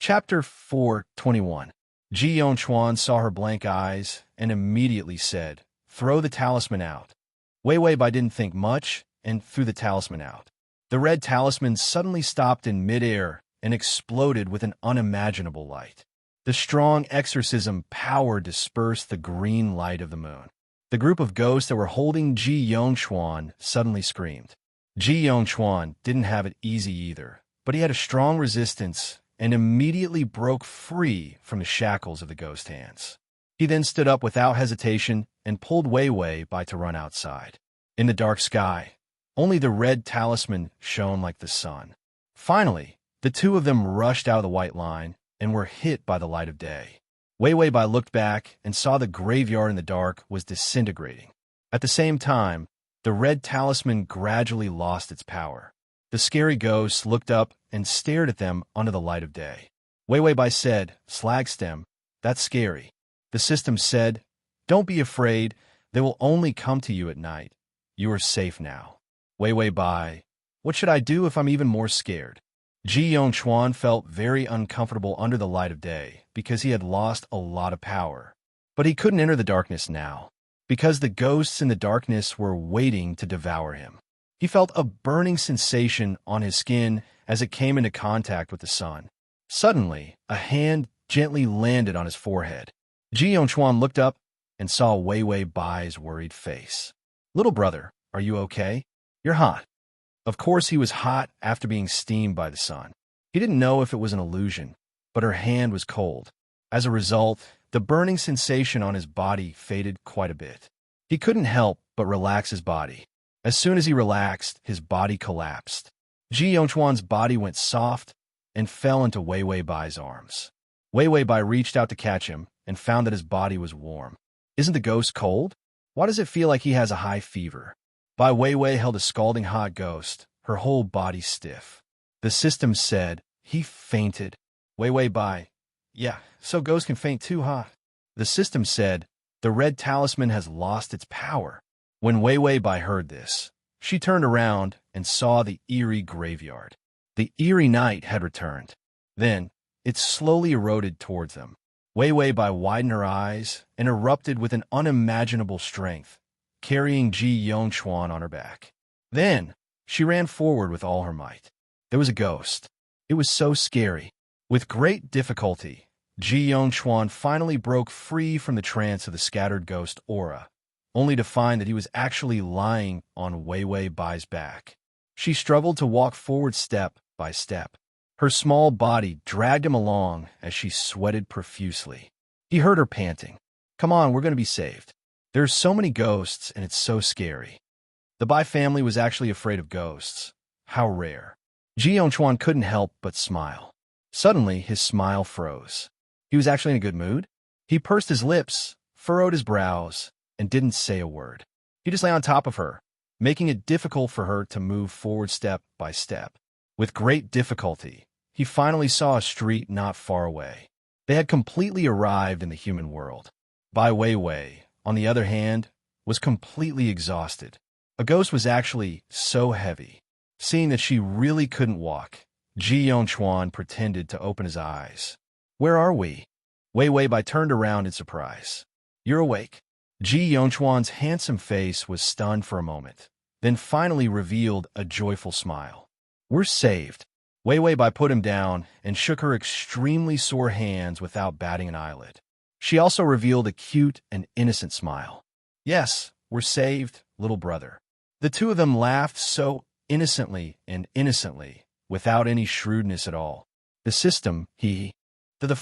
Chapter 421. Xianxia saw her blank eyes and immediately said, "Throw the talisman out." Wei Bai didn't think much and threw the talisman out. The red talisman suddenly stopped in midair and exploded with an unimaginable light. The strong exorcism power dispersed the green light of the moon. The group of ghosts that were holding Xianxia suddenly screamed. Xianxia didn't have it easy either, but he had a strong resistance and immediately broke free from the shackles of the ghost hands. He then stood up without hesitation and pulled Wei Bai to run outside. In the dark sky, only the red talisman shone like the sun. Finally, the two of them rushed out of the white line and were hit by the light of day. Wei Bai looked back and saw the graveyard in the dark was disintegrating. At the same time, the red talisman gradually lost its power. The scary ghosts looked up and stared at them under the light of day. Wei Bai said, "Slagstem, that's scary." The system said, "Don't be afraid, they will only come to you at night. You are safe now." Wei Bai, "What should I do if I'm even more scared?" Xianxia felt very uncomfortable under the light of day because he had lost a lot of power. But he couldn't enter the darkness now, because the ghosts in the darkness were waiting to devour him. He felt a burning sensation on his skin as it came into contact with the sun. Suddenly, a hand gently landed on his forehead. Xianxia looked up and saw Wei Bai's worried face. "Little brother, are you okay? You're hot." Of course he was hot after being steamed by the sun. He didn't know if it was an illusion, but her hand was cold. As a result, the burning sensation on his body faded quite a bit. He couldn't help but relax his body. As soon as he relaxed, his body collapsed. Xianxia's body went soft and fell into Wei Bai's arms. Wei Bai reached out to catch him and found that his body was warm. "Isn't the ghost cold? Why does it feel like he has a high fever?" Wei held a scalding hot ghost, her whole body stiff. The system said, "He fainted." Wei Bai, "Yeah, so ghosts can faint too, huh?" The system said, "The red talisman has lost its power." When Wei Bai heard this, she turned around and saw the eerie graveyard. The eerie night had returned. Then, it slowly eroded towards them. Wei Bai widened her eyes and erupted with an unimaginable strength, carrying Xianxia on her back. Then, she ran forward with all her might. There was a ghost. It was so scary. With great difficulty, Xianxia finally broke free from the trance of the scattered ghost aura, only to find that he was actually lying on Wei Bai's back. She struggled to walk forward step by step. Her small body dragged him along as she sweated profusely. He heard her panting. "Come on, we're going to be saved. There's so many ghosts and it's so scary." The Bai family was actually afraid of ghosts. How rare. Xianxia couldn't help but smile. Suddenly, his smile froze. He was actually in a good mood. He pursed his lips, furrowed his brows, and didn't say a word. He just lay on top of her, making it difficult for her to move forward step by step. With great difficulty, he finally saw a street not far away. They had completely arrived in the human world. Bai Wei, on the other hand, was completely exhausted. A ghost was actually so heavy. Seeing that she really couldn't walk, Xianxia pretended to open his eyes. "Where are we?" Wei Bai turned around in surprise. "You're awake." Xianxia's handsome face was stunned for a moment, then finally revealed a joyful smile. "We're saved." Wei Bai put him down and shook her extremely sore hands without batting an eyelid. She also revealed a cute and innocent smile. "Yes, we're saved, little brother." The two of them laughed so innocently, without any shrewdness at all. The system, to the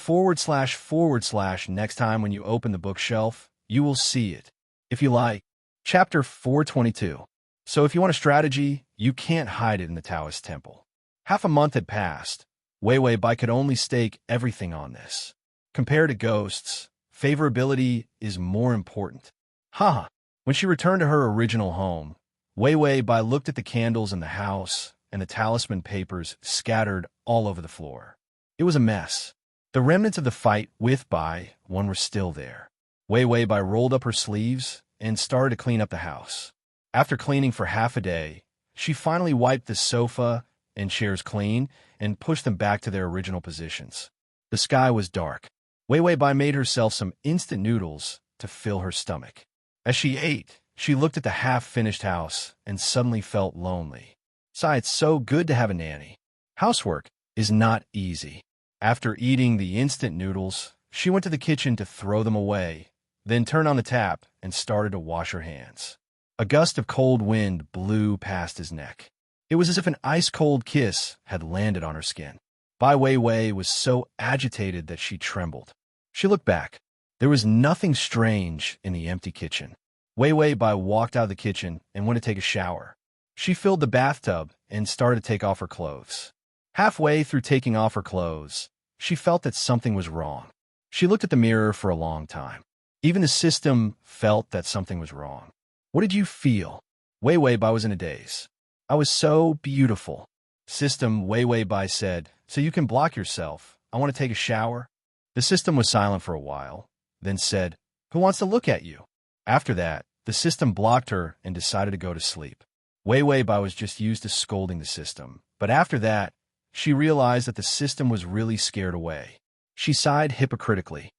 // next time when you open the bookshelf, you will see it. If you like. Chapter 422. So if you want a strategy, you can't hide it in the Taoist temple. Half a month had passed. Wei Bai could only stake everything on this. Compared to ghosts, favorability is more important. When she returned to her original home, Wei Bai looked at the candles in the house and the talisman papers scattered all over the floor. It was a mess. The remnants of the fight with Bai one were still there. Wei Bai rolled up her sleeves and started to clean up the house. After cleaning for half a day, she finally wiped the sofa and chairs clean and pushed them back to their original positions. The sky was dark. Wei Wei Bai made herself some instant noodles to fill her stomach. As she ate, she looked at the half-finished house and suddenly felt lonely. Sigh, it's so good to have a nanny. Housework is not easy. After eating the instant noodles, she went to the kitchen to throw them away, then turned on the tap and started to wash her hands. A gust of cold wind blew past his neck. It was as if an ice-cold kiss had landed on her skin. Bai Weiwei was so agitated that she trembled. She looked back. There was nothing strange in the empty kitchen. Weiwei Bai walked out of the kitchen and went to take a shower. She filled the bathtub and started to take off her clothes. Halfway through taking off her clothes, she felt that something was wrong. She looked at the mirror for a long time. Even the system felt that something was wrong. What did you feel? Weiwei Bai was in a daze. I was so beautiful. System, Weiwei Bai said, so you can block yourself. I want to take a shower. The system was silent for a while, then said, who wants to look at you? After that, the system blocked her and decided to go to sleep. Weiwei Bai was just used to scolding the system, but after that, she realized that the system was really scared away. She sighed hypocritically.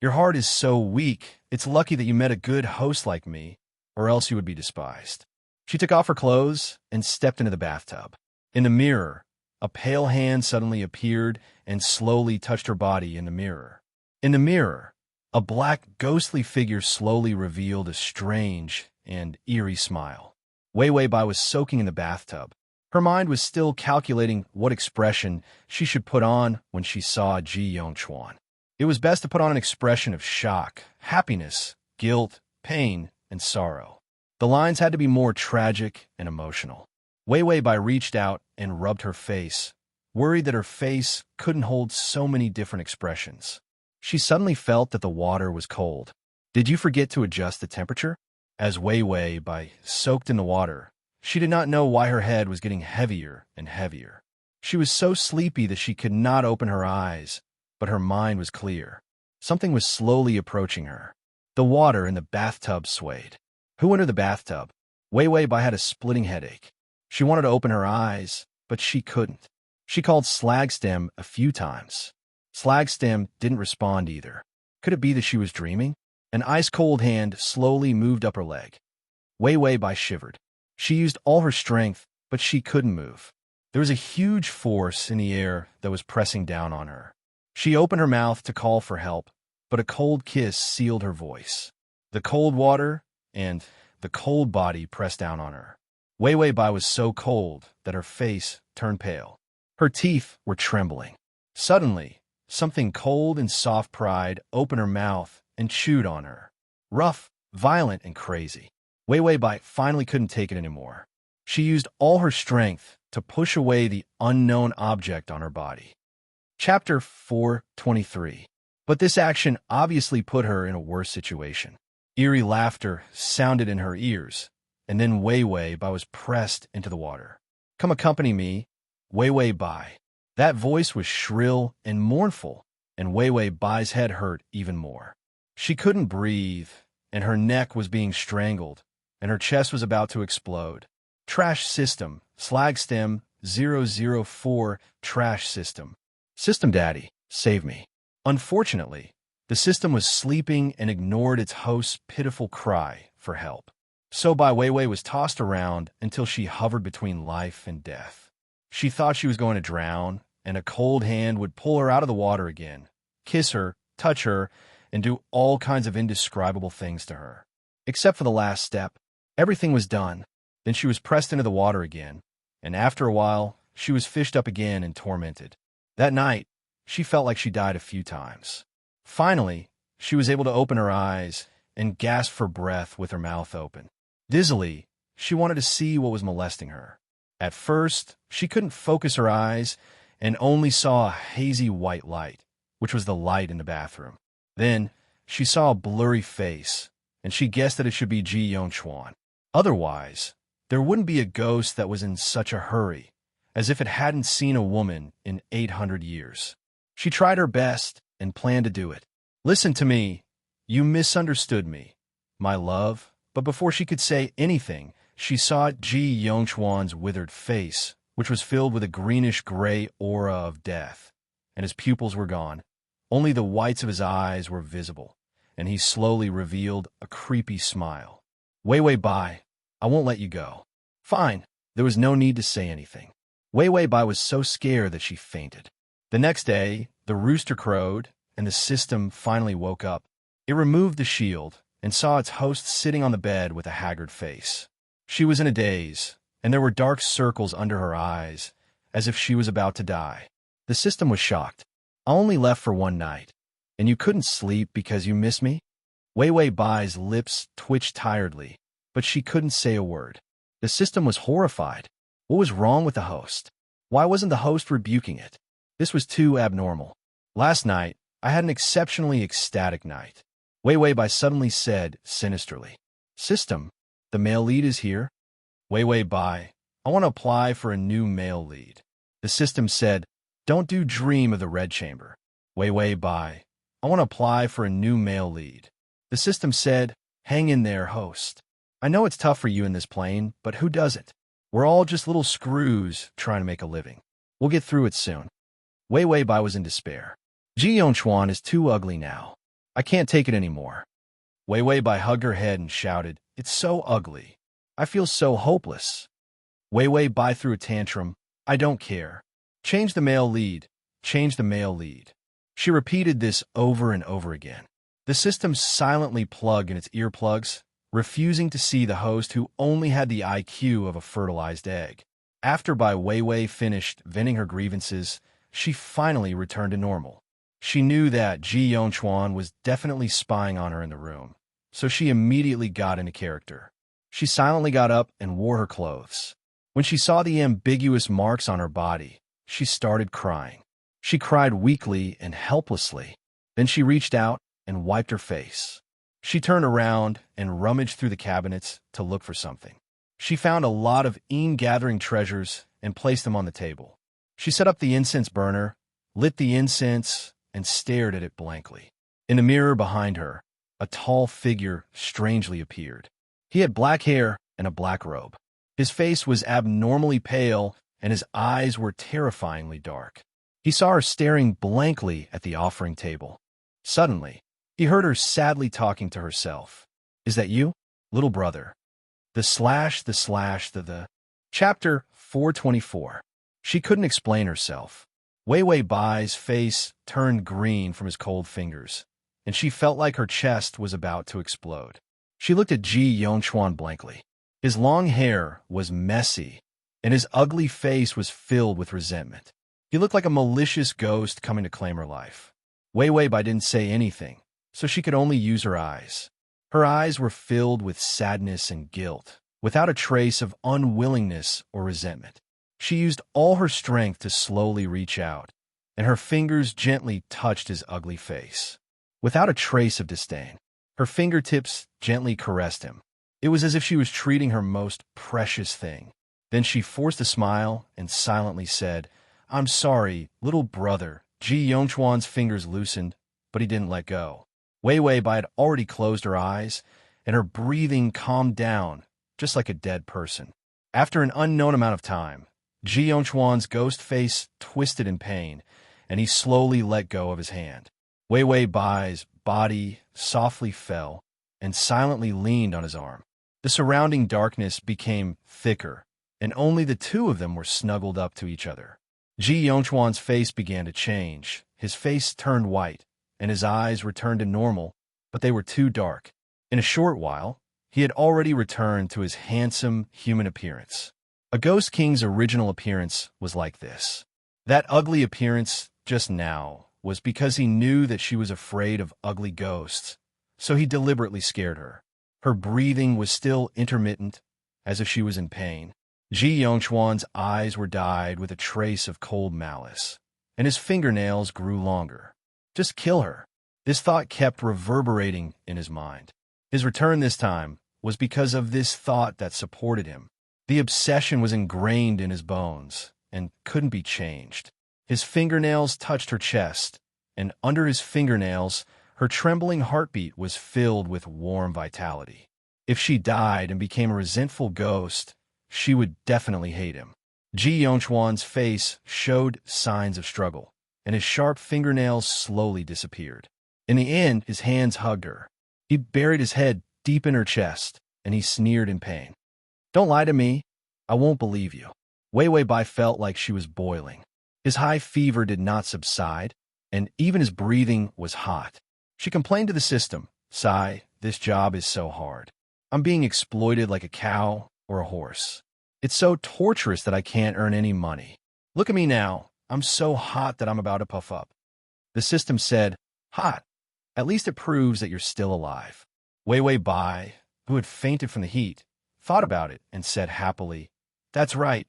Your heart is so weak, it's lucky that you met a good host like me, or else you would be despised. She took off her clothes and stepped into the bathtub. In the mirror, a pale hand suddenly appeared and slowly touched her body in the mirror. In the mirror, a black, ghostly figure slowly revealed a strange and eerie smile. Weiwei Bai was soaking in the bathtub. Her mind was still calculating what expression she should put on when she saw Jianghu. It was best to put on an expression of shock, happiness, guilt, pain, and sorrow. The lines had to be more tragic and emotional. Weiwei Bai reached out and rubbed her face, worried that her face couldn't hold so many different expressions. She suddenly felt that the water was cold. Did you forget to adjust the temperature? As Weiwei Bai soaked in the water, she did not know why her head was getting heavier and heavier. She was so sleepy that she could not open her eyes, but her mind was clear. Something was slowly approaching her. The water in the bathtub swayed. Who entered the bathtub? Weiwei Bai had a splitting headache. She wanted to open her eyes, but she couldn't. She called Slagstem a few times. Slagstem didn't respond either. Could it be that she was dreaming? An ice-cold hand slowly moved up her leg. Weiwei Bai shivered. She used all her strength, but she couldn't move. There was a huge force in the air that was pressing down on her. She opened her mouth to call for help, but a cold kiss sealed her voice. The cold water and the cold body pressed down on her. Weiwei Bai was so cold that her face turned pale. Her teeth were trembling. Suddenly, something cold and soft pried opened her mouth and chewed on her. Rough, violent, and crazy. Weiwei Bai finally couldn't take it anymore. She used all her strength to push away the unknown object on her body. Chapter 423. But this action obviously put her in a worse situation. Eerie laughter sounded in her ears, and then Weiwei Bai was pressed into the water. Come accompany me, Weiwei Bai. That voice was shrill and mournful, and Weiwei Bai's head hurt even more. She couldn't breathe, and her neck was being strangled, and her chest was about to explode. Trash system, Slagstem 004, trash system. System Daddy, save me. Unfortunately, the system was sleeping and ignored its host's pitiful cry for help. So Bai Weiwei was tossed around until she hovered between life and death. She thought she was going to drown, and a cold hand would pull her out of the water again, kiss her, touch her, and do all kinds of indescribable things to her. Except for the last step, everything was done. Then she was pressed into the water again, and after a while, she was fished up again and tormented. That night, she felt like she died a few times. Finally, she was able to open her eyes and gasp for breath with her mouth open. Dizzily, she wanted to see what was molesting her. At first, she couldn't focus her eyes and only saw a hazy white light, which was the light in the bathroom. Then, she saw a blurry face, and she guessed that it should be Ji Yongchuan. Otherwise, there wouldn't be a ghost that was in such a hurry, as if it hadn't seen a woman in 800 years. She tried her best and planned to do it. Listen to me. You misunderstood me, my love. But before she could say anything, she saw Ji Yongchuan's withered face, which was filled with a greenish-gray aura of death, and his pupils were gone. Only the whites of his eyes were visible, and he slowly revealed a creepy smile. Wei Wei Bai, I won't let you go. Fine. There was no need to say anything. Wei Wei Bai was so scared that she fainted. The next day, the rooster crowed, and the system finally woke up. It removed the shield and saw its host sitting on the bed with a haggard face. She was in a daze, and there were dark circles under her eyes, as if she was about to die. The system was shocked. I only left for one night, and you couldn't sleep because you missed me? Wei Wei Bai's lips twitched tiredly, but she couldn't say a word. The system was horrified. What was wrong with the host? Why wasn't the host rebuking it? This was too abnormal. Last night, I had an exceptionally ecstatic night. Wei Wei Bai suddenly said sinisterly. System, the male lead is here. Wei Wei Bai, I want to apply for a new male lead. The system said, don't do dream of the red chamber. Wei Wei Bai, I want to apply for a new male lead. The system said, hang in there, host. I know it's tough for you in this plane, but who does it? We're all just little screws trying to make a living. We'll get through it soon. Wei Wei Bai was in despair. Xianxia is too ugly now. I can't take it anymore. Wei Wei Bai hugged her head and shouted, it's so ugly. I feel so hopeless. Wei Wei Bai threw a tantrum. I don't care. Change the male lead. Change the male lead. She repeated this over and over again. The system silently plugged in its earplugs, refusing to see the host who only had the IQ of a fertilized egg. After Bai Wei Wei finished venting her grievances, she finally returned to normal. She knew that Xianxia was definitely spying on her in the room, so she immediately got into character. She silently got up and wore her clothes. When she saw the ambiguous marks on her body, she started crying. She cried weakly and helplessly. Then she reached out and wiped her face. She turned around and rummaged through the cabinets to look for something. She found a lot of gathering treasures and placed them on the table. She set up the incense burner, lit the incense, and stared at it blankly. In the mirror behind her, a tall figure strangely appeared. He had black hair and a black robe. His face was abnormally pale, and his eyes were terrifyingly dark. He saw her staring blankly at the offering table. Suddenly, he heard her sadly talking to herself. Is that you, little brother? The Chapter 424. She couldn't explain herself. Wei Wei Bai's face turned green from his cold fingers, and she felt like her chest was about to explode. She looked at Xianxia blankly. His long hair was messy, and his ugly face was filled with resentment. He looked like a malicious ghost coming to claim her life. Wei Wei Bai didn't say anything, so she could only use her eyes. Her eyes were filled with sadness and guilt, without a trace of unwillingness or resentment. She used all her strength to slowly reach out, and her fingers gently touched his ugly face. Without a trace of disdain, her fingertips gently caressed him. It was as if she was treating her most precious thing. Then she forced a smile and silently said, I'm sorry, little brother. Xianxia's fingers loosened, but he didn't let go. Wei Wei Bai had already closed her eyes, and her breathing calmed down, just like a dead person. After an unknown amount of time, Xianxia's ghost face twisted in pain, and he slowly let go of his hand. Wei Wei Bai's body softly fell and silently leaned on his arm. The surrounding darkness became thicker, and only the two of them were snuggled up to each other. Xianxia's face began to change. His face turned white, and his eyes returned to normal, but they were too dark. In a short while, he had already returned to his handsome human appearance. A Ghost King's original appearance was like this. That ugly appearance just now was because he knew that she was afraid of ugly ghosts, so he deliberately scared her. Her breathing was still intermittent, as if she was in pain. Xianxia's eyes were dyed with a trace of cold malice, and his fingernails grew longer. Just kill her. This thought kept reverberating in his mind. His return this time was because of this thought that supported him. The obsession was ingrained in his bones and couldn't be changed. His fingernails touched her chest, and under his fingernails, her trembling heartbeat was filled with warm vitality. If she died and became a resentful ghost, she would definitely hate him. Xianxia's face showed signs of struggle. and his sharp fingernails slowly disappeared. In the end, his hands hugged her. He buried his head deep in her chest, and he sneered in pain. "Don't lie to me. I won't believe you." Wei Wei Bai felt like she was boiling. His high fever did not subside, and even his breathing was hot. She complained to the system, "Sai, this job is so hard. I'm being exploited like a cow or a horse. It's so torturous that I can't earn any money. Look at me now. I'm so hot that I'm about to puff up." The system said, "Hot. At least it proves that you're still alive." Wei Wei Bai, who had fainted from the heat, thought about it and said happily, "That's right.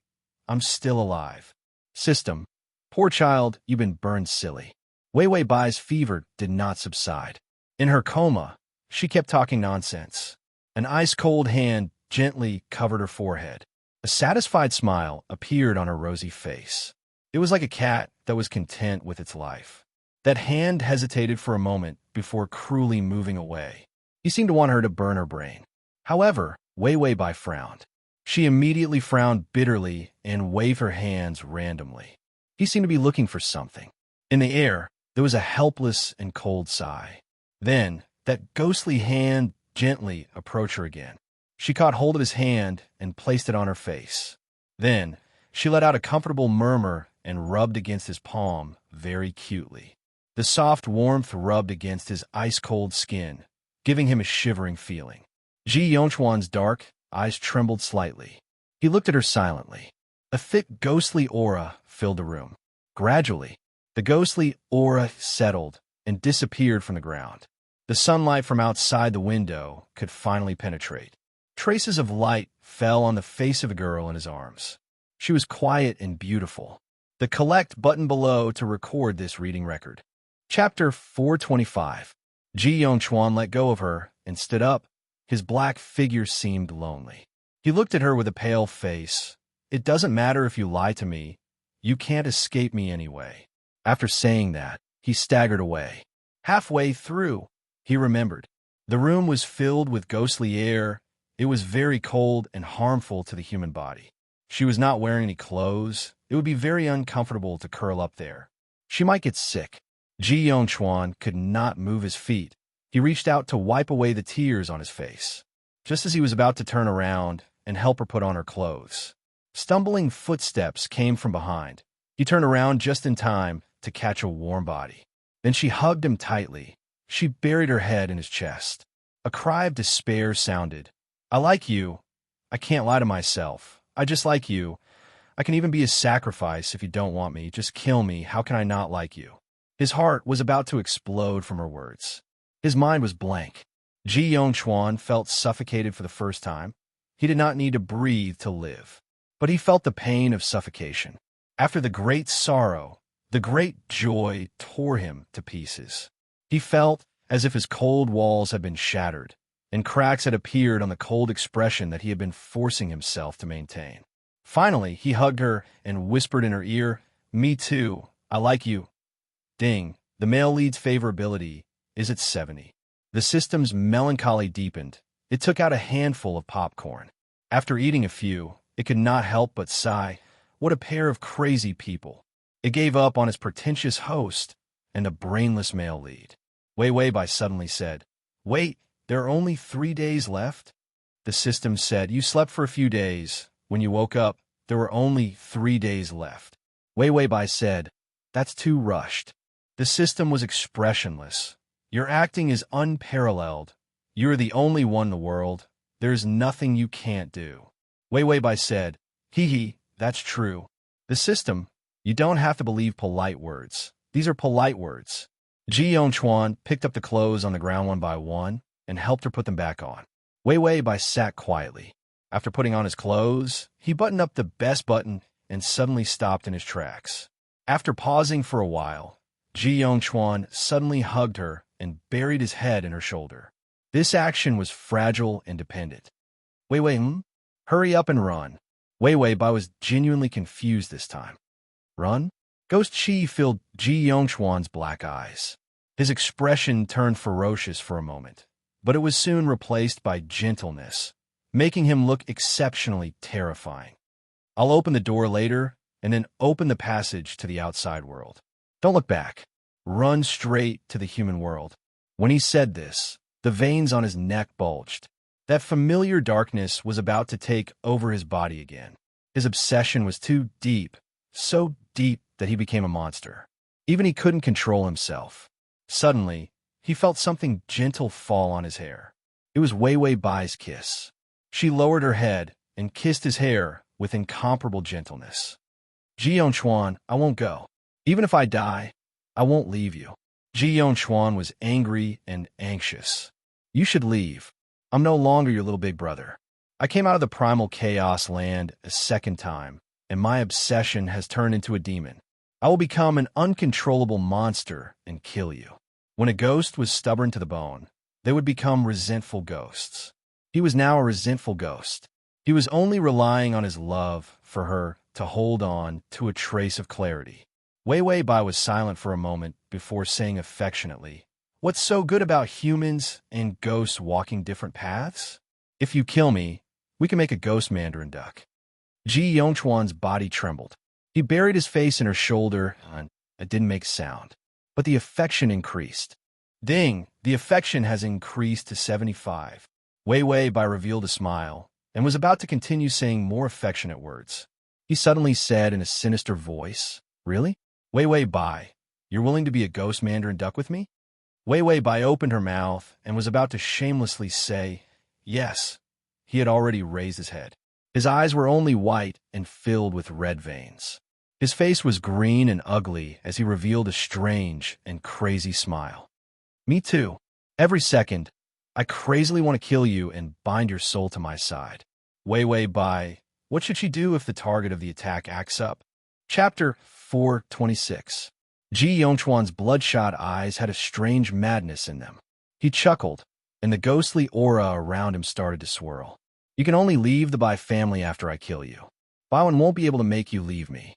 I'm still alive." System, "Poor child, you've been burned silly." Wei Wei Bai's fever did not subside. In her coma, she kept talking nonsense. An ice-cold hand gently covered her forehead. A satisfied smile appeared on her rosy face. It was like a cat that was content with its life. That hand hesitated for a moment before cruelly moving away. He seemed to want her to burn her brain. However, Wei Wei Bai frowned. She immediately frowned bitterly and waved her hands randomly. He seemed to be looking for something. In the air, there was a helpless and cold sigh. Then, that ghostly hand gently approached her again. She caught hold of his hand and placed it on her face. Then, she let out a comfortable murmur and rubbed against his palm very cutely. The soft warmth rubbed against his ice-cold skin, giving him a shivering feeling. Xianxia's dark eyes trembled slightly. He looked at her silently. A thick, ghostly aura filled the room. Gradually, the ghostly aura settled and disappeared from the ground. The sunlight from outside the window could finally penetrate. Traces of light fell on the face of a girl in his arms. She was quiet and beautiful. The collect button below to record this reading record. Chapter 425. Xianxia let go of her and stood up. His black figure seemed lonely. He looked at her with a pale face. "It doesn't matter if you lie to me. You can't escape me anyway." After saying that, he staggered away. Halfway through, he remembered. The room was filled with ghostly air. It was very cold and harmful to the human body. She was not wearing any clothes. It would be very uncomfortable to curl up there. She might get sick. Xianxia could not move his feet. He reached out to wipe away the tears on his face. Just as he was about to turn around and help her put on her clothes, stumbling footsteps came from behind. He turned around just in time to catch a warm body. Then she hugged him tightly. She buried her head in his chest. A cry of despair sounded. "I like you. I can't lie to myself. I just like you. I can even be a sacrifice if you don't want me. Just kill me. How can I not like you?" His heart was about to explode from her words. His mind was blank. Xianxia felt suffocated for the first time. He did not need to breathe to live, but he felt the pain of suffocation. After the great sorrow, the great joy tore him to pieces. He felt as if his cold walls had been shattered, and cracks had appeared on the cold expression that he had been forcing himself to maintain. Finally, he hugged her and whispered in her ear, "Me too. I like you." Ding. The male lead's favorability is at 70. The system's melancholy deepened. It took out a handful of popcorn. After eating a few, it could not help but sigh, "What a pair of crazy people." It gave up on its pretentious host and the brainless male lead. Wei Wei Bai suddenly said, "Wait, there are only 3 days left?" The system said, "You slept for a few days. When you woke up, there were only 3 days left." Wei Wei Bai said, "That's too rushed." The system was expressionless. "Your acting is unparalleled. You are the only one in the world. There is nothing you can't do." Wei Wei Bai said, "Hee hee, that's true." The system, "You don't have to believe polite words. These are polite words." Xianxia picked up the clothes on the ground one by one and helped her put them back on. Wei Wei Bai sat quietly. After putting on his clothes, he buttoned up the best button and suddenly stopped in his tracks. After pausing for a while, Xianxia suddenly hugged her and buried his head in her shoulder. This action was fragile and dependent. "Wei Wei, hurry up and run." Wei Wei Bai was genuinely confused this time. "Run?" Ghost Chi filled Xianxia's black eyes. His expression turned ferocious for a moment, but it was soon replaced by gentleness, making him look exceptionally terrifying. "I'll open the door later, and then open the passage to the outside world." Don't look back. Run straight to the human world. When he said this, the veins on his neck bulged. That familiar darkness was about to take over his body again. His obsession was too deep, so deep that he became a monster. Even he couldn't control himself. Suddenly, he felt something gentle fall on his hair. It was Wei Wei Bai's kiss. She lowered her head and kissed his hair with incomparable gentleness. Jianghu, I won't go. Even if I die, I won't leave you. Jianghu was angry and anxious. You should leave. I'm no longer your little big brother. I came out of the primal chaos land a second time, and my obsession has turned into a demon. I will become an uncontrollable monster and kill you. When a ghost was stubborn to the bone, they would become resentful ghosts. He was now a resentful ghost. He was only relying on his love for her to hold on to a trace of clarity. Wei Wei Bai was silent for a moment before saying affectionately, "What's so good about humans and ghosts walking different paths? If you kill me, we can make a ghost mandarin duck." Ji Yongchuan's body trembled. He buried his face in her shoulder, and it didn't make sound. But the affection increased. Ding! The affection has increased to 75. Wei Wei Bai revealed a smile, and was about to continue saying more affectionate words. He suddenly said in a sinister voice, "Really? Wei Wei Bai, you're willing to be a ghost mandarin duck with me?" Wei Wei Bai opened her mouth and was about to shamelessly say, "Yes." He had already raised his head. His eyes were only white and filled with red veins. His face was green and ugly as he revealed a strange and crazy smile. "Me too. Every second, I crazily want to kill you and bind your soul to my side." Wei Wei Bai, what should she do if the target of the attack acts up? Chapter 426. Ji Yongchuan's bloodshot eyes had a strange madness in them. He chuckled, and the ghostly aura around him started to swirl. "You can only leave the Bai family after I kill you. Baiwen won't be able to make you leave me."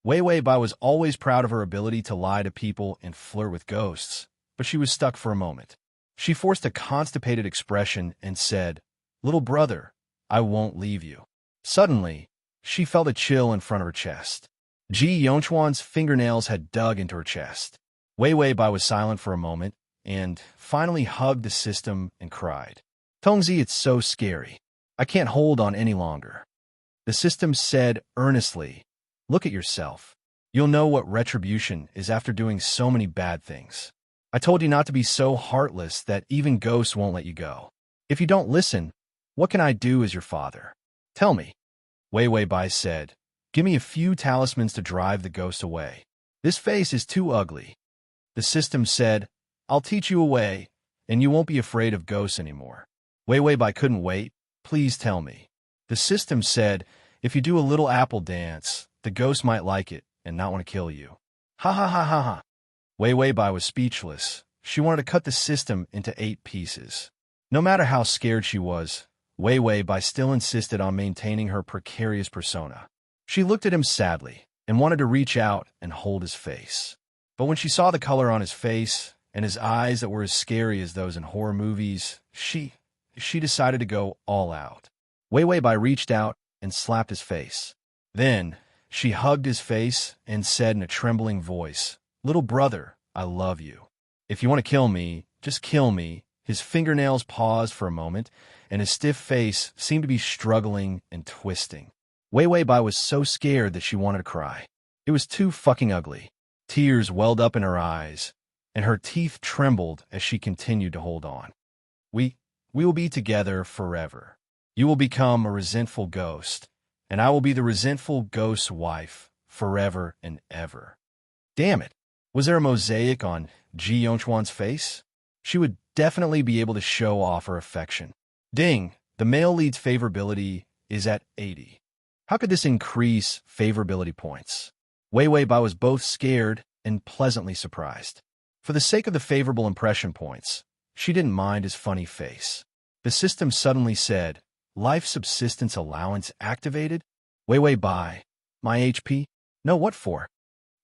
Wei Wei Bai was always proud of her ability to lie to people and flirt with ghosts, but she was stuck for a moment. She forced a constipated expression and said, "Little brother, I won't leave you." Suddenly, she felt a chill in front of her chest. Ji Yongchuan's fingernails had dug into her chest. Wei Wei Bai was silent for a moment, and finally hugged the system and cried, "Tongzi, it's so scary. I can't hold on any longer." The system said earnestly, "Look at yourself. You'll know what retribution is after doing so many bad things. I told you not to be so heartless that even ghosts won't let you go. If you don't listen, what can I do as your father? Tell me." Wei Wei Bai said, "Give me a few talismans to drive the ghost away. This face is too ugly." The system said, "I'll teach you a way, and you won't be afraid of ghosts anymore." Wei Wei Bai couldn't wait. "Please tell me." The system said, "If you do a little apple dance, the ghost might like it and not want to kill you." Ha ha ha ha ha. Wei Wei Bai was speechless. She wanted to cut the system into 8 pieces. No matter how scared she was, Wei Wei Bai still insisted on maintaining her precarious persona. She looked at him sadly and wanted to reach out and hold his face. But when she saw the color on his face and his eyes that were as scary as those in horror movies, she decided to go all out. Wei Wei Bai reached out and slapped his face. Then she hugged his face and said in a trembling voice, "Little brother, I love you. If you want to kill me, just kill me." His fingernails paused for a moment, and his stiff face seemed to be struggling and twisting. Wei Wei Bai was so scared that she wanted to cry. It was too fucking ugly. Tears welled up in her eyes, and her teeth trembled as she continued to hold on. We will be together forever. You will become a resentful ghost, and I will be the resentful ghost's wife forever and ever." Damn it. Was there a mosaic on Ji Yongchuan's face? She would definitely be able to show off her affection. Ding, the male lead's favorability is at 80. How could this increase favorability points? Wei Wei Bai was both scared and pleasantly surprised. For the sake of the favorable impression points, she didn't mind his funny face. The system suddenly said, "Life subsistence allowance activated?" Wei Wei Bai, my HP? No, what for?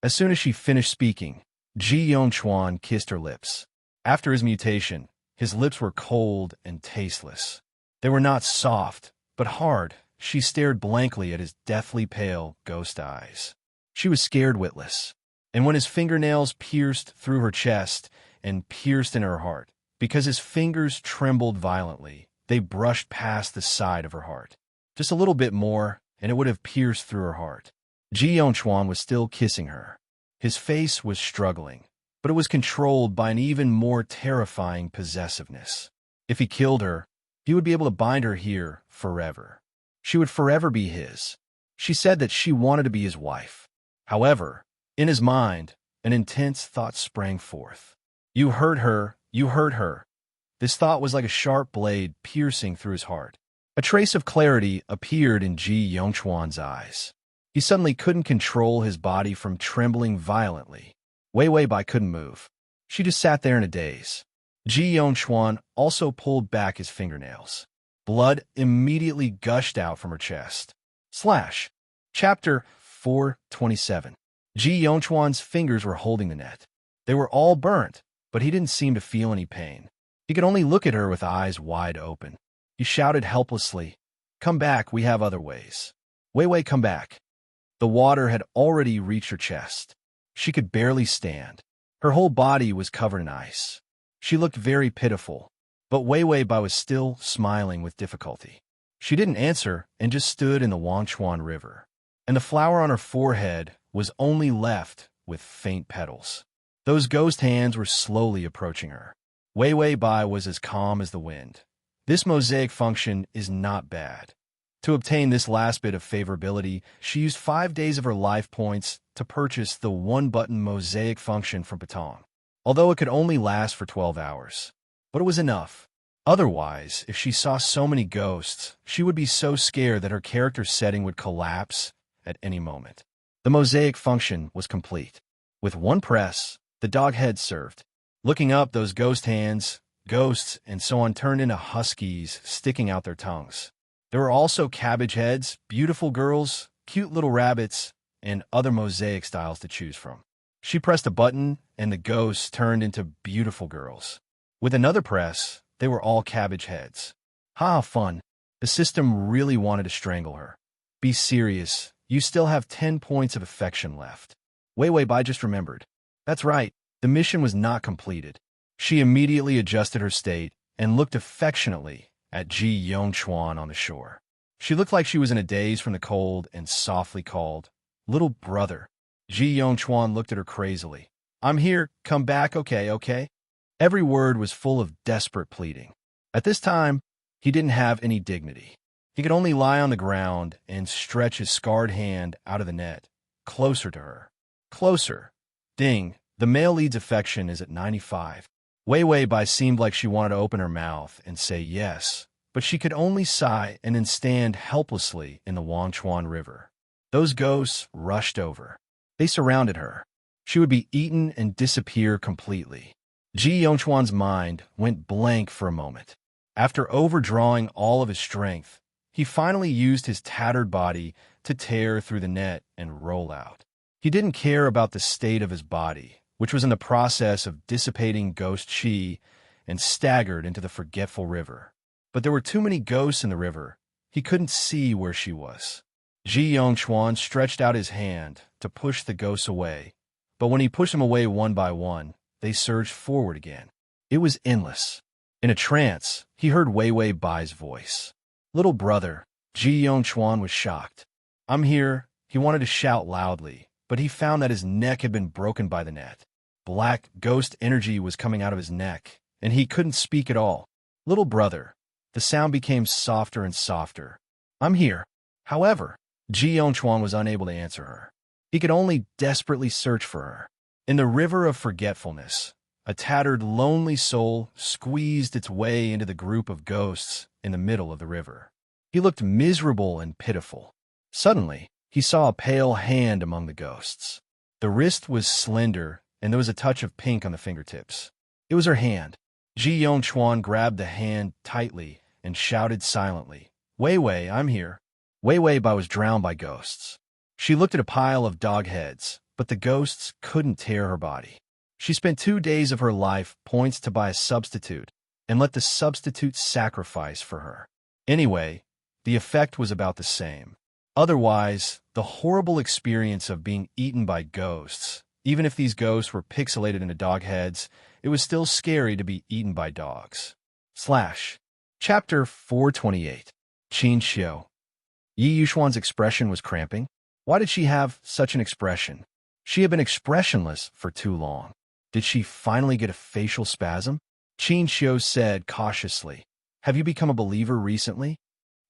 As soon as she finished speaking, Ji Yongchuan kissed her lips. After his mutation, his lips were cold and tasteless. They were not soft, but hard. She stared blankly at his deathly pale ghost eyes. She was scared witless. And when his fingernails pierced through her chest and pierced in her heart, because his fingers trembled violently, they brushed past the side of her heart. Just a little bit more, and it would have pierced through her heart. Xianxia was still kissing her. His face was struggling, but it was controlled by an even more terrifying possessiveness. If he killed her, he would be able to bind her here forever. She would forever be his. She said that she wanted to be his wife. However, in his mind, an intense thought sprang forth. You hurt her, you hurt her. This thought was like a sharp blade piercing through his heart. A trace of clarity appeared in Xianxia's eyes. He suddenly couldn't control his body from trembling violently. Wei Bai couldn't move. She just sat there in a daze. Xianxia also pulled back his fingernails. Blood immediately gushed out from her chest. Chapter 427. Xianxia's fingers were holding the net. They were all burnt, but he didn't seem to feel any pain. He could only look at her with eyes wide open. He shouted helplessly, "Come back, we have other ways. Wei, come back." The water had already reached her chest. She could barely stand. Her whole body was covered in ice. She looked very pitiful, but Wei Bai was still smiling with difficulty. She didn't answer and just stood in the Wangchuan River, and the flower on her forehead was only left with faint petals. Those ghost hands were slowly approaching her. Wei Bai was as calm as the wind. This mosaic function is not bad. To obtain this last bit of favorability, she used 5 days of her life points to purchase the one-button mosaic function from Patong, although it could only last for 12 hours. But it was enough. Otherwise, if she saw so many ghosts, she would be so scared that her character setting would collapse at any moment. The mosaic function was complete. With one press, the dog head served. Looking up, those ghost hands, ghosts, and so on turned into huskies sticking out their tongues. There were also cabbage heads, beautiful girls, cute little rabbits, and other mosaic styles to choose from. She pressed a button, and the ghosts turned into beautiful girls. With another press, they were all cabbage heads. Ha, fun. The system really wanted to strangle her. Be serious. You still have 10 points of affection left. Wei Bai just remembered. That's right. The mission was not completed. She immediately adjusted her state and looked affectionately at Xianxia on the shore. She looked like she was in a daze from the cold and softly called, "Little brother." Xianxia looked at her crazily. "I'm here. Come back, okay? Every word was full of desperate pleading. At this time, he didn't have any dignity. He could only lie on the ground and stretch his scarred hand out of the net, closer to her. Closer. Ding. The male lead's affection is at 95. Wei Bai seemed like she wanted to open her mouth and say yes, but she could only sigh and then stand helplessly in the Wangchuan River. Those ghosts rushed over. They surrounded her. She would be eaten and disappear completely. Xianxia's mind went blank for a moment. After overdrawing all of his strength, he finally used his tattered body to tear through the net and roll out. He didn't care about the state of his body, which was in the process of dissipating ghost chi, and staggered into the forgetful river. But there were too many ghosts in the river. He couldn't see where she was. Xianxia stretched out his hand to push the ghosts away, but when he pushed them away one by one, they surged forward again. It was endless. In a trance, he heard Wei Bai's voice. "Little brother." Xianxia was shocked. "I'm here." He wanted to shout loudly, but he found that his neck had been broken by the net. Black ghost energy was coming out of his neck, and he couldn't speak at all. "Little brother." The sound became softer and softer. "I'm here." However, Xianxia was unable to answer her. He could only desperately search for her. In the river of forgetfulness, a tattered, lonely soul squeezed its way into the group of ghosts in the middle of the river. He looked miserable and pitiful. Suddenly, he saw a pale hand among the ghosts. The wrist was slender, and there was a touch of pink on the fingertips. It was her hand. Xianxia grabbed the hand tightly and shouted silently, Wei, I'm here." Wei Bai was drowned by ghosts. She looked at a pile of dog heads, but the ghosts couldn't tear her body. She spent 2 days of her life points to buy a substitute, and let the substitute sacrifice for her. Anyway, the effect was about the same. Otherwise, the horrible experience of being eaten by ghosts Even if these ghosts were pixelated into dog heads, it was still scary to be eaten by dogs. Chapter 428. Xianxia. Yi Yuxuan's expression was cramping. Why did she have such an expression? She had been expressionless for too long. Did she finally get a facial spasm? Xianxia said cautiously, "Have you become a believer recently?"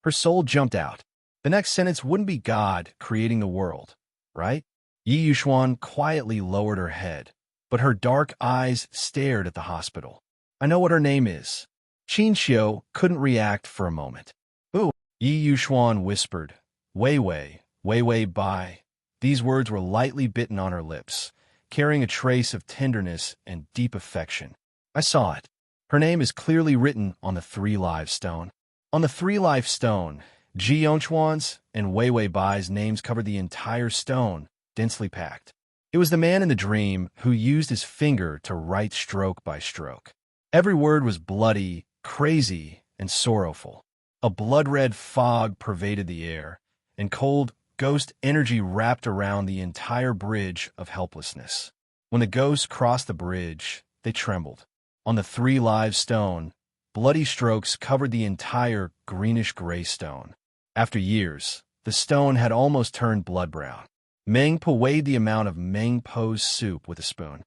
Her soul jumped out. The next sentence wouldn't be God creating the world, right? Yi Yuxuan quietly lowered her head, but her dark eyes stared at the hospital. "I know what her name is." Xianxia couldn't react for a moment. "Ooh," Yi Yuxuan whispered, "Wei Wei Bai." These words were lightly bitten on her lips, carrying a trace of tenderness and deep affection. "I saw it. Her name is clearly written on the 3-Live Stone." On the 3-Live Stone, Xianxuan's and Wei Bai's names covered the entire stone, densely packed. It was the man in the dream who used his finger to write stroke by stroke. Every word was bloody, crazy, and sorrowful. A blood-red fog pervaded the air, and cold ghost energy wrapped around the entire bridge of helplessness. When the ghosts crossed the bridge, they trembled. On the 3-Live Stone, bloody strokes covered the entire greenish-gray stone. After years, the stone had almost turned blood-brown. Meng Po weighed the amount of Meng Po's soup with a spoon.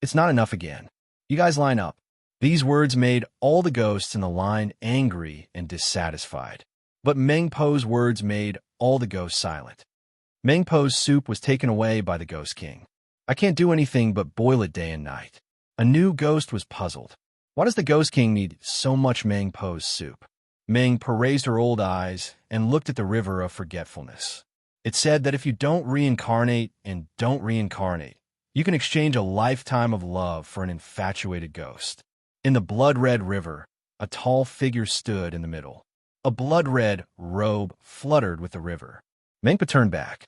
"It's not enough again. You guys line up." These words made all the ghosts in the line angry and dissatisfied. But Meng Po's words made all the ghosts silent. Meng Po's soup was taken away by the Ghost King. "I can't do anything but boil it day and night." A new ghost was puzzled. Why does the Ghost King need so much Meng Po's soup? Meng Po raised her old eyes and looked at the river of forgetfulness. It said that if you don't reincarnate and don't reincarnate, you can exchange a lifetime of love for an infatuated ghost. In the blood-red river, a tall figure stood in the middle. A blood-red robe fluttered with the river. Meng Po turned back.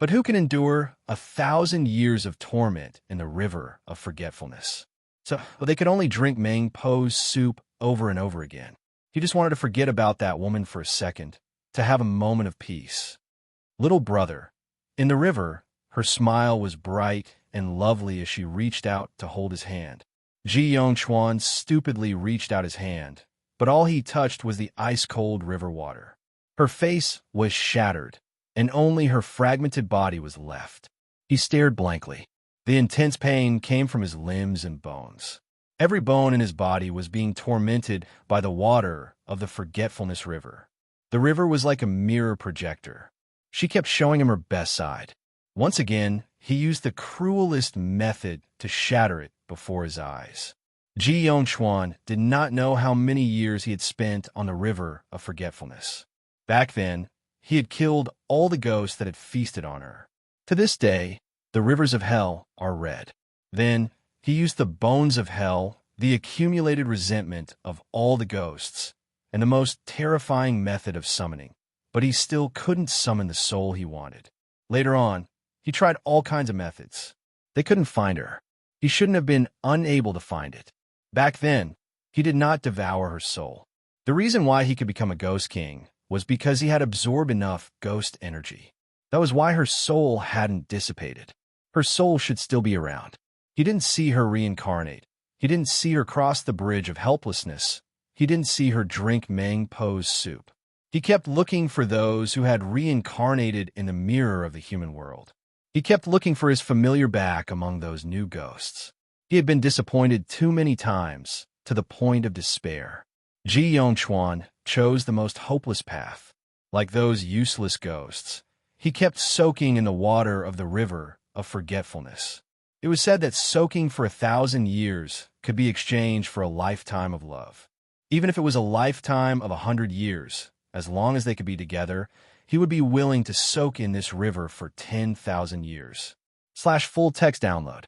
But who can endure 1,000 years of torment in the river of forgetfulness? So they could only drink Meng Po's soup over and over again. He just wanted to forget about that woman for a second, to have a moment of peace. Little brother. In the river, her smile was bright and lovely as she reached out to hold his hand. Xianxuan stupidly reached out his hand, but all he touched was the ice-cold river water. Her face was shattered, and only her fragmented body was left. He stared blankly. The intense pain came from his limbs and bones. Every bone in his body was being tormented by the water of the Forgetfulness River. The river was like a mirror projector. She kept showing him her best side. Once again, he used the cruelest method to shatter it before his eyes. Xianxuan did not know how many years he had spent on the river of forgetfulness. Back then, he had killed all the ghosts that had feasted on her. To this day, the rivers of hell are red. Then, he used the bones of hell, the accumulated resentment of all the ghosts, and the most terrifying method of summoning. But he still couldn't summon the soul he wanted. Later on, he tried all kinds of methods. They couldn't find her. He shouldn't have been unable to find it. Back then, he did not devour her soul. The reason why he could become a ghost king was because he had absorbed enough ghost energy. That was why her soul hadn't dissipated. Her soul should still be around. He didn't see her reincarnate. He didn't see her cross the bridge of helplessness. He didn't see her drink Meng Po's soup. He kept looking for those who had reincarnated in the mirror of the human world. He kept looking for his familiar back among those new ghosts. He had been disappointed too many times, to the point of despair. Xianxuan chose the most hopeless path. Like those useless ghosts, he kept soaking in the water of the river of forgetfulness. It was said that soaking for 1,000 years could be exchanged for a lifetime of love. Even if it was a lifetime of 100 years, as long as they could be together, he would be willing to soak in this river for 10,000 years. /full text download.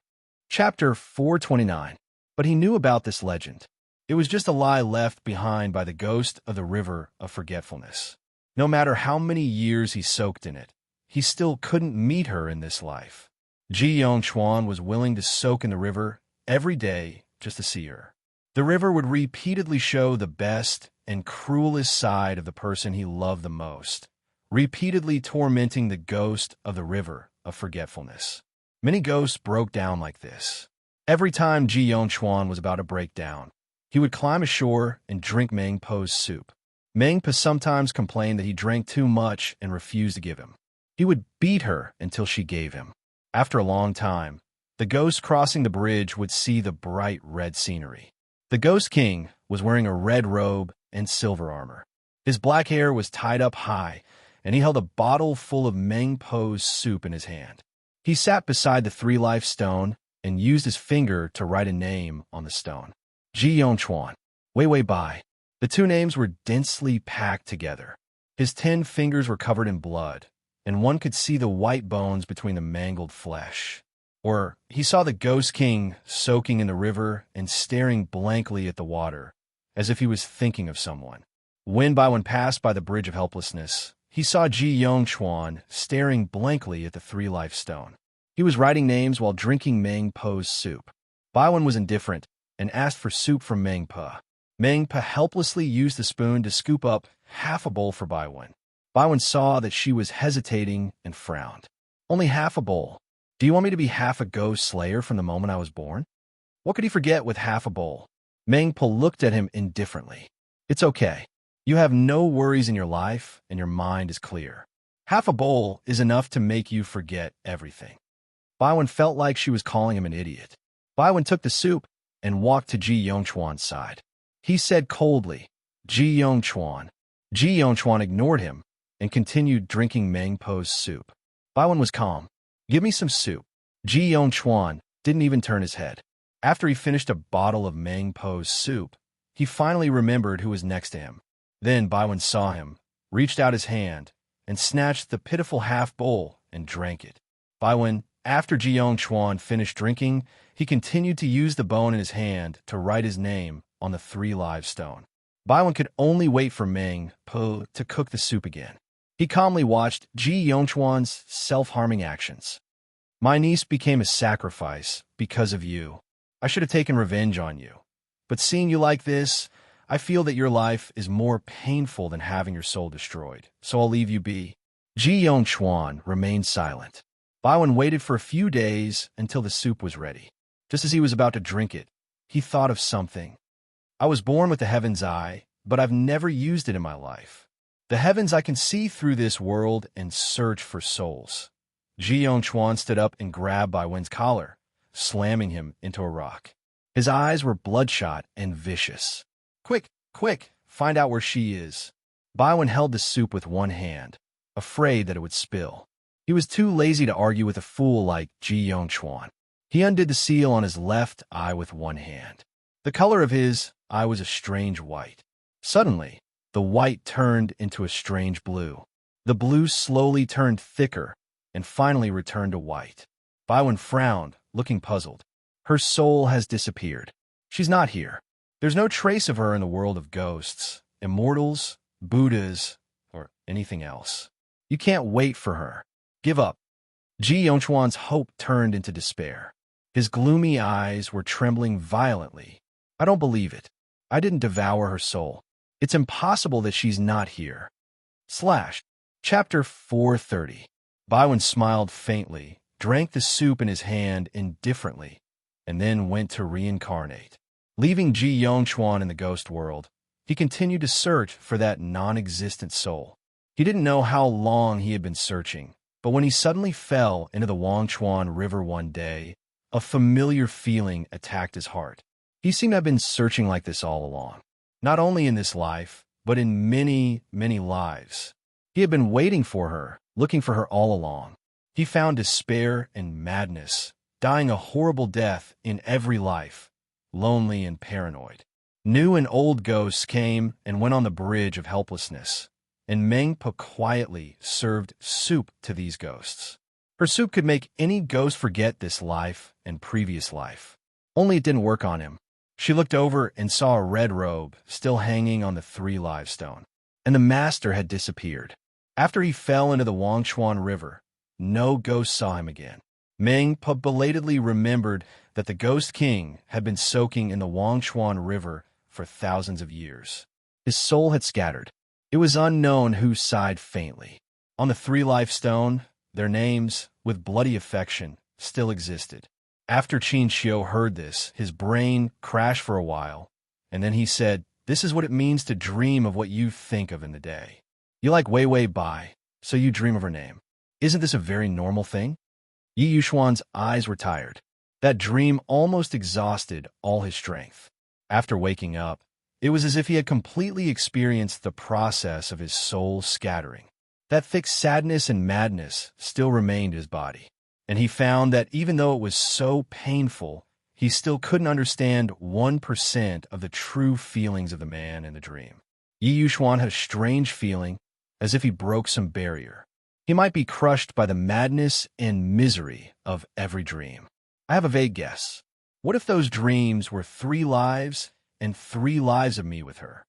Chapter 429. But he knew about this legend. It was just a lie left behind by the ghost of the river of forgetfulness. No matter how many years he soaked in it, he still couldn't meet her in this life. Xianxuan was willing to soak in the river every day just to see her. The river would repeatedly show the best and cruelest side of the person he loved the most, repeatedly tormenting the ghost of the river of forgetfulness. Many ghosts broke down like this. Every time Xianxia was about to break down, he would climb ashore and drink Meng Po's soup. Meng Po sometimes complained that he drank too much and refused to give him. He would beat her until she gave him. After a long time, the ghost crossing the bridge would see the bright red scenery. The Ghost King was wearing a red robe and silver armor. His black hair was tied up high, and he held a bottle full of Meng Po's soup in his hand. He sat beside the three-life stone and used his finger to write a name on the stone. Xianxia, Wei Bai. The two names were densely packed together. His 10 fingers were covered in blood, and one could see the white bones between the mangled flesh. Or he saw the Ghost King soaking in the river and staring blankly at the water, as if he was thinking of someone. When Baiwen passed by the Bridge of Helplessness, he saw Xianxia staring blankly at the three-life stone. He was writing names while drinking Meng Po's soup. Baiwen was indifferent and asked for soup from Meng Po. Meng Po helplessly used the spoon to scoop up half a bowl for Baiwen. Baiwen saw that she was hesitating and frowned. Only half a bowl. Do you want me to be half a ghost slayer from the moment I was born? What could he forget with half a bowl? Meng Po looked at him indifferently. It's okay. You have no worries in your life, and your mind is clear. Half a bowl is enough to make you forget everything. Baiwen felt like she was calling him an idiot. Baiwen took the soup and walked to Xianxia's side. He said coldly, Xianxia. Xianxia ignored him and continued drinking Meng Po's soup. Baiwen was calm. Give me some soup. Xianxia didn't even turn his head. After he finished a bottle of Meng Po's soup, he finally remembered who was next to him. Then Baiwen saw him, reached out his hand, and snatched the pitiful half-bowl and drank it. Baiwen, after Xianxia finished drinking, he continued to use the bone in his hand to write his name on the three-live stone. Baiwen could only wait for Meng Po to cook the soup again. He calmly watched Xianxia's self-harming actions. My niece became a sacrifice because of you. I should have taken revenge on you. But seeing you like this, I feel that your life is more painful than having your soul destroyed, so I'll leave you be. Xianxia remained silent. Baiwen waited for a few days until the soup was ready. Just as he was about to drink it, he thought of something. I was born with the heaven's eye, but I've never used it in my life. The heavens I can see through this world and search for souls. Xianxia stood up and grabbed Baiwen's collar, slamming him into a rock. His eyes were bloodshot and vicious. Quick, quick, find out where she is. Baiwen held the soup with one hand, afraid that it would spill. He was too lazy to argue with a fool like Xianxia. He undid the seal on his left eye with one hand. The color of his eye was a strange white. Suddenly, the white turned into a strange blue. The blue slowly turned thicker and finally returned to white. Baiwen frowned, looking puzzled. Her soul has disappeared. She's not here. There's no trace of her in the world of ghosts, immortals, Buddhas, or anything else. You can't wait for her. Give up. Xianxia's hope turned into despair. His gloomy eyes were trembling violently. I don't believe it. I didn't devour her soul. It's impossible that she's not here. Chapter 430. Baiwen smiled faintly, drank the soup in his hand indifferently, and then went to reincarnate. Leaving Xianxia in the ghost world, he continued to search for that non-existent soul. He didn't know how long he had been searching, but when he suddenly fell into the Wangchuan River one day, a familiar feeling attacked his heart. He seemed to have been searching like this all along, not only in this life, but in many, many lives. He had been waiting for her, looking for her all along. He found despair and madness, dying a horrible death in every life, lonely and paranoid. New and old ghosts came and went on the bridge of helplessness, and Meng Po quietly served soup to these ghosts. Her soup could make any ghost forget this life and previous life. Only it didn't work on him. She looked over and saw a red robe still hanging on the three-live stone, and the master had disappeared. After he fell into the Wangchuan River, no ghost saw him again. Meng Po belatedly remembered that the Ghost King had been soaking in the Wangchuan River for thousands of years. His soul had scattered. It was unknown who sighed faintly. On the three-life stone, their names, with bloody affection, still existed. After Xianxia heard this, his brain crashed for a while, and then he said, "This is what it means to dream of what you think of in the day. You like Wei Wei Bai, so you dream of her name. Isn't this a very normal thing?" Yi Yuxuan's eyes were tired. That dream almost exhausted all his strength. After waking up, it was as if he had completely experienced the process of his soul scattering. That thick sadness and madness still remained in his body, and he found that even though it was so painful, he still couldn't understand 1% of the true feelings of the man in the dream. Yi Yuxuan had a strange feeling, as if he broke some barrier. He might be crushed by the madness and misery of every dream. I have a vague guess. What if those dreams were 3 lives and 3 lives of me with her?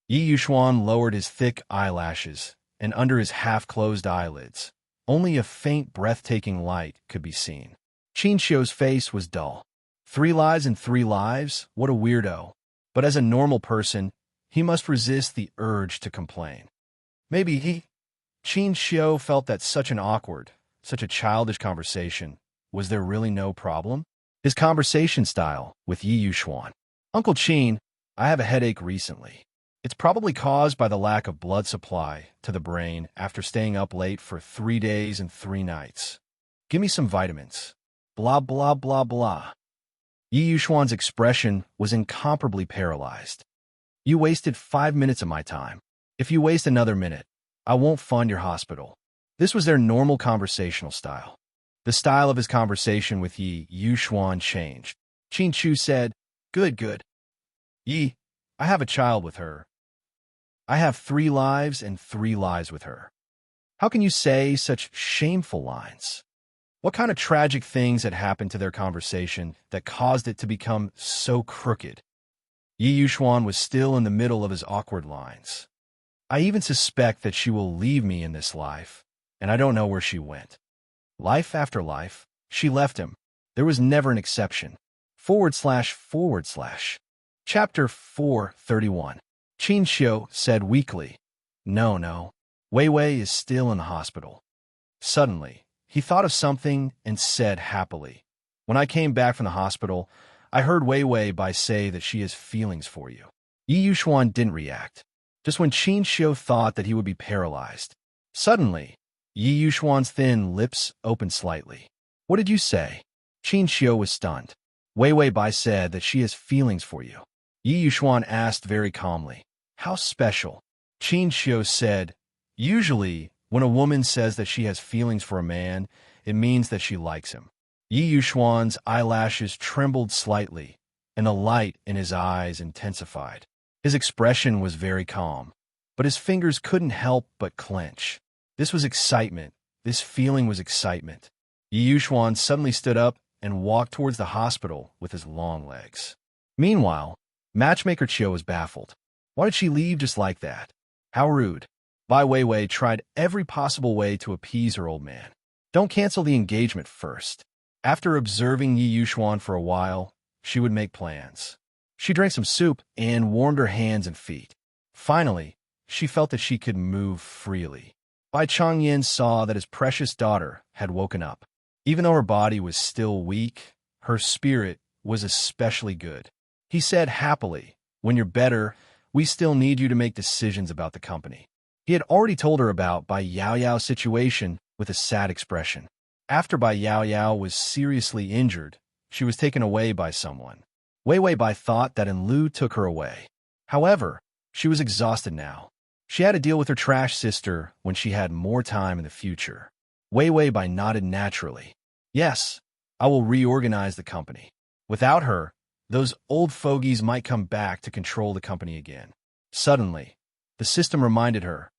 Yi Yuxuan lowered his thick eyelashes, and under his half-closed eyelids, only a faint, breathtaking light could be seen. Xianxia's face was dull. 3 lives and 3 lives? What a weirdo. But as a normal person, he must resist the urge to complain. Maybe Xianxia felt that such an awkward, such a childish conversation. Was there really no problem? His conversation style with Yi Yuxuan. "Uncle Qin, I have a headache recently. It's probably caused by the lack of blood supply to the brain after staying up late for 3 days and 3 nights. Give me some vitamins." Blah, blah, blah, blah. Yi Yuxuan's expression was incomparably paralyzed. "You wasted 5 minutes of my time. If you waste another minute, I won't fund your hospital." This was their normal conversational style. The style of his conversation with Yi Yuxuan changed. Xianxia said, Good. Yi, I have a child with her. I have 3 lives and 3 lives with her. How can you say such shameful lines?" What kind of tragic things had happened to their conversation that caused it to become so crooked? Yi Yuxuan was still in the middle of his awkward lines. "I even suspect that she will leave me in this life, and I don't know where she went. Life after life, she left him. There was never an exception. //. Chapter 431. Xianxia said weakly, No. Wei Wei is still in the hospital." Suddenly, he thought of something and said happily, "When I came back from the hospital, I heard Wei Wei Bai say that she has feelings for you." Yi Yuxuan didn't react. Just when Xianxia thought that he would be paralyzed. Suddenly, Yi Yuxuan's thin lips opened slightly. "What did you say?" Xianxia was stunned. "Wei Wei Bai said that she has feelings for you." Yi Yuxuan asked very calmly, "How special?" Xianxia said, "Usually, when a woman says that she has feelings for a man, it means that she likes him." Yi Yuxuan's eyelashes trembled slightly, and the light in his eyes intensified. His expression was very calm, but his fingers couldn't help but clench. This was excitement. This feeling was excitement. Yi Yuxuan suddenly stood up and walked towards the hospital with his long legs. Meanwhile, Matchmaker Chiu was baffled. Why did she leave just like that? How rude. Bai Weiwei tried every possible way to appease her old man. Don't cancel the engagement first. After observing Yi Yuxuan for a while, she would make plans. She drank some soup and warmed her hands and feet. Finally, she felt that she could move freely. Bai Changyan saw that his precious daughter had woken up. Even though her body was still weak, her spirit was especially good. He said happily, "When you're better, we still need you to make decisions about the company." He had already told her about Bai Yaoyao's situation with a sad expression. After Bai Yaoyao was seriously injured, she was taken away by someone. Wei Wei Bai thought that Enlu took her away. However, she was exhausted now. She had to deal with her trash sister when she had more time in the future. Wei Wei Bai nodded naturally. "Yes, I will reorganize the company. Without her, those old fogies might come back to control the company again." Suddenly, the system reminded her,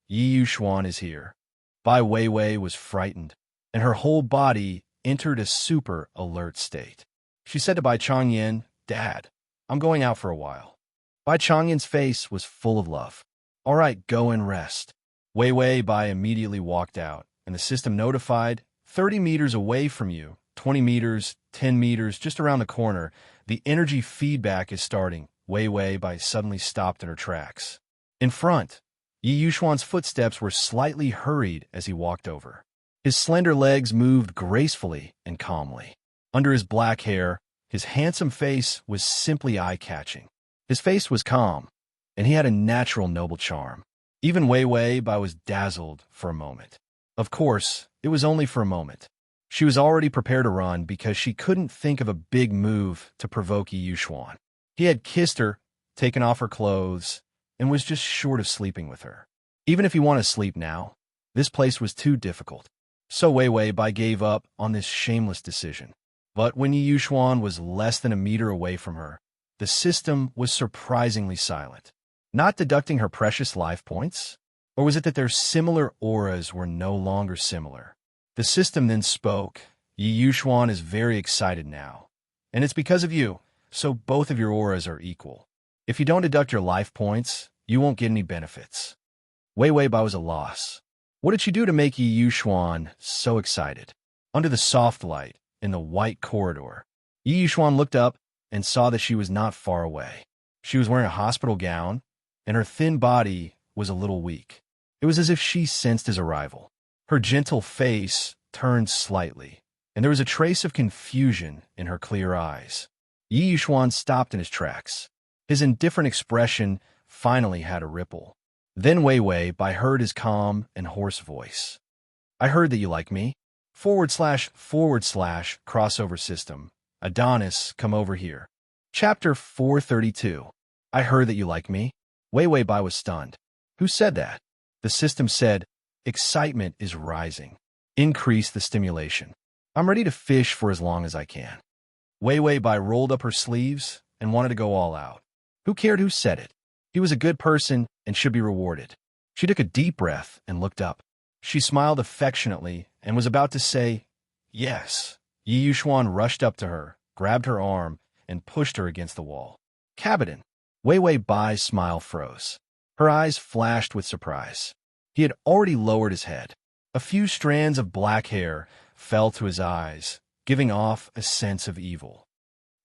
Yi Yuxuan is here. Bai Weiwei was frightened, and her whole body entered a super alert state. She said to Bai Changyan, "Dad, I'm going out for a while." Bai Changyan's face was full of love. "All right, go and rest." Weiwei Bai immediately walked out, and the system notified, 30 meters away from you, 20 meters, 10 meters, just around the corner, the energy feedback is starting. Weiwei Bai suddenly stopped in her tracks. In front, Yi Yuxuan's footsteps were slightly hurried as he walked over. His slender legs moved gracefully and calmly. Under his black hair, his handsome face was simply eye-catching. His face was calm, and he had a natural noble charm. Even Wei Wei Bai was dazzled for a moment. Of course, it was only for a moment. She was already prepared to run because she couldn't think of a big move to provoke Yi Yuxuan. He had kissed her, taken off her clothes, and was just short of sleeping with her. Even if he wanted to sleep now, this place was too difficult. So Wei Wei Bai gave up on this shameless decision. But when Yi Yuxuan was less than a meter away from her, the system was surprisingly silent. Not deducting her precious life points? Or was it that their similar auras were no longer similar? The system then spoke. Yi Yuxuan is very excited now. And it's because of you, so both of your auras are equal. If you don't deduct your life points, you won't get any benefits. Wei Wei Bai was a loss. What did she do to make Yi Yuxuan so excited? Under the soft light, in the white corridor, Yi Yuxuan looked up and saw that she was not far away. She was wearing a hospital gown, and her thin body was a little weak. It was as if she sensed his arrival. Her gentle face turned slightly, and there was a trace of confusion in her clear eyes. Yi Yuxuan stopped in his tracks. His indifferent expression finally had a ripple. Then Wei Wei Bai heard his calm and hoarse voice. I heard that you like me. / crossover system. Adonis, come over here. Chapter 432. I heard that you like me. Wei Wei Bai was stunned. Who said that? The system said, excitement is rising. Increase the stimulation. I'm ready to fish for as long as I can. Wei Wei Bai rolled up her sleeves and wanted to go all out. Who cared who said it? He was a good person and should be rewarded. She took a deep breath and looked up. She smiled affectionately and was about to say, yes. Yi Yuxuan rushed up to her, grabbed her arm, and pushed her against the wall. Cabinet. Wei Wei Bai's smile froze. Her eyes flashed with surprise. He had already lowered his head. A few strands of black hair fell to his eyes, giving off a sense of evil.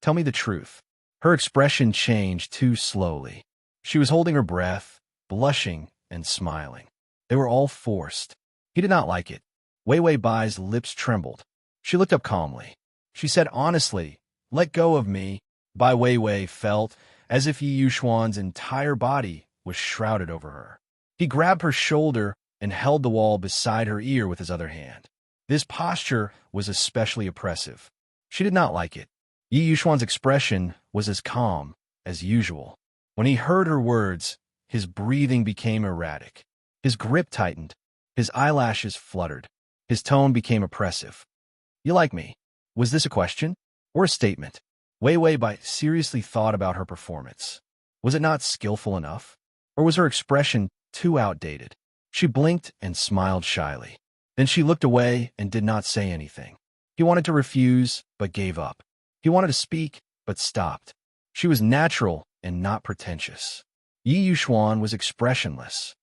Tell me the truth. Her expression changed too slowly. She was holding her breath, blushing and smiling. They were all forced. He did not like it. Wei Wei Bai's lips trembled. She looked up calmly. She said honestly, let go of me. Bai Wei Wei felt as if Yi Yuxuan's entire body was shrouded over her. He grabbed her shoulder and held the wall beside her ear with his other hand. This posture was especially oppressive. She did not like it. Yi Yuxuan's expression was as calm as usual. When he heard her words, his breathing became erratic. His grip tightened. His eyelashes fluttered. His tone became oppressive. You like me? Was this a question or a statement? Wei Wei Bai seriously thought about her performance. Was it not skillful enough? Or was her expression too outdated? She blinked and smiled shyly. Then she looked away and did not say anything. He wanted to refuse, but gave up. He wanted to speak, but stopped. She was natural and not pretentious. Yi Yuxuan was expressionless.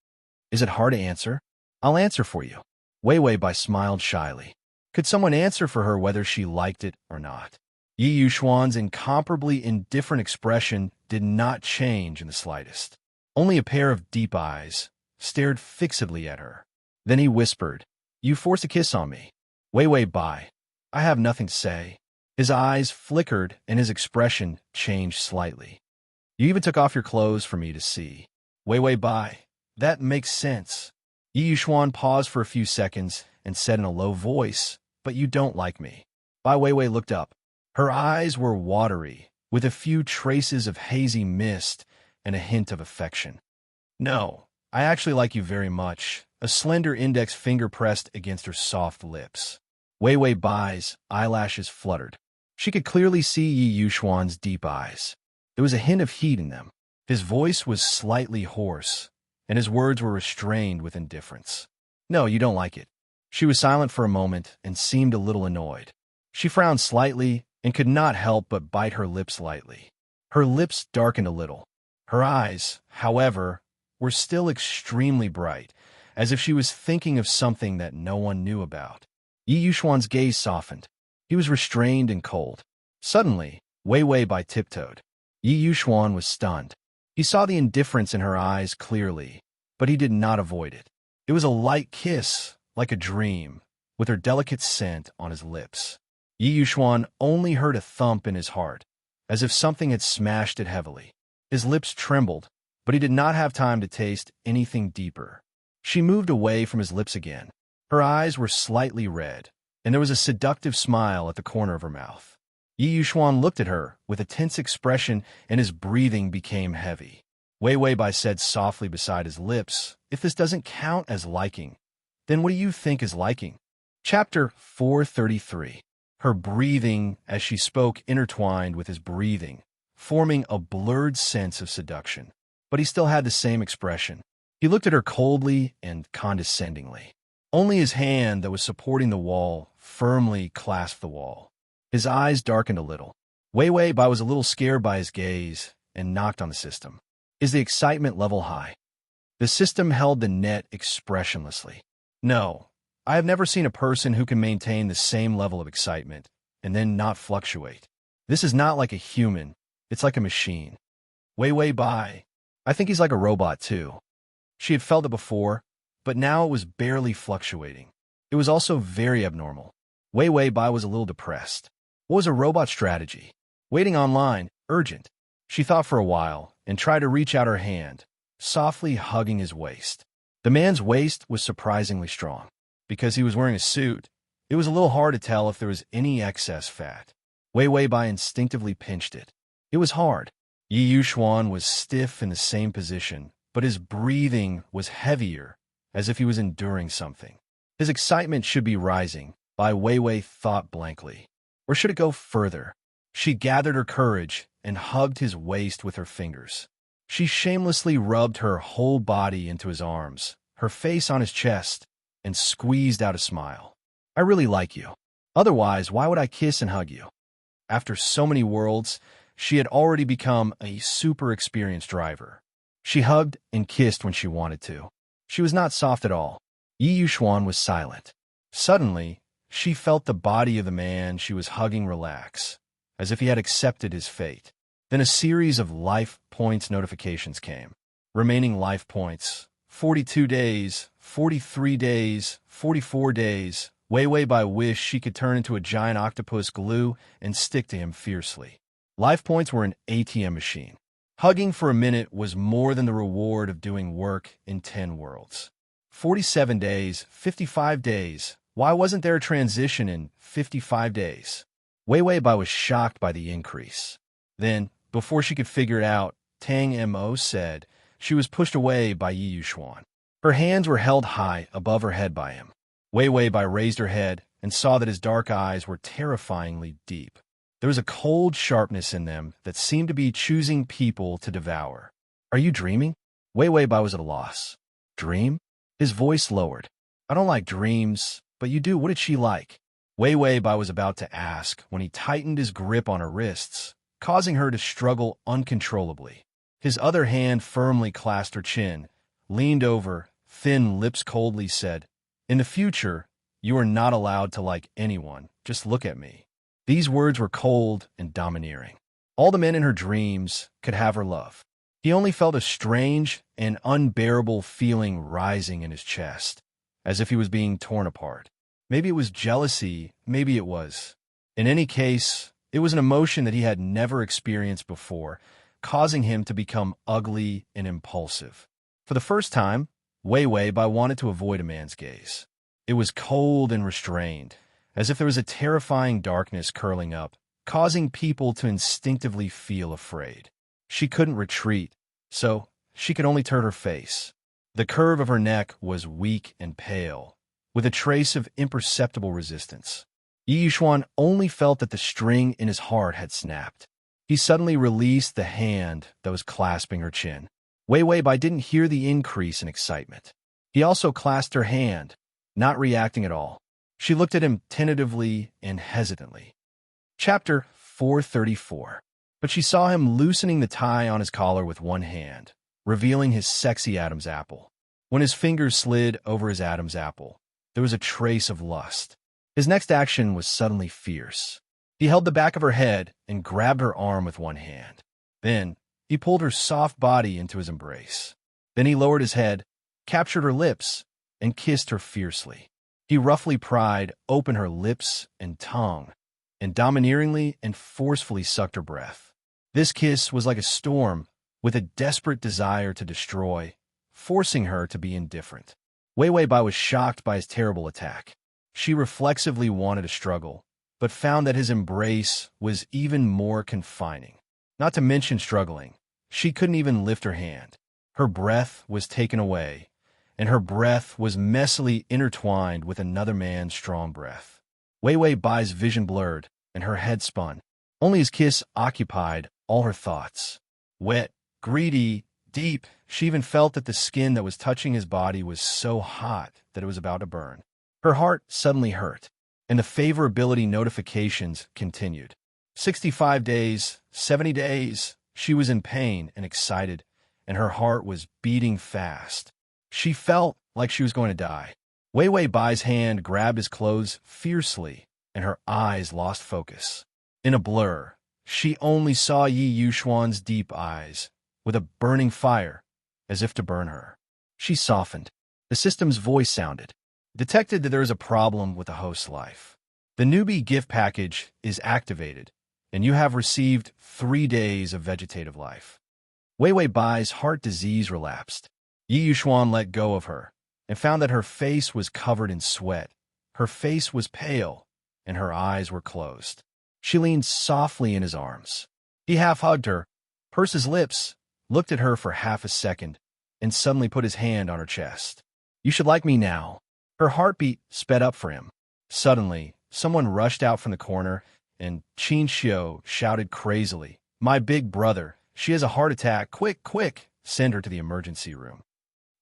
Is it hard to answer? I'll answer for you. Wei Wei Bai smiled shyly. Could someone answer for her whether she liked it or not? Yi Yuxuan's incomparably indifferent expression did not change in the slightest. Only a pair of deep eyes stared fixedly at her. Then he whispered, You forced a kiss on me. Wei Wei Bai. I have nothing to say. His eyes flickered and his expression changed slightly. You even took off your clothes for me to see. Wei Wei Bai. That makes sense. Yi Yuxuan paused for a few seconds and said in a low voice, But you don't like me. Bai Wei Wei looked up. Her eyes were watery, with a few traces of hazy mist and a hint of affection. No, I actually like you very much. A slender index finger pressed against her soft lips. Wei Wei Bai's eyelashes fluttered. She could clearly see Yi Yuxuan's deep eyes. There was a hint of heat in them. His voice was slightly hoarse, and his words were restrained with indifference. No, you don't like it. She was silent for a moment and seemed a little annoyed. She frowned slightly and could not help but bite her lips lightly. Her lips darkened a little. Her eyes, however, were still extremely bright, as if she was thinking of something that no one knew about. Yi Yuxuan's gaze softened. He was restrained and cold. Suddenly, Wei Wei Bai tiptoed. Yi Yuxuan was stunned. He saw the indifference in her eyes clearly, but he did not avoid it. It was a light kiss, like a dream, with her delicate scent on his lips. Yi Yuxuan only heard a thump in his heart, as if something had smashed it heavily. His lips trembled, but he did not have time to taste anything deeper. She moved away from his lips again. Her eyes were slightly red, and there was a seductive smile at the corner of her mouth. Yi Yuxuan looked at her with a tense expression, and his breathing became heavy. Wei Weibai said softly beside his lips, "If this doesn't count as liking, then what do you think is liking?" Chapter 433. Her breathing as she spoke intertwined with his breathing, forming a blurred sense of seduction. But he still had the same expression. He looked at her coldly and condescendingly. Only his hand that was supporting the wall firmly clasped the wall. His eyes darkened a little. Wei Weibai was a little scared by his gaze and knocked on the system. "Is the excitement level high?" The system held the net expressionlessly. "No, I have never seen a person who can maintain the same level of excitement and then not fluctuate. This is not like a human, it's like a machine." Wei Weibai, "I think he's like a robot too." She had felt it before, but now it was barely fluctuating. It was also very abnormal. Wei Weibai was a little depressed. What was a robot strategy? Waiting online, urgent. She thought for a while and tried to reach out her hand, softly hugging his waist. The man's waist was surprisingly strong. Because he was wearing a suit, it was a little hard to tell if there was any excess fat. Wei Weibai instinctively pinched it. It was hard. Yi Yuxuan was stiff in the same position, but his breathing was heavier, as if he was enduring something. His excitement should be rising, Wei Wei thought blankly. Or should it go further? She gathered her courage and hugged his waist with her fingers. She shamelessly rubbed her whole body into his arms, her face on his chest, and squeezed out a smile. "I really like you. Otherwise, why would I kiss and hug you?" After so many worlds, she had already become a super experienced driver. She hugged and kissed when she wanted to. She was not soft at all. Yi Yuxuan was silent. Suddenly, she felt the body of the man she was hugging relax, as if he had accepted his fate. Then a series of life points notifications came. Remaining life points: 42 days, 43 days, 44 days. Wei Weibai wished she could turn into a giant octopus glue and stick to him fiercely. Life points were an ATM machine. Hugging for a minute was more than the reward of doing work in 10 worlds. 47 days, 55 days. Why wasn't there a transition in 55 days? Wei Weibai was shocked by the increase. Then, before she could figure it out, Tang Mo said she was pushed away by Yi Yuxuan. Her hands were held high above her head by him. Wei Weibai raised her head and saw that his dark eyes were terrifyingly deep. There was a cold sharpness in them that seemed to be choosing people to devour. "Are you dreaming?" Wei Weibai was at a loss. "Dream?" His voice lowered. "I don't like dreams, but you do. What did she like?" Wei Weibai was about to ask when he tightened his grip on her wrists, causing her to struggle uncontrollably. His other hand firmly clasped her chin, leaned over, thin lips coldly said, "In the future, you are not allowed to like anyone. Just look at me." These words were cold and domineering. All the men in her dreams could have her love. He only felt a strange and unbearable feeling rising in his chest, as if he was being torn apart. Maybe it was jealousy, maybe it was. In any case, it was an emotion that he had never experienced before, causing him to become ugly and impulsive. For the first time, Wei Weibai wanted to avoid a man's gaze. It was cold and restrained, as if there was a terrifying darkness curling up, causing people to instinctively feel afraid. She couldn't retreat, so she could only turn her face. The curve of her neck was weak and pale, with a trace of imperceptible resistance. Yi Yuxuan only felt that the string in his heart had snapped. He suddenly released the hand that was clasping her chin. Wei Weibai didn't hear the increase in excitement. He also clasped her hand, not reacting at all. She looked at him tentatively and hesitantly. Chapter 434. But she saw him loosening the tie on his collar with one hand, revealing his sexy Adam's apple. When his fingers slid over his Adam's apple, there was a trace of lust. His next action was suddenly fierce. He held the back of her head and grabbed her arm with one hand. Then, he pulled her soft body into his embrace. Then he lowered his head, captured her lips, and kissed her fiercely. He roughly pried open her lips and tongue, and domineeringly and forcefully sucked her breath. This kiss was like a storm, with a desperate desire to destroy, forcing her to be indifferent. Wei Wei Bai was shocked by his terrible attack. She reflexively wanted to struggle, but found that his embrace was even more confining. Not to mention struggling, she couldn't even lift her hand. Her breath was taken away, and her breath was messily intertwined with another man's strong breath. Wei Wei Bai's vision blurred, and her head spun. Only his kiss occupied all her thoughts. Wet, greedy, deep, she even felt that the skin that was touching his body was so hot that it was about to burn. Her heart suddenly hurt, and the favorability notifications continued. 65 days, 70 days, she was in pain and excited, and her heart was beating fast. She felt like she was going to die. Wei Wei Bai's hand grabbed his clothes fiercely, and her eyes lost focus. In a blur, she only saw Yi Yuxuan's deep eyes, with a burning fire, as if to burn her. She softened. The system's voice sounded. Detected that there is a problem with the host's life. The newbie gift package is activated, and you have received 3 days of vegetative life. Wei Wei Bai's heart disease relapsed. Yi Yuxuan let go of her, and found that her face was covered in sweat. Her face was pale, and her eyes were closed. She leaned softly in his arms. He half-hugged her, pursed his lips, looked at her for half a second, and suddenly put his hand on her chest. You should like me now. Her heartbeat sped up for him. Suddenly, someone rushed out from the corner, and Xianxia shouted crazily, "My big brother, she has a heart attack. Quick, quick, send her to the emergency room."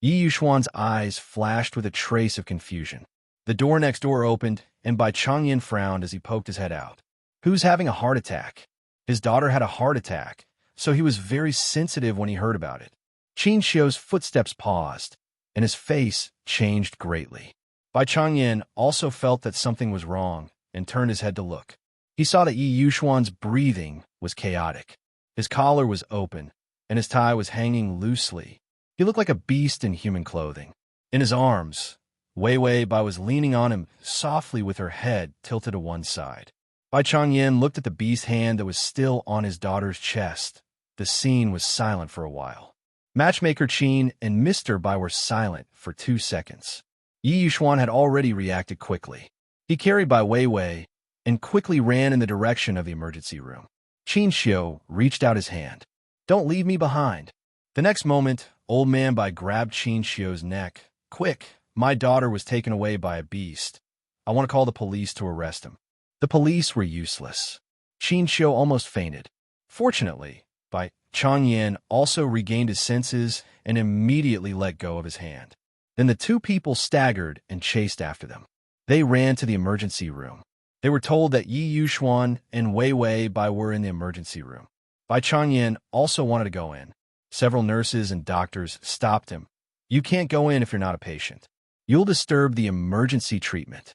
Yi Yuxuan's eyes flashed with a trace of confusion. The door next door opened, and Bai Changyin frowned as he poked his head out. Who's having a heart attack? His daughter had a heart attack, so he was very sensitive when he heard about it. Xianxia's footsteps paused, and his face changed greatly. Bai Changyin also felt that something was wrong and turned his head to look. He saw that Yi Yuxuan's breathing was chaotic. His collar was open, and his tie was hanging loosely. He looked like a beast in human clothing. In his arms, Wei Wei Bai was leaning on him softly with her head tilted to one side. Bai Changyin looked at the beast hand that was still on his daughter's chest. The scene was silent for a while. Matchmaker Qin and Mr. Bai were silent for 2 seconds. Yi Yuxuan had already reacted quickly. He carried Bai Wei Wei and quickly ran in the direction of the emergency room. Xianxia reached out his hand. Don't leave me behind. The next moment, Old Man Bai grabbed Xianxia's neck. Quick, my daughter was taken away by a beast. I want to call the police to arrest him. The police were useless. Xianxia almost fainted. Fortunately, Bai Changyin also regained his senses and immediately let go of his hand. Then the two people staggered and chased after them. They ran to the emergency room. They were told that Yi Yuxuan and Wei Wei Bai were in the emergency room. Bai Changyin also wanted to go in. Several nurses and doctors stopped him. You can't go in if you're not a patient. You'll disturb the emergency treatment.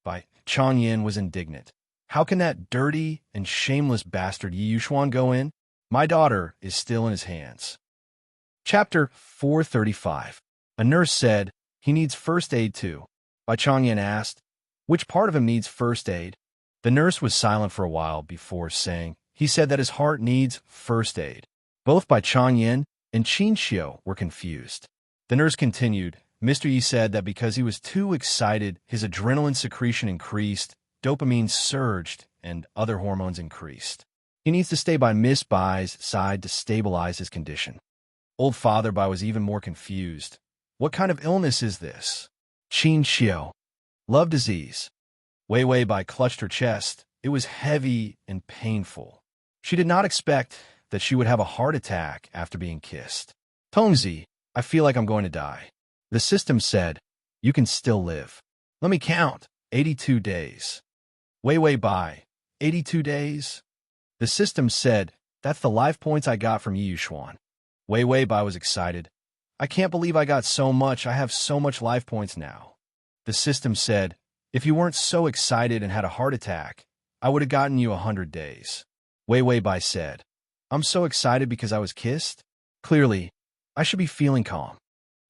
Bai Changyin was indignant. How can that dirty and shameless bastard Yi Yuxuan go in? My daughter is still in his hands. Chapter 435. A nurse said, he needs first aid too. Bai Changyin asked, which part of him needs first aid? The nurse was silent for a while before saying, he said that his heart needs first aid. Both Bai Changyin and Xianxia were confused. The nurse continued, Mr. Yi said that because he was too excited, his adrenaline secretion increased, dopamine surged, and other hormones increased. He needs to stay by Miss Bai's side to stabilize his condition. Old Father Bai was even more confused. What kind of illness is this? Xianxia. Love disease. Wei Wei Bai clutched her chest. It was heavy and painful. She did not expect that she would have a heart attack after being kissed. Tongzi, I feel like I'm going to die. The system said, you can still live. Let me count. 82 days. Wei Wei Bai, 82 days? The system said, that's the life points I got from Yi Yuxuan. Wei Wei Bai was excited. I can't believe I got so much. I have so much life points now. The system said, if you weren't so excited and had a heart attack, I would have gotten you 100 days. Wei Wei Bai said, I'm so excited because I was kissed? Clearly, I should be feeling calm.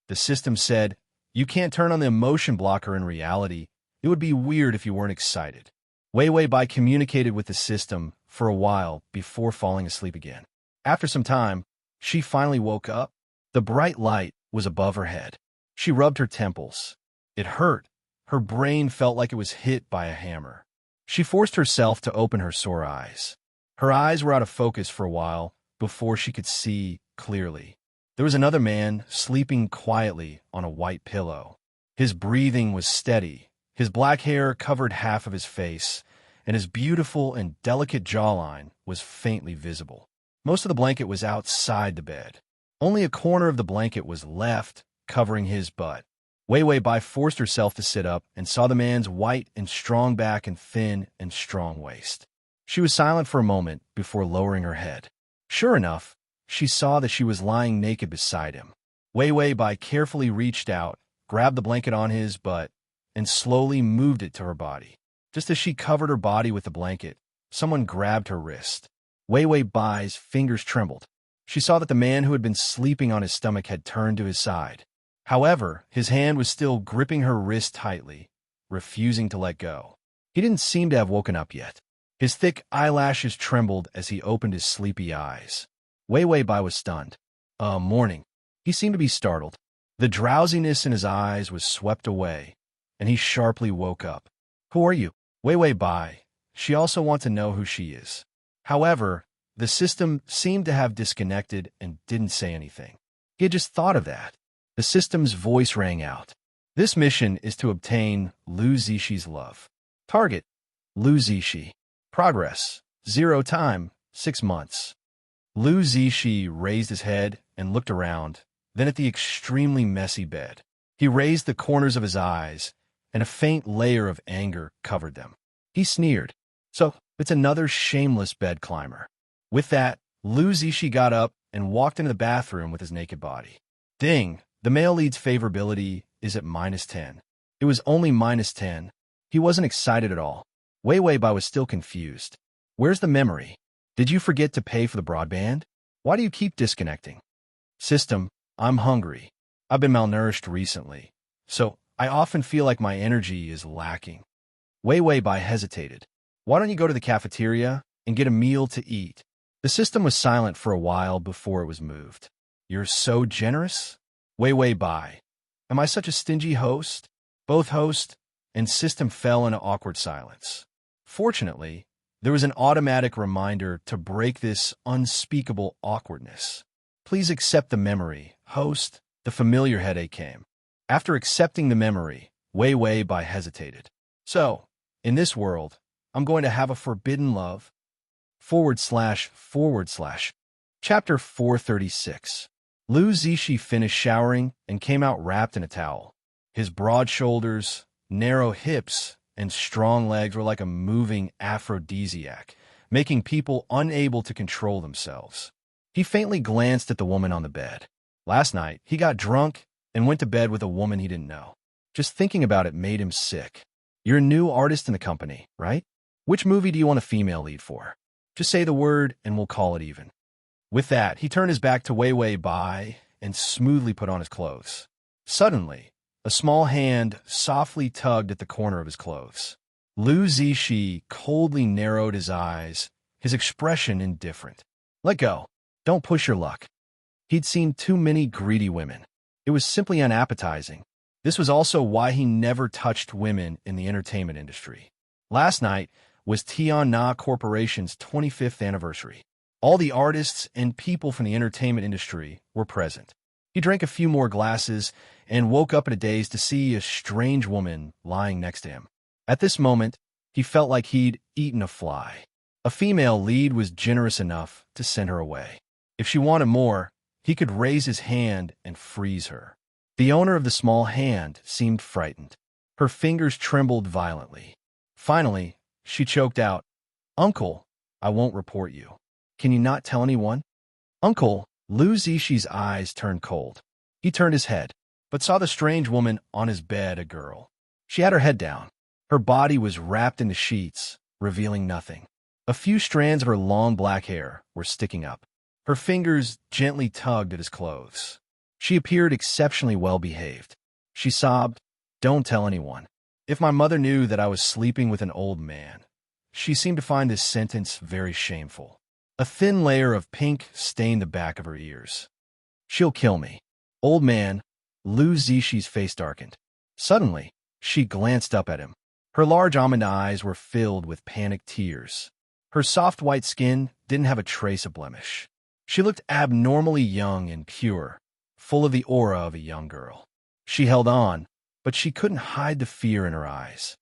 The system said, you can't turn on the emotion blocker in reality It would be weird if you weren't excited. Wei Wei Bai communicated with the system for a while before falling asleep again. After some time, she finally woke up. The bright light was above her head. She rubbed her temples. It hurt. Her brain felt like it was hit by a hammer. She forced herself to open her sore eyes. Her eyes were out of focus for a while before she could see clearly. There was another man sleeping quietly on a white pillow. His breathing was steady. His black hair covered half of his face, and his beautiful and delicate jawline was faintly visible. Most of the blanket was outside the bed. Only a corner of the blanket was left, covering his butt. Wei Wei Bai forced herself to sit up and saw the man's white and strong back and thin and strong waist. She was silent for a moment before lowering her head. Sure enough, she saw that she was lying naked beside him. Wei Wei Bai carefully reached out, grabbed the blanket on his butt, and slowly moved it to her body. Just as she covered her body with the blanket, someone grabbed her wrist. Wei Wei Bai's fingers trembled. She saw that the man who had been sleeping on his stomach had turned to his side. However, his hand was still gripping her wrist tightly, refusing to let go. He didn't seem to have woken up yet. His thick eyelashes trembled as he opened his sleepy eyes. Wei Wei Bai was stunned. Morning. He seemed to be startled. The drowsiness in his eyes was swept away, and he sharply woke up. Who are you? Wei Wei Bai. She also wants to know who she is. However, the system seemed to have disconnected and didn't say anything. He had just thought of that. The system's voice rang out. This mission is to obtain Lu Zixi love. Target: Lu Zixi. Progress: 0 time, 6 months. Lu Zixi raised his head and looked around, then at the extremely messy bed. He raised the corners of his eyes, and a faint layer of anger covered them. He sneered. So, it's another shameless bed climber. With that, Lu Zixi got up and walked into the bathroom with his naked body. Ding! The male lead's favorability is at -10. It was only -10. He wasn't excited at all. Wei Wei Bai was still confused. Where's the memory? Did you forget to pay for the broadband? Why do you keep disconnecting? System, I'm hungry. I've been malnourished recently, so I often feel like my energy is lacking. Wei Wei Bai hesitated. Why don't you go to the cafeteria and get a meal to eat? The system was silent for a while before it was moved. You're so generous? Wei Wei Bai. Am I such a stingy host? Both host and system fell into awkward silence. Fortunately, there was an automatic reminder to break this unspeakable awkwardness. Please accept the memory, host. The familiar headache came. After accepting the memory, Wei Wei Bai hesitated. So, in this world, I'm going to have a forbidden love. / Chapter 436. Lu Zixi finished showering and came out wrapped in a towel. His broad shoulders, narrow hips, and strong legs were like a moving aphrodisiac, making people unable to control themselves. He faintly glanced at the woman on the bed. Last night, he got drunk and went to bed with a woman he didn't know. Just thinking about it made him sick. You're a new artist in the company, right? Which movie do you want a female lead for? Just say the word and we'll call it even. With that, he turned his back to Wei Wei Bai and smoothly put on his clothes. Suddenly, a small hand softly tugged at the corner of his clothes. Lu Zixi coldly narrowed his eyes, his expression indifferent. Let go. Don't push your luck. He'd seen too many greedy women. It was simply unappetizing. This was also why he never touched women in the entertainment industry. Last night was Tian Corporation's 25th anniversary. All the artists and people from the entertainment industry were present. He drank a few more glasses and woke up in a daze to see a strange woman lying next to him. At this moment, he felt like he'd eaten a fly. A female lead was generous enough to send her away. If she wanted more, he could raise his hand and freeze her. The owner of the small hand seemed frightened. Her fingers trembled violently. Finally, she choked out, "Uncle, I won't report you. Can you not tell anyone?" "Uncle," Lu Zixi's eyes turned cold. He turned his head, but saw the strange woman on his bed, a girl. She had her head down. Her body was wrapped in the sheets, revealing nothing. A few strands of her long black hair were sticking up. Her fingers gently tugged at his clothes. She appeared exceptionally well behaved. She sobbed, "Don't tell anyone." If my mother knew that I was sleeping with an old man, she seemed to find this sentence very shameful. A thin layer of pink stained the back of her ears. She'll kill me. Old man, Lu Zixi face darkened. Suddenly, she glanced up at him. Her large almond eyes were filled with panicked tears. Her soft white skin didn't have a trace of blemish. She looked abnormally young and pure, full of the aura of a young girl. She held on, but she couldn't hide the fear in her eyes.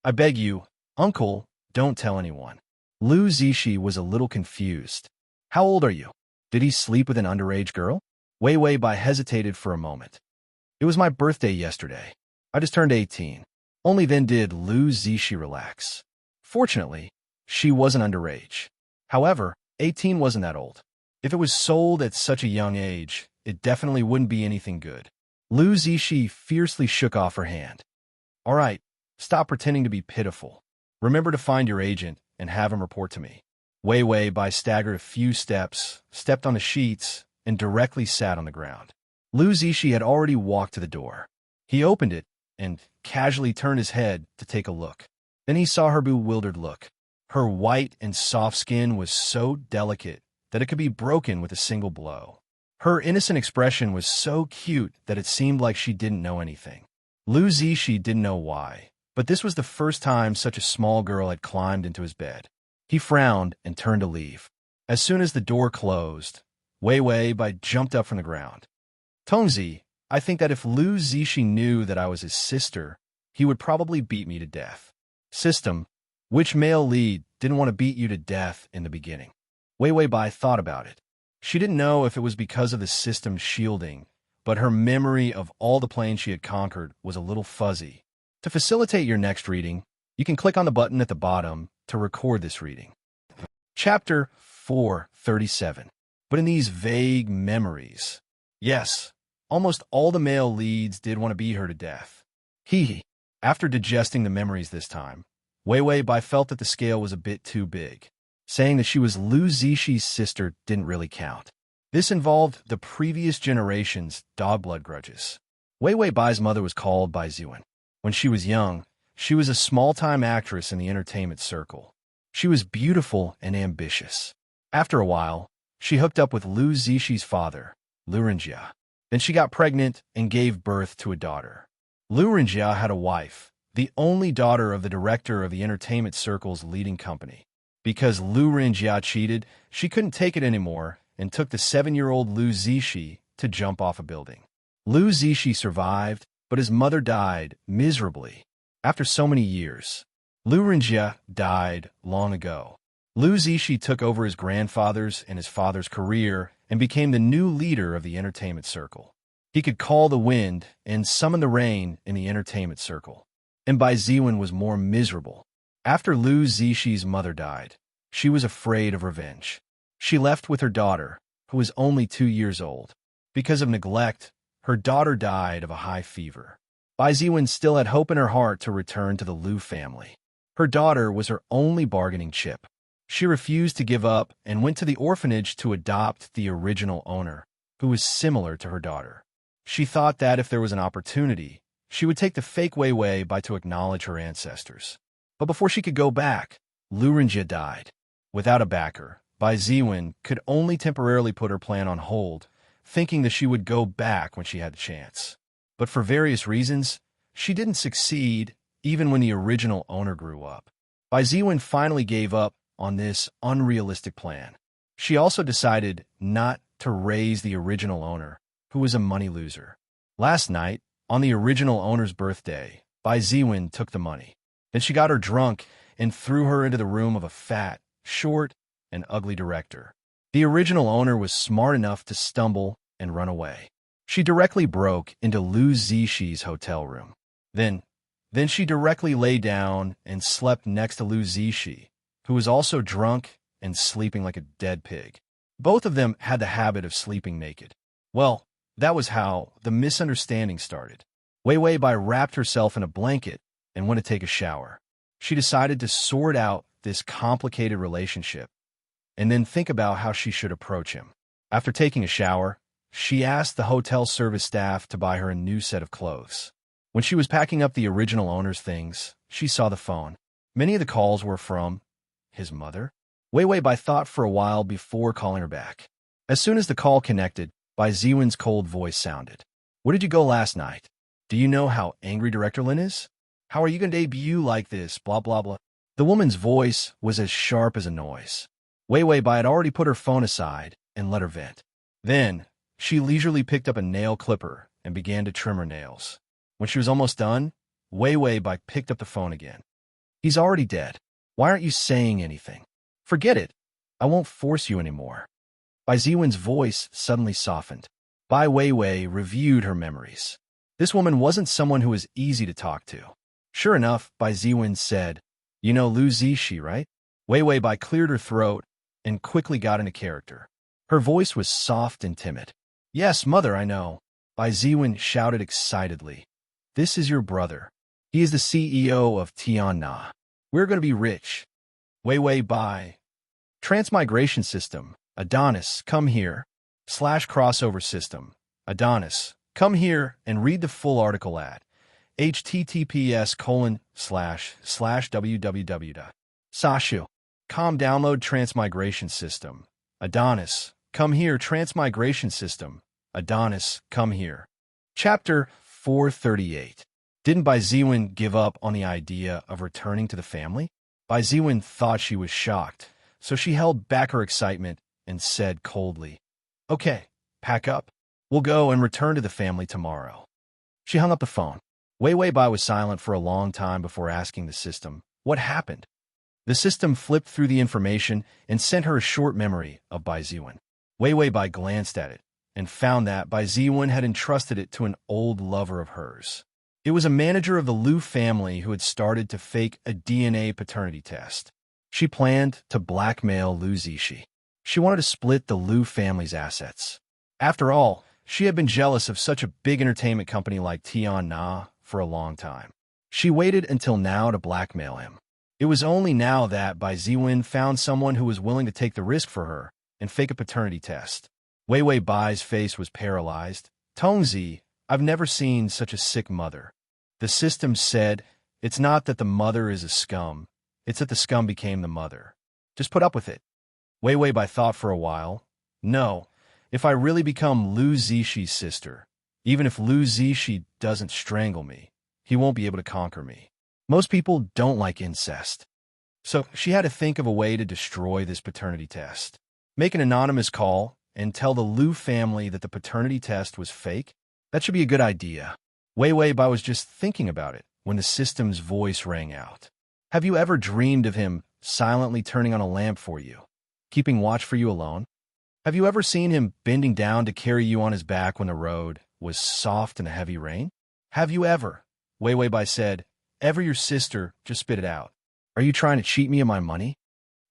I beg you, uncle, don't tell anyone. Lu Zixi was a little confused. How old are you? Did he sleep with an underage girl? Wei Wei Bai hesitated for a moment. It was my birthday yesterday. I just turned 18. Only then did Lu Zixi relax. Fortunately, she wasn't underage. However, 18 wasn't that old. If it was sold at such a young age, it definitely wouldn't be anything good. Lu Zixi fiercely shook off her hand. All right, stop pretending to be pitiful. Remember to find your agent and have him report to me. Wei Wei Bai staggered a few steps, stepped on the sheets, and directly sat on the ground. Lu Zixi had already walked to the door. He opened it and casually turned his head to take a look. Then he saw her bewildered look. Her white and soft skin was so delicate that it could be broken with a single blow. Her innocent expression was so cute that it seemed like she didn't know anything. Lu Zixi didn't know why, but this was the first time such a small girl had climbed into his bed. He frowned and turned to leave. As soon as the door closed, Wei Wei Bai jumped up from the ground. Tongzi, I think that if Lu Zixi knew that I was his sister, he would probably beat me to death. System, which male lead didn't want to beat you to death in the beginning? Wei Wei Bai thought about it. She didn't know if it was because of the system's shielding, but her memory of all the planes she had conquered was a little fuzzy. To facilitate your next reading, you can click on the button at the bottom to record this reading. Chapter 437. But in these vague memories, yes, almost all the male leads did want to beat her to death. After digesting the memories this time, Wei Wei Bai felt that the scale was a bit too big. Saying that she was Lu Zixi's sister didn't really count. This involved the previous generation's dog-blood grudges. Wei Wei Bai's mother was called Bai Ziwen. When she was young, she was a small-time actress in the entertainment circle. She was beautiful and ambitious. After a while, she hooked up with Lu Zixi's father, Lu Renjia. Then she got pregnant and gave birth to a daughter. Lu Renjia had a wife, the only daughter of the director of the entertainment circle's leading company. Because Lu Renjia cheated, she couldn't take it anymore and took the 7-year-old Lu Zixi to jump off a building. Lu Zixi survived, but his mother died miserably. After so many years, Lu Renjia died long ago. Lu Zixi took over his grandfather's and his father's career and became the new leader of the entertainment circle. He could call the wind and summon the rain in the entertainment circle. And Bai Ziwen was more miserable. After Lu Zixi's mother died, she was afraid of revenge. She left with her daughter, who was only 2 years old. Because of neglect, her daughter died of a high fever. Bai Ziwen still had hope in her heart to return to the Lu family. Her daughter was her only bargaining chip. She refused to give up and went to the orphanage to adopt the original owner, who was similar to her daughter. She thought that if there was an opportunity, she would take the fake Wei Wei Bai to acknowledge her ancestors. But before she could go back, Lu Renjia died. Without a backer, Bai Ziwen could only temporarily put her plan on hold, thinking that she would go back when she had the chance. But for various reasons, she didn't succeed even when the original owner grew up. Bai Ziwen finally gave up on this unrealistic plan. She also decided not to raise the original owner, who was a money loser. Last night, on the original owner's birthday, Bai Ziwen took the money. Then she got her drunk and threw her into the room of a fat, short, and ugly director. The original owner was smart enough to stumble and run away. She directly broke into Lu Zixi's hotel room. Then she directly lay down and slept next to Lu Zixi, who was also drunk and sleeping like a dead pig. Both of them had the habit of sleeping naked. Well, that was how the misunderstanding started. Wei Wei Bai wrapped herself in a blanket and went to take a shower. She decided to sort out this complicated relationship and then think about how she should approach him. After taking a shower, she asked the hotel service staff to buy her a new set of clothes. When she was packing up the original owner's things, she saw the phone. Many of the calls were from his mother. Wei Wei Bai thought for a while before calling her back. As soon as the call connected, Bai Ziwen's cold voice sounded. Where did you go last night? Do you know how angry Director Lin is? How are you going to debut like this, blah blah blah? The woman's voice was as sharp as a noise. Wei Wei Bai had already put her phone aside and let her vent. Then, she leisurely picked up a nail clipper and began to trim her nails. When she was almost done, Wei Wei Bai picked up the phone again. He's already dead. Why aren't you saying anything? Forget it. I won't force you anymore. Bai Ziwen's voice suddenly softened. Bai Weiwei reviewed her memories. This woman wasn't someone who was easy to talk to. Sure enough, Bai Ziwen said, You know Lu Zixi, right? Weiwei Bai cleared her throat and quickly got into character. Her voice was soft and timid. Yes, mother, I know. Bai Ziwen shouted excitedly. This is your brother. He is the CEO of Tianna. We're going to be rich. Weiwei Bai. Transmigration system. Adonis, come here. / crossover system. Adonis, come here and read the full article at https://www.sashu.com. Download transmigration system. Adonis, come here. Transmigration system. Adonis, come here. Chapter 438. Didn't Bai Ziwen give up on the idea of returning to the family? Bai Ziwen thought she was shocked, so she held back her excitement and said coldly, Okay, pack up. We'll go and return to the family tomorrow. She hung up the phone. Wei Wei Bai was silent for a long time before asking the system, what happened? The system flipped through the information and sent her a short memory of Bai Ziwen. Wei Wei Bai glanced at it and found that Bai Ziwen had entrusted it to an old lover of hers. It was a manager of the Lu family who had started to fake a DNA paternity test. She planned to blackmail Lu Zixi. She wanted to split the Lu family's assets. After all, she had been jealous of such a big entertainment company like Tianna for a long time. She waited until now to blackmail him. It was only now that Bai Ziwen found someone who was willing to take the risk for her and fake a paternity test. Wei Wei Bai's face was paralyzed. Tongzi, I've never seen such a sick mother. The system said, it's not that the mother is a scum, it's that the scum became the mother. Just put up with it. Wei Wei Bai thought for a while. No, if I really become Lu Zixi sister, even if Lu Zixi doesn't strangle me, he won't be able to conquer me. Most people don't like incest. So she had to think of a way to destroy this paternity test. Make an anonymous call and tell the Lu family that the paternity test was fake. That should be a good idea. Wei Wei Bai was just thinking about it when the system's voice rang out. Have you ever dreamed of him silently turning on a lamp for you, keeping watch for you alone? Have you ever seen him bending down to carry you on his back when the road was soft in a heavy rain? Have you ever? Wei Wei Bai said, ever your sister, just spit it out. Are you trying to cheat me of my money?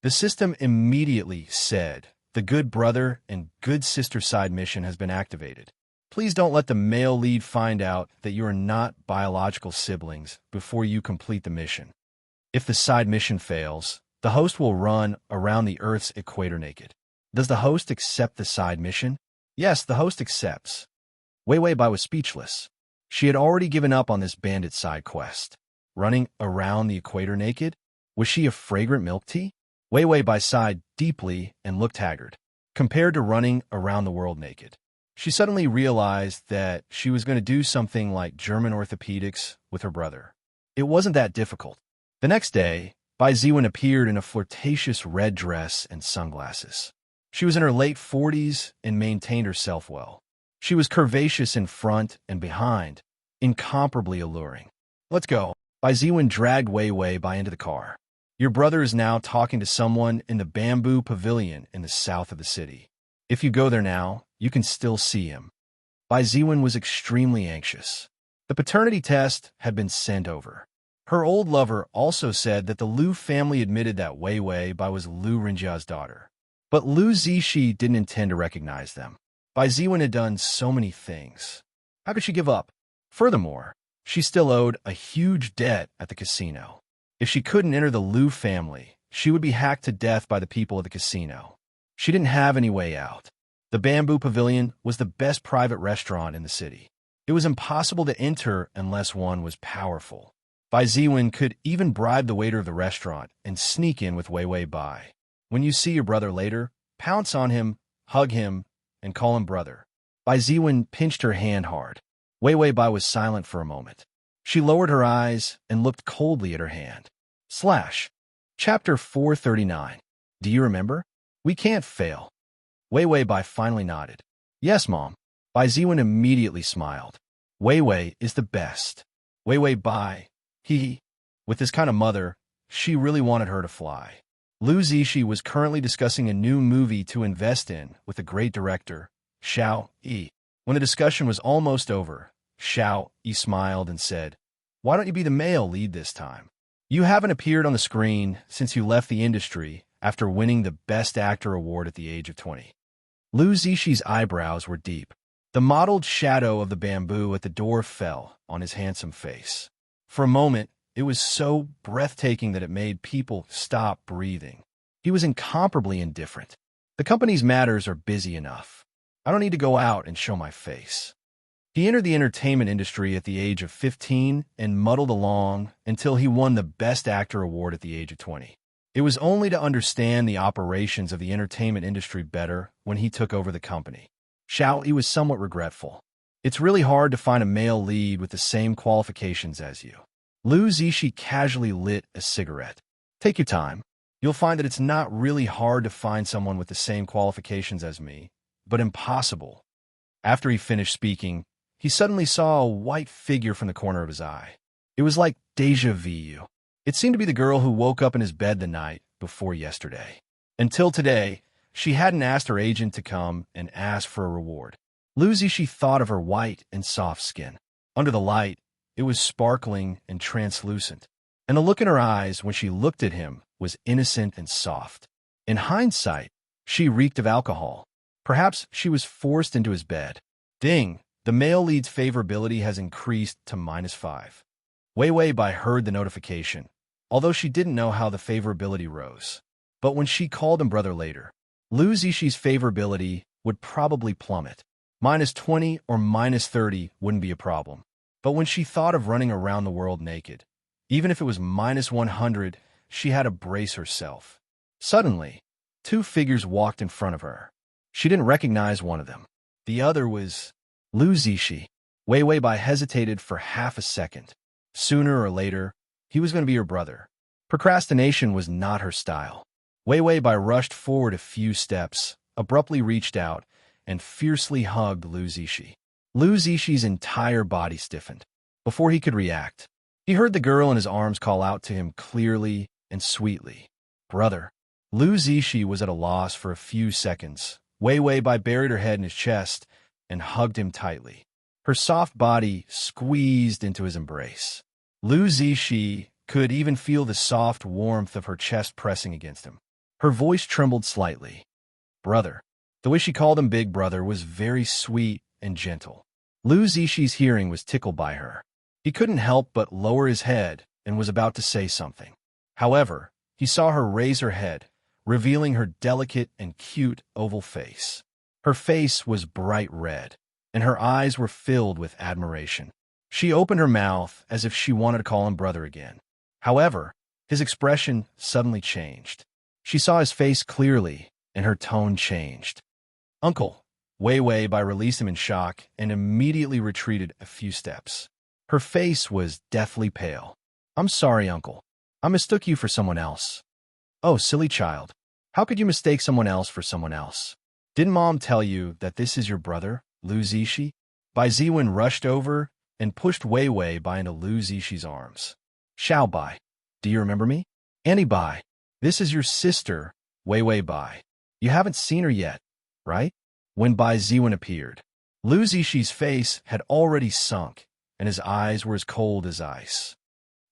The system immediately said, the good brother and good sister side mission has been activated. Please don't let the male lead find out that you are not biological siblings before you complete the mission. If the side mission fails, the host will run around the Earth's equator naked. Does the host accept the side mission? Yes, the host accepts. Wei Wei Bai was speechless. She had already given up on this bandit side quest. Running around the equator naked? Was she a fragrant milk tea? Wei Wei Bai sighed deeply and looked haggard. Compared to running around the world naked, she suddenly realized that she was going to do something like German orthopedics with her brother. It wasn't that difficult. The next day, Bai Ziwen appeared in a flirtatious red dress and sunglasses. She was in her late 40s and maintained herself well. She was curvaceous in front and behind, incomparably alluring. Let's go. Bai Ziwen dragged Wei Wei Bai into the car. Your brother is now talking to someone in the bamboo pavilion in the south of the city. If you go there now, you can still see him. Bai Ziwen was extremely anxious. The paternity test had been sent over. Her old lover also said that the Lu family admitted that Wei Wei Bai was Lu Renjia's daughter. But Lu Zixi didn't intend to recognize them. Bai Ziwen had done so many things. How could she give up? Furthermore, she still owed a huge debt at the casino. If she couldn't enter the Lu family, she would be hacked to death by the people of the casino. She didn't have any way out. The Bamboo Pavilion was the best private restaurant in the city. It was impossible to enter unless one was powerful. Bai Ziwen could even bribe the waiter of the restaurant and sneak in with Wei Wei Bai. When you see your brother later, pounce on him, hug him, and call him brother. Bai Ziwen pinched her hand hard. Wei Wei Bai was silent for a moment. She lowered her eyes and looked coldly at her hand. Chapter 439. Do you remember? We can't fail. Wei Wei Bai finally nodded. Yes, Mom. Bai Ziwen immediately smiled. Wei Wei is the best. Wei Wei Bai. With this kind of mother, she really wanted her to fly. Lu Zishi was currently discussing a new movie to invest in with a great director, Xiao Yi. When the discussion was almost over, Xiao Yi smiled and said, "Why don't you be the male lead this time? You haven't appeared on the screen since you left the industry after winning the Best Actor award at the age of 20. Lu Zishi's eyebrows were deep. The mottled shadow of the bamboo at the door fell on his handsome face. For a moment, it was so breathtaking that it made people stop breathing. He was incomparably indifferent. The company's matters are busy enough. I don't need to go out and show my face. He entered the entertainment industry at the age of 15 and muddled along until he won the Best Actor award at the age of 20. It was only to understand the operations of the entertainment industry better when he took over the company. Xiao Yi was somewhat regretful. It's really hard to find a male lead with the same qualifications as you. Lu Zishi casually lit a cigarette. Take your time. You'll find that it's not really hard to find someone with the same qualifications as me, but impossible. After he finished speaking, he suddenly saw a white figure from the corner of his eye. It was like déjà vu. It seemed to be the girl who woke up in his bed the night before yesterday. Until today, she hadn't asked her agent to come and ask for a reward. Lu Zishi thought of her white and soft skin. Under the light, it was sparkling and translucent, and the look in her eyes when she looked at him was innocent and soft. In hindsight, she reeked of alcohol. Perhaps she was forced into his bed. Ding! The male lead's favorability has increased to -5. Wei Wei Bai heard the notification, although she didn't know how the favorability rose. But when she called him brother later, Lu Zishi's favorability would probably plummet. -20 or -30 wouldn't be a problem. But when she thought of running around the world naked, even if it was -100, she had to brace herself. Suddenly, two figures walked in front of her. She didn't recognize one of them. The other was Lu Zishi. Wei Wei Bai hesitated for half a second. Sooner or later, he was going to be her brother. Procrastination was not her style. Wei Wei Bai rushed forward a few steps, abruptly reached out, and fiercely hugged Lu Zishi. Lu Zishi's entire body stiffened. Before he could react, he heard the girl in his arms call out to him clearly and sweetly, "Brother." Lu Zishi was at a loss for a few seconds. Wei Wei Bai buried her head in his chest and hugged him tightly. Her soft body squeezed into his embrace. Lu Zishi could even feel the soft warmth of her chest pressing against him. Her voice trembled slightly. "Brother." The way she called him Big Brother was very sweet and gentle. Lu Zishi's hearing was tickled by her. He couldn't help but lower his head and was about to say something. However, he saw her raise her head, revealing her delicate and cute oval face. Her face was bright red, and her eyes were filled with admiration. She opened her mouth as if she wanted to call him brother again. However, his expression suddenly changed. She saw his face clearly, and her tone changed. "Uncle." Wei Wei Bai released him in shock and immediately retreated a few steps. Her face was deathly pale. "I'm sorry, Uncle. I mistook you for someone else." "Oh, silly child. How could you mistake someone else for someone else? Didn't Mom tell you that this is your brother, Lu Zishi?" Bai Ziwen rushed over and pushed Wei Wei Bai into Lu Zishi's arms. "Xiao Bai, do you remember me?" "Annie Bai, this is your sister, Wei Wei Bai. You haven't seen her yet, right?" When Bai Ziwen appeared, Lu Zishi's face had already sunk, and his eyes were as cold as ice.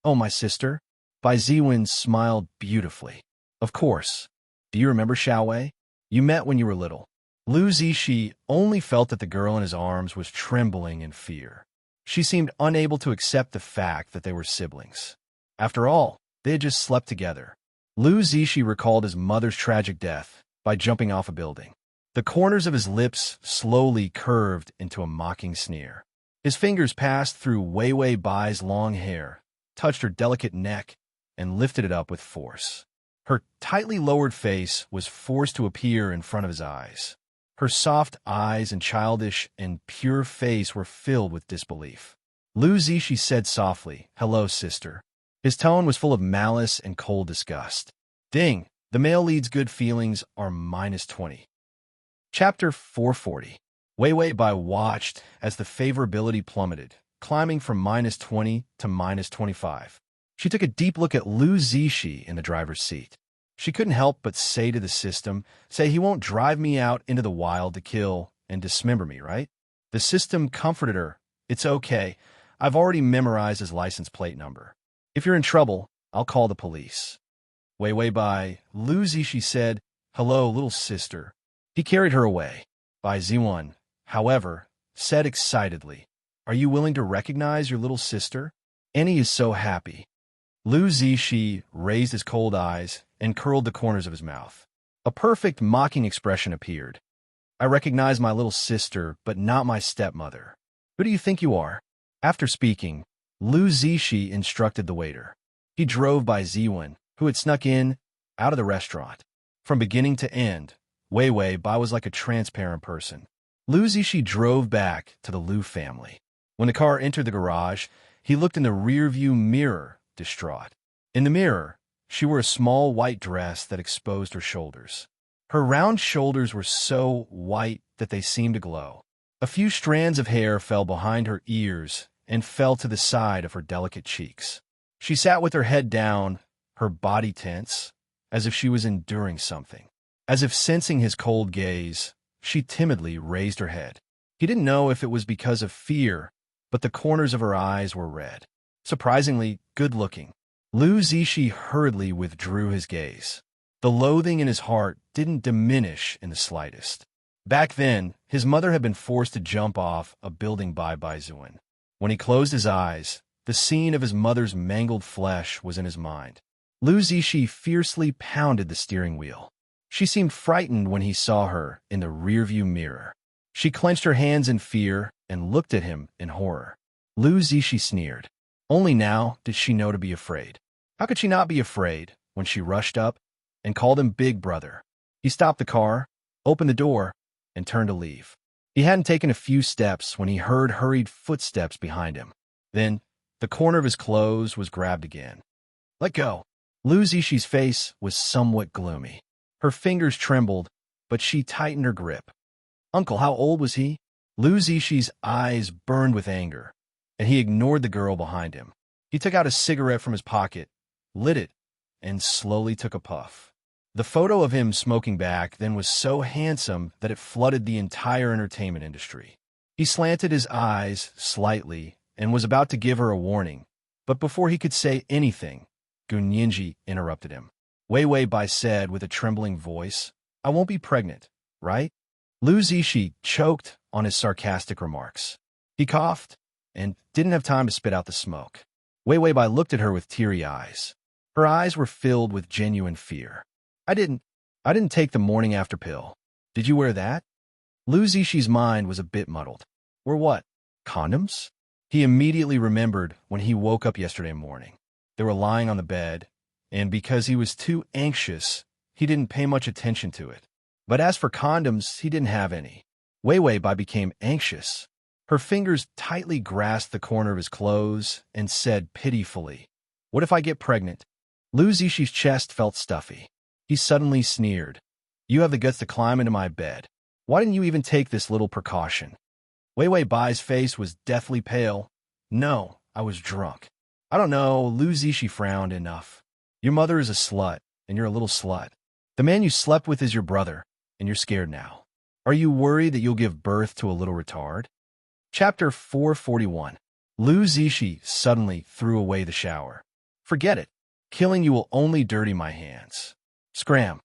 "Oh, my sister." Bai Ziwen smiled beautifully. "Of course. Do you remember Xiao Wei? You met when you were little." Lu Zishi only felt that the girl in his arms was trembling in fear. She seemed unable to accept the fact that they were siblings. After all, they had just slept together. Lu Zishi recalled his mother's tragic death by jumping off a building. The corners of his lips slowly curved into a mocking sneer. His fingers passed through Wei Wei Bai's long hair, touched her delicate neck, and lifted it up with force. Her tightly lowered face was forced to appear in front of his eyes. Her soft eyes and childish and pure face were filled with disbelief. Lu Zishi said softly, "Hello, sister." His tone was full of malice and cold disgust. Ding! The male lead's good feelings are -20. Chapter 440. Wei Wei Bai watched as the favorability plummeted, climbing from -20 to -25. She took a deep look at Lu Zishi in the driver's seat. She couldn't help but say to the system, he won't drive me out into the wild to kill and dismember me, right? The system comforted her. It's okay. I've already memorized his license plate number. If you're in trouble, I'll call the police. Wei Wei Bai, Lu Zishi said, "Hello, little sister." He carried her away. Bai Ziwan, however, said excitedly, "Are you willing to recognize your little sister? Annie is so happy." Lu Zishi raised his cold eyes and curled the corners of his mouth. A perfect mocking expression appeared. "I recognize my little sister, but not my stepmother. Who do you think you are?" After speaking, Lu Zishi instructed the waiter. He drove by Ziwan, who had snuck out of the restaurant. From beginning to end, Wei Wei Bai was like a transparent person. Lu Zishi drove back to the Lu family. When the car entered the garage, he looked in the rearview mirror, distraught. In the mirror, she wore a small white dress that exposed her shoulders. Her round shoulders were so white that they seemed to glow. A few strands of hair fell behind her ears and fell to the side of her delicate cheeks. She sat with her head down, her body tense, as if she was enduring something. As if sensing his cold gaze, she timidly raised her head. He didn't know if it was because of fear, but the corners of her eyes were red. Surprisingly good-looking. Lu Zishi hurriedly withdrew his gaze. The loathing in his heart didn't diminish in the slightest. Back then, his mother had been forced to jump off a building by Baizuan. When he closed his eyes, the scene of his mother's mangled flesh was in his mind. Lu Zishi fiercely pounded the steering wheel. She seemed frightened when he saw her in the rearview mirror. She clenched her hands in fear and looked at him in horror. Lu Zishi sneered. Only now did she know to be afraid. How could she not be afraid when she rushed up and called him Big Brother? He stopped the car, opened the door, and turned to leave. He hadn't taken a few steps when he heard hurried footsteps behind him. Then, the corner of his clothes was grabbed again. "Let go." Lu Zishi's face was somewhat gloomy. Her fingers trembled, but she tightened her grip. "Uncle, how old was he?" Lu Zishi's eyes burned with anger, and he ignored the girl behind him. He took out a cigarette from his pocket, lit it, and slowly took a puff. The photo of him smoking back then was so handsome that it flooded the entire entertainment industry. He slanted his eyes slightly and was about to give her a warning, but before he could say anything, Gunyinji interrupted him. Wei Wei Bai said with a trembling voice, "I won't be pregnant, right?" Lu Zishi choked on his sarcastic remarks. He coughed and didn't have time to spit out the smoke. Wei Wei Bai looked at her with teary eyes. Her eyes were filled with genuine fear. I didn't take the morning after pill. Did you wear that?" Lu Zishi's mind was a bit muddled. "Were what? Condoms?" He immediately remembered when he woke up yesterday morning. They were lying on the bed, and because he was too anxious, he didn't pay much attention to it. But as for condoms, he didn't have any. Wei Wei Bai became anxious. Her fingers tightly grasped the corner of his clothes and said pitifully, "What if I get pregnant?" Lu Zishi's chest felt stuffy. He suddenly sneered. "You have the guts to climb into my bed. Why didn't you even take this little precaution?" Wei Wei Bai's face was deathly pale. "No, I was drunk." "I don't know." Lu Zishi frowned. "Enough. Your mother is a slut, and you're a little slut. The man you slept with is your brother, and you're scared now. Are you worried that you'll give birth to a little retard?" Chapter 441. Lu Zishi suddenly threw away the shower. "Forget it. Killing you will only dirty my hands." Scram.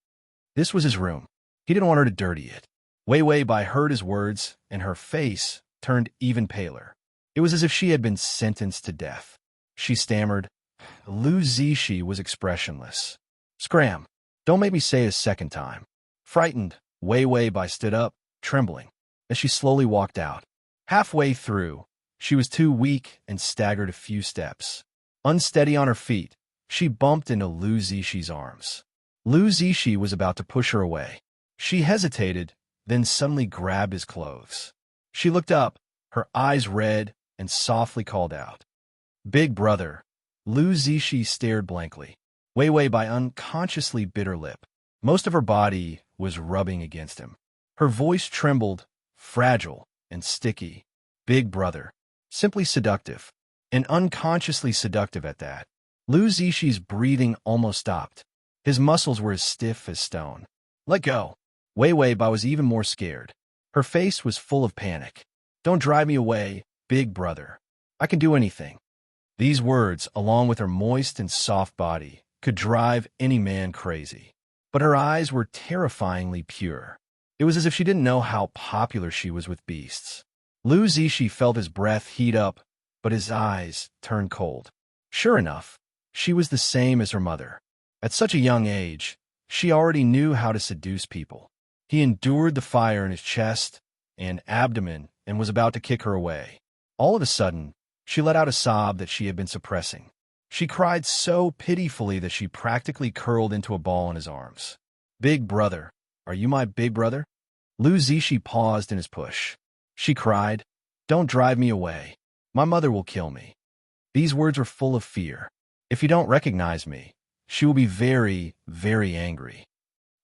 This was his room. He didn't want her to dirty it. Wei Wei Bai heard his words, and her face turned even paler. It was as if she had been sentenced to death. She stammered. Lu Zishi was expressionless. "Scram. Don't make me say it a second time." Frightened, Wei Wei Bai stood up, trembling, as she slowly walked out. Halfway through, She was too weak and staggered a few steps. Unsteady on her feet, she bumped into Lu Zixi arms. Lu Zixi was about to push her away. She hesitated, then suddenly grabbed his clothes. She looked up, her eyes red, and softly called out, "Big brother." Lu Zixi stared blankly. Wei Wei by unconsciously bit her lip. Most of her body was rubbing against him. Her voice trembled, fragile and sticky. "Big brother." Simply seductive. And unconsciously seductive at that. Lu Zixi's breathing almost stopped. His muscles were as stiff as stone. "Let go." Wei Wei Bai was even more scared. Her face was full of panic. "Don't drive me away, big brother. I can do anything." These words, along with her moist and soft body, could drive any man crazy. But her eyes were terrifyingly pure. It was as if she didn't know how popular she was with beasts. Lu Zixi felt his breath heat up, but his eyes turned cold. Sure enough, she was the same as her mother. At such a young age, she already knew how to seduce people. He endured the fire in his chest and abdomen and was about to kick her away. All of a sudden, she let out a sob that she had been suppressing. She cried so pitifully that she practically curled into a ball in his arms. "Big brother, are you my big brother?" Lu Zixi paused in his push. She cried, "Don't drive me away. My mother will kill me." These words were full of fear. "If you don't recognize me, she will be very, very angry."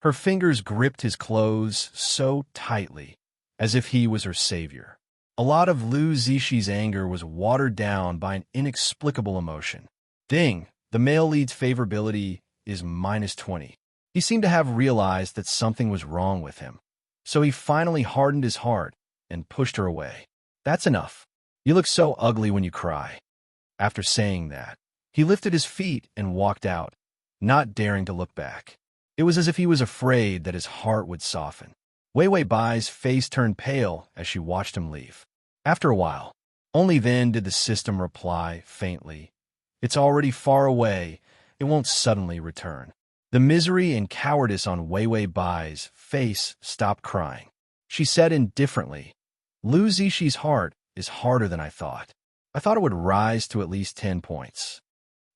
Her fingers gripped his clothes so tightly, as if he was her savior. A lot of Lu Zixi's anger was watered down by an inexplicable emotion. Ding, the male lead's favorability is -20. He seemed to have realized that something was wrong with him. So he finally hardened his heart and pushed her away. "That's enough. You look so ugly when you cry." After saying that, he lifted his feet and walked out, not daring to look back. It was as if he was afraid that his heart would soften. Wei Wei Bai's face turned pale as she watched him leave. After a while, only then did the system reply faintly, "It's already far away. It won't suddenly return." The misery and cowardice on Wei Wei Bai's face stopped crying. She said indifferently, "Lu Zixi's heart is harder than I thought. I thought it would rise to at least 10 points."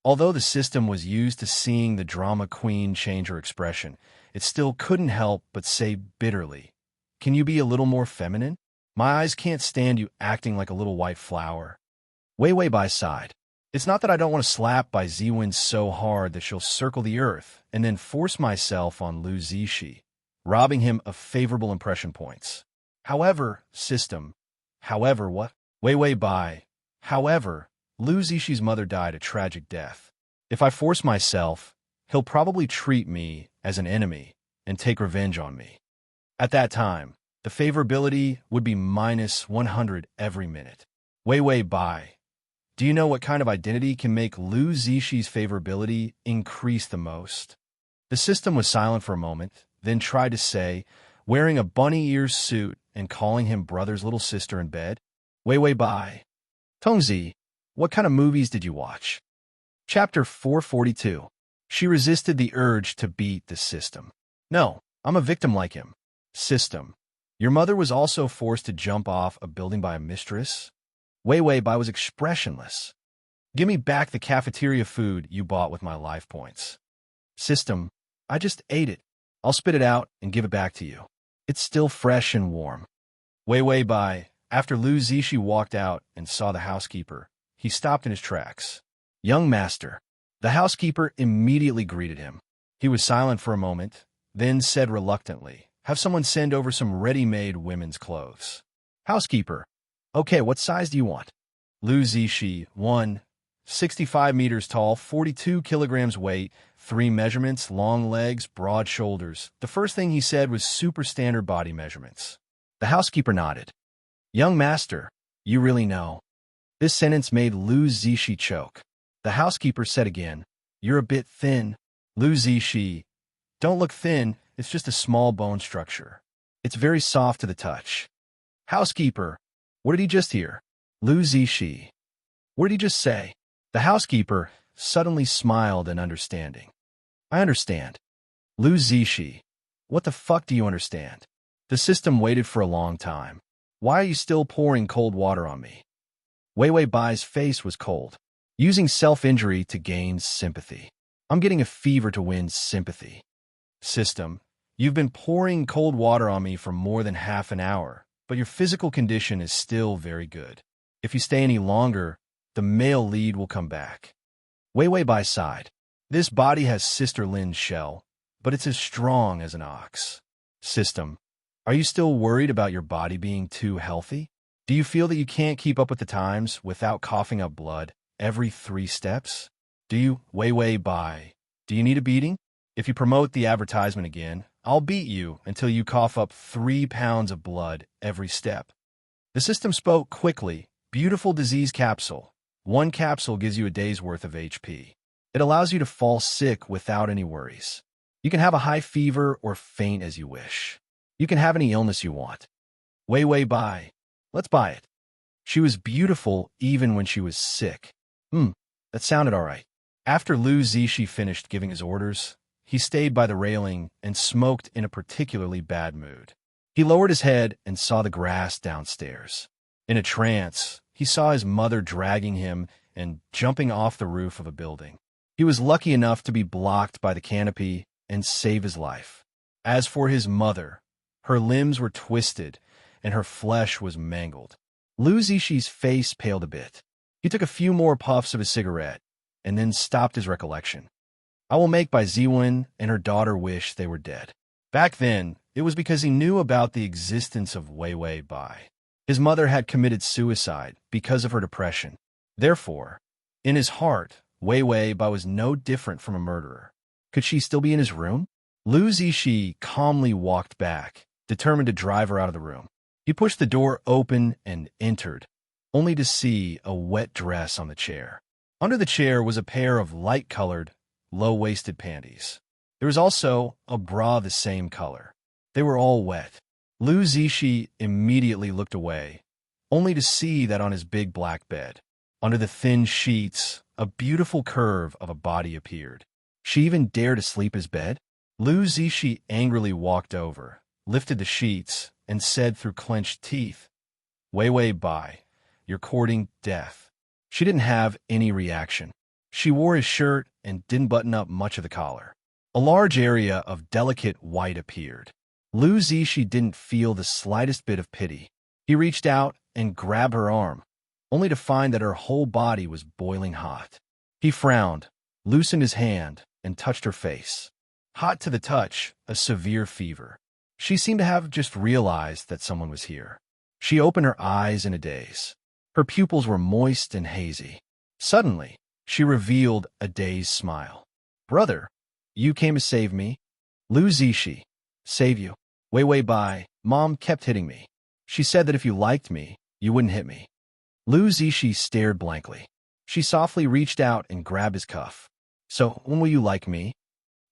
Although the system was used to seeing the drama queen change her expression, it still couldn't help but say bitterly, "Can you be a little more feminine? My eyes can't stand you acting like a little white flower." Wei Wei Bai sighed. "It's not that I don't want to slap Bai Ziwen so hard that she'll circle the earth and then force myself on Lu Zixi, robbing him of favorable impression points. However, system, however what? Wei Wei Bai, however, Lu Zixi's mother died a tragic death. If I force myself, he'll probably treat me as an enemy and take revenge on me. At that time, the favorability would be -100 every minute." Wei Wei Bai, do you know what kind of identity can make Lu Zixi's favorability increase the most? The system was silent for a moment, then tried to say, wearing a bunny ears suit and calling him brother's little sister in bed. Wei Wei Bai, Tongzi, what kind of movies did you watch? Chapter 442. She resisted the urge to beat the system. "No, I'm a victim like him." System. Your mother was also forced to jump off a building by a mistress? Wei Wei Bai was expressionless. "Give me back the cafeteria food you bought with my life points." System. I just ate it. I'll spit it out and give it back to you. It's still fresh and warm. Wei Wei Bai, after Lu Zixi walked out and saw the housekeeper, he stopped in his tracks. "Young master." The housekeeper immediately greeted him. He was silent for a moment, then said reluctantly, "Have someone send over some ready-made women's clothes." Housekeeper. "Okay, what size do you want?" Lu Zixi, 1, 65 meters tall, 42 kilograms weight, 3 measurements, long legs, broad shoulders. The first thing he said was super standard body measurements. The housekeeper nodded. "Young master, you really know." This sentence made Lu Zixi choke. The housekeeper said again, "You're a bit thin." Lu Zixi, "Don't look thin, it's just a small bone structure. It's very soft to the touch." Housekeeper, "What did he just hear?" Lu Zixi, "What did he just say?" The housekeeper suddenly smiled in understanding. "I understand." Lu Zixi, "What the fuck do you understand?" The system waited for a long time. "Why are you still pouring cold water on me?" Wei Wei Bai's face was cold. Using self-injury to gain sympathy. I'm getting a fever to win sympathy. System, you've been pouring cold water on me for more than half an hour, but your physical condition is still very good. If you stay any longer, the male lead will come back. Wei Wei Bai sighed. This body has Sister Lin's shell, but it's as strong as an ox. System, are you still worried about your body being too healthy? Do you feel that you can't keep up with the times without coughing up blood every 3 steps? Do you, Wei Wei Bai, do you need a beating? If you promote the advertisement again, I'll beat you until you cough up 3 pounds of blood every step. The system spoke quickly. Beautiful disease capsule. 1 capsule gives you a day's worth of HP. It allows you to fall sick without any worries. You can have a high fever or faint as you wish. You can have any illness you want. Wei Wei Bai, let's buy it. She was beautiful even when she was sick. That sounded all right. After Lu Zishi finished giving his orders, he stayed by the railing and smoked in a particularly bad mood. He lowered his head and saw the grass downstairs. In a trance, he saw his mother dragging him and jumping off the roof of a building. He was lucky enough to be blocked by the canopy and save his life. As for his mother, her limbs were twisted and her flesh was mangled. Lu Zishi's face paled a bit. He took a few more puffs of his cigarette and then stopped his recollection. I will make Bai Ziwen and her daughter wish they were dead. Back then, it was because he knew about the existence of Wei Wei Bai. His mother had committed suicide because of her depression. Therefore, in his heart, Wei Wei Bai was no different from a murderer. Could she still be in his room? Lu Zishi calmly walked back, determined to drive her out of the room. He pushed the door open and entered, only to see a wet dress on the chair. Under the chair was a pair of light-colored, low-waisted panties. There was also a bra the same color. They were all wet. Lu Zishi immediately looked away, only to see that on his big black bed, under the thin sheets, a beautiful curve of a body appeared. She even dared to sleep his bed? Lu Zishi angrily walked over, lifted the sheets, and said through clenched teeth, Wei Wei Bai, you're courting death. She didn't have any reaction. She wore his shirt and didn't button up much of the collar. A large area of delicate white appeared. Lu Zishi didn't feel the slightest bit of pity. He reached out and grabbed her arm, only to find that her whole body was boiling hot. He frowned, loosened his hand, and touched her face. Hot to the touch, a severe fever. She seemed to have just realized that someone was here. She opened her eyes in a daze. Her pupils were moist and hazy. Suddenly, she revealed a dazed smile. Brother, you came to save me? Lu Zishi, save you. Wei Wei Bai, Mom kept hitting me. She said that if you liked me, you wouldn't hit me. Lu Zishi stared blankly. She softly reached out and grabbed his cuff. So, when will you like me?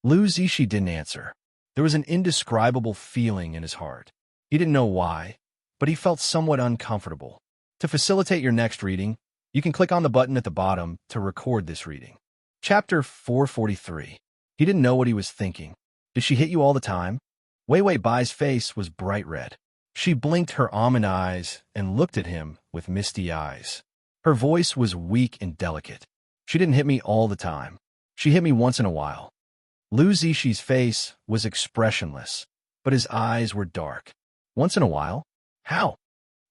Lu Zishi didn't answer. There was an indescribable feeling in his heart. He didn't know why, but he felt somewhat uncomfortable. To facilitate your next reading, you can click on the button at the bottom to record this reading. Chapter 443. He didn't know what he was thinking. Did she hit you all the time? Wei Wei Bai's face was bright red. She blinked her almond eyes and looked at him with misty eyes. Her voice was weak and delicate. She didn't hit me all the time. She hit me once in a while. Lu Zishi's face was expressionless, but his eyes were dark. Once in a while? How?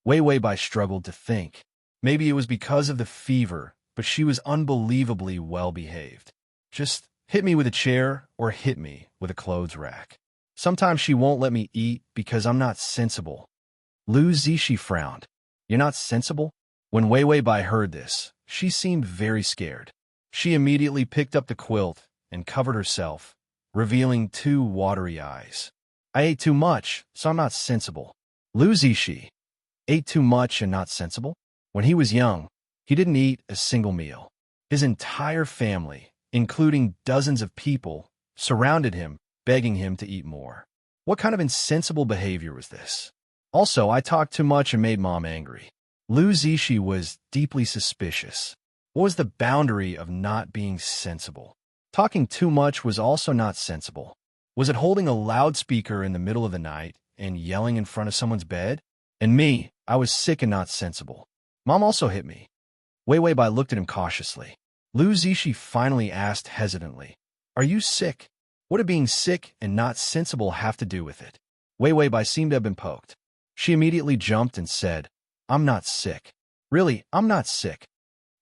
Wei Wei Bai struggled to think. Maybe it was because of the fever, but she was unbelievably well-behaved. Just hit me with a chair or hit me with a clothes rack. Sometimes she won't let me eat because I'm not sensible. Lu Zishi frowned. You're not sensible? When Wei Wei Bai heard this, she seemed very scared. She immediately picked up the quilt and covered herself, revealing 2 watery eyes. I ate too much, so I'm not sensible. Lu Zishi ate too much and not sensible? When he was young, he didn't eat a single meal. His entire family, including dozens of people, surrounded him, begging him to eat more. What kind of insensible behavior was this? Also, I talked too much and made Mom angry. Lu Zishi was deeply suspicious. What was the boundary of not being sensible? Talking too much was also not sensible. Was it holding a loudspeaker in the middle of the night and yelling in front of someone's bed? And me, I was sick and not sensible. Mom also hit me. Wei Wei Bai looked at him cautiously. Lu Zishi finally asked hesitantly, "Are you sick? What did being sick and not sensible have to do with it?" Wei Wei Bai seemed to have been poked. She immediately jumped and said, "I'm not sick. Really, I'm not sick."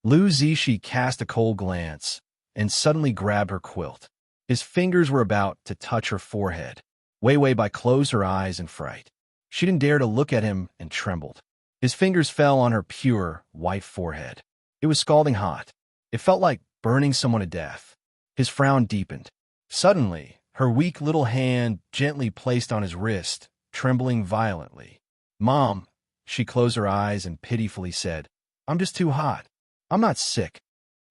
Lu Zishi cast a cold glance and suddenly grabbed her quilt. His fingers were about to touch her forehead. Wei Wei Bai closed her eyes in fright. She didn't dare to look at him and trembled. His fingers fell on her pure, white forehead. It was scalding hot. It felt like burning someone to death. His frown deepened. Suddenly, her weak little hand gently placed on his wrist, trembling violently. "Mom," she closed her eyes and pitifully said, "I'm just too hot. I'm not sick."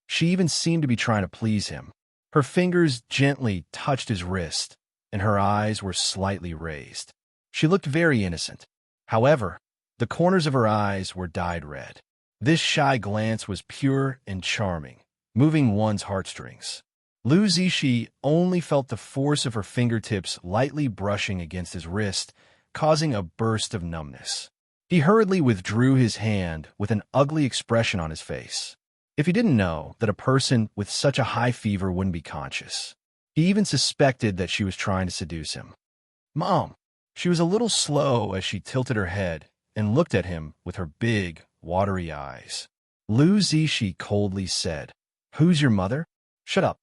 She even seemed to be trying to please him. Her fingers gently touched his wrist, and her eyes were slightly raised. She looked very innocent. However, the corners of her eyes were dyed red. This shy glance was pure and charming, moving one's heartstrings. Lu Zishi only felt the force of her fingertips lightly brushing against his wrist, causing a burst of numbness. He hurriedly withdrew his hand with an ugly expression on his face. If he didn't know that a person with such a high fever wouldn't be conscious, he even suspected that she was trying to seduce him. "Mom!" She was a little slow as she tilted her head and looked at him with her big, watery eyes. Lu Zishi coldly said, "Who's your mother?" "Shut up."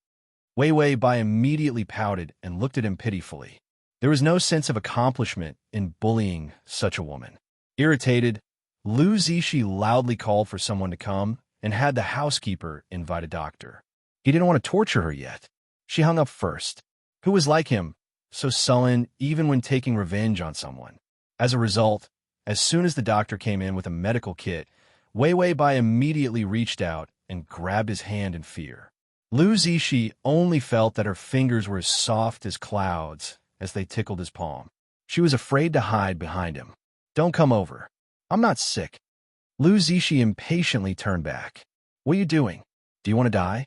Wei Wei Bai immediately pouted and looked at him pitifully. There was no sense of accomplishment in bullying such a woman. Irritated, Lu Zishi loudly called for someone to come and had the housekeeper invite a doctor. He didn't want to torture her yet. She hung up first. Who was like him, so sullen even when taking revenge on someone? As a result, as soon as the doctor came in with a medical kit, Wei Wei Bai immediately reached out and grabbed his hand in fear. Lu Zishi only felt that her fingers were as soft as clouds as they tickled his palm. She was afraid to hide behind him. "Don't come over. I'm not sick." Lu Zishi impatiently turned back. "What are you doing? Do you want to die?"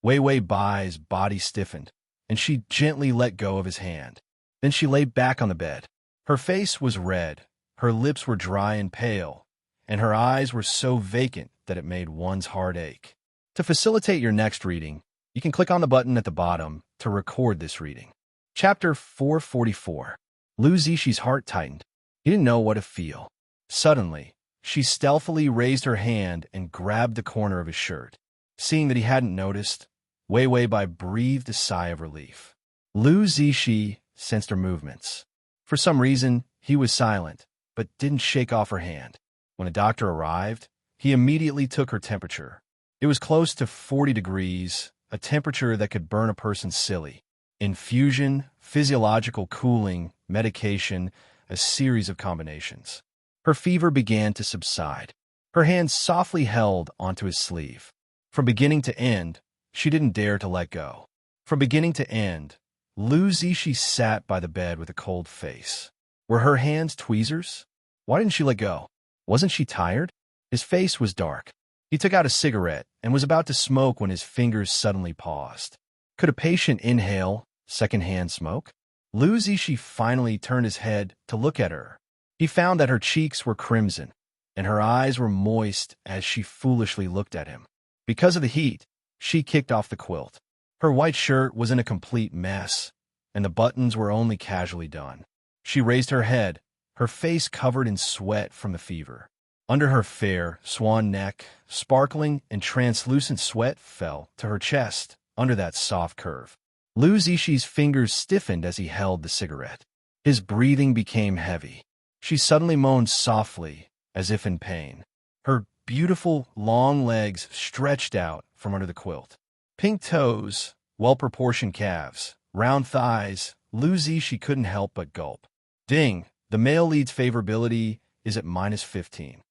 Wei Wei Bai's body stiffened, and she gently let go of his hand. Then she lay back on the bed. Her face was red, her lips were dry and pale, and her eyes were so vacant that it made one's heart ache. To facilitate your next reading, you can click on the button at the bottom to record this reading. Chapter 444. Lu Zishi's heart tightened. He didn't know what to feel. Suddenly, she stealthily raised her hand and grabbed the corner of his shirt. Seeing that he hadn't noticed, Wei Wei Bai breathed a sigh of relief. Lu Zishi sensed her movements. For some reason, he was silent, but didn't shake off her hand. When a doctor arrived, he immediately took her temperature. It was close to 40 degrees, a temperature that could burn a person silly. Infusion, physiological cooling, medication, a series of combinations. Her fever began to subside. Her hand softly held onto his sleeve. From beginning to end, she didn't dare to let go. From beginning to end, Lu Zishi sat by the bed with a cold face. Were her hands tweezers? Why didn't she let go? Wasn't she tired? His face was dark. He took out a cigarette and was about to smoke when his fingers suddenly paused. Could a patient inhale secondhand smoke? Lu Zishi finally turned his head to look at her. He found that her cheeks were crimson, and her eyes were moist as she foolishly looked at him. Because of the heat, she kicked off the quilt. Her white shirt was in a complete mess, and the buttons were only casually done. She raised her head, her face covered in sweat from the fever. Under her fair, swan neck, sparkling and translucent sweat fell to her chest under that soft curve. Lu Zishi's fingers stiffened as he held the cigarette. His breathing became heavy. She suddenly moaned softly, as if in pain. Her beautiful, long legs stretched out from under the quilt. Pink toes, well-proportioned calves, round thighs, Lu Zishi couldn't help but gulp. Ding, the male lead's favorability is at -15.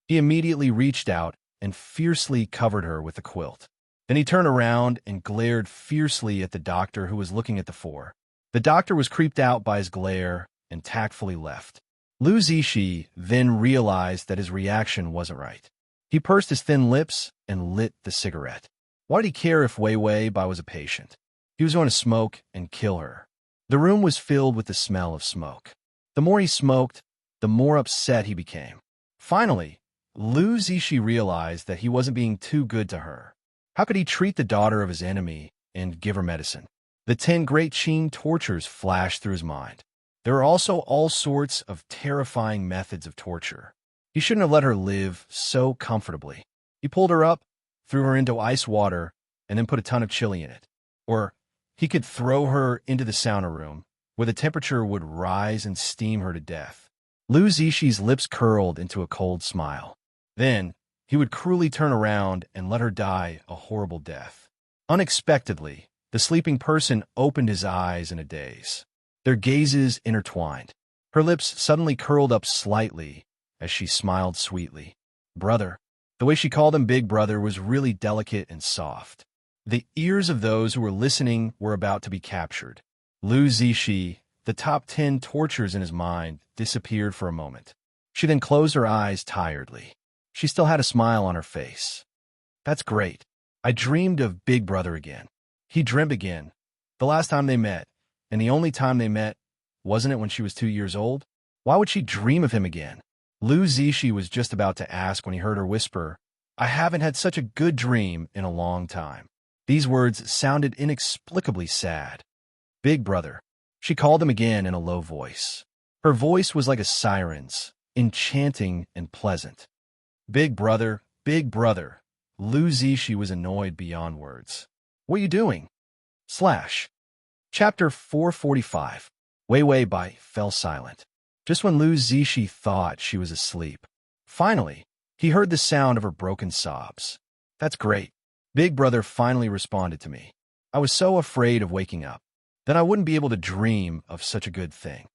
He immediately reached out and fiercely covered her with the quilt. Then he turned around and glared fiercely at the doctor who was looking at the four. The doctor was creeped out by his glare and tactfully left. Lu Zishi then realized that his reaction wasn't right. He pursed his thin lips and lit the cigarette. Why did he care if Wei Wei Bai was a patient? He was going to smoke and kill her. The room was filled with the smell of smoke. The more he smoked, the more upset he became. Finally, Lu Zishi realized that he wasn't being too good to her. How could he treat the daughter of his enemy and give her medicine? The 10 great Qing tortures flashed through his mind. There are also all sorts of terrifying methods of torture. He shouldn't have let her live so comfortably. He pulled her up, threw her into ice water, and then put a ton of chili in it. Or he could throw her into the sauna room, where the temperature would rise and steam her to death. Lu Zishi's lips curled into a cold smile. Then, he would cruelly turn around and let her die a horrible death. Unexpectedly, the sleeping person opened his eyes in a daze. Their gazes intertwined. Her lips suddenly curled up slightly as she smiled sweetly. Brother. The way she called him Big Brother was really delicate and soft. The ears of those who were listening were about to be captured. Lu Zishi, the top 10 tortures in his mind, disappeared for a moment. She then closed her eyes tiredly. She still had a smile on her face. That's great. I dreamed of Big Brother again. He dreamed again. The last time they met, and the only time they met, wasn't it when she was 2 years old? Why would she dream of him again? Lu Zishi was just about to ask when he heard her whisper, I haven't had such a good dream in a long time. These words sounded inexplicably sad. Big Brother. She called him again in a low voice. Her voice was like a siren's, enchanting and pleasant. Big Brother, Big Brother. Lu Zishi was annoyed beyond words. What are you doing? Chapter 445. Wei Wei Bai fell silent. Just when Lu Zishi thought she was asleep. Finally, he heard the sound of her broken sobs. That's great. Big Brother finally responded to me. I was so afraid of waking up. Then I wouldn't be able to dream of such a good thing.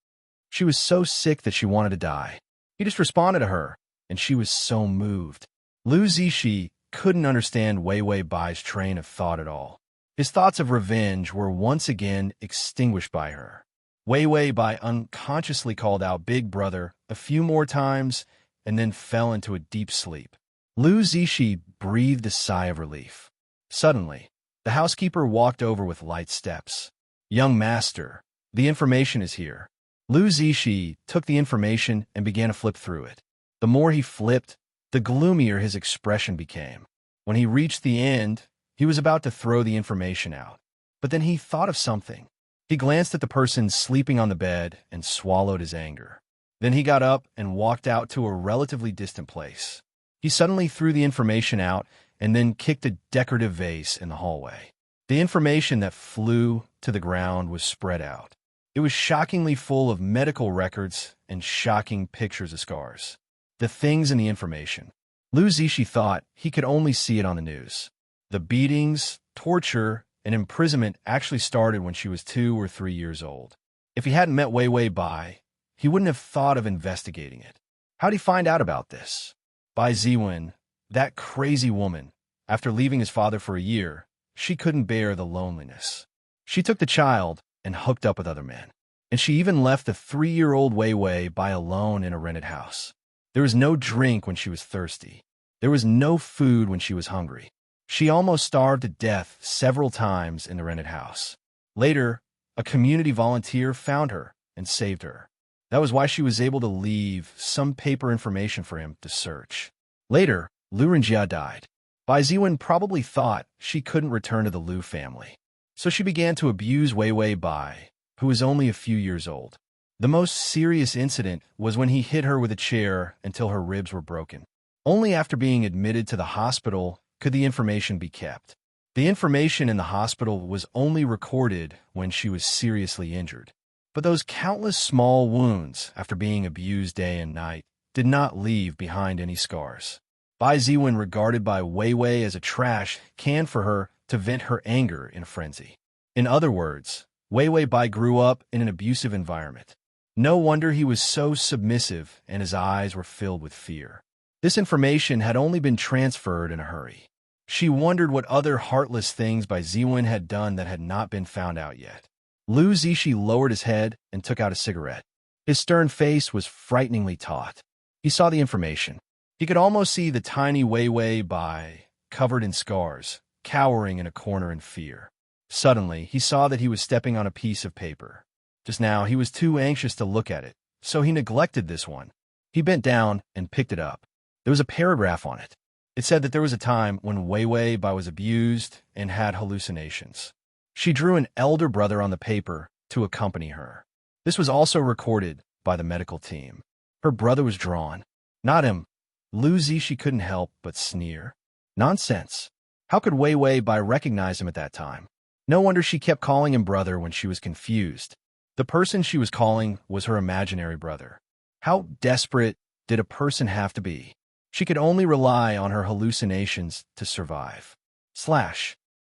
She was so sick that she wanted to die. He just responded to her, and she was so moved. Lu Zishi couldn't understand Wei Wei Bai's train of thought at all. His thoughts of revenge were once again extinguished by her. Wei Wei Bai unconsciously called out Big Brother a few more times and then fell into a deep sleep. Lu Zishi breathed a sigh of relief. Suddenly, the housekeeper walked over with light steps. Young master, the information is here. Lu Zishi took the information and began to flip through it. The more he flipped, the gloomier his expression became. When he reached the end, he was about to throw the information out. But then he thought of something. He glanced at the person sleeping on the bed and swallowed his anger. Then he got up and walked out to a relatively distant place. He suddenly threw the information out and then kicked a decorative vase in the hallway. The information that flew to the ground was spread out. It was shockingly full of medical records and shocking pictures of scars. The things in the information. Lu Zishi thought he could only see it on the news. The beatings, torture, and imprisonment actually started when she was 2 or 3 years old. If he hadn't met Wei Wei Bai, he wouldn't have thought of investigating it. How'd he find out about this? Bai Ziwen, that crazy woman, after leaving his father for a year, she couldn't bear the loneliness. She took the child and hooked up with other men. And she even left the 3-year-old Wei Wei Bai alone in a rented house. There was no drink when she was thirsty. There was no food when she was hungry. She almost starved to death several times in the rented house. Later, a community volunteer found her and saved her. That was why she was able to leave some paper information for him to search. Later, Lu Renjia died. Bai Ziwen probably thought she couldn't return to the Lu family. So she began to abuse Wei Wei Bai, who was only a few years old. The most serious incident was when he hit her with a chair until her ribs were broken. Only after being admitted to the hospital could the information be kept. The information in the hospital was only recorded when she was seriously injured. But those countless small wounds, after being abused day and night, did not leave behind any scars. Bai Ziwen regarded by Wei Wei as a trash can for her to vent her anger in a frenzy. In other words, Wei Wei Bai grew up in an abusive environment. No wonder he was so submissive and his eyes were filled with fear. This information had only been transferred in a hurry. She wondered what other heartless things Bai Ziwen had done that had not been found out yet. Lu Zishi lowered his head and took out a cigarette. His stern face was frighteningly taut. He saw the information. He could almost see the tiny Wei Wei Bai, covered in scars, cowering in a corner in fear. Suddenly, he saw that he was stepping on a piece of paper. Just now, he was too anxious to look at it, so he neglected this one. He bent down and picked it up. There was a paragraph on it. It said that there was a time when Wei Wei Bai was abused and had hallucinations. She drew an elder brother on the paper to accompany her. This was also recorded by the medical team. Her brother was drawn. Not him. Lu Zishi couldn't help but sneer. Nonsense. How could Wei Wei Bai recognize him at that time? No wonder she kept calling him brother when she was confused. The person she was calling was her imaginary brother. How desperate did a person have to be? She could only rely on her hallucinations to survive.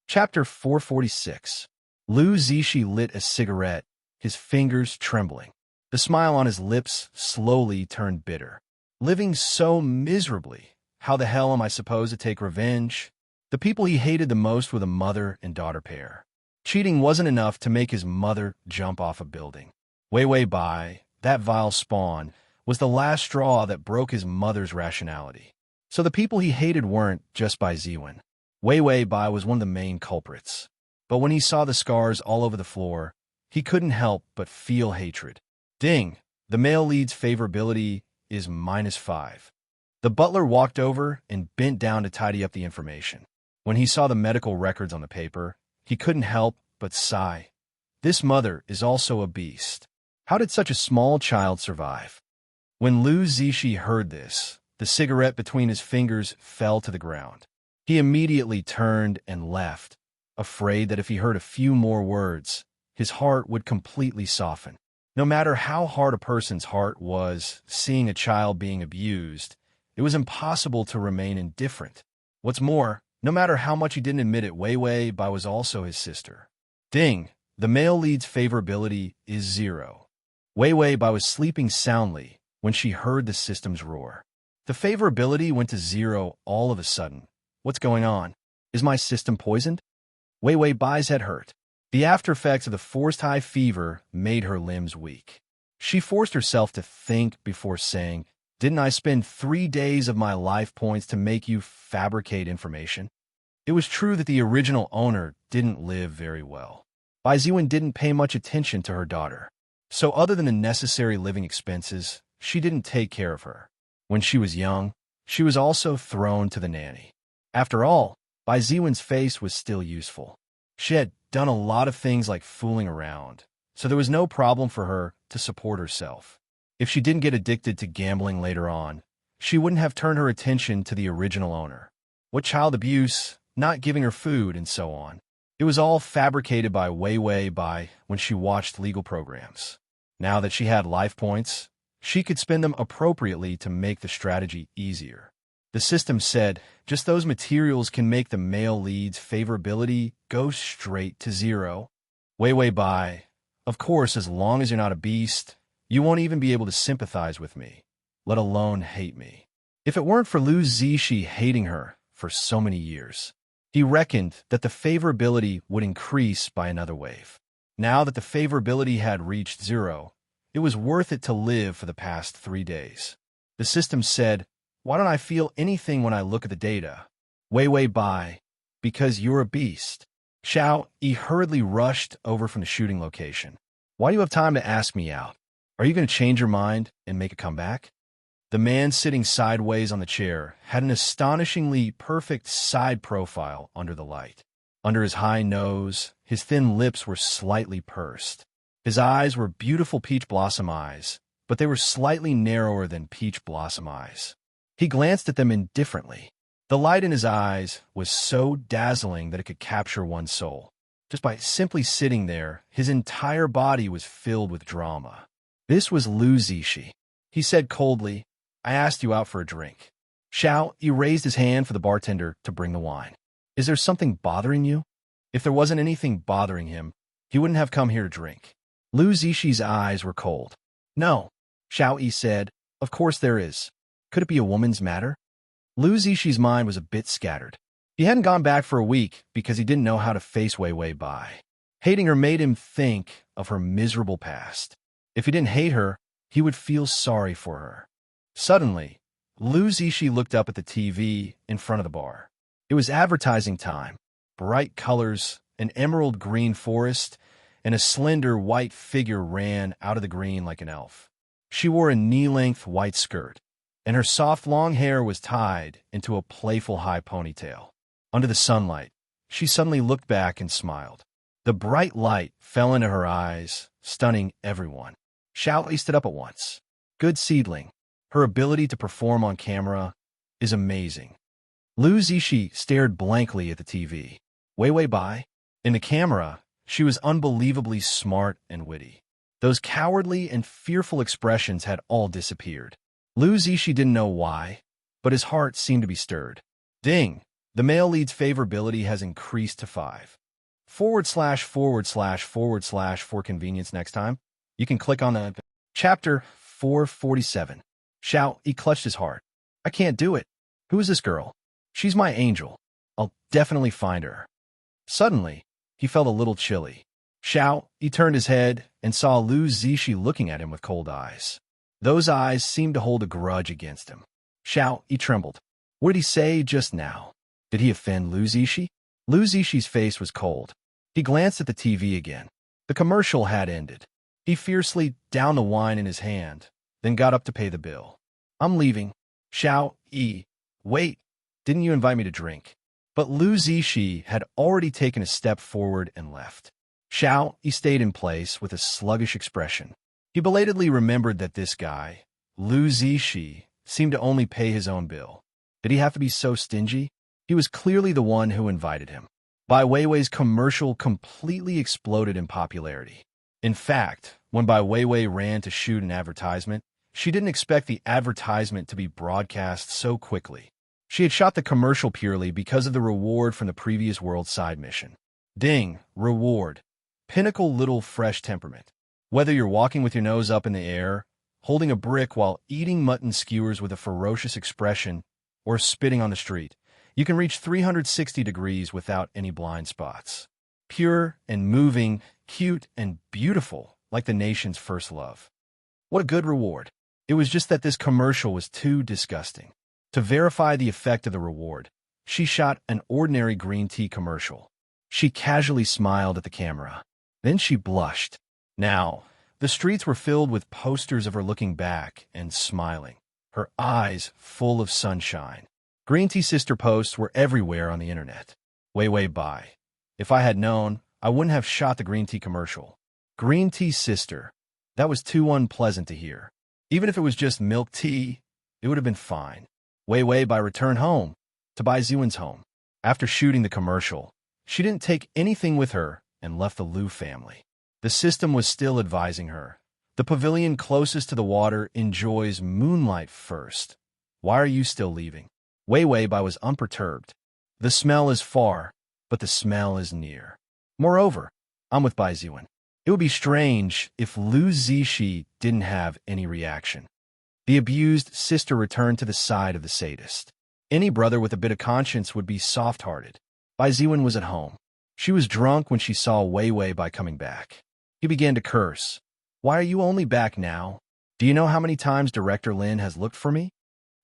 Chapter 446. Lu Zishi lit a cigarette, his fingers trembling. The smile on his lips slowly turned bitter. Living so miserably, how the hell am I supposed to take revenge? The people he hated the most were the mother and daughter pair. Cheating wasn't enough to make his mother jump off a building. Wei Wei Bai, that vile spawn, was the last straw that broke his mother's rationality. So the people he hated weren't just Bai Ziwen. Wei Wei Bai was one of the main culprits. But when he saw the scars all over the floor, he couldn't help but feel hatred. Ding! The male lead's favorability is -5. The butler walked over and bent down to tidy up the information. When he saw the medical records on the paper, he couldn't help but sigh. This mother is also a beast. How did such a small child survive? When Lu Zishi heard this, the cigarette between his fingers fell to the ground. He immediately turned and left, afraid that if he heard a few more words, his heart would completely soften. No matter how hard a person's heart was seeing a child being abused, it was impossible to remain indifferent. What's more, no matter how much he didn't admit it, Wei Wei Bai was also his sister. Ding! The male lead's favorability is 0. Wei Wei Bai was sleeping soundly when she heard the system's roar. The favorability went to 0 all of a sudden. What's going on? Is my system poisoned? Wei Wei Bai's head hurt. The after effects of the forced high fever made her limbs weak. She forced herself to think before saying, "Didn't I spend 3 days of my life points to make you fabricate information?" It was true that the original owner didn't live very well. Bai Ziwen didn't pay much attention to her daughter. So other than the necessary living expenses, she didn't take care of her. When she was young, she was also thrown to the nanny. After all, Bai Ziwen's face was still useful. She had done a lot of things like fooling around, so there was no problem for her to support herself. If she didn't get addicted to gambling later on, she wouldn't have turned her attention to the original owner. What child abuse, not giving her food, and so on. It was all fabricated by Wei Wei Bai when she watched legal programs. Now that she had life points, she could spend them appropriately to make the strategy easier. The system said, just those materials can make the male lead's favorability go straight to 0. Wei Wei Bai, of course, as long as you're not a beast, you won't even be able to sympathize with me, let alone hate me. If it weren't for Lu Zishi hating her for so many years, he reckoned that the favorability would increase by another wave. Now that the favorability had reached 0, it was worth it to live for the past 3 days. The system said, "Why don't I feel anything when I look at the data?" Wei Wei Bai, because you're a beast. Xianxia hurriedly rushed over from the shooting location. Why do you have time to ask me out? Are you going to change your mind and make a comeback? The man sitting sideways on the chair had an astonishingly perfect side profile under the light. Under his high nose, his thin lips were slightly pursed. His eyes were beautiful peach blossom eyes, but they were slightly narrower than peach blossom eyes. He glanced at them indifferently. The light in his eyes was so dazzling that it could capture one's soul. Just by simply sitting there, his entire body was filled with drama. This was Lu Zishi. He said coldly, "I asked you out for a drink." Xianxia raised his hand for the bartender to bring the wine. "Is there something bothering you?" If there wasn't anything bothering him, he wouldn't have come here to drink. Lu Zishi's eyes were cold. "No," Xianxia said, "of course there is. Could it be a woman's matter?" Lu Zishi's mind was a bit scattered. He hadn't gone back for a week because he didn't know how to face Wei Wei Bai. Hating her made him think of her miserable past. If he didn't hate her, he would feel sorry for her. Suddenly, Lu Zishi looked up at the TV in front of the bar. It was advertising time. Bright colors, an emerald green forest, and a slender white figure ran out of the green like an elf. She wore a knee-length white skirt. and her soft long hair was tied into a playful high ponytail. Under the sunlight, she suddenly looked back and smiled. The bright light fell into her eyes, stunning everyone. Xiaoli stood up at once. Good seedling. Her ability to perform on camera is amazing. Lu Zishi stared blankly at the TV. Wei Wei Bai. In the camera, she was unbelievably smart and witty. Those cowardly and fearful expressions had all disappeared. Lu Zishi didn't know why, but his heart seemed to be stirred. Ding! The male lead's favorability has increased to 5. / for convenience next time. You can click on the Chapter 447. He clutched his heart. I can't do it. Who is this girl? She's my angel. I'll definitely find her. Suddenly, he felt a little chilly. He turned his head and saw Lu Zishi looking at him with cold eyes. Those eyes seemed to hold a grudge against him. He trembled. What did he say just now? Did he offend Lu Zishi? Lu Zishi's face was cold. He glanced at the TV again. The commercial had ended. He fiercely downed the wine in his hand, then got up to pay the bill. I'm leaving. Wait, didn't you invite me to drink? But Lu Zishi had already taken a step forward and left. He stayed in place with a sluggish expression. He belatedly remembered that this guy, Lu Zishi, seemed to only pay his own bill. Did he have to be so stingy? He was clearly the one who invited him. Bai Weiwei's commercial completely exploded in popularity. In fact, when Bai Weiwei ran to shoot an advertisement, she didn't expect the advertisement to be broadcast so quickly. She had shot the commercial purely because of the reward from the previous world side mission. Ding, reward. Pinnacle little fresh temperament. Whether you're walking with your nose up in the air, holding a brick while eating mutton skewers with a ferocious expression, or spitting on the street, you can reach 360 degrees without any blind spots. Pure and moving, cute and beautiful, like the nation's first love. What a good reward. It was just that this commercial was too disgusting. To verify the effect of the reward, she shot an ordinary green tea commercial. She casually smiled at the camera. Then she blushed. Now, the streets were filled with posters of her looking back and smiling, her eyes full of sunshine. Green tea sister posts were everywhere on the internet. Wei Wei Bai. If I had known, I wouldn't have shot the green tea commercial. Green tea sister. That was too unpleasant to hear. Even if it was just milk tea, it would have been fine. Wei Wei Bai returned home, to Bai Ziwen's home. After shooting the commercial, she didn't take anything with her and left the Liu family. The system was still advising her. The pavilion closest to the water enjoys moonlight first. Why are you still leaving? Wei Wei Bai was unperturbed. The smell is far, but the smell is near. Moreover, I'm with Bai Ziwen. It would be strange if Lu Zishi didn't have any reaction. The abused sister returned to the side of the sadist. Any brother with a bit of conscience would be soft-hearted. Bai Ziwen was at home. She was drunk when she saw Wei Wei Bai coming back. He began to curse. Why are you only back now? Do you know how many times Director Lin has looked for me?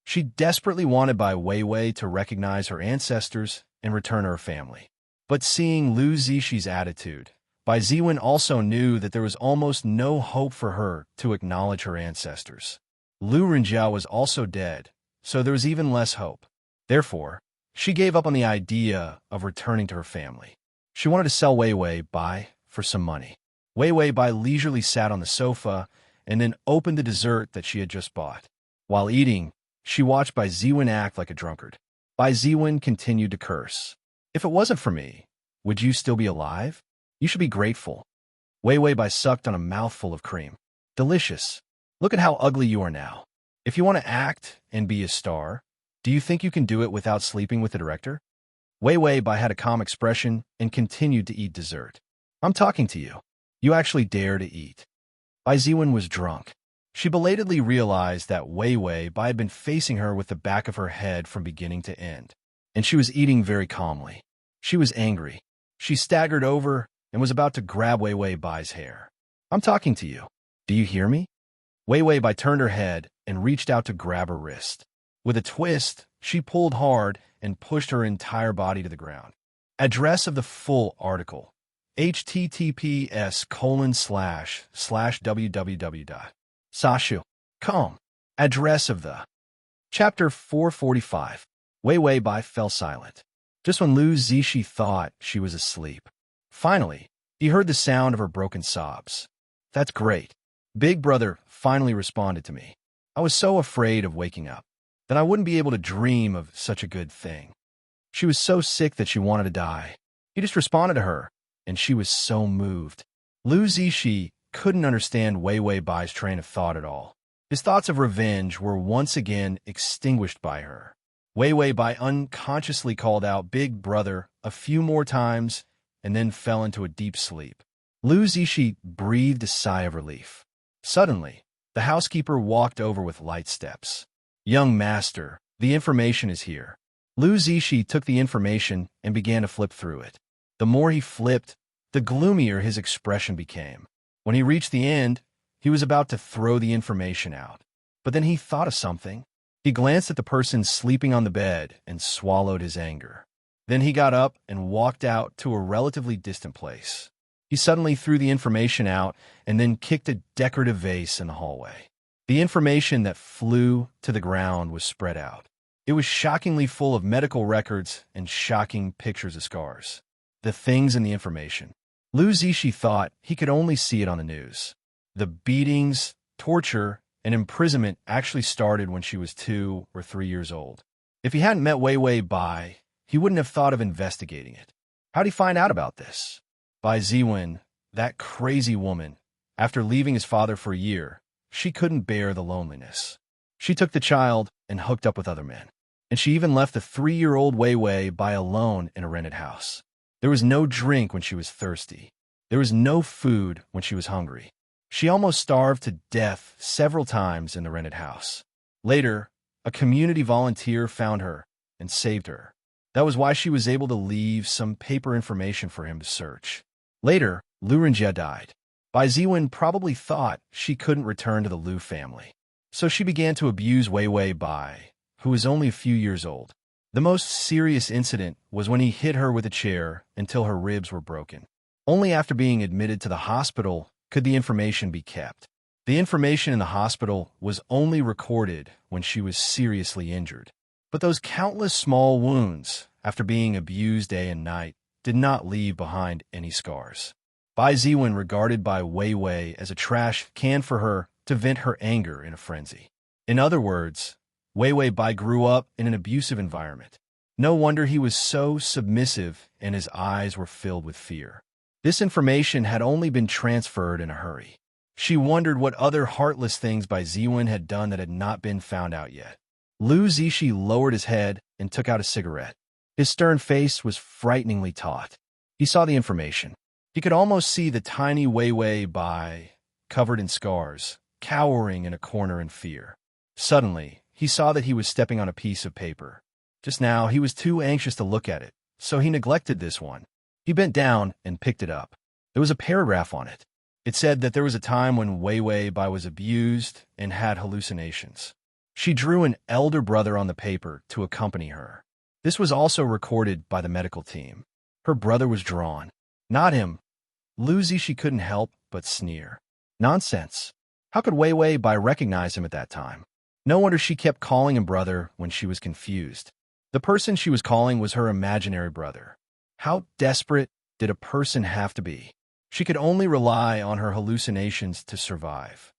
She desperately wanted Bai Weiwei to recognize her ancestors and return her family. But seeing Lu Zishi's attitude, Bai Ziwen also knew that there was almost no hope for her to acknowledge her ancestors. Lu Renjiao was also dead, so there was even less hope. Therefore, she gave up on the idea of returning to her family. She wanted to sell Wei Wei Bai for some money. Wei Wei Bai leisurely sat on the sofa and then opened the dessert that she had just bought. While eating, she watched Bai Ziwen act like a drunkard. Bai Ziwen continued to curse. If it wasn't for me, would you still be alive? You should be grateful. Wei Wei Bai sucked on a mouthful of cream. Delicious. Look at how ugly you are now. If you want to act and be a star, do you think you can do it without sleeping with the director? Wei Wei Bai had a calm expression and continued to eat dessert. I'm talking to you. You actually dare to eat. Bai Ziwen was drunk. She belatedly realized that Wei Wei Bai had been facing her with the back of her head from beginning to end, and she was eating very calmly. She was angry. She staggered over and was about to grab Wei Wei Bai's hair. I'm talking to you. Do you hear me? Wei Wei Bai turned her head and reached out to grab her wrist. With a twist, she pulled hard and pushed her entire body to the ground. Address of the full article: https://www.sashu.com. Address of the Chapter 445. Wei Wei Bai fell silent. Just when Lu Zishi thought she was asleep. Finally, he heard the sound of her broken sobs. That's great. Big brother finally responded to me. I was so afraid of waking up that I wouldn't be able to dream of such a good thing. She was so sick that she wanted to die. He just responded to her, and she was so moved. Lu Zishi couldn't understand Wei Wei Bai's train of thought at all. His thoughts of revenge were once again extinguished by her. Wei Wei Bai unconsciously called out Big Brother a few more times and then fell into a deep sleep. Lu Zishi breathed a sigh of relief. Suddenly, the housekeeper walked over with light steps. Young master, the information is here. Lu Zishi took the information and began to flip through it. The more he flipped, the gloomier his expression became. When he reached the end, he was about to throw the information out. But then he thought of something. He glanced at the person sleeping on the bed and swallowed his anger. Then he got up and walked out to a relatively distant place. He suddenly threw the information out and then kicked a decorative vase in the hallway. The information that flew to the ground was spread out. It was shockingly full of medical records and shocking pictures of scars. The things in the information. Lu Zishi thought he could only see it on the news. The beatings, torture, and imprisonment actually started when she was 2 or 3 years old. If he hadn't met Wei Wei Bai, he wouldn't have thought of investigating it. How'd he find out about this? Bai Ziwen, that crazy woman, after leaving his father for a year, she couldn't bear the loneliness. She took the child and hooked up with other men. And she even left the 3-year-old Wei Wei Bai alone in a rented house. There was no drink when she was thirsty. There was no food when she was hungry. She almost starved to death several times in the rented house. Later, a community volunteer found her and saved her. That was why she was able to leave some paper information for him to search. Later, Lu Renjie died. Bai Ziwen probably thought she couldn't return to the Lu family. So she began to abuse Wei Wei Bai, who was only a few years old. The most serious incident was when he hit her with a chair until her ribs were broken. Only after being admitted to the hospital could the information be kept. The information in the hospital was only recorded when she was seriously injured. But those countless small wounds, after being abused day and night, did not leave behind any scars. Bai Ziwen regarded Bai Wei Wei as a trash can for her to vent her anger in a frenzy. In other words, Wei Wei Bai grew up in an abusive environment. No wonder he was so submissive and his eyes were filled with fear. This information had only been transferred in a hurry. She wondered what other heartless things Bai Ziwen had done that had not been found out yet. Lu Zishi lowered his head and took out a cigarette. His stern face was frighteningly taut. He saw the information. He could almost see the tiny Wei Wei Bai, covered in scars, cowering in a corner in fear. Suddenly, he saw that he was stepping on a piece of paper. Just now, he was too anxious to look at it, so he neglected this one. He bent down and picked it up. There was a paragraph on it. It said that there was a time when Wei Wei Bai was abused and had hallucinations. She drew an elder brother on the paper to accompany her. This was also recorded by the medical team. Her brother was drawn. Not him. Lu Zishi couldn't help but sneer. Nonsense. How could Wei Wei Bai recognize him at that time? No wonder she kept calling him brother when she was confused. The person she was calling was her imaginary brother. How desperate did a person have to be? She could only rely on her hallucinations to survive.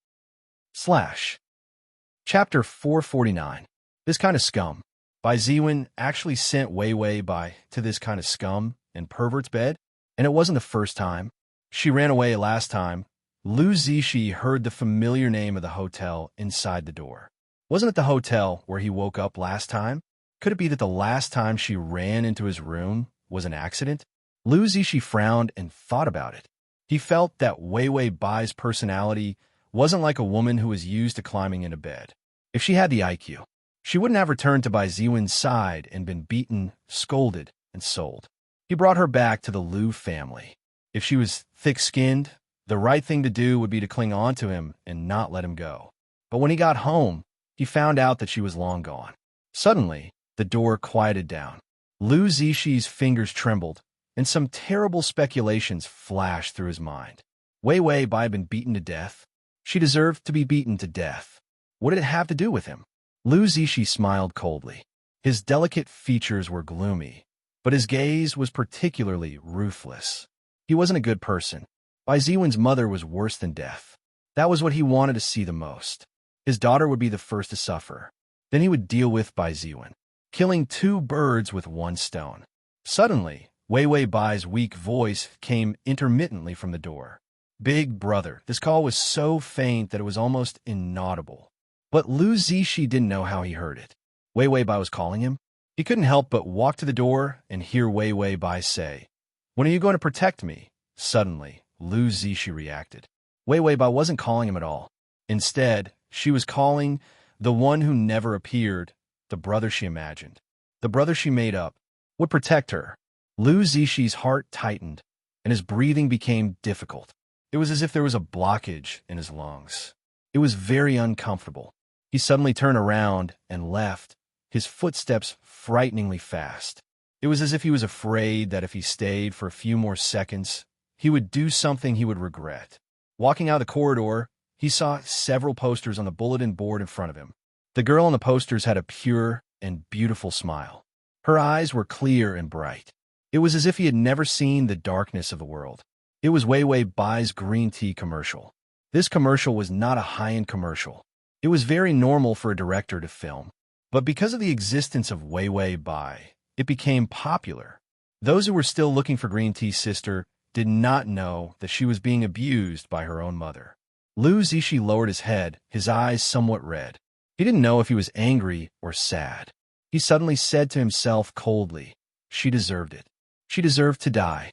Chapter 449. This kind of scum. Bai Ziwen actually sent Wei Wei Bai to this kind of scum and pervert's bed, and it wasn't the first time. She ran away last time. Lu Zishi heard the familiar name of the hotel inside the door. Wasn't it the hotel where he woke up last time? Could it be that the last time she ran into his room was an accident? Lu Zishi frowned and thought about it. He felt that Wei Wei Bai's personality wasn't like a woman who was used to climbing into bed. If she had the IQ, she wouldn't have returned to Bai Ziwen's side and been beaten, scolded, and sold. He brought her back to the Lu family. If she was thick-skinned, the right thing to do would be to cling on to him and not let him go. But when he got home, he found out that she was long gone. Suddenly, the door quieted down. Lu Zishi's fingers trembled, and some terrible speculations flashed through his mind. Wei Wei Bai had been beaten to death. She deserved to be beaten to death. What did it have to do with him? Lu Zishi smiled coldly. His delicate features were gloomy, but his gaze was particularly ruthless. He wasn't a good person. Bai Ziwen's mother was worse than death. That was what he wanted to see the most. His daughter would be the first to suffer. Then he would deal with Bai Ziwen, killing two birds with one stone. Suddenly, Wei Wei Bai's weak voice came intermittently from the door. Big brother. This call was so faint that it was almost inaudible. But Lu Zishi didn't know how he heard it. Wei Wei Bai was calling him. He couldn't help but walk to the door and hear Wei Wei Bai say, "When are you going to protect me?" Suddenly, Lu Zishi reacted. Wei Wei Bai wasn't calling him at all. Instead, she was calling the one who never appeared, the brother she imagined. The brother she made up would protect her. Lu Zishi's heart tightened, and his breathing became difficult. It was as if there was a blockage in his lungs. It was very uncomfortable. He suddenly turned around and left, his footsteps frighteningly fast. It was as if he was afraid that if he stayed for a few more seconds, he would do something he would regret. Walking out the corridor, he saw several posters on the bulletin board in front of him. The girl on the posters had a pure and beautiful smile. Her eyes were clear and bright. It was as if he had never seen the darkness of the world. It was Wei Wei Bai's green tea commercial. This commercial was not a high-end commercial. It was very normal for a director to film. But because of the existence of Wei Wei Bai, it became popular. Those who were still looking for Green Tea's sister did not know that she was being abused by her own mother. Lu Zishi lowered his head, his eyes somewhat red. He didn't know if he was angry or sad. He suddenly said to himself coldly, "She deserved it. She deserved to die."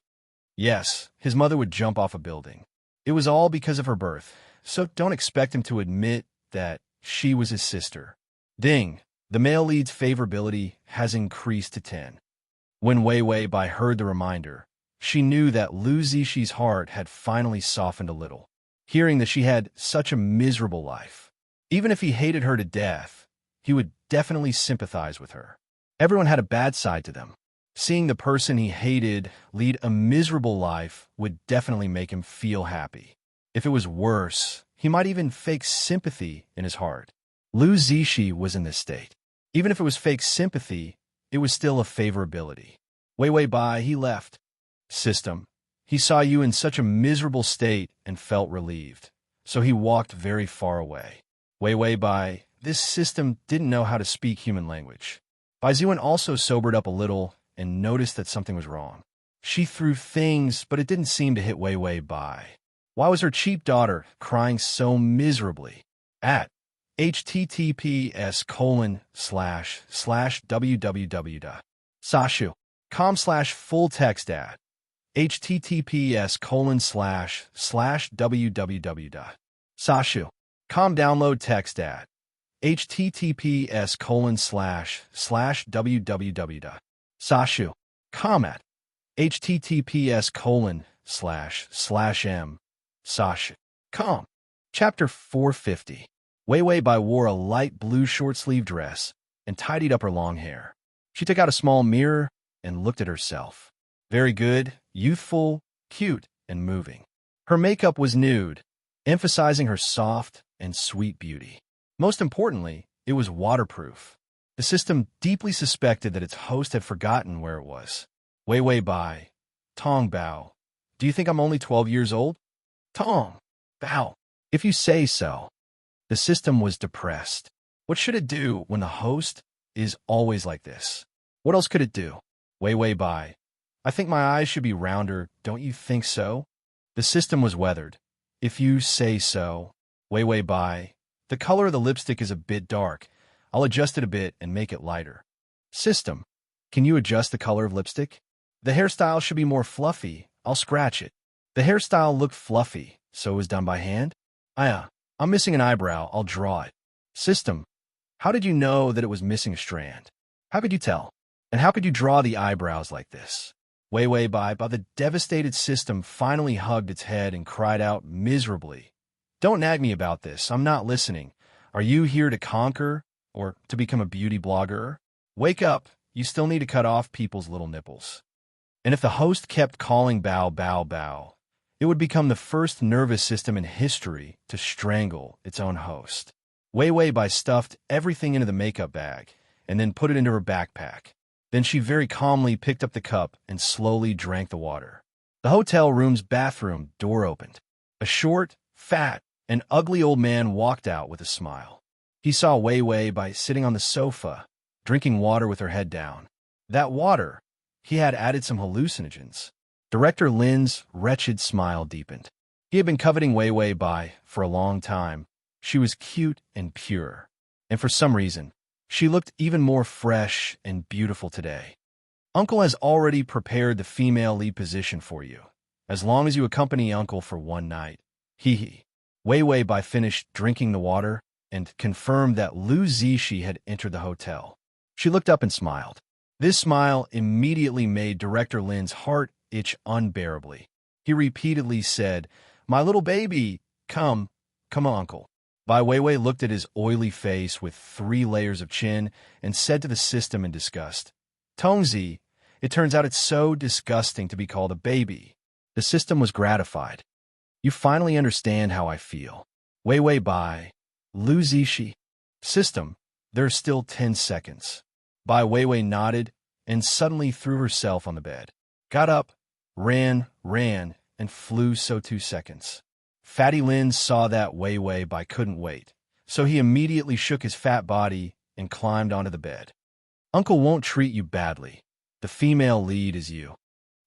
Yes, his mother would jump off a building. It was all because of her birth, so don't expect him to admit that she was his sister. Ding! The male lead's favorability has increased to 10. When Wei Wei Bai heard the reminder, she knew that Lu Zishi's heart had finally softened a little, hearing that she had such a miserable life. Even if he hated her to death, he would definitely sympathize with her. Everyone had a bad side to them. Seeing the person he hated lead a miserable life would definitely make him feel happy. If it was worse, he might even fake sympathy in his heart. Lu Zishi was in this state. Even if it was fake sympathy, it was still a favorability. Wei Wei Bai, he left. System. He saw you in such a miserable state and felt relieved, so he walked very far away. Wei Wei Bai, this system didn't know how to speak human language. Bai Ziwen also sobered up a little and noticed that something was wrong. She threw things, but it didn't seem to hit Wei Wei Bai. Why was her cheap daughter crying so miserably? At https://www.sashu.com/full-text@. https://www.sashu.com download text at. https://www.sashu.com at. https://m. Sashu.com. Chapter 450. Wei Wei Bai wore a light blue short-sleeve dress and tidied up her long hair. She took out a small mirror and looked at herself. Very good, youthful, cute, and moving. Her makeup was nude, emphasizing her soft and sweet beauty. Most importantly, it was waterproof. The system deeply suspected that its host had forgotten where it was. Wei Wei Bai. Tong Bao. Do you think I'm only 12 years old? Tong Bao. If you say so. The system was depressed. What should it do when the host is always like this? What else could it do? Wei Wei Bai. I think my eyes should be rounder, don't you think so? The system was weathered. If you say so. Wei Wei Bai. The color of the lipstick is a bit dark. I'll adjust it a bit and make it lighter. System. Can you adjust the color of lipstick? The hairstyle should be more fluffy. I'll scratch it. The hairstyle looked fluffy, so it was done by hand? I'm missing an eyebrow. I'll draw it. System. How did you know that it was missing a strand? How could you tell? And how could you draw the eyebrows like this? Wei Wei Bai, the devastated system, finally hugged its head and cried out miserably. Don't nag me about this. I'm not listening. Are you here to conquer or to become a beauty blogger? Wake up. You still need to cut off people's little nipples. And if the host kept calling Bao Bao Bao, it would become the first nervous system in history to strangle its own host. Wei Wei Bai stuffed everything into the makeup bag and then put it into her backpack. Then she very calmly picked up the cup and slowly drank the water. The hotel room's bathroom door opened. A short, fat, and ugly old man walked out with a smile. He saw Wei Wei Bai sitting on the sofa, drinking water with her head down. That water, he had added some hallucinogens. Director Lin's wretched smile deepened. He had been coveting Wei Wei Bai for a long time. She was cute and pure, and for some reason, she looked even more fresh and beautiful today. Uncle has already prepared the female lead position for you, as long as you accompany Uncle for one night. Hee. Wei Wei Bai finished drinking the water and confirmed that Lu Zishi had entered the hotel. She looked up and smiled. This smile immediately made Director Lin's heart itch unbearably. He repeatedly said, "My little baby, come on, Uncle." Bai Weiwei looked at his oily face with 3 layers of chin and said to the system in disgust, "Tongzi, it turns out it's so disgusting to be called a baby." The system was gratified. "You finally understand how I feel." Weiwei Bai, Lu Zishi. System, there are still 10 seconds. Bai Weiwei nodded and suddenly threw herself on the bed. Got up, ran, and flew so 2 seconds. Fatty Lin saw that Wei Wei Bai couldn't wait, so he immediately shook his fat body and climbed onto the bed. "Uncle won't treat you badly. The female lead is you."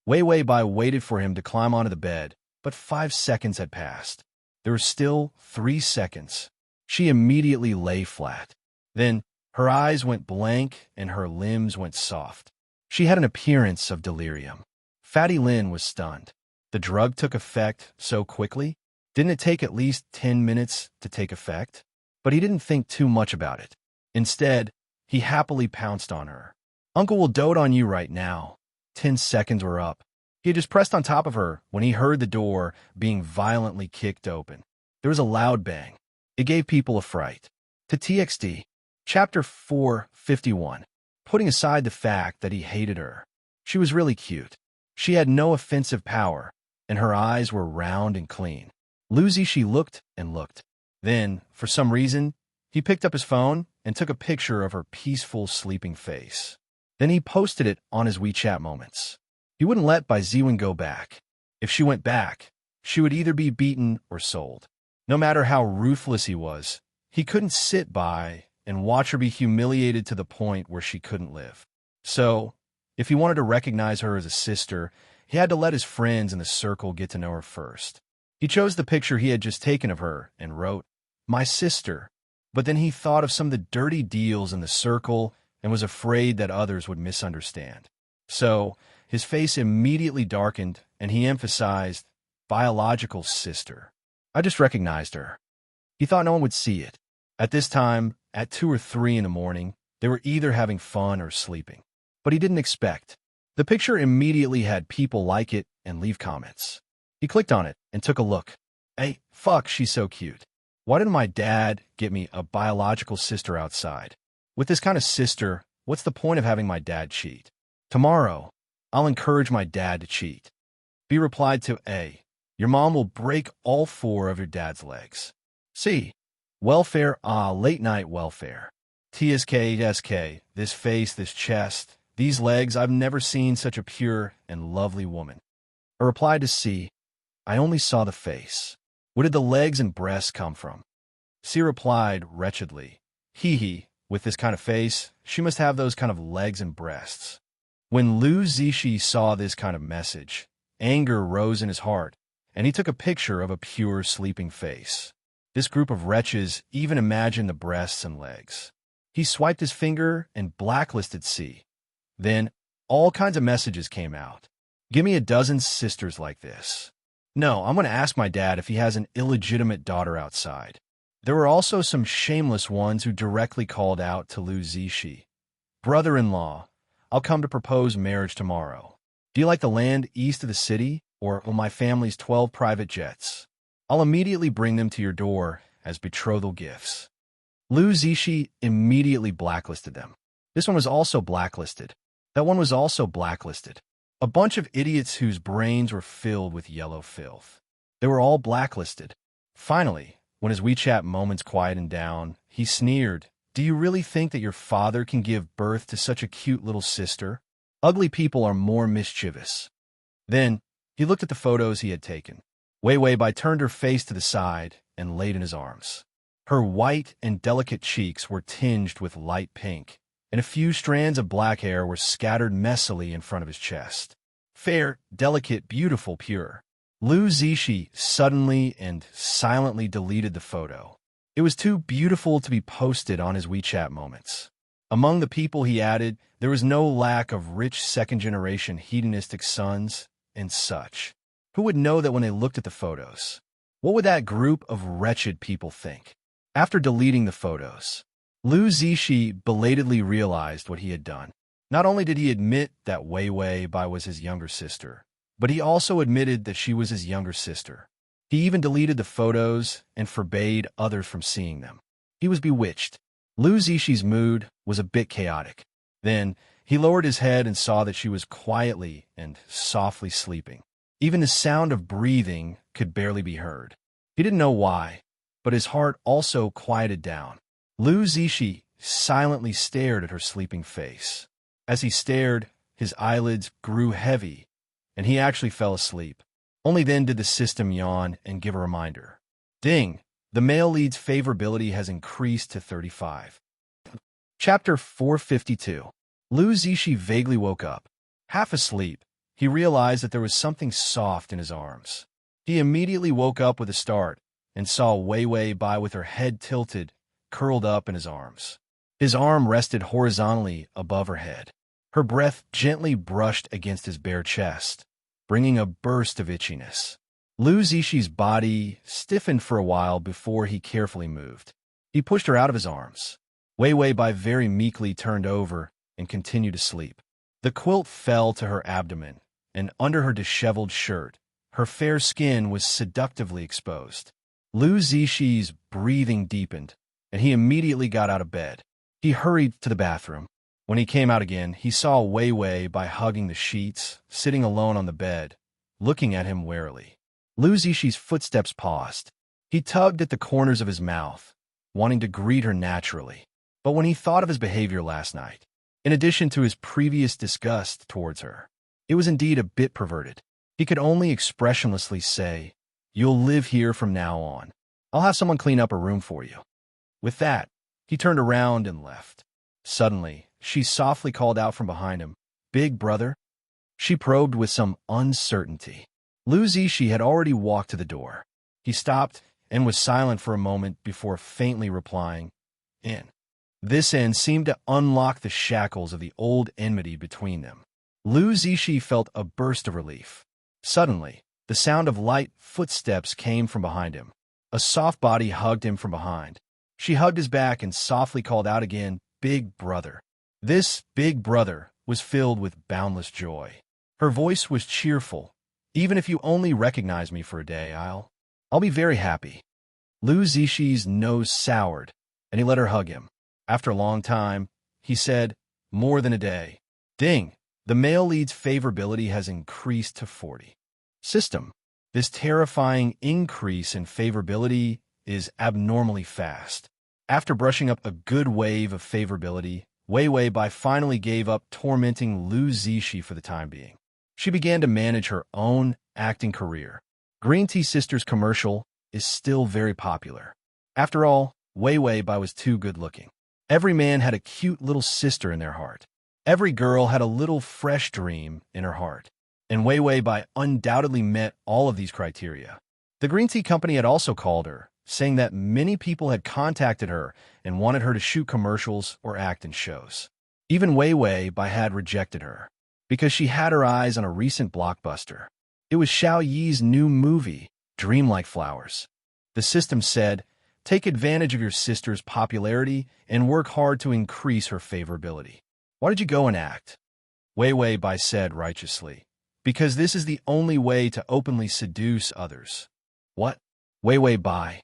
Wei Wei Bai waited for him to climb onto the bed, but 5 seconds had passed. There were still 3 seconds. She immediately lay flat. Then her eyes went blank and her limbs went soft. She had an appearance of delirium. Fatty Lin was stunned. The drug took effect so quickly? Didn't it take at least 10 minutes to take effect? But he didn't think too much about it. Instead, he happily pounced on her. "Uncle will dote on you right now." 10 seconds were up. He had just pressed on top of her when he heard the door being violently kicked open. There was a loud bang. It gave people a fright. To TXT. Chapter 451. Putting aside the fact that he hated her, she was really cute. She had no offensive power, and her eyes were round and clean. Lu Zishi looked and looked. Then, for some reason, he picked up his phone and took a picture of her peaceful, sleeping face. Then he posted it on his WeChat moments. He wouldn't let Bai Ziwen go back. If she went back, she would either be beaten or sold. No matter how ruthless he was, he couldn't sit by and watch her be humiliated to the point where she couldn't live. So, if he wanted to recognize her as a sister, he had to let his friends in the circle get to know her first. He chose the picture he had just taken of her and wrote, "My sister," but then he thought of some of the dirty deals in the circle and was afraid that others would misunderstand. So, his face immediately darkened and he emphasized, "Biological sister. I just recognized her." He thought no one would see it. At this time, at 2 or 3 in the morning, they were either having fun or sleeping. But he didn't expect. The picture immediately had people like it and leave comments. He clicked on it and took a look. "Hey, fuck, she's so cute. Why didn't my dad get me a biological sister outside? With this kind of sister, what's the point of having my dad cheat? Tomorrow, I'll encourage my dad to cheat." B replied to A. "Your mom will break all 4 of your dad's legs." C. Welfare, late night welfare. TSK, this face, this chest, these legs, I've never seen such a pure and lovely woman. A reply to C. "I only saw the face. Where did the legs and breasts come from?" C replied wretchedly, "Hee, with this kind of face, she must have those kind of legs and breasts." When Lu Zishi saw this kind of message, anger rose in his heart, and he took a picture of a pure sleeping face. This group of wretches even imagined the breasts and legs. He swiped his finger and blacklisted C. Then, all kinds of messages came out. "Give me a dozen sisters like this. No, I'm going to ask my dad if he has an illegitimate daughter outside." There were also some shameless ones who directly called out to Lu Zishi. "Brother-in-law, I'll come to propose marriage tomorrow. Do you like the land east of the city, or my family's 12 private jets? I'll immediately bring them to your door as betrothal gifts." Lu Zishi immediately blacklisted them. This one was also blacklisted. That one was also blacklisted. A bunch of idiots whose brains were filled with yellow filth. They were all blacklisted. Finally, When his WeChat moments quietened down, he sneered, "Do you really think that your father can give birth to such a cute little sister? Ugly people are more mischievous." Then, he looked at the photos he had taken. Wei Weibai turned her face to the side and laid in his arms. Her white and delicate cheeks were tinged with light pink, and a few strands of black hair were scattered messily in front of his chest. Fair, delicate, beautiful, pure. Lu Zixi suddenly and silently deleted the photo. It was too beautiful to be posted on his WeChat moments. Among the people he added, there was no lack of rich second-generation hedonistic sons and such. Who would know that when they looked at the photos? What would that group of wretched people think? After deleting the photos, Lu Zixi belatedly realized what he had done. Not only did he admit that Wei Weibai was his younger sister, but he also admitted that she was his younger sister. He even deleted the photos and forbade others from seeing them. He was bewitched. Lu Zixi mood was a bit chaotic. Then, he lowered his head and saw that she was quietly and softly sleeping. Even the sound of breathing could barely be heard. He didn't know why, but his heart also quieted down. Lu Zixi silently stared at her sleeping face. As he stared, his eyelids grew heavy, and he actually fell asleep. Only then did the system yawn and give a reminder. Ding! The male lead's favorability has increased to 35. Chapter 452. Lu Zixi vaguely woke up. Half asleep, he realized that there was something soft in his arms. He immediately woke up with a start and saw Wei Weibai with her head tilted, curled up in his arms. His arm rested horizontally above her head. Her breath gently brushed against his bare chest, bringing a burst of itchiness. Lu Zixi's body stiffened for a while before he carefully moved. He pushed her out of his arms. Wei Weibai very meekly turned over and continued to sleep. The quilt fell to her abdomen, and under her disheveled shirt, her fair skin was seductively exposed. Lu Zixi's breathing deepened, and he immediately got out of bed. He hurried to the bathroom. When he came out again, he saw Wei Weibai hugging the sheets, sitting alone on the bed, looking at him warily. Lu Zixi's footsteps paused. He tugged at the corners of his mouth, wanting to greet her naturally. But when he thought of his behavior last night, in addition to his previous disgust towards her, it was indeed a bit perverted. He could only expressionlessly say, "You'll live here from now on. I'll have someone clean up a room for you." With that, he turned around and left. Suddenly, she softly called out from behind him, "Big brother?" She probed with some uncertainty. Lu Zixi had already walked to the door. He stopped and was silent for a moment before faintly replying, "In." This end seemed to unlock the shackles of the old enmity between them. Lu Zixi felt a burst of relief. Suddenly, the sound of light footsteps came from behind him. A soft body hugged him from behind. She hugged his back and softly called out again, "Big brother." This big brother was filled with boundless joy. Her voice was cheerful. "Even if you only recognize me for a day, I'll be very happy." Lu Zixi's nose soured, and he let her hug him. After a long time, he said, "More than a day." Ding! The male lead's favorability has increased to 40. System. This terrifying increase in favorability is abnormally fast. After brushing up a good wave of favorability, Wei Weibai finally gave up tormenting Lu Zixi for the time being. She began to manage her own acting career. Green Tea Sisters commercial is still very popular. After all, Wei Weibai was too good-looking. Every man had a cute little sister in their heart. Every girl had a little fresh dream in her heart. And Wei Weibai undoubtedly met all of these criteria. The Green Tea Company had also called her, saying that many people had contacted her and wanted her to shoot commercials or act in shows. Even Wei Weibai had rejected her, because she had her eyes on a recent blockbuster. It was Xiao Yi's new movie, Dreamlike Flowers. The system said, "Take advantage of your sister's popularity and work hard to increase her favorability." "Why did you go and act?" Wei Weibai said righteously, "Because this is the only way to openly seduce others." What? Wei Weibai,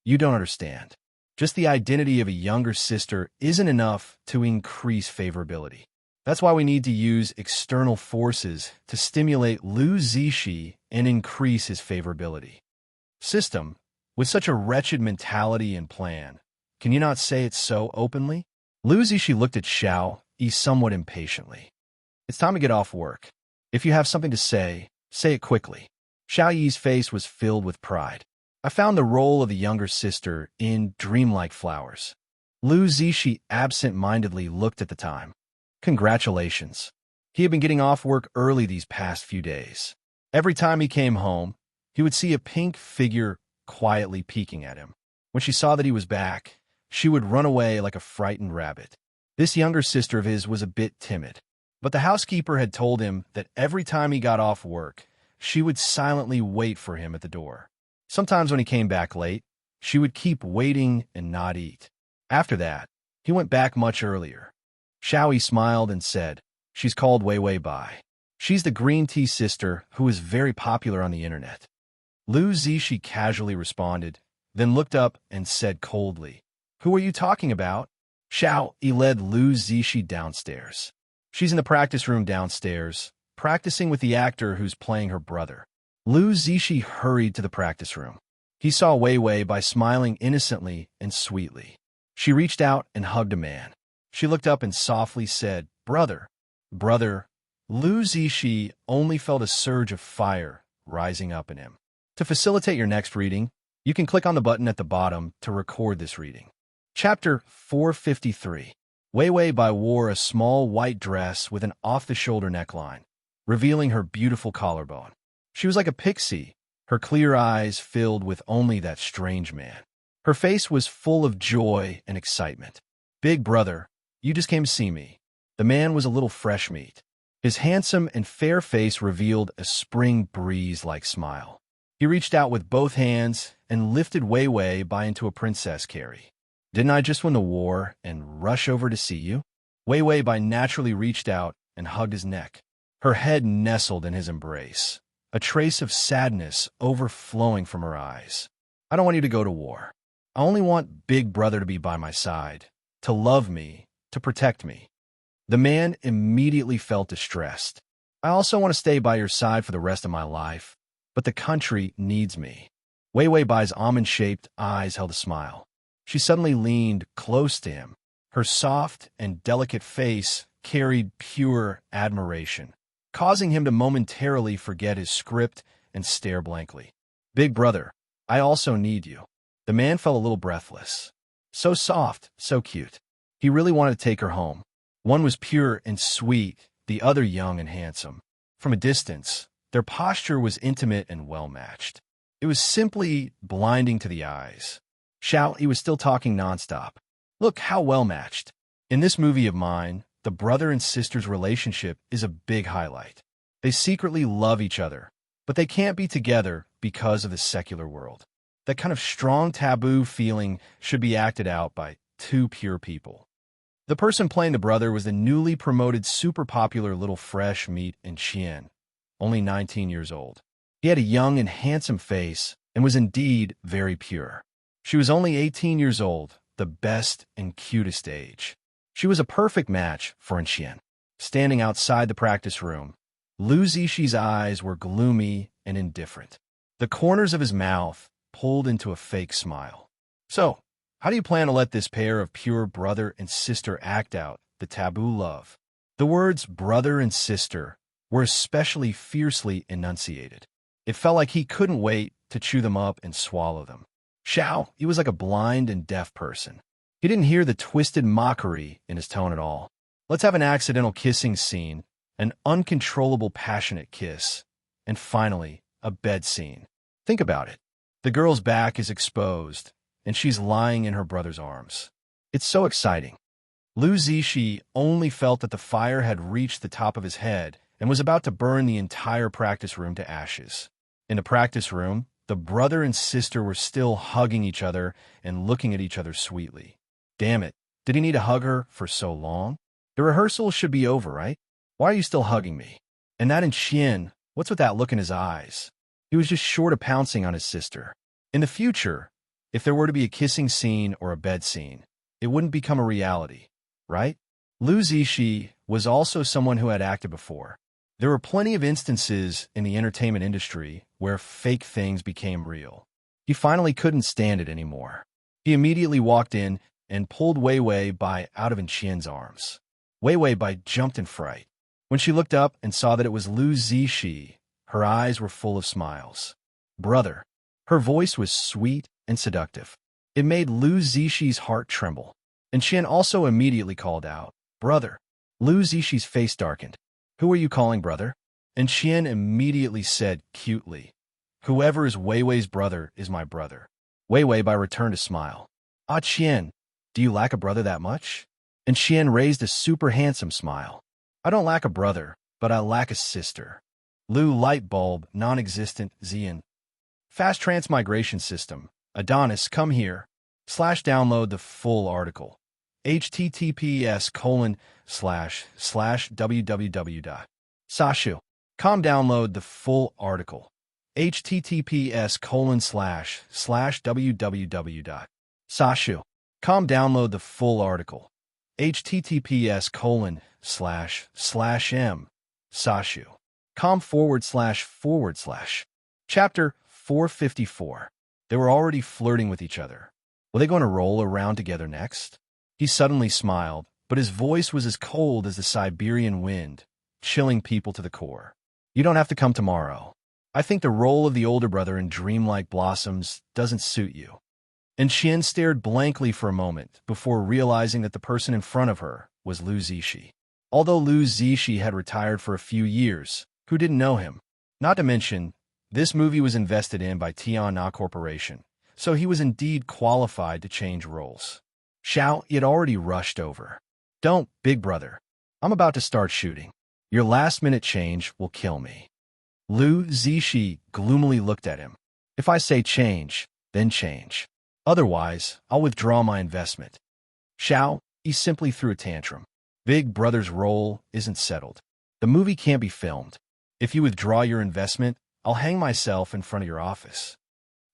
you don't understand. Just the identity of a younger sister isn't enough to increase favorability. That's why we need to use external forces to stimulate Lu Zixi and increase his favorability. System. With such a wretched mentality and plan, can you not say it so openly? Lu Zishi looked at Xiao Yi somewhat impatiently. It's time to get off work. If you have something to say it quickly. Xiao Yi's face was filled with pride. I found the role of the younger sister in Dreamlike Flowers. Lu Zishi absent-mindedly looked at the time. Congratulations. He had been getting off work early these past few days. Every time he came home, he would see a pink figure quietly peeking at him. When she saw that he was back, she would run away like a frightened rabbit. This younger sister of his was a bit timid, but the housekeeper had told him that every time he got off work, she would silently wait for him at the door. Sometimes when he came back late, she would keep waiting and not eat. After that, he went back much earlier. Xiao Yi smiled and said, "She's called Wei Wei Bai. She's the green tea sister who is very popular on the internet." Lu Zishi casually responded, then looked up and said coldly, "Who are you talking about?" Xiao Yi led Lu Zishi downstairs. She's in the practice room downstairs, practicing with the actor who's playing her brother. Lu Zishi hurried to the practice room. He saw Wei Wei Bai smiling innocently and sweetly. She reached out and hugged a man. She looked up and softly said, "Brother." "Brother." Lu Zishi only felt a surge of fire rising up in him. To facilitate your next reading, you can click on the button at the bottom to record this reading. Chapter 453. Wei Wei Bai wore a small white dress with an off-the-shoulder neckline, revealing her beautiful collarbone. She was like a pixie, her clear eyes filled with only that strange man. Her face was full of joy and excitement. "Big brother, you just came to see me." The man was a little fresh meat. His handsome and fair face revealed a spring breeze-like smile. He reached out with both hands and lifted Wei Wei Bai into a princess carry. "Didn't I just win the war and rush over to see you?" Wei Wei Bai naturally reached out and hugged his neck. Her head nestled in his embrace, a trace of sadness overflowing from her eyes. "I don't want you to go to war. I only want Big Brother to be by my side, to love me, to protect me." The man immediately felt distressed. "I also want to stay by your side for the rest of my life, but the country needs me." Wei Wei Bai's almond-shaped eyes held a smile. She suddenly leaned close to him. Her soft and delicate face carried pure admiration, causing him to momentarily forget his script and stare blankly. "Big brother, I also need you." The man felt a little breathless. So soft, so cute. He really wanted to take her home. One was pure and sweet, the other young and handsome. From a distance, their posture was intimate and well-matched. It was simply blinding to the eyes. Xiao Yi was still talking nonstop. "Look how well-matched. In this movie of mine, the brother and sister's relationship is a big highlight. They secretly love each other, but they can't be together because of the secular world. That kind of strong taboo feeling should be acted out by two pure people." The person playing the brother was the newly promoted super popular little fresh meat in Qian, only 19 years old. He had a young and handsome face and was indeed very pure. She was only 18 years old, the best and cutest age. She was a perfect match for Xian. Standing outside the practice room, Lu Zishi's eyes were gloomy and indifferent. The corners of his mouth pulled into a fake smile. "So, how do you plan to let this pair of pure brother and sister act out the taboo love?" The words brother and sister were especially fiercely enunciated. It felt like he couldn't wait to chew them up and swallow them. Xiao, he was like a blind and deaf person. He didn't hear the twisted mockery in his tone at all. "Let's have an accidental kissing scene, an uncontrollable passionate kiss, and finally, a bed scene. Think about it. The girl's back is exposed, and she's lying in her brother's arms. It's so exciting." Lu Zishi only felt that the fire had reached the top of his head and was about to burn the entire practice room to ashes. In the practice room, the brother and sister were still hugging each other and looking at each other sweetly. Damn it, did he need to hug her for so long? The rehearsal should be over, right? Why are you still hugging me? And that in Xian, what's with that look in his eyes? He was just short of pouncing on his sister. In the future, if there were to be a kissing scene or a bed scene, it wouldn't become a reality, right? Lu Zishi was also someone who had acted before. There were plenty of instances in the entertainment industry where fake things became real. He finally couldn't stand it anymore. He immediately walked in and pulled Wei Wei Bai out of Xian's arms. Wei Wei Bai jumped in fright. When she looked up and saw that it was Lu Zixi, her eyes were full of smiles. Brother. Her voice was sweet and seductive. It made Lu Zixi's heart tremble. And Xian also immediately called out, Brother. Lu Zixi's face darkened. Who are you calling brother? And Xian immediately said cutely, Whoever is Wei Wei's brother is my brother. Wei Wei Bai returned a smile. Ah, Xian, do you lack a brother that much? And Xian raised a super handsome smile. I don't lack a brother, but I lack a sister. Lu light bulb, non-existent, Xian. Fast transmigration system. Adonis, come here. /download the full article. https://www.sashu. Com download the full article. https://www.sashu. Com download the full article. https://m. Sashu. com//. Chapter 454. They were already flirting with each other. Were they going to roll around together next? He suddenly smiled, but his voice was as cold as the Siberian wind, chilling people to the core. You don't have to come tomorrow. I think the role of the older brother in Dreamlike Blossoms doesn't suit you. And Xian stared blankly for a moment before realizing that the person in front of her was Lu Zixi. Although Lu Zixi had retired for a few years, who didn't know him? Not to mention, this movie was invested in by Tianna Corporation, so he was indeed qualified to change roles. Xiao had already rushed over. Don't, big brother. I'm about to start shooting. Your last-minute change will kill me. Lu Zixi gloomily looked at him. If I say change, then change. Otherwise, I'll withdraw my investment. Xiao, he simply threw a tantrum. Big brother's role isn't settled. The movie can't be filmed. If you withdraw your investment, I'll hang myself in front of your office.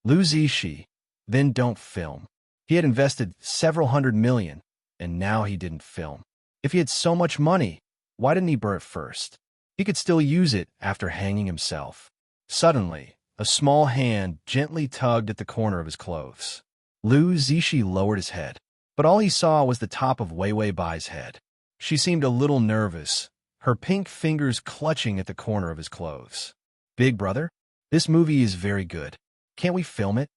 Lu Zixi, then don't film. He had invested several $100 million, and now he didn't film. If he had so much money, why didn't he burn it first? He could still use it after hanging himself. Suddenly, a small hand gently tugged at the corner of his clothes. Lu Zixi lowered his head, but all he saw was the top of Wei Wei Bai's head. She seemed a little nervous, her pink fingers clutching at the corner of his clothes. Big brother, this movie is very good. Can't we film it?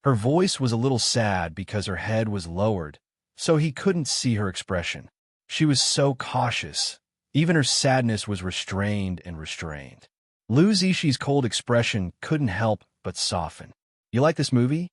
Her voice was a little sad because her head was lowered, so he couldn't see her expression. She was so cautious. Even her sadness was restrained and restrained. Lu Zixi's cold expression couldn't help but soften. You like this movie?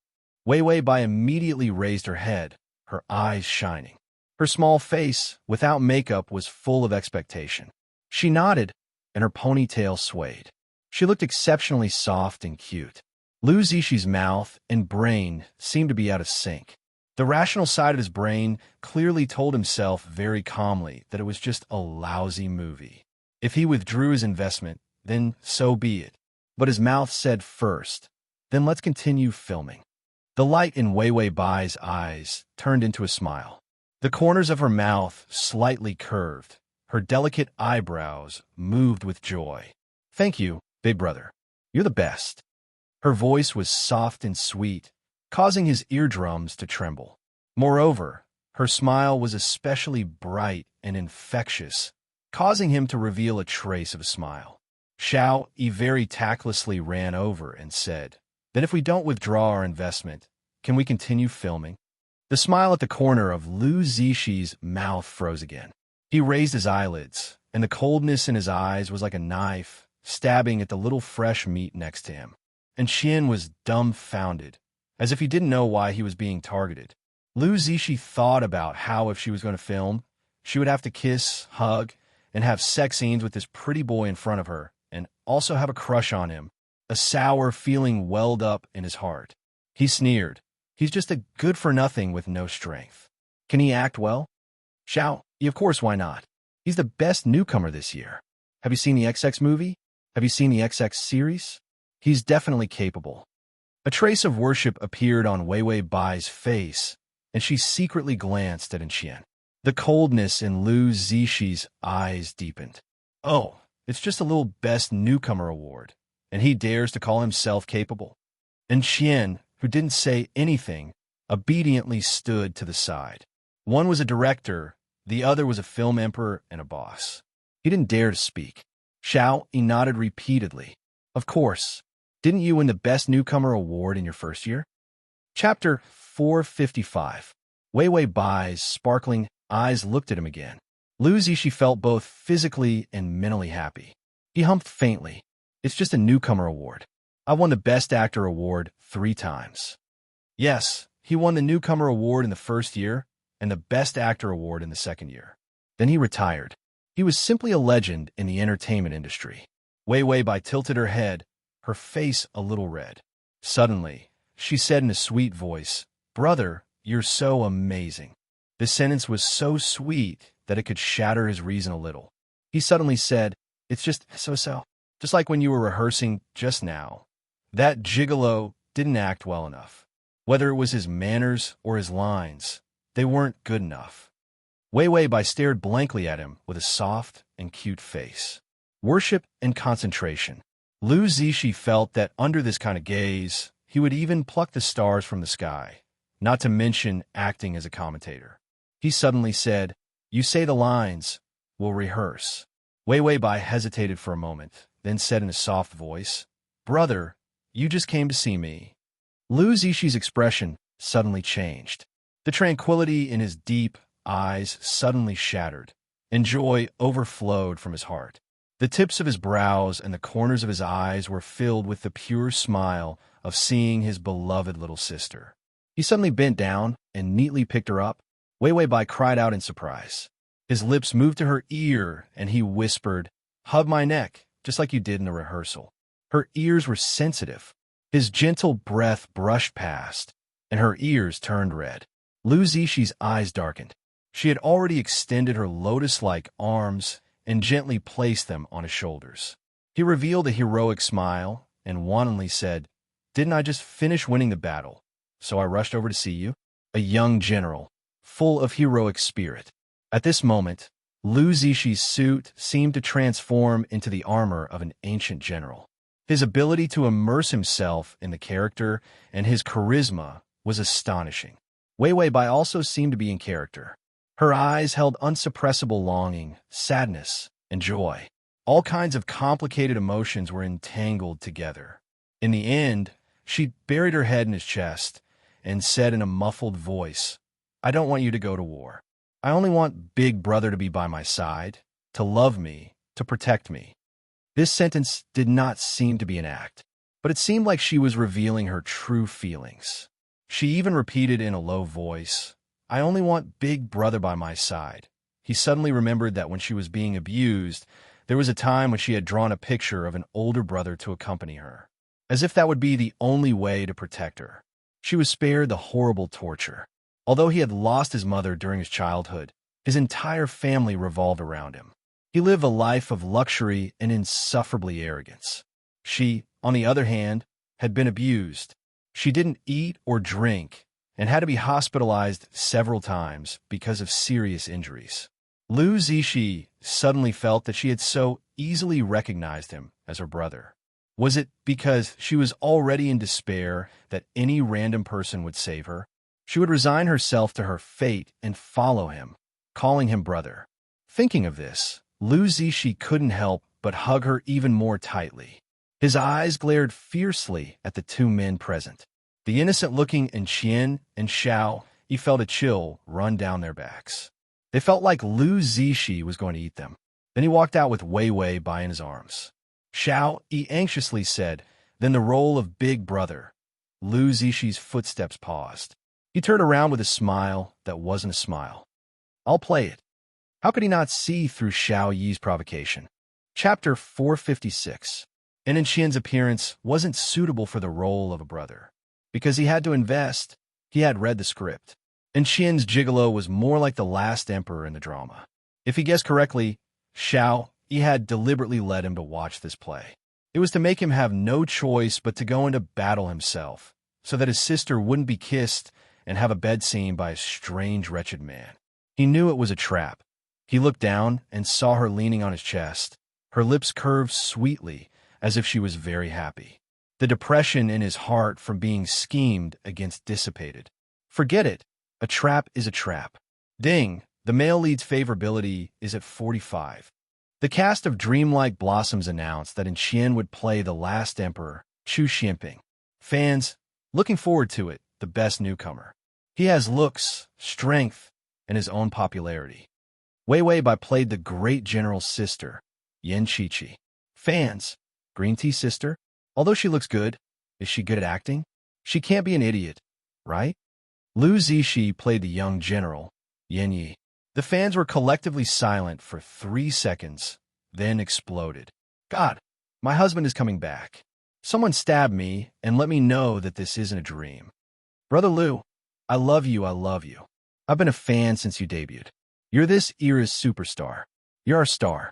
Wei Wei Bai immediately raised her head, her eyes shining. Her small face, without makeup, was full of expectation. She nodded, and her ponytail swayed. She looked exceptionally soft and cute. Lu Zixi's mouth and brain seemed to be out of sync. The rational side of his brain clearly told himself very calmly that it was just a lousy movie. If he withdrew his investment, then so be it. But his mouth said first, then let's continue filming. The light in Wei Wei Bai's eyes turned into a smile. The corners of her mouth slightly curved. Her delicate eyebrows moved with joy. Thank you, big brother. You're the best. Her voice was soft and sweet, causing his eardrums to tremble. Moreover, her smile was especially bright and infectious, causing him to reveal a trace of a smile. Xiao Yi very tactlessly ran over and said, Then if we don't withdraw our investment, can we continue filming? The smile at the corner of Lu Zixi's mouth froze again. He raised his eyelids, and the coldness in his eyes was like a knife stabbing at the little fresh meat next to him. And Xian was dumbfounded, as if he didn't know why he was being targeted. Lu Zixi thought about how if she was going to film, she would have to kiss, hug, and have sex scenes with this pretty boy in front of her, and also have a crush on him. A sour feeling welled up in his heart. He sneered. He's just a good-for-nothing with no strength. Can he act well? Xiao, of course, why not? He's the best newcomer this year. Have you seen the XX movie? Have you seen the XX series? He's definitely capable. A trace of worship appeared on Wei Wei Bai's face, and she secretly glanced at Xian. The coldness in Lu Zixi's eyes deepened. Oh, it's just a little Best Newcomer award, and he dares to call himself capable. And Xian, who didn't say anything, obediently stood to the side. One was a director, the other was a film emperor and a boss. He didn't dare to speak. Xiao, he nodded repeatedly. Of course. Didn't you win the Best Newcomer award in your first year? Chapter 455. Wei Wei Bai's sparkling eyes looked at him again. Lu Zishi felt both physically and mentally happy. He humped faintly. It's just a newcomer award. I won the Best Actor award 3 times. Yes, he won the newcomer award in the first year and the Best Actor award in the second year. Then he retired. He was simply a legend in the entertainment industry. Wei Wei Bai tilted her head, her face a little red. Suddenly, she said in a sweet voice, "Brother, you're so amazing." This sentence was so sweet that it could shatter his reason a little. He suddenly said, "It's just so-so. Just like when you were rehearsing just now. That gigolo didn't act well enough. Whether it was his manners or his lines, they weren't good enough." Wei Wei Bai stared blankly at him with a soft and cute face. Worship and concentration. Lu Zishi felt that under this kind of gaze, he would even pluck the stars from the sky, not to mention acting as a commentator. He suddenly said, "You say the lines. We'll rehearse." Wei Wei Bai hesitated for a moment, then said in a soft voice, "Brother, you just came to see me." Lu Zishi's expression suddenly changed. The tranquility in his deep eyes suddenly shattered, and joy overflowed from his heart. The tips of his brows and the corners of his eyes were filled with the pure smile of seeing his beloved little sister. He suddenly bent down and neatly picked her up. Wei Wei Bai cried out in surprise. His lips moved to her ear, and he whispered, "Hug my neck, just like you did in the rehearsal." Her ears were sensitive. His gentle breath brushed past, and her ears turned red. Lu Zishi's eyes darkened. She had already extended her lotus-like arms and gently placed them on his shoulders. He revealed a heroic smile and wantonly said, "Didn't I just finish winning the battle? So I rushed over to see you." A young general, full of heroic spirit. At this moment, Lu Zishi's suit seemed to transform into the armor of an ancient general. His ability to immerse himself in the character and his charisma was astonishing. Wei Wei Bai also seemed to be in character. Her eyes held unsuppressible longing, sadness, and joy. All kinds of complicated emotions were entangled together. In the end, she buried her head in his chest and said in a muffled voice, "I don't want you to go to war. I only want Big Brother to be by my side, to love me, to protect me." This sentence did not seem to be an act, but it seemed like she was revealing her true feelings. She even repeated in a low voice, "I only want Big Brother by my side." He suddenly remembered that when she was being abused, there was a time when she had drawn a picture of an older brother to accompany her, as if that would be the only way to protect her. She was spared the horrible torture. Although he had lost his mother during his childhood, his entire family revolved around him. He lived a life of luxury and insufferably arrogance. She, on the other hand, had been abused. She didn't eat or drink and had to be hospitalized several times because of serious injuries. Lu Zishi suddenly felt that she had so easily recognized him as her brother. Was it because she was already in despair that any random person would save her? She would resign herself to her fate and follow him, calling him brother. Thinking of this, Lu Zishi couldn't help but hug her even more tightly. His eyes glared fiercely at the 2 men present. The innocent-looking Qian and Xiao, he felt a chill run down their backs. They felt like Lu Zishi was going to eat them. Then he walked out with Wei Wei Bai in his arms. "Xiao," he anxiously said, "then the role of Big Brother." Lu Zishi's footsteps paused. He turned around with a smile that wasn't a smile. "I'll play it." How could he not see through Xiao Yi's provocation? Chapter 456. And Qian's appearance wasn't suitable for the role of a brother. Because he had to invest, he had read the script. And Qian's gigolo was more like the last emperor in the drama. If he guessed correctly, Xiao Yi had deliberately led him to watch this play. It was to make him have no choice but to go into battle himself, so that his sister wouldn't be kissed and have a bed scene by a strange, wretched man. He knew it was a trap. He looked down and saw her leaning on his chest. Her lips curved sweetly, as if she was very happy. The depression in his heart from being schemed against dissipated. Forget it. A trap is a trap. Ding, the male lead's favorability is at 45. The cast of Dreamlike Blossoms announced that Xian would play the last emperor, Chu Xianping. Fans, looking forward to it, the best newcomer. He has looks, strength, and his own popularity. Wei Wei Bai played the great general's sister, Yan Qiqi. Fans, green tea sister? Although she looks good, is she good at acting? She can't be an idiot, right? Lu Zixi played the young general, Yan Yi. The fans were collectively silent for 3 seconds, then exploded. God, my husband is coming back. Someone stab me and let me know that this isn't a dream. Brother Lu, I love you, I love you. I've been a fan since you debuted. You're this era's superstar. You're our star.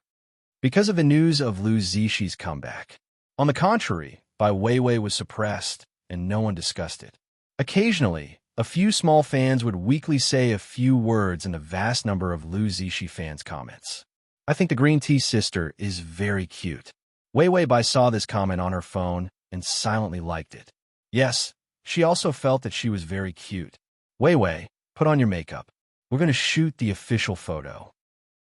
Because of the news of Lu Zixi's comeback. On the contrary, Bai Weiwei was suppressed, and no one discussed it. Occasionally, a few small fans would weakly say a few words in the vast number of Lu Zixi fans' comments. I think the green tea sister is very cute. Wei Wei Bai saw this comment on her phone and silently liked it. Yes, she also felt that she was very cute. Wei Wei, put on your makeup. We're going to shoot the official photo.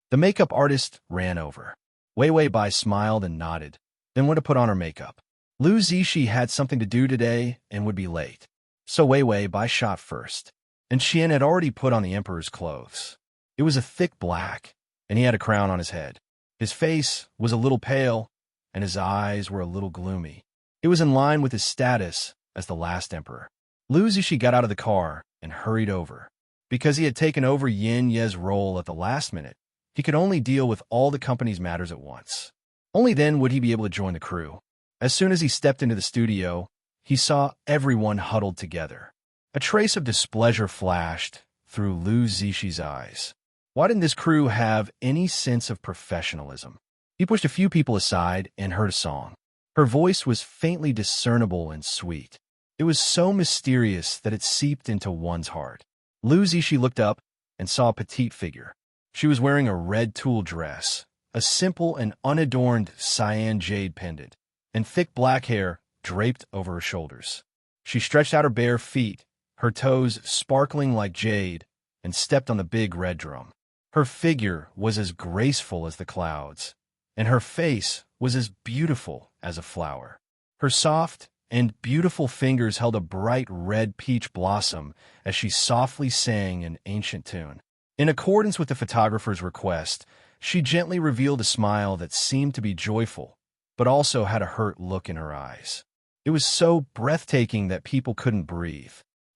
The makeup artist ran over. Wei Wei Bai smiled and nodded, then went to put on her makeup. Lu Zixi had something to do today and would be late. So Wei Wei Bai shot first, and Xian had already put on the emperor's clothes. It was a thick black, and he had a crown on his head. His face was a little pale, and his eyes were a little gloomy. It was in line with his status as the last emperor. Lu Zixi got out of the car and hurried over. Because he had taken over Yin Ye's role at the last minute, he could only deal with all the company's matters at once. Only then would he be able to join the crew. As soon as he stepped into the studio, he saw everyone huddled together. A trace of displeasure flashed through Lu Zixi's eyes. Why didn't this crew have any sense of professionalism? He pushed a few people aside and heard a song. Her voice was faintly discernible and sweet. It was so mysterious that it seeped into one's heart. Lu Zixi looked up and saw a petite figure. She was wearing a red tulle dress, a simple and unadorned cyan jade pendant, and thick black hair draped over her shoulders. She stretched out her bare feet, her toes sparkling like jade, and stepped on the big red drum. Her figure was as graceful as the clouds, and her face was as beautiful as a flower. Her soft and beautiful fingers held a bright red peach blossom as she softly sang an ancient tune. In accordance with the photographer's request, she gently revealed a smile that seemed to be joyful, but also had a hurt look in her eyes. It was so breathtaking that people couldn't breathe.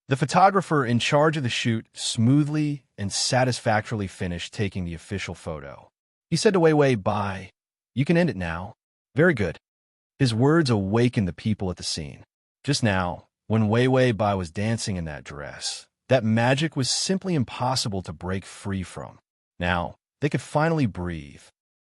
The photographer in charge of the shoot smoothly and satisfactorily finished taking the official photo. He said to Wei Wei Bai, "You can end it now." "Very good." His words awakened the people at the scene. Just now, when Wei Wei Bai was dancing in that dress, that magic was simply impossible to break free from. Now, they could finally breathe.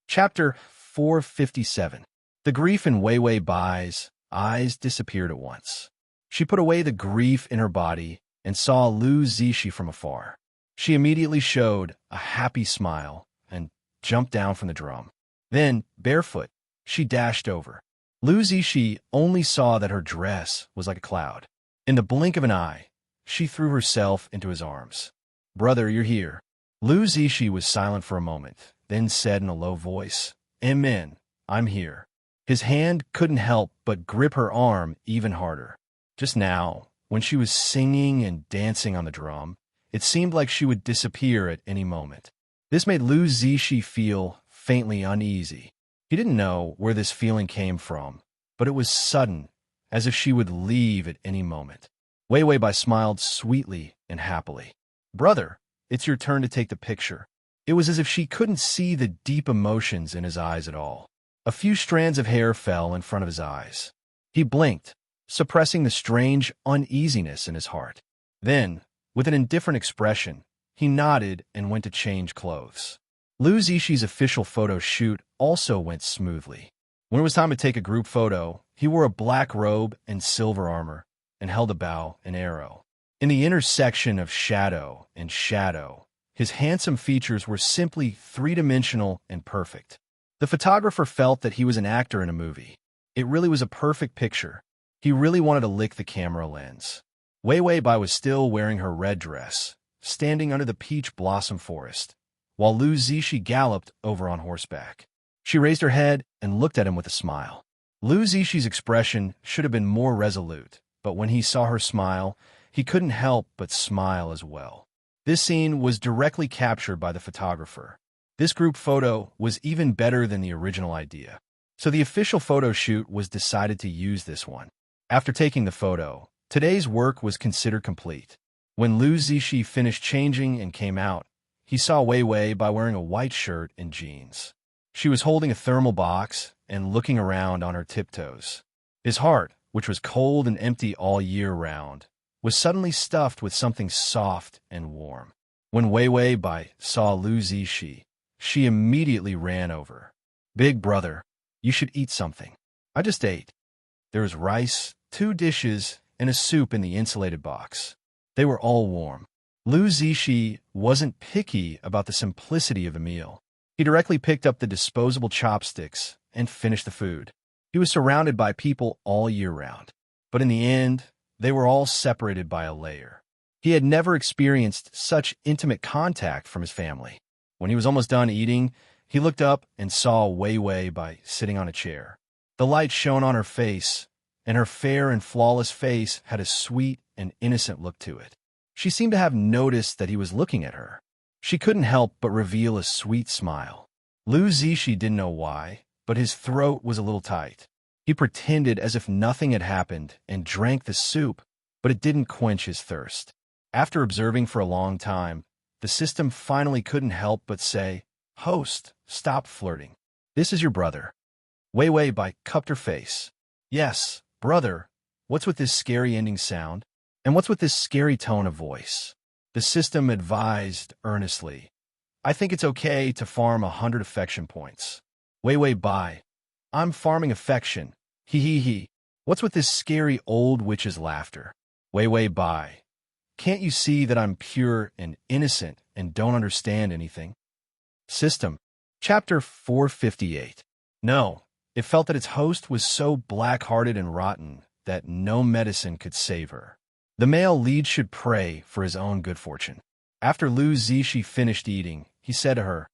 Chapter 457. The grief in Wei Wei Bai's eyes disappeared at once. She put away the grief in her body and saw Lu Zixi from afar. She immediately showed a happy smile and jumped down from the drum. Then, barefoot, she dashed over. Lu Zixi only saw that her dress was like a cloud. In the blink of an eye, she threw herself into his arms. "Brother, you're here." Lu Zixi was silent for a moment, then said in a low voice, "Amen, I'm here." His hand couldn't help but grip her arm even harder. Just now, when she was singing and dancing on the drum, it seemed like she would disappear at any moment. This made Lu Zixi feel faintly uneasy. He didn't know where this feeling came from, but it was sudden, as if she would leave at any moment. Wei Wei Bai smiled sweetly and happily. "Brother, it's your turn to take the picture." It was as if she couldn't see the deep emotions in his eyes at all. A few strands of hair fell in front of his eyes. He blinked, suppressing the strange uneasiness in his heart. Then, with an indifferent expression, he nodded and went to change clothes. Lu Zixi's official photo shoot also went smoothly. When it was time to take a group photo, he wore a black robe and silver armor, and held a bow and arrow. In the intersection of shadow and shadow, his handsome features were simply three-dimensional and perfect. The photographer felt that he was an actor in a movie. It really was a perfect picture, He really wanted to lick the camera lens. Wei Wei Bai was still wearing her red dress, standing under the peach blossom forest, while Lu Zixi galloped over on horseback. She raised her head and looked at him with a smile. Lu Zixi's expression should have been more resolute, but when he saw her smile, he couldn't help but smile as well. This scene was directly captured by the photographer. This group photo was even better than the original idea. So the official photo shoot was decided to use this one. After taking the photo, today's work was considered complete. When Lu Zixi finished changing and came out, he saw Wei Wei by wearing a white shirt and jeans. She was holding a thermal box and looking around on her tiptoes. His heart, which was cold and empty all year round, was suddenly stuffed with something soft and warm. When Wei Wei Bai saw Lu Zixi, she immediately ran over. "Big brother, you should eat something." "I just ate." There was rice, 2 dishes, and a soup in the insulated box. They were all warm. Lu Zixi wasn't picky about the simplicity of the meal. He directly picked up the disposable chopsticks and finished the food. He was surrounded by people all year round, but in the end, they were all separated by a layer. He had never experienced such intimate contact from his family. When he was almost done eating, he looked up and saw Wei Wei Bai sitting on a chair. The light shone on her face, and her fair and flawless face had a sweet and innocent look to it. She seemed to have noticed that he was looking at her. She couldn't help but reveal a sweet smile. Lu Zixi didn't know why, but his throat was a little tight. He pretended as if nothing had happened and drank the soup, but it didn't quench his thirst. After observing for a long time, the system finally couldn't help but say, "Host, stop flirting. This is your brother." Wei Wei Bai cupped her face. "Yes, brother. What's with this scary ending sound? And what's with this scary tone of voice?" The system advised earnestly, "I think it's okay to farm 100 affection points." Wei Wei Bai, "I'm farming affection. Hee hee hee. What's with this scary old witch's laughter?" Wei Wei Bai, "Can't you see that I'm pure and innocent and don't understand anything?" System. Chapter 458. No, it felt that its host was so black-hearted and rotten that no medicine could save her. The male lead should pray for his own good fortune. After Lu Zixi finished eating, he said to her,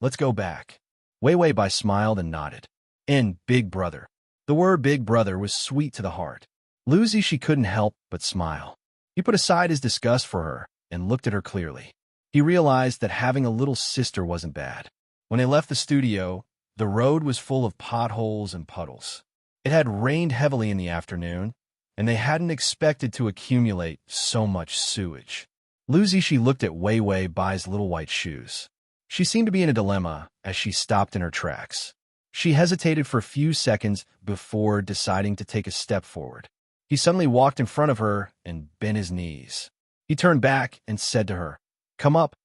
"Let's go back." Wei Wei Bai smiled and nodded. "And big brother." The word big brother was sweet to the heart. Lu Zixi couldn't help but smile. He put aside his disgust for her and looked at her clearly. He realized that having a little sister wasn't bad. When they left the studio, the road was full of potholes and puddles. It had rained heavily in the afternoon, and they hadn't expected to accumulate so much sewage. Lu Zixi looked at Wei Wei Bai's little white shoes. She seemed to be in a dilemma as she stopped in her tracks. She hesitated for a few seconds before deciding to take a step forward. He suddenly walked in front of her and bent his knees. He turned back and said to her, "Come up,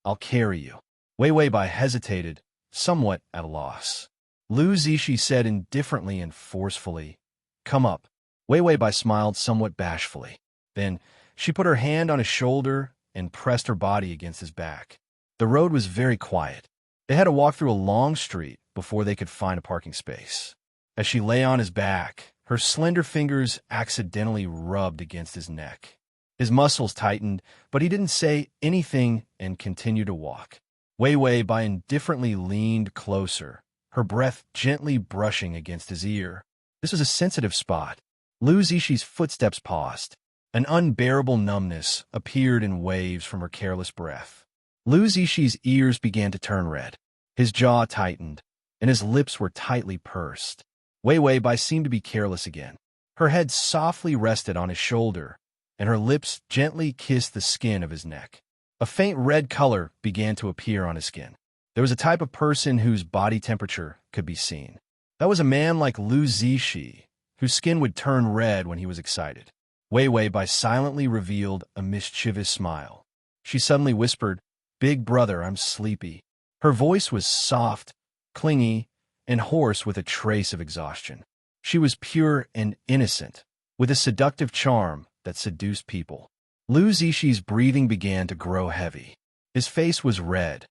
I'll carry you." Wei Wei Bai hesitated, somewhat at a loss. Lu Zixi said indifferently and forcefully, "Come up." Wei Wei Bai smiled somewhat bashfully. Then she put her hand on his shoulder and pressed her body against his back. The road was very quiet. They had to walk through a long street before they could find a parking space. As she lay on his back, her slender fingers accidentally rubbed against his neck. His muscles tightened, but he didn't say anything and continued to walk. Wei Wei Bai indifferently leaned closer, her breath gently brushing against his ear. This was a sensitive spot. Lu Zixi's footsteps paused. An unbearable numbness appeared in waves from her careless breath. Lu Zixi's ears began to turn red. His jaw tightened, and his lips were tightly pursed. Wei Wei Bai seemed to be careless again. Her head softly rested on his shoulder, and her lips gently kissed the skin of his neck. A faint red color began to appear on his skin. There was a type of person whose body temperature could be seen. That was a man like Lu Zixi, whose skin would turn red when he was excited. Wei Wei Bai silently revealed a mischievous smile. She suddenly whispered, "Big brother, I'm sleepy." Her voice was soft, clingy, and hoarse with a trace of exhaustion. She was pure and innocent, with a seductive charm that seduced people. Lu Zixi's breathing began to grow heavy. His face was red,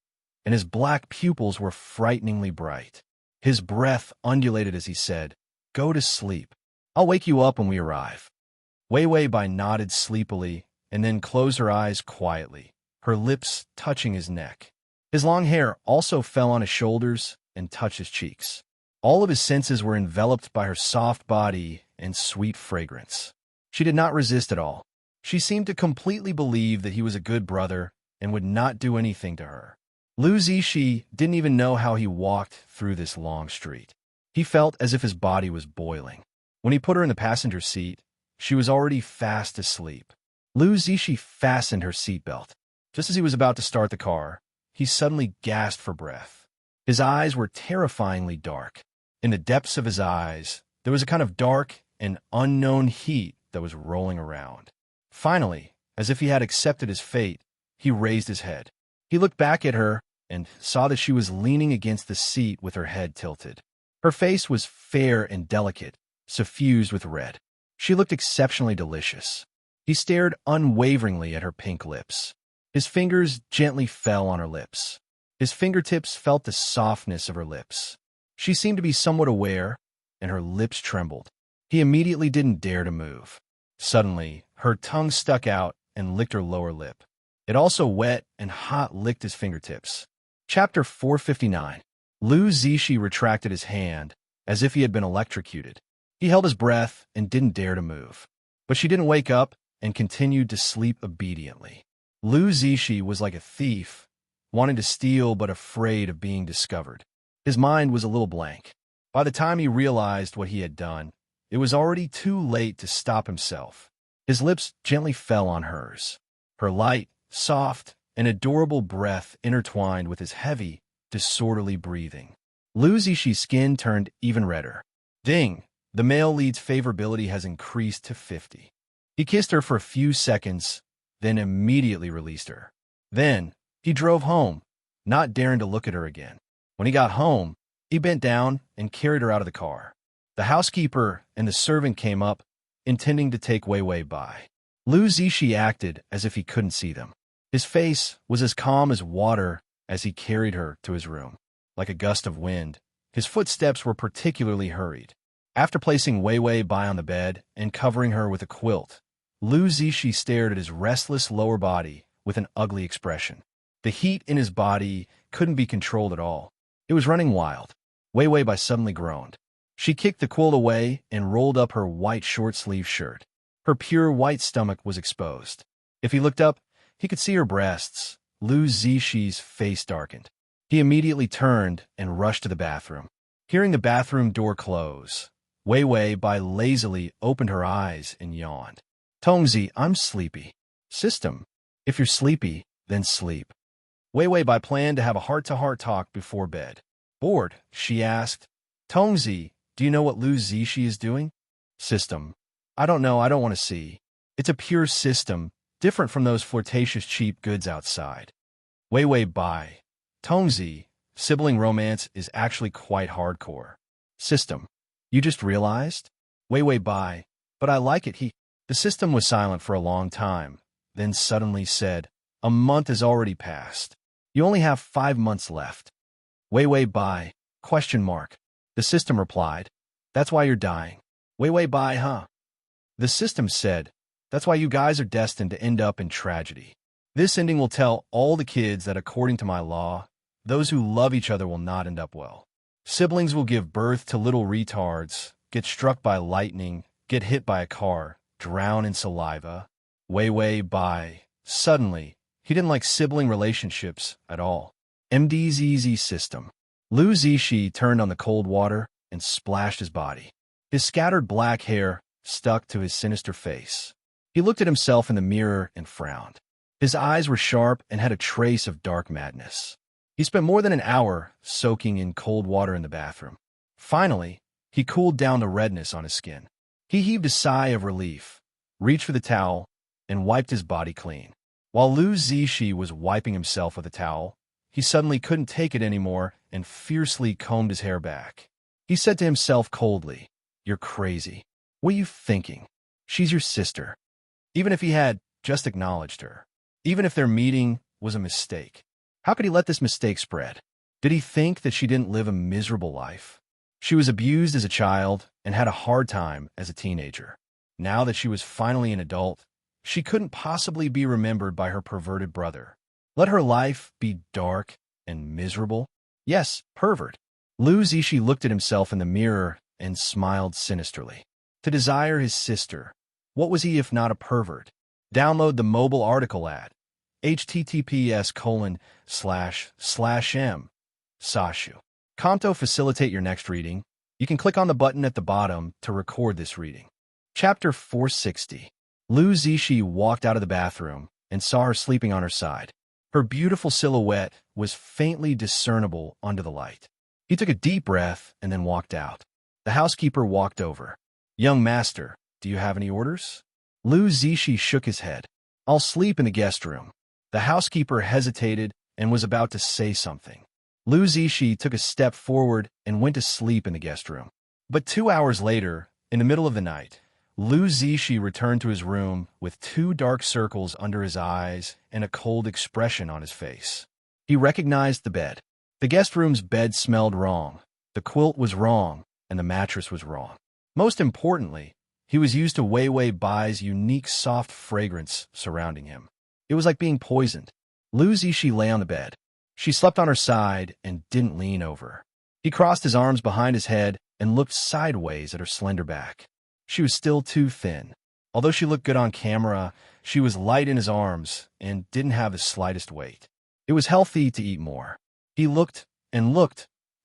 and his black pupils were frighteningly bright. His breath undulated as he said, "Go to sleep." I'll wake you up when we arrive. Wei Wei Bai nodded sleepily and then closed her eyes quietly, her lips touching his neck. His long hair also fell on his shoulders and touched his cheeks. All of his senses were enveloped by her soft body and sweet fragrance. She did not resist at all. She seemed to completely believe that he was a good brother and would not do anything to her. Lu Zixi didn't even know how he walked through this long street. He felt as if his body was boiling. When he put her in the passenger seat, she was already fast asleep. Lu Zixi fastened her seatbelt. Just as he was about to start the car, he suddenly gasped for breath. His eyes were terrifyingly dark. In the depths of his eyes, there was a kind of dark and unknown heat that was rolling around. Finally, as if he had accepted his fate, he raised his head. He looked back at her and saw that she was leaning against the seat with her head tilted. Her face was fair and delicate, suffused with red. She looked exceptionally delicious. He stared unwaveringly at her pink lips. His fingers gently fell on her lips. His fingertips felt the softness of her lips. She seemed to be somewhat aware, and her lips trembled. He immediately didn't dare to move. Suddenly, her tongue stuck out and licked her lower lip. It also wet and hot licked his fingertips. Chapter 459. Lu Zixi retracted his hand, as if he had been electrocuted. He held his breath and didn't dare to move. But she didn't wake up and continued to sleep obediently. Lu Zixi was like a thief, wanting to steal but afraid of being discovered. His mind was a little blank. By the time he realized what he had done, it was already too late to stop himself. His lips gently fell on hers. Her light, soft, and adorable breath intertwined with his heavy, disorderly breathing. Lu Zixi skin turned even redder. Ding! The male lead's favorability has increased to 50. He kissed her for a few seconds, then immediately released her. Then, he drove home, not daring to look at her again. When he got home, he bent down and carried her out of the car. The housekeeper and the servant came up, intending to take Wei Wei Bai. Lu Zixi acted as if he couldn't see them. His face was as calm as water as he carried her to his room. Like a gust of wind, his footsteps were particularly hurried. After placing Wei Wei Bai on the bed and covering her with a quilt, Lu Zixi stared at his restless lower body with an ugly expression. The heat in his body couldn't be controlled at all. It was running wild. Wei Wei Bai suddenly groaned. She kicked the quilt away and rolled up her white short-sleeved shirt. Her pure white stomach was exposed. If he looked up, he could see her breasts. Lu Zixi's face darkened. He immediately turned and rushed to the bathroom. Hearing the bathroom door close, Wei Wei Bai lazily opened her eyes and yawned. Tongzi, I'm sleepy. System, if you're sleepy, then sleep. Wei Wei Bai planned to have a heart-to-heart talk before bed. Bored, she asked, Tongzi, do you know what Lu Zixi is doing? System, I don't know, I don't want to see. It's a pure system, different from those flirtatious cheap goods outside. Wei Wei Bai, Tongzi, sibling romance is actually quite hardcore. System, you just realized? Wei Wei Bai, but I like it. The system was silent for a long time, then suddenly said, a month has already passed. You only have 5 months left. Wei Wei Bai, question mark. The system replied, that's why you're dying. Wei Wei Bai, huh? The system said, that's why you guys are destined to end up in tragedy. This ending will tell all the kids that according to my law, those who love each other will not end up well. Siblings will give birth to little retards, get struck by lightning, get hit by a car, drown in saliva. Wei Wei Bai. Suddenly, he didn't like sibling relationships at all. MD's easy system. Lu Zixi turned on the cold water and splashed his body. His scattered black hair stuck to his sinister face. He looked at himself in the mirror and frowned. His eyes were sharp and had a trace of dark madness. He spent more than an hour soaking in cold water in the bathroom. Finally, he cooled down the redness on his skin. He heaved a sigh of relief, reached for the towel, and wiped his body clean. While Lu Zixi was wiping himself with a towel, he suddenly couldn't take it anymore and fiercely combed his hair back. He said to himself coldly, you're crazy. What are you thinking? She's your sister. Even if he had just acknowledged her. Even if their meeting was a mistake. How could he let this mistake spread? Did he think that she didn't live a miserable life? She was abused as a child and had a hard time as a teenager. Now that she was finally an adult, she couldn't possibly be remembered by her perverted brother. Let her life be dark and miserable? Yes, pervert. Lu Zishi looked at himself in the mirror and smiled sinisterly. To desire his sister, what was he if not a pervert? Download the mobile article at https://m. Sashu. Kanto facilitate your next reading. You can click on the button at the bottom to record this reading. Chapter 460. Lu Zishi walked out of the bathroom and saw her sleeping on her side. Her beautiful silhouette was faintly discernible under the light. He took a deep breath and then walked out. The housekeeper walked over. "Young master, do you have any orders?" Lu Zishi shook his head. "I'll sleep in the guest room." The housekeeper hesitated and was about to say something. Lu Zishi took a step forward and went to sleep in the guest room. But 2 hours later, in the middle of the night, Lu Zishi returned to his room with 2 dark circles under his eyes and a cold expression on his face. He recognized the bed. The guest room's bed smelled wrong, the quilt was wrong, and the mattress was wrong. Most importantly, he was used to Wei Wei Bai's unique soft fragrance surrounding him. It was like being poisoned. Lu Zishi lay on the bed. She slept on her side and didn't lean over. He crossed his arms behind his head and looked sideways at her slender back. She was still too thin. Although she looked good on camera, she was light in his arms and didn't have the slightest weight. It was healthy to eat more. He looked, and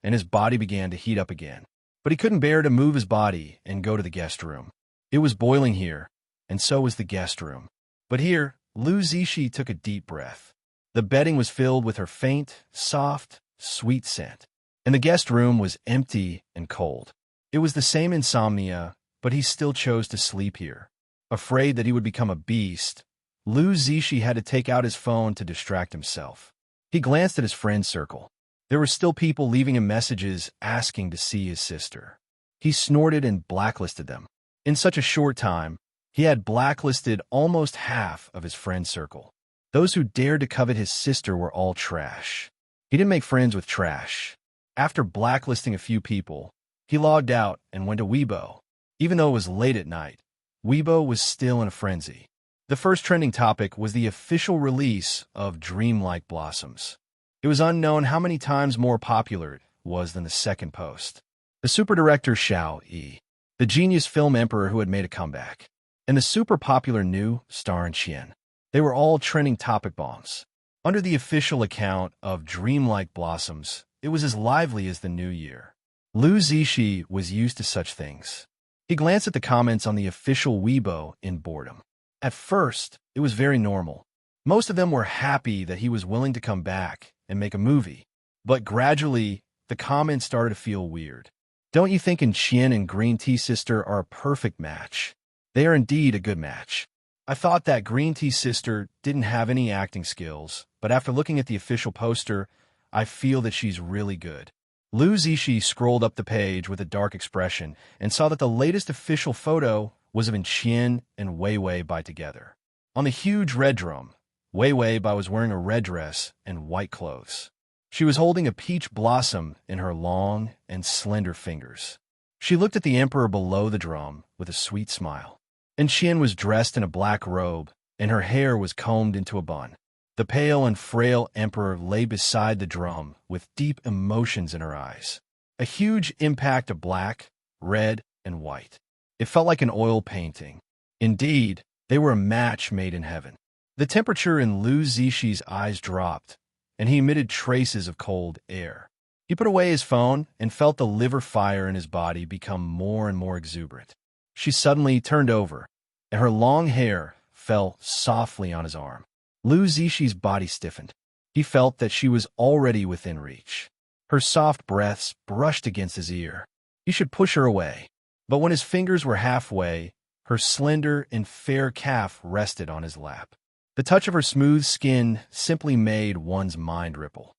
his body began to heat up again. But he couldn't bear to move his body and go to the guest room. It was boiling here, and so was the guest room. But here, Lu Zishi took a deep breath. The bedding was filled with her faint, soft, sweet scent, and the guest room was empty and cold. It was the same insomnia, but he still chose to sleep here. Afraid that he would become a beast, Lu Zishi had to take out his phone to distract himself. He glanced at his friend circle. There were still people leaving him messages asking to see his sister. He snorted and blacklisted them. In such a short time, he had blacklisted almost half of his friend circle. Those who dared to covet his sister were all trash. He didn't make friends with trash. After blacklisting a few people, he logged out and went to Weibo. Even though it was late at night, Weibo was still in a frenzy. The first trending topic was the official release of Dreamlike Blossoms. It was unknown how many times more popular it was than the second post. The super director Xiao Yi, the genius film emperor who had made a comeback, and the super popular new star in Xian. They were all trending topic bombs. Under the official account of Dreamlike Blossoms, it was as lively as the new year. Lu Zishi was used to such things. He glanced at the comments on the official Weibo in boredom. At first, it was very normal. Most of them were happy that he was willing to come back and make a movie. But gradually, the comments started to feel weird. Don't you think Xian and Green Tea Sister are a perfect match? They are indeed a good match. I thought that Green Tea Sister didn't have any acting skills, but after looking at the official poster, I feel that she's really good. Lu Zishi scrolled up the page with a dark expression and saw that the latest official photo was of Xian and Wei Wei Bai together. On the huge red drum, Wei Wei Bai was wearing a red dress and white clothes. She was holding a peach blossom in her long and slender fingers. She looked at the emperor below the drum with a sweet smile. And Xian was dressed in a black robe, and her hair was combed into a bun. The pale and frail emperor lay beside the drum with deep emotions in her eyes. A huge impact of black, red, and white. It felt like an oil painting. Indeed, they were a match made in heaven. The temperature in Lu Zishi's eyes dropped, and he emitted traces of cold air. He put away his phone and felt the liver fire in his body become more and more exuberant. She suddenly turned over, and her long hair fell softly on his arm. Lu Zishi's body stiffened. He felt that she was already within reach. Her soft breaths brushed against his ear. He should push her away. But when his fingers were halfway, her slender and fair calf rested on his lap. The touch of her smooth skin simply made one's mind ripple.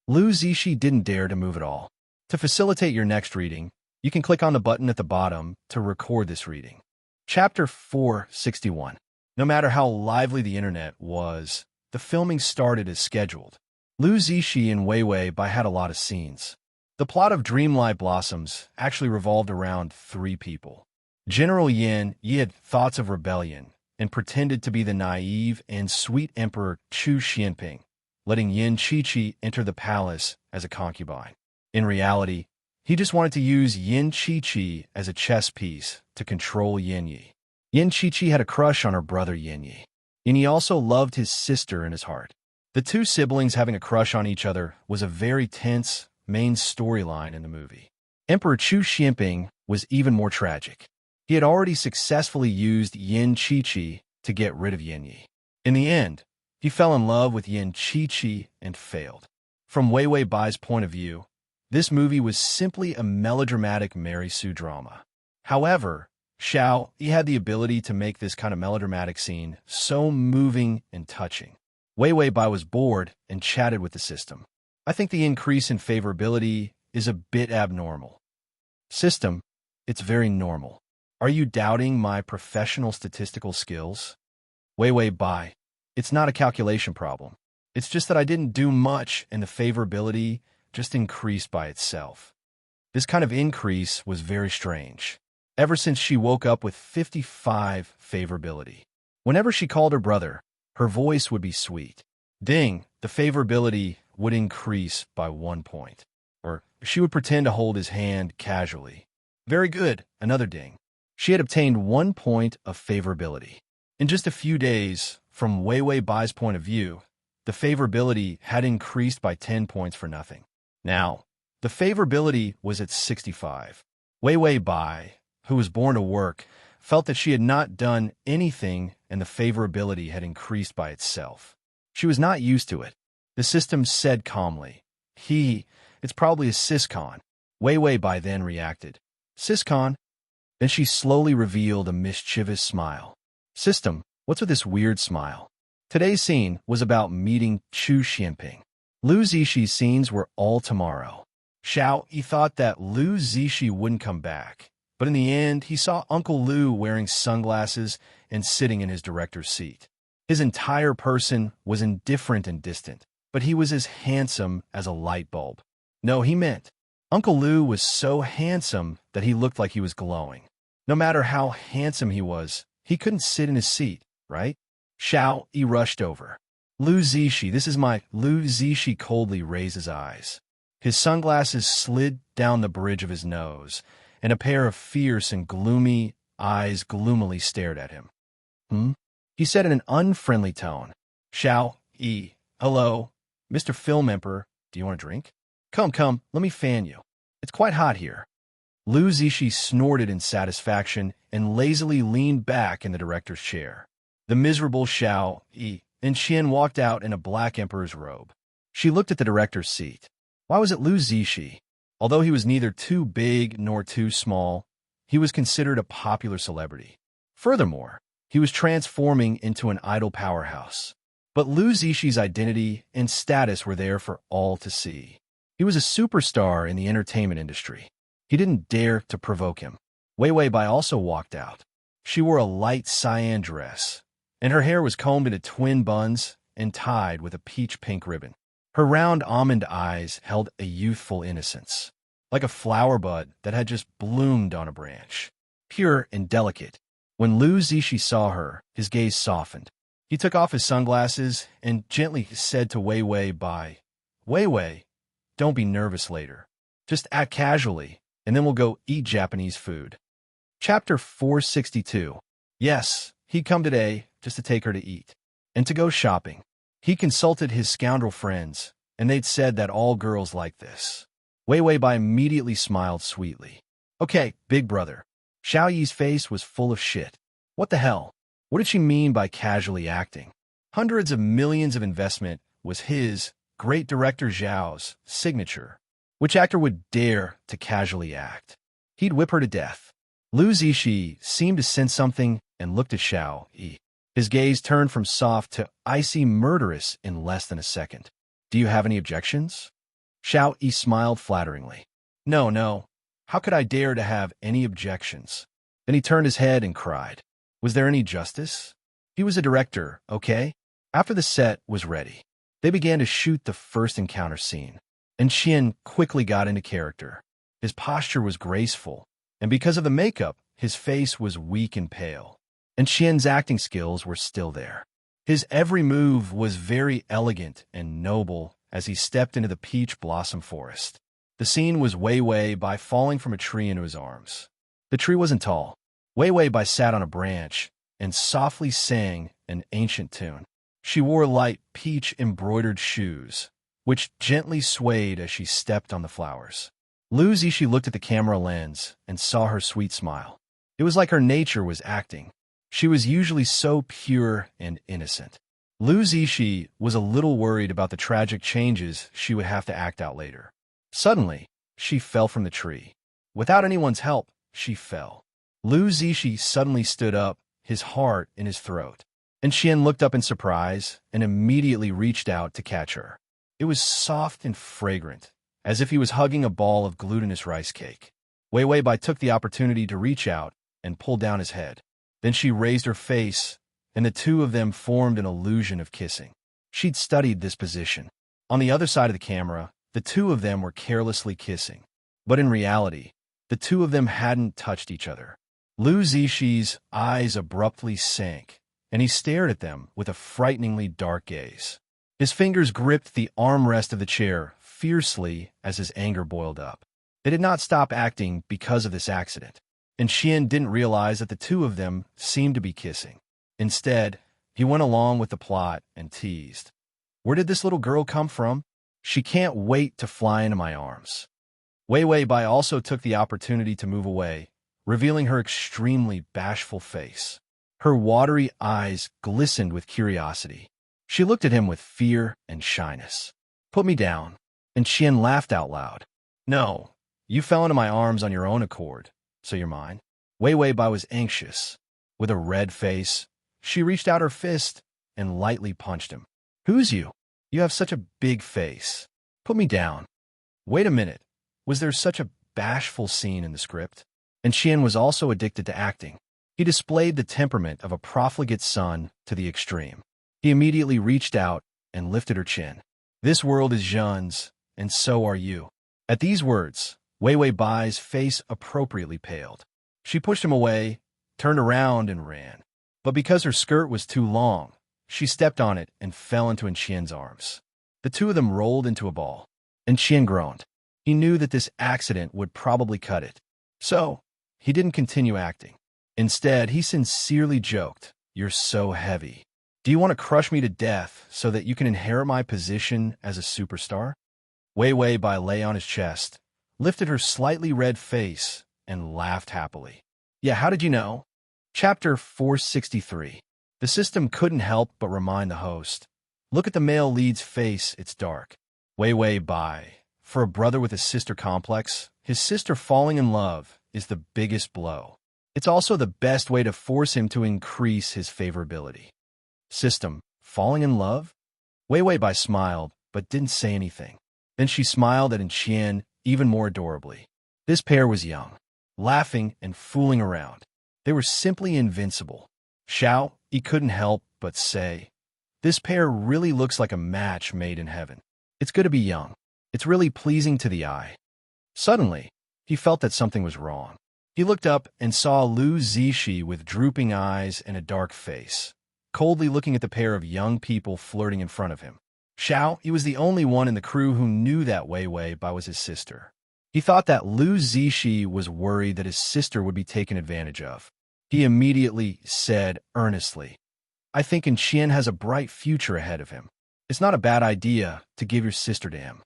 Lu Zishi didn't dare to move at all. To facilitate your next reading, you can click on the button at the bottom to record this reading. Chapter 461. No matter how lively the internet was, the filming started as scheduled. Lu Zishi and Wei Wei Bai had a lot of scenes. The plot of Dreamlight Blossoms actually revolved around 3 people. General Yin Yi had thoughts of rebellion and pretended to be the naive and sweet Emperor Chu Xianping, letting Yin Qiqi enter the palace as a concubine. In reality, he just wanted to use Yin Qiqi as a chess piece to control Yin Yi. Yin Qiqi had a crush on her brother Yin Yi, and he also loved his sister in his heart. The 2 siblings having a crush on each other was a very tense main storyline in the movie. Emperor Chu Xianping was even more tragic. He had already successfully used Yin Qiqi to get rid of Yin Yi. In the end, he fell in love with Yin Qiqi and failed. From Wei Wei Bai's point of view, this movie was simply a melodramatic Mary Sue drama. However, Xiao Yi had the ability to make this kind of melodramatic scene so moving and touching. Wei Wei Bai was bored and chatted with the system. I think the increase in favorability is a bit abnormal. System, it's very normal. Are you doubting my professional statistical skills? Wei Wei Bai, it's not a calculation problem. It's just that I didn't do much and the favorability just increased by itself. This kind of increase was very strange. Ever since she woke up with 55 favorability. Whenever she called her brother, her voice would be sweet. Ding, the favorability would increase by 1 point. Or she would pretend to hold his hand casually. Very good, another ding. She had obtained 1 point of favorability. In just a few days, from Wei Wei Bai's point of view, the favorability had increased by 10 points for nothing. Now, the favorability was at 65. Wei Wei Bai, who was born to work, felt that she had not done anything and the favorability had increased by itself. She was not used to it. The system said calmly, it's probably a syscon. Wei Wei Bai then reacted, syscon? Then she slowly revealed a mischievous smile. System, what's with this weird smile? Today's scene was about meeting Chu Xianping. Lu Zixi scenes were all tomorrow. Xiao Yi thought that Lu Zixi wouldn't come back, but in the end, he saw Uncle Lu wearing sunglasses and sitting in his director's seat. His entire person was indifferent and distant, but he was as handsome as a light bulb. No, he meant. Uncle Lu was so handsome that he looked like he was glowing. No matter how handsome he was, he couldn't sit in his seat, right? Xiao Yi rushed over. Lu Zixi, this is my... Lu Zixi coldly raised his eyes. His sunglasses slid down the bridge of his nose, and a pair of fierce and gloomy eyes gloomily stared at him. He said in an unfriendly tone. Xiao Yi, hello, Mr. Film Emperor, do you want a drink? Come, let me fan you. It's quite hot here. Lu Zixi snorted in satisfaction and lazily leaned back in the director's chair. The miserable Xiao Yi and Qian walked out in a black emperor's robe. She looked at the director's seat. Why was it Lu Zixi? Although he was neither too big nor too small, he was considered a popular celebrity. Furthermore, he was transforming into an idol powerhouse. But Lu Zixi identity and status were there for all to see. He was a superstar in the entertainment industry. He didn't dare to provoke him. Wei Wei Bai also walked out. She wore a light cyan dress, and her hair was combed into twin buns and tied with a peach-pink ribbon. Her round almond eyes held a youthful innocence, like a flower bud that had just bloomed on a branch. Pure and delicate. When Lu Zixi saw her, his gaze softened. He took off his sunglasses and gently said to Wei Wei Bai, Wei Wei, don't be nervous later. Just act casually, and then we'll go eat Japanese food. Chapter 462. Yes, he'd come today just to take her to eat, and to go shopping. He consulted his scoundrel friends, and they'd said that all girls like this. Wei Wei Bai immediately smiled sweetly. Okay, big brother. Xiao Yi's face was full of shit. What the hell? What did she mean by casually acting? Hundreds of millions of investment was his, great director Zhao's, signature. Which actor would dare to casually act? He'd whip her to death. Lu Zixi seemed to sense something and looked at Xiao Yi. His gaze turned from soft to icy murderous in less than a second. Do you have any objections? Xiao Yi smiled flatteringly. No. How could I dare to have any objections? Then he turned his head and cried. Was there any justice? He was a director, okay? After the set was ready, they began to shoot the first encounter scene. and Xian quickly got into character. His posture was graceful, and because of the makeup, his face was weak and pale. And Xian's acting skills were still there. His every move was very elegant and noble as he stepped into the peach blossom forest. The scene was Wei Wei Bai falling from a tree into his arms. The tree wasn't tall. Wei Wei Bai sat on a branch and softly sang an ancient tune. She wore light peach-embroidered shoes, which gently swayed as she stepped on the flowers. Lu Zishi looked at the camera lens and saw her sweet smile. It was like her nature was acting. She was usually so pure and innocent. Lu Zishi was a little worried about the tragic changes she would have to act out later. Suddenly, she fell from the tree. Without anyone's help, she fell. Lu Zishi suddenly stood up, his heart in his throat. And Xian looked up in surprise and immediately reached out to catch her. It was soft and fragrant, as if he was hugging a ball of glutinous rice cake. Wei Wei Bai took the opportunity to reach out and pull down his head. Then she raised her face, and the two of them formed an illusion of kissing. She'd studied this position. On the other side of the camera, the two of them were carelessly kissing. But in reality, the two of them hadn't touched each other. Lu Zishi's eyes abruptly sank, and he stared at them with a frighteningly dark gaze. His fingers gripped the armrest of the chair fiercely as his anger boiled up. They did not stop acting because of this accident, and Xian didn't realize that the two of them seemed to be kissing. Instead, he went along with the plot and teased. "Where did this little girl come from? She can't wait to fly into my arms." Wei Wei Bai also took the opportunity to move away, revealing her extremely bashful face. Her watery eyes glistened with curiosity. She looked at him with fear and shyness. "Put me down." And Xian laughed out loud. "No, you fell into my arms on your own accord, so you're mine." Wei Wei Bai was anxious. With a red face, she reached out her fist and lightly punched him. "Who's you? You have such a big face. Put me down." Wait a minute. Was there such a bashful scene in the script? And Xian was also addicted to acting. He displayed the temperament of a profligate son to the extreme. He immediately reached out and lifted her chin. "This world is Zhen's, and so are you." At these words, Wei Wei Bai's face appropriately paled. She pushed him away, turned around, and ran. But because her skirt was too long, she stepped on it and fell into Xian's arms. The two of them rolled into a ball, and Xian groaned. He knew that this accident would probably cut it. So, he didn't continue acting. Instead, he sincerely joked, "You're so heavy. Do you want to crush me to death so that you can inherit my position as a superstar?" Wei Wei Bai lay on his chest, lifted her slightly red face, and laughed happily. "Yeah, how did you know?" Chapter 463. The system couldn't help but remind the host. "Look at the male lead's face, it's dark." Wei Wei Bai. For a brother with a sister complex, his sister falling in love is the biggest blow. It's also the best way to force him to increase his favorability. System, falling in love? Wei Wei Bai smiled, but didn't say anything. Then she smiled at Xian even more adorably. This pair was young, laughing and fooling around. They were simply invincible. Xiao, he couldn't help but say, "This pair really looks like a match made in heaven. It's good to be young. It's really pleasing to the eye." Suddenly, he felt that something was wrong. He looked up and saw Lu Zishi with drooping eyes and a dark face, coldly looking at the pair of young people flirting in front of him. Xiao, he was the only one in the crew who knew that Wei Wei Bai was his sister. He thought that Lu Zishi was worried that his sister would be taken advantage of. He immediately said earnestly, "I think Xian has a bright future ahead of him. It's not a bad idea to give your sister to him."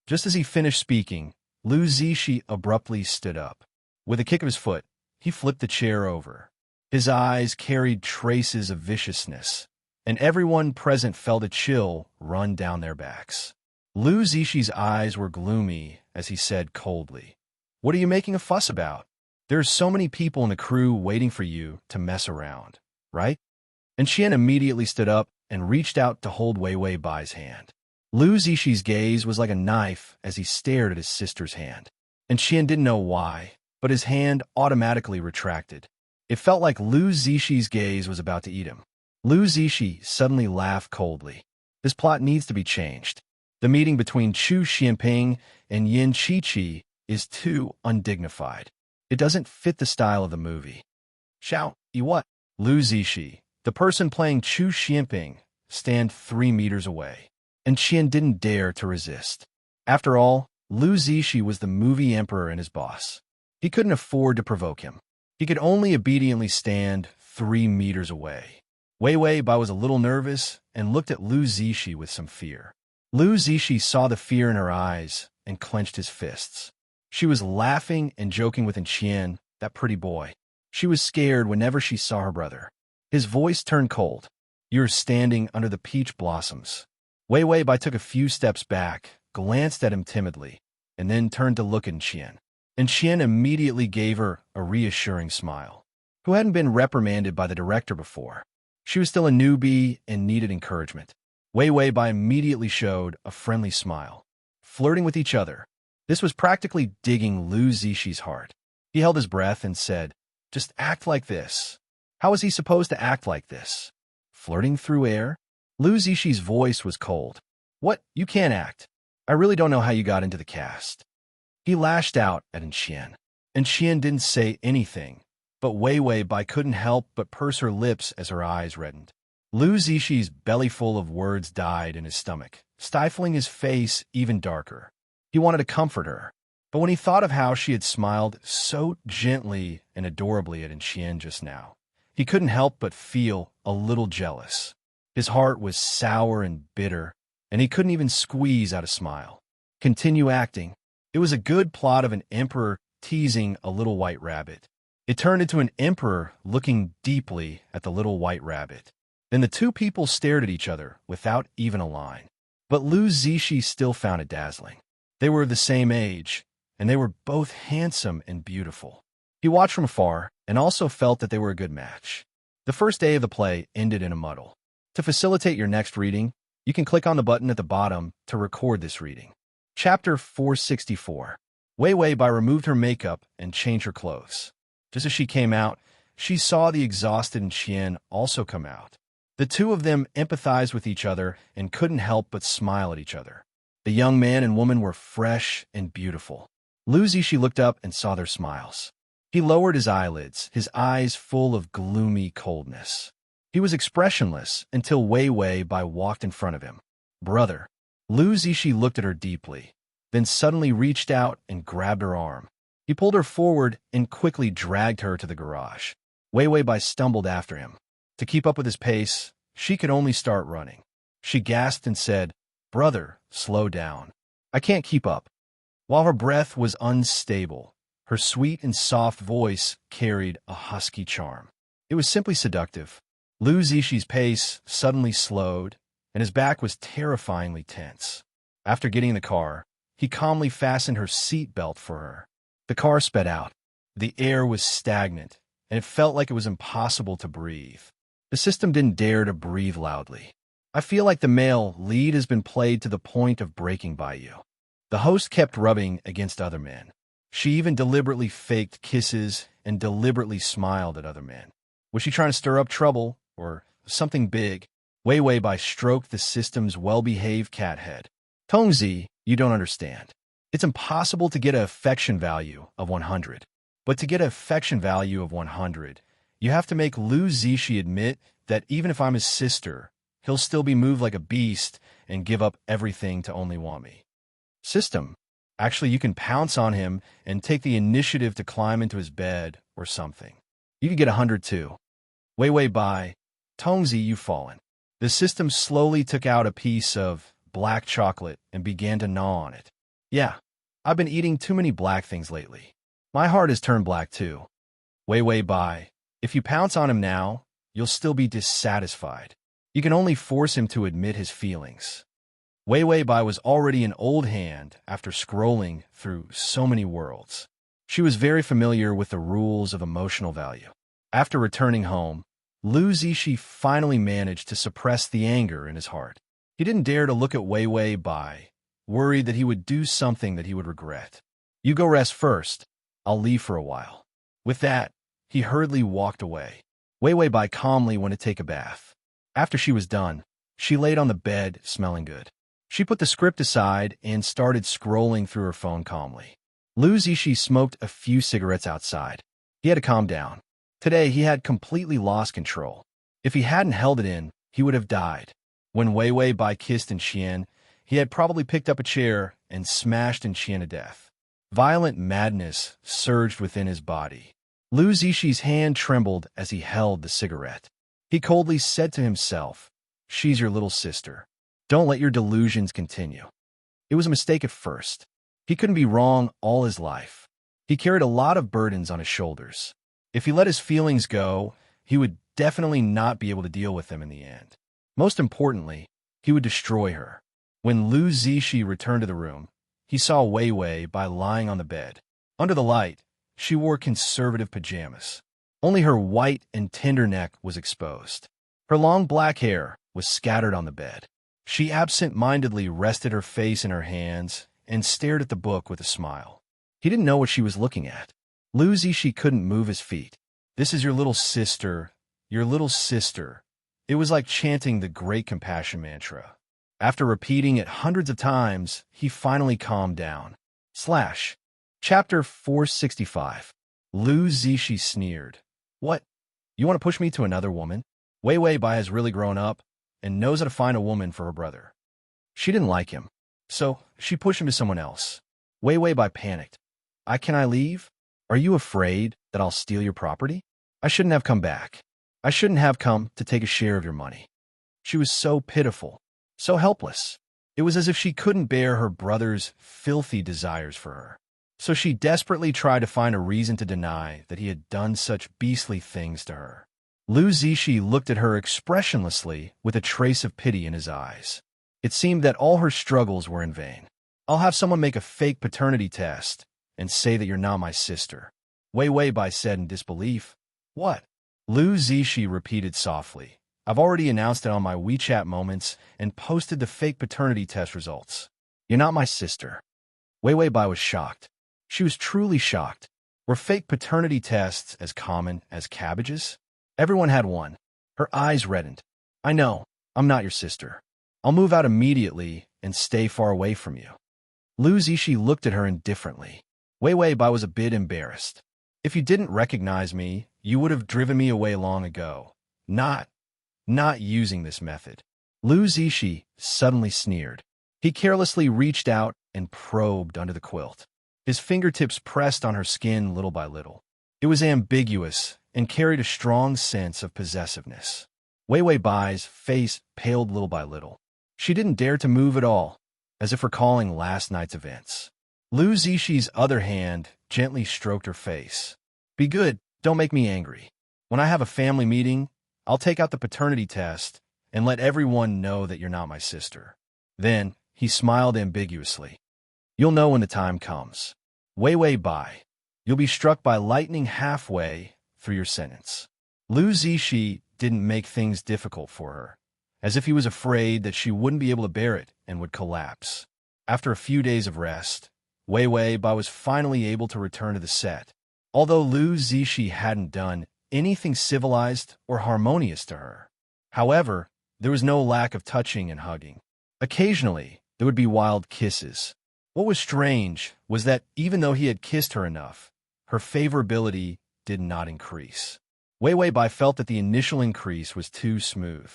Just as he finished speaking, Lu Zishi abruptly stood up. With a kick of his foot, he flipped the chair over. His eyes carried traces of viciousness, and everyone present felt a chill run down their backs. Lu Zishi's eyes were gloomy as he said coldly, "What are you making a fuss about? There are so many people in the crew waiting for you to mess around, right?" And Xian immediately stood up and reached out to hold Wei Wei Bai's hand. Lu Zishi's gaze was like a knife as he stared at his sister's hand. And Xian didn't know why, but his hand automatically retracted. It felt like Lu Zishi's gaze was about to eat him. Lu Zishi suddenly laughed coldly. "This plot needs to be changed. The meeting between Chu Xianping and Yin Qiqi is too undignified. It doesn't fit the style of the movie. Xiao, you what? Lu Zixi, the person playing Chu Xianping, stand 3 meters away, and Qian didn't dare to resist. After all, Lu Zixi was the movie emperor and his boss. He couldn't afford to provoke him. He could only obediently stand 3 meters away. Wei Bai was a little nervous and looked at Lu Zixi with some fear. Lu Zixi saw the fear in her eyes and clenched his fists. She was laughing and joking with Qian, that pretty boy. She was scared whenever she saw her brother. His voice turned cold. "You're standing under the peach blossoms." Wei Bai took a few steps back, glanced at him timidly, and then turned to look at Qian. And Qian immediately gave her a reassuring smile. Who hadn't been reprimanded by the director before. She was still a newbie and needed encouragement. Wei Bai immediately showed a friendly smile. Flirting with each other. This was practically digging Lu Zixi's heart. He held his breath and said, "Just act like this." How was he supposed to act like this? Flirting through air? Lu Zixi's voice was cold. "What? You can't act. I really don't know how you got into the cast." He lashed out at Qian. And Qian didn't say anything, but Wei Bai couldn't help but purse her lips as her eyes reddened. Lu Zixi's bellyful of words died in his stomach, stifling his face even darker. He wanted to comfort her, but when he thought of how she had smiled so gently and adorably at Qian just now, he couldn't help but feel a little jealous. His heart was sour and bitter, and he couldn't even squeeze out a smile. Continue acting. It was a good plot of an emperor teasing a little white rabbit. It turned into an emperor looking deeply at the little white rabbit. Then the two people stared at each other without even a line. But Lu Zixi still found it dazzling. They were of the same age, and they were both handsome and beautiful. He watched from afar and also felt that they were a good match. The first day of the play ended in a muddle. To facilitate your next reading, you can click on the button at the bottom to record this reading. Chapter 464. Wei Bai removed her makeup and changed her clothes. Just as she came out, she saw the exhausted Qian also come out. The two of them empathized with each other and couldn't help but smile at each other. The young man and woman were fresh and beautiful. Lu Zixi looked up and saw their smiles. He lowered his eyelids, his eyes full of gloomy coldness. He was expressionless until Wei Bai walked in front of him. "Brother." Lu Zixi looked at her deeply, then suddenly reached out and grabbed her arm. He pulled her forward and quickly dragged her to the garage. Wei Bai stumbled after him. To keep up with his pace, she could only start running. She gasped and said, "Brother, slow down. I can't keep up." While her breath was unstable, her sweet and soft voice carried a husky charm. It was simply seductive. Lu Zixi's pace suddenly slowed, and his back was terrifyingly tense. After getting in the car, he calmly fastened her seat belt for her. The car sped out. The air was stagnant, and it felt like it was impossible to breathe. The system didn't dare to breathe loudly. "I feel like the male lead has been played to the point of breaking by you." The host kept rubbing against other men. She even deliberately faked kisses and deliberately smiled at other men. Was she trying to stir up trouble or something big? Wei Bai stroked the system's well-behaved cat head. "Tongzi, you don't understand. It's impossible to get an affection value of 100. But to get an affection value of 100, you have to make Lu Zixi admit that even if I'm his sister, he'll still be moved like a beast and give up everything to only want me." System. Actually, you can pounce on him and take the initiative to climb into his bed or something. You could get 100 too. Wei Bai, "Tongzi, you've fallen." The system slowly took out a piece of black chocolate and began to gnaw on it. "Yeah, I've been eating too many black things lately. My heart has turned black too." Wei Bai, "If you pounce on him now, you'll still be dissatisfied. You can only force him to admit his feelings." Wei Bai was already an old hand after scrolling through so many worlds. She was very familiar with the rules of emotional value. After returning home, Lu Zixi finally managed to suppress the anger in his heart. He didn't dare to look at Wei Bai, worried that he would do something that he would regret. "You go rest first. I'll leave for a while." With that, he hurriedly walked away. Wei Bai calmly went to take a bath. After she was done, she laid on the bed, smelling good. She put the script aside and started scrolling through her phone calmly. Lu Zixi smoked a few cigarettes outside. He had to calm down. Today, he had completely lost control. If he hadn't held it in, he would have died. When Wei Wei Bai kissed Xian, he had probably picked up a chair and smashed Xian to death. Violent madness surged within his body. Lu Zixi's hand trembled as he held the cigarette. He coldly said to himself, "She's your little sister. Don't let your delusions continue." It was a mistake at first. He couldn't be wrong all his life. He carried a lot of burdens on his shoulders. If he let his feelings go, he would definitely not be able to deal with them in the end. Most importantly, he would destroy her. When Lu Zixi returned to the room, he saw Wei Wei Bai lying on the bed. Under the light, she wore conservative pajamas. Only her white and tender neck was exposed. Her long black hair was scattered on the bed. She absent-mindedly rested her face in her hands and stared at the book with a smile. He didn't know what she was looking at. Lu Zixi couldn't move his feet. "This is your little sister, your little sister." It was like chanting the Great Compassion mantra. After repeating it hundreds of times, he finally calmed down. Chapter 465. Lu Zixi sneered. "What? You want to push me to another woman?" Wei Wei Bai has really grown up and knows how to find a woman for her brother. She didn't like him, so she pushed him to someone else. Wei Wei Bai panicked. Can I leave? Are you afraid that I'll steal your property? I shouldn't have come back. I shouldn't have come to take a share of your money." She was so pitiful, so helpless. It was as if she couldn't bear her brother's filthy desires for her. So she desperately tried to find a reason to deny that he had done such beastly things to her. Lu Zixi looked at her expressionlessly with a trace of pity in his eyes. It seemed that all her struggles were in vain. "I'll have someone make a fake paternity test and say that you're not my sister," Wei Wei Bai said in disbelief. "What?" Lu Zixi repeated softly. "I've already announced it on my WeChat moments and posted the fake paternity test results. You're not my sister." Wei Wei Bai was shocked. She was truly shocked. Were fake paternity tests as common as cabbages? Everyone had one. Her eyes reddened. "I know, I'm not your sister. I'll move out immediately and stay far away from you." Lu Zixi looked at her indifferently. Wei Wei Bai was a bit embarrassed. "If you didn't recognize me, you would have driven me away long ago. Not using this method." Lu Zixi suddenly sneered. He carelessly reached out and probed under the quilt. His fingertips pressed on her skin little by little. It was ambiguous and carried a strong sense of possessiveness. Wei Wei Bai's face paled little by little. She didn't dare to move at all, as if recalling last night's events. Lu Zixi's other hand gently stroked her face. "Be good, don't make me angry. When I have a family meeting, I'll take out the paternity test and let everyone know that you're not my sister." Then he smiled ambiguously. "You'll know when the time comes. Wei Wei Bai, you'll be struck by lightning halfway through your sentence." Lu Zixi didn't make things difficult for her, as if he was afraid that she wouldn't be able to bear it and would collapse. After a few days of rest, Wei Wei Bai was finally able to return to the set. Although Lu Zixi hadn't done anything civilized or harmonious to her. However, there was no lack of touching and hugging. Occasionally, there would be wild kisses. What was strange was that even though he had kissed her enough, her favorability did not increase. Wei Wei Bai felt that the initial increase was too smooth.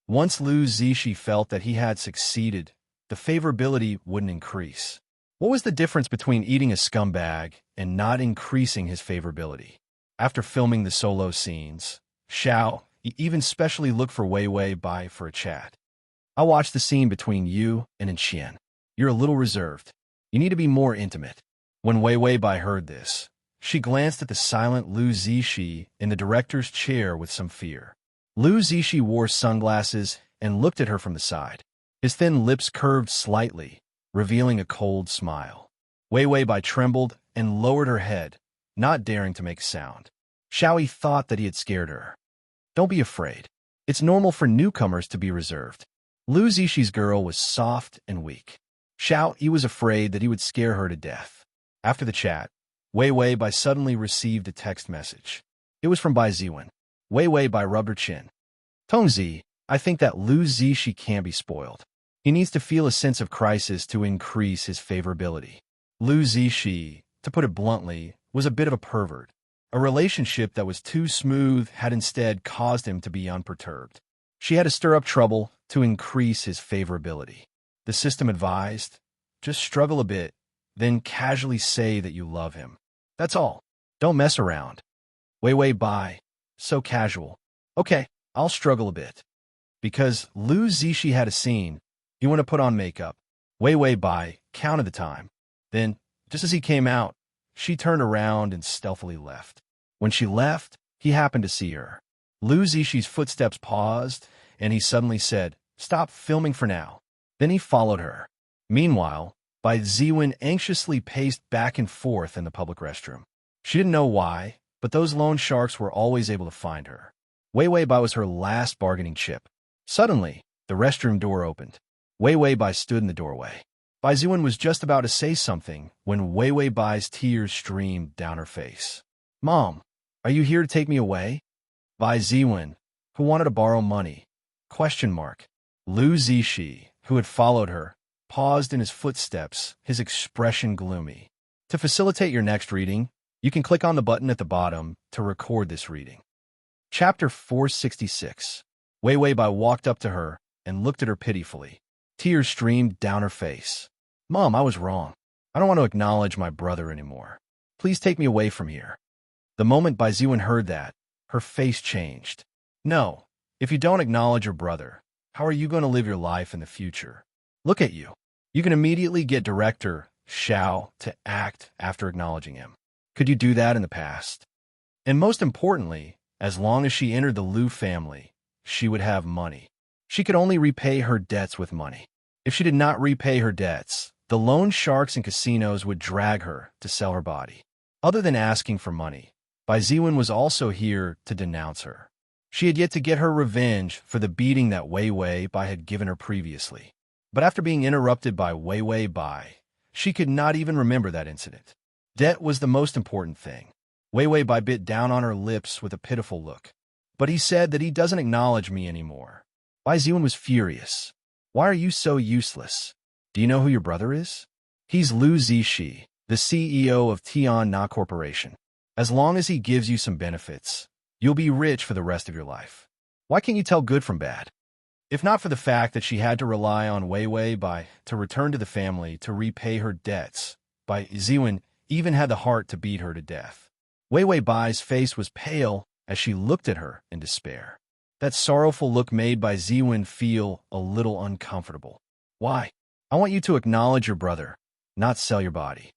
Once Lu Zixi felt that he had succeeded, the favorability wouldn't increase. What was the difference between eating a scumbag and not increasing his favorability? After filming the solo scenes, Xiao even specially looked for Wei Wei Bai for a chat. "I watched the scene between you and Xian. You're a little reserved. You need to be more intimate." When Wei Wei Bai heard this, she glanced at the silent Lu Zixi in the director's chair with some fear. Lu Zixi wore sunglasses and looked at her from the side. His thin lips curved slightly, revealing a cold smile. Wei Wei Bai trembled and lowered her head, not daring to make a sound. Xiao thought that he had scared her. "Don't be afraid. It's normal for newcomers to be reserved." Lu Zixi's girl was soft and weak. Xiao was afraid that he would scare her to death. After the chat, Wei Wei Bai suddenly received a text message. It was from Bai Ziwen. Wei Wei Bai rubbed her chin. "Tongzi, I think that Lu Zixi can't be spoiled. He needs to feel a sense of crisis to increase his favorability. Lu Zixi, to put it bluntly, was a bit of a pervert. A relationship that was too smooth had instead caused him to be unperturbed. She had to stir up trouble to increase his favorability. The system advised, just struggle a bit, then casually say that you love him. That's all. Don't mess around. Wei Bai. So casual. Okay, I'll struggle a bit. Because Lu Zixi had a scene, he wanted to put on makeup. Wei Bai counted the time. Then, just as he came out, she turned around and stealthily left. When she left, he happened to see her. Lu Zixi footsteps paused, and he suddenly said, "Stop filming for now." Then he followed her. Meanwhile, Bai Ziwen anxiously paced back and forth in the public restroom. She didn't know why, but those loan sharks were always able to find her. Wei Bai was her last bargaining chip. Suddenly, the restroom door opened. Wei Bai stood in the doorway. Bai Ziwen was just about to say something when Wei Bai's tears streamed down her face. "Mom, are you here to take me away?" Bai Ziwen, who wanted to borrow money. Lu Zixi, who had followed her, paused in his footsteps, his expression gloomy. To facilitate your next reading, you can click on the button at the bottom to record this reading. Chapter 466. Wei Bai walked up to her and looked at her pitifully. Tears streamed down her face. "Mom, I was wrong. I don't want to acknowledge my brother anymore. Please take me away from here." The moment Bai Ziwen heard that, her face changed. "No, if you don't acknowledge your brother, how are you going to live your life in the future? Look at you. You can immediately get director Xiao to act after acknowledging him. Could you do that in the past? And most importantly, as long as she entered the Lu family, she would have money. She could only repay her debts with money. If she did not repay her debts, the loan sharks and casinos would drag her to sell her body. Other than asking for money, Bai Ziwen was also here to denounce her. She had yet to get her revenge for the beating that Wei Bai had given her previously. But after being interrupted by Wei Bai, she could not even remember that incident. Debt was the most important thing. Wei Bai bit down on her lips with a pitiful look. "But he said that he doesn't acknowledge me anymore." Bai Ziwen was furious. "Why are you so useless? Do you know who your brother is? He's Lu Zixi, the CEO of Tian Corporation. As long as he gives you some benefits, you'll be rich for the rest of your life. Why can't you tell good from bad?" If not for the fact that she had to rely on Wei Bai to return to the family to repay her debts, Bai Ziwen even had the heart to beat her to death. Wei Bai's face was pale as she looked at her in despair. That sorrowful look made Bai Ziwen feel a little uncomfortable. "Why? I want you to acknowledge your brother, not sell your body."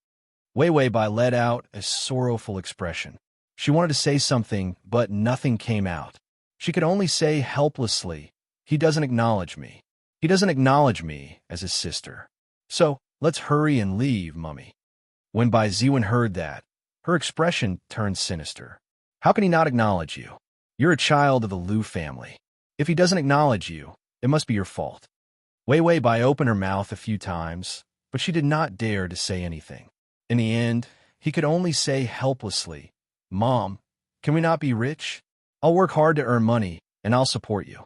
Wei Bai let out a sorrowful expression. She wanted to say something, but nothing came out. She could only say helplessly, "He doesn't acknowledge me. He doesn't acknowledge me as his sister. So, let's hurry and leave, Mummy." When Bai Ziwen heard that, her expression turned sinister. "How can he not acknowledge you? You're a child of the Lu family. If he doesn't acknowledge you, it must be your fault." Wei Bai opened her mouth a few times, but she did not dare to say anything. In the end, he could only say helplessly, "Mom, can we not be rich? I'll work hard to earn money, and I'll support you."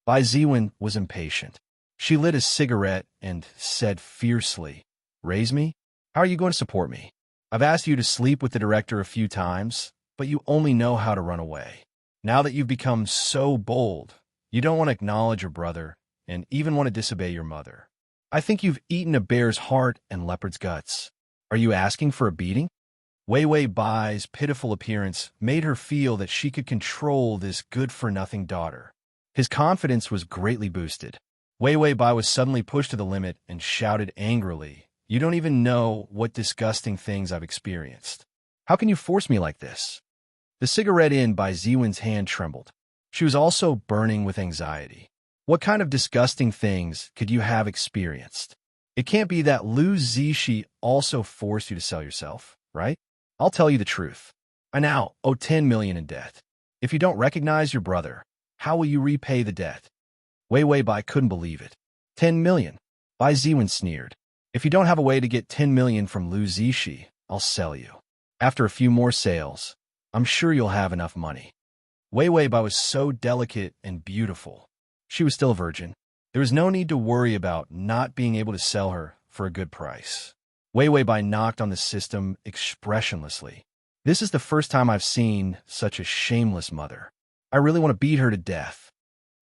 Bai Ziwen was impatient. She lit a cigarette and said fiercely, "Raise me? How are you going to support me? I've asked you to sleep with the director a few times, but you only know how to run away. Now that you've become so bold, you don't want to acknowledge your brother and even want to disobey your mother. I think you've eaten a bear's heart and leopard's guts. Are you asking for a beating?" Wei Bai's pitiful appearance made her feel that she could control this good-for-nothing daughter. His confidence was greatly boosted. Wei Bai was suddenly pushed to the limit and shouted angrily, "You don't even know what disgusting things I've experienced. How can you force me like this?" The cigarette in Bai Ziwen's hand trembled. She was also burning with anxiety. What kind of disgusting things could you have experienced? It can't be that Lu Zixi also forced you to sell yourself, right? I'll tell you the truth. I now owe 10 million in debt. If you don't recognize your brother, how will you repay the debt? Wei Bai couldn't believe it. 10 million. Bai Ziwen sneered. "If you don't have a way to get 10 million from Lu Zixi, I'll sell you. After a few more sales, I'm sure you'll have enough money." Wei Bai was so delicate and beautiful. She was still a virgin. There was no need to worry about not being able to sell her for a good price. Wei Wei Bai knocked on the system expressionlessly. This is the first time I've seen such a shameless mother. I really want to beat her to death.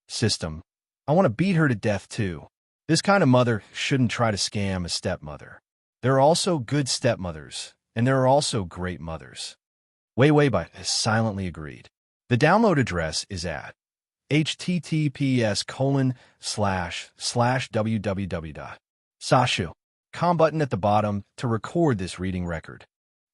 System. I want to beat her to death too. This kind of mother shouldn't try to scam a stepmother. There are also good stepmothers, and there are also great mothers. Wei Wei Bai has silently agreed. The download address is at https://www.sashu. Com button at the bottom to record this reading record.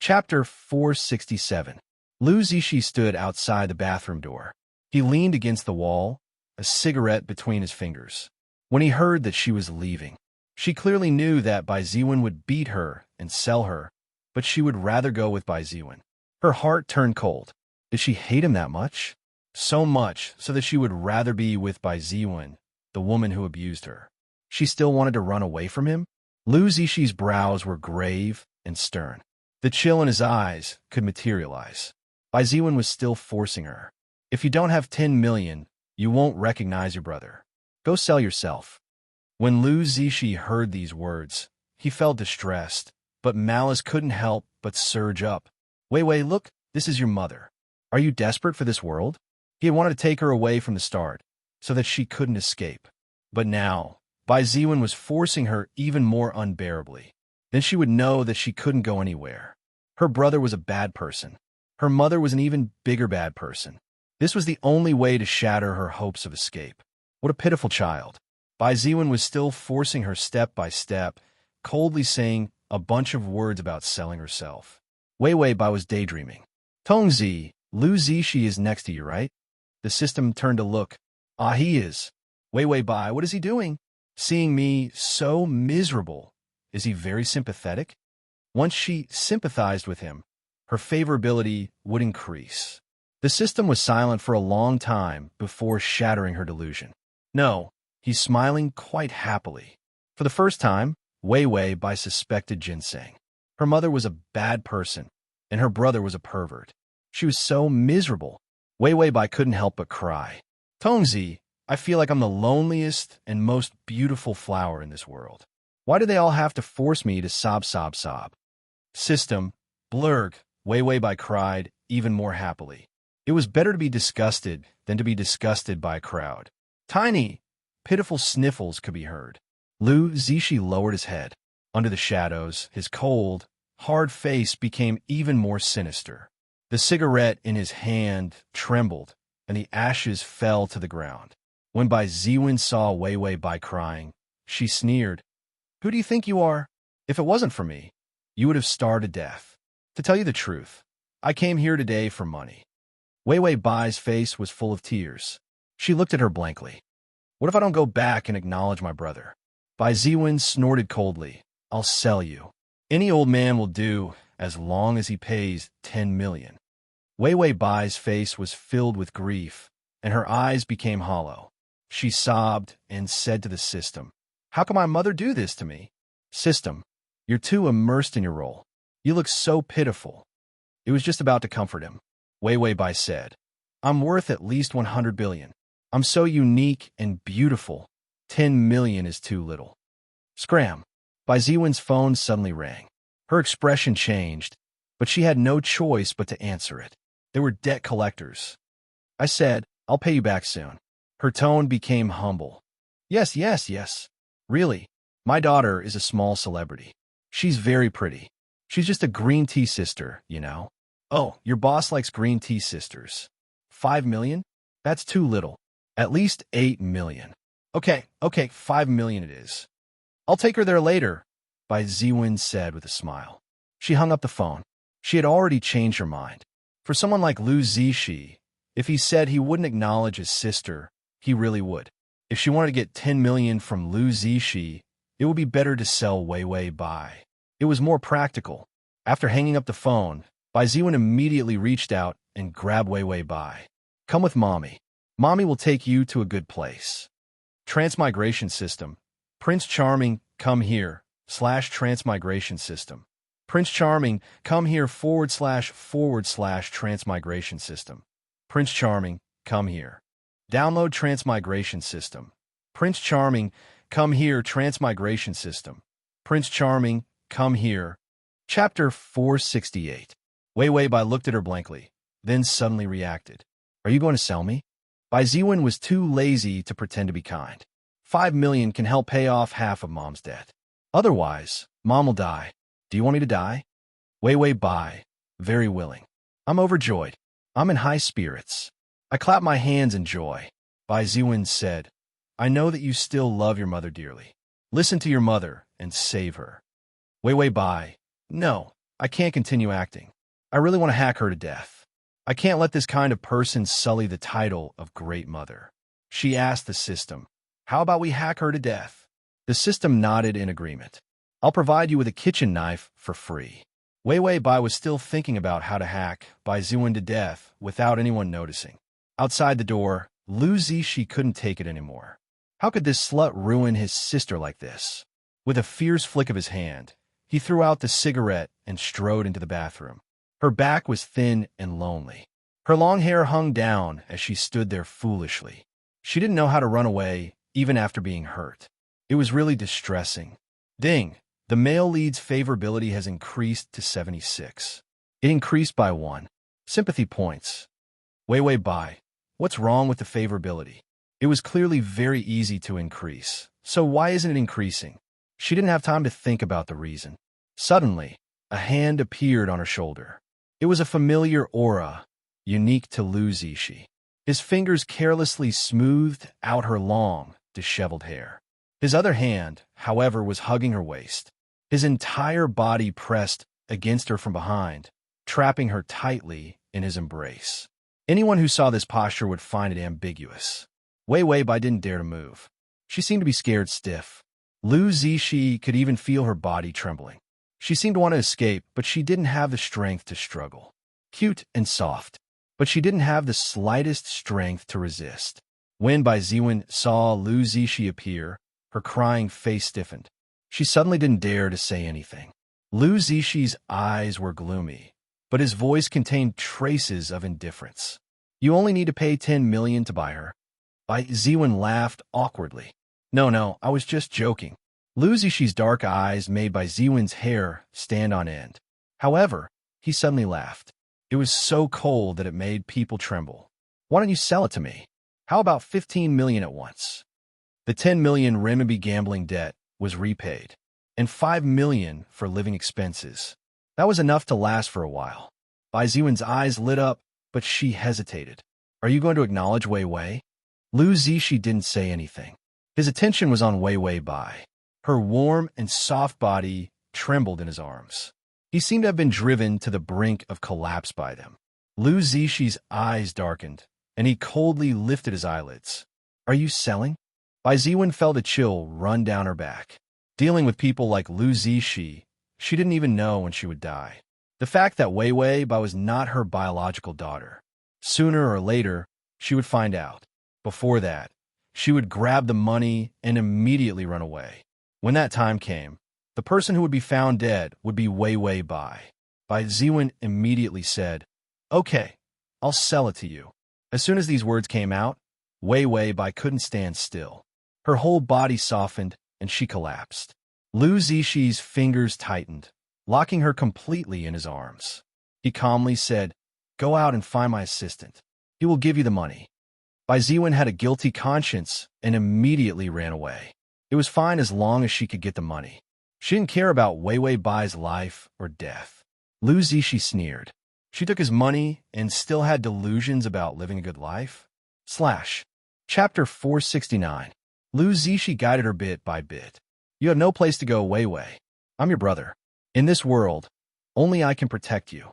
Chapter 467. Lu Zishi stood outside the bathroom door. He leaned against the wall, a cigarette between his fingers. When he heard that she was leaving, she clearly knew that Bai Ziwen would beat her and sell her, but she would rather go with Bai Ziwen. Her heart turned cold. Did she hate him that much? So much so that she would rather be with Bai Ziwen, the woman who abused her. She still wanted to run away from him? Lu Zishi's brows were grave and stern. The chill in his eyes could materialize. Bai Ziwen was still forcing her. If you don't have 10 million, you won't recognize your brother. Go sell yourself. When Lu Zishi heard these words, he felt distressed, but malice couldn't help but surge up. Wei Wei, look, this is your mother. Are you desperate for this world? He had wanted to take her away from the start, so that she couldn't escape. But now, Bai Ziwen was forcing her even more unbearably. Then she would know that she couldn't go anywhere. Her brother was a bad person. Her mother was an even bigger bad person. This was the only way to shatter her hopes of escape. What a pitiful child. Bai Ziwen was still forcing her step by step, coldly saying a bunch of words about selling herself. Wei Wei Bai was daydreaming. Tongzi, Lu Zishi is next to you, right? The system turned to look. Ah, he is. Wei Wei Bai, what is he doing? Seeing me so miserable. Is he very sympathetic? Once she sympathized with him, her favorability would increase. The system was silent for a long time before shattering her delusion. No, he's smiling quite happily. For the first time, Wei Wei Bai suspected ginseng. Her mother was a bad person, and her brother was a pervert. She was so miserable. Wei Wei Bai couldn't help but cry. Tongzi, I feel like I'm the loneliest and most beautiful flower in this world. Why do they all have to force me to sob, sob, sob? System, blurg, Wei Wei Bai cried even more happily. It was better to be disgusted than to be disgusted by a crowd. Tiny, pitiful sniffles could be heard. Lu Zishi lowered his head. Under the shadows, his cold, hard face became even more sinister. The cigarette in his hand trembled, and the ashes fell to the ground. When Bai Ziwen saw Wei Wei Bai crying, she sneered. Who do you think you are? If it wasn't for me, you would have starved to death. To tell you the truth, I came here today for money. Wei Wei Bai's face was full of tears. She looked at her blankly. What if I don't go back and acknowledge my brother? Bai Ziwen snorted coldly. I'll sell you. Any old man will do, as long as he pays 10 million. Wei Wei Bai's face was filled with grief, and her eyes became hollow. She sobbed and said to the system, How can my mother do this to me? System, you're too immersed in your role. You look so pitiful. It was just about to comfort him. Wei Wei Bai said, I'm worth at least 100 billion. I'm so unique and beautiful. 10 million is too little. Scram. Bai Ziwen's phone suddenly rang. Her expression changed, but she had no choice but to answer it. They were debt collectors. I said, I'll pay you back soon. Her tone became humble. Yes, yes, yes. Really, my daughter is a small celebrity. She's very pretty. She's just a green tea sister, you know. Oh, your boss likes green tea sisters. 5 million? That's too little. At least 8 million. Okay, 5 million it is. I'll take her there later, Bai Ziwen said with a smile. She hung up the phone. She had already changed her mind. For someone like Lu Zishi, if he said he wouldn't acknowledge his sister, he really would. If she wanted to get 10 million from Lu Zishi, it would be better to sell Wei Wei Bai. It was more practical. After hanging up the phone, Bai Ziwen immediately reached out and grabbed Wei Wei Bai. Come with Mommy. Mommy will take you to a good place. Transmigration system. Prince Charming, come here, /transmigration system. Prince Charming, come here // transmigration system. Prince Charming, come here. Download transmigration system. Prince Charming, come here, transmigration system. Prince Charming, come here. Chapter 468. Wei Wei Bai looked at her blankly, then suddenly reacted. Are you going to sell me? Bai Ziwen was too lazy to pretend to be kind. 5 million can help pay off half of Mom's debt. Otherwise, Mom will die. Do you want me to die? Wei Wei Bai, very willing. I'm overjoyed. I'm in high spirits. I clapped my hands in joy. Bai Ziwen said, I know that you still love your mother dearly. Listen to your mother and save her. Wei Wei Bai, no, I can't continue acting. I really want to hack her to death. I can't let this kind of person sully the title of Great Mother. She asked the system, how about we hack her to death? The system nodded in agreement. I'll provide you with a kitchen knife for free. Wei Wei Bai was still thinking about how to hack Bai Ziwen to death without anyone noticing. Outside the door, Lu Zishi couldn't take it anymore. How could this slut ruin his sister like this? With a fierce flick of his hand, he threw out the cigarette and strode into the bathroom. Her back was thin and lonely. Her long hair hung down as she stood there foolishly. She didn't know how to run away, even after being hurt. It was really distressing. Ding! The male lead's favorability has increased to 76. It increased by 1. Sympathy points. Wei Wei Bai, what's wrong with the favorability? It was clearly very easy to increase, so why isn't it increasing? She didn't have time to think about the reason. Suddenly, a hand appeared on her shoulder. It was a familiar aura, unique to Lu Zishi. His fingers carelessly smoothed out her long, disheveled hair. His other hand, however, was hugging her waist. His entire body pressed against her from behind, trapping her tightly in his embrace. Anyone who saw this posture would find it ambiguous. Wei Wei Bai didn't dare to move. She seemed to be scared stiff. Lu Zishi could even feel her body trembling. She seemed to want to escape, but she didn't have the strength to struggle. Cute and soft, but she didn't have the slightest strength to resist. When Bai Ziwen saw Lu Zishi appear, her crying face stiffened. She suddenly didn't dare to say anything. Lu Zishi's eyes were gloomy, but his voice contained traces of indifference. You only need to pay 10 million to buy her. Bai Ziwen laughed awkwardly. No, I was just joking. Lu Zishi's dark eyes made Bai Ziwen's hair stand on end. However, he suddenly laughed. It was so cold that it made people tremble. Why don't you sell it to me? How about 15 million at once? The 10 million renminbi gambling debt was repaid, and 5 million for living expenses. That was enough to last for a while. Bai Ziwen's eyes lit up, but she hesitated. Are you going to acknowledge Wei Wei? Lu Zishi didn't say anything. His attention was on Wei Wei Bai. Her warm and soft body trembled in his arms. He seemed to have been driven to the brink of collapse by them. Lu Zishi's eyes darkened, and he coldly lifted his eyelids. Are you selling? Bai Ziwen felt a chill run down her back. Dealing with people like Lu Zishi, she didn't even know when she would die. The fact that Wei Wei Bai was not her biological daughter. Sooner or later, she would find out. Before that, she would grab the money and immediately run away. When that time came, the person who would be found dead would be Wei Wei Bai. Bai Ziwen immediately said, Okay, I'll sell it to you. As soon as these words came out, Wei Wei Bai couldn't stand still. Her whole body softened and she collapsed. Lu Zishi's fingers tightened, locking her completely in his arms. He calmly said, Go out and find my assistant. He will give you the money. Bai Ziwen had a guilty conscience and immediately ran away. It was fine as long as she could get the money. She didn't care about Wei Wei Bai's life or death. Lu Zishi sneered. She took his money and still had delusions about living a good life. Chapter 469. Lu Zishi guided her bit by bit. You have no place to go, Wei Wei. I'm your brother. In this world, only I can protect you.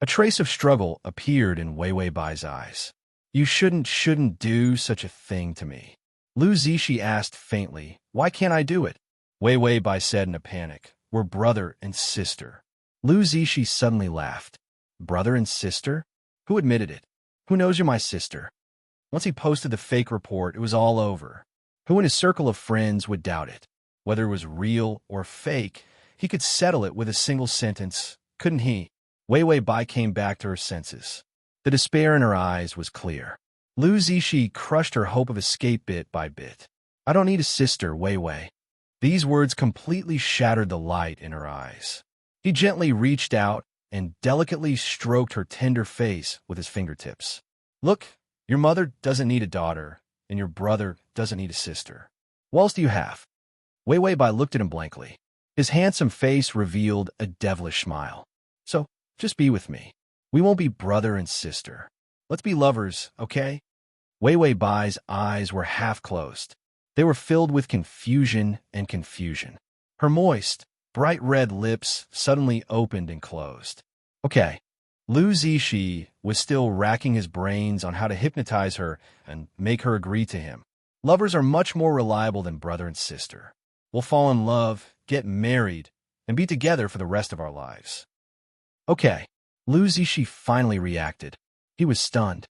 A trace of struggle appeared in Wei Wei Bai's eyes. You shouldn't do such a thing to me. Lu Zishi asked faintly, Why can't I do it? Wei Wei Bai said in a panic, We're brother and sister. Lu Zishi suddenly laughed. Brother and sister? Who admitted it? Who knows you're my sister? Once he posted the fake report, it was all over. Who in his circle of friends would doubt it? Whether it was real or fake, he could settle it with a single sentence, couldn't he? Wei Wei Bai came back to her senses. The despair in her eyes was clear. Lu Zishi crushed her hope of escape bit by bit. I don't need a sister, Wei Wei. These words completely shattered the light in her eyes. He gently reached out and delicately stroked her tender face with his fingertips. Look, your mother doesn't need a daughter, and your brother doesn't need a sister. What else do you have? Wei Wei Bai looked at him blankly. His handsome face revealed a devilish smile. So, just be with me. We won't be brother and sister. Let's be lovers, okay? Wei Wei Bai's eyes were half closed. They were filled with confusion and confusion. Her moist, bright red lips suddenly opened and closed. Okay. Lu Zishi was still racking his brains on how to hypnotize her and make her agree to him. Lovers are much more reliable than brother and sister. We'll fall in love, get married, and be together for the rest of our lives. Okay. Lu Zishi finally reacted. He was stunned.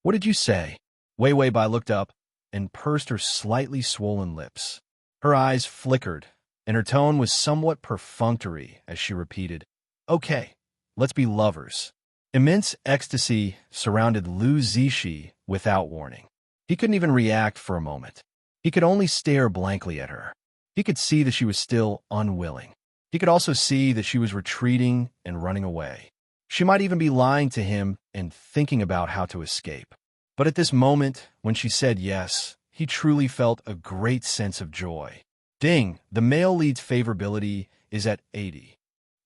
What did you say? Wei Wei Bai looked up and pursed her slightly swollen lips. Her eyes flickered, and her tone was somewhat perfunctory as she repeated, Okay, let's be lovers. Immense ecstasy surrounded Lu Zishi without warning. He couldn't even react for a moment. He could only stare blankly at her. He could see that she was still unwilling. He could also see that she was retreating and running away. She might even be lying to him and thinking about how to escape. But at this moment, when she said yes, he truly felt a great sense of joy. Ding, the male lead's favorability is at 80.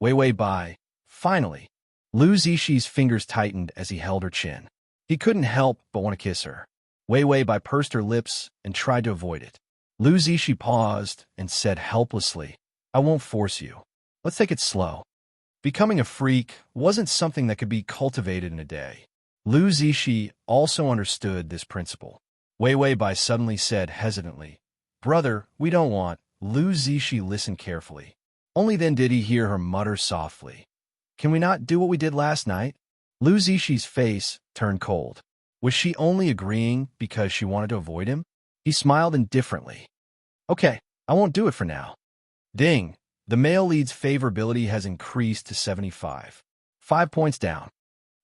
Wei Wei Bai. Finally. Lu Zishi's fingers tightened as he held her chin. He couldn't help but want to kiss her. Wei Wei Bai pursed her lips and tried to avoid it. Lu Zishi paused and said helplessly, I won't force you. Let's take it slow. Becoming a freak wasn't something that could be cultivated in a day. Lu Zishi also understood this principle. Wei Wei Bai suddenly said hesitantly, Brother, we don't want. Lu Zishi listened carefully. Only then did he hear her mutter softly, Can we not do what we did last night? Lu Zishi's face turned cold. Was she only agreeing because she wanted to avoid him? He smiled indifferently. Okay, I won't do it for now. Ding, the male lead's favorability has increased to 75. 5 points down.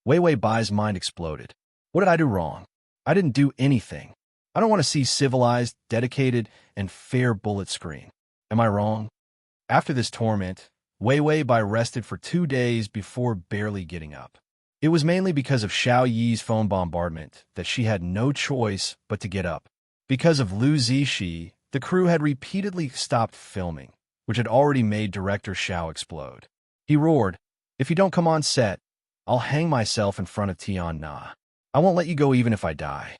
Wei Wei Bai's mind exploded. What did I do wrong? I didn't do anything. I don't want to see civilized, dedicated, and fair bullet screen. Am I wrong? After this torment, Wei Wei Bai rested for 2 days before barely getting up. It was mainly because of Xiao Yi's phone bombardment that she had no choice but to get up. Because of Lu Zishi, the crew had repeatedly stopped filming, which had already made director Xiao explode. He roared, If you don't come on set, I'll hang myself in front of Tian Na. I won't let you go even if I die.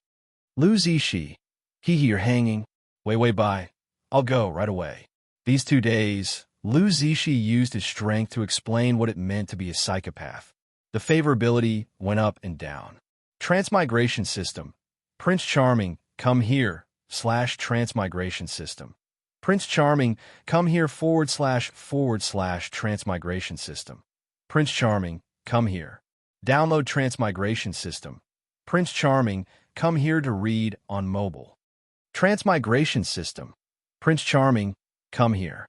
Lu Zishi, you're hanging. Wei Wei Bai, I'll go right away. These 2 days, Lu Zishi used his strength to explain what it meant to be a psychopath. The favorability went up and down. Transmigration system. Prince Charming, come here, /transmigration system. Prince Charming, come here / transmigration system. Prince Charming, come here. Download transmigration system. Prince Charming, come here to read on mobile. Transmigration system. Prince Charming, come here.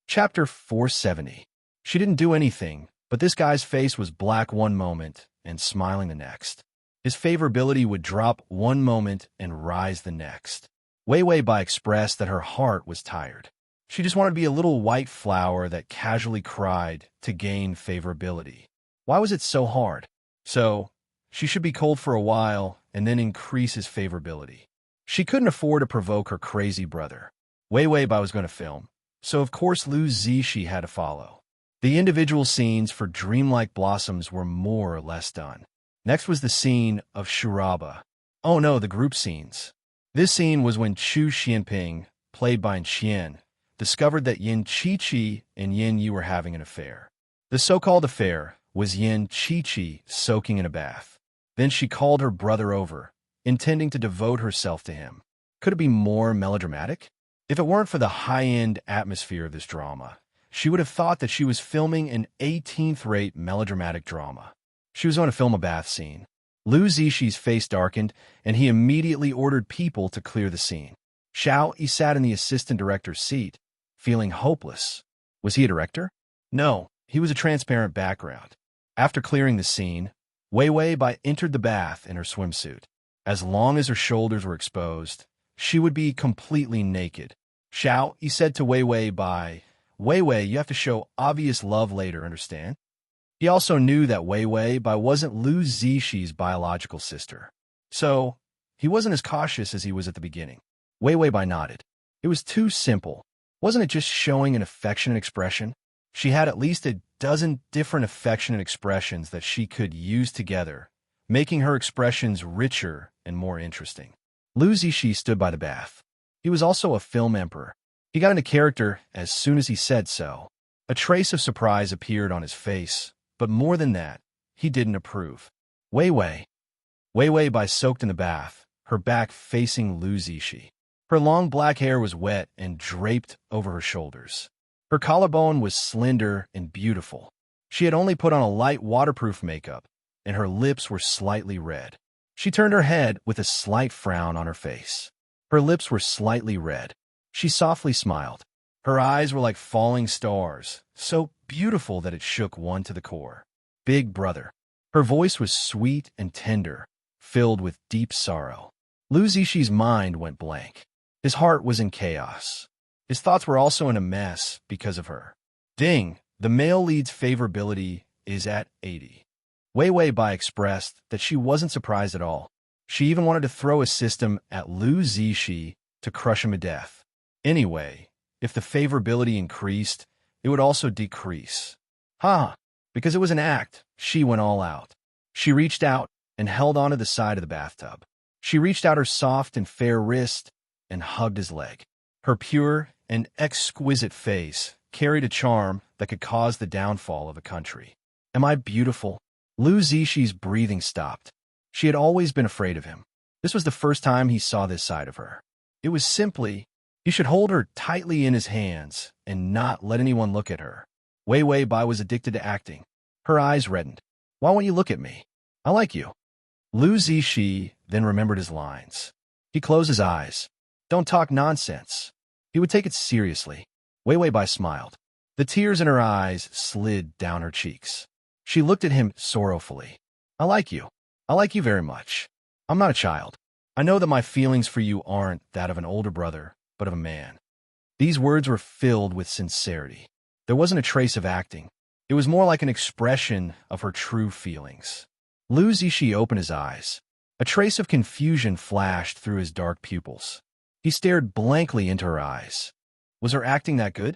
Chapter 470. She didn't do anything, but this guy's face was black one moment and smiling the next. His favorability would drop one moment and rise the next. Wei Wei Bai expressed that her heart was tired. She just wanted to be a little white flower that casually cried to gain favorability. Why was it so hard? So, she should be cold for a while and then increase his favorability. She couldn't afford to provoke her crazy brother. Wei Wei Bai was going to film, so of course Lu Zishi had to follow. The individual scenes for Dreamlike Blossoms were more or less done. Next was the scene of Shuraba. Oh no, the group scenes. This scene was when Chu Xianping, played by Xian, discovered that Yin Qiqi and Yin Yu were having an affair. The so-called affair was Yin Qiqi soaking in a bath. Then she called her brother over, intending to devote herself to him. Could it be more melodramatic? If it weren't for the high-end atmosphere of this drama, she would have thought that she was filming an 18th-rate melodramatic drama. She was going to film a bath scene. Lu Zishi's face darkened, and he immediately ordered people to clear the scene. Xiao Yi sat in the assistant director's seat, feeling hopeless. Was he a director? No, he was a transparent background. After clearing the scene, Wei Wei Bai entered the bath in her swimsuit. As long as her shoulders were exposed, she would be completely naked. Xiao, he said to Wei Wei Bai, Wei Wei, you have to show obvious love later, understand? He also knew that Wei Wei Bai wasn't Lu Zixi biological sister. So, he wasn't as cautious as he was at the beginning. Wei Wei Bai nodded. It was too simple. Wasn't it just showing an affectionate expression? She had at least a dozen different affectionate expressions that she could use together, making her expressions richer and more interesting. Lu Zixi stood by the bath. He was also a film emperor. He got into character as soon as he said so. A trace of surprise appeared on his face, but more than that, he didn't approve. Wei Wei Bai soaked in the bath, her back facing Lu Zixi. Her long black hair was wet and draped over her shoulders. Her collarbone was slender and beautiful. She had only put on a light waterproof makeup, and her lips were slightly red. She turned her head with a slight frown on her face. Her lips were slightly red. She softly smiled. Her eyes were like falling stars, so beautiful that it shook one to the core. Big brother. Her voice was sweet and tender, filled with deep sorrow. Lu Zixi's mind went blank. His heart was in chaos. His thoughts were also in a mess because of her. Ding! The male lead's favorability is at 80. Wei Wei Bai expressed that she wasn't surprised at all. She even wanted to throw a system at Lu Zixi to crush him to death. Anyway, if the favorability increased, it would also decrease. Because it was an act, she went all out. She reached out and held onto the side of the bathtub. She reached out her soft and fair wrist and hugged his leg. Her pure and exquisite face carried a charm that could cause the downfall of a country. Am I beautiful? Lu Zixi's breathing stopped. She had always been afraid of him. This was the first time he saw this side of her. It was simply, he should hold her tightly in his hands and not let anyone look at her. Wei Wei Bai was addicted to acting. Her eyes reddened. Why won't you look at me? I like you. Lu Zixi then remembered his lines. He closed his eyes. Don't talk nonsense. He would take it seriously. Wei Wei Bai smiled. The tears in her eyes slid down her cheeks. She looked at him sorrowfully. I like you. I like you very much. I'm not a child. I know that my feelings for you aren't that of an older brother, but of a man. These words were filled with sincerity. There wasn't a trace of acting. It was more like an expression of her true feelings. Lu Zixi opened his eyes. A trace of confusion flashed through his dark pupils. He stared blankly into her eyes. Was her acting that good?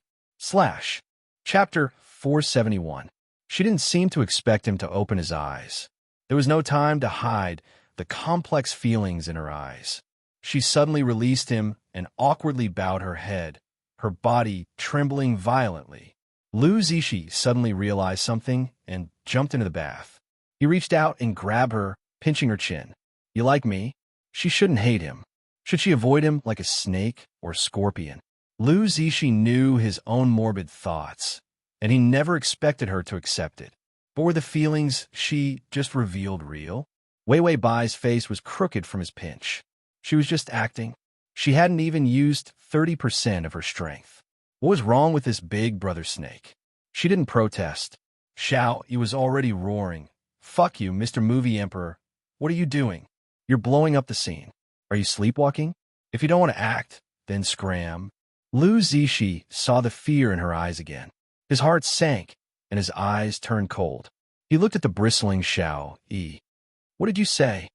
Chapter 471. She didn't seem to expect him to open his eyes. There was no time to hide the complex feelings in her eyes. She suddenly released him and awkwardly bowed her head, her body trembling violently. Lu Zixi suddenly realized something and jumped into the bath. He reached out and grabbed her, pinching her chin. You like me? She shouldn't hate him. Should she avoid him like a snake or scorpion? Lu Zixi knew his own morbid thoughts, and he never expected her to accept it. But were the feelings she just revealed real? Wei Wei Bai's face was crooked from his pinch. She was just acting. She hadn't even used 30% of her strength. What was wrong with this big brother snake? She didn't protest. Xiao, he was already roaring. Fuck you, Mr. Movie Emperor. What are you doing? You're blowing up the scene. Are you sleepwalking? If you don't want to act, then scram. Lu Zixi saw the fear in her eyes again. His heart sank, and his eyes turned cold. He looked at the bristling Xiao Yi. What did you say?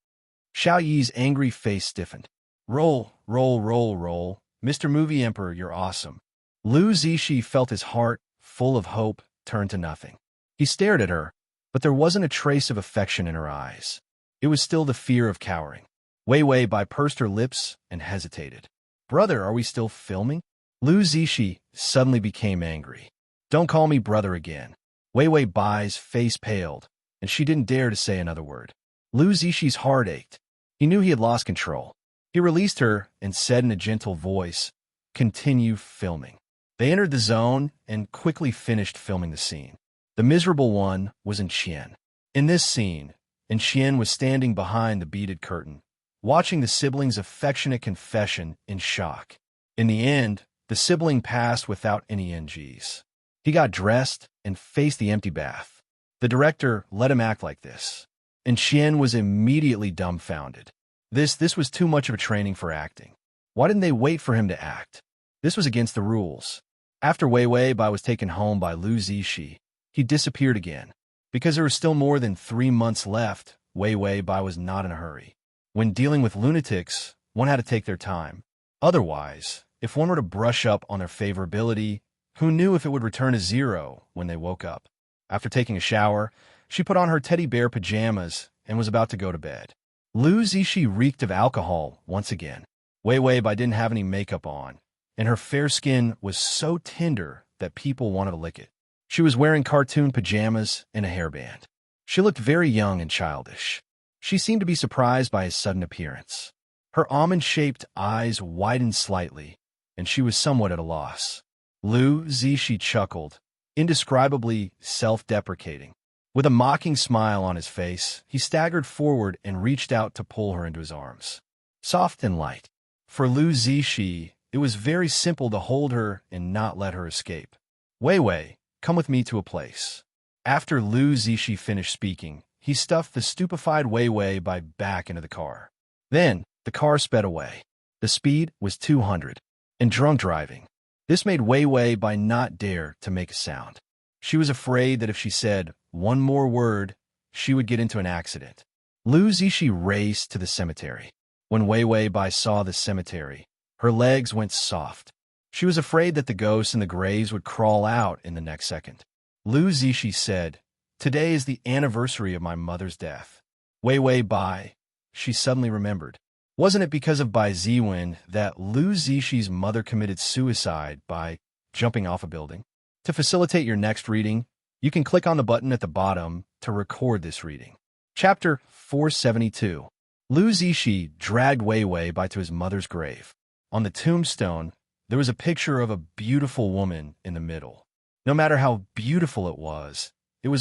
Xiao Yi's angry face stiffened. Roll. Mr. Movie Emperor, you're awesome. Lu Zixi felt his heart, full of hope, turn to nothing. He stared at her, but there wasn't a trace of affection in her eyes. It was still the fear of cowering. Wei Wei Bai pursed her lips and hesitated. Brother, are we still filming? Lu Zixi suddenly became angry. Don't call me brother again. Wei Wei Bai's face paled, and she didn't dare to say another word. Lu Zixi's heart ached. He knew he had lost control. He released her and said in a gentle voice, Continue filming. They entered the zone and quickly finished filming the scene. The miserable one was Xian. In this scene, Xian was standing behind the beaded curtain, watching the siblings' affectionate confession in shock. In the end, the sibling passed without any NGs. He got dressed and faced the empty bath. The director let him act like this, and Xian was immediately dumbfounded. This was too much of a training for acting. Why didn't they wait for him to act? This was against the rules. After Wei Wei Bai was taken home by Lu Zixi, he disappeared again. Because there were still more than 3 months left, Wei Wei Bai was not in a hurry. When dealing with lunatics, one had to take their time. Otherwise, if one were to brush up on their favorability, who knew if it would return to zero when they woke up? After taking a shower, she put on her teddy bear pajamas and was about to go to bed. Lu Zixi reeked of alcohol once again. Wei Wei Bai didn't have any makeup on, and her fair skin was so tender that people wanted to lick it. She was wearing cartoon pajamas and a hairband. She looked very young and childish. She seemed to be surprised by his sudden appearance. Her almond-shaped eyes widened slightly, and she was somewhat at a loss. Lu Zixi chuckled, indescribably self-deprecating. With a mocking smile on his face, he staggered forward and reached out to pull her into his arms. Soft and light. For Lu Zixi, it was very simple to hold her and not let her escape. Wei Wei, come with me to a place. After Lu Zixi finished speaking, he stuffed the stupefied Wei Wei Bai back into the car. Then, the car sped away. The speed was 200. And drunk driving. This made Wei Wei Bai not dare to make a sound. She was afraid that if she said one more word, she would get into an accident. Lu Zixi raced to the cemetery. When Wei Wei Bai saw the cemetery, her legs went soft. She was afraid that the ghosts in the graves would crawl out in the next second. Lu Zixi said, "Today is the anniversary of my mother's death." Wei Wei Bai, she suddenly remembered. Wasn't it because of Bai Ziwen that Lu Zixi mother committed suicide by jumping off a building? To facilitate your next reading, you can click on the button at the bottom to record this reading. Chapter 472. Lu Zixi dragged Wei Wei Bai to his mother's grave. On the tombstone, there was a picture of a beautiful woman in the middle. No matter how beautiful it was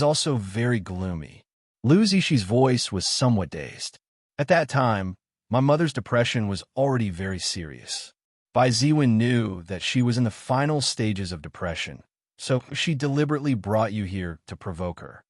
also very gloomy. Lu Zixi's voice was somewhat dazed. At that time, my mother's depression was already very serious. Bai Ziwen knew that she was in the final stages of depression, so she deliberately brought you here to provoke her.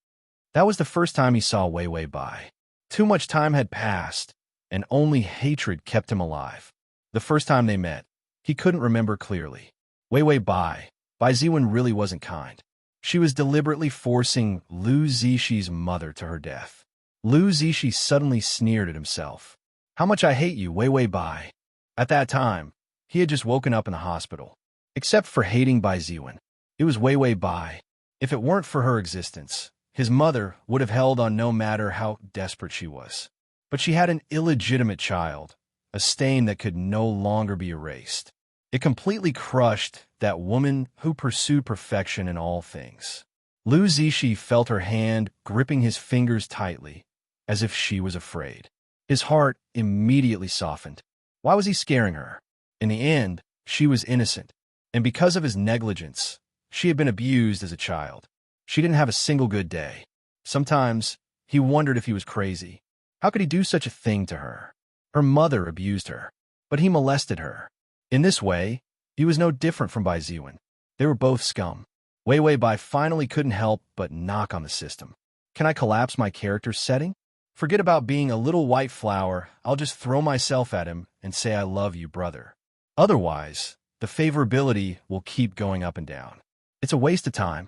That was the first time he saw Wei Wei Bai. Too much time had passed, and only hatred kept him alive. The first time they met, he couldn't remember clearly. Wei Wei Bai Ziwen really wasn't kind. She was deliberately forcing Lu Zixi's mother to her death. Lu Zixi suddenly sneered at himself. "How much I hate you, Wei Wei Bai." At that time, he had just woken up in the hospital. Except for hating Bai Ziwen, it was Wei Wei Bai. If it weren't for her existence, his mother would have held on no matter how desperate she was. But she had an illegitimate child, a stain that could no longer be erased. It completely crushed that woman who pursued perfection in all things. Lu Zixi felt her hand gripping his fingers tightly, as if she was afraid. His heart immediately softened. Why was he scaring her? In the end, she was innocent, and because of his negligence, she had been abused as a child. She didn't have a single good day. Sometimes, he wondered if he was crazy. How could he do such a thing to her? Her mother abused her, but he molested her. In this way, he was no different from Bai Ziwen. They were both scum. Wei Wei Bai finally couldn't help but knock on the system. Can I collapse my character's setting? Forget about being a little white flower, I'll just throw myself at him and say I love you, brother. Otherwise, the favorability will keep going up and down. It's a waste of time.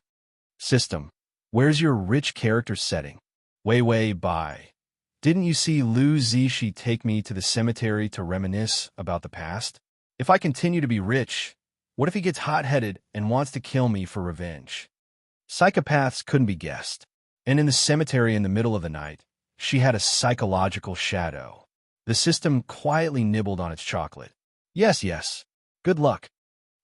System, where's your rich character setting? Wei Wei Bai, didn't you see Lu Zixi take me to the cemetery to reminisce about the past? If I continue to be rich, what if he gets hot-headed and wants to kill me for revenge? Psychopaths couldn't be guessed. And in the cemetery in the middle of the night, she had a psychological shadow. The system quietly nibbled on its chocolate. Yes. Good luck.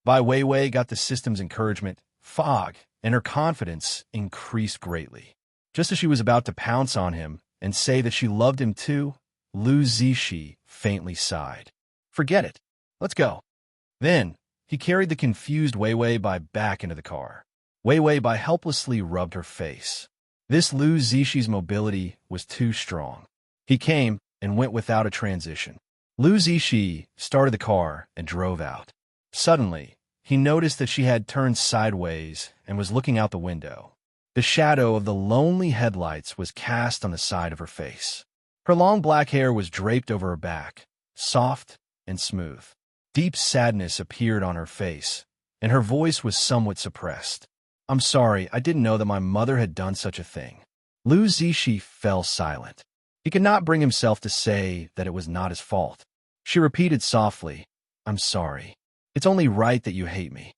Bai Wei Wei got the system's encouragement, fog, and her confidence increased greatly. Just as she was about to pounce on him and say that she loved him too, Lu Zixi faintly sighed. Forget it. Let's go. Then, he carried the confused Wei Wei Bai back into the car. Wei Wei Bai helplessly rubbed her face. This Lu Zixi's mobility was too strong. He came and went without a transition. Lu Zixi started the car and drove out. Suddenly, he noticed that she had turned sideways and was looking out the window. The shadow of the lonely headlights was cast on the side of her face. Her long black hair was draped over her back, soft and smooth. Deep sadness appeared on her face, and her voice was somewhat suppressed. I'm sorry, I didn't know that my mother had done such a thing. Lu Zishi fell silent. He could not bring himself to say that it was not his fault. She repeated softly, I'm sorry. It's only right that you hate me.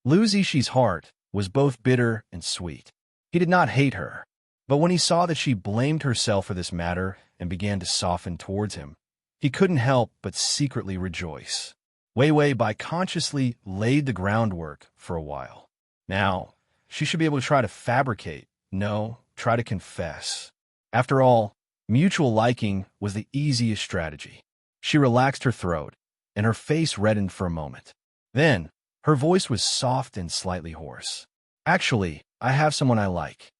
Lu Zishi's heart was both bitter and sweet. He did not hate her, but when he saw that she blamed herself for this matter and began to soften towards him, he couldn't help but secretly rejoice. Wei Wei Bai consciously laid the groundwork for a while. Now, she should be able to try to fabricate, no, try to confess. After all, mutual liking was the easiest strategy. She relaxed her throat, and her face reddened for a moment. Then, her voice was soft and slightly hoarse. Actually, I have someone I like.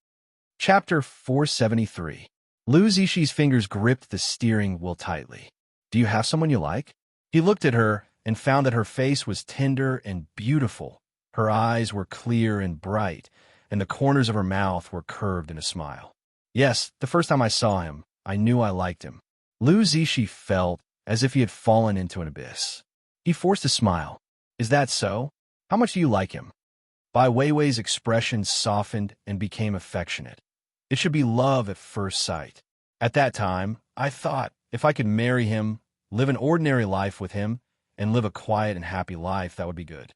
Chapter 473. Lu Zishi's fingers gripped the steering wheel tightly. Do you have someone you like? He looked at her and found that her face was tender and beautiful. Her eyes were clear and bright, and the corners of her mouth were curved in a smile. Yes, the first time I saw him, I knew I liked him. Lu Zishi felt as if he had fallen into an abyss. He forced a smile. Is that so? How much do you like him? Bai Weiwei's expression softened and became affectionate. It should be love at first sight. At that time, I thought if I could marry him, live an ordinary life with him, and live a quiet and happy life, that would be good.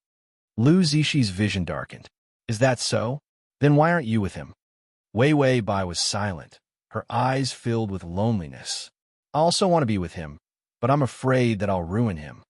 Lu Zishi's vision darkened. Is that so? Then why aren't you with him? Wei Wei Bai was silent, her eyes filled with loneliness. I also want to be with him, but I'm afraid that I'll ruin him.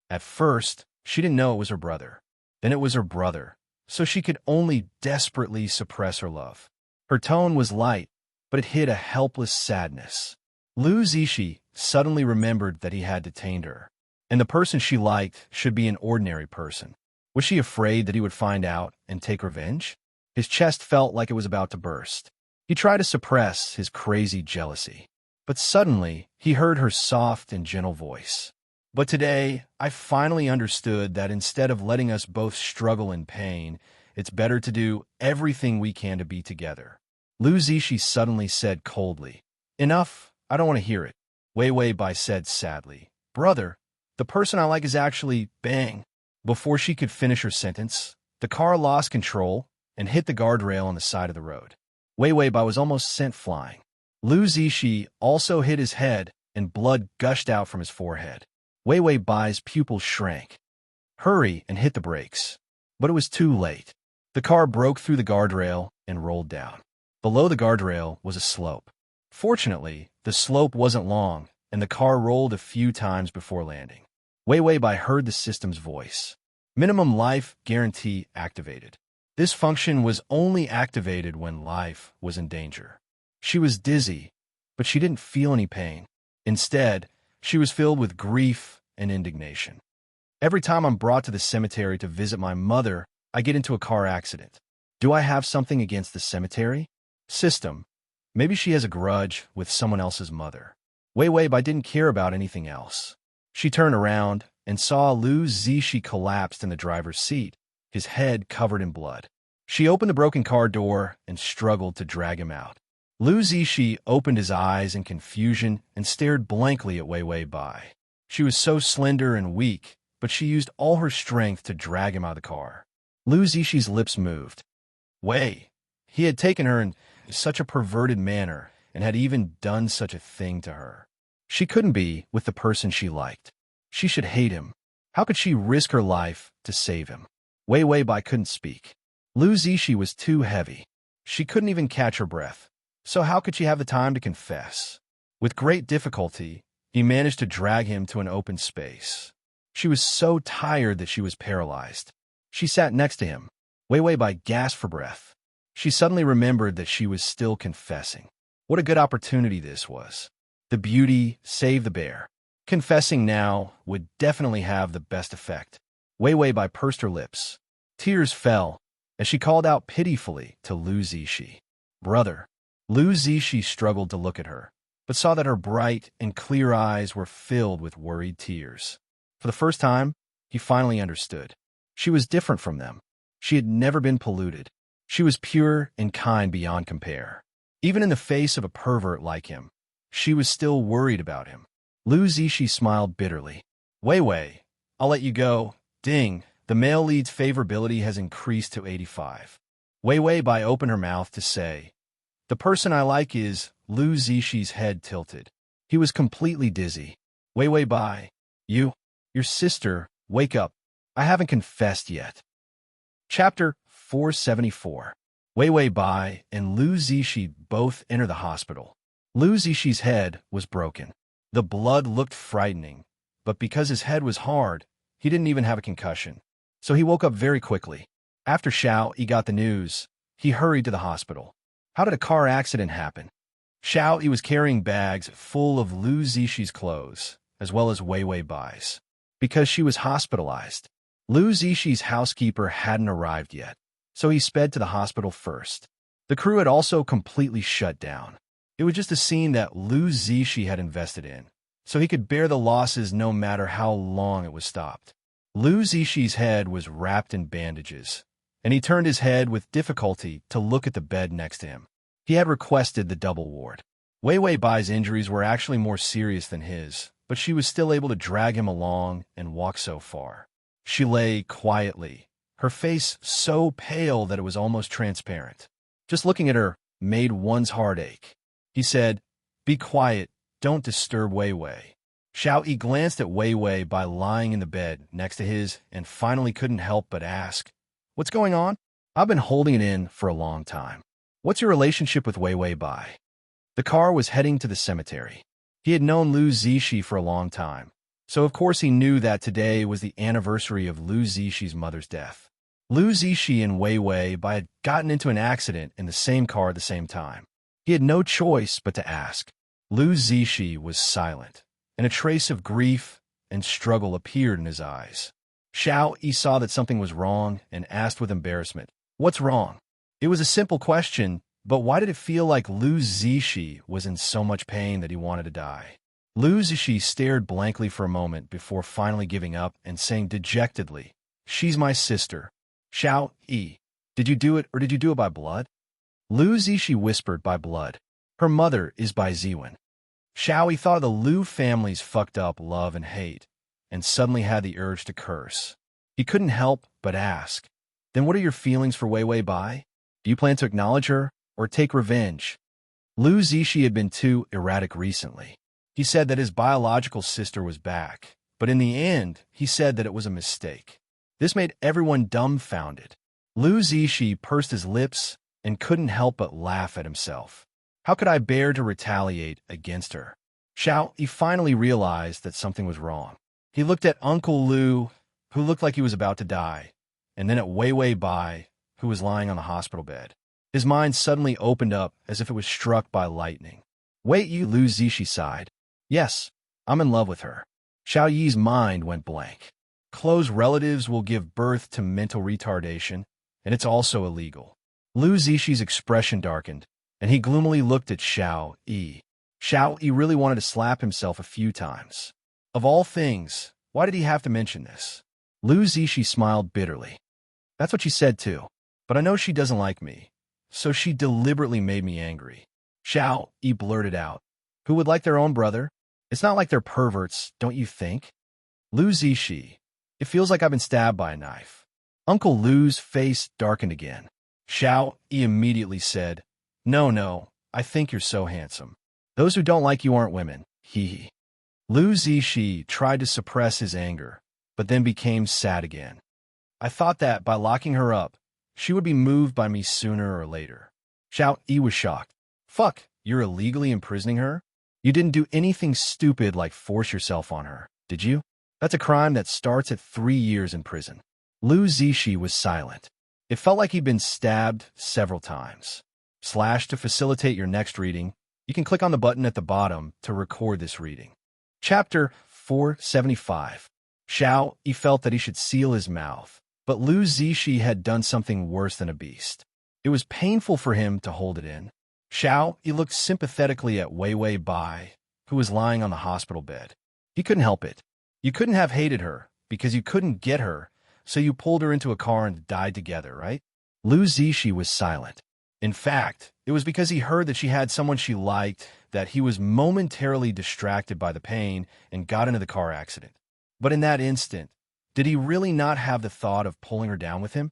At first, she didn't know it was her brother. Then it was her brother, so she could only desperately suppress her love. Her tone was light, but it hid a helpless sadness. Lu Zishi suddenly remembered that he had detained her, and the person she liked should be an ordinary person. Was she afraid that he would find out and take revenge? His chest felt like it was about to burst. He tried to suppress his crazy jealousy, but suddenly he heard her soft and gentle voice. But today, I finally understood that instead of letting us both struggle in pain, it's better to do everything we can to be together. Lu Zishi suddenly said coldly, Enough, I don't want to hear it. Wei Wei Bai said sadly, Brother, the person I like is actually bang. Before she could finish her sentence, the car lost control and hit the guardrail on the side of the road. Wei Wei Bai was almost sent flying. Lu Zishi also hit his head and blood gushed out from his forehead. Wei Wei Bai's pupils shrank. Hurry and hit the brakes. But it was too late. The car broke through the guardrail and rolled down. Below the guardrail was a slope. Fortunately, the slope wasn't long, and the car rolled a few times before landing. Wei Wei Bai heard the system's voice. Minimum life guarantee activated. This function was only activated when life was in danger. She was dizzy, but she didn't feel any pain. Instead, she was filled with grief and indignation. Every time I'm brought to the cemetery to visit my mother, I get into a car accident. Do I have something against the cemetery? System. Maybe she has a grudge with someone else's mother. Wei Wei Bai didn't care about anything else. She turned around and saw Lu Zishi collapsed in the driver's seat, his head covered in blood. She opened the broken car door and struggled to drag him out. Lu Zishi opened his eyes in confusion and stared blankly at Wei Wei Bai. She was so slender and weak, but she used all her strength to drag him out of the car. Lu Zishi's lips moved. Wei. He had taken her in such a perverted manner and had even done such a thing to her. She couldn't be with the person she liked. She should hate him. How could she risk her life to save him? Wei Wei Bai couldn't speak. Lu Zishi was too heavy. She couldn't even catch her breath. So how could she have the time to confess? With great difficulty, he managed to drag him to an open space. She was so tired that she was paralyzed. She sat next to him. Wei Wei Bai gasped for breath. She suddenly remembered that she was still confessing. What a good opportunity this was. The beauty saved the bear. Confessing now would definitely have the best effect. Wei Wei Bai pursed her lips. Tears fell as she called out pitifully to Lu Zishi. Brother. Lu Zishi struggled to look at her, but saw that her bright and clear eyes were filled with worried tears. For the first time, he finally understood. She was different from them. She had never been polluted. She was pure and kind beyond compare. Even in the face of a pervert like him, she was still worried about him. Lu Zishi smiled bitterly. Wei Wei, I'll let you go. Ding. The male lead's favorability has increased to 85. Wei Wei Bai opened her mouth to say, "The person I like is..." Lu Zixi head tilted. He was completely dizzy. Wei Wei Bai. Your sister, wake up. I haven't confessed yet. Chapter 474. Wei Wei Bai and Lu Zixi both enter the hospital. Lu Zixi's head was broken. The blood looked frightening, but because his head was hard, he didn't even have a concussion. So he woke up very quickly. After Xiao got the news, he hurried to the hospital. How did a car accident happen? Xiao was carrying bags full of Lu Zixi's clothes, as well as Wei Wei Bai's, because she was hospitalized. Lu Zixi's housekeeper hadn't arrived yet, so he sped to the hospital first. The crew had also completely shut down. It was just a scene that Lu Zixi had invested in, so he could bear the losses no matter how long it was stopped. Lu Zixi's head was wrapped in bandages, and he turned his head with difficulty to look at the bed next to him. He had requested the double ward. Wei Wei Bai's injuries were actually more serious than his, but she was still able to drag him along and walk so far. She lay quietly, her face so pale that it was almost transparent. Just looking at her made one's heart ache. He said, "Be quiet, don't disturb Wei Wei." Xiao glanced at Wei Wei Bai lying in the bed next to his and finally couldn't help but ask, "What's going on?" "I've been holding it in for a long time. What's your relationship with Wei Wei Bai?" The car was heading to the cemetery. He had known Lu Zixi for a long time, so of course he knew that today was the anniversary of Lu Zixi's mother's death. Lu Zixi and Wei Wei Bai had gotten into an accident in the same car at the same time. He had no choice but to ask. Lu Zixi was silent, and a trace of grief and struggle appeared in his eyes. Xiao saw that something was wrong and asked with embarrassment, "What's wrong?" It was a simple question, but why did it feel like Lu Zixi was in so much pain that he wanted to die? Lu Zixi stared blankly for a moment before finally giving up and saying dejectedly, "She's my sister." Xiao, did you do it or did you do it by blood? Lu Zixi whispered, "By blood. Her mother is by Ziwen." Xiao thought of the Lu family's fucked up love and hate, and suddenly had the urge to curse. He couldn't help but ask, "Then what are your feelings for Wei Wei Bai? Do you plan to acknowledge her or take revenge?" Lu Zixi had been too erratic recently. He said that his biological sister was back, but in the end, he said that it was a mistake. This made everyone dumbfounded. Lu Zixi pursed his lips and couldn't help but laugh at himself. How could I bear to retaliate against her? Xiao finally realized that something was wrong. He looked at Uncle Lu, who looked like he was about to die, and then at Wei Wei Bai, who was lying on the hospital bed. His mind suddenly opened up as if it was struck by lightning. "Wait, you," Lu Zixi sighed. "Yes, I'm in love with her." Xiao Yi's mind went blank. Close relatives will give birth to mental retardation, and it's also illegal. Lu Zixi's expression darkened, and he gloomily looked at Xiao Yi. Xiao Yi really wanted to slap himself a few times. Of all things, why did he have to mention this? Lu Zixi smiled bitterly. "That's what she said too. But I know she doesn't like me, so she deliberately made me angry." Xiao Yi blurted out, "Who would like their own brother? It's not like they're perverts, don't you think?" Lu Zixi, "It feels like I've been stabbed by a knife." Uncle Lu's face darkened again. Xiao Yi immediately said, No, I think you're so handsome. Those who don't like you aren't women, hee." Lu Zixi tried to suppress his anger, but then became sad again. "I thought that by locking her up, she would be moved by me sooner or later." Xiao Yi was shocked. "Fuck, you're illegally imprisoning her? You didn't do anything stupid like force yourself on her, did you? That's a crime that starts at 3 years in prison." Lu Zixi was silent. It felt like he'd been stabbed several times. / to facilitate your next reading, you can click on the button at the bottom to record this reading. Chapter 475. Xiao Yi felt that he should seal his mouth, but Lu Zixi had done something worse than a beast. It was painful for him to hold it in. Xiao Yi looked sympathetically at Wei Wei Bai, who was lying on the hospital bed. He couldn't help it. You couldn't have hated her, because you couldn't get her, so you pulled her into a car and died together, right? Lu Zixi was silent. In fact, it was because he heard that she had someone she liked that he was momentarily distracted by the pain and got into the car accident. But in that instant, Did he really not have the thought of pulling her down with him?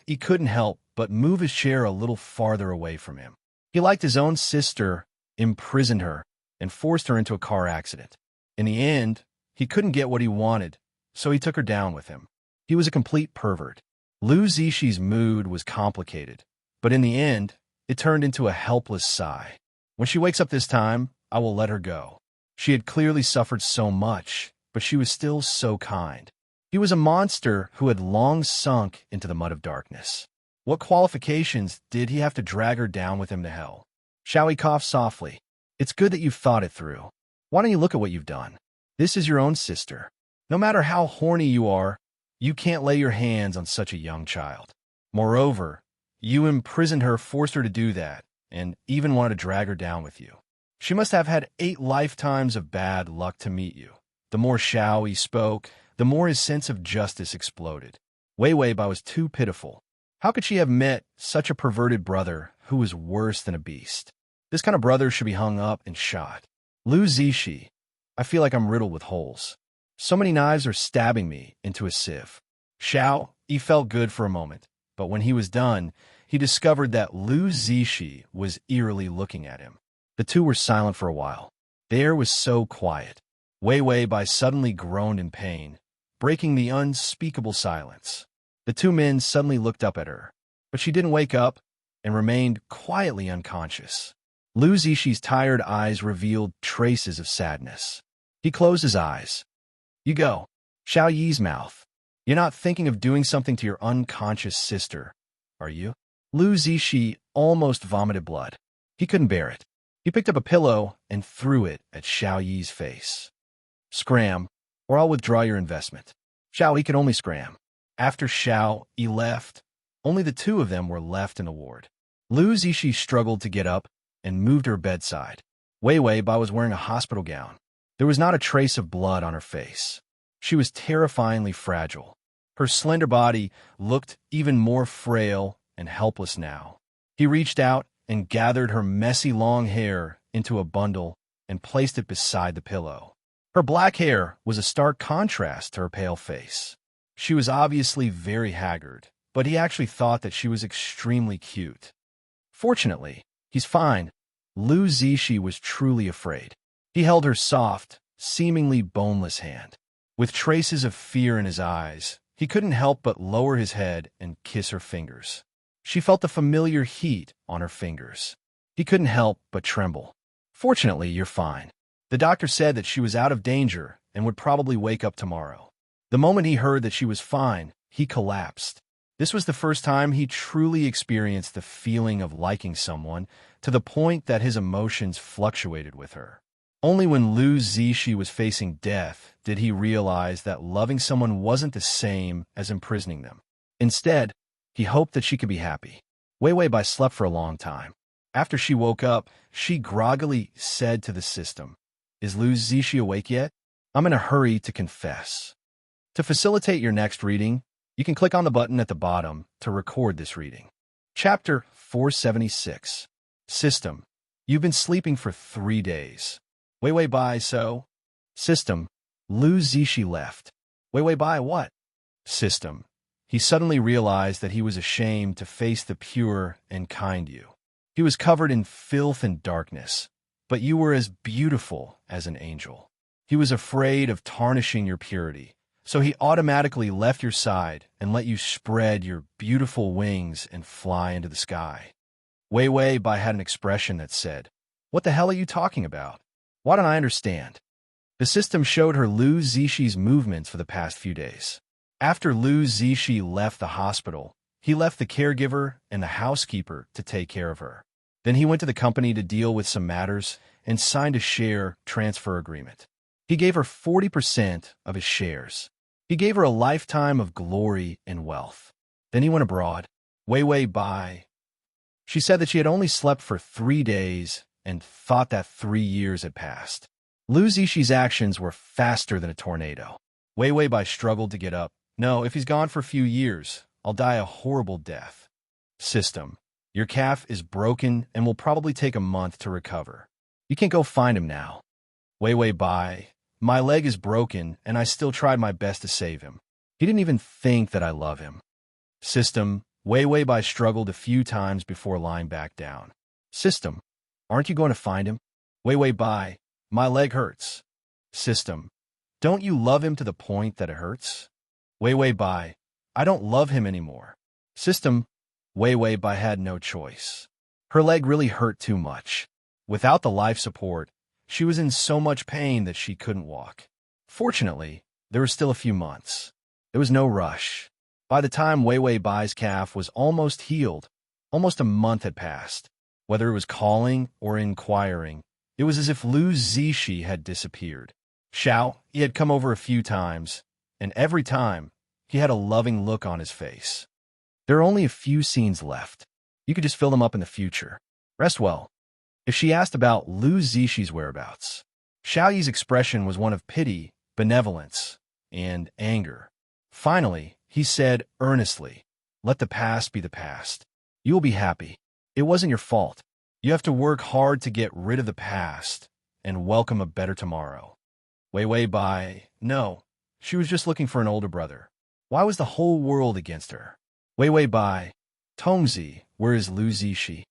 He couldn't help but move his chair a little farther away from him. He liked his own sister, imprisoned her, and forced her into a car accident. In the end, he couldn't get what he wanted, so he took her down with him. He was a complete pervert. Lu Zixi mood was complicated, but in the end, it turned into a helpless sigh. When she wakes up this time, I will let her go. She had clearly suffered so much, but she was still so kind. He was a monster who had long sunk into the mud of darkness. What qualifications did he have to drag her down with him to hell? Xiao coughed softly. It's good that you've thought it through. Why don't you look at what you've done? This is your own sister. No matter how horny you are, you can't lay your hands on such a young child. Moreover, you imprisoned her, forced her to do that, and even wanted to drag her down with you. She must have had 8 lifetimes of bad luck to meet you. The more Xiao spoke, the more his sense of justice exploded. Wei Bai was too pitiful. How could she have met such a perverted brother who was worse than a beast? This kind of brother should be hung up and shot. Lu Zixi, I feel like I'm riddled with holes. So many knives are stabbing me into a sieve. He felt good for a moment, but when he was done, he discovered that Lu Zixi was eerily looking at him. The two were silent for a while. The air was so quiet. Wei Bai suddenly groaned in pain, breaking the unspeakable silence. The two men suddenly looked up at her, but she didn't wake up and remained quietly unconscious. Lu Zixi's tired eyes revealed traces of sadness. He closed his eyes. You go. Xiao Yi's mouth. You're not thinking of doing something to your unconscious sister, are you? Lu Zixi almost vomited blood. He couldn't bear it. He picked up a pillow and threw it at Xiao Yi's face. Scram, or I'll withdraw your investment. Xiao Yi could only scram. After Xiao Yi left, only the two of them were left in the ward. Lu Zixi struggled to get up and moved to her bedside. Wei Bai was wearing a hospital gown. There was not a trace of blood on her face. She was terrifyingly fragile. Her slender body looked even more frail and helpless now. He reached out and gathered her messy long hair into a bundle and placed it beside the pillow. Her black hair was a stark contrast to her pale face. She was obviously very haggard, but he actually thought that she was extremely cute. Fortunately, he's fine. Lu Zixi was truly afraid. He held her soft, seemingly boneless hand. With traces of fear in his eyes, he couldn't help but lower his head and kiss her fingers. She felt the familiar heat on her fingers. He couldn't help but tremble. Fortunately, you're fine. The doctor said that she was out of danger and would probably wake up tomorrow. The moment he heard that she was fine, he collapsed. This was the first time he truly experienced the feeling of liking someone to the point that his emotions fluctuated with her. Only when Lu Zixi was facing death did he realize that loving someone wasn't the same as imprisoning them. Instead, he hoped that she could be happy. Wei Bai slept for a long time. After she woke up, she groggily said to the system, Is Lu Zixi awake yet? I'm in a hurry to confess. To facilitate your next reading, you can click on the button at the bottom to record this reading. Chapter 476. System. You've been sleeping for 3 days. Wei Bai, so? System. Lu Zixi left. Wei Bai, what? System. He suddenly realized that he was ashamed to face the pure and kind you. He was covered in filth and darkness, but you were as beautiful as an angel. He was afraid of tarnishing your purity, so he automatically left your side and let you spread your beautiful wings and fly into the sky. Wei Bai had an expression that said, What the hell are you talking about? Why don't I understand? The system showed her Lu Zixi's movements for the past few days. After Lu Zixi left the hospital, he left the caregiver and the housekeeper to take care of her. Then he went to the company to deal with some matters and signed a share transfer agreement. He gave her 40% of his shares. He gave her a lifetime of glory and wealth. Then he went abroad. Wei Bai. She said that she had only slept for 3 days and thought that 3 years had passed. Lu Zixi's actions were faster than a tornado. Wei Bai struggled to get up. No, if he's gone for a few years, I'll die a horrible death. System. Your calf is broken and will probably take a month to recover. You can't go find him now. Wei Bai. My leg is broken and I still tried my best to save him. He didn't even think that I love him. System, Wei Bai struggled a few times before lying back down. System, aren't you going to find him? Wei Bai, my leg hurts. System, don't you love him to the point that it hurts? Wei Bai, I don't love him anymore. System, Wei Bai had no choice. Her leg really hurt too much. Without the life support, she was in so much pain that she couldn't walk. Fortunately, there were still a few months. There was no rush. By the time Wei Bai's calf was almost healed, almost a month had passed. Whether it was calling or inquiring, it was as if Lu Zishi had disappeared. He had come over a few times, and every time, he had a loving look on his face. There are only a few scenes left. You could just fill them up in the future. Rest well. If she asked about Lu Zishi's whereabouts, Xiaoyi's expression was one of pity, benevolence, and anger. Finally, he said earnestly, let the past be the past. You will be happy. It wasn't your fault. You have to work hard to get rid of the past and welcome a better tomorrow. Wei Bai, no. She was just looking for an older brother. Why was the whole world against her? Wei Bai, Tongzi, where is Lu Zishi?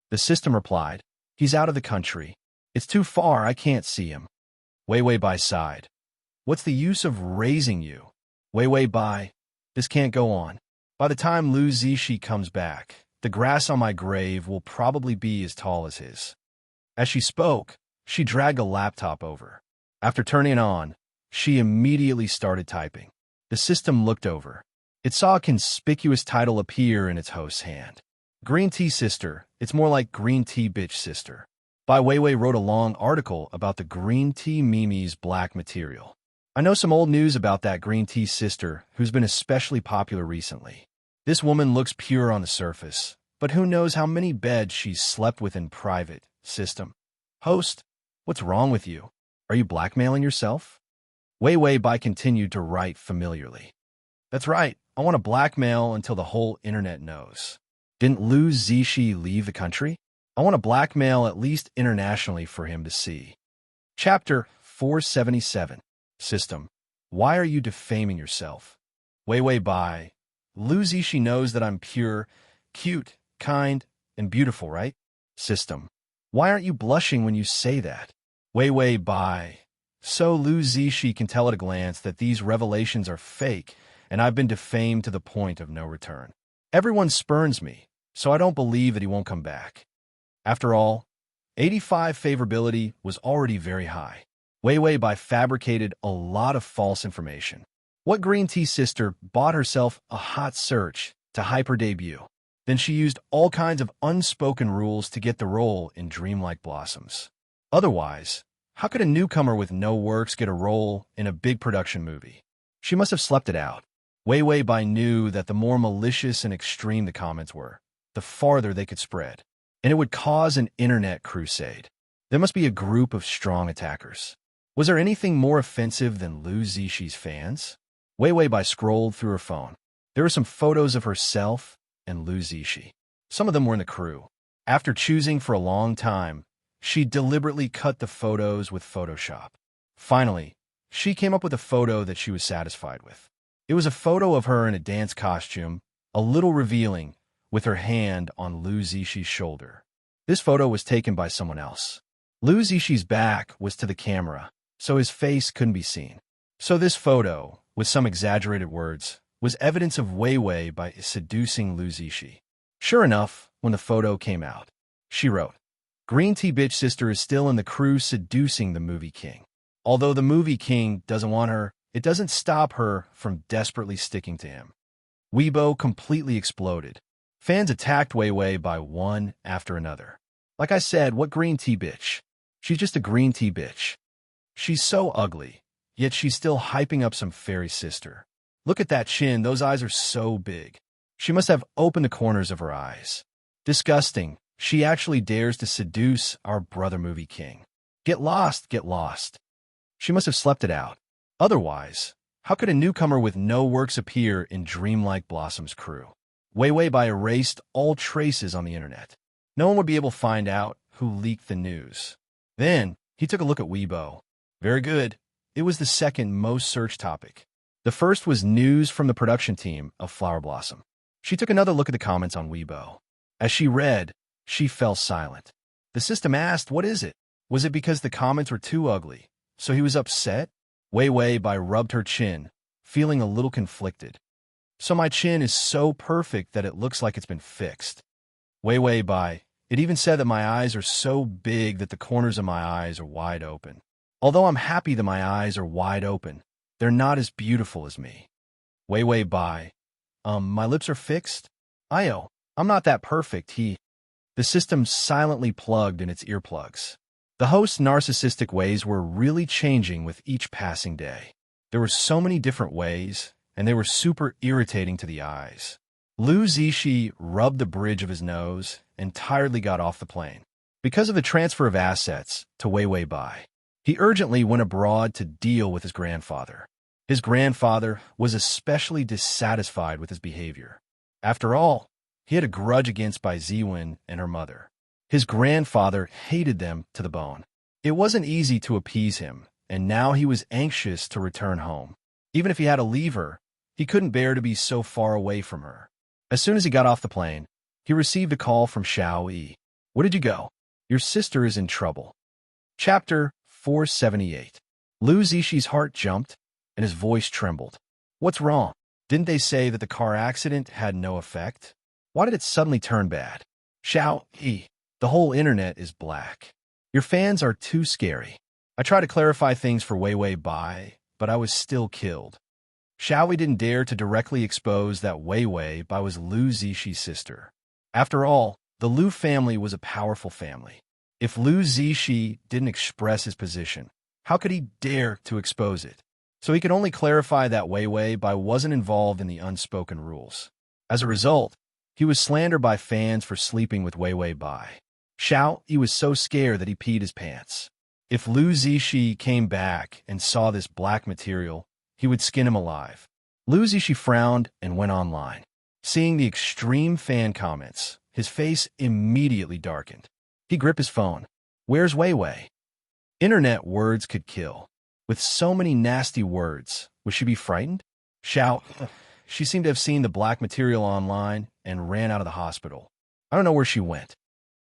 The system replied, he's out of the country. It's too far, I can't see him. Wei Bai sighed. What's the use of raising you? Wei Bai, this can't go on. By the time Lu Zishi comes back, the grass on my grave will probably be as tall as his. As she spoke, she dragged a laptop over. After turning it on, she immediately started typing. The system looked over. It saw a conspicuous title appear in its host's hand. Green Tea Sister, it's more like Green Tea Bitch Sister. Bai Weiwei wrote a long article about the Green Tea Mimi's black material. I know some old news about that Green Tea Sister who's been especially popular recently. This woman looks pure on the surface, but who knows how many beds she's slept with in private. System. Host, what's wrong with you? Are you blackmailing yourself? Wei Bai continued to write familiarly. That's right, I want to blackmail until the whole internet knows. Didn't Lu Zishi leave the country? I want to blackmail at least internationally for him to see. Chapter 477. System. Why are you defaming yourself? Wei Bai. Lu Zishi knows that I'm pure, cute, kind, and beautiful, right? System. Why aren't you blushing when you say that? Wei Bai. So Lu Zishi can tell at a glance that these revelations are fake, and I've been defamed to the point of no return. Everyone spurns me, so I don't believe that he won't come back. After all, 85 favorability was already very high. Wei Bai fabricated a lot of false information. What Green Tea Sister bought herself a hot search to hype her debut? Then she used all kinds of unspoken rules to get the role in Dreamlike Blossoms. Otherwise, how could a newcomer with no works get a role in a big production movie? She must have slept it out. Wei Bai knew that the more malicious and extreme the comments were, the farther they could spread, and it would cause an internet crusade. There must be a group of strong attackers. Was there anything more offensive than Lu Zishi's fans? Wei Bai scrolled through her phone. There were some photos of herself and Lu Zishi. Some of them were in the crew. After choosing for a long time, she deliberately cut the photos with Photoshop. Finally, she came up with a photo that she was satisfied with. It was a photo of her in a dance costume, a little revealing, with her hand on Lu Zishi's shoulder. This photo was taken by someone else. Lu Zishi's back was to the camera, so his face couldn't be seen. So this photo, with some exaggerated words, was evidence of Wei Bai seducing Lu Zishi. Sure enough, when the photo came out, she wrote, Green Tea Bitch Sister is still in the crew seducing the movie king. Although the movie king doesn't want her, it doesn't stop her from desperately sticking to him. Weibo completely exploded. Fans attacked Wei Bai one after another. Like I said, what green tea bitch? She's just a green tea bitch. She's so ugly, yet she's still hyping up some fairy sister. Look at that chin, those eyes are so big. She must have opened the corners of her eyes. Disgusting, she actually dares to seduce our brother movie king. Get lost, get lost. She must have slept it out. Otherwise, how could a newcomer with no works appear in Dreamlike Blossoms' crew? Wei Bai erased all traces on the internet. No one would be able to find out who leaked the news. Then, he took a look at Weibo. Very good. It was the second most searched topic. The first was news from the production team of Flower Blossom. She took another look at the comments on Weibo. As she read, she fell silent. The system asked, "What is it?" Was it because the comments were too ugly, so he was upset? Wei Wei Bai rubbed her chin, feeling a little conflicted. "So my chin is so perfect that it looks like it's been fixed." Wei Wei Bai, it even said that my eyes are so big that the corners of my eyes are wide open. Although I'm happy that my eyes are wide open, they're not as beautiful as me. Wei Wei Bai, my lips are fixed? I'm not that perfect, The system silently plugged in its earplugs. The host's narcissistic ways were really changing with each passing day. There were so many different ways, and they were super irritating to the eyes. Lu Zixi rubbed the bridge of his nose and tiredly got off the plane. Because of the transfer of assets to Wei Wei Bai, he urgently went abroad to deal with his grandfather. His grandfather was especially dissatisfied with his behavior. After all, he had a grudge against Bai Ziwen and her mother. His grandfather hated them to the bone. It wasn't easy to appease him, and now he was anxious to return home. Even if he had to leave her, he couldn't bear to be so far away from her. As soon as he got off the plane, he received a call from Xiao. "Where did you go? Your sister is in trouble." Chapter 478. Lu Zixi's heart jumped, and his voice trembled. "What's wrong? Didn't they say that the car accident had no effect? Why did it suddenly turn bad?" "Xiao, the whole internet is black. Your fans are too scary. I tried to clarify things for Wei Wei Bai, but I was still killed." Xiao didn't dare to directly expose that Wei Wei Bai was Lu Zixi's sister. After all, the Lu family was a powerful family. If Lu Zixi didn't express his position, how could he dare to expose it? So he could only clarify that Wei Wei Bai wasn't involved in the unspoken rules. As a result, he was slandered by fans for sleeping with Wei Wei Bai. Xiao was so scared that he peed his pants. If Lu Zixi came back and saw this black material, he would skin him alive. Lu Zixi frowned and went online. Seeing the extreme fan comments, his face immediately darkened. He gripped his phone. "Where's Wei Wei?" Internet words could kill. With so many nasty words, would she be frightened? Xiao, she seemed to have seen the black material online and ran out of the hospital. I don't know where she went.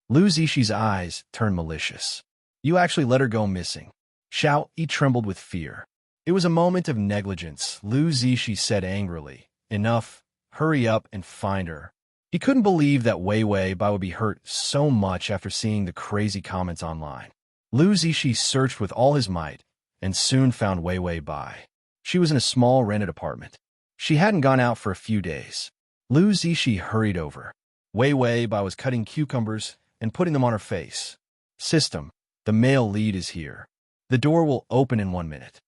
Lu Zixi's eyes turned malicious. "You actually let her go missing." Xiao trembled with fear. "It was a moment of negligence," Lu Zixi said angrily. "Enough. Hurry up and find her." He couldn't believe that Wei Wei Bai would be hurt so much after seeing the crazy comments online. Lu Zixi searched with all his might and soon found Wei Wei Bai. She was in a small rented apartment. She hadn't gone out for a few days. Lu Zixi hurried over. Wei Wei Bai was cutting cucumbers and putting them on her face. "System, the male lead is here. The door will open in 1 minute."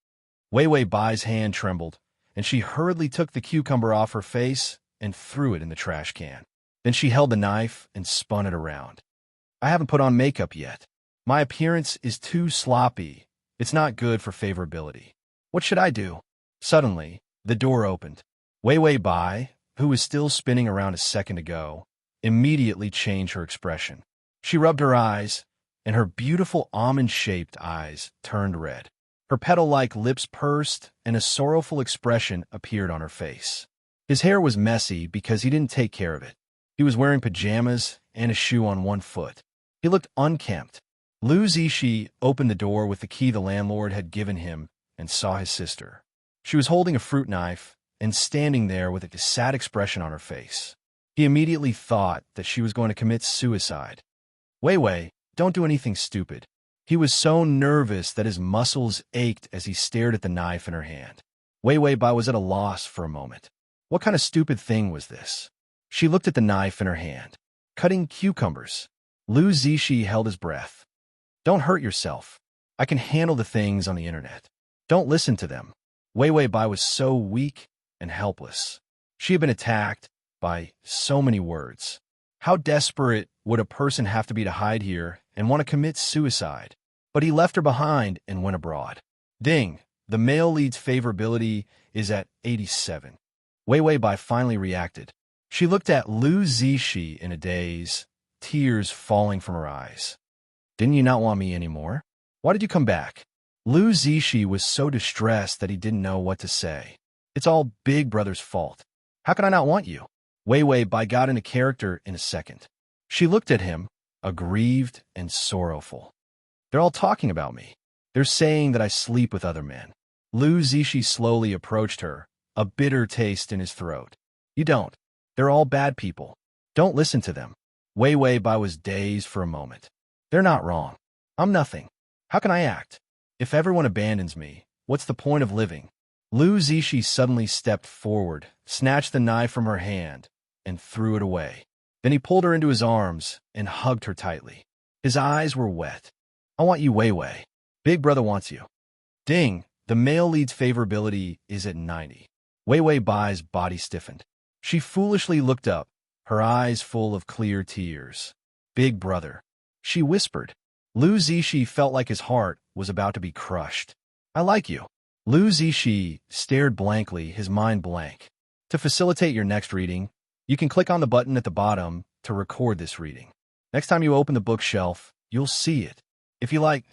Wei Wei Bai's hand trembled, and she hurriedly took the cucumber off her face and threw it in the trash can. Then she held the knife and spun it around. "I haven't put on makeup yet. My appearance is too sloppy. It's not good for favorability. What should I do?" Suddenly, the door opened. Wei Wei Bai, who was still spinning around a second ago, immediately changed her expression. She rubbed her eyes, and her beautiful almond-shaped eyes turned red. Her petal-like lips pursed, and a sorrowful expression appeared on her face. His hair was messy because he didn't take care of it. He was wearing pajamas and a shoe on one foot. He looked unkempt. Lu Zixi opened the door with the key the landlord had given him and saw his sister. She was holding a fruit knife and standing there with a sad expression on her face. He immediately thought that she was going to commit suicide. "Wei Wei, don't do anything stupid." He was so nervous that his muscles ached as he stared at the knife in her hand. Wei Wei Bai was at a loss for a moment. What kind of stupid thing was this? She looked at the knife in her hand. Cutting cucumbers. Lu Zixi held his breath. "Don't hurt yourself. I can handle the things on the internet. Don't listen to them." Wei Wei Bai was so weak and helpless. She had been attacked by so many words. How desperate would a person have to be to hide here and want to commit suicide? But he left her behind and went abroad. Ding! The male lead's favorability is at 87. Wei Wei Bai finally reacted. She looked at Lu Zixi in a daze, tears falling from her eyes. "Didn't you not want me anymore? Why did you come back?" Lu Zixi was so distressed that he didn't know what to say. It's all Big Brother's fault. How can I not want you? Wei Wei Bai got into character in a second. She looked at him, aggrieved and sorrowful. They're all talking about me. They're saying that I sleep with other men. Lu Zishi slowly approached her, a bitter taste in his throat. You don't. They're all bad people. Don't listen to them. Wei Wei Bai was dazed for a moment. They're not wrong. I'm nothing. How can I act? If everyone abandons me, what's the point of living? Lu Zishi suddenly stepped forward, snatched the knife from her hand, and threw it away. Then he pulled her into his arms and hugged her tightly. His eyes were wet. I want you, Wei Wei. Big Brother wants you. Ding, the male lead's favorability is at 90. Wei Wei Bai's body stiffened. She foolishly looked up, her eyes full of clear tears. Big Brother. She whispered. Lu Zishi felt like his heart was about to be crushed. I like you. Lu Zishi stared blankly, his mind blank. To facilitate your next reading, you can click on the button at the bottom to record this reading. Next time you open the bookshelf, you'll see it. If you like,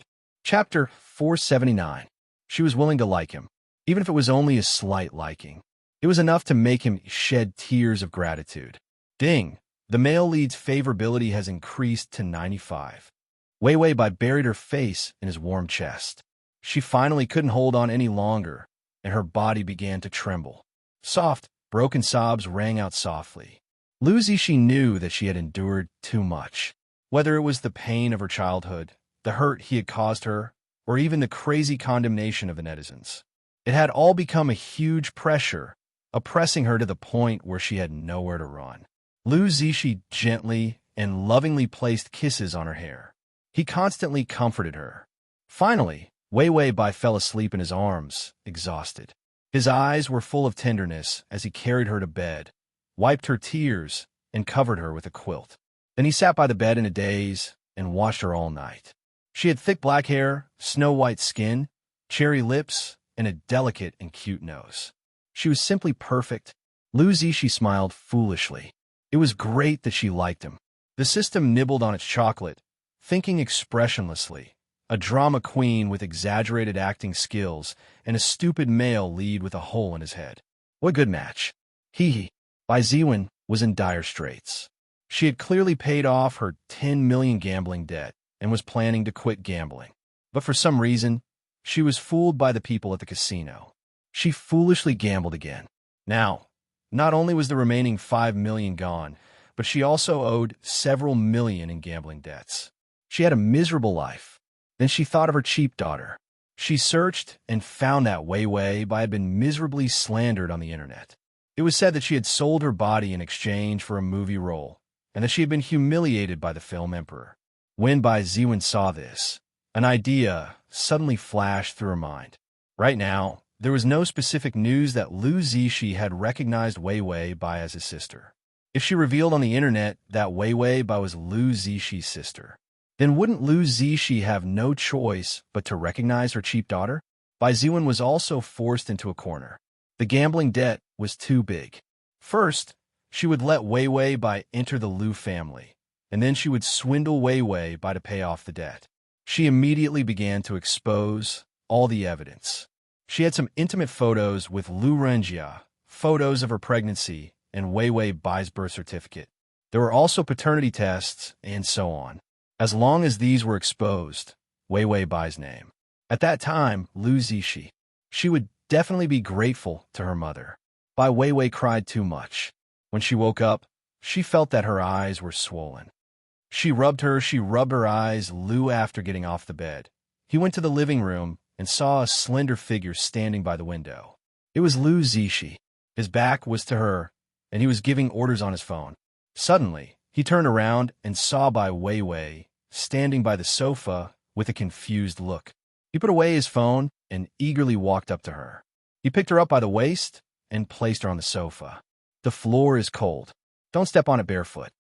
Chapter 479. She was willing to like him, even if it was only a slight liking. It was enough to make him shed tears of gratitude. Ding! The male lead's favorability has increased to 95. Wei Wei Bai buried her face in his warm chest. She finally couldn't hold on any longer, and her body began to tremble. Soft, broken sobs rang out softly. Lu Zishi knew that she had endured too much. Whether it was the pain of her childhood, the hurt he had caused her, or even the crazy condemnation of the netizens. It had all become a huge pressure, oppressing her to the point where she had nowhere to run. Lu Zishi gently and lovingly placed kisses on her hair. He constantly comforted her. Finally, Wei Wei Bai fell asleep in his arms, exhausted. His eyes were full of tenderness as he carried her to bed, wiped her tears, and covered her with a quilt. Then he sat by the bed in a daze and watched her all night. She had thick black hair, snow-white skin, cherry lips, and a delicate and cute nose. She was simply perfect. Lu Zishi smiled foolishly. It was great that she liked him. The system nibbled on its chocolate, thinking expressionlessly. A drama queen with exaggerated acting skills and a stupid male lead with a hole in his head. What a good match. Hee. Bai Ziwen was in dire straits. She had clearly paid off her 10 million gambling debt and was planning to quit gambling. But for some reason, she was fooled by the people at the casino. She foolishly gambled again. Now, not only was the remaining 5 million gone, but she also owed several million in gambling debts. She had a miserable life. Then she thought of her cheap daughter. She searched and found that Wei Wei Bai had been miserably slandered on the internet. It was said that she had sold her body in exchange for a movie role, and that she had been humiliated by the film emperor. When Bai Ziwen saw this, an idea suddenly flashed through her mind. Right now, there was no specific news that Lu Zishi had recognized Wei Wei Bai as his sister. If she revealed on the internet that Wei Wei Bai was Lu Zishi's sister, then wouldn't Lu Zishi have no choice but to recognize her cheap daughter? Bai Ziwen was also forced into a corner. The gambling debt was too big. First, she would let Wei Wei Bai enter the Lu family, and then she would swindle Wei Wei Bai to pay off the debt. She immediately began to expose all the evidence. She had some intimate photos with Lu Renjia, photos of her pregnancy, and Wei Wei Bai's birth certificate. There were also paternity tests, and so on. As long as these were exposed, Wei Wei Bai's name. At that time, Lu Zishi. She would definitely be grateful to her mother. Bai Wei Wei cried too much. When she woke up, she felt that her eyes were swollen. She rubbed her eyes Lu after getting off the bed. He went to the living room and saw a slender figure standing by the window. It was Lu Zishi. His back was to her, and he was giving orders on his phone. Suddenly, he turned around and saw Bai Wei Wei standing by the sofa with a confused look. He put away his phone and eagerly walked up to her. He picked her up by the waist and placed her on the sofa. The floor is cold. Don't step on it barefoot.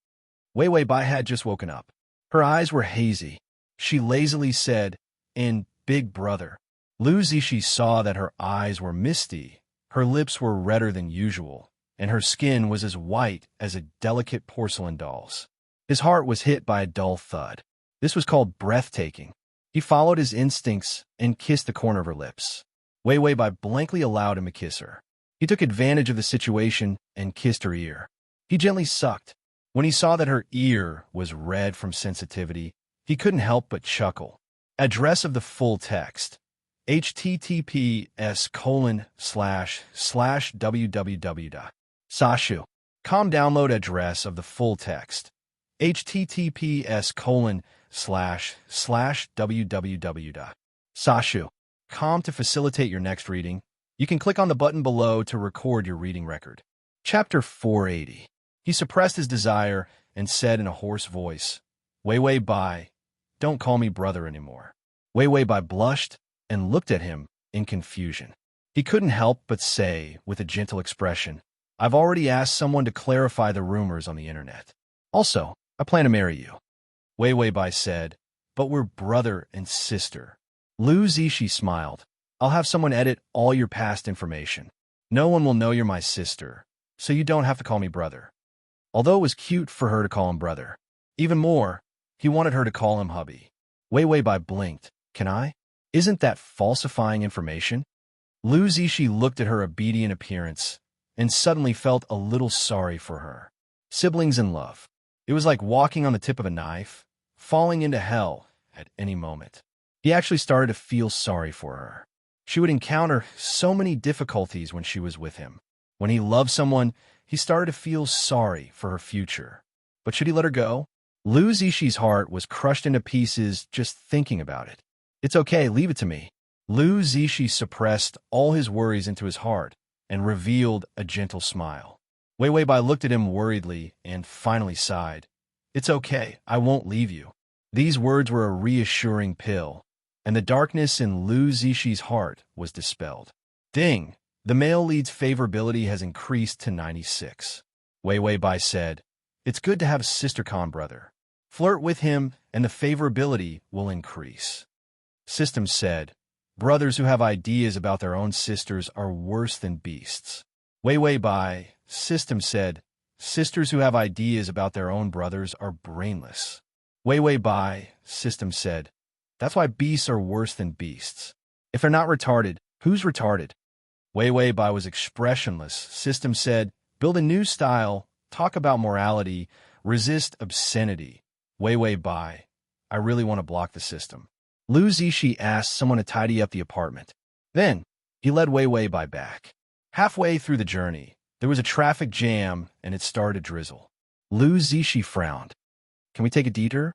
Wei Wei Bai had just woken up. Her eyes were hazy. She lazily said, "In Big Brother." Lu Zishi saw that her eyes were misty, her lips were redder than usual, and her skin was as white as a delicate porcelain doll's. His heart was hit by a dull thud. This was called breathtaking. He followed his instincts and kissed the corner of her lips. Wei Wei Bai blankly allowed him to kiss her. He took advantage of the situation and kissed her ear. He gently sucked. When he saw that her ear was red from sensitivity, he couldn't help but chuckle. Address of the full text: https://www.sashu.com. Download address of the full text: https://www.sashu.com. To facilitate your next reading, you can click on the button below to record your reading record. Chapter 480. He suppressed his desire and said in a hoarse voice, "Wei Wei Bai, don't call me brother anymore." Wei Wei Bai blushed and looked at him in confusion. He couldn't help but say, with a gentle expression, "I've already asked someone to clarify the rumors on the internet. Also, I plan to marry you." Wei Wei Bai said, "But we're brother and sister." Lu Zishi smiled. "I'll have someone edit all your past information. No one will know you're my sister, so you don't have to call me brother." Although it was cute for her to call him brother, even more, he wanted her to call him hubby. Wei Wei Bai blinked. "Can I? Isn't that falsifying information?" Lu Zishi looked at her obedient appearance and suddenly felt a little sorry for her. Siblings in love. It was like walking on the tip of a knife, falling into hell at any moment. He actually started to feel sorry for her. She would encounter so many difficulties when she was with him. When he loved someone, he started to feel sorry for her future. But should he let her go? Lu Zishi's heart was crushed into pieces just thinking about it. "It's okay, leave it to me." Lu Zishi suppressed all his worries into his heart and revealed a gentle smile. Wei Wei Bai looked at him worriedly and finally sighed. "It's okay, I won't leave you." These words were a reassuring pill, and the darkness in Lu Zishi's heart was dispelled. Ding! The male lead's favorability has increased to 96. Wei Wei Bai said, "It's good to have a sister-con brother. Flirt with him and the favorability will increase." System said, "Brothers who have ideas about their own sisters are worse than beasts." Wei Wei Bai, System said, "Sisters who have ideas about their own brothers are brainless." Wei Wei Bai, System said, "That's why beasts are worse than beasts. If they're not retarded, who's retarded?" Wei Wei Bai was expressionless. System said, "Build a new style, talk about morality, resist obscenity." Wei Wei Bai, "I really want to block the system." Lu Zishi asked someone to tidy up the apartment. Then, he led Wei Wei Bai back. Halfway through the journey, there was a traffic jam and it started to drizzle. Lu Zishi frowned. "Can we take a detour?"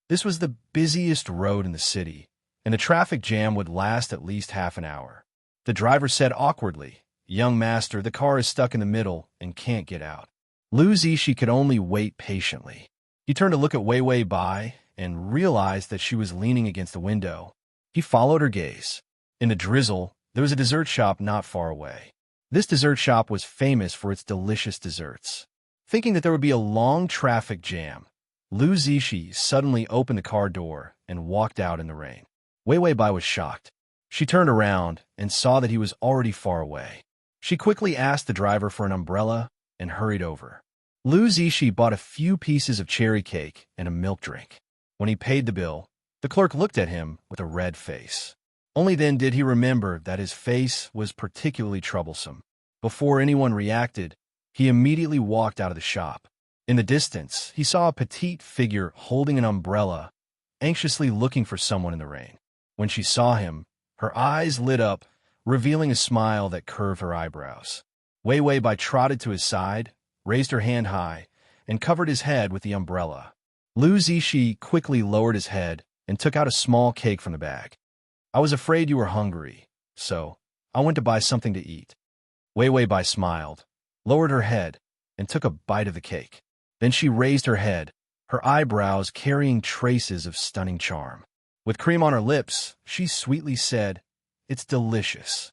This was the busiest road in the city, and the traffic jam would last at least half an hour. The driver said awkwardly, "Young master, the car is stuck in the middle and can't get out." Lu Zishi could only wait patiently. He turned to look at Wei Wei Bai and realized that she was leaning against the window. He followed her gaze. In the drizzle, there was a dessert shop not far away. This dessert shop was famous for its delicious desserts. Thinking that there would be a long traffic jam, Lu Zishi suddenly opened the car door and walked out in the rain. Wei Wei Bai was shocked. She turned around and saw that he was already far away. She quickly asked the driver for an umbrella and hurried over. Lu Zishi bought a few pieces of cherry cake and a milk drink. When he paid the bill, the clerk looked at him with a red face. Only then did he remember that his face was particularly troublesome. Before anyone reacted, he immediately walked out of the shop. In the distance, he saw a petite figure holding an umbrella, anxiously looking for someone in the rain. When she saw him, her eyes lit up, revealing a smile that curved her eyebrows. Wei Wei Bai trotted to his side, raised her hand high, and covered his head with the umbrella. Lu Zishi quickly lowered his head and took out a small cake from the bag. "I was afraid you were hungry, so I went to buy something to eat." Wei Wei Bai smiled, lowered her head, and took a bite of the cake. Then she raised her head, her eyebrows carrying traces of stunning charm. With cream on her lips, she sweetly said, "It's delicious."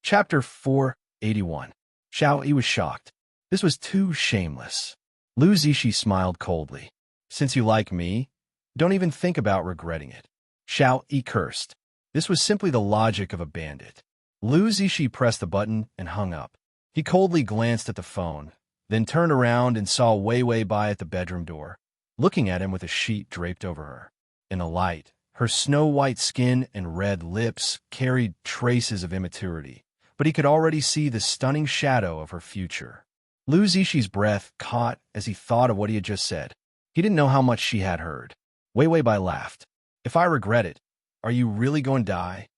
Chapter 481. Xiao Yi was shocked. This was too shameless. Lu Zishi smiled coldly. "Since you like me, don't even think about regretting it." Xiao Yi cursed. This was simply the logic of a bandit. Lu Zishi pressed the button and hung up. He coldly glanced at the phone, then turned around and saw Wei Wei Bai at the bedroom door, looking at him with a sheet draped over her. In the light, her snow-white skin and red lips carried traces of immaturity, but he could already see the stunning shadow of her future. Lu Zixi breath caught as he thought of what he had just said. He didn't know how much she had heard. Wei Weibai laughed. If I regret it, are you really going to die?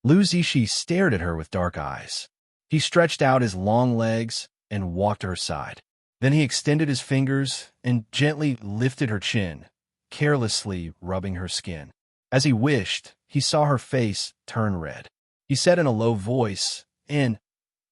Lu Zixi stared at her with dark eyes. He stretched out his long legs and walked to her side. Then he extended his fingers and gently lifted her chin, carelessly rubbing her skin. As he wished, he saw her face turn red. He said in a low voice, I'm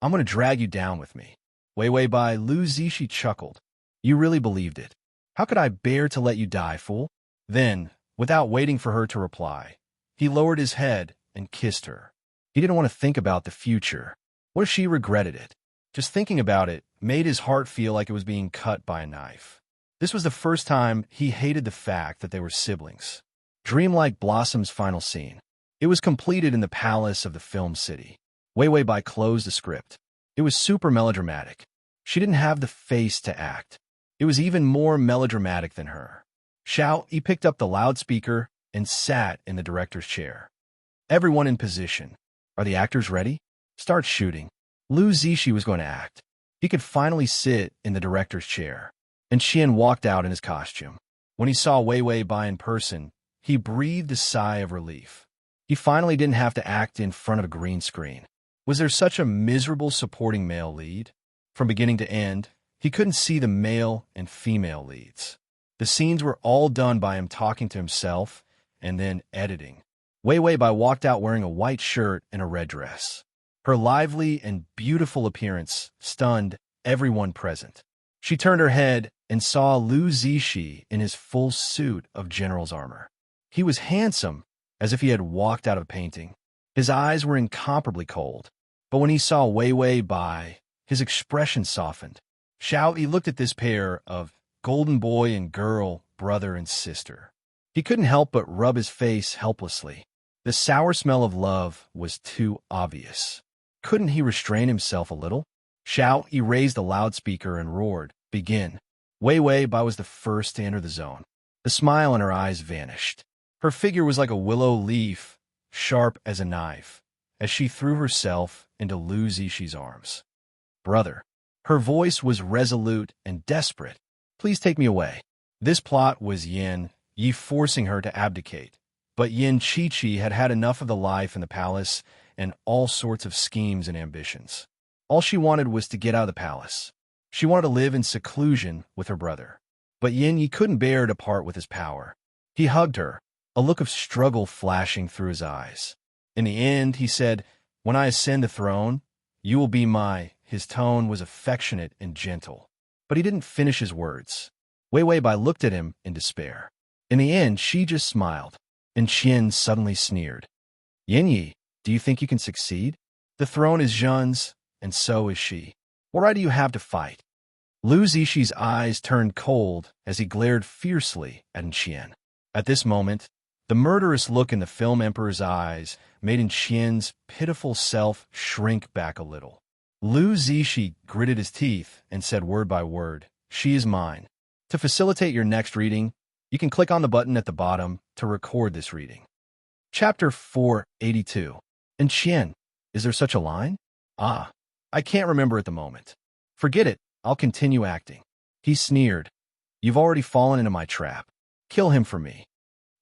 going to drag you down with me. Wei Weibai, Lu Zixi chuckled. You really believed it. How could I bear to let you die, fool? Then, without waiting for her to reply, he lowered his head and kissed her. He didn't want to think about the future. What if she regretted it? Just thinking about it made his heart feel like it was being cut by a knife. This was the first time he hated the fact that they were siblings. Dreamlike Blossom's final scene. It was completed in the palace of the film city. Wei Weibai closed the script. It was super melodramatic. She didn't have the face to act. It was even more melodramatic than her. He picked up the loudspeaker and sat in the director's chair. Everyone in position. Are the actors ready? Start shooting. Lu Zixi was going to act. He could finally sit in the director's chair. And Xian walked out in his costume. When he saw Wei Weibai in person, he breathed a sigh of relief. He finally didn't have to act in front of a green screen. Was there such a miserable supporting male lead? From beginning to end, he couldn't see the male and female leads. The scenes were all done by him talking to himself and then editing. Wei Weibai walked out wearing a white shirt and a red dress. Her lively and beautiful appearance stunned everyone present. She turned her head and saw Lu Zixi in his full suit of general's armor. He was handsome, as if he had walked out of a painting. His eyes were incomparably cold, but when he saw Wei Weibai, his expression softened. He looked at this pair of golden boy and girl, brother and sister. He couldn't help but rub his face helplessly. The sour smell of love was too obvious. Couldn't he restrain himself a little? He raised the loudspeaker and roared, "Begin." Wei Weibai was the first to enter the zone. The smile in her eyes vanished. Her figure was like a willow leaf, sharp as a knife, as she threw herself into Lu Zixi's arms. "Brother." Her voice was resolute and desperate. "Please take me away." This plot was Yi forcing her to abdicate. But Yin Chi-Chi had had enough of the life in the palace and all sorts of schemes and ambitions. All she wanted was to get out of the palace. She wanted to live in seclusion with her brother. But Yin Yi couldn't bear to part with his power. He hugged her, a look of struggle flashing through his eyes. In the end, he said, "When I ascend the throne, you will be my..." His tone was affectionate and gentle. But he didn't finish his words. Wei Weibai looked at him in despair. In the end, she just smiled, and Qian suddenly sneered. "Yin Yi, do you think you can succeed? The throne is Zhen's, and so is she. What right do you have to fight?" Lu Zixi's eyes turned cold as he glared fiercely at Qian. At this moment, the murderous look in the film emperor's eyes made Qian's pitiful self shrink back a little. Lu Zixi gritted his teeth and said word by word, "She is mine." To facilitate your next reading, you can click on the button at the bottom to record this reading. Chapter 482. And Qian, is there such a line? I can't remember at the moment. Forget it, I'll continue acting. He sneered. "You've already fallen into my trap. Kill him for me."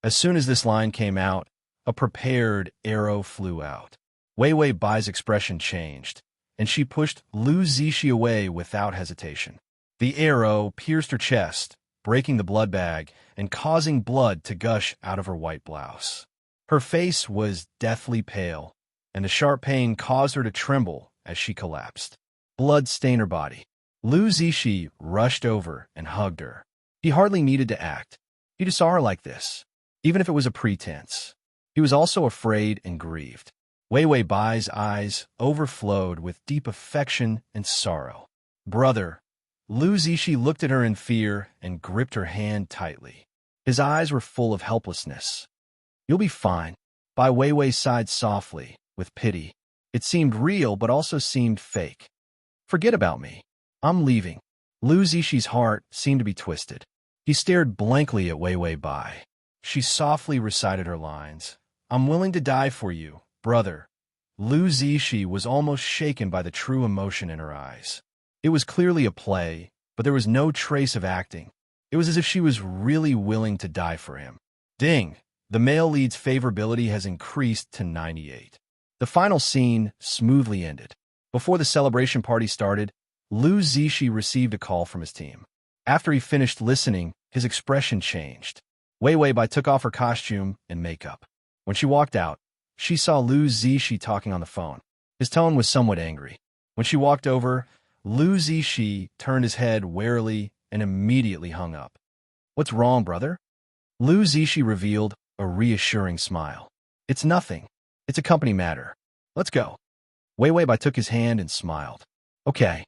As soon as this line came out, a prepared arrow flew out. Wei Weibai's expression changed, and she pushed Lu Zixi away without hesitation. The arrow pierced her chest, breaking the blood bag and causing blood to gush out of her white blouse. Her face was deathly pale, and the sharp pain caused her to tremble as she collapsed. Blood stained her body. Lu Zixi rushed over and hugged her. He hardly needed to act. He just saw her like this, even if it was a pretense. He was also afraid and grieved. Wei Weibai's eyes overflowed with deep affection and sorrow. "Brother." Lu Zixi looked at her in fear and gripped her hand tightly. His eyes were full of helplessness. "You'll be fine." Bai Weiwei sighed softly, with pity. It seemed real, but also seemed fake. "Forget about me. I'm leaving." Lu Zixi's heart seemed to be twisted. He stared blankly at Wei Weibai. She softly recited her lines. "I'm willing to die for you, brother." Lu Zishi was almost shaken by the true emotion in her eyes. It was clearly a play, but there was no trace of acting. It was as if she was really willing to die for him. Ding! The male lead's favorability has increased to 98. The final scene smoothly ended. Before the celebration party started, Lu Zishi received a call from his team. After he finished listening, his expression changed. Wei Weibai took off her costume and makeup. When she walked out, she saw Lu Zishi talking on the phone. His tone was somewhat angry. When she walked over, Lu Zishi turned his head warily and immediately hung up. "What's wrong, brother?" Lu Zishi revealed a reassuring smile. "It's nothing. It's a company matter. Let's go." Wei Weibai took his hand and smiled. "Okay."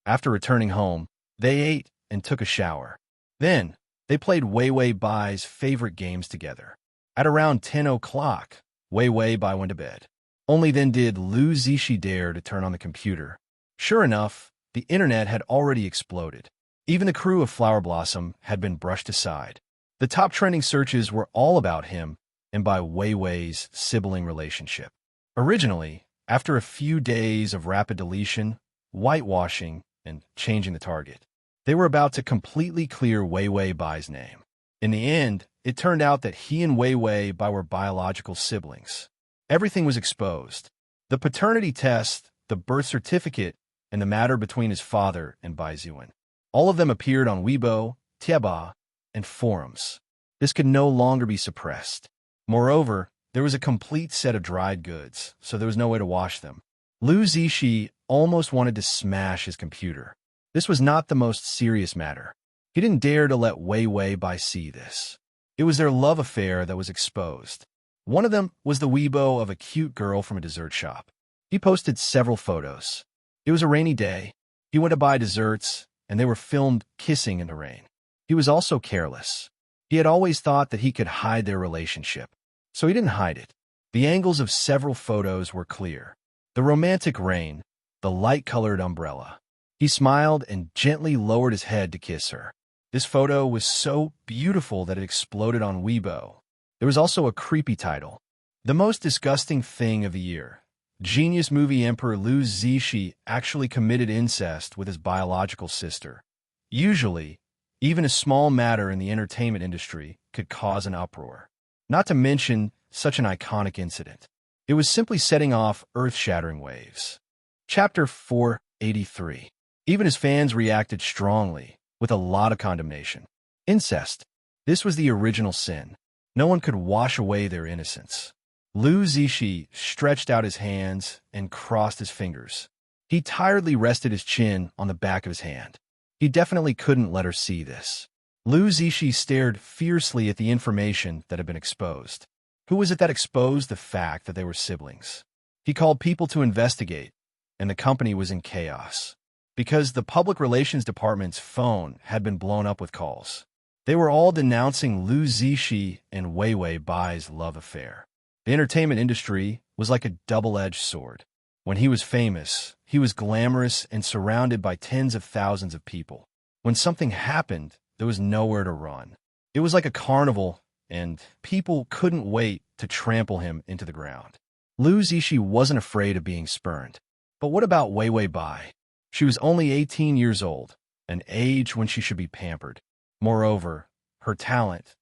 After returning home, they ate and took a shower. Then, they played Wei Weibai's favorite games together. At around 10 o'clock, Wei Weibai went to bed. Only then did Lu Zishi dare to turn on the computer. Sure enough, the internet had already exploded. Even the crew of Flower Blossom had been brushed aside. The top trending searches were all about him and by Wei Wei's sibling relationship. Originally, after a few days of rapid deletion, whitewashing, and changing the target, they were about to completely clear Wei Weibai's name. In the end, it turned out that he and Wei Weibai were biological siblings. Everything was exposed. The paternity test, the birth certificate, and the matter between his father and Bai Zuan. All of them appeared on Weibo, Tieba, and forums. This could no longer be suppressed. Moreover, there was a complete set of dried goods, so there was no way to wash them. Lu Zishi almost wanted to smash his computer. This was not the most serious matter. He didn't dare to let Wei Weibai see this. It was their love affair that was exposed. One of them was the Weibo of a cute girl from a dessert shop. He posted several photos. It was a rainy day. He went to buy desserts, and they were filmed kissing in the rain. He was also careless. He had always thought that he could hide their relationship, so he didn't hide it. The angles of several photos were clear. The romantic rain, the light-colored umbrella. He smiled and gently lowered his head to kiss her. This photo was so beautiful that it exploded on Weibo. There was also a creepy title. The most disgusting thing of the year. Genius movie Emperor Lu Zishi actually committed incest with his biological sister. Usually, even a small matter in the entertainment industry could cause an uproar. Not to mention such an iconic incident. It was simply setting off earth-shattering waves. Chapter 483. Even his fans reacted strongly, with a lot of condemnation. Incest. This was the original sin. No one could wash away their innocence. Lu Zishi stretched out his hands and crossed his fingers. He tiredly rested his chin on the back of his hand. He definitely couldn't let her see this. Lu Zishi stared fiercely at the information that had been exposed. Who was it that exposed the fact that they were siblings? He called people to investigate, and the company was in chaos. Because the public relations department's phone had been blown up with calls. They were all denouncing Lu Zishi and Wei Weibai's love affair. The entertainment industry was like a double-edged sword. When he was famous, he was glamorous and surrounded by tens of thousands of people. When something happened, there was nowhere to run. It was like a carnival, and people couldn't wait to trample him into the ground. Lu Zishi wasn't afraid of being spurned. But what about Wei Weibai? She was only 18 years old, an age when she should be pampered. Moreover, her talent.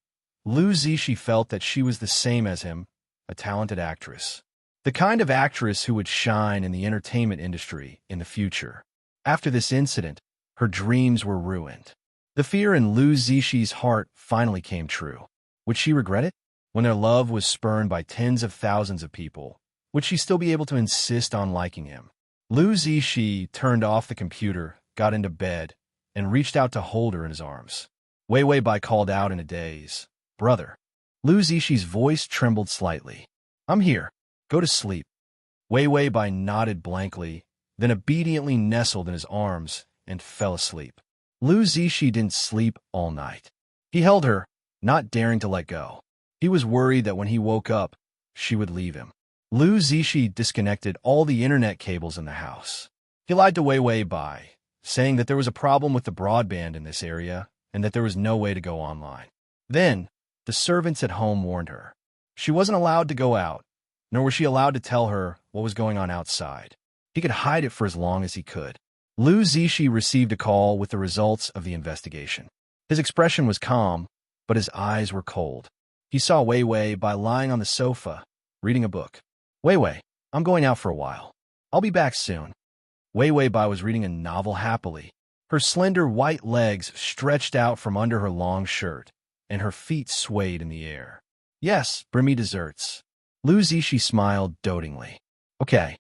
Lu Zishi felt that she was the same as him, a talented actress. The kind of actress who would shine in the entertainment industry in the future. After this incident, her dreams were ruined. The fear in Lu Zishi's heart finally came true. Would she regret it? When their love was spurned by tens of thousands of people, would she still be able to insist on liking him? Lu Zishi turned off the computer, got into bed, and reached out to hold her in his arms. Wei Weibai called out in a daze, "Brother." Lu Zishi's voice trembled slightly. "I'm here. Go to sleep." Wei Weibai nodded blankly, then obediently nestled in his arms and fell asleep. Lu Zishi didn't sleep all night. He held her, not daring to let go. He was worried that when he woke up, she would leave him. Lu Zishi disconnected all the internet cables in the house. He lied to Wei Weibai, saying that there was a problem with the broadband in this area and that there was no way to go online. Then, the servants at home warned her. She wasn't allowed to go out, nor was she allowed to tell her what was going on outside. He could hide it for as long as he could. Lu Zixi received a call with the results of the investigation. His expression was calm, but his eyes were cold. He saw Wei Wei Bai lying on the sofa, reading a book. Wei Wei, I'm going out for a while. I'll be back soon. Wei Wei Bai was reading a novel happily. Her slender white legs stretched out from under her long shirt, and her feet swayed in the air. Yes, bring me desserts. Lu Zixi smiled dotingly. Okay.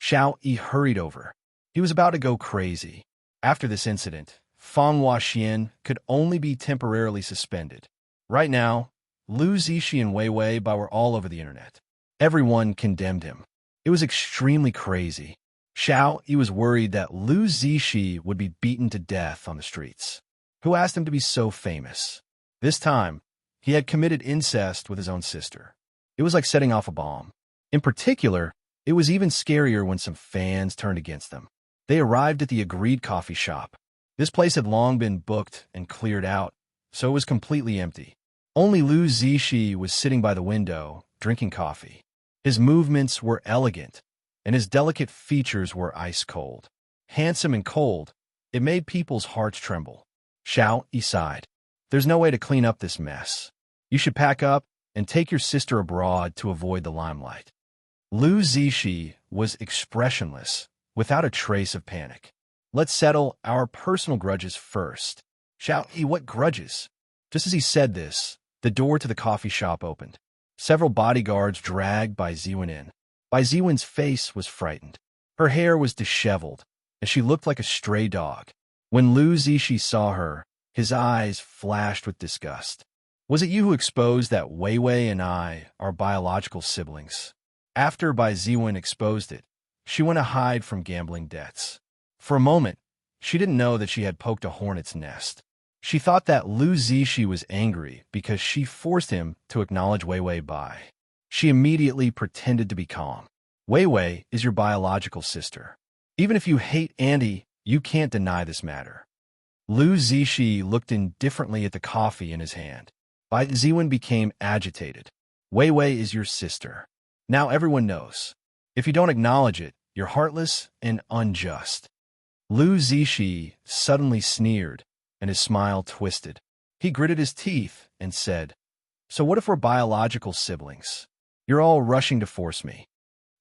Xiao Yi hurried over. He was about to go crazy. After this incident, Fang Huaxian could only be temporarily suspended. Right now, Lu Zixi and Wei Wei Bai were all over the internet. Everyone condemned him. It was extremely crazy. Xiao Yi was worried that Lu Zixi would be beaten to death on the streets. Who asked him to be so famous? This time, he had committed incest with his own sister. It was like setting off a bomb. In particular, it was even scarier when some fans turned against them. They arrived at the agreed coffee shop. This place had long been booked and cleared out, so it was completely empty. Only Lu Zixi was sitting by the window, drinking coffee. His movements were elegant, and his delicate features were ice-cold. Handsome and cold, it made people's hearts tremble. Xiao Yi sighed. There's no way to clean up this mess. You should pack up and take your sister abroad to avoid the limelight. Lu Zixi was expressionless, without a trace of panic. Let's settle our personal grudges first. Xiao Yi, what grudges? Just as he said this, the door to the coffee shop opened. Several bodyguards dragged Bai Ziwen in. Bai Ziwen's face was frightened. Her hair was disheveled, and she looked like a stray dog. When Lu Zixi saw her, his eyes flashed with disgust. Was it you who exposed that Wei Wei and I are biological siblings? After Bai Ziwen exposed it, she went to hide from gambling debts. For a moment, she didn't know that she had poked a hornet's nest. She thought that Lu Zixi was angry because she forced him to acknowledge Wei Wei Bai. She immediately pretended to be calm. Wei Wei is your biological sister. Even if you hate Andy, you can't deny this matter. Lu Zixi looked indifferently at the coffee in his hand. Bai Ziwen became agitated. Wei Wei is your sister. Now everyone knows. If you don't acknowledge it, you're heartless and unjust. Lu Zixi suddenly sneered, and his smile twisted. He gritted his teeth and said, So what if we're biological siblings? You're all rushing to force me.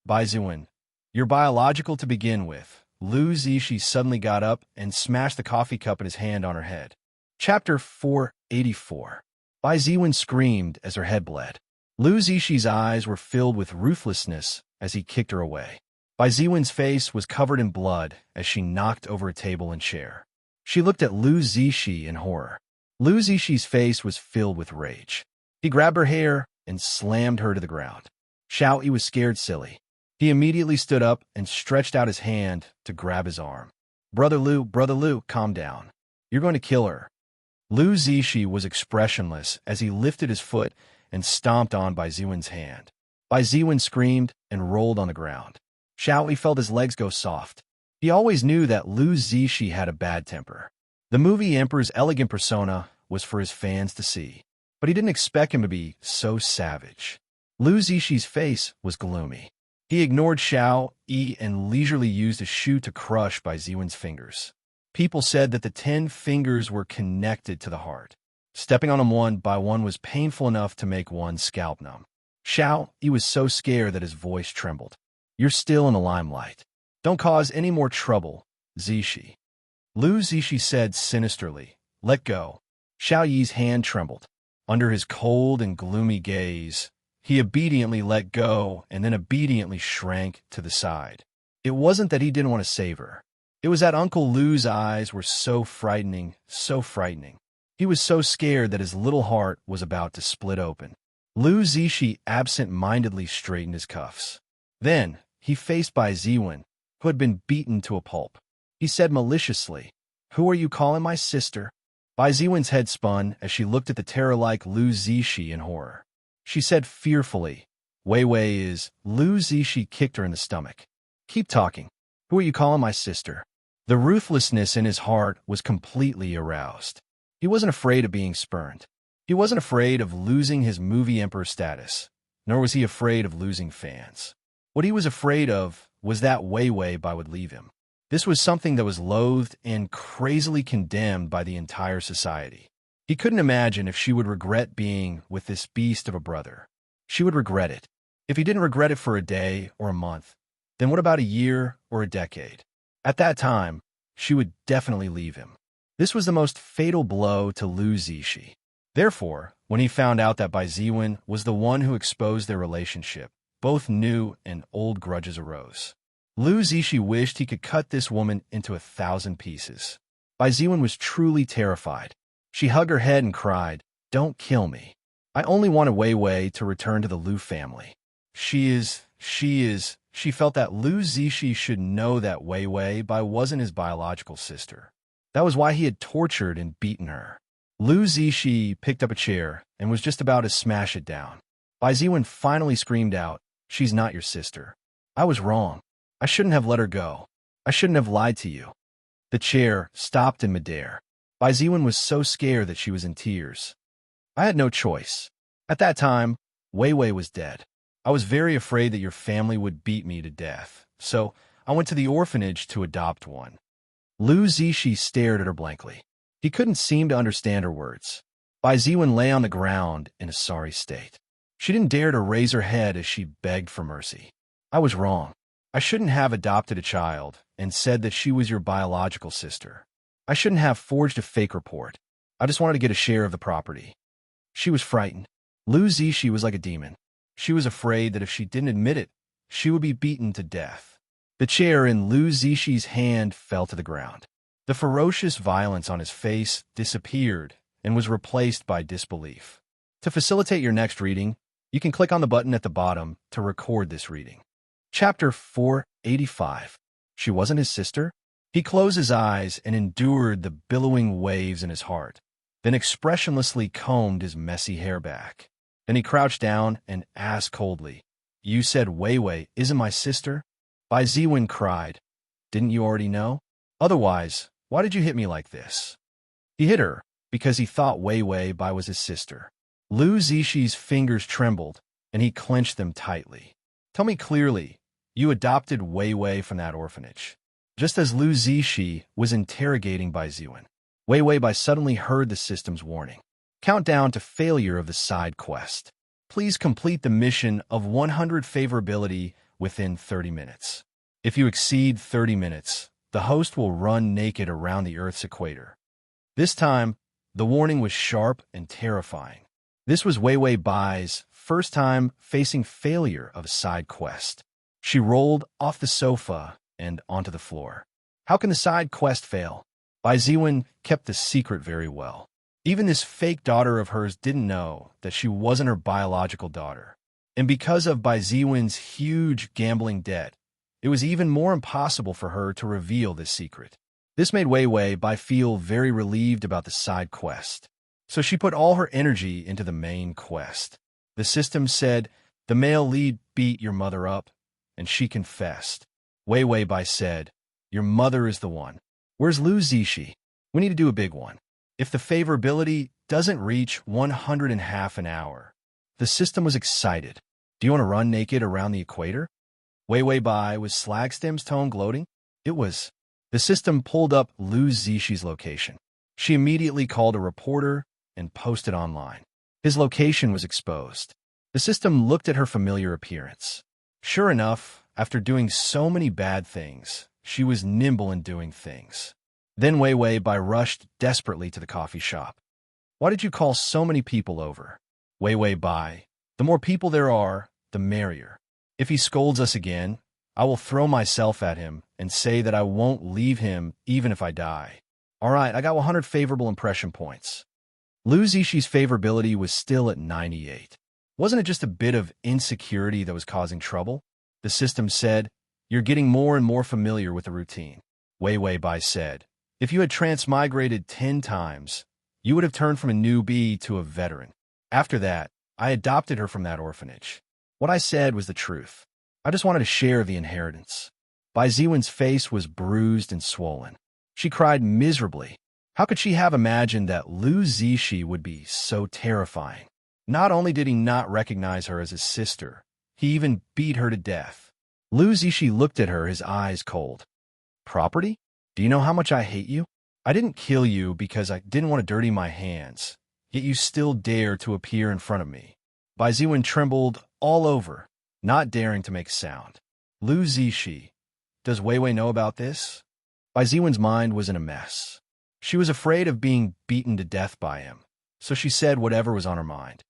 Bai Ziwen, you're biological to begin with. Lu Zixi suddenly got up and smashed the coffee cup in his hand on her head. Chapter 484. Bai Ziwen screamed as her head bled. Lu Zixi's eyes were filled with ruthlessness as he kicked her away. Bai Ziwen's face was covered in blood as she knocked over a table and chair. She looked at Lu Zixi in horror. Lu Zixi's face was filled with rage. He grabbed her hair and slammed her to the ground. Xiao Yi was scared silly. He immediately stood up and stretched out his hand to grab his arm. Brother Lu, calm down. You're going to kill her. Lu Zixi was expressionless as he lifted his foot and stomped on Bai Ziwen's hand. Bai Ziwen screamed and rolled on the ground. Xiao Yi felt his legs go soft. He always knew that Lu Zixi had a bad temper. The movie Emperor's elegant persona was for his fans to see, but he didn't expect him to be so savage. Lu Zixi's face was gloomy. He ignored Xiao Yi and leisurely used a shoe to crush Bai Ziwen's fingers. People said that the 10 fingers were connected to the heart. Stepping on them one by one was painful enough to make one's scalp numb. Xiao Yi was so scared that his voice trembled. You're still in the limelight. Don't cause any more trouble, Zixi. Lu Zixi said sinisterly, Let go. Xiao Yi's hand trembled. Under his cold and gloomy gaze, he obediently let go and then obediently shrank to the side. It wasn't that he didn't want to save her. It was that Uncle Lu's eyes were so frightening, so frightening. He was so scared that his little heart was about to split open. Lu Zixi absent-mindedly straightened his cuffs. Then, he faced Bai Ziwen, who had been beaten to a pulp. He said maliciously, Who are you calling my sister? Bai Ziwen's head spun as she looked at the terror-like Lu Zixi in horror. She said fearfully, Wei Wei is... Lu Zixi kicked her in the stomach. Keep talking. Who are you calling my sister? The ruthlessness in his heart was completely aroused. He wasn't afraid of being spurned. He wasn't afraid of losing his movie emperor status. nor was he afraid of losing fans. What he was afraid of was that Wei Wei Bai would leave him. This was something that was loathed and crazily condemned by the entire society. He couldn't imagine if she would regret being with this beast of a brother. She would regret it. If he didn't regret it for a day or a month, then what about a year or a decade? At that time, she would definitely leave him. This was the most fatal blow to Lu Zixi. Therefore, when he found out that Bai Ziwen was the one who exposed their relationship, both new and old grudges arose. Lu Zixi wished he could cut this woman into 1,000 pieces. Bai Ziwen was truly terrified. She hugged her head and cried, "Don't kill me. I only wanted Wei Wei to return to the Lu family." She felt that Lu Zixi should know that Wei Wei Bai wasn't his biological sister. That was why he had tortured and beaten her. Lu Zixi picked up a chair and was just about to smash it down. Bai Ziwen finally screamed out, "She's not your sister. I was wrong. I shouldn't have let her go. I shouldn't have lied to you." The chair stopped in midair. Bai Ziwen was so scared that she was in tears. "I had no choice. At that time, Wei Wei was dead. I was very afraid that your family would beat me to death, so I went to the orphanage to adopt one." Lu Zixi stared at her blankly. He couldn't seem to understand her words. Bai Ziwen lay on the ground in a sorry state. She didn't dare to raise her head as she begged for mercy. "I was wrong. I shouldn't have adopted a child and said that she was your biological sister. I shouldn't have forged a fake report. I just wanted to get a share of the property." She was frightened. Lu Zixi was like a demon. She was afraid that if she didn't admit it, she would be beaten to death. The chair in Lu Zixi's hand fell to the ground. The ferocious violence on his face disappeared and was replaced by disbelief. To facilitate your next reading, you can click on the button at the bottom to record this reading. Chapter 485. She wasn't his sister? He closed his eyes and endured the billowing waves in his heart, then expressionlessly combed his messy hair back. Then he crouched down and asked coldly, "You said Wei Wei isn't my sister?" Bai Ziwen cried, "Didn't you already know? Otherwise, why did you hit me like this?" He hit her because he thought Wei Wei Bai was his sister. Lu Zixi's fingers trembled, and he clenched them tightly. "Tell me clearly, you adopted Wei Wei from that orphanage." Just as Lu Zixi was interrogating Bai Ziwen, Wei Wei Bai suddenly heard the system's warning. Countdown to failure of the side quest. Please complete the mission of 100 favorability within 30 minutes. If you exceed 30 minutes, the host will run naked around the Earth's equator. This time, the warning was sharp and terrifying. This was Wei Wei Bai's first time facing failure of a side quest. She rolled off the sofa and onto the floor. How can the side quest fail? Bai Ziwen kept the secret very well. Even this fake daughter of hers didn't know that she wasn't her biological daughter. And because of Bai Ziwen's huge gambling debt, it was even more impossible for her to reveal this secret. This made Wei Wei Bai feel very relieved about the side quest. So she put all her energy into the main quest. The system said, "The male lead beat your mother up," and she confessed. Wei Wei Bai said, "Your mother is the one. Where's Lu Zixi? We need to do a big one. If the favorability doesn't reach 100.5 an hour." The system was excited. "Do you want to run naked around the equator?" Wei Wei Bai was Slagstem's tone gloating. It was. The system pulled up Lu Zixi's location. She immediately called a reporter and posted online. His location was exposed. The system looked at her familiar appearance. Sure enough, after doing so many bad things, she was nimble in doing things. Then Wei Wei Bai rushed desperately to the coffee shop. "Why did you call so many people over?" Wei Wei Bai, "The more people there are, the merrier. If he scolds us again, I will throw myself at him and say that I won't leave him even if I die. All right, I got 100 favorable impression points." Lu Zixi's favorability was still at 98. Wasn't it just a bit of insecurity that was causing trouble? The system said, "You're getting more and more familiar with the routine." Wei Wei Bai said, "If you had transmigrated 10 times, you would have turned from a newbie to a veteran. After that, I adopted her from that orphanage. What I said was the truth. I just wanted a share of the inheritance." Bai Ziwen's face was bruised and swollen. She cried miserably. How could she have imagined that Lu Zixi would be so terrifying? Not only did he not recognize her as his sister, he even beat her to death. Lu Zishi looked at her, his eyes cold. Property? Do you know how much I hate you? I didn't kill you because I didn't want to dirty my hands, yet you still dare to appear in front of me. Bai Ziwen trembled all over, not daring to make a sound. Lu Zishi, does Wei Wei know about this? Bai Ziwen's mind was in a mess. She was afraid of being beaten to death by him, so she said whatever was on her mind.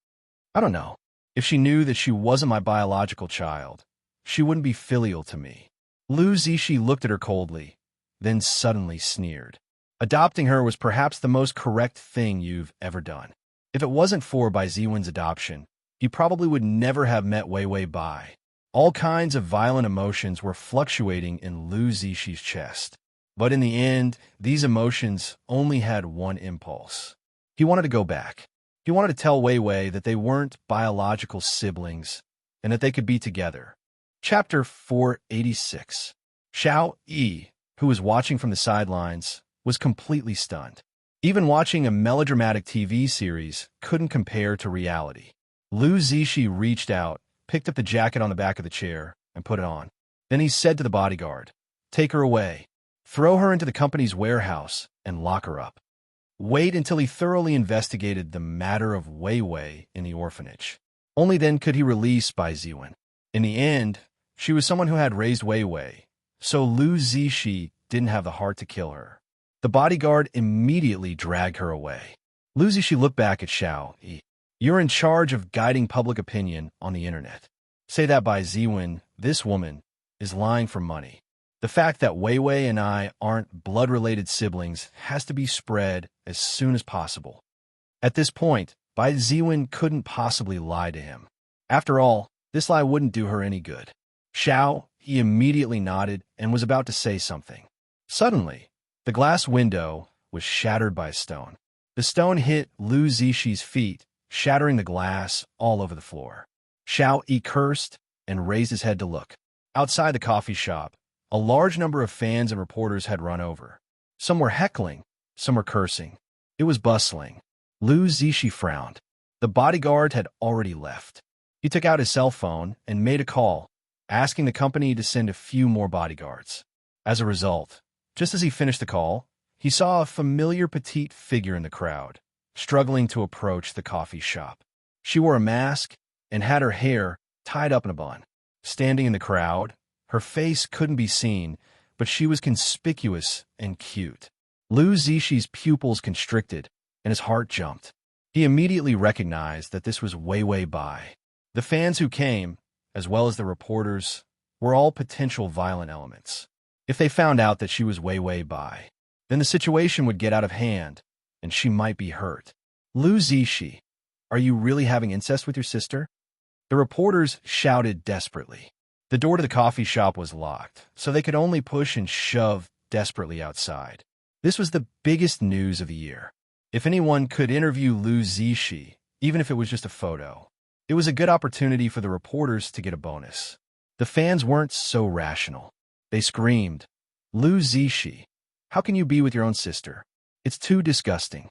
I don't know. If she knew that she wasn't my biological child, she wouldn't be filial to me. Lu Zishi looked at her coldly, then suddenly sneered. Adopting her was perhaps the most correct thing you've ever done. If it wasn't for Bai Ziwen's adoption, you probably would never have met Wei Wei Bai. All kinds of violent emotions were fluctuating in Lu Zishi's chest. But in the end, these emotions only had one impulse. He wanted to go back. He wanted to tell Wei Wei that they weren't biological siblings and that they could be together. Chapter 486. Xiao Yi, who was watching from the sidelines, was completely stunned. Even watching a melodramatic TV series couldn't compare to reality. Lu Zishi reached out, picked up the jacket on the back of the chair, and put it on. Then he said to the bodyguard, "Take her away. Throw her into the company's warehouse and lock her up. Wait until he thoroughly investigated the matter of Wei Wei in the orphanage. Only then could he release Bai Ziwen. In the end, she was someone who had raised Wei Wei, so Lu Zishi didn't have the heart to kill her." The bodyguard immediately dragged her away. Lu Zishi looked back at Xiao Yi. "You're in charge of guiding public opinion on the internet. Say that Bai Ziwen, this woman, is lying for money. The fact that Wei Wei and I aren't blood-related siblings has to be spread as soon as possible." At this point, Bai Ziwen couldn't possibly lie to him. After all, this lie wouldn't do her any good. Xiao Yi immediately nodded and was about to say something. Suddenly, the glass window was shattered by a stone. The stone hit Lu Zishi's feet, shattering the glass all over the floor. Xiao Yi cursed and raised his head to look. Outside the coffee shop, a large number of fans and reporters had run over. Some were heckling, some were cursing. It was bustling. Lu Zishi frowned. The bodyguard had already left. He took out his cell phone and made a call, asking the company to send a few more bodyguards. As a result, just as he finished the call, he saw a familiar petite figure in the crowd, struggling to approach the coffee shop. She wore a mask and had her hair tied up in a bun. Standing in the crowd, her face couldn't be seen, but she was conspicuous and cute. Lu Zishi's pupils constricted, and his heart jumped. He immediately recognized that this was Wei Wei Bai. The fans who came, as well as the reporters, were all potential violent elements. If they found out that she was Wei Wei Bai, then the situation would get out of hand, and she might be hurt. "Lu Zishi, are you really having incest with your sister?" The reporters shouted desperately. The door to the coffee shop was locked, so they could only push and shove desperately outside. This was the biggest news of the year. If anyone could interview Lu Zishi, even if it was just a photo, it was a good opportunity for the reporters to get a bonus. The fans weren't so rational. They screamed, "Lu Zishi, how can you be with your own sister? It's too disgusting.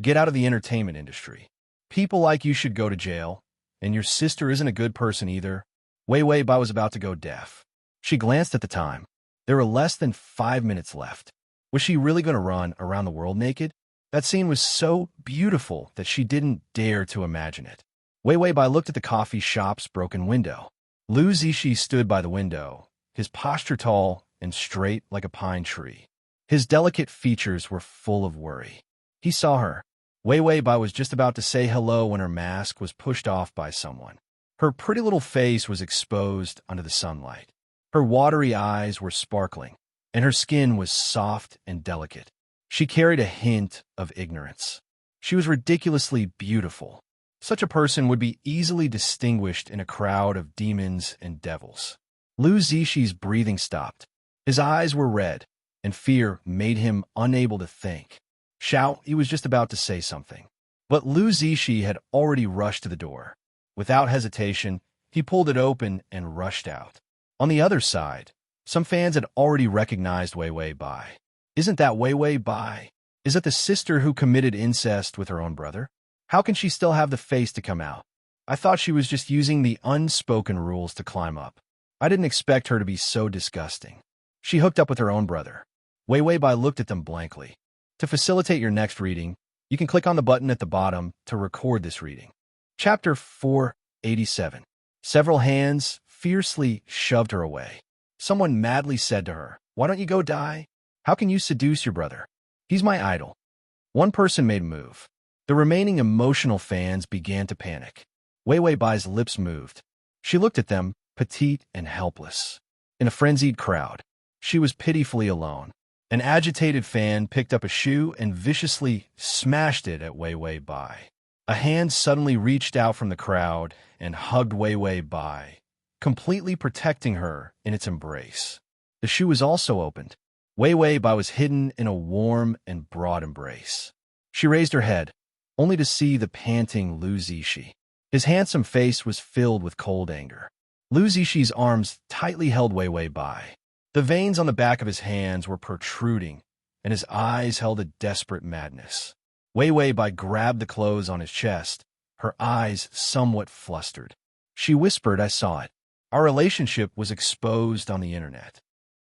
Get out of the entertainment industry. People like you should go to jail, and your sister isn't a good person either." Wei Wei Bai was about to go deaf. She glanced at the time. There were less than 5 minutes left. Was she really going to run around the world naked? That scene was so beautiful that she didn't dare to imagine it. Wei Wei Bai looked at the coffee shop's broken window. Lu Zishi stood by the window, his posture tall and straight like a pine tree. His delicate features were full of worry. He saw her. Wei Wei Bai was just about to say hello when her mask was pushed off by someone. Her pretty little face was exposed under the sunlight. Her watery eyes were sparkling, and her skin was soft and delicate. She carried a hint of ignorance. She was ridiculously beautiful. Such a person would be easily distinguished in a crowd of demons and devils. Lu Zishi's breathing stopped. His eyes were red, and fear made him unable to think. Xiao Yi was just about to say something, but Lu Zishi had already rushed to the door. Without hesitation, he pulled it open and rushed out. On the other side, some fans had already recognized Wei Wei Bai. Isn't that Wei Wei Bai? Is it the sister who committed incest with her own brother? How can she still have the face to come out? I thought she was just using the unspoken rules to climb up. I didn't expect her to be so disgusting. She hooked up with her own brother. Wei Wei Bai looked at them blankly. To facilitate your next reading, you can click on the button at the bottom to record this reading. Chapter 487. Several hands fiercely shoved her away. Someone madly said to her, "Why don't you go die? How can you seduce your brother? He's my idol." One person made a move. The remaining emotional fans began to panic. Wei Wei Bai's lips moved. She looked at them, petite and helpless. In a frenzied crowd, she was pitifully alone. An agitated fan picked up a shoe and viciously smashed it at Wei Wei Bai. A hand suddenly reached out from the crowd and hugged Wei Wei Bai, completely protecting her in its embrace. The shoe was also opened. Wei Wei Bai was hidden in a warm and broad embrace. She raised her head, only to see the panting Lu Zixi. His handsome face was filled with cold anger. Lu Zixi's arms tightly held Wei Wei Bai. The veins on the back of his hands were protruding, and his eyes held a desperate madness. Wei Wei Bai grabbed the clothes on his chest, her eyes somewhat flustered. She whispered, "I saw it. Our relationship was exposed on the internet."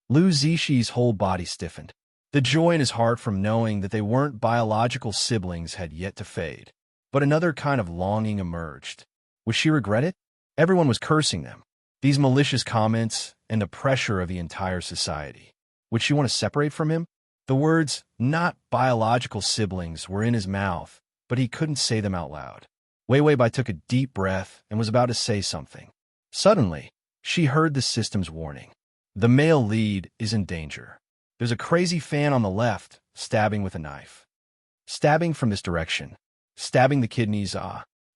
Lu Zixi's whole body stiffened. The joy in his heart from knowing that they weren't biological siblings had yet to fade. But another kind of longing emerged. Would she regret it? Everyone was cursing them. These malicious comments and the pressure of the entire society. Would she want to separate from him? The words, "not biological siblings," were in his mouth, but he couldn't say them out loud. Wei Wei Bai took a deep breath and was about to say something. Suddenly, she heard the system's warning. The male lead is in danger. There's a crazy fan on the left, stabbing with a knife. Stabbing from this direction. Stabbing the kidneys.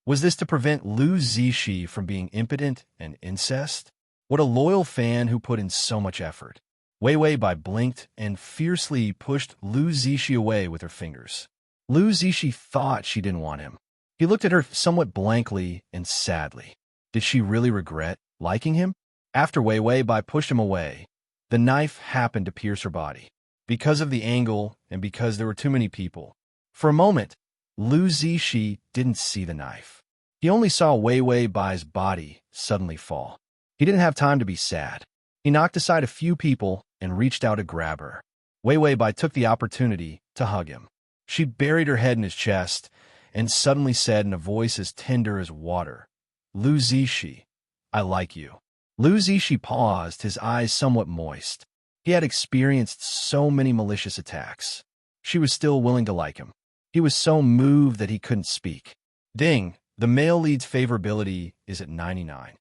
Was this to prevent Lu Zixi from being impotent and incest? What a loyal fan who put in so much effort. Wei Wei Bai blinked and fiercely pushed Lu Zixi away with her fingers. Lu Zixi thought she didn't want him. He looked at her somewhat blankly and sadly. Did she really regret liking him? After Wei Wei Bai pushed him away, the knife happened to pierce her body. Because of the angle and because there were too many people. For a moment, Lu Zixi didn't see the knife. He only saw Wei Wei Bai's body suddenly fall. He didn't have time to be sad. He knocked aside a few people and reached out to grab her. Wei Wei Bai took the opportunity to hug him. She buried her head in his chest and suddenly said in a voice as tender as water, "Lu Zixi, I like you." Lu Zixi paused, his eyes somewhat moist. He had experienced so many malicious attacks. She was still willing to like him. He was so moved that he couldn't speak. Ding, the male lead's favorability is at 99.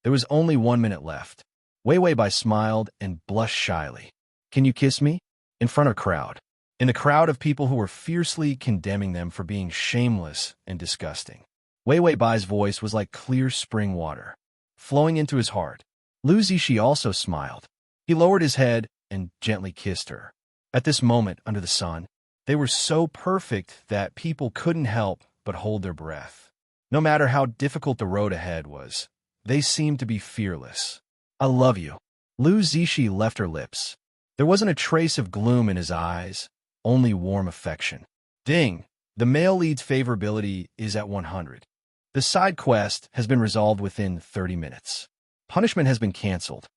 There was only 1 minute left. Wei Wei Bai smiled and blushed shyly. "Can you kiss me?" In front of a crowd. In the crowd of people who were fiercely condemning them for being shameless and disgusting. Wei Wei Bai's voice was like clear spring water, flowing into his heart. Lu Zixi also smiled. He lowered his head and gently kissed her. At this moment, under the sun, they were so perfect that people couldn't help but hold their breath. No matter how difficult the road ahead was, they seemed to be fearless. "I love you." Lu Zixi left her lips. There wasn't a trace of gloom in his eyes, only warm affection. Ding, the male lead's favorability is at 100. The side quest has been resolved within 30 minutes. Punishment has been canceled.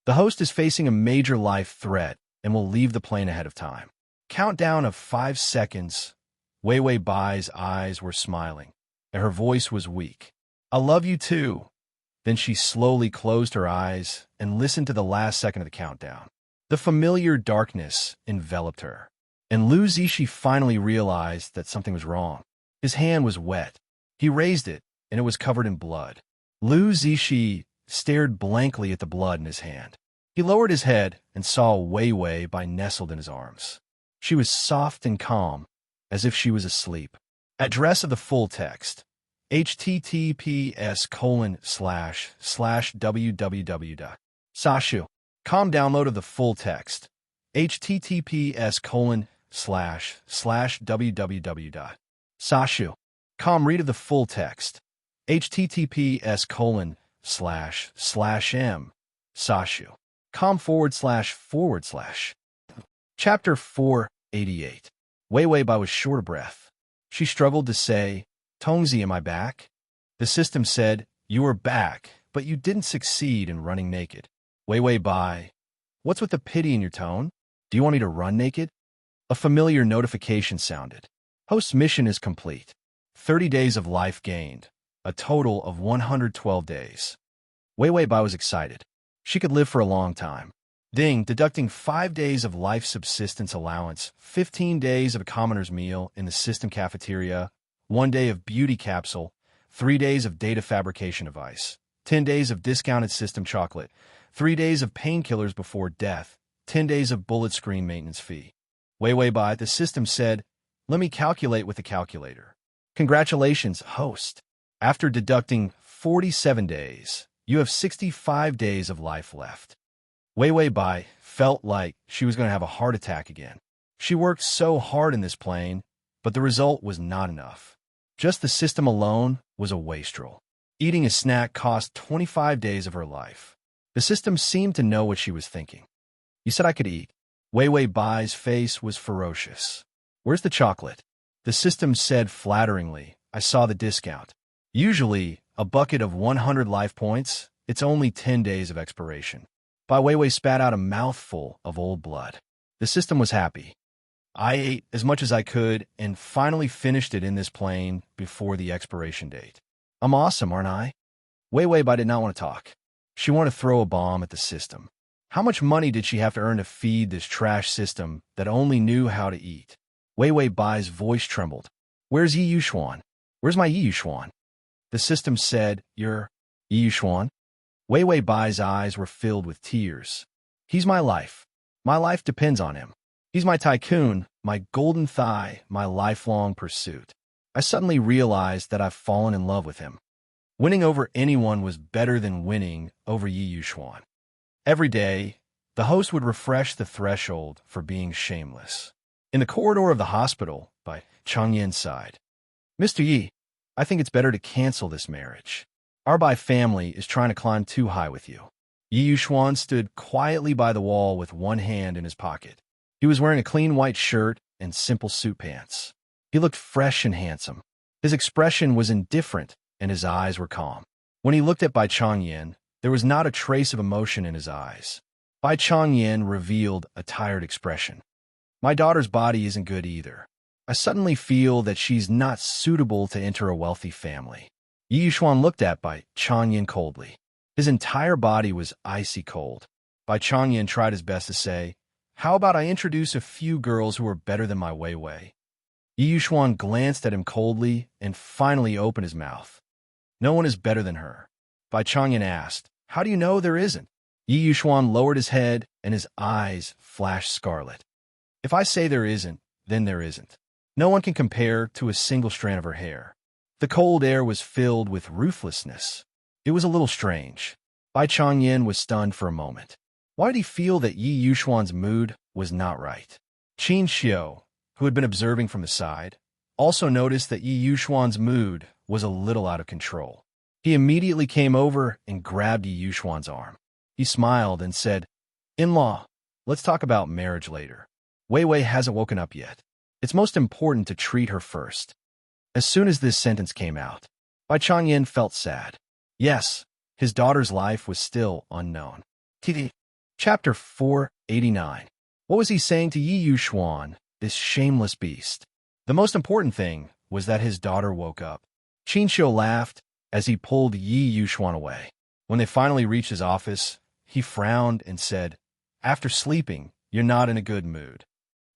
The host is facing a major life threat and will leave the plane ahead of time. Countdown of 5 seconds. Wei Wei Bai's eyes were smiling, and her voice was weak. "I love you too." Then she slowly closed her eyes and listened to the last second of the countdown. The familiar darkness enveloped her, and Lu Zixi finally realized that something was wrong. His hand was wet. He raised it, and it was covered in blood. Lu Zixi stared blankly at the blood in his hand. He lowered his head and saw Wei Wei Bai nestled in his arms. She was soft and calm, as if she was asleep. Address of the full text: https://www.sashu. Com download of the full text: https://www.sashu. Com read of the full text: https://m sashu. com//. Chapter 488. Wei Wei Bai was short of breath. She struggled to say, Tongzi, am I back? The system said, you are back, but you didn't succeed in running naked. Wei Wei Bai. What's with the pity in your tone? Do you want me to run naked? A familiar notification sounded. Host's mission is complete. 30 days of life gained. A total of 112 days. Wei Wei Bai was excited. She could live for a long time. Ding, deducting 5 days of life subsistence allowance, 15 days of a commoner's meal in the system cafeteria, 1 day of beauty capsule, 3 days of data fabrication device, 10 days of discounted system chocolate, 3 days of painkillers before death, 10 days of bullet screen maintenance fee. Wei Wei Bai, the system said, let me calculate with the calculator. Congratulations, host. After deducting 47 days, you have 65 days of life left. Wei Wei Bai felt like she was going to have a heart attack again. She worked so hard in this plane, but the result was not enough. Just the system alone was a wastrel. Eating a snack cost 25 days of her life. The system seemed to know what she was thinking. You said I could eat. Wei Wei Bai's face was ferocious. Where's the chocolate? The system said flatteringly, I saw the discount. Usually, a bucket of 100 life points, it's only 10 days of expiration. Bai Weiwei spat out a mouthful of old blood. The system was happy. I ate as much as I could and finally finished it in this plane before the expiration date. I'm awesome, aren't I? Weiwei Bai did not want to talk. She wanted to throw a bomb at the system. How much money did she have to earn to feed this trash system that only knew how to eat? Weiwei Bai's voice trembled. Where's Yi Yuxuan? Where's my Yi Yuxuan? The system said, You're Yi Yuxuan? Wei Wei Bai's eyes were filled with tears. He's my life. My life depends on him. He's my tycoon, my golden thigh, my lifelong pursuit. I suddenly realized that I've fallen in love with him. Winning over anyone was better than winning over Yi Yuxuan. Every day, the host would refresh the threshold for being shameless. In the corridor of the hospital, by Changyan sighed. Mr. Yi, I think it's better to cancel this marriage. Our Bai family is trying to climb too high with you. Yi Yuxuan stood quietly by the wall with one hand in his pocket. He was wearing a clean white shirt and simple suit pants. He looked fresh and handsome. His expression was indifferent and his eyes were calm. When he looked at Bai Changyan, there was not a trace of emotion in his eyes. Bai Changyan revealed a tired expression. My daughter's body isn't good either. I suddenly feel that she's not suitable to enter a wealthy family. Yi Yuxuan looked at Bai Changyan coldly. His entire body was icy cold. Bai Changyan tried his best to say, how about I introduce a few girls who are better than my Wei Wei? Yi Yuxuan glanced at him coldly and finally opened his mouth. No one is better than her. Bai Changyan asked, how do you know there isn't? Yi Yuxuan lowered his head and his eyes flashed scarlet. If I say there isn't, then there isn't. No one can compare to a single strand of her hair. The cold air was filled with ruthlessness. It was a little strange. Bai Changyan was stunned for a moment. Why did he feel that Yi Yuxuan's mood was not right? Xianxia, who had been observing from the side, also noticed that Yi Yuxuan's mood was a little out of control. He immediately came over and grabbed Yi Yuxuan's arm. He smiled and said, In-law, let's talk about marriage later. Wei Wei hasn't woken up yet. It's most important to treat her first. As soon as this sentence came out, Bai Changyan felt sad. Yes, his daughter's life was still unknown. TV. Chapter 489. What was he saying to Yi Yuxuan, this shameless beast? The most important thing was that his daughter woke up. Xianxia laughed as he pulled Yi Yuxuan away. When they finally reached his office, he frowned and said, After sleeping, you're not in a good mood.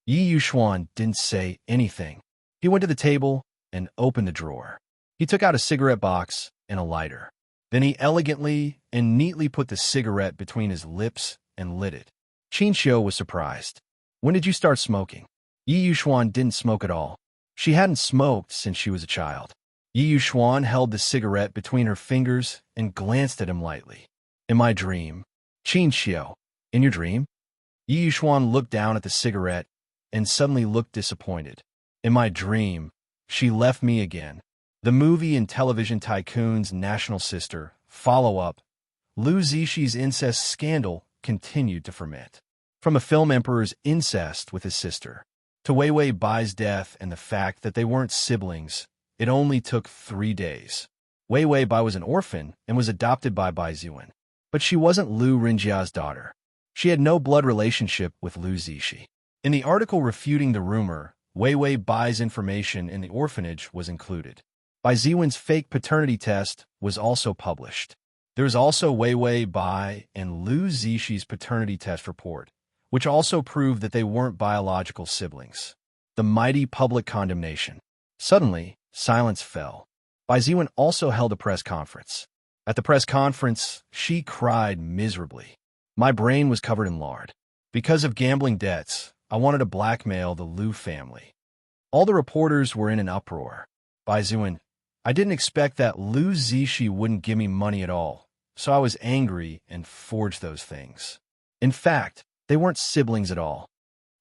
Yi Yuxuan didn't say anything. He went to the table and opened the drawer. He took out a cigarette box and a lighter. Then he elegantly and neatly put the cigarette between his lips and lit it. Xianxia was surprised. When did you start smoking? Yi Yuxuan didn't smoke at all. She hadn't smoked since she was a child. Yi Yuxuan held the cigarette between her fingers and glanced at him lightly. In my dream. Xianxia, in your dream? Yi Yuxuan looked down at the cigarette and suddenly looked disappointed. In my dream, she left me again. The movie and television tycoon's national sister, follow-up, Lu Zixi incest scandal continued to ferment. From a film emperor's incest with his sister, to Wei Wei Bai's death and the fact that they weren't siblings, it only took 3 days. Wei Wei Bai was an orphan and was adopted by Bai Ziwen. But she wasn't Lu Rinjia's daughter. She had no blood relationship with Lu Zixi. In the article refuting the rumor, Wei Wei Bai's information in the orphanage was included. Bai Ziwen's fake paternity test was also published. There is also Wei Wei Bai and Lu Zixi paternity test report, which also proved that they weren't biological siblings. The mighty public condemnation. Suddenly, silence fell. Bai Ziwen also held a press conference. At the press conference, she cried miserably. My brain was covered in lard. Because of gambling debts, I wanted to blackmail the Lu family. All the reporters were in an uproar. Bai Ziwen, I didn't expect that Lu Zixi wouldn't give me money at all, so I was angry and forged those things. In fact, they weren't siblings at all.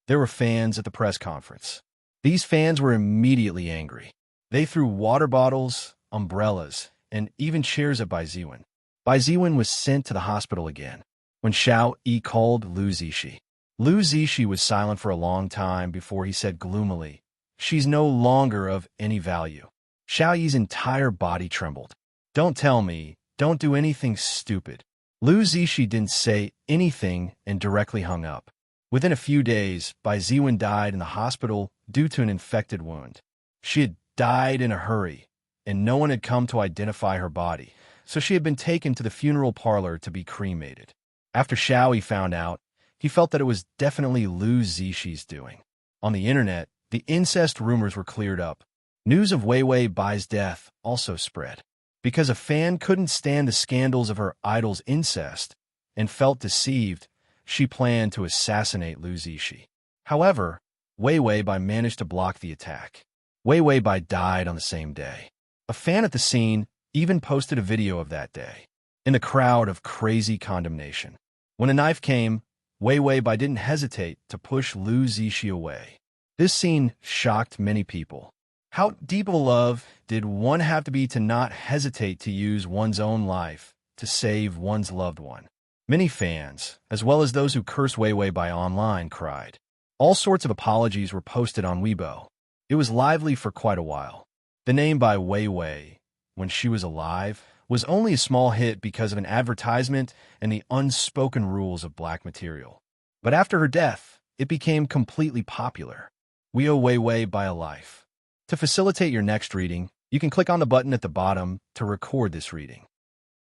There were fans at the press conference. These fans were immediately angry. They threw water bottles, umbrellas, and even chairs at Bai Ziwen. Bai Ziwen was sent to the hospital again. When Xiao Yi called Lu Zixi. Lu Zixi was silent for a long time before he said gloomily, "She's no longer of any value." Xiao Yi's entire body trembled. Don't tell me, don't do anything stupid. Lu Zixi didn't say anything and directly hung up. Within a few days, Bai Ziwen died in the hospital due to an infected wound. She had died in a hurry, and no one had come to identify her body, so she had been taken to the funeral parlor to be cremated. After Xiao Yi found out, he felt that it was definitely Lu Zixi's doing. On the internet, the incest rumors were cleared up. News of Wei Wei Bai's death also spread. Because a fan couldn't stand the scandals of her idol's incest and felt deceived, she planned to assassinate Lu Zixi. However, Wei Wei Bai managed to block the attack. Wei Wei Bai died on the same day. A fan at the scene even posted a video of that day. In the crowd of crazy condemnation. When a knife came, Wei Wei Bai didn't hesitate to push Lu Zixi away. This scene shocked many people. How deep of a love did one have to be to not hesitate to use one's own life to save one's loved one? Many fans, as well as those who cursed Wei Wei Bai online, cried. All sorts of apologies were posted on Weibo. It was lively for quite a while. The name by Wei Wei, when she was alive, was only a small hit because of an advertisement and the unspoken rules of black material. But after her death, it became completely popular. We owe Wei Wei Bai a life. To facilitate your next reading, you can click on the button at the bottom to record this reading.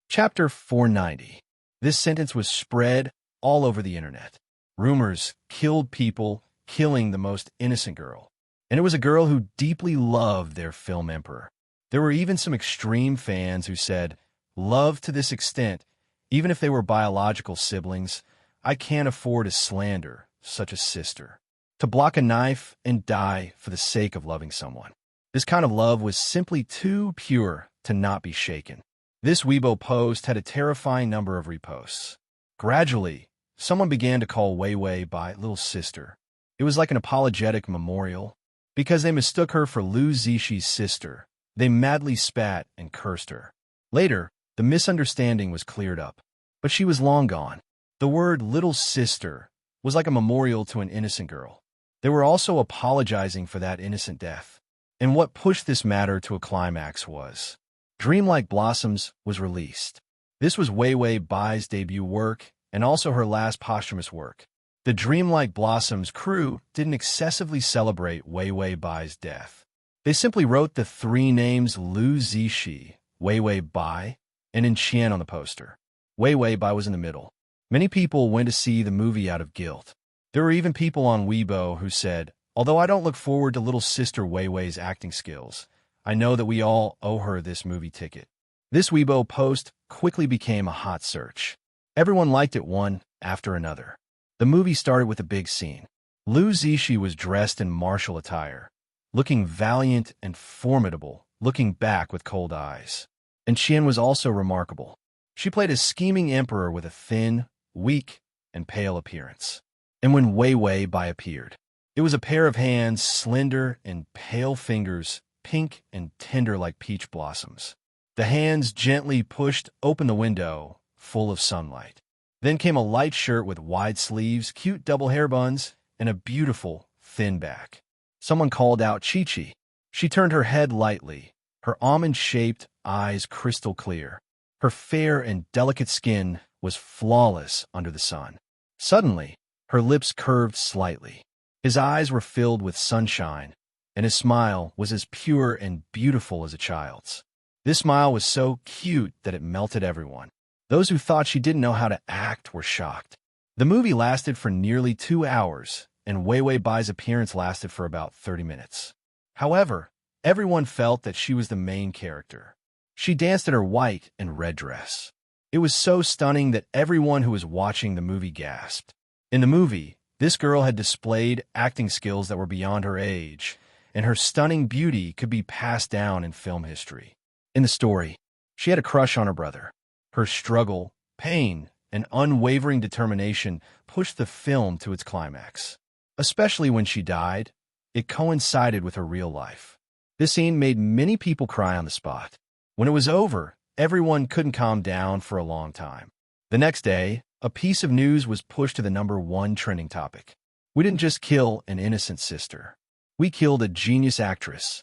Chapter 490. This sentence was spread all over the internet. Rumors killed people, killing the most innocent girl. And it was a girl who deeply loved their film emperor. There were even some extreme fans who said, "Love to this extent, even if they were biological siblings, I can't afford to slander such a sister." To block a knife and die for the sake of loving someone. This kind of love was simply too pure to not be shaken. This Weibo post had a terrifying number of reposts. Gradually, someone began to call Wei Wei Bai little sister. It was like an apologetic memorial. Because they mistook her for Lu Zixi's sister, they madly spat and cursed her. Later, the misunderstanding was cleared up. But she was long gone. The word little sister was like a memorial to an innocent girl. They were also apologizing for that innocent death. And what pushed this matter to a climax was Dreamlike Blossoms was released. This was Wei Wei Bai's debut work and also her last posthumous work. The Dreamlike Blossoms crew didn't excessively celebrate Wei Wei Bai's death. They simply wrote the 3 names Lu Zixi, Wei Wei Bai, and Xianxia on the poster. Wei Wei Bai was in the middle. Many people went to see the movie out of guilt. There were even people on Weibo who said, "Although I don't look forward to little sister Wei Wei's acting skills, I know that we all owe her this movie ticket." This Weibo post quickly became a hot search. Everyone liked it one after another. The movie started with a big scene. Lu Zixi was dressed in martial attire, looking valiant and formidable, looking back with cold eyes. And Xian was also remarkable. She played a scheming emperor with a thin, weak, and pale appearance. And when Wei Wei Bai appeared, it was a pair of hands, slender and pale fingers, pink and tender like peach blossoms. The hands gently pushed open the window, full of sunlight. Then came a light shirt with wide sleeves, cute double hair buns, and a beautiful, thin back. Someone called out Chi Chi. She turned her head lightly, her almond-shaped eyes crystal clear. Her fair and delicate skin was flawless under the sun. Suddenly, her lips curved slightly. His eyes were filled with sunshine, and his smile was as pure and beautiful as a child's. This smile was so cute that it melted everyone. Those who thought she didn't know how to act were shocked. The movie lasted for nearly 2 hours, and Wei Wei Bai's appearance lasted for about 30 minutes. However, everyone felt that she was the main character. She danced in her white and red dress. It was so stunning that everyone who was watching the movie gasped. In the movie, this girl had displayed acting skills that were beyond her age, and her stunning beauty could be passed down in film history. In the story, she had a crush on her brother. Her struggle, pain, and unwavering determination pushed the film to its climax. Especially when she died, it coincided with her real life. This scene made many people cry on the spot. When it was over, everyone couldn't calm down for a long time. The next day, a piece of news was pushed to the #1 trending topic. We didn't just kill an innocent sister. We killed a genius actress.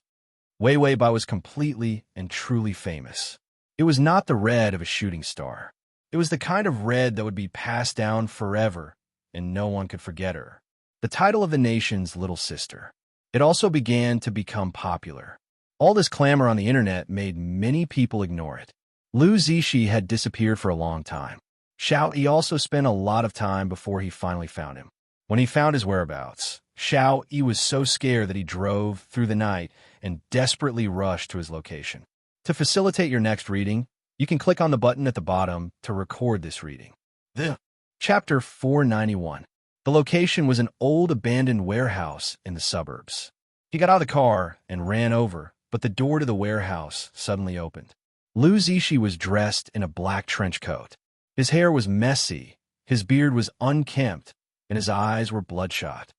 Wei Wei Bai was completely and truly famous. It was not the red of a shooting star. It was the kind of red that would be passed down forever, and no one could forget her. The title of the nation's little sister. It also began to become popular. All this clamor on the internet made many people ignore it. Lu Zishi had disappeared for a long time. Xiao Yi also spent a lot of time before he finally found him. When he found his whereabouts, Xiao Yi was so scared that he drove through the night and desperately rushed to his location. To facilitate your next reading, you can click on the button at the bottom to record this reading. Chapter 491. The location was an old abandoned warehouse in the suburbs. He got out of the car and ran over, but the door to the warehouse suddenly opened. Lu Zishi was dressed in a black trench coat. His hair was messy, his beard was unkempt, and his eyes were bloodshot.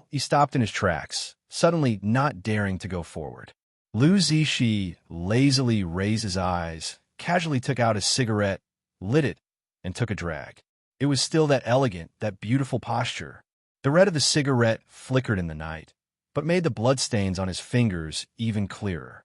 He stopped in his tracks, suddenly not daring to go forward. Lu Zishi lazily raised his eyes, casually took out his cigarette, lit it, and took a drag. It was still that elegant, that beautiful posture. The red of the cigarette flickered in the night, but made the bloodstains on his fingers even clearer.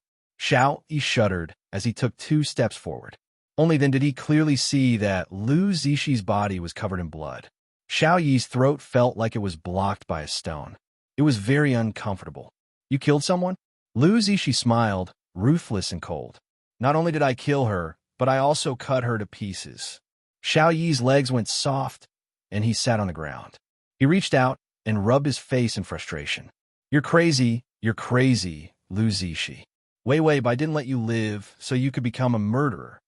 He shuddered as he took 2 steps forward. Only then did he clearly see that Lu Zishi's body was covered in blood. Xiao Yi's throat felt like it was blocked by a stone. It was very uncomfortable. You killed someone? Lu Zishi smiled, ruthless and cold. Not only did I kill her, but I also cut her to pieces. Xiao Yi's legs went soft, and he sat on the ground. He reached out and rubbed his face in frustration. You're crazy, Lu Zishi. Wei Wei Bai didn't let you live so you could become a murderer.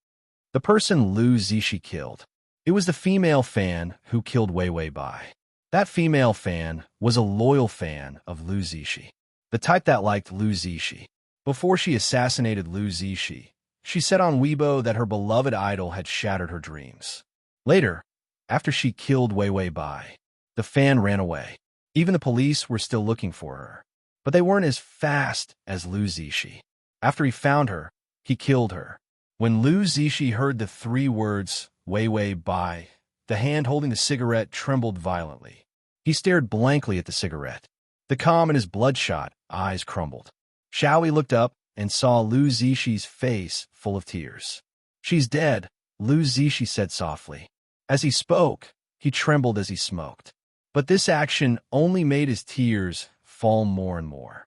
The person Lu Zishi killed. It was the female fan who killed Wei Wei Bai. That female fan was a loyal fan of Lu Zishi, the type that liked Lu Zishi. Before she assassinated Lu Zishi, she said on Weibo that her beloved idol had shattered her dreams. Later, after she killed Wei Wei Bai, the fan ran away. Even the police were still looking for her, but they weren't as fast as Lu Zishi. After he found her, he killed her. When Lu Zishi heard the 3 words, Wei Wei Bai, the hand holding the cigarette trembled violently. He stared blankly at the cigarette. The calm in his bloodshot eyes crumbled. Xiao Yi looked up and saw Lu Zishi's face full of tears. She's dead, Lu Zishi said softly. As he spoke, he trembled as he smoked. But this action only made his tears fall more and more.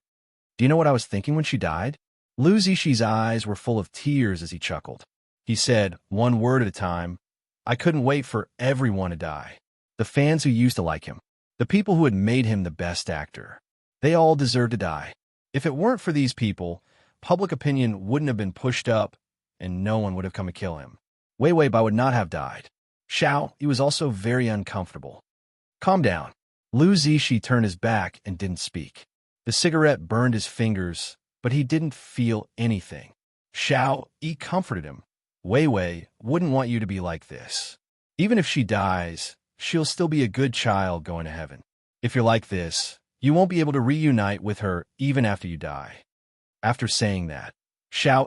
Do you know what I was thinking when she died? Lu Zishi's eyes were full of tears as he chuckled. He said, one word at a time, I couldn't wait for everyone to die. The fans who used to like him. The people who had made him the best actor. They all deserved to die. If it weren't for these people, public opinion wouldn't have been pushed up, and no one would have come to kill him. Wei Wei Bai would not have died. He was also very uncomfortable. Calm down. Lu Zishi turned his back and didn't speak. The cigarette burned his fingers, but he didn't feel anything. Yi comforted him. Wei Wei wouldn't want you to be like this. Even if she dies, she'll still be a good child going to heaven. If you're like this, you won't be able to reunite with her even after you die. After saying that,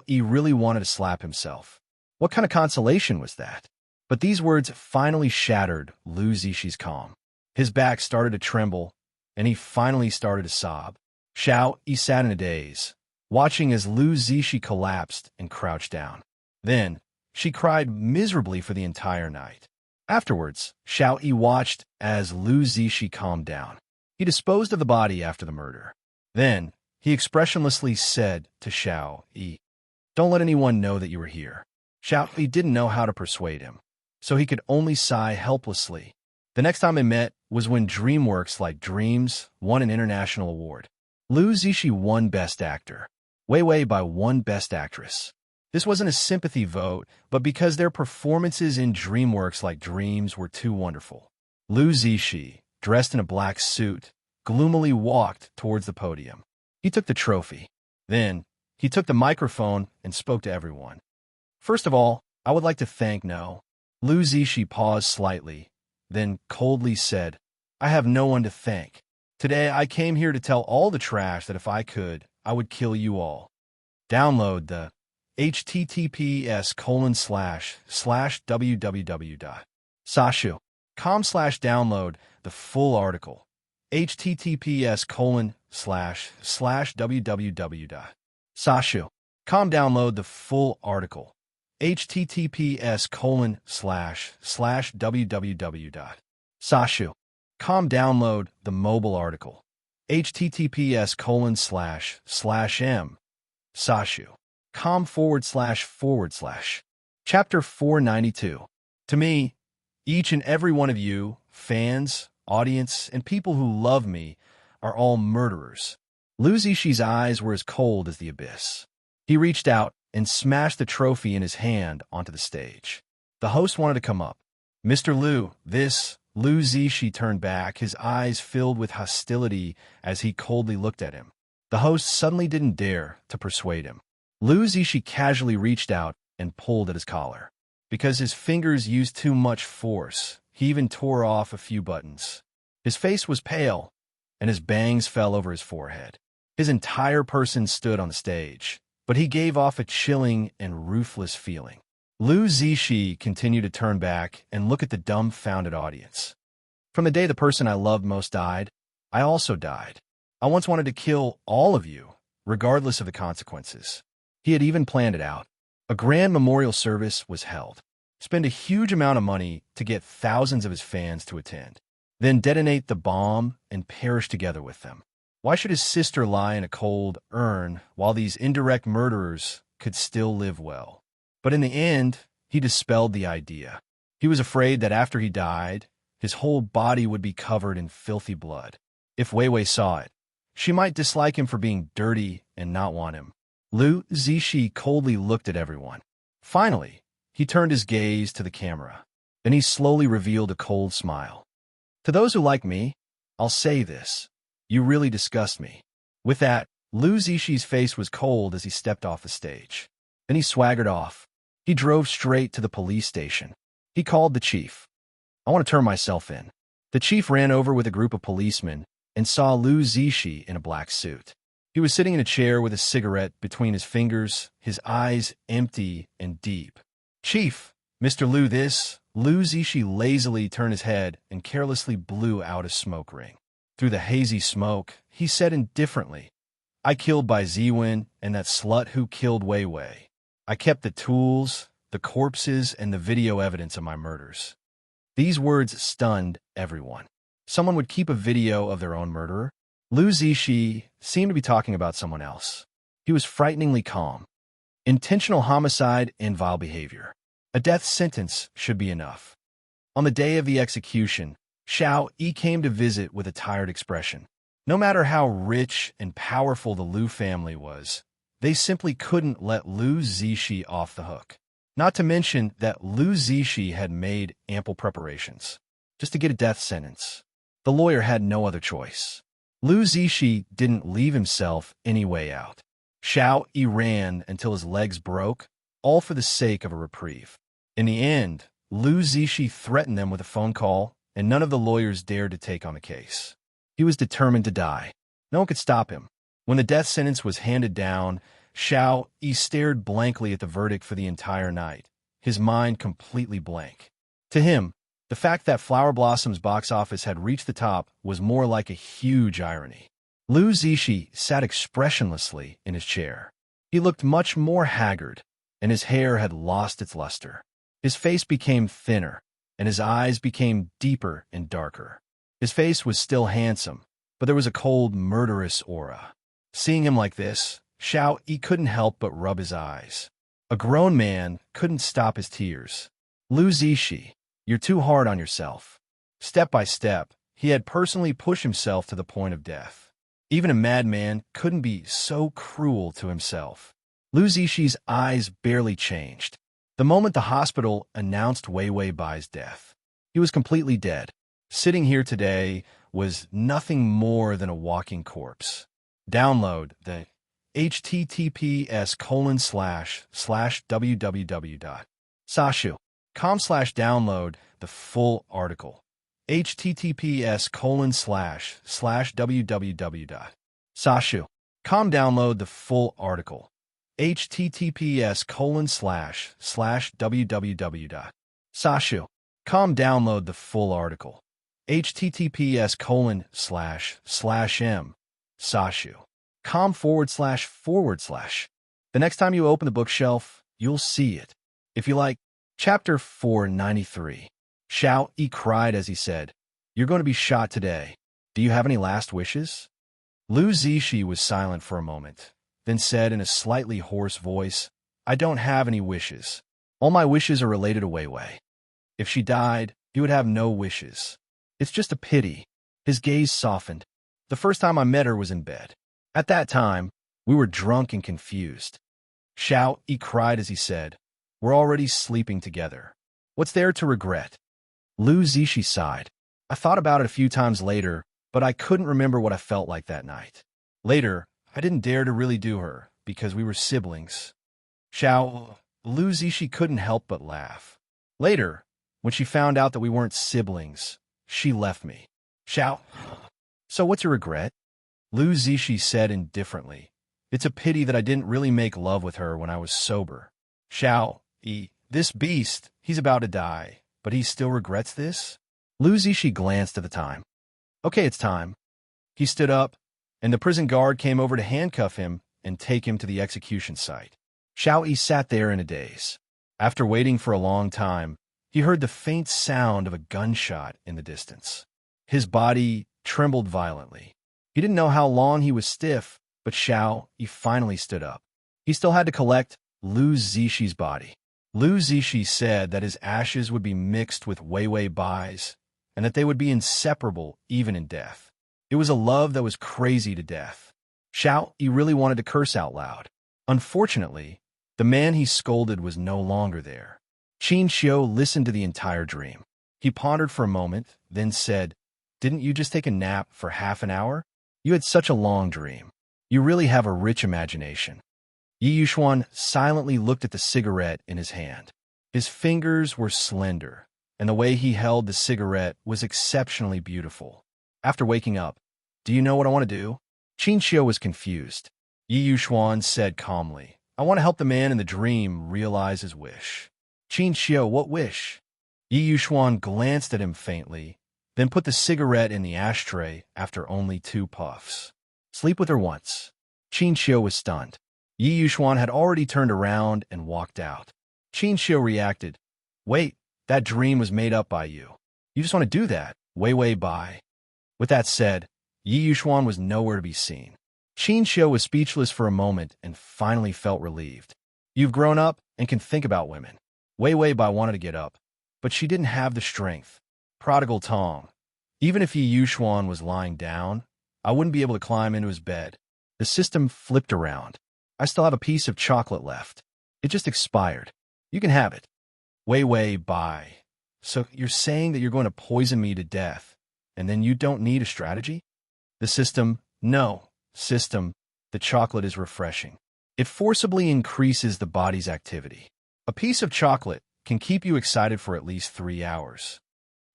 Yi really wanted to slap himself. What kind of consolation was that? But these words finally shattered Lu Zishi's calm. His back started to tremble, and he finally started to sob. Yi sat in a daze. watching as Lu Zishi collapsed and crouched down. Then, she cried miserably for the entire night. Afterwards, Xiao Yi watched as Lu Zishi calmed down. He disposed of the body after the murder. Then, he expressionlessly said to Xiao Yi, "Don't let anyone know that you were here." Xiao Yi didn't know how to persuade him, so he could only sigh helplessly. The next time they met was when DreamWorks Like Dreams won an international award. Lu Zishi won Best Actor. Wei Wei by won Best Actress. This wasn't a sympathy vote, but because their performances in DreamWorks Like Dreams were too wonderful. Lu Zishi, dressed in a black suit, gloomily walked towards the podium. He took the trophy. Then, he took the microphone and spoke to everyone. "First of all, I would like to thank No." Lu Zishi paused slightly, then coldly said, "I have no one to thank. Today I came here to tell all the trash that if I could, I would kill you all." Download the https://www.sashu.com/download the full article. https://www.sashu.com download the full article. https://www.sashu.com download the mobile article. https://sashu.com//. Chapter 492. To me, each and every one of you, fans, audience, and people who love me, are all murderers. Lu Zishi's eyes were as cold as the abyss. He reached out and smashed the trophy in his hand onto the stage. The host wanted to come up. "Mr. Lu, this..." Lu Zishi turned back, his eyes filled with hostility as he coldly looked at him. The host suddenly didn't dare to persuade him. Lu Zishi casually reached out and pulled at his collar. Because his fingers used too much force, he even tore off a few buttons. His face was pale, and his bangs fell over his forehead. His entire person stood on the stage, but he gave off a chilling and ruthless feeling. Lu Zishi continued to turn back and look at the dumbfounded audience. "From the day the person I loved most died, I also died. I once wanted to kill all of you, regardless of the consequences." He had even planned it out. A grand memorial service was held. Spend a huge amount of money to get thousands of his fans to attend. Then detonate the bomb and perish together with them. Why should his sister lie in a cold urn while these indirect murderers could still live well? But in the end, he dispelled the idea. He was afraid that after he died, his whole body would be covered in filthy blood. If Wei Wei saw it, she might dislike him for being dirty and not want him. Lu Zishi coldly looked at everyone. Finally, he turned his gaze to the camera. Then he slowly revealed a cold smile. "To those who like me, I'll say this. You really disgust me." With that, Lu Zishi's face was cold as he stepped off the stage. Then he swaggered off. He drove straight to the police station. He called the chief. "I want to turn myself in." The chief ran over with a group of policemen and saw Lu Zishi in a black suit. He was sitting in a chair with a cigarette between his fingers, his eyes empty and deep. "Chief, Mr. Lu this..." Lu Zishi lazily turned his head and carelessly blew out a smoke ring. Through the hazy smoke, he said indifferently, "I killed Bai Ziwen and that slut who killed Wei Wei. I kept the tools, the corpses, and the video evidence of my murders." These words stunned everyone. Someone would keep a video of their own murderer? Lu Zishi seemed to be talking about someone else. He was frighteningly calm. Intentional homicide and vile behavior. A death sentence should be enough. On the day of the execution, Xiao Yi came to visit with a tired expression. No matter how rich and powerful the Lu family was, they simply couldn't let Lu Zishi off the hook. Not to mention that Lu Zishi had made ample preparations just to get a death sentence. The lawyer had no other choice. Lu Zishi didn't leave himself any way out. Xiao Yi ran until his legs broke, all for the sake of a reprieve. In the end, Lu Zishi threatened them with a phone call, and none of the lawyers dared to take on the case. He was determined to die. No one could stop him. When the death sentence was handed down, Xiao Yi stared blankly at the verdict for the entire night, his mind completely blank. To him, the fact that Flower Blossom's box office had reached the top was more like a huge irony. Lu Zishi sat expressionlessly in his chair. He looked much more haggard, and his hair had lost its luster. His face became thinner, and his eyes became deeper and darker. His face was still handsome, but there was a cold, murderous aura. Seeing him like this, Xiao Yi couldn't help but rub his eyes. A grown man couldn't stop his tears. Lu Zishi, you're too hard on yourself. Step by step, he had personally pushed himself to the point of death. Even a madman couldn't be so cruel to himself. Lu Zishi's eyes barely changed. The moment the hospital announced Wei Wei Bai's death, he was completely dead. Sitting here today was nothing more than a walking corpse. Download the https://www.sashu.com/download the full article. https://www.sashu.com download the full article. https://www.sashu.com download the full article. https://m.sashu.com/. The next time you open the bookshelf, you'll see it. If you like. Chapter 493. Xiao Yi cried as he said, "You're going to be shot today. Do you have any last wishes?" Lu Zishi was silent for a moment, then said in a slightly hoarse voice, "I don't have any wishes. All my wishes are related to Wei Wei. If she died, you would have no wishes. It's just a pity." His gaze softened. "The first time I met her was in bed. At that time, we were drunk and confused." Xiao Yi cried as he said, "We're already sleeping together. What's there to regret?" Lu Zishi sighed. "I thought about it a few times later, but I couldn't remember what I felt like that night. Later, I didn't dare to really do her, because we were siblings." Lu Zishi couldn't help but laugh. "Later, when she found out that we weren't siblings, she left me." So what's your regret?" Lu Zishi said indifferently. "It's a pity that I didn't really make love with her when I was sober." This beast, he's about to die, but he still regrets this?" Lu Zishi glanced at the time. "Okay, it's time." He stood up, and the prison guard came over to handcuff him and take him to the execution site. Xiao Yi sat there in a daze. After waiting for a long time, he heard the faint sound of a gunshot in the distance. His body trembled violently. He didn't know how long he was stiff, but Xiao Yi finally stood up. He still had to collect Lu Zishi's body. Lu Zishi said that his ashes would be mixed with Wei Wei Bai's, and that they would be inseparable even in death. It was a love that was crazy to death. Xiao Yi really wanted to curse out loud. Unfortunately, the man he scolded was no longer there. Xianxia listened to the entire dream. He pondered for a moment, then said, "Didn't you just take a nap for half an hour? You had such a long dream. You really have a rich imagination." Yi Yuxuan silently looked at the cigarette in his hand. His fingers were slender, and the way he held the cigarette was exceptionally beautiful. After waking up, "Do you know what I want to do?" Xianxia was confused. Yi Yuxuan said calmly, "I want to help the man in the dream realize his wish." "Xianxia, what wish?" Yi Yuxuan glanced at him faintly, then put the cigarette in the ashtray after only 2 puffs. "Sleep with her once." Xianxia was stunned. Yi Yuxuan had already turned around and walked out. Xianxia reacted, "Wait, that dream was made up by you. You just want to do that, Wei Wei Bai." With that said, Yi Yuxuan was nowhere to be seen. Xianxia was speechless for a moment and finally felt relieved. "You've grown up and can think about women." Wei Wei Bai wanted to get up, but she didn't have the strength. Prodigal Tong. Even if Yi Yuxuan was lying down, I wouldn't be able to climb into his bed. The system flipped around. "I still have a piece of chocolate left. It just expired. You can have it." Wei Wei Bai. "So you're saying that you're going to poison me to death, and then you don't need a strategy?" The system. "No, system. The chocolate is refreshing. It forcibly increases the body's activity. A piece of chocolate can keep you excited for at least 3 hours.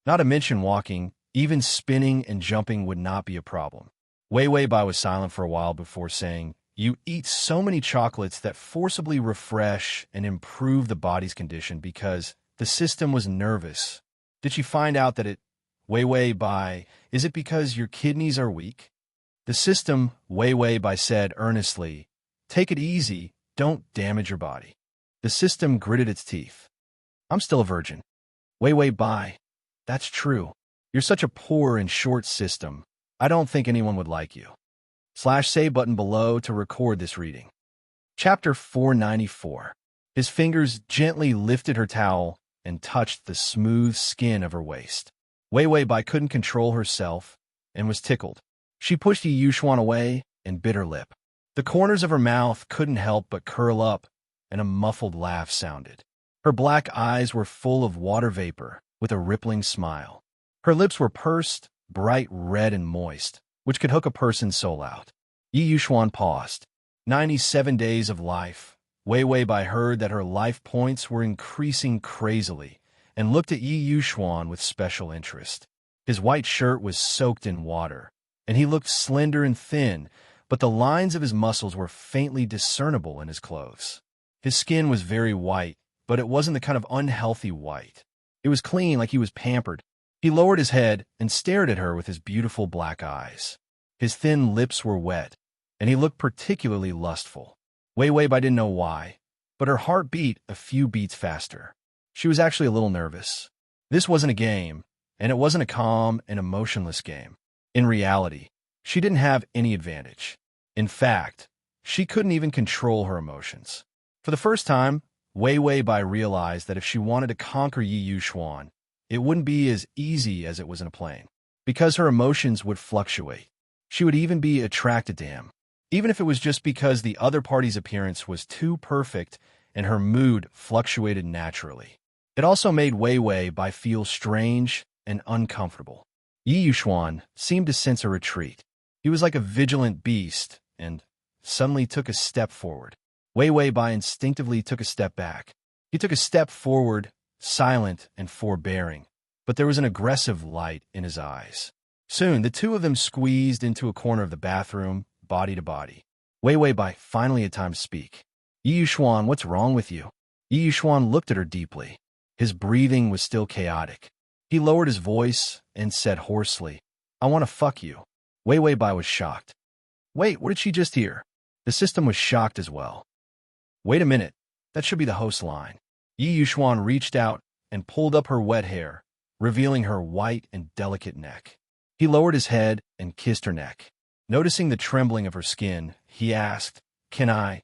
Not to mention walking, even spinning and jumping would not be a problem." Wei Wei Bai was silent for a while before saying, "You eat so many chocolates that forcibly refresh and improve the body's condition because the system was nervous. Did she find out that it..." Wei Wei Bai, "Is it because your kidneys are weak?" The system, Wei Wei Bai said earnestly, "Take it easy, don't damage your body." The system gritted its teeth. "I'm still a virgin." Wei Wei Bai, "That's true. You're such a poor and short system. I don't think anyone would like you." /say button below to record this reading. Chapter 494. His fingers gently lifted her towel and touched the smooth skin of her waist. Wei Wei Bai couldn't control herself and was tickled. She pushed Yi Yuxuan away and bit her lip. The corners of her mouth couldn't help but curl up, and a muffled laugh sounded. Her black eyes were full of water vapor, with a rippling smile. Her lips were pursed, bright red and moist, which could hook a person's soul out. Yi Yuxuan paused. 97 days of life. Wei Wei Bai heard that her life points were increasing crazily, and looked at Yi Yuxuan with special interest. His white shirt was soaked in water, and he looked slender and thin, but the lines of his muscles were faintly discernible in his clothes. His skin was very white, but it wasn't the kind of unhealthy white. It was clean, like he was pampered. He lowered his head and stared at her with his beautiful black eyes. His thin lips were wet, and he looked particularly lustful. Wei Wei Bai didn't know why, but her heart beat a few beats faster. She was actually a little nervous. This wasn't a game, and it wasn't a calm and emotionless game. In reality, she didn't have any advantage. In fact, she couldn't even control her emotions. For the first time, Wei Wei Bai realized that if she wanted to conquer Yi Yuxuan, it wouldn't be as easy as it was in a plane, because her emotions would fluctuate. She would even be attracted to him, even if it was just because the other party's appearance was too perfect and her mood fluctuated naturally. It also made Wei Wei Bai feel strange and uncomfortable. Yi Yuxuan seemed to sense a retreat. He was like a vigilant beast and suddenly took a step forward. Wei Wei Bai instinctively took a step back. He took a step forward, silent and forbearing, but there was an aggressive light in his eyes. Soon, the two of them squeezed into a corner of the bathroom, body to body. Wei Wei Bai finally had time to speak. "Yi Yuxuan, what's wrong with you?" Yi Yuxuan looked at her deeply. His breathing was still chaotic. He lowered his voice and said hoarsely, "I want to fuck you." Wei Wei Bai was shocked. Wait, what did she just hear? The system was shocked as well. Wait a minute, that should be the host line. Yi Yuxuan reached out and pulled up her wet hair, revealing her white and delicate neck. He lowered his head and kissed her neck. Noticing the trembling of her skin, he asked, "Can I?"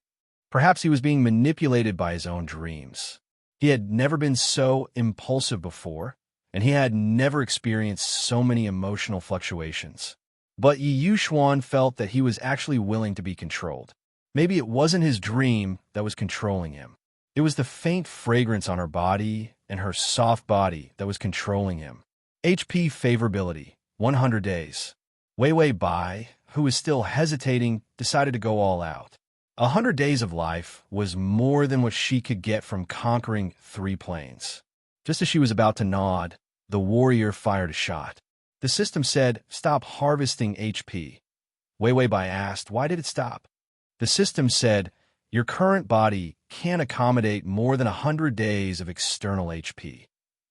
Perhaps he was being manipulated by his own dreams. He had never been so impulsive before, and he had never experienced so many emotional fluctuations. But Yi Yuxuan felt that he was actually willing to be controlled. Maybe it wasn't his dream that was controlling him. It was the faint fragrance on her body and her soft body that was controlling him. HP favorability, 100 days. Wei Wei Bai, who was still hesitating, decided to go all out. 100 days of life was more than what she could get from conquering 3 planes. Just as she was about to nod, the warrior fired a shot. The system said, "Stop harvesting HP." Wei Wei Bai asked, "Why did it stop?" The system said, "Your current body can't accommodate more than 100 days of external HP.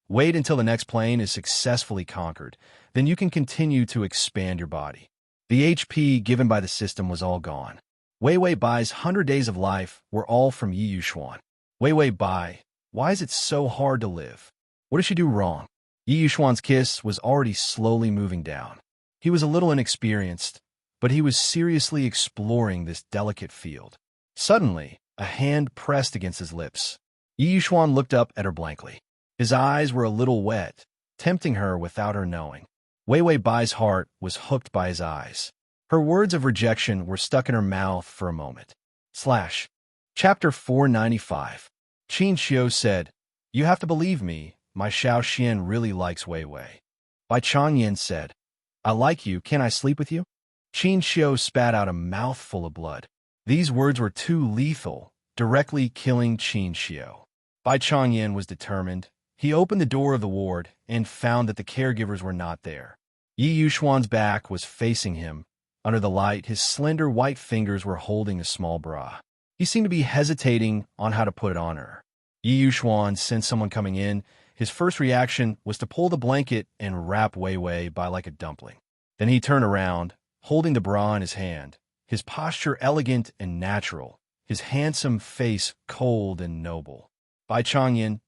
Wait until the next plane is successfully conquered. Then you can continue to expand your body." The HP given by the system was all gone. Wei Wei Bai's 100 days of life were all from Yi Yuxuan. Wei Wei Bai, why is it so hard to live? What did she do wrong? Yi Yuxuan's kiss was already slowly moving down. He was a little inexperienced, but he was seriously exploring this delicate field. Suddenly, a hand pressed against his lips. Yi Yuxuan looked up at her blankly. His eyes were a little wet, tempting her without her knowing. Wei Wei Bai's heart was hooked by his eyes. Her words of rejection were stuck in her mouth for a moment. Chapter 495. Xianxia said, "You have to believe me, my Xiaoxian really likes Wei Wei." Bai Changyan said, "I like you, can I sleep with you?" Xianxia spat out a mouthful of blood. These words were too lethal, directly killing Xianxia. Bai Changyan was determined. He opened the door of the ward and found that the caregivers were not there. Yi Yuxuan's back was facing him. Under the light, his slender white fingers were holding a small bra. He seemed to be hesitating on how to put it on her. Yi Yuxuan sensed someone coming in. His first reaction was to pull the blanket and wrap Wei Wei Bai like a dumpling. Then he turned around, holding the bra in his hand, his posture elegant and natural, his handsome face cold and noble. Bai Changyin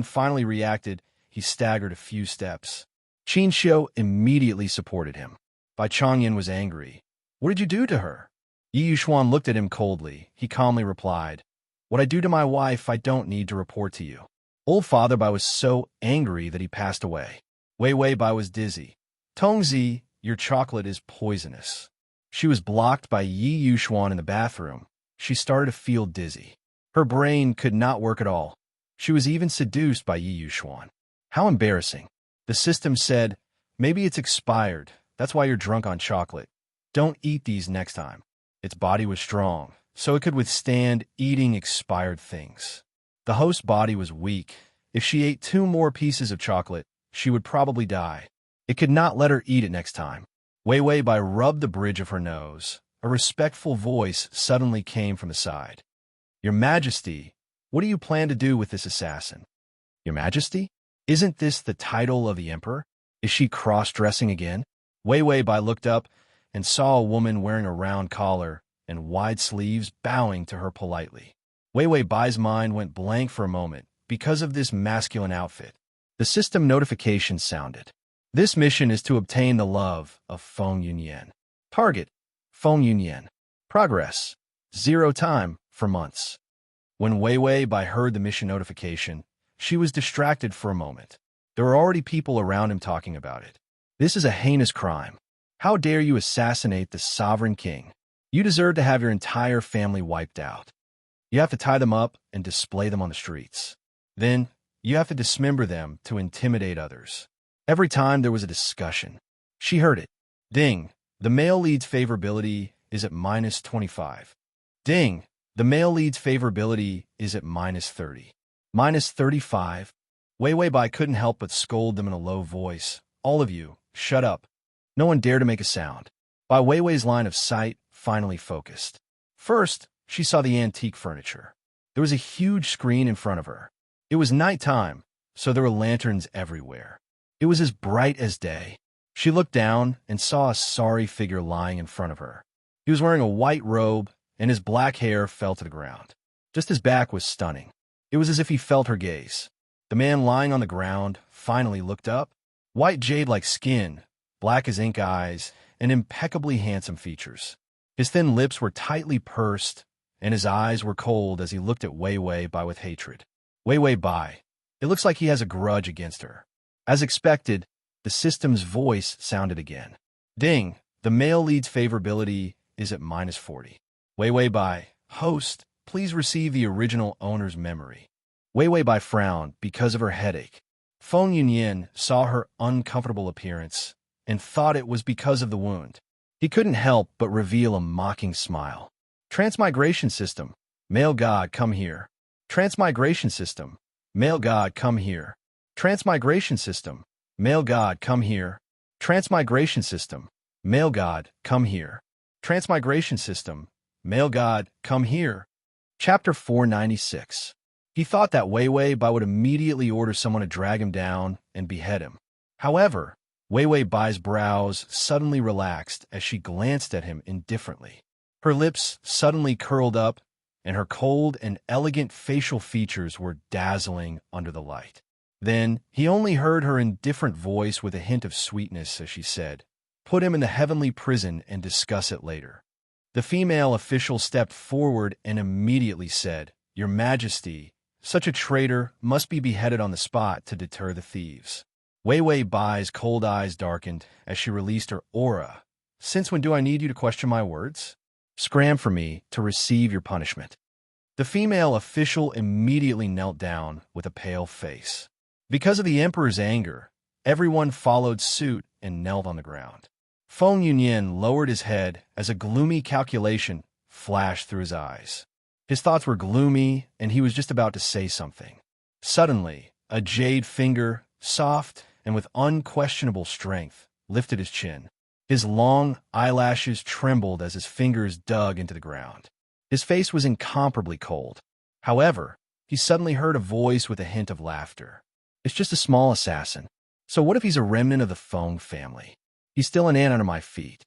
finally reacted. He staggered a few steps. Xianxia immediately supported him. Bai Changyin was angry. What did you do to her? Yi Yuxuan looked at him coldly. He calmly replied, What I do to my wife, I don't need to report to you. Old Father Bai was so angry that he passed away. Wei Bai was dizzy. Tongzi, your chocolate is poisonous. She was blocked by Yi Yuxuan in the bathroom. She started to feel dizzy. Her brain could not work at all. She was even seduced by Yi Yuxuan. How embarrassing. The system said, Maybe it's expired. That's why you're drunk on chocolate. Don't eat these next time. Its body was strong, so it could withstand eating expired things. The host's body was weak. If she ate 2 more pieces of chocolate, she would probably die. It could not let her eat it next time. Wei Bai rubbed the bridge of her nose. A respectful voice suddenly came from the side. Your Majesty, what do you plan to do with this assassin? Your Majesty? Isn't this the title of the emperor? Is she cross-dressing again? Wei Bai looked up and saw a woman wearing a round collar and wide sleeves bowing to her politely. Wei Bai's mind went blank for a moment because of this masculine outfit. The system notification sounded. This mission is to obtain the love of Feng Yunyan. Target, Feng Yunyan. Progress, 0 time for months. When Wei Bai heard the mission notification, she was distracted for a moment. There were already people around him talking about it. This is a heinous crime. How dare you assassinate the sovereign king? You deserve to have your entire family wiped out. You have to tie them up and display them on the streets. Then, you have to dismember them to intimidate others. Every time there was a discussion, she heard it. Ding, the male lead's favorability is at -25. Ding, the male lead's favorability is at -30. -35. Wei Bai couldn't help but scold them in a low voice. All of you, shut up. No one dared to make a sound. Bai Wei's line of sight finally focused. First, she saw the antique furniture. There was a huge screen in front of her. It was nighttime, so there were lanterns everywhere. It was as bright as day. She looked down and saw a sorry figure lying in front of her. He was wearing a white robe, and his black hair fell to the ground. Just his back was stunning. It was as if he felt her gaze. The man lying on the ground finally looked up. White jade-like skin, black as ink eyes, and impeccably handsome features. His thin lips were tightly pursed, and his eyes were cold as he looked at Wei Bai with hatred. Wei Bai. It looks like he has a grudge against her. As expected, the system's voice sounded again. Ding, the male lead's favorability is at -40. Wei Bai, host, please receive the original owner's memory. Wei Bai frowned because of her headache. Feng Yunyan saw her uncomfortable appearance and thought it was because of the wound. He couldn't help but reveal a mocking smile. Transmigration system, male god, come here. Transmigration system, male god, come here. Transmigration system, male god, come here. Transmigration system, male god, come here. Transmigration system, male god, come here. Chapter 496. He thought that Wei Bai would immediately order someone to drag him down and behead him. However, Wei Bai's brows suddenly relaxed as she glanced at him indifferently. Her lips suddenly curled up, and her cold and elegant facial features were dazzling under the light. Then, he only heard her indifferent voice with a hint of sweetness as she said, "Put him in the heavenly prison and discuss it later." The female official stepped forward and immediately said, "Your Majesty, such a traitor must be beheaded on the spot to deter the thieves." Wei Bai's cold eyes darkened as she released her aura. "Since when do I need you to question my words? Scram for me to receive your punishment." The female official immediately knelt down with a pale face. Because of the emperor's anger, everyone followed suit and knelt on the ground. Feng Yunyan lowered his head as a gloomy calculation flashed through his eyes. His thoughts were gloomy, and he was just about to say something. Suddenly, a jade finger, soft and with unquestionable strength, lifted his chin. His long eyelashes trembled as his fingers dug into the ground. His face was incomparably cold. However, he suddenly heard a voice with a hint of laughter. "It's just a small assassin. So what if he's a remnant of the Feng family?" He's still an ant under my feet.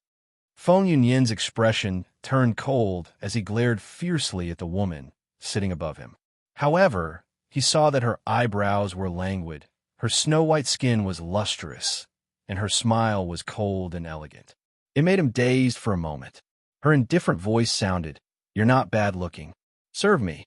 Feng Yunyan's expression turned cold as he glared fiercely at the woman sitting above him. However, he saw that her eyebrows were languid, her snow-white skin was lustrous, and her smile was cold and elegant. It made him dazed for a moment. Her indifferent voice sounded, "You're not bad-looking. Serve me."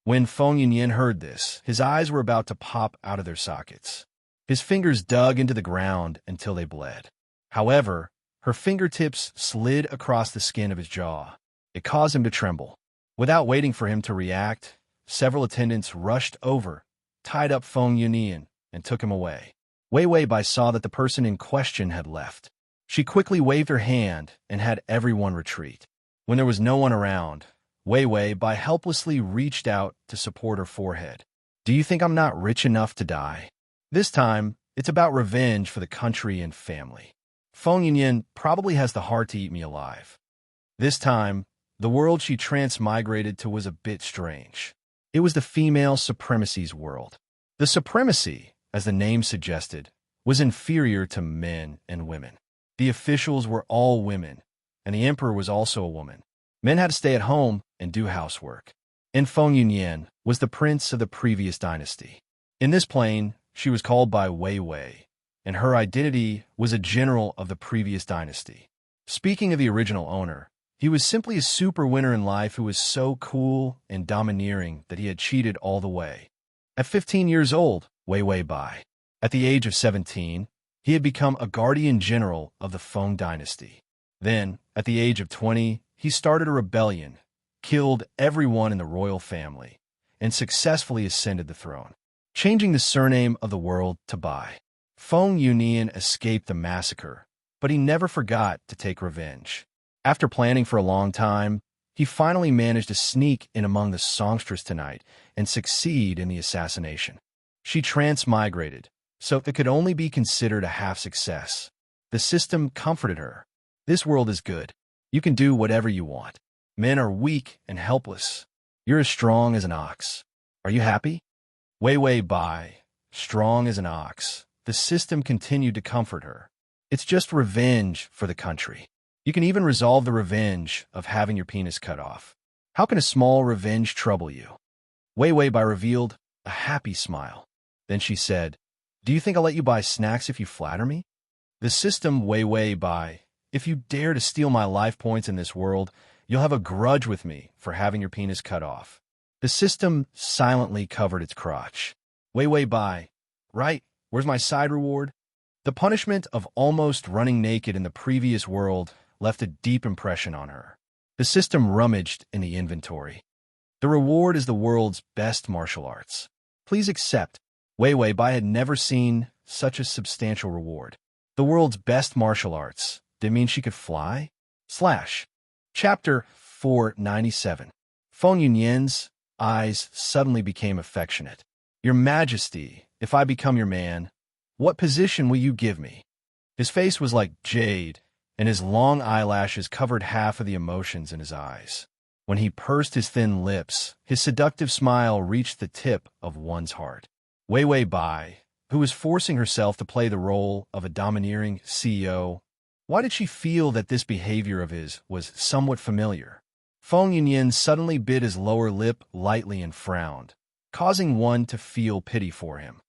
When Feng Yunyan heard this, his eyes were about to pop out of their sockets. His fingers dug into the ground until they bled. However, her fingertips slid across the skin of his jaw. It caused him to tremble. Without waiting for him to react, several attendants rushed over, tied up Feng Yunyan, and took him away. Wei Bai saw that the person in question had left. She quickly waved her hand and had everyone retreat. When there was no one around, Wei Bai helplessly reached out to support her forehead. "Do you think I'm not rich enough to die? This time, it's about revenge for the country and family. Feng Yunyan probably has the heart to eat me alive." This time, the world she transmigrated to was a bit strange. It was the female supremacy's world. The supremacy, as the name suggested, was inferior to men and women. The officials were all women, and the emperor was also a woman. Men had to stay at home and do housework. And Feng Yunyan was the prince of the previous dynasty. In this plane, she was called by Wei, and her identity was a general of the previous dynasty. Speaking of the original owner, he was simply a super winner in life who was so cool and domineering that he had cheated all the way. At 15 years old, Wei Bai. At the age of 17, he had become a guardian general of the Feng dynasty. Then, at the age of 20, he started a rebellion, killed everyone in the royal family, and successfully ascended the throne, changing the surname of the world to Bai. Feng Yunyan escaped the massacre, but he never forgot to take revenge. After planning for a long time, he finally managed to sneak in among the songsters tonight and succeed in the assassination. She transmigrated, so it could only be considered a half success. The system comforted her. "This world is good. You can do whatever you want. Men are weak and helpless. You're as strong as an ox. Are you happy?" Wei Bai, strong as an ox. The system continued to comfort her. "It's just revenge for the country. You can even resolve the revenge of having your penis cut off. How can a small revenge trouble you?" Wei Bai revealed a happy smile. Then she said, "Do you think I'll let you buy snacks if you flatter me?" The system, Wei Bai, "If you dare to steal my life points in this world, you'll have a grudge with me for having your penis cut off." The system silently covered its crotch. Wei Bai, "Right, where's my side reward?" The punishment of almost running naked in the previous world left a deep impression on her. The system rummaged in the inventory. "The reward is the world's best martial arts. Please accept." Wei Bai had never seen such a substantial reward. The world's best martial arts. Did it mean she could fly? Chapter 497. Feng Yunyan's eyes suddenly became affectionate. "Your Majesty, if I become your man, what position will you give me?" His face was like jade, and his long eyelashes covered half of the emotions in his eyes. When he pursed his thin lips, his seductive smile reached the tip of one's heart. Wei Bai, who was forcing herself to play the role of a domineering CEO, why did she feel that this behavior of his was somewhat familiar? Feng Yunyan suddenly bit his lower lip lightly and frowned, causing one to feel pity for him.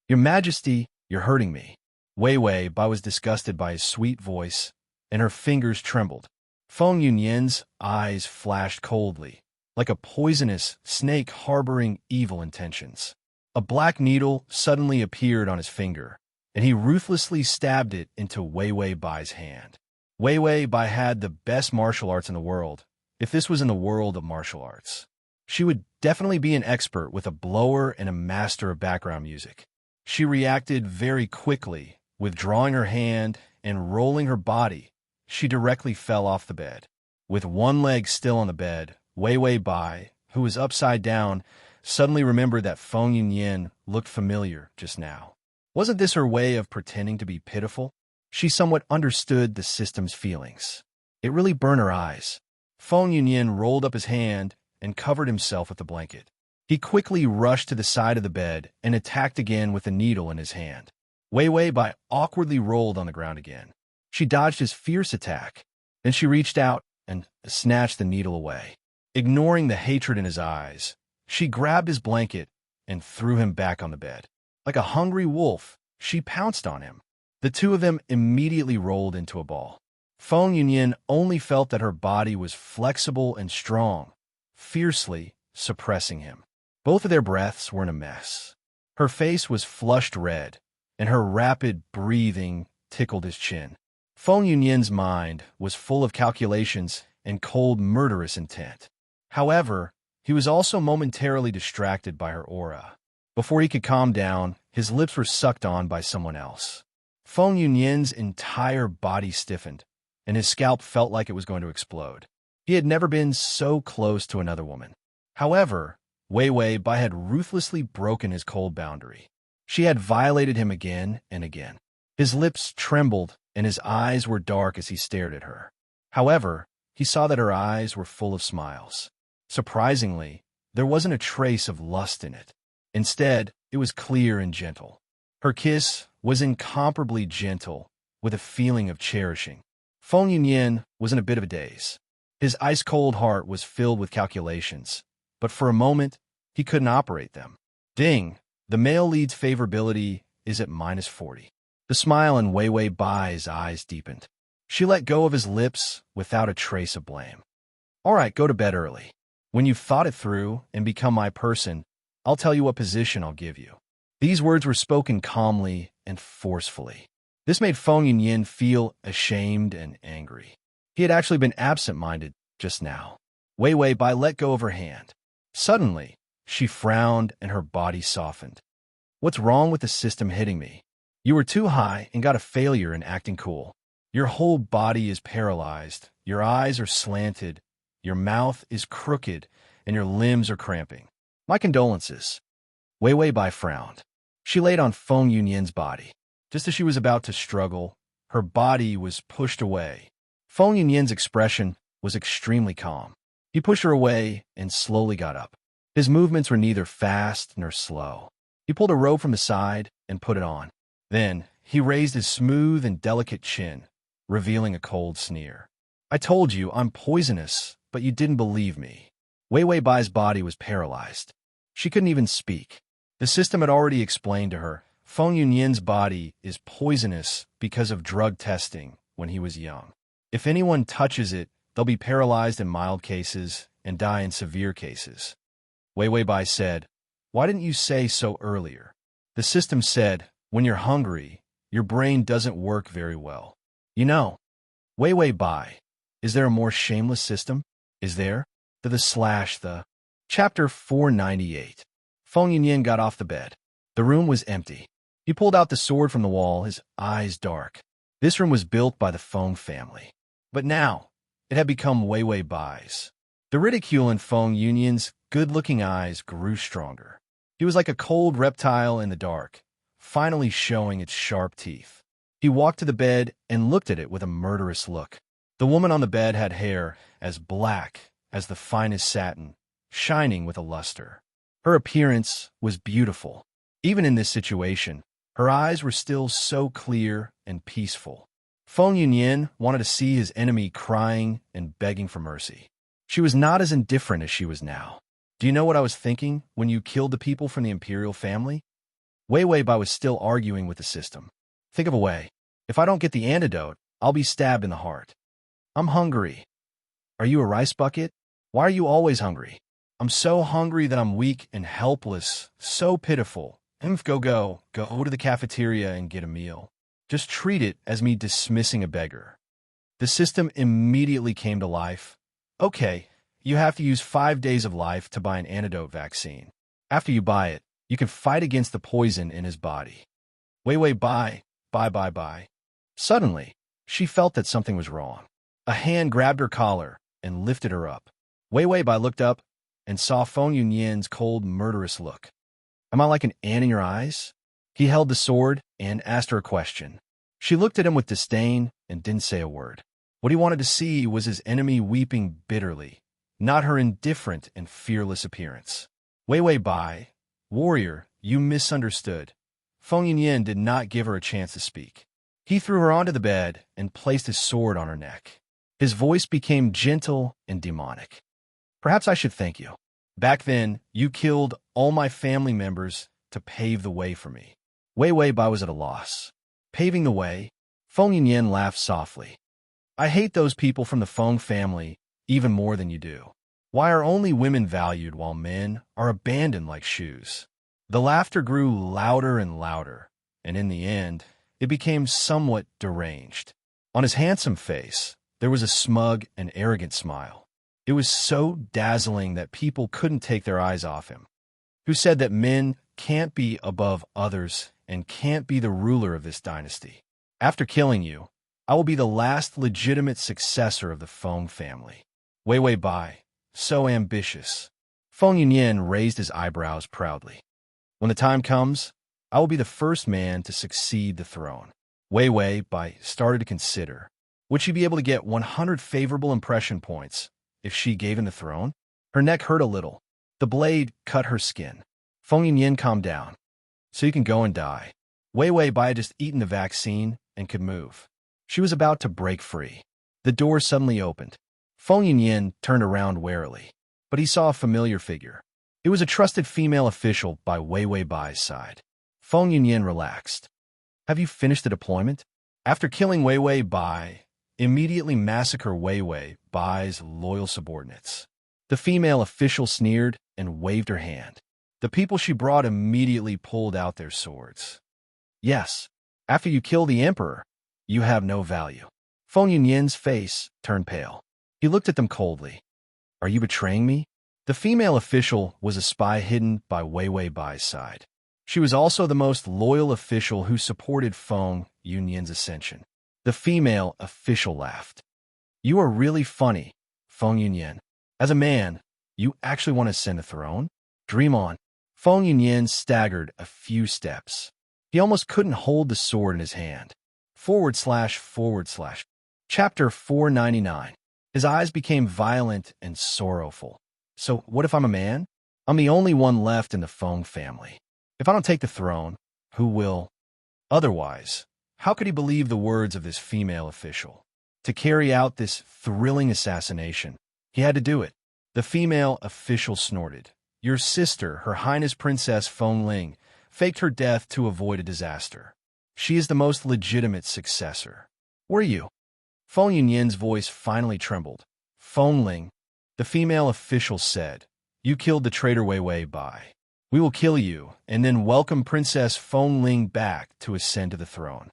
"Your Majesty, you're hurting me." Wei Bai was disgusted by his sweet voice, and her fingers trembled. Feng Yunyan's eyes flashed coldly, like a poisonous snake harboring evil intentions. A black needle suddenly appeared on his finger, and he ruthlessly stabbed it into Wei Bai's hand. Wei Bai had the best martial arts in the world, if this was in the world of martial arts. She would definitely be an expert with a blower and a master of background music. She reacted very quickly, withdrawing her hand and rolling her body. She directly fell off the bed. With one leg still on the bed, Wei Bai, who was upside down, suddenly remembered that Feng Yunyan looked familiar just now. Wasn't this her way of pretending to be pitiful? She somewhat understood the system's feelings. It really burned her eyes. Feng Yunyan rolled up his hand and covered himself with the blanket. He quickly rushed to the side of the bed and attacked again with a needle in his hand. Wei Bai awkwardly rolled on the ground again. She dodged his fierce attack. Then she reached out and snatched the needle away. Ignoring the hatred in his eyes, she grabbed his blanket and threw him back on the bed. Like a hungry wolf, she pounced on him. The two of them immediately rolled into a ball. Feng Yunyin only felt that her body was flexible and strong, fiercely suppressing him. Both of their breaths were in a mess. Her face was flushed red, and her rapid breathing tickled his chin. Feng Yunyin's mind was full of calculations and cold, murderous intent. However, he was also momentarily distracted by her aura. Before he could calm down, his lips were sucked on by someone else. Feng Yunyin's entire body stiffened, and his scalp felt like it was going to explode. He had never been so close to another woman. However, Wei Bai had ruthlessly broken his cold boundary. She had violated him again and again. His lips trembled, and his eyes were dark as he stared at her. However, he saw that her eyes were full of smiles. Surprisingly, there wasn't a trace of lust in it. Instead, it was clear and gentle. Her kiss was incomparably gentle, with a feeling of cherishing. Feng Yunyin was in a bit of a daze. His ice-cold heart was filled with calculations, but for a moment, he couldn't operate them. Ding! The male lead's favorability is at -40. The smile in Wei Bai's eyes deepened. She let go of his lips without a trace of blame. All right, go to bed early. When you've thought it through and become my person, I'll tell you what position I'll give you. These words were spoken calmly and forcefully. This made Feng Yunyin feel ashamed and angry. He had actually been absent-minded just now. Wei Bai let go of her hand. Suddenly, she frowned and her body softened. What's wrong with the system hitting me? You were too high and got a failure in acting cool. Your whole body is paralyzed, your eyes are slanted, your mouth is crooked, and your limbs are cramping. My condolences. Wei Bai frowned. She laid on Feng Yunyin's body. Just as she was about to struggle, her body was pushed away. Feng Yunyin's expression was extremely calm. He pushed her away and slowly got up. His movements were neither fast nor slow. He pulled a robe from his side and put it on. Then, he raised his smooth and delicate chin, revealing a cold sneer. I told you I'm poisonous, but you didn't believe me. Wei Bai's body was paralyzed. She couldn't even speak. The system had already explained to her, Feng Yunyin's body is poisonous because of drug testing when he was young. If anyone touches it, they'll be paralyzed in mild cases and die in severe cases. Wei Bai said, why didn't you say so earlier? The system said, when you're hungry, your brain doesn't work very well. You know, Wei Bai, is there a more shameless system? Is there? The Chapter 498. Feng Yunyin got off the bed. The room was empty. He pulled out the sword from the wall, his eyes dark. This room was built by the Feng family. But now, it had become Wei Bai's. The ridicule in Feng Yunyin's good-looking eyes grew stronger. He was like a cold reptile in the dark, finally showing its sharp teeth. He walked to the bed and looked at it with a murderous look. The woman on the bed had hair as black as the finest satin, shining with a luster. Her appearance was beautiful. Even in this situation, her eyes were still so clear and peaceful. Feng Yunyin wanted to see his enemy crying and begging for mercy. She was not as indifferent as she was now. Do you know what I was thinking when you killed the people from the imperial family? Wei Bai was still arguing with the system. Think of a way. If I don't get the antidote, I'll be stabbed in the heart. I'm hungry. Are you a rice bucket? Why are you always hungry? I'm so hungry that I'm weak and helpless, so pitiful. Go to the cafeteria and get a meal. Just treat it as me dismissing a beggar. The system immediately came to life. Okay, you have to use 5 days of life to buy an antidote vaccine. After you buy it, you can fight against the poison in his body. Wei Bai. Suddenly, she felt that something was wrong. A hand grabbed her collar and lifted her up. Wei Bai looked up and saw Feng Yunyin's cold, murderous look. Am I like an ant in your eyes? He held the sword and asked her a question. She looked at him with disdain and didn't say a word. What he wanted to see was his enemy weeping bitterly, not her indifferent and fearless appearance. Wei Bai, warrior, you misunderstood. Feng Yunyin did not give her a chance to speak. He threw her onto the bed and placed his sword on her neck. His voice became gentle and demonic. Perhaps I should thank you. Back then, you killed all my family members to pave the way for me. Wei Wei Bai was at a loss. Paving the way? Feng Yinyan laughed softly. I hate those people from the Feng family even more than you do. Why are only women valued while men are abandoned like shoes? The laughter grew louder and louder, and in the end, it became somewhat deranged. On his handsome face, there was a smug and arrogant smile. It was so dazzling that people couldn't take their eyes off him. Who said that men can't be above others and can't be the ruler of this dynasty? After killing you, I will be the last legitimate successor of the Feng family. Wei Wei Bai, so ambitious. Feng Yunyan raised his eyebrows proudly. When the time comes, I will be the first man to succeed the throne. Wei Wei Bai started to consider, would she be able to get 100 favorable impression points if she gave him the throne? Her neck hurt a little. The blade cut her skin. Feng Yunyan calmed down. So you can go and die. Wei Wei Bai had just eaten the vaccine and could move. She was about to break free. The door suddenly opened. Feng Yunyan turned around warily, but he saw a familiar figure. It was a trusted female official by Wei Wei Bai's side. Feng Yunyan relaxed. Have you finished the deployment? After killing Wei Wei Bai, immediately massacre Wei Wei Bai's loyal subordinates. The female official sneered and waved her hand. The people she brought immediately pulled out their swords. Yes, after you kill the emperor, you have no value. Feng Yunyan's face turned pale. He looked at them coldly. Are you betraying me? The female official was a spy hidden by Wei Wei Bai's side. She was also the most loyal official who supported Feng Yunyan's ascension. The female official laughed. You are really funny, Feng Yunyan. As a man, you actually want to ascend the throne? Dream on. Feng Yunyan staggered a few steps. He almost couldn't hold the sword in his hand. // Chapter 499. His eyes became violent and sorrowful. So what if I'm a man? I'm the only one left in the Feng family. If I don't take the throne, who will? Otherwise, how could he believe the words of this female official? To carry out this thrilling assassination, he had to do it. The female official snorted. Your sister, Her Highness Princess Feng Ling, faked her death to avoid a disaster. She is the most legitimate successor. Were you? Feng Yunyan's voice finally trembled. Feng Ling, the female official said, you killed the traitor Wei Wei Bai. We will kill you and then welcome Princess Feng Ling back to ascend to the throne.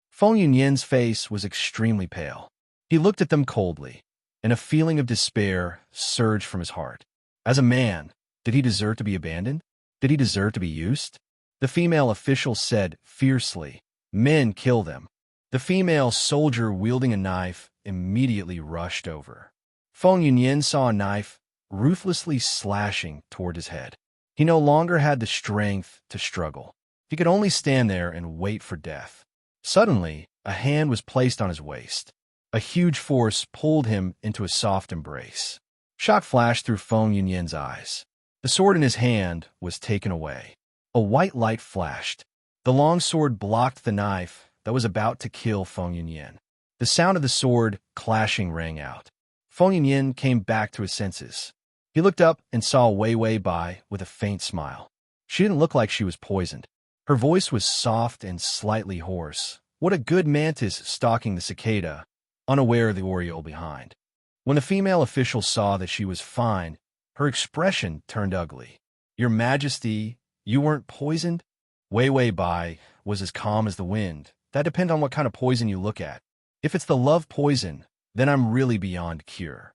Feng Yunyan's face was extremely pale. He looked at them coldly, and a feeling of despair surged from his heart. As a man, did he deserve to be abandoned? Did he deserve to be used? The female official said fiercely, men kill them. The female soldier wielding a knife immediately rushed over. Feng Yunyan saw a knife ruthlessly slashing toward his head. He no longer had the strength to struggle. He could only stand there and wait for death. Suddenly, a hand was placed on his waist. A huge force pulled him into a soft embrace. Shock flashed through Feng Yunyan's eyes. The sword in his hand was taken away. A white light flashed. The long sword blocked the knife that was about to kill Feng Yunyan. The sound of the sword clashing rang out. Feng Yunyan came back to his senses. He looked up and saw Wei Wei Bai with a faint smile. She didn't look like she was poisoned. Her voice was soft and slightly hoarse. What a good mantis stalking the cicada, unaware of the oriole behind. When the female official saw that she was fine, her expression turned ugly. Your Majesty, you weren't poisoned? Wei Wei Bai was as calm as the wind. That depends on what kind of poison you look at. If it's the love poison, then I'm really beyond cure.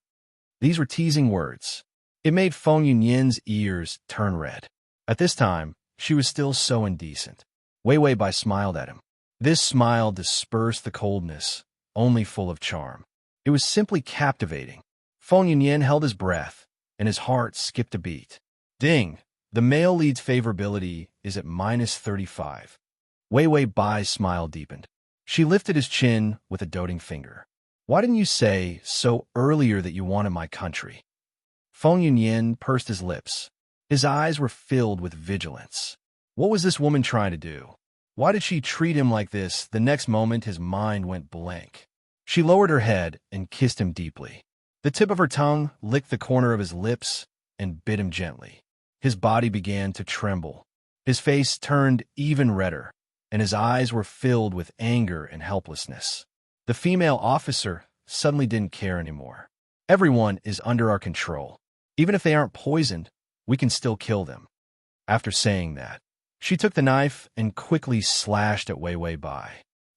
These were teasing words. It made Feng Yunyan's ears turn red. At this time, she was still so indecent. Wei Wei Bai smiled at him. This smile dispersed the coldness, only full of charm. It was simply captivating. Feng Yunyan held his breath, and his heart skipped a beat. Ding! The male lead's favorability is at -35. Wei Wei Bai's smile deepened. She lifted his chin with a doting finger. Why didn't you say so earlier that you wanted my country? Feng Yunyan pursed his lips. His eyes were filled with vigilance. What was this woman trying to do? Why did she treat him like this? The next moment, his mind went blank. She lowered her head and kissed him deeply. The tip of her tongue licked the corner of his lips and bit him gently. His body began to tremble. His face turned even redder, and his eyes were filled with anger and helplessness. The female officer suddenly didn't care anymore. Everyone is under our control. Even if they aren't poisoned, we can still kill them. After saying that, she took the knife and quickly slashed at Wei Wei Bai.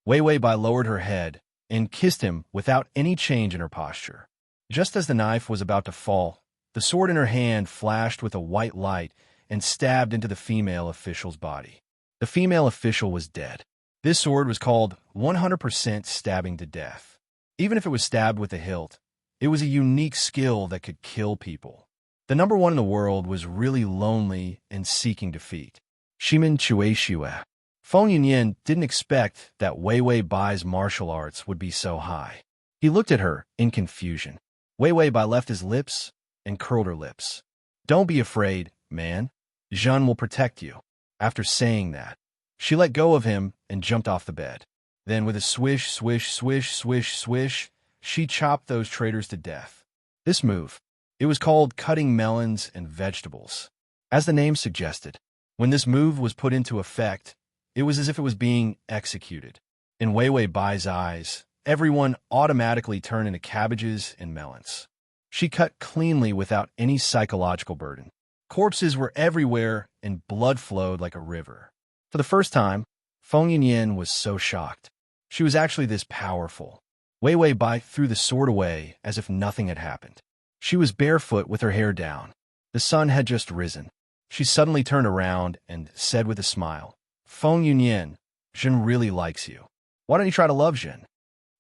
Wei Wei Bai lowered her head and kissed him without any change in her posture. Just as the knife was about to fall, the sword in her hand flashed with a white light and stabbed into the female official's body. The female official was dead. This sword was called 100% stabbing to death. Even if it was stabbed with a hilt, it was a unique skill that could kill people. The number one in the world was really lonely and seeking defeat. Shimin Chueshue. Feng Yunyan didn't expect that Wei Wei Bai's martial arts would be so high. He looked at her in confusion. Wei Wei Bai left his lips and curled her lips. "Don't be afraid, man. Zhen will protect you." After saying that, she let go of him and jumped off the bed. Then with a swish, swish, swish, swish, swish, she chopped those traitors to death. This move, it was called cutting melons and vegetables. As the name suggested, when this move was put into effect, it was as if it was being executed. In Wei Wei Bai's eyes, everyone automatically turned into cabbages and melons. She cut cleanly without any psychological burden. Corpses were everywhere and blood flowed like a river. For the first time, Feng Yunyan was so shocked. She was actually this powerful. Wei Wei Bai threw the sword away as if nothing had happened. She was barefoot with her hair down. The sun had just risen. She suddenly turned around and said with a smile, "Feng Yunyan, Zhen really likes you. Why don't you try to love Zhen?"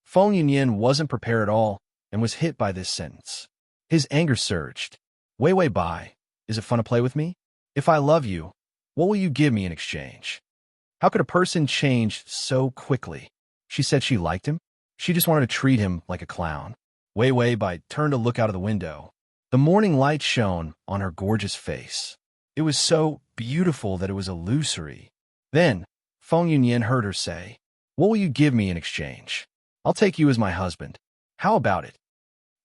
Feng Yunyan wasn't prepared at all and was hit by this sentence. His anger surged. "Wei Wei Bai, is it fun to play with me? If I love you, what will you give me in exchange?" How could a person change so quickly? She said she liked him. She just wanted to treat him like a clown. Wei Wei Bai turned to look out of the window. The morning light shone on her gorgeous face. It was so beautiful that it was illusory. Then, Feng Yunyan heard her say, "What will you give me in exchange? I'll take you as my husband. How about it?"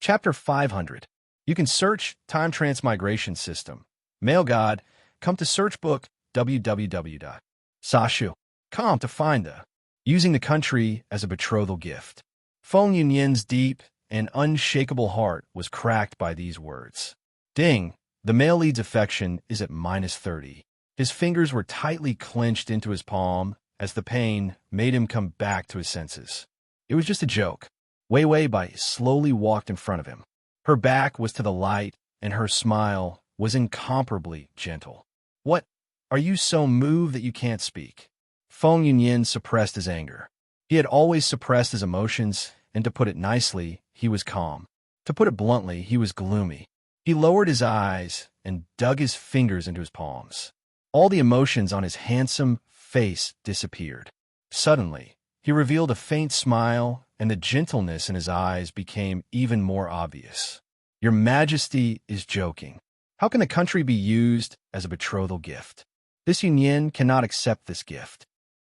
Chapter 500. You can search Time Transmigration System. Male God, come to search book www.sashu.com to find the using the country as a betrothal gift. Feng Yunyan's deep and unshakable heart was cracked by these words. Ding, the male lead's affection is at -30. His fingers were tightly clenched into his palm as the pain made him come back to his senses. It was just a joke. Wei Wei Bai slowly walked in front of him. Her back was to the light, and her smile was incomparably gentle. "What? Are you so moved that you can't speak?" Feng Yunyan suppressed his anger. He had always suppressed his emotions, and to put it nicely, he was calm. To put it bluntly, he was gloomy. He lowered his eyes and dug his fingers into his palms. All the emotions on his handsome face disappeared. Suddenly, he revealed a faint smile, and the gentleness in his eyes became even more obvious. "Your Majesty is joking. How can the country be used as a betrothal gift? This Yunyan cannot accept this gift."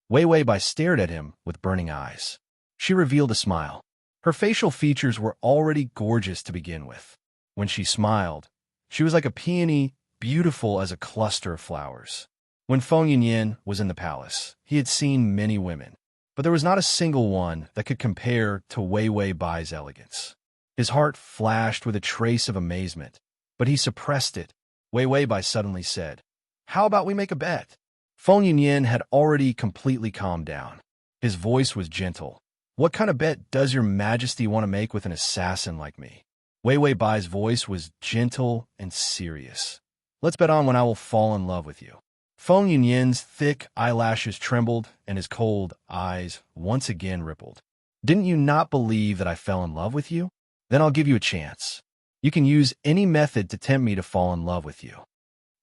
Wei Wei Bai stared at him with burning eyes. She revealed a smile. Her facial features were already gorgeous to begin with. When she smiled, she was like a peony, beautiful as a cluster of flowers. When Feng Yunyan was in the palace, he had seen many women, but there was not a single one that could compare to Wei Wei Bai's elegance. His heart flashed with a trace of amazement, but he suppressed it. Wei Wei Bai suddenly said, "How about we make a bet?" Feng Yunyan had already completely calmed down. His voice was gentle. "What kind of bet does your Majesty want to make with an assassin like me?" Wei Wei Bai's voice was gentle and serious. "Let's bet on when I will fall in love with you." Feng Yunyan's thick eyelashes trembled, and his cold eyes once again rippled. "Didn't you not believe that I fell in love with you? Then I'll give you a chance. You can use any method to tempt me to fall in love with you."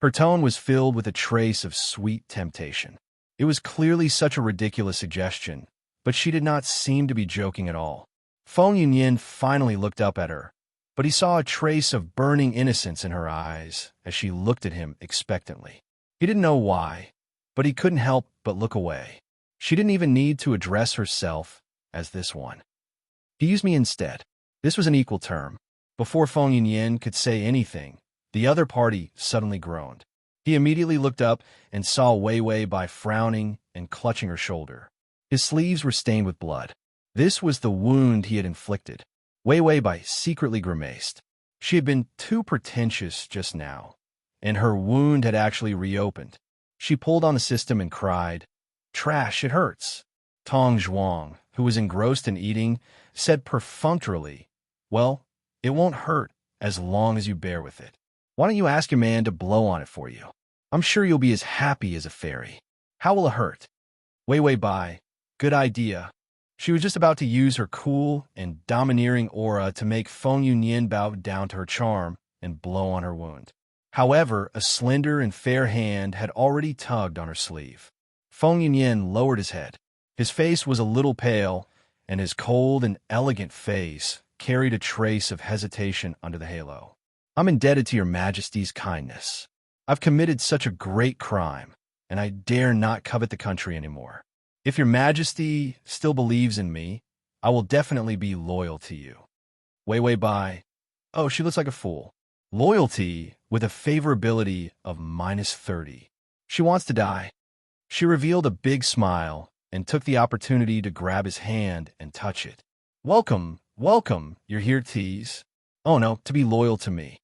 Her tone was filled with a trace of sweet temptation. It was clearly such a ridiculous suggestion, but she did not seem to be joking at all. Feng Yunyan finally looked up at her, but he saw a trace of burning innocence in her eyes as she looked at him expectantly. He didn't know why, but he couldn't help but look away. She didn't even need to address herself as this one. He used me instead. This was an equal term. Before Feng Yunyan could say anything, the other party suddenly groaned. He immediately looked up and saw Wei Wei Bai frowning and clutching her shoulder. His sleeves were stained with blood. This was the wound he had inflicted. Wei Wei Bai secretly grimaced. She had been too pretentious just now, and her wound had actually reopened. She pulled on the system and cried, "Trash, it hurts." Tong Zhuang, who was engrossed in eating, said perfunctorily, "Well, it won't hurt as long as you bear with it. Why don't you ask your man to blow on it for you? I'm sure you'll be as happy as a fairy. How will it hurt?" Wei Wei Bai, good idea. She was just about to use her cool and domineering aura to make Feng Yunyan bow down to her charm and blow on her wound. However, a slender and fair hand had already tugged on her sleeve. Feng Yunyan lowered his head. His face was a little pale, and his cold and elegant face carried a trace of hesitation under the halo. "I'm indebted to your Majesty's kindness. I've committed such a great crime, and I dare not covet the country anymore. If your Majesty still believes in me, I will definitely be loyal to you." Wei Wei Bai, oh, she looks like a fool. Loyalty with a favorability of -30. She wants to die. She revealed a big smile and took the opportunity to grab his hand and touch it. "Welcome, welcome, you're here, tease. Oh no, to be loyal to me."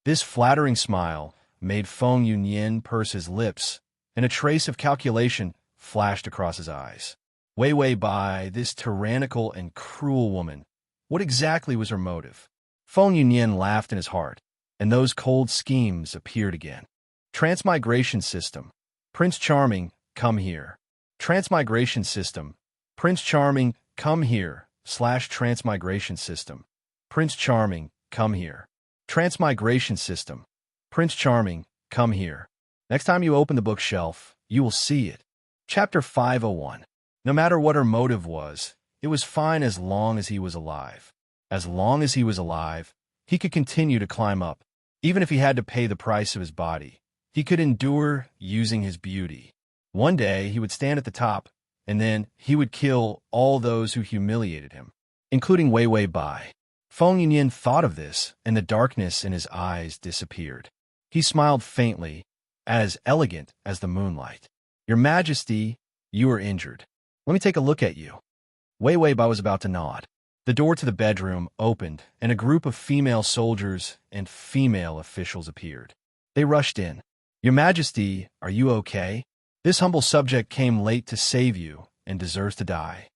This flattering smile made Feng Yunyan purse his lips, and a trace of calculation flashed across his eyes. Wei Wei Bai, this tyrannical and cruel woman, what exactly was her motive? Feng Yunyan laughed in his heart, and those cold schemes appeared again. Transmigration system. Prince Charming, come here. Transmigration system. Prince Charming, come here. Transmigration system. Prince Charming, come here. Transmigration system. Prince Charming, come here. Next time you open the bookshelf, you will see it. Chapter 501. No matter what her motive was, it was fine as long as he was alive. As long as he was alive, he could continue to climb up. Even if he had to pay the price of his body, he could endure using his beauty. One day, he would stand at the top, and then he would kill all those who humiliated him, including Wei Wei Bai. Feng Yunyan thought of this, and the darkness in his eyes disappeared. He smiled faintly, as elegant as the moonlight. "Your Majesty, you are injured. Let me take a look at you." Wei Wei Bai was about to nod. The door to the bedroom opened, and a group of female soldiers and female officials appeared. They rushed in. "Your Majesty, are you okay? This humble subject came late to save you and deserves to die."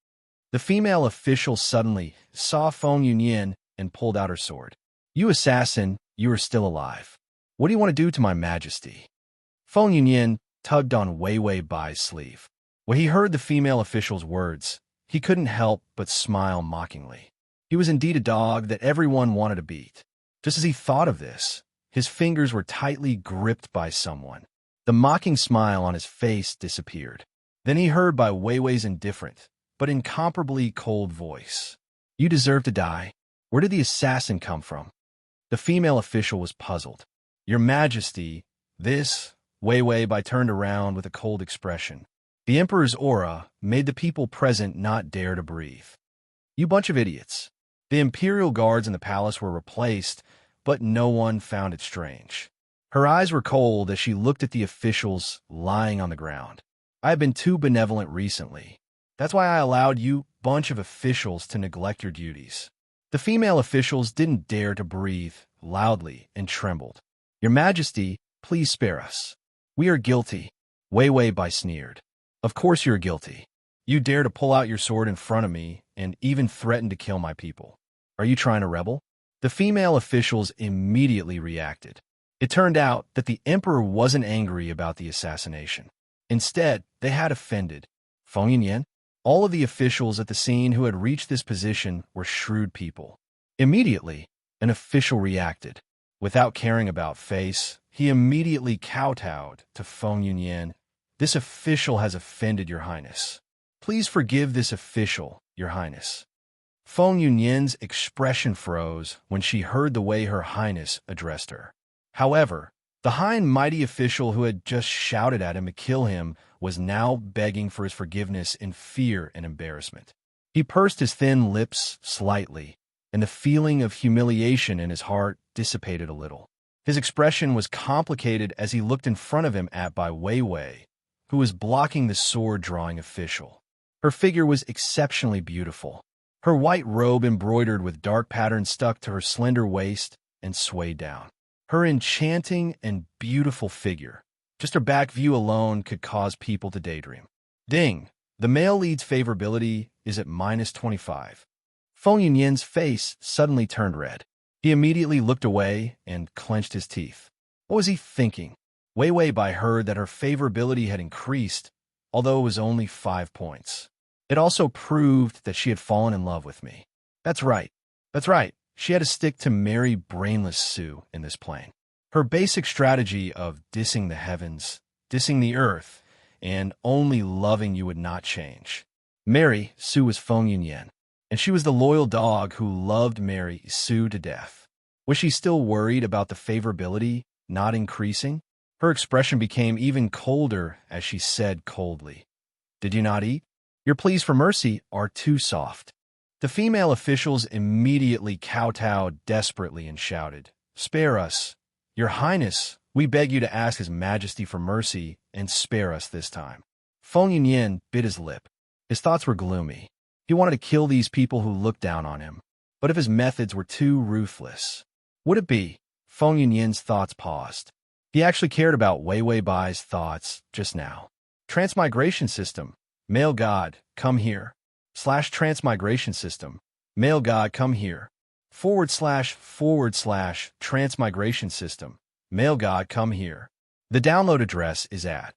The female official suddenly saw Feng Yunyan and pulled out her sword. "You assassin, you are still alive. What do you want to do to my Majesty?" Feng Yunyan tugged on Wei Wei Bai's sleeve. When he heard the female official's words, he couldn't help but smile mockingly. He was indeed a dog that everyone wanted to beat. Just as he thought of this, his fingers were tightly gripped by someone. The mocking smile on his face disappeared. Then he heard by Wei Wei's indifferent, but incomparably cold voice, "You deserve to die. Where did the assassin come from?" The female official was puzzled. "Your Majesty, this..." Wei Wei Bai turned around with a cold expression. The Emperor's aura made the people present not dare to breathe. "You bunch of idiots." The imperial guards in the palace were replaced, but no one found it strange. Her eyes were cold as she looked at the officials lying on the ground. "I have been too benevolent recently. That's why I allowed you bunch of officials to neglect your duties." The female officials didn't dare to breathe loudly and trembled. "Your Majesty, please spare us. We are guilty." Wei Wei Bai sneered. "Of course you're guilty. You dare to pull out your sword in front of me and even threaten to kill my people. Are you trying to rebel?" The female officials immediately reacted. It turned out that the emperor wasn't angry about the assassination. Instead, they had offended Feng Yunyan. All of the officials at the scene who had reached this position were shrewd people. Immediately, an official reacted. Without caring about face, he immediately kowtowed to Feng Yunyan. "This official has offended your highness. Please forgive this official, your highness." Feng Yunyan's expression froze when she heard the way her highness addressed her. However, The high and mighty official who had just shouted at him to kill him was now begging for his forgiveness in fear and embarrassment. He pursed his thin lips slightly, and the feeling of humiliation in his heart dissipated a little. His expression was complicated as he looked in front of him at Bai Weiwei, who was blocking the sword-drawing official. Her figure was exceptionally beautiful. Her white robe embroidered with dark patterns stuck to her slender waist and swayed down. Her enchanting and beautiful figure, just her back view alone could cause people to daydream. Ding! The male lead's favorability is at -25. Feng Yunyan's face suddenly turned red. He immediately looked away and clenched his teeth. What was he thinking? Weiwei Bai heard that her favorability had increased, although it was only 5 points. It also proved that she had fallen in love with me. That's right. She had to stick to marry brainless Su in this plane. Her basic strategy of dissing the heavens, dissing the earth, and only loving you would not change. Mary, Su was Feng Yunyan, and she was the loyal dog who loved Mary, Su, to death. Was she still worried about the favorability not increasing? Her expression became even colder as she said coldly, "Did you not eat? Your pleas for mercy are too soft." The female officials immediately kowtowed desperately and shouted, "Spare us! Your Highness, we beg you to ask His Majesty for mercy and spare us this time." Feng Yunyan bit his lip. His thoughts were gloomy. He wanted to kill these people who looked down on him. But if his methods were too ruthless, would it be? Feng Yunyan's thoughts paused. He actually cared about Weiwei Bai's thoughts just now. Transmigration system. Male god, come here. /transmigration system. Male god, come here. / transmigration system. Male god, come here. The download address is at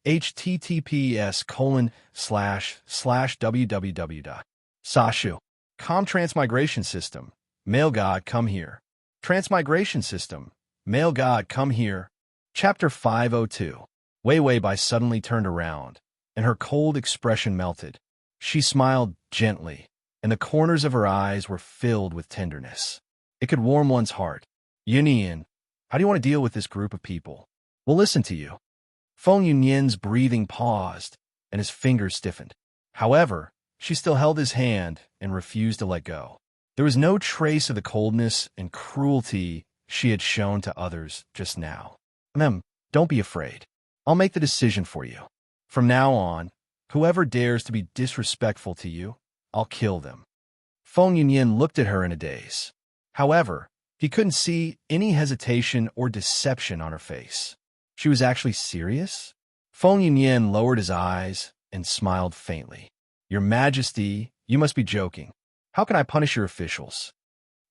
https://www.sashu.com. Transmigration system. Male god, come here. Transmigration system. Male god, come here. Chapter 502. Weiwei Bai suddenly turned around, and her cold expression melted. She smiled gently, and the corners of her eyes were filled with tenderness. It could warm one's heart. Yunyan, how do you want to deal with this group of people? We'll listen to you. Feng Yunyan's breathing paused, and his fingers stiffened. However, she still held his hand and refused to let go. There was no trace of the coldness and cruelty she had shown to others just now. Don't be afraid. I'll make the decision for you. From now on, whoever dares to be disrespectful to you, I'll kill them. Feng Yunyan looked at her in a daze. However, he couldn't see any hesitation or deception on her face. She was actually serious? Feng Yunyan lowered his eyes and smiled faintly. Your Majesty, you must be joking. How can I punish your officials?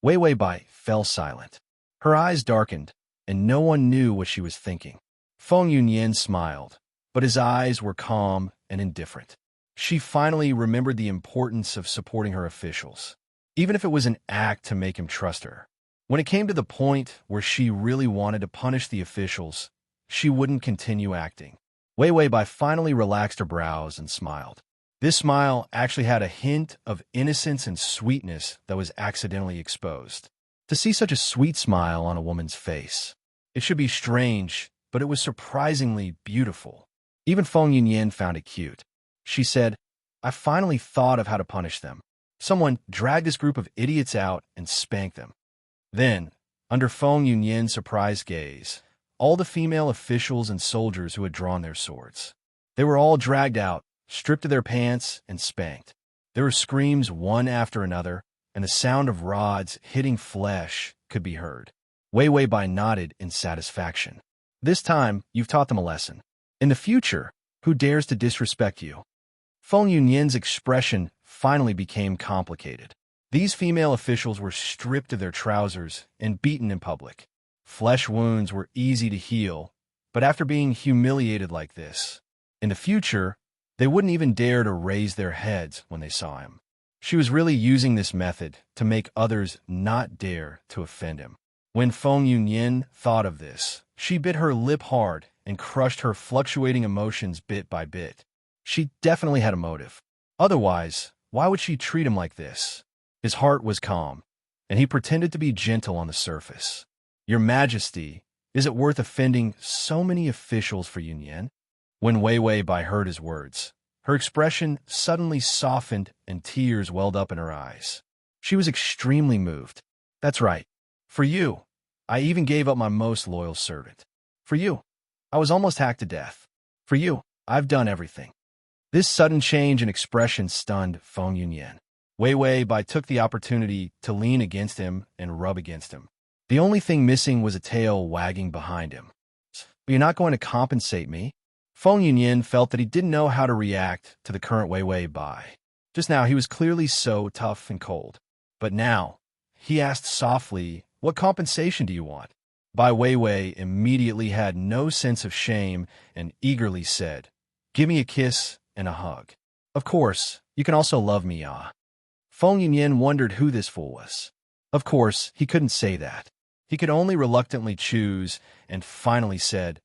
Weiwei Bai fell silent. Her eyes darkened, and no one knew what she was thinking. Feng Yunyan smiled, but his eyes were calm and indifferent. She finally remembered the importance of supporting her officials, even if it was an act to make him trust her. When it came to the point where she really wanted to punish the officials, she wouldn't continue acting. Weiwei Bai finally relaxed her brows and smiled. This smile actually had a hint of innocence and sweetness that was accidentally exposed. To see such a sweet smile on a woman's face, it should be strange, but it was surprisingly beautiful. Even Feng Yunyan found it cute. She said, I finally thought of how to punish them. Someone dragged this group of idiots out and spanked them. Then, under Feng Yunyan's surprised gaze, all the female officials and soldiers who had drawn their swords. They were all dragged out, stripped of their pants, and spanked. There were screams one after another, and the sound of rods hitting flesh could be heard. Weiwei Bai nodded in satisfaction. This time, you've taught them a lesson. In the future, who dares to disrespect you? Feng Yunyan's expression finally became complicated. These female officials were stripped of their trousers and beaten in public. Flesh wounds were easy to heal, but after being humiliated like this, in the future, they wouldn't even dare to raise their heads when they saw him. She was really using this method to make others not dare to offend him. When Feng Yunyan thought of this, she bit her lip hard and crushed her fluctuating emotions bit by bit. She definitely had a motive. Otherwise, why would she treat him like this? His heart was calm, and he pretended to be gentle on the surface. Your Majesty, Is it worth offending so many officials for Yunyan? When Wei Wei Bai heard his words, her expression suddenly softened and tears welled up in her eyes. She was extremely moved. That's right. For you, I even gave up my most loyal servant. For you, I was almost hacked to death. For you, I've done everything. This sudden change in expression stunned Feng Yunyan. Wei Wei Bai took the opportunity to lean against him and rub against him. The only thing missing was a tail wagging behind him. But you're not going to compensate me? Feng Yunyan felt that he didn't know how to react to the current Wei Wei Bai. Just now, he was clearly so tough and cold. But now, he asked softly, what compensation do you want? Bai Weiwei immediately had no sense of shame and eagerly said, give me a kiss and a hug. Of course, you can also love me, ah. Feng Yunyan wondered who this fool was. Of course, he couldn't say that. He could only reluctantly choose and finally said,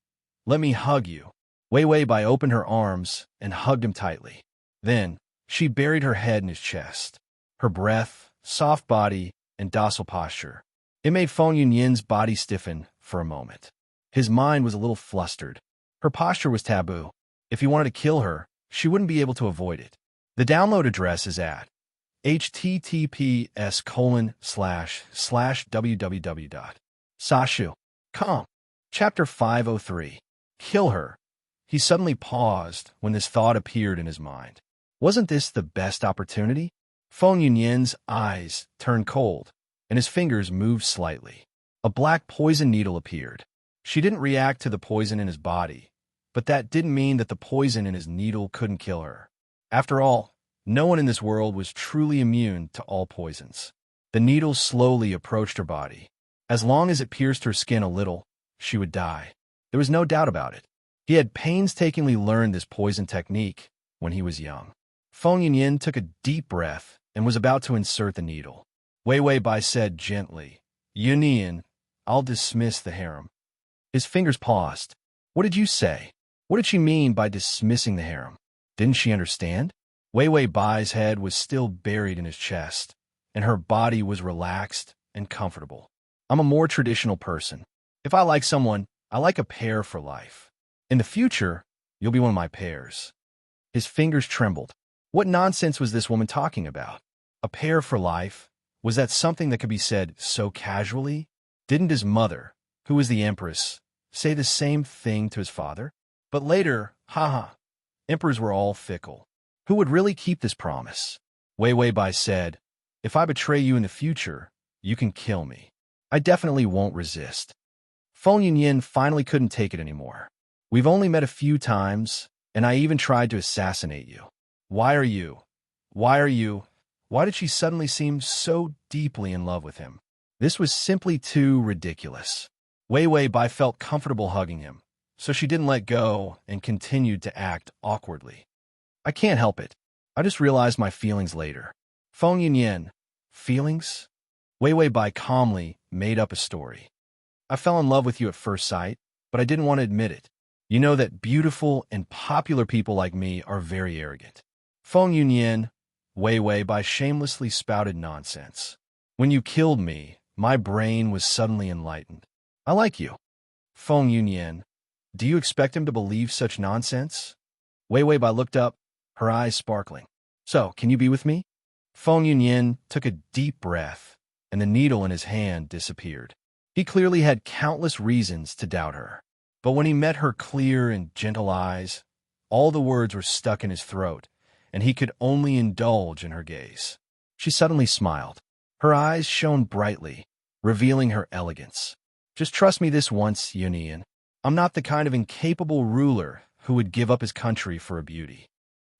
let me hug you. Wei Wei Bai opened her arms and hugged him tightly. Then, she buried her head in his chest. Her breath, soft body, and docile posture. It made Feng Yunyan's body stiffen for a moment. His mind was a little flustered. Her posture was taboo. If he wanted to kill her, she wouldn't be able to avoid it. The download address is at https://www.sashu.com. Chapter 503. Kill her. He suddenly paused when this thought appeared in his mind. Wasn't this the best opportunity? Feng Yunyan's eyes turned cold, and his fingers moved slightly. A black poison needle appeared. She didn't react to the poison in his body, but that didn't mean that the poison in his needle couldn't kill her. After all, no one in this world was truly immune to all poisons. The needle slowly approached her body. As long as it pierced her skin a little, she would die. There was no doubt about it. He had painstakingly learned this poison technique when he was young. Feng Yunyan took a deep breath and was about to insert the needle. Wei Wei Bai said gently, Yunyan, I'll dismiss the harem. His fingers paused. What did you say? What did she mean by dismissing the harem? Didn't she understand? Wei Wei Bai's head was still buried in his chest, and her body was relaxed and comfortable. I'm a more traditional person. If I like someone, I like a pair for life. In the future, you'll be one of my pairs. His fingers trembled. What nonsense was this woman talking about? A pair for life? Was that something that could be said so casually? Didn't his mother, who was the empress, say the same thing to his father? But later, emperors were all fickle. Who would really keep this promise? Wei Wei Bai said, if I betray you in the future, you can kill me. I definitely won't resist. Feng Yunyan finally couldn't take it anymore. We've only met a few times, and I even tried to assassinate you. Why did she suddenly seem so deeply in love with him? This was simply too ridiculous. Wei Wei Bai felt comfortable hugging him, so she didn't let go and continued to act awkwardly. I can't help it. I just realized my feelings later. Feng Yunyan, feelings? Wei Wei Bai calmly made up a story. I fell in love with you at first sight, but I didn't want to admit it. You know that beautiful and popular people like me are very arrogant. Feng Yunyan, Wei Wei Bai shamelessly spouted nonsense. When you killed me, my brain was suddenly enlightened. I like you. Feng Yunyan, do you expect him to believe such nonsense? Wei Wei Bai looked up, her eyes sparkling. So, can you be with me? Feng Yunyan took a deep breath, and the needle in his hand disappeared. He clearly had countless reasons to doubt her. But when he met her clear and gentle eyes, all the words were stuck in his throat, and he could only indulge in her gaze. She suddenly smiled. Her eyes shone brightly, revealing her elegance. Just trust me this once, Yunyan. I'm not the kind of incapable ruler who would give up his country for a beauty.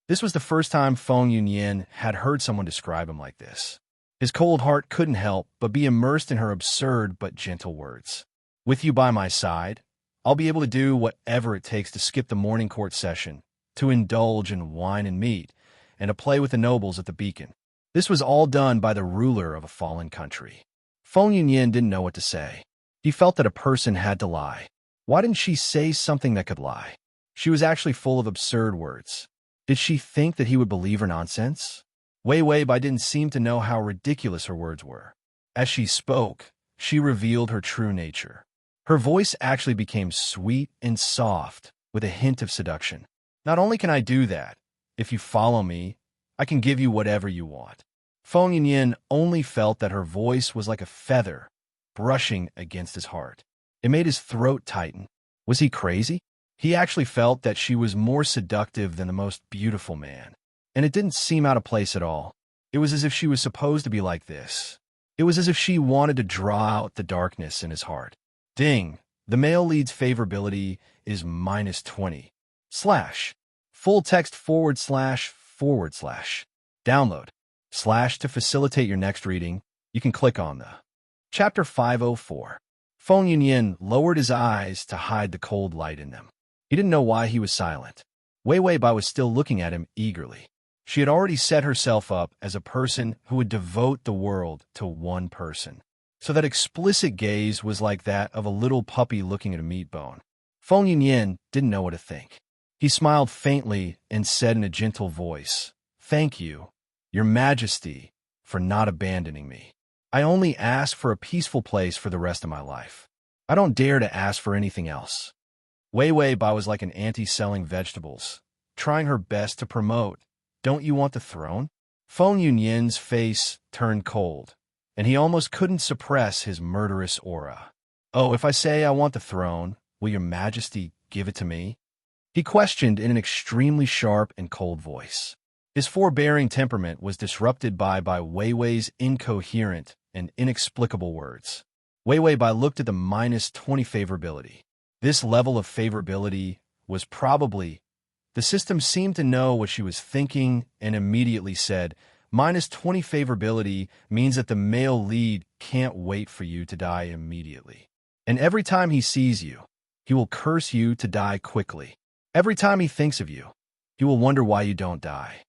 This was the first time Feng Yunyan had heard someone describe him like this. His cold heart couldn't help but be immersed in her absurd but gentle words. With you by my side, I'll be able to do whatever it takes to skip the morning court session, to indulge in wine and meat, and to play with the nobles at the beacon. This was all done by the ruler of a fallen country. Feng Yunyan didn't know what to say. He felt that a person had to lie. Why didn't she say something that could lie? She was actually full of absurd words. Did she think that he would believe her nonsense? Wei Wei Bai didn't seem to know how ridiculous her words were. As she spoke, she revealed her true nature. Her voice actually became sweet and soft, with a hint of seduction. Not only can I do that, if you follow me, I can give you whatever you want. Feng Yunyan only felt that her voice was like a feather brushing against his heart. It made his throat tighten. Was he crazy? He actually felt that she was more seductive than the most beautiful man. And it didn't seem out of place at all. It was as if she was supposed to be like this. It was as if she wanted to draw out the darkness in his heart. Ding! The male lead's favorability is -20. Full text //. Download. / to facilitate your next reading, you can click on the Chapter 504. Feng Yunyan lowered his eyes to hide the cold light in them. He didn't know why he was silent. Wei Bai was still looking at him eagerly. She had already set herself up as a person who would devote the world to one person. So that explicit gaze was like that of a little puppy looking at a meat bone. Feng Yunyan didn't know what to think. He smiled faintly and said in a gentle voice, "Thank you, Your Majesty, for not abandoning me. I only ask for a peaceful place for the rest of my life. I don't dare to ask for anything else." Wei Bai was like an auntie selling vegetables, trying her best to promote, "Don't you want the throne?" Feng Yunyan's face turned cold, and he almost couldn't suppress his murderous aura. "Oh, if I say I want the throne, will Your Majesty give it to me?" He questioned in an extremely sharp and cold voice. His forbearing temperament was disrupted by Wei Wei's incoherent and inexplicable words. Wei Bai looked at the -20 favorability. This level of favorability was probably... The system seemed to know what she was thinking and immediately said, -20 favorability means that the male lead can't wait for you to die immediately. And every time he sees you, he will curse you to die quickly. Every time he thinks of you, he will wonder why you don't die.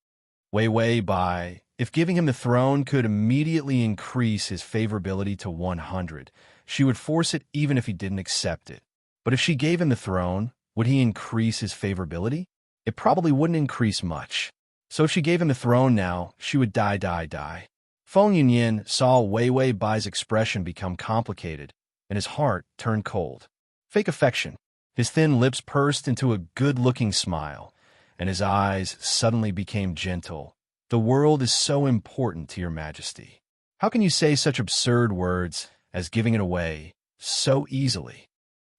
Wei Bai, if giving him the throne could immediately increase his favorability to 100, she would force it even if he didn't accept it. But if she gave him the throne, would he increase his favorability? It probably wouldn't increase much. So if she gave him the throne now, she would die. Feng Yunyan saw Wei Bai's expression become complicated, and his heart turned cold. Fake affection. His thin lips pursed into a good-looking smile, and his eyes suddenly became gentle. "The world is so important to Your Majesty. How can you say such absurd words as giving it away so easily?"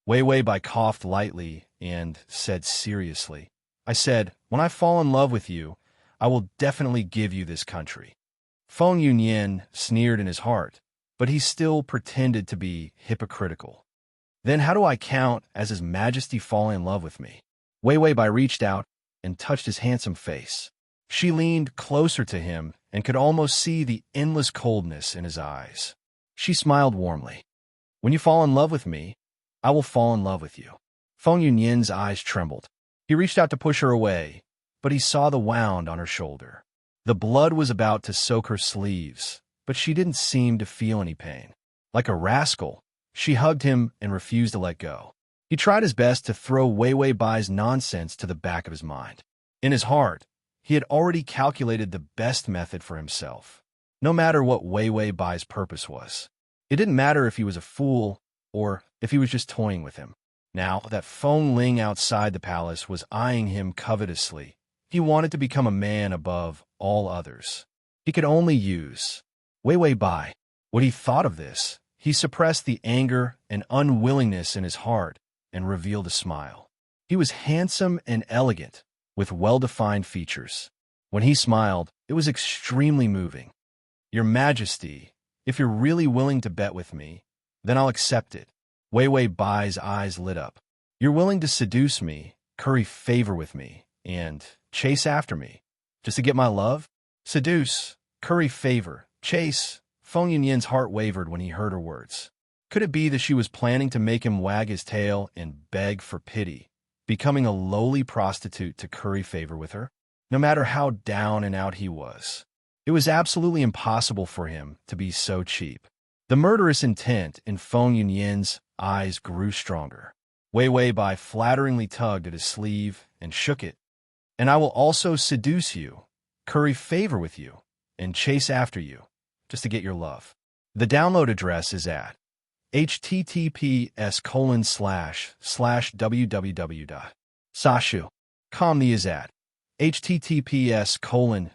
Wei Bai coughed lightly and said seriously, "I said, when I fall in love with you, I will definitely give you this country." Feng Yunyan sneered in his heart, but he still pretended to be hypocritical. "Then how do I count as His Majesty falling in love with me?" Wei Bai reached out and touched his handsome face. She leaned closer to him and could almost see the endless coldness in his eyes. She smiled warmly. "When you fall in love with me, I will fall in love with you." Feng Yunyan's eyes trembled. He reached out to push her away, but he saw the wound on her shoulder. The blood was about to soak her sleeves, but she didn't seem to feel any pain. Like a rascal, she hugged him and refused to let go. He tried his best to throw Wei Bai's nonsense to the back of his mind. In his heart, he had already calculated the best method for himself, no matter what Wei Bai's purpose was. It didn't matter if he was a fool or if he was just toying with him. Now that Feng Ling outside the palace was eyeing him covetously, he wanted to become a man above all others. He could only use Wei Bai. What he thought of this, he suppressed the anger and unwillingness in his heart and revealed a smile. He was handsome and elegant, with well-defined features. When he smiled, it was extremely moving. "Your Majesty, if you're really willing to bet with me, then I'll accept it." Wei Bai's eyes lit up. "You're willing to seduce me, curry favor with me, and chase after me, just to get my love?" Seduce, curry favor, chase. Feng Yunyan's heart wavered when he heard her words. Could it be that she was planning to make him wag his tail and beg for pity, becoming a lowly prostitute to curry favor with her? No matter how down and out he was, it was absolutely impossible for him to be so cheap. The murderous intent in Feng Yunyan's eyes grew stronger. Wei Bai flatteringly tugged at his sleeve and shook it. "And I will also seduce you, curry favor with you, and chase after you, just to get your love." The download address is at https://www.sashu.com/At https://m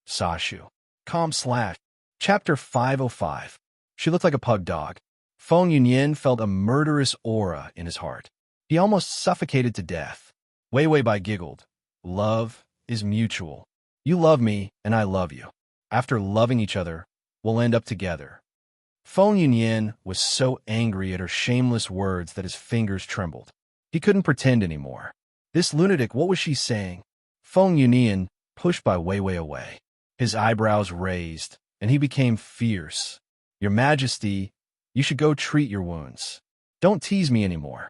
sashu.com/ Chapter 505. She looked like a pug dog. Feng Yunyin felt a murderous aura in his heart. He almost suffocated to death. Wei Weibai giggled. Love is mutual. You love me, and I love you. After loving each other, we'll end up together. Feng Yunyin was so angry at her shameless words that his fingers trembled. He couldn't pretend anymore. This lunatic, what was she saying? Feng Yunyin pushed by Wei Wei away. His eyebrows raised, and he became fierce. Your Majesty, you should go treat your wounds. Don't tease me anymore.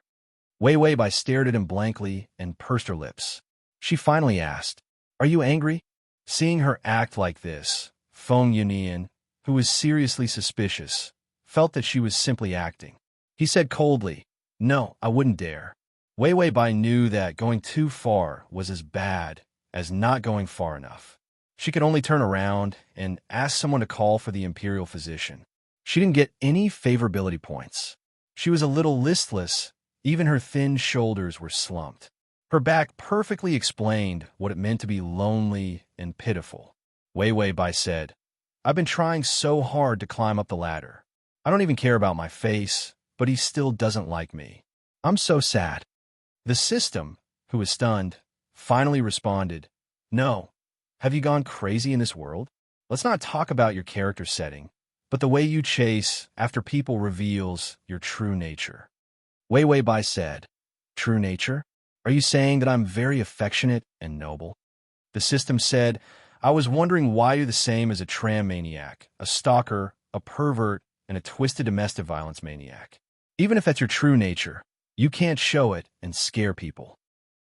Wei Weibai stared at him blankly and pursed her lips. She finally asked, Are you angry? Seeing her act like this, Feng Yunyin, who was seriously suspicious, felt that she was simply acting. He said coldly, No, I wouldn't dare. Wei Weibai knew that going too far was as bad as not going far enough. She could only turn around and ask someone to call for the imperial physician. She didn't get any favorability points. She was a little listless, even her thin shoulders were slumped. Her back perfectly explained what it meant to be lonely and pitiful. Wei Weibai said, I've been trying so hard to climb up the ladder. I don't even care about my face, but he still doesn't like me. I'm so sad. The system, who was stunned, finally responded, No. Have you gone crazy in this world? Let's not talk about your character setting, but the way you chase after people reveals your true nature. Wei Weibai said, True nature? Are you saying that I'm very affectionate and noble? The system said, I was wondering why you're the same as a tram maniac, a stalker, a pervert, and a twisted domestic violence maniac. Even if that's your true nature, you can't show it and scare people.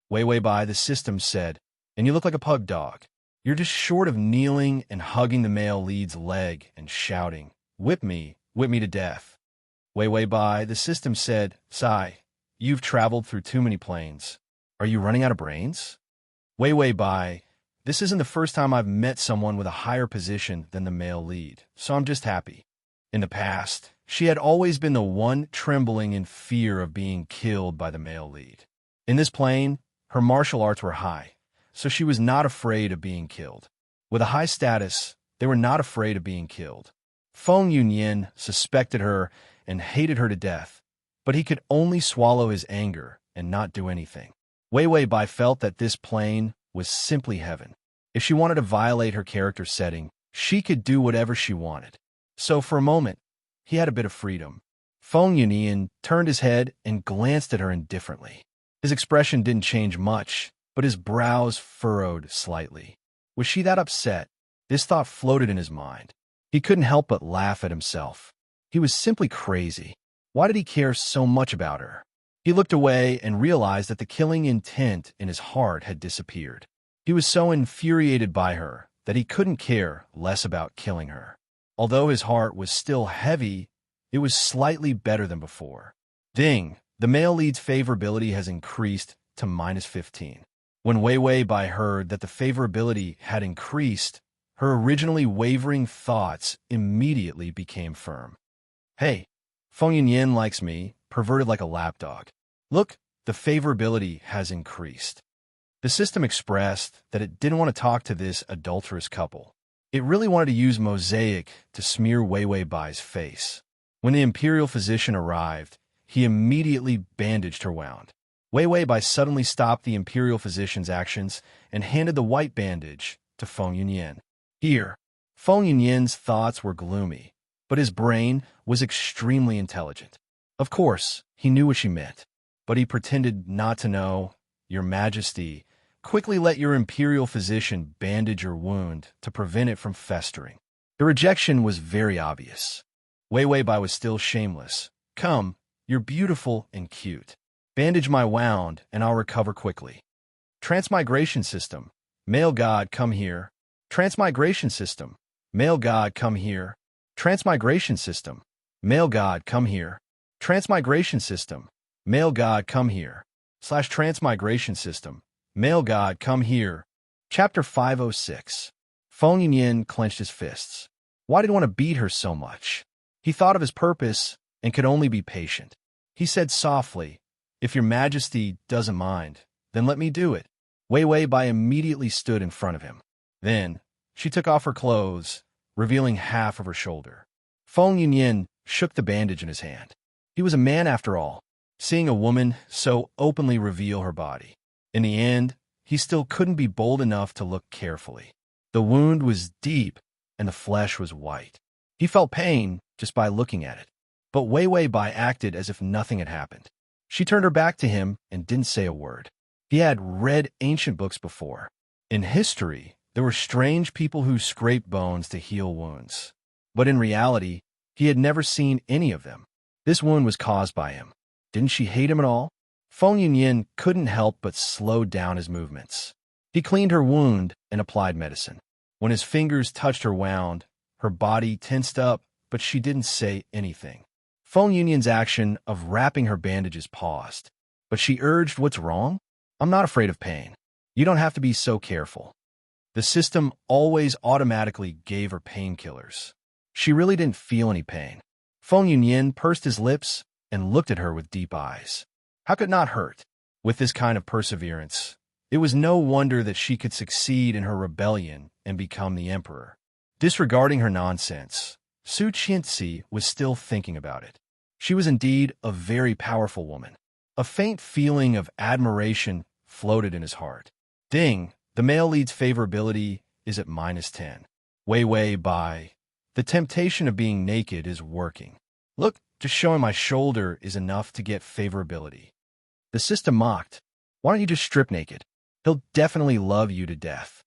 Wei Weibai, the system said, and you look like a pug dog. You're just short of kneeling and hugging the male lead's leg and shouting, whip me to death. Wei Weibai, the system said, Sigh, you've traveled through too many planes. Are you running out of brains? Wei Weibai, this isn't the first time I've met someone with a higher position than the male lead, so I'm just happy. In the past, she had always been the one trembling in fear of being killed by the male lead. In this plane, her martial arts were high, so she was not afraid of being killed. With a high status, they were not afraid of being killed. Feng Yunyin suspected her and hated her to death, but he could only swallow his anger and not do anything. Wei Weibai felt that this plane was simply heaven. If she wanted to violate her character setting, she could do whatever she wanted. So for a moment, he had a bit of freedom. Feng Yunyin turned his head and glanced at her indifferently. His expression didn't change much, but his brows furrowed slightly. Was she that upset? This thought floated in his mind. He couldn't help but laugh at himself. He was simply crazy. Why did he care so much about her? He looked away and realized that the killing intent in his heart had disappeared. He was so infuriated by her that he couldn't care less about killing her. Although his heart was still heavy, it was slightly better than before. Ding! The male lead's favorability has increased to -15. When Wei Weibai heard that the favorability had increased, her originally wavering thoughts immediately became firm. Hey, Feng Yunyin likes me, perverted like a lapdog. Look, the favorability has increased. The system expressed that it didn't want to talk to this adulterous couple. It really wanted to use mosaic to smear Wei Weibai's face. When the imperial physician arrived, he immediately bandaged her wound. Wei Weibai suddenly stopped the imperial physician's actions and handed the white bandage to Feng Yunyin. Here, Feng Yunyin's thoughts were gloomy, but his brain was extremely intelligent. Of course, he knew what she meant, but he pretended not to know. Your Majesty, quickly let your imperial physician bandage your wound to prevent it from festering. The rejection was very obvious. Wei Weibai was still shameless. Come, you're beautiful and cute. Bandage my wound, and I'll recover quickly. Transmigration system. Male god, come here. Transmigration system. Male god, come here. Transmigration system. Male god, come here. Transmigration system. Male god, come here. /transmigration system. Male god, come here. Chapter 506. Feng Yunyin clenched his fists. Why did he want to beat her so much? He thought of his purpose and could only be patient. He said softly, "If your majesty doesn't mind, then let me do it." Wei Wei Bai immediately stood in front of him. Then, she took off her clothes, revealing half of her shoulder. Feng Yunyan shook the bandage in his hand. He was a man after all, seeing a woman so openly reveal her body. In the end, he still couldn't be bold enough to look carefully. The wound was deep, and the flesh was white. He felt pain just by looking at it. But Wei Wei Bai acted as if nothing had happened. She turned her back to him and didn't say a word. He had read ancient books before. In history, there were strange people who scraped bones to heal wounds. But in reality, he had never seen any of them. This wound was caused by him. Didn't she hate him at all? Feng Yunyan couldn't help but slow down his movements. He cleaned her wound and applied medicine. When his fingers touched her wound, her body tensed up, but she didn't say anything. Feng Yunyan's action of wrapping her bandages paused, but she urged, "What's wrong? I'm not afraid of pain. You don't have to be so careful." The system always automatically gave her painkillers. She really didn't feel any pain. Feng Yunyan pursed his lips and looked at her with deep eyes. How could it not hurt? With this kind of perseverance, it was no wonder that she could succeed in her rebellion and become the emperor. Disregarding her nonsense, Xianxia was still thinking about it. She was indeed a very powerful woman. A faint feeling of admiration floated in his heart. Ding, the male lead's favorability is at -10. Wei Wei Bai. The temptation of being naked is working. Look, just showing my shoulder is enough to get favorability. The system mocked. Why don't you just strip naked? He'll definitely love you to death.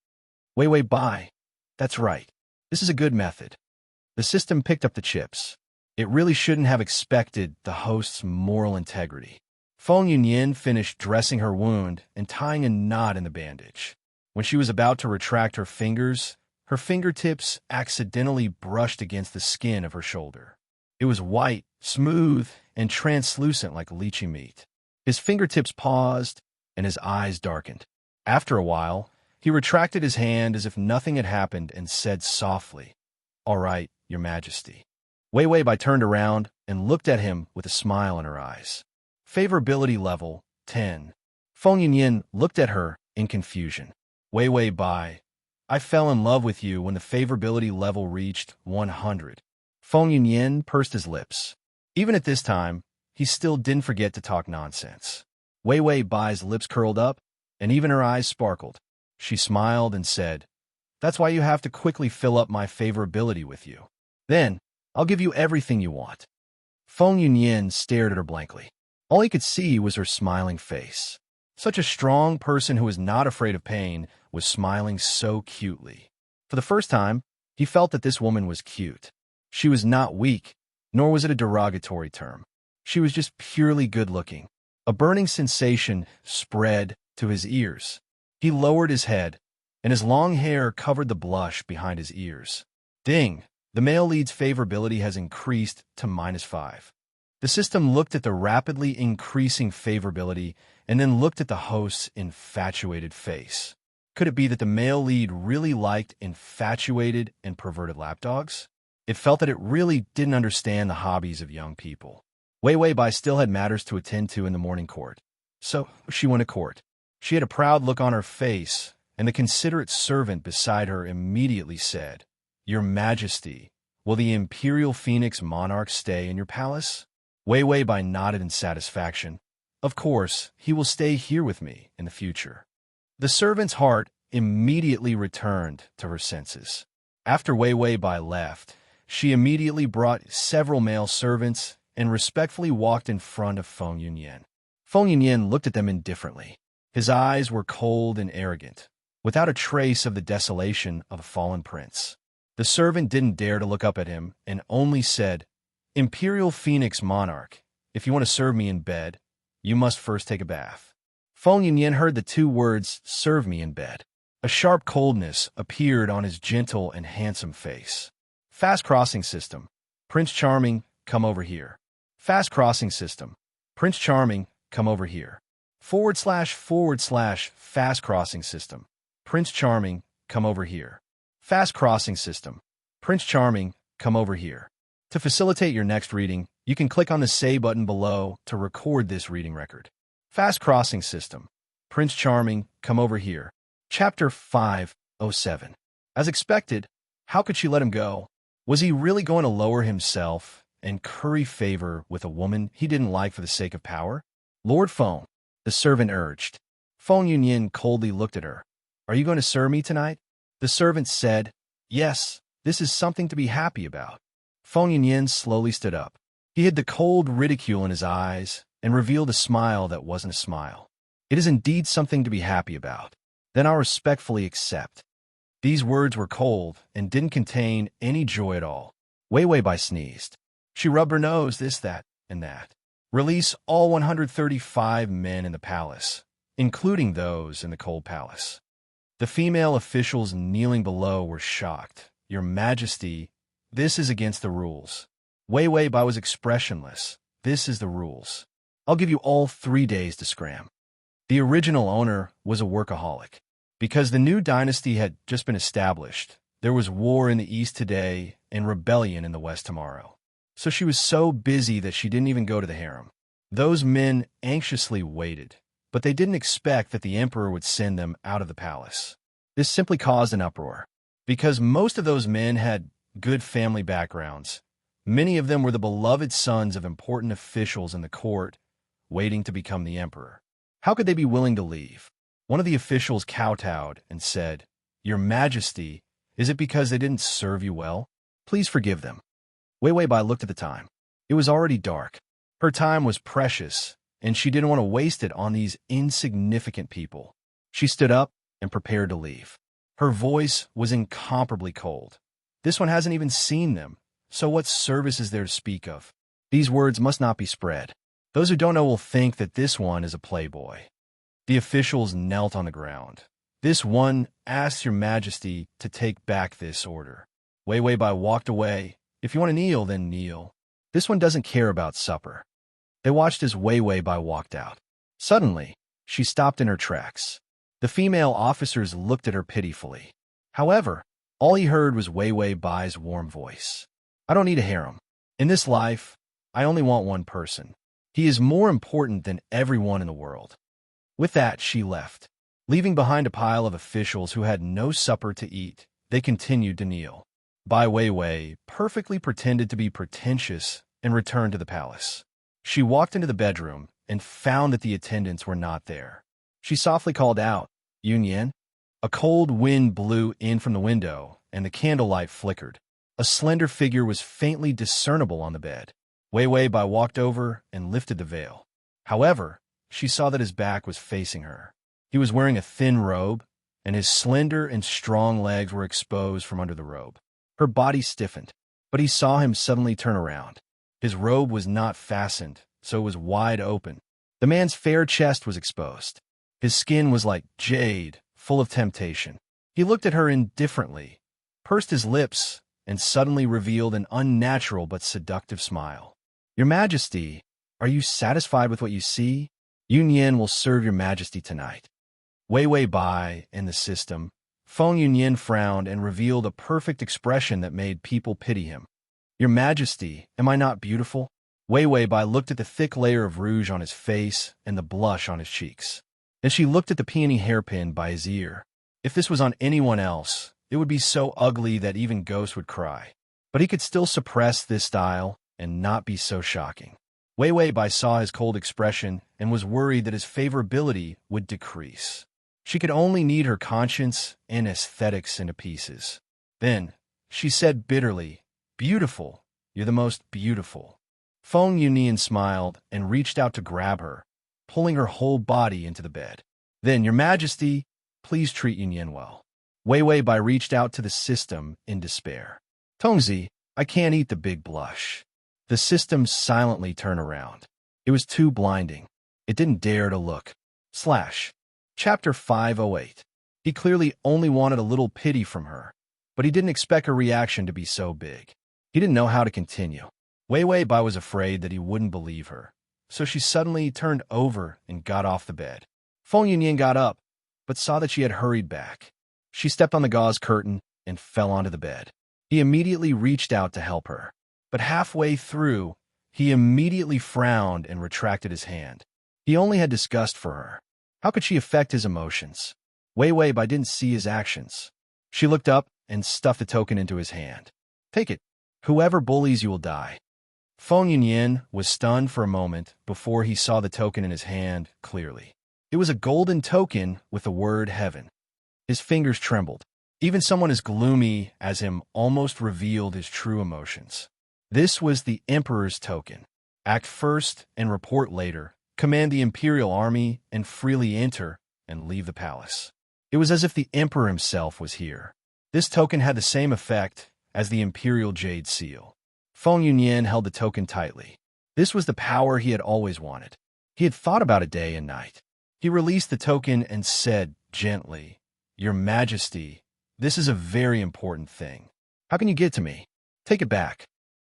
Wei Wei Bai. That's right. This is a good method. The system picked up the chips. It really shouldn't have expected the host's moral integrity. Feng Yunyan finished dressing her wound and tying a knot in the bandage. When she was about to retract her fingers, her fingertips accidentally brushed against the skin of her shoulder. It was white, smooth, and translucent like lychee meat. His fingertips paused, and his eyes darkened. After a while, he retracted his hand as if nothing had happened and said softly, "All right, Your Majesty." Wei Wei Bai turned around and looked at him with a smile in her eyes. Favorability level 10. Feng Yunyan looked at her in confusion. Wei Wei Bai, I fell in love with you when the favorability level reached 100. Feng Yunyan pursed his lips. Even at this time, he still didn't forget to talk nonsense. Wei Wei Bai's lips curled up, and even her eyes sparkled. She smiled and said, "That's why you have to quickly fill up my favorability with you. Then, I'll give you everything you want." Feng Yunyan stared at her blankly. All he could see was her smiling face. Such a strong person who was not afraid of pain was smiling so cutely. For the first time, he felt that this woman was cute. She was not weak, nor was it a derogatory term. She was just purely good-looking. A burning sensation spread to his ears. He lowered his head, and his long hair covered the blush behind his ears. Ding! The male lead's favorability has increased to -5. The system looked at the rapidly increasing favorability and then looked at the host's infatuated face. Could it be that the male lead really liked infatuated and perverted lapdogs? It felt that it really didn't understand the hobbies of young people. Wei Wei Bai still had matters to attend to in the morning court. So she went to court. She had a proud look on her face, and the considerate servant beside her immediately said, "Your Majesty, will the imperial phoenix monarch stay in your palace?" Wei Wei Bai nodded in satisfaction. Of course, he will stay here with me in the future. The servant's heart immediately returned to her senses. After Wei Wei Bai left, she immediately brought several male servants and respectfully walked in front of Feng Yunyan. Feng Yunyan looked at them indifferently. His eyes were cold and arrogant, without a trace of the desolation of a fallen prince. The servant didn't dare to look up at him and only said, "Imperial Phoenix Monarch, if you want to serve me in bed, you must first take a bath." Feng Yunyan heard the two words, "serve me in bed." A sharp coldness appeared on his gentle and handsome face. Fast crossing system. Prince Charming, come over here. Fast crossing system. Prince Charming, come over here. / fast crossing system. Prince Charming, come over here. Fast crossing system. Prince Charming, come over here. To facilitate your next reading, you can click on the Say button below to record this reading record. Fast Crossing System. Prince Charming, come over here. Chapter 507. As expected, how could she let him go? Was he really going to lower himself and curry favor with a woman he didn't like for the sake of power? Lord Feng, the servant urged. Feng Yunyin coldly looked at her. Are you going to serve me tonight? The servant said, Yes, this is something to be happy about. Feng Yunyin slowly stood up. He hid the cold ridicule in his eyes and revealed a smile that wasn't a smile. It is indeed something to be happy about. Then I'll respectfully accept. These words were cold and didn't contain any joy at all. Wei Bai sneezed. She rubbed her nose, this, that, and that. Release all 135 men in the palace, including those in the cold palace. The female officials kneeling below were shocked. Your Majesty, this is against the rules. Wei Bai was expressionless. This is the rules. I'll give you all 3 days to scram. The original owner was a workaholic. Because the new dynasty had just been established, there was war in the east today and rebellion in the west tomorrow. So she was so busy that she didn't even go to the harem. Those men anxiously waited, but they didn't expect that the emperor would send them out of the palace. This simply caused an uproar. Because most of those men had good family backgrounds, many of them were the beloved sons of important officials in the court, waiting to become the emperor. How could they be willing to leave? One of the officials kowtowed and said, Your Majesty, is it because they didn't serve you well? Please forgive them. Wei Bai looked at the time. It was already dark. Her time was precious, and she didn't want to waste it on these insignificant people. She stood up and prepared to leave. Her voice was incomparably cold. This one hasn't even seen them, so what service is there to speak of? These words must not be spread. Those who don't know will think that this one is a playboy. The officials knelt on the ground. This one asks your Majesty to take back this order. Wei Bai walked away. If you want to kneel, then kneel. This one doesn't care about supper. They watched as Wei Bai walked out. Suddenly, she stopped in her tracks. The female officers looked at her pitifully. However, all he heard was Wei Bai's warm voice. I don't need a harem. In this life, I only want one person. He is more important than everyone in the world. With that, she left. Leaving behind a pile of officials who had no supper to eat, they continued to kneel. Bai Wei perfectly pretended to be pretentious and returned to the palace. She walked into the bedroom and found that the attendants were not there. She softly called out, Yunyan? A cold wind blew in from the window, and the candlelight flickered. A slender figure was faintly discernible on the bed. Wei Bai walked over and lifted the veil. However, she saw that his back was facing her. He was wearing a thin robe, and his slender and strong legs were exposed from under the robe. Her body stiffened, but he saw him suddenly turn around. His robe was not fastened, so it was wide open. The man's fair chest was exposed. His skin was like jade, full of temptation. He looked at her indifferently, pursed his lips, and suddenly revealed an unnatural but seductive smile. Your Majesty, are you satisfied with what you see? Yunyan will serve your Majesty tonight. Wei Bai and the system. Feng Yunyin frowned and revealed a perfect expression that made people pity him. Your Majesty, am I not beautiful? Wei Bai looked at the thick layer of rouge on his face and the blush on his cheeks. Then she looked at the peony hairpin by his ear. If this was on anyone else, it would be so ugly that even ghosts would cry. But he could still suppress this style and not be so shocking. Wei Bai saw his cold expression and was worried that his favorability would decrease. She could only knead her conscience and aesthetics into pieces. Then, she said bitterly, Beautiful, you're the most beautiful. Feng Yunyin smiled and reached out to grab her, pulling her whole body into the bed. Then, Your Majesty, please treat Yunyin well. Wei Bai reached out to the system in despair. Tongzi, I can't eat the big blush. The system silently turned around. It was too blinding. It didn't dare to look. Chapter 508. He clearly only wanted a little pity from her, but he didn't expect her reaction to be so big. He didn't know how to continue. Wei Bai was afraid that he wouldn't believe her, so she suddenly turned over and got off the bed. Feng Yunyin got up, but saw that she had hurried back. She stepped on the gauze curtain and fell onto the bed. He immediately reached out to help her. But halfway through, he immediately frowned and retracted his hand. He only had disgust for her. How could she affect his emotions? Wei Bai didn't see his actions. She looked up and stuffed the token into his hand. Take it. Whoever bullies you will die. Feng Yunyan was stunned for a moment before he saw the token in his hand clearly. It was a golden token with the word heaven. His fingers trembled. Even someone as gloomy as him almost revealed his true emotions. This was the Emperor's token. Act first and report later. Command the Imperial Army and freely enter and leave the palace. It was as if the Emperor himself was here. This token had the same effect as the Imperial Jade Seal. Feng Yunyan held the token tightly. This was the power he had always wanted. He had thought about it day and night. He released the token and said gently, "Your Majesty, this is a very important thing. How can you get to me? Take it back."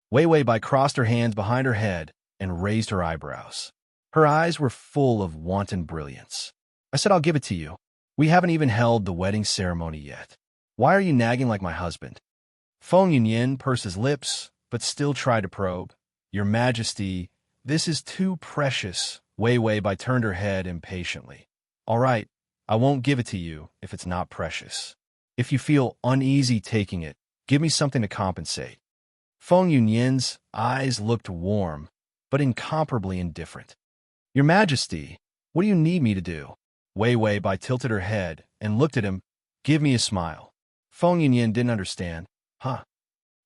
Wei Bai crossed her hands behind her head and raised her eyebrows. Her eyes were full of wanton brilliance. "I said I'll give it to you. We haven't even held the wedding ceremony yet. Why are you nagging like my husband?" Feng Yunyan pursed his lips, but still tried to probe. "Your Majesty, this is too precious." Wei Bai turned her head impatiently. "All right, I won't give it to you if it's not precious. If you feel uneasy taking it, give me something to compensate." Feng Yunyan's eyes looked warm, but incomparably indifferent. "Your Majesty, what do you need me to do?" Wei Bai tilted her head and looked at him. "Give me a smile." Feng Yunyan didn't understand. "Huh?"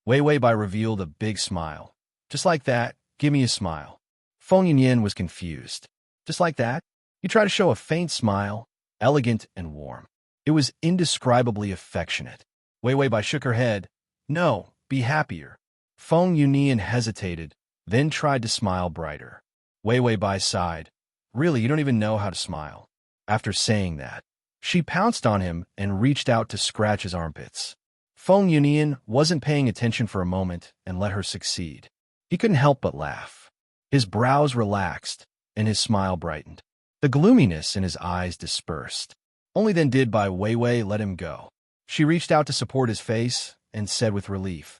Wei Bai revealed a big smile. "Just like that, give me a smile." Feng Yunyan was confused. "Just like that?" You try to show a faint smile, elegant and warm. It was indescribably affectionate. Wei Bai shook her head. "No, be happier." Feng Yunyan hesitated, then tried to smile brighter. Wei Bai sighed. "Really, you don't even know how to smile." After saying that, she pounced on him and reached out to scratch his armpits. Feng Yunyan wasn't paying attention for a moment and let her succeed. He couldn't help but laugh. His brows relaxed, and his smile brightened. The gloominess in his eyes dispersed. Only then did Wei let him go. She reached out to support his face and said with relief,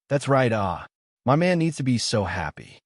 "That's right, my man needs to be so happy."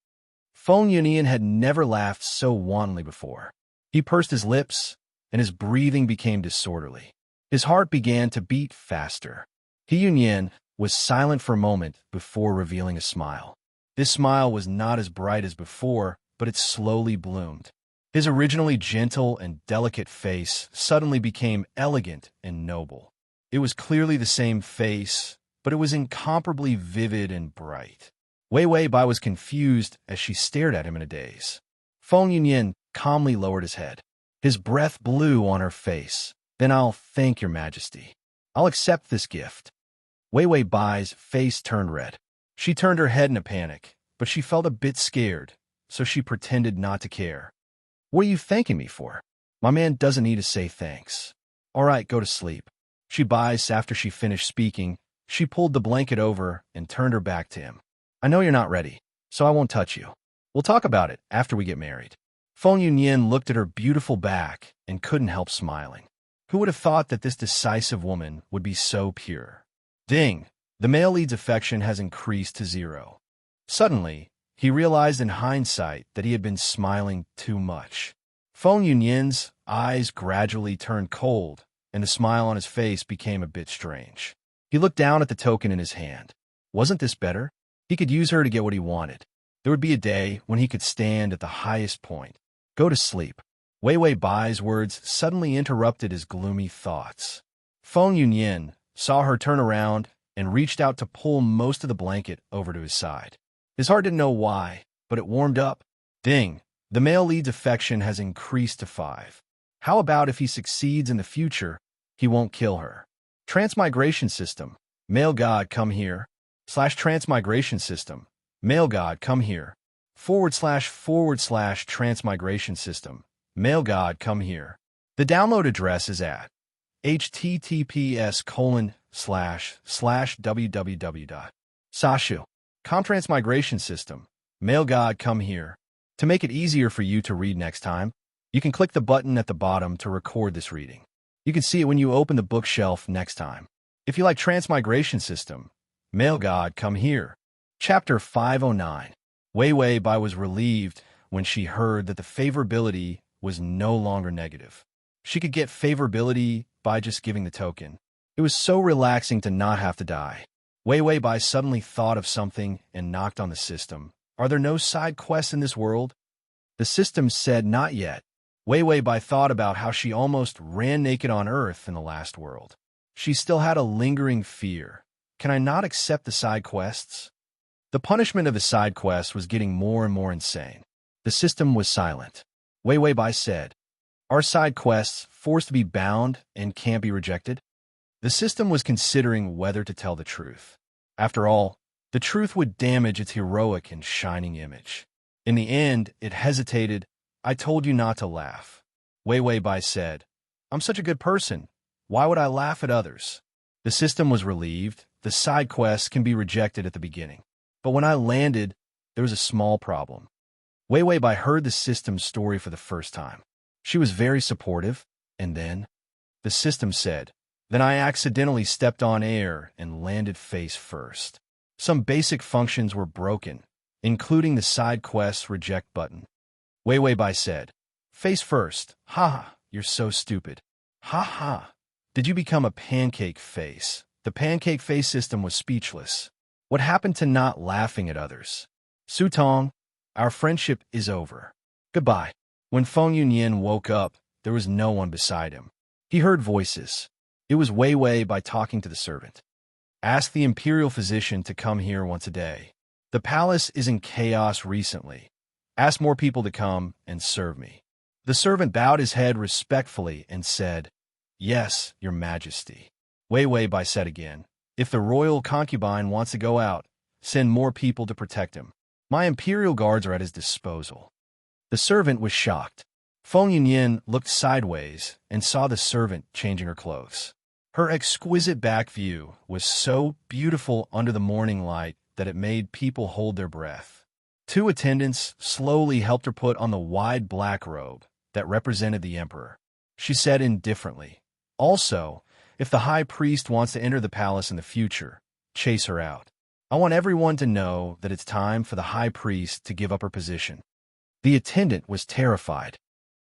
Feng Yunyan had never laughed so wantonly before. He pursed his lips, and his breathing became disorderly. His heart began to beat faster. Yunyan was silent for a moment before revealing a smile. This smile was not as bright as before, but it slowly bloomed. His originally gentle and delicate face suddenly became elegant and noble. It was clearly the same face, but it was incomparably vivid and bright. Wei Bai was confused as she stared at him in a daze. Feng Yunyan calmly lowered his head. His breath blew on her face. "Then I'll thank your Majesty. I'll accept this gift." Wei Bai's face turned red. She turned her head in a panic, but she felt a bit scared, so she pretended not to care. "What are you thanking me for? My man doesn't need to say thanks." "All right, go to sleep." After she finished speaking, she pulled the blanket over and turned her back to him. "I know you're not ready, so I won't touch you. We'll talk about it after we get married." Feng Yunyan looked at her beautiful back and couldn't help smiling. Who would have thought that this decisive woman would be so pure? Ding! The male lead's affection has increased to 0. Suddenly, he realized in hindsight that he had been smiling too much. Feng Yunyan's eyes gradually turned cold, and the smile on his face became a bit strange. He looked down at the token in his hand. Wasn't this better? He could use her to get what he wanted. There would be a day when he could stand at the highest point. Go to sleep. Wei Bai's words suddenly interrupted his gloomy thoughts. Feng Yunyan saw her turn around and reached out to pull most of the blanket over to his side. His heart didn't know why, but it warmed up. Ding! The male lead's affection has increased to 5. How about if he succeeds in the future, he won't kill her? Transmigration system. Male god, come here. /transmigration system. Male god, come here. // transmigration system. Male god, come here. The download address is at https://www.sashu.com. Transmigration system. Male god, come here. To make it easier for you to read next time, you can click the button at the bottom to record this reading. You can see it when you open the bookshelf next time. If you like Transmigration system, Male god, come here. Chapter 509. Wei Wei Bai was relieved when she heard that the favorability was no longer negative. She could get favorability by just giving the token. It was so relaxing to not have to die. Wei Wei Bai suddenly thought of something and knocked on the system. Are there no side quests in this world? The system said not yet. Wei Wei Bai thought about how she almost ran naked on Earth in the last world. She still had a lingering fear. Can I not accept the side quests? The punishment of the side quests was getting more and more insane. The system was silent. Wei Wei Bai said, "Are side quests forced to be bound and can't be rejected?" The system was considering whether to tell the truth. After all, the truth would damage its heroic and shining image. In the end, it hesitated. "I told you not to laugh." Wei Wei Bai said, "I'm such a good person. Why would I laugh at others?" The system was relieved. The side quests can be rejected at the beginning. But when I landed, there was a small problem. Wei Wei Bai heard the system's story for the first time. She was very supportive, and then the system said, "Then I accidentally stepped on air and landed face first. Some basic functions were broken, including the side quest's reject button." Wei Wei Bai said, "Face first. Ha ha, you're so stupid. Ha ha. Did you become a pancake face?" The pancake face system was speechless. What happened to not laughing at others? "Su Tong, our friendship is over. Goodbye." When Feng Yunyan woke up, there was no one beside him. He heard voices. It was Wei Wei Bai talking to the servant. "Ask the imperial physician to come here once a day. The palace is in chaos recently. Ask more people to come and serve me." The servant bowed his head respectfully and said, "Yes, your majesty." Wei Wei Bai said again, "If the royal concubine wants to go out, send more people to protect him. My imperial guards are at his disposal." The servant was shocked. Feng Yunyan looked sideways and saw the servant changing her clothes. Her exquisite back view was so beautiful under the morning light that it made people hold their breath. Two attendants slowly helped her put on the wide black robe that represented the emperor. She said indifferently, "Also, if the high priest wants to enter the palace in the future, chase her out. I want everyone to know that it's time for the high priest to give up her position." The attendant was terrified.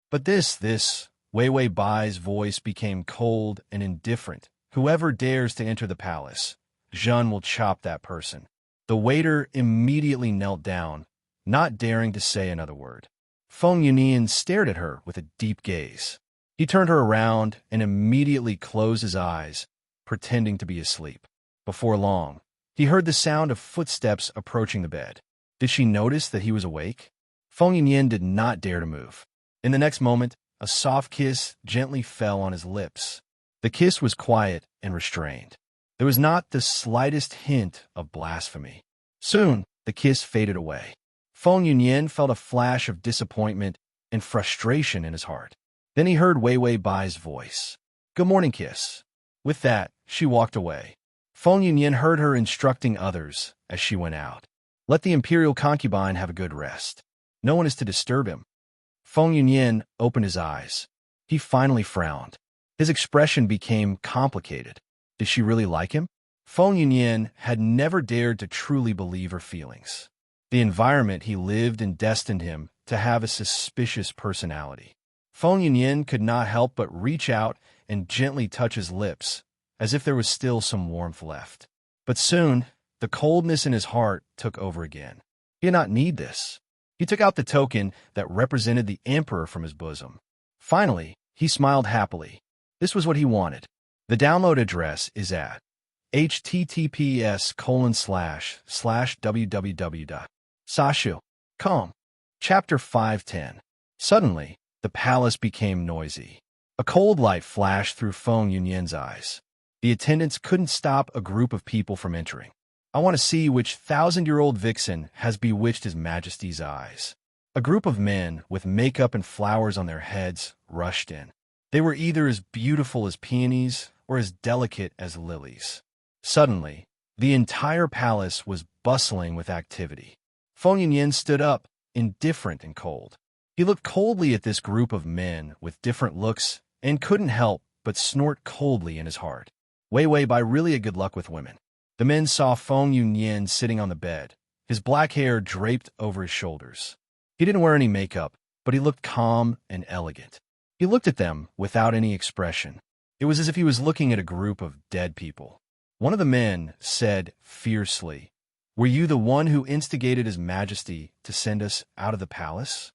But this, Wei Wei Bai's voice became cold and indifferent. "Whoever dares to enter the palace, Zhen will chop that person." The waiter immediately knelt down, not daring to say another word. Feng Yunyan stared at her with a deep gaze. He turned her around and immediately closed his eyes, pretending to be asleep. Before long, he heard the sound of footsteps approaching the bed. Did she notice that he was awake? Feng Yunyan did not dare to move. In the next moment, a soft kiss gently fell on his lips. The kiss was quiet and restrained. There was not the slightest hint of blasphemy. Soon, the kiss faded away. Feng Yunyan felt a flash of disappointment and frustration in his heart. Then he heard Wei Wei Bai's voice. "Good morning, kiss." With that, she walked away. Feng Yunyan heard her instructing others as she went out. "Let the imperial concubine have a good rest. No one is to disturb him." Feng Yunyan opened his eyes. He finally frowned. His expression became complicated. Did she really like him? Feng Yunyan had never dared to truly believe her feelings. The environment he lived in destined him to have a suspicious personality. Feng Yunyan could not help but reach out and gently touch his lips, as if there was still some warmth left. But soon, the coldness in his heart took over again. He did not need this. He took out the token that represented the emperor from his bosom. Finally, he smiled happily. This was what he wanted. The download address is at https://www.sashu.com. Chapter 510. Suddenly, the palace became noisy. A cold light flashed through Feng Yunyan's eyes. The attendants couldn't stop a group of people from entering. "I want to see which 1,000-year-old vixen has bewitched His Majesty's eyes." A group of men with makeup and flowers on their heads rushed in. They were either as beautiful as peonies or as delicate as lilies. Suddenly, the entire palace was bustling with activity. Feng Yunyan stood up, indifferent and cold. He looked coldly at this group of men with different looks and couldn't help but snort coldly in his heart. Wei Wei Bai really had good luck with women. The men saw Feng Yunyan sitting on the bed, his black hair draped over his shoulders. He didn't wear any makeup, but he looked calm and elegant. He looked at them without any expression. It was as if he was looking at a group of dead people. One of the men said fiercely, "Were you the one who instigated His Majesty to send us out of the palace?"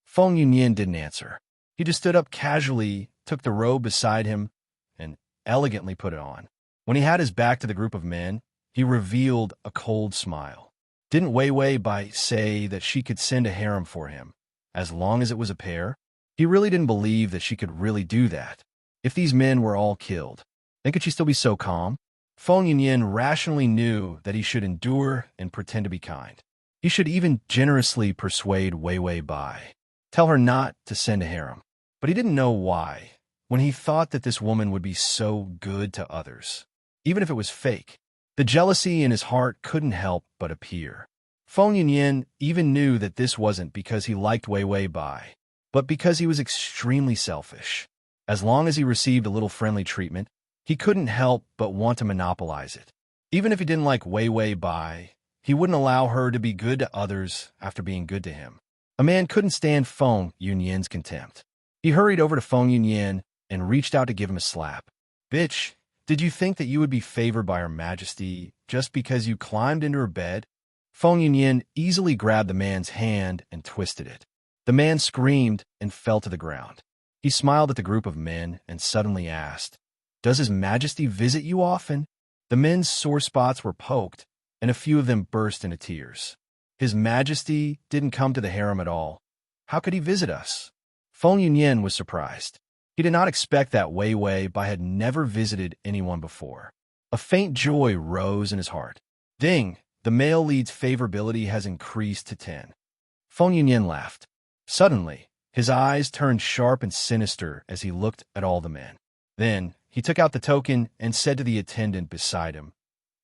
Feng Yunyan didn't answer. He just stood up casually, took the robe beside him, and elegantly put it on. When he had his back to the group of men, he revealed a cold smile. Didn't Wei Wei Bai say that she could send a harem for him, as long as it was a pair? He really didn't believe that she could really do that. If these men were all killed, then could she still be so calm? Feng Yunyan rationally knew that he should endure and pretend to be kind. He should even generously persuade Wei Wei Bai. Tell her not to send a harem. But he didn't know why, when he thought that this woman would be so good to others. Even if it was fake, the jealousy in his heart couldn't help but appear. Feng Yunyan even knew that this wasn't because he liked Wei Wei Bai, but because he was extremely selfish. As long as he received a little friendly treatment, he couldn't help but want to monopolize it. Even if he didn't like Wei Wei Bai, he wouldn't allow her to be good to others after being good to him. A man couldn't stand Feng Yunyan's contempt. He hurried over to Feng Yunyan and reached out to give him a slap. "Bitch, did you think that you would be favored by Her Majesty just because you climbed into her bed?" Feng Yunyan easily grabbed the man's hand and twisted it. The man screamed and fell to the ground. He smiled at the group of men and suddenly asked, "Does His Majesty visit you often?" The men's sore spots were poked, and a few of them burst into tears. "His Majesty didn't come to the harem at all. How could he visit us?" Feng Yunyan was surprised. He did not expect that Wei Wei Bai had never visited anyone before. A faint joy rose in his heart. Ding! The male lead's favorability has increased to 10. Feng Yunyan laughed. Suddenly, his eyes turned sharp and sinister as he looked at all the men. Then, he took out the token and said to the attendant beside him,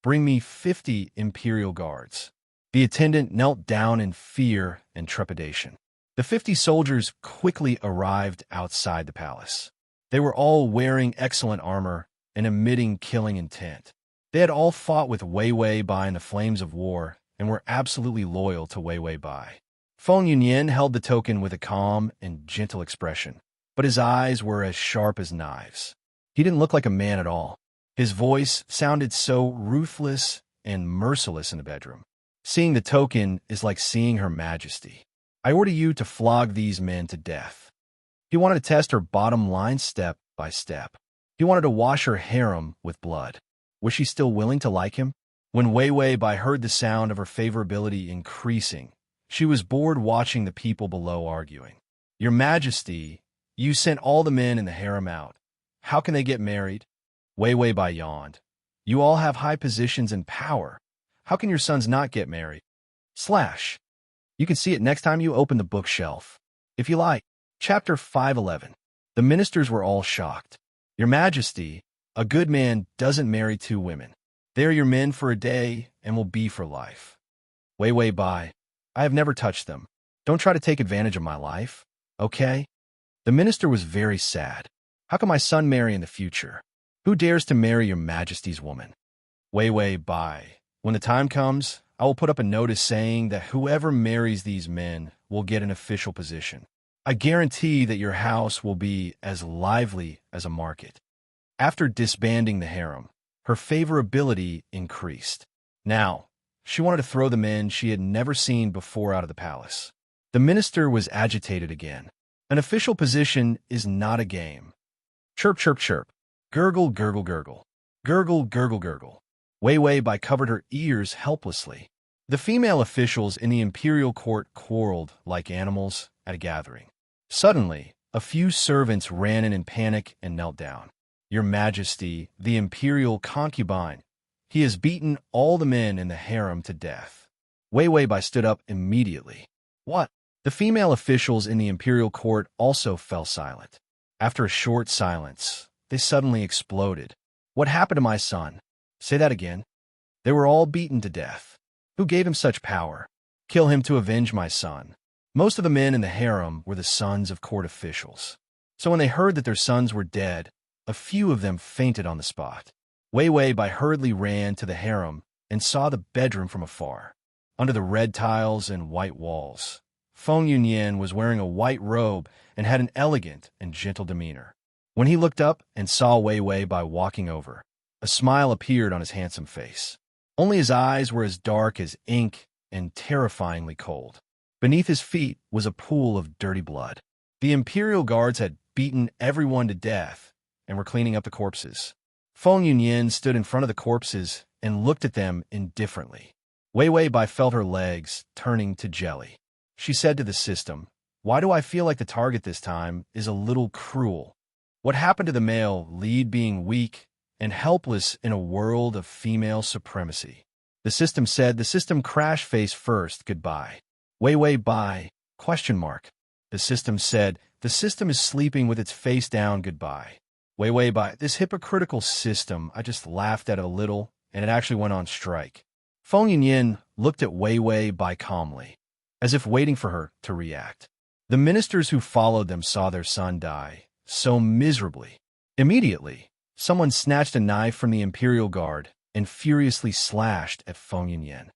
"Bring me 50 Imperial Guards." The attendant knelt down in fear and trepidation. The 50 soldiers quickly arrived outside the palace. They were all wearing excellent armor and emitting killing intent. They had all fought with Wei Wei Bai in the flames of war and were absolutely loyal to Wei Wei Bai. Feng Yunyan held the token with a calm and gentle expression, but his eyes were as sharp as knives. He didn't look like a man at all. His voice sounded so ruthless and merciless in the bedroom. "Seeing the token is like seeing Her Majesty. I order you to flog these men to death." He wanted to test her bottom line step by step. He wanted to wash her harem with blood. Was she still willing to like him? When Wei Wei Bai heard the sound of her favorability increasing, she was bored watching the people below arguing. "Your Majesty, you sent all the men in the harem out. How can they get married?" Wei Wei Bai yawned. "You all have high positions and power. How can your sons not get married?" Slash. You can see it next time you open the bookshelf. If you like. Chapter 511. The ministers were all shocked. "Your Majesty, a good man doesn't marry 2 women. They are your men for a day and will be for life." Wei Wei Bai, "I have never touched them. Don't try to take advantage of my life, okay?" The minister was very sad. "How can my son marry in the future? Who dares to marry Your Majesty's woman?" Wei Wei Bai, "When the time comes, I will put up a notice saying that whoever marries these men will get an official position. I guarantee that your house will be as lively as a market." After disbanding the harem, her favorability increased. Now, she wanted to throw the men she had never seen before out of the palace. The minister was agitated again. An official position is not a game. Chirp, chirp, chirp. Gurgle, gurgle, gurgle. Gurgle, gurgle, gurgle. Wei Wei Bai covered her ears helplessly. The female officials in the imperial court quarreled like animals at a gathering. Suddenly, a few servants ran in panic and knelt down. "Your Majesty, the imperial concubine, he has beaten all the men in the harem to death." Wei Wei Bai stood up immediately. "What?" The female officials in the imperial court also fell silent. After a short silence, they suddenly exploded. "What happened to my son?" "Say that again." "They were all beaten to death." "Who gave him such power?" "Kill him to avenge my son." Most of the men in the harem were the sons of court officials. So when they heard that their sons were dead, a few of them fainted on the spot. Wei Wei Bai hurriedly ran to the harem and saw the bedroom from afar. under the red tiles and white walls. Feng Yunyan was wearing a white robe and had an elegant and gentle demeanor. When he looked up and saw Wei Wei by walking over, a smile appeared on his handsome face. Only his eyes were as dark as ink and terrifyingly cold. Beneath his feet was a pool of dirty blood. The Imperial Guards had beaten everyone to death and were cleaning up the corpses. Feng Yunyan stood in front of the corpses and looked at them indifferently. Wei Wei Bai felt her legs turning to jelly. She said to the system, "Why do I feel like the target this time is a little cruel? What happened to the male lead being weak and helpless in a world of female supremacy?" The system said, "The system crash face first, goodbye." Wei Wei Bai, question mark. The system said, "The system is sleeping with its face down, goodbye." Wei Wei Bai, this hypocritical system, I just laughed at it a little, and it actually went on strike. Feng Yunyan looked at Wei Wei Bai calmly, as if waiting for her to react. The ministers who followed them saw their son die so miserably. Immediately, someone snatched a knife from the Imperial Guard and furiously slashed at Feng Yunyan.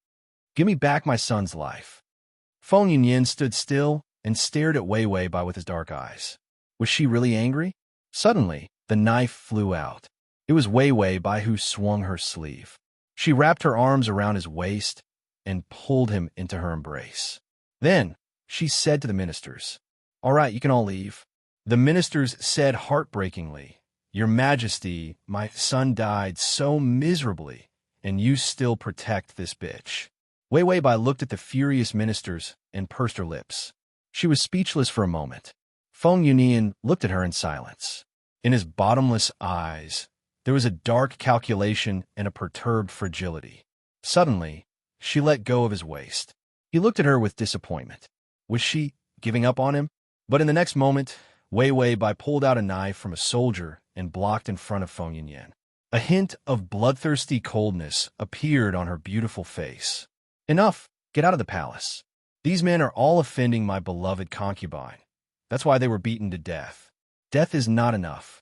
"Give me back my son's life." Feng Yunyan stood still and stared at Wei Wei Bai with his dark eyes. Was she really angry? Suddenly, the knife flew out. It was Wei Wei Bai who swung her sleeve. She wrapped her arms around his waist and pulled him into her embrace. Then, she said to the ministers, "All right, you can all leave." The ministers said heartbreakingly, "Your Majesty, my son died so miserably, and you still protect this bitch." Wei Wei Bai looked at the furious ministers and pursed her lips. She was speechless for a moment. Feng Yunyan looked at her in silence. In his bottomless eyes, there was a dark calculation and a perturbed fragility. Suddenly, she let go of his waist. He looked at her with disappointment. Was she giving up on him? But in the next moment, Wei Wei Bai pulled out a knife from a soldier and blocked in front of Feng Yunyan. A hint of bloodthirsty coldness appeared on her beautiful face. "Enough! Get out of the palace. These men are all offending my beloved concubine. That's why they were beaten to death. Death is not enough.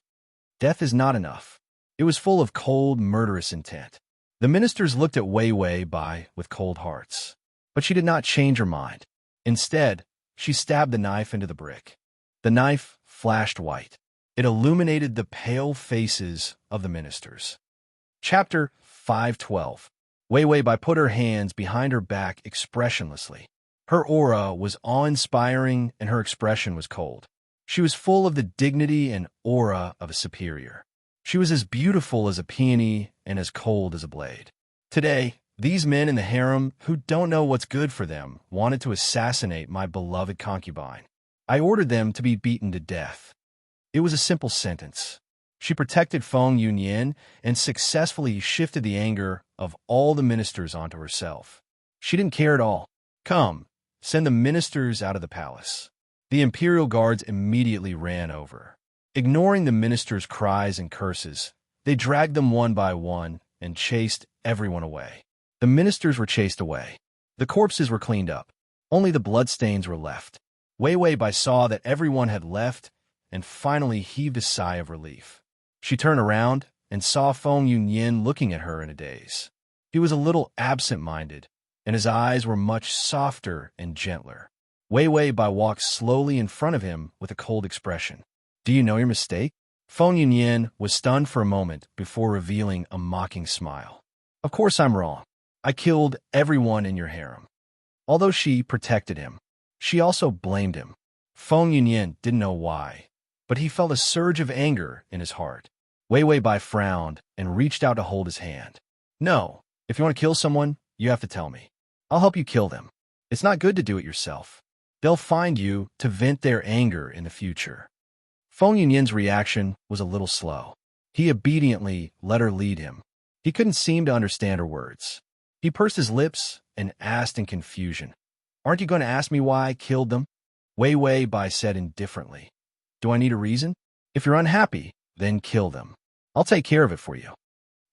Death is not enough." It was full of cold, murderous intent. The ministers looked at Wei Wei Bai with cold hearts. But she did not change her mind. Instead, she stabbed the knife into the brick. The knife flashed white. It illuminated the pale faces of the ministers. Chapter 512. Wei Wei Bai put her hands behind her back expressionlessly. Her aura was awe-inspiring and her expression was cold. She was full of the dignity and aura of a superior. She was as beautiful as a peony and as cold as a blade. Today, these men in the harem who don't know what's good for them wanted to assassinate my beloved concubine. I ordered them to be beaten to death. It was a simple sentence. She protected Feng Yunyan and successfully shifted the anger of all the ministers onto herself. She didn't care at all. "Come, send the ministers out of the palace." The Imperial Guards immediately ran over. Ignoring the ministers' cries and curses, they dragged them one by one and chased everyone away. The ministers were chased away. The corpses were cleaned up. Only the bloodstains were left. Wei Wei Bai saw that everyone had left and finally heaved a sigh of relief. She turned around and saw Feng Yunyan looking at her in a daze. He was a little absent-minded, and his eyes were much softer and gentler. Wei Wei Bai walked slowly in front of him with a cold expression. "Do you know your mistake?" Feng Yunyan was stunned for a moment before revealing a mocking smile. "Of course I'm wrong. I killed everyone in your harem." Although she protected him, she also blamed him. Feng Yunyan didn't know why, but he felt a surge of anger in his heart. Wei Wei Bai frowned and reached out to hold his hand. "No, if you want to kill someone, you have to tell me. I'll help you kill them. It's not good to do it yourself. They'll find you to vent their anger in the future." Feng Yunyan's reaction was a little slow. He obediently let her lead him. He couldn't seem to understand her words. He pursed his lips and asked in confusion, "Aren't you going to ask me why I killed them?" Wei Wei Bai said indifferently, "Do I need a reason? If you're unhappy, then kill them. I'll take care of it for you."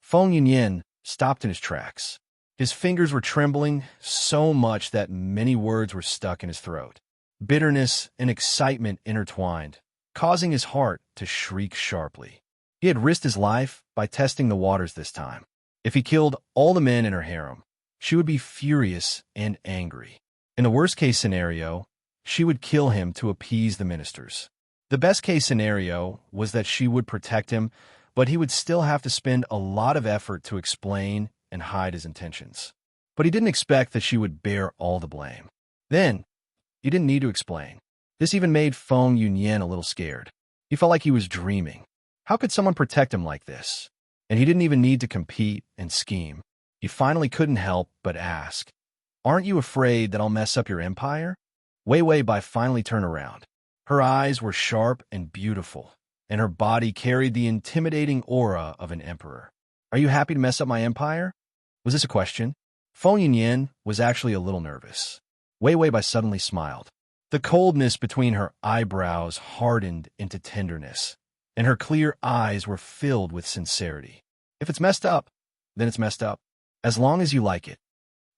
Feng Yunyan stopped in his tracks. His fingers were trembling so much that many words were stuck in his throat. Bitterness and excitement intertwined, causing his heart to shriek sharply. He had risked his life by testing the waters this time. If he killed all the men in her harem, she would be furious and angry. In the worst-case scenario, she would kill him to appease the ministers. The best-case scenario was that she would protect him, but he would still have to spend a lot of effort to explain and hide his intentions. But he didn't expect that she would bear all the blame. Then, he didn't need to explain. This even made Feng Yunyan a little scared. He felt like he was dreaming. How could someone protect him like this? And he didn't even need to compete and scheme. He finally couldn't help but ask, "Aren't you afraid that I'll mess up your empire?" Wei Wei Bai finally turned around. Her eyes were sharp and beautiful, and her body carried the intimidating aura of an emperor. "Are you happy to mess up my empire?" Was this a question? Feng Yunyan was actually a little nervous. Wei Wei Bai suddenly smiled. The coldness between her eyebrows hardened into tenderness, and her clear eyes were filled with sincerity. "If it's messed up, then it's messed up. As long as you like it."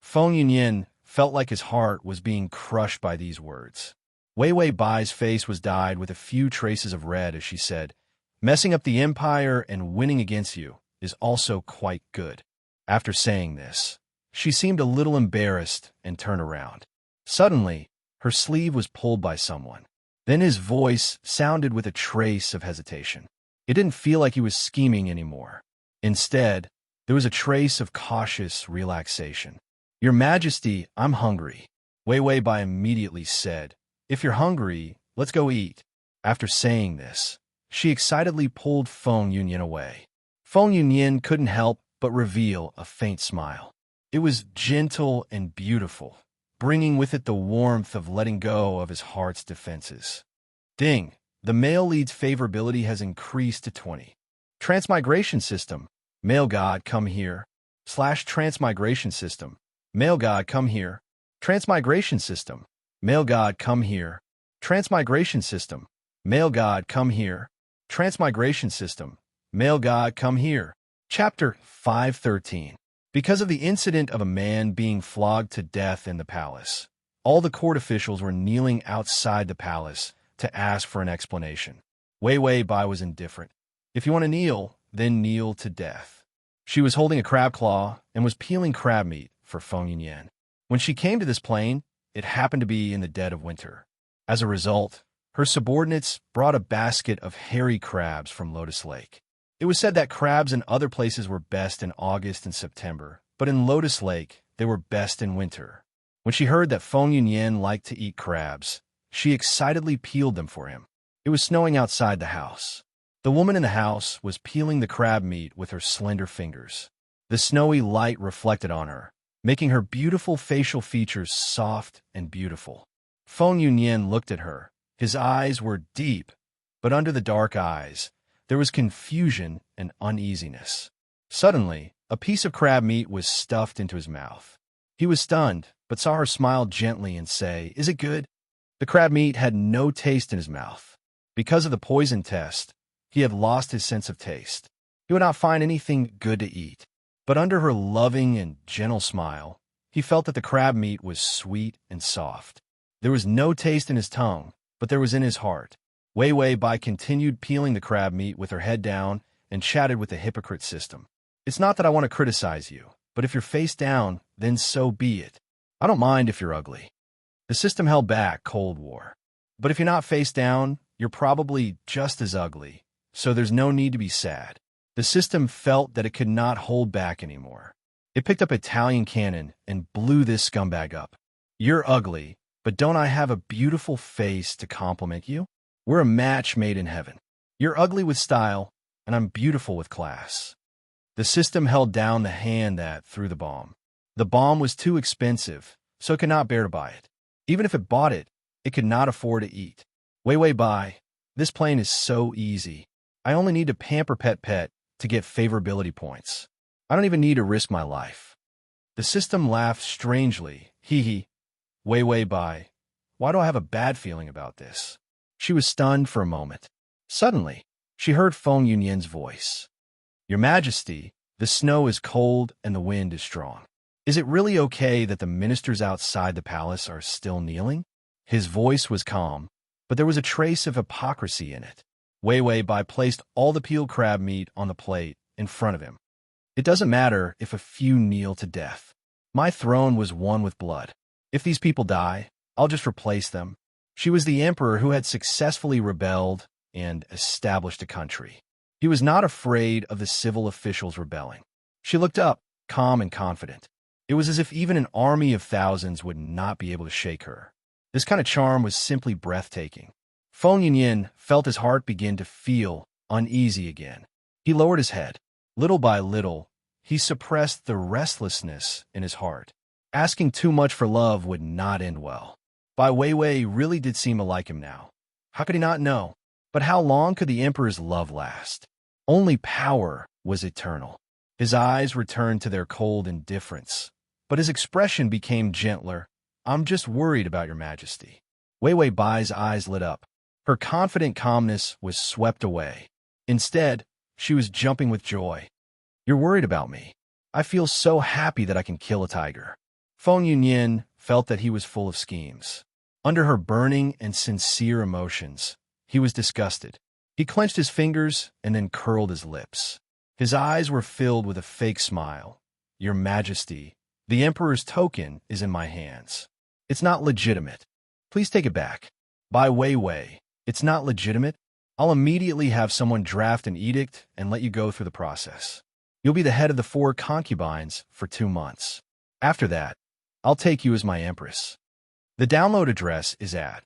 Feng Yunyan felt like his heart was being crushed by these words. Wei Wei Bai's face was dyed with a few traces of red as she said, "Messing up the empire and winning against you is also quite good." After saying this, she seemed a little embarrassed and turned around. Suddenly, her sleeve was pulled by someone. Then his voice sounded with a trace of hesitation. It didn't feel like he was scheming anymore. Instead, there was a trace of cautious relaxation. "Your Majesty, I'm hungry." Wei Wei Bai immediately said, "If you're hungry, let's go eat." After saying this, she excitedly pulled Feng Yunyan away. Feng Yunyan couldn't help but reveal a faint smile. It was gentle and beautiful, bringing with it the warmth of letting go of his heart's defenses. Ding! The male lead's favorability has increased to 20. Transmigration system. Male god, come here. /transmigration system. Male god, come here. Transmigration system. Male god, come here. Transmigration system. Male god, come here. Transmigration system. Male god, come here. Chapter 513. Because of the incident of a man being flogged to death in the palace, all the court officials were kneeling outside the palace to ask for an explanation. Wei Wei Bai was indifferent. If you want to kneel, then kneel to death. She was holding a crab claw and was peeling crab meat for Feng Yunyan. When she came to this plain, it happened to be in the dead of winter. As a result, her subordinates brought a basket of hairy crabs from Lotus Lake. It was said that crabs in other places were best in August and September, but in Lotus Lake, they were best in winter. When she heard that Feng Yunyan liked to eat crabs, she excitedly peeled them for him. It was snowing outside the house. The woman in the house was peeling the crab meat with her slender fingers. The snowy light reflected on her, making her beautiful facial features soft and beautiful. Feng Yunyan looked at her. His eyes were deep, but under the dark eyes, there was confusion and uneasiness. Suddenly, a piece of crab meat was stuffed into his mouth. He was stunned, but saw her smile gently and say, "Is it good?" The crab meat had no taste in his mouth. Because of the poison test, he had lost his sense of taste. He would not find anything good to eat. But under her loving and gentle smile, he felt that the crab meat was sweet and soft. There was no taste in his tongue, but there was in his heart. Wei Wei Bai continued peeling the crab meat with her head down and chatted with the hypocrite system. "It's not that I want to criticize you, but if you're face down, then so be it. I don't mind if you're ugly." The system held back Cold War. But if you're not face down, you're probably just as ugly, so there's no need to be sad. The system felt that it could not hold back anymore. It picked up Italian cannon and blew this scumbag up. "You're ugly, but don't I have a beautiful face to compliment you? We're a match made in heaven. You're ugly with style, and I'm beautiful with class." The system held down the hand that threw the bomb. The bomb was too expensive, so it could not bear to buy it. Even if it bought it, it could not afford to eat. "Wei Wei Bai, this plane is so easy. I only need to pamper Pet to get favorability points. I don't even need to risk my life." The system laughed strangely. Hee. "Wei Wei Bai, why do I have a bad feeling about this?" She was stunned for a moment. Suddenly, she heard Feng Yunyan's voice. "Your Majesty, the snow is cold and the wind is strong. Is it really okay that the ministers outside the palace are still kneeling?" His voice was calm, but there was a trace of hypocrisy in it. Wei Wei Bai placed all the peeled crab meat on the plate in front of him. "It doesn't matter if a few kneel to death. My throne was won with blood. If these people die, I'll just replace them. She was the emperor who had successfully rebelled and established a country. He was not afraid of the civil officials rebelling. She looked up, calm and confident. It was as if even an army of thousands would not be able to shake her. This kind of charm was simply breathtaking. Feng Yunyin felt his heart begin to feel uneasy again. He lowered his head. Little by little, he suppressed the restlessness in his heart. Asking too much for love would not end well. Bai Weiwei really did seem to like him now. How could he not know? But how long could the emperor's love last? Only power was eternal. His eyes returned to their cold indifference, but his expression became gentler. I'm just worried about your majesty. Weiwei Bai's eyes lit up. Her confident calmness was swept away. Instead, she was jumping with joy. You're worried about me. I feel so happy that I can kill a tiger. Feng Yunyin felt that he was full of schemes. Under her burning and sincere emotions, he was disgusted. He clenched his fingers and then curled his lips. His eyes were filled with a fake smile. Your Majesty, the Emperor's token is in my hands. It's not legitimate. Please take it back. Bai Weiwei, it's not legitimate. I'll immediately have someone draft an edict and let you go through the process. You'll be the head of the 4 concubines for 2 months. After that, I'll take you as my empress. The download address is at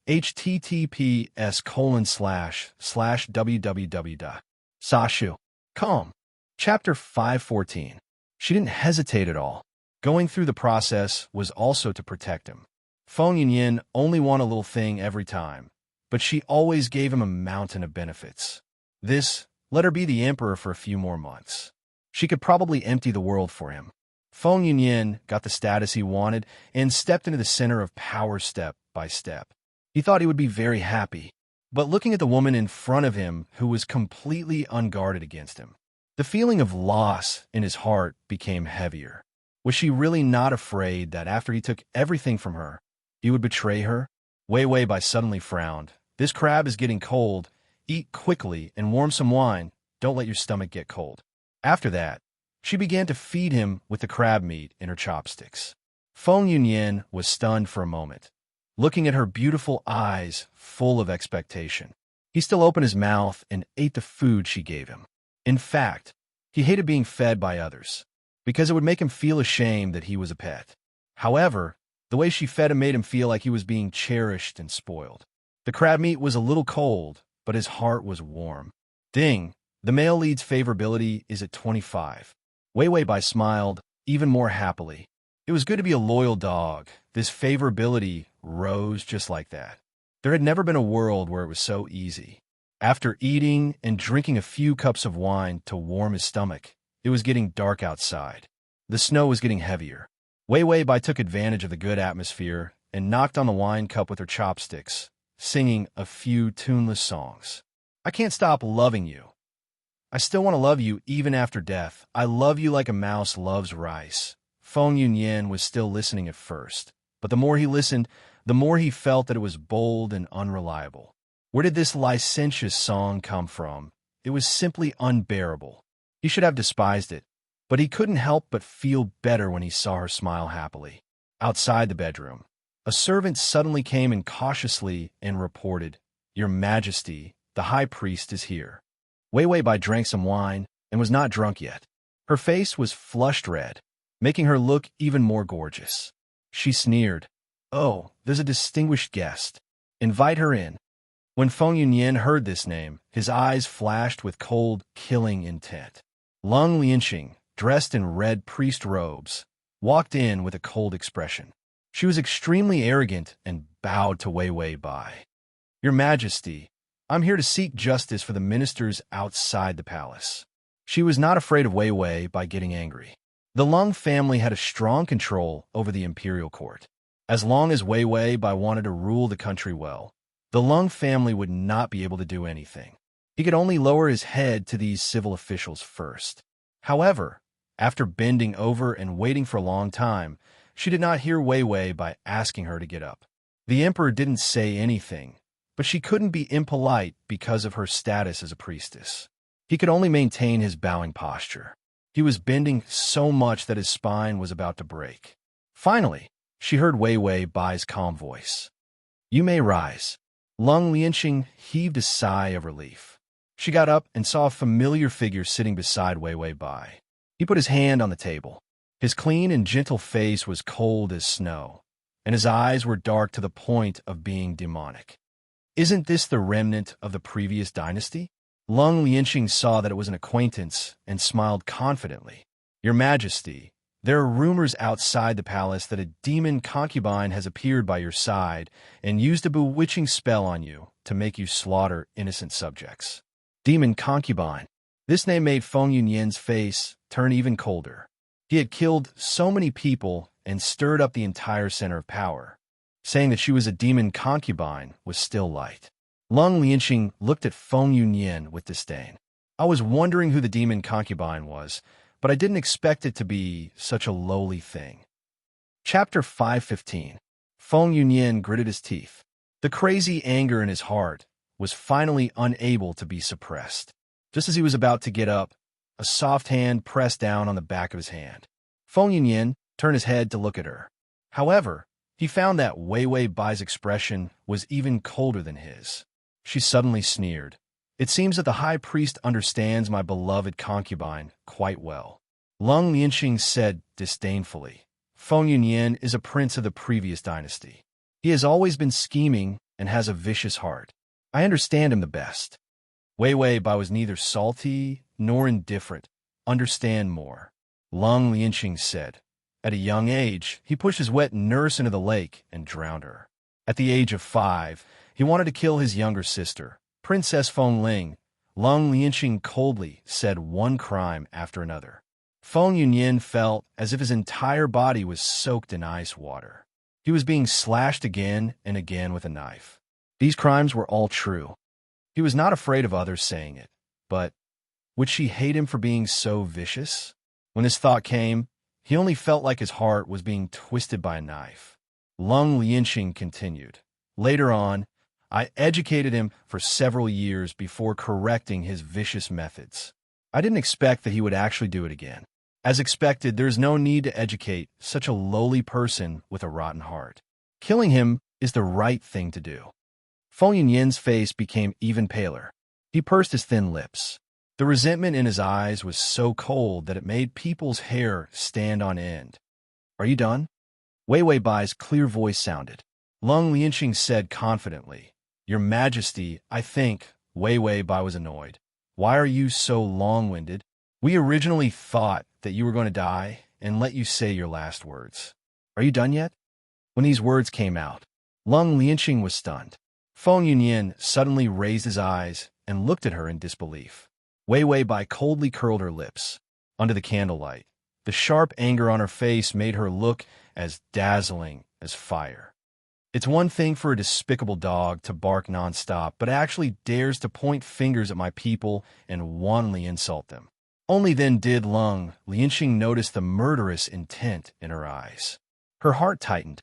https://www.sashu.com. Chapter 514. She didn't hesitate at all. Going through the process was also to protect him. Feng Yunyin only wanted a little thing every time, but she always gave him a mountain of benefits. This let her be the emperor for a few more months. She could probably empty the world for him. Feng Yunyin got the status he wanted and stepped into the center of power step by step. He thought he would be very happy, but looking at the woman in front of him who was completely unguarded against him, the feeling of loss in his heart became heavier. Was she really not afraid that after he took everything from her, he would betray her? Weiwei Bai suddenly frowned. This crab is getting cold. Eat quickly and warm some wine. Don't let your stomach get cold. After that, she began to feed him with the crab meat in her chopsticks. Feng Yunyin was stunned for a moment, looking at her beautiful eyes full of expectation. He still opened his mouth and ate the food she gave him. In fact, he hated being fed by others, because it would make him feel ashamed that he was a pet. However, the way she fed him made him feel like he was being cherished and spoiled. The crab meat was a little cold, but his heart was warm. Ding! The male lead's favorability is at 25. Weiwei Bai smiled even more happily. It was good to be a loyal dog. This favorability rose just like that. There had never been a world where it was so easy. After eating and drinking a few cups of wine to warm his stomach, it was getting dark outside. The snow was getting heavier. Weiwei Bai took advantage of the good atmosphere and knocked on the wine cup with her chopsticks, singing a few tuneless songs. I can't stop loving you. I still want to love you even after death. I love you like a mouse loves rice. Feng Yunyin was still listening at first, but the more he listened, the more he felt that it was bold and unreliable. Where did this licentious song come from? It was simply unbearable. He should have despised it, but he couldn't help but feel better when he saw her smile happily. Outside the bedroom, a servant suddenly came in cautiously and reported, Your Majesty, the High Priest is here. Weiwei Bai drank some wine and was not drunk yet. Her face was flushed red, making her look even more gorgeous. She sneered, Oh, there's a distinguished guest. Invite her in. When Feng Yunyin heard this name, his eyes flashed with cold, killing intent. Lung Lianxing, dressed in red priest robes, walked in with a cold expression. She was extremely arrogant and bowed to Weiwei Bai. Your Majesty, I'm here to seek justice for the ministers outside the palace. She was not afraid of Weiwei Bai getting angry. The Lung family had a strong control over the imperial court. As long as Weiwei Bai wanted to rule the country well, the Lung family would not be able to do anything. He could only lower his head to these civil officials first. However, after bending over and waiting for a long time, she did not hear Weiwei Bai asking her to get up. The emperor didn't say anything, but she couldn't be impolite because of her status as a priestess. He could only maintain his bowing posture. He was bending so much that his spine was about to break. Finally, she heard Wei Wei Bai's calm voice. "You may rise." Lung Lianqing heaved a sigh of relief. She got up and saw a familiar figure sitting beside Wei Wei Bai. He put his hand on the table. His clean and gentle face was cold as snow, and his eyes were dark to the point of being demonic. "Isn't this the remnant of the previous dynasty?" Lung Lianqing saw that it was an acquaintance and smiled confidently. "Your Majesty, there are rumors outside the palace that a demon concubine has appeared by your side and used a bewitching spell on you to make you slaughter innocent subjects." Demon concubine. This name made Feng Yunyan's face turn even colder. He had killed so many people and stirred up the entire center of power. Saying that she was a demon concubine was still light. Lung Lianqing looked at Feng Yunyan with disdain. "I was wondering who the demon concubine was, but I didn't expect it to be such a lowly thing." Chapter 515. Feng Yunyan gritted his teeth. The crazy anger in his heart was finally unable to be suppressed. Just as he was about to get up, a soft hand pressed down on the back of his hand. Feng Yunyan turned his head to look at her. However, he found that Wei Wei Bai's expression was even colder than his. She suddenly sneered. "It seems that the high priest understands my beloved concubine quite well." Lung Lianqing said disdainfully. "Feng Yunyan is a prince of the previous dynasty. He has always been scheming and has a vicious heart. I understand him the best." Wei Wei Bai was neither salty nor indifferent. "Understand more," Lung Lianqing said. "At a young age, he pushed his wet nurse into the lake and drowned her. At the age of 5, he wanted to kill his younger sister, Princess Feng Ling." Lung Lianqing coldly said one crime after another. Feng Yunyan felt as if his entire body was soaked in ice water. He was being slashed again and again with a knife. These crimes were all true. He was not afraid of others saying it, but would she hate him for being so vicious? When this thought came, he only felt like his heart was being twisted by a knife. Lung Lianqing continued. "Later on, I educated him for several years before correcting his vicious methods. I didn't expect that he would actually do it again. As expected, there is no need to educate such a lowly person with a rotten heart. Killing him is the right thing to do." Feng Yunyan's face became even paler. He pursed his thin lips. The resentment in his eyes was so cold that it made people's hair stand on end. "Are you done?" Wei Wei Bai's clear voice sounded. Lung Lianqing said confidently, "Your Majesty, I think." Wei Wei Bai was annoyed. "Why are you so long-winded? We originally thought that you were going to die and let you say your last words. Are you done yet?" When these words came out, Lung Lianqing was stunned. Feng Yunyan suddenly raised his eyes and looked at her in disbelief. Wei Wei Bai coldly curled her lips. Under the candlelight, the sharp anger on her face made her look as dazzling as fire. "It's one thing for a despicable dog to bark nonstop, but actually dares to point fingers at my people and wantonly insult them." Only then did Lung Lianqing notice the murderous intent in her eyes. Her heart tightened.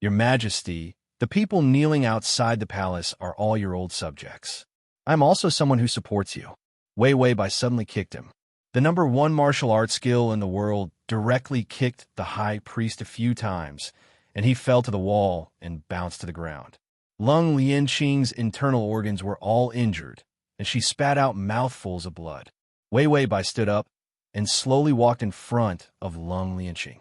"Your Majesty, the people kneeling outside the palace are all your old subjects. I am also someone who supports you." Wei Wei Bai suddenly kicked him. The #1 martial arts skill in the world directly kicked the high priest a few times, and he fell to the wall and bounced to the ground. Lung Lianqing's internal organs were all injured, and she spat out mouthfuls of blood. Wei Wei Bai stood up and slowly walked in front of Lung Lianqing.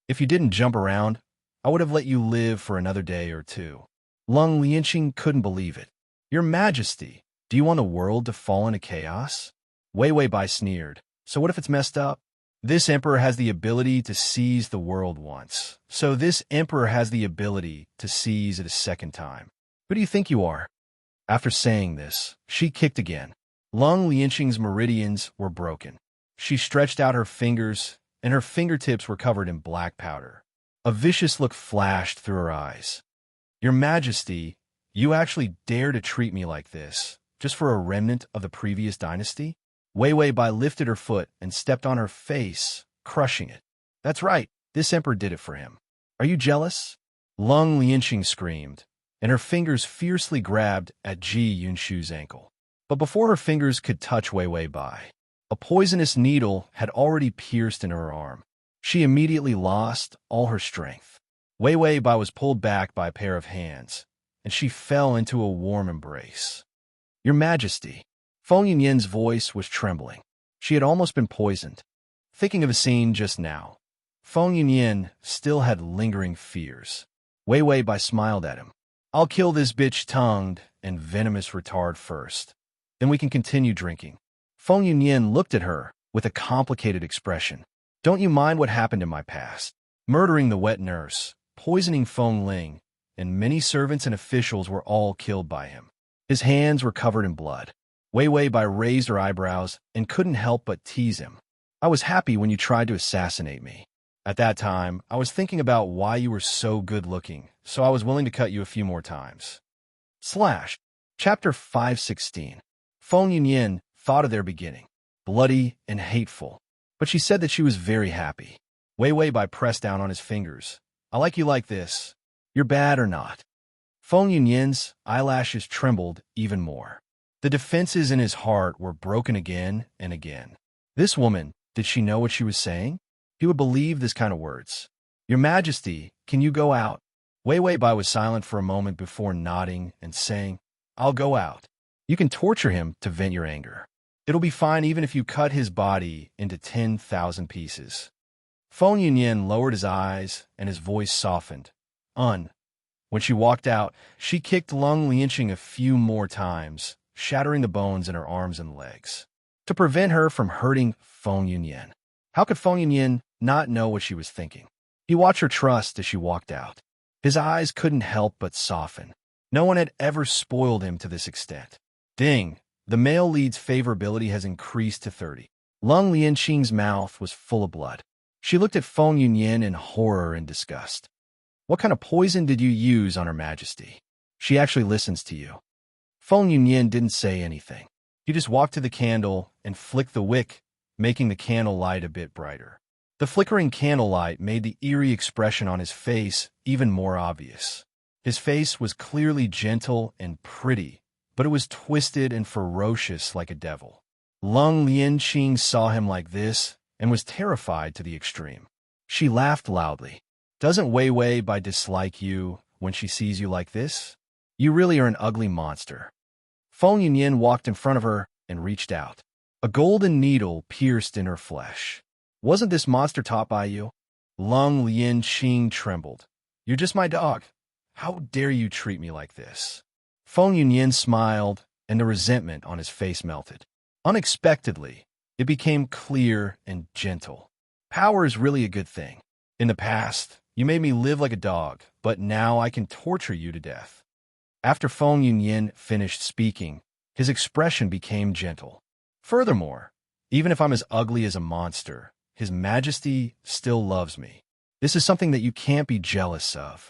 "If you didn't jump around, I would have let you live for another day or two." Lung Lianqing couldn't believe it. "Your Majesty, do you want the world to fall into chaos?" Wei Wei Bai sneered. "So what if it's messed up? This emperor has the ability to seize the world once, so this emperor has the ability to seize it a second time. Who do you think you are?" After saying this, she kicked again. Lung Lianqing's meridians were broken. She stretched out her fingers, and her fingertips were covered in black powder. A vicious look flashed through her eyes. "Your Majesty, you actually dare to treat me like this, just for a remnant of the previous dynasty?" Wei Wei Bai lifted her foot and stepped on her face, crushing it. "That's right, this emperor did it for him. Are you jealous?" Lung Lianqing screamed, and her fingers fiercely grabbed at Ji Yunshu's ankle. But before her fingers could touch Wei Wei Bai, A poisonous needle had already pierced in her arm. She immediately lost all her strength. Wei Wei Bai was pulled back by a pair of hands, and she fell into a warm embrace. Your Majesty. Feng Yunyan's voice was trembling. She had almost been poisoned. Thinking of a scene just now, Feng Yunyan still had lingering fears. Wei Wei Bai smiled at him. I'll kill this bitch-tongued and venomous retard first. Then we can continue drinking. Feng Yunyan looked at her with a complicated expression. Don't you mind what happened in my past? Murdering the wet nurse, poisoning Feng Ling, and many servants and officials were all killed by him. His hands were covered in blood. Wei Wei Bai raised her eyebrows and couldn't help but tease him. I was happy when you tried to assassinate me. At that time, I was thinking about why you were so good-looking, so I was willing to cut you a few more times. Chapter 516. Feng Yunyan thought of their beginning, bloody and hateful, but she said that she was very happy. Wei Wei Bai pressed down on his fingers. I like you like this. You're bad or not? Feng Yunyan's eyelashes trembled even more. The defenses in his heart were broken again and again. This woman, did she know what she was saying? He would believe this kind of words. Your Majesty, can you go out? Wei Wei Bai was silent for a moment before nodding and saying, I'll go out. You can torture him to vent your anger. It'll be fine even if you cut his body into 10,000 pieces. Feng Yunyan lowered his eyes and his voice softened. When she walked out, she kicked Lung Lianqing a few more times, shattering the bones in her arms and legs, to prevent her from hurting Feng Yunyan. How could Feng Yunyan not know what she was thinking? He watched her trust as she walked out. His eyes couldn't help but soften. No one had ever spoiled him to this extent. Ding! The male lead's favorability has increased to 30. Lung Lianqing's mouth was full of blood. She looked at Feng Yunyan in horror and disgust. What kind of poison did you use on Her Majesty? She actually listens to you. Feng Yunyan didn't say anything. He just walked to the candle and flicked the wick, making the candle light a bit brighter. The flickering candlelight made the eerie expression on his face even more obvious. His face was clearly gentle and pretty, but it was twisted and ferocious like a devil. Lung Lianqing saw him like this and was terrified to the extreme. She laughed loudly. Doesn't Wei Wei Bai dislike you when she sees you like this? You really are an ugly monster. Feng Yunyan walked in front of her and reached out. A golden needle pierced in her flesh. Wasn't this monster taught by you? Lung Lianqing trembled. You're just my dog. How dare you treat me like this? Feng Yunyan smiled, and the resentment on his face melted. Unexpectedly, it became clear and gentle. Power is really a good thing. In the past, you made me live like a dog, but now I can torture you to death. After Feng Yunyan finished speaking, his expression became gentle. Furthermore, even if I'm as ugly as a monster, His Majesty still loves me. This is something that you can't be jealous of.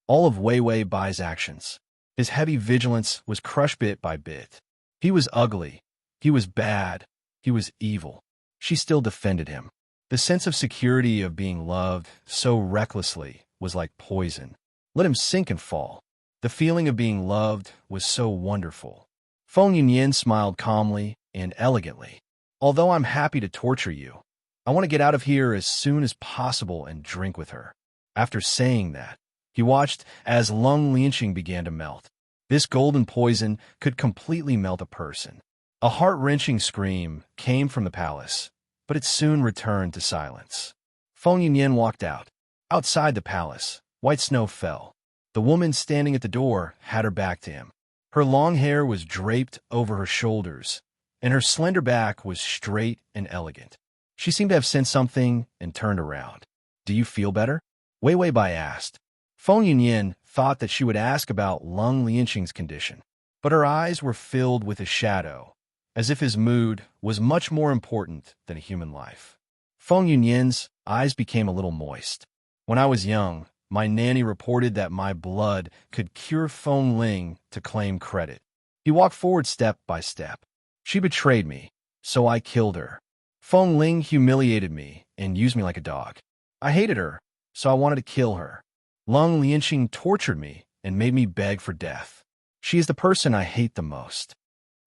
All of Wei Wei Bai's actions, his heavy vigilance was crushed bit by bit. He was ugly. He was bad. He was evil. She still defended him. The sense of security of being loved so recklessly was like poison. Let him sink and fall. The feeling of being loved was so wonderful. Feng Yunyan smiled calmly and elegantly. Although I'm happy to torture you, I want to get out of here as soon as possible and drink with her. After saying that, he watched as Lung Lianqing began to melt. This golden poison could completely melt a person. A heart-wrenching scream came from the palace, but it soon returned to silence. Feng Yunyan walked out. Outside the palace, white snow fell. The woman standing at the door had her back to him. Her long hair was draped over her shoulders, and her slender back was straight and elegant. She seemed to have sensed something and turned around. Do you feel better? Wei Wei Bai asked. Feng Yunyan thought that she would ask about Lung Lianqing's condition, but her eyes were filled with a shadow, as if his mood was much more important than a human life. Feng Yunyan's eyes became a little moist. When I was young, my nanny reported that my blood could cure Feng Ling to claim credit. He walked forward step by step. She betrayed me, so I killed her. Feng Ling humiliated me and used me like a dog. I hated her, so I wanted to kill her. Lung Lianqing tortured me and made me beg for death. She is the person I hate the most.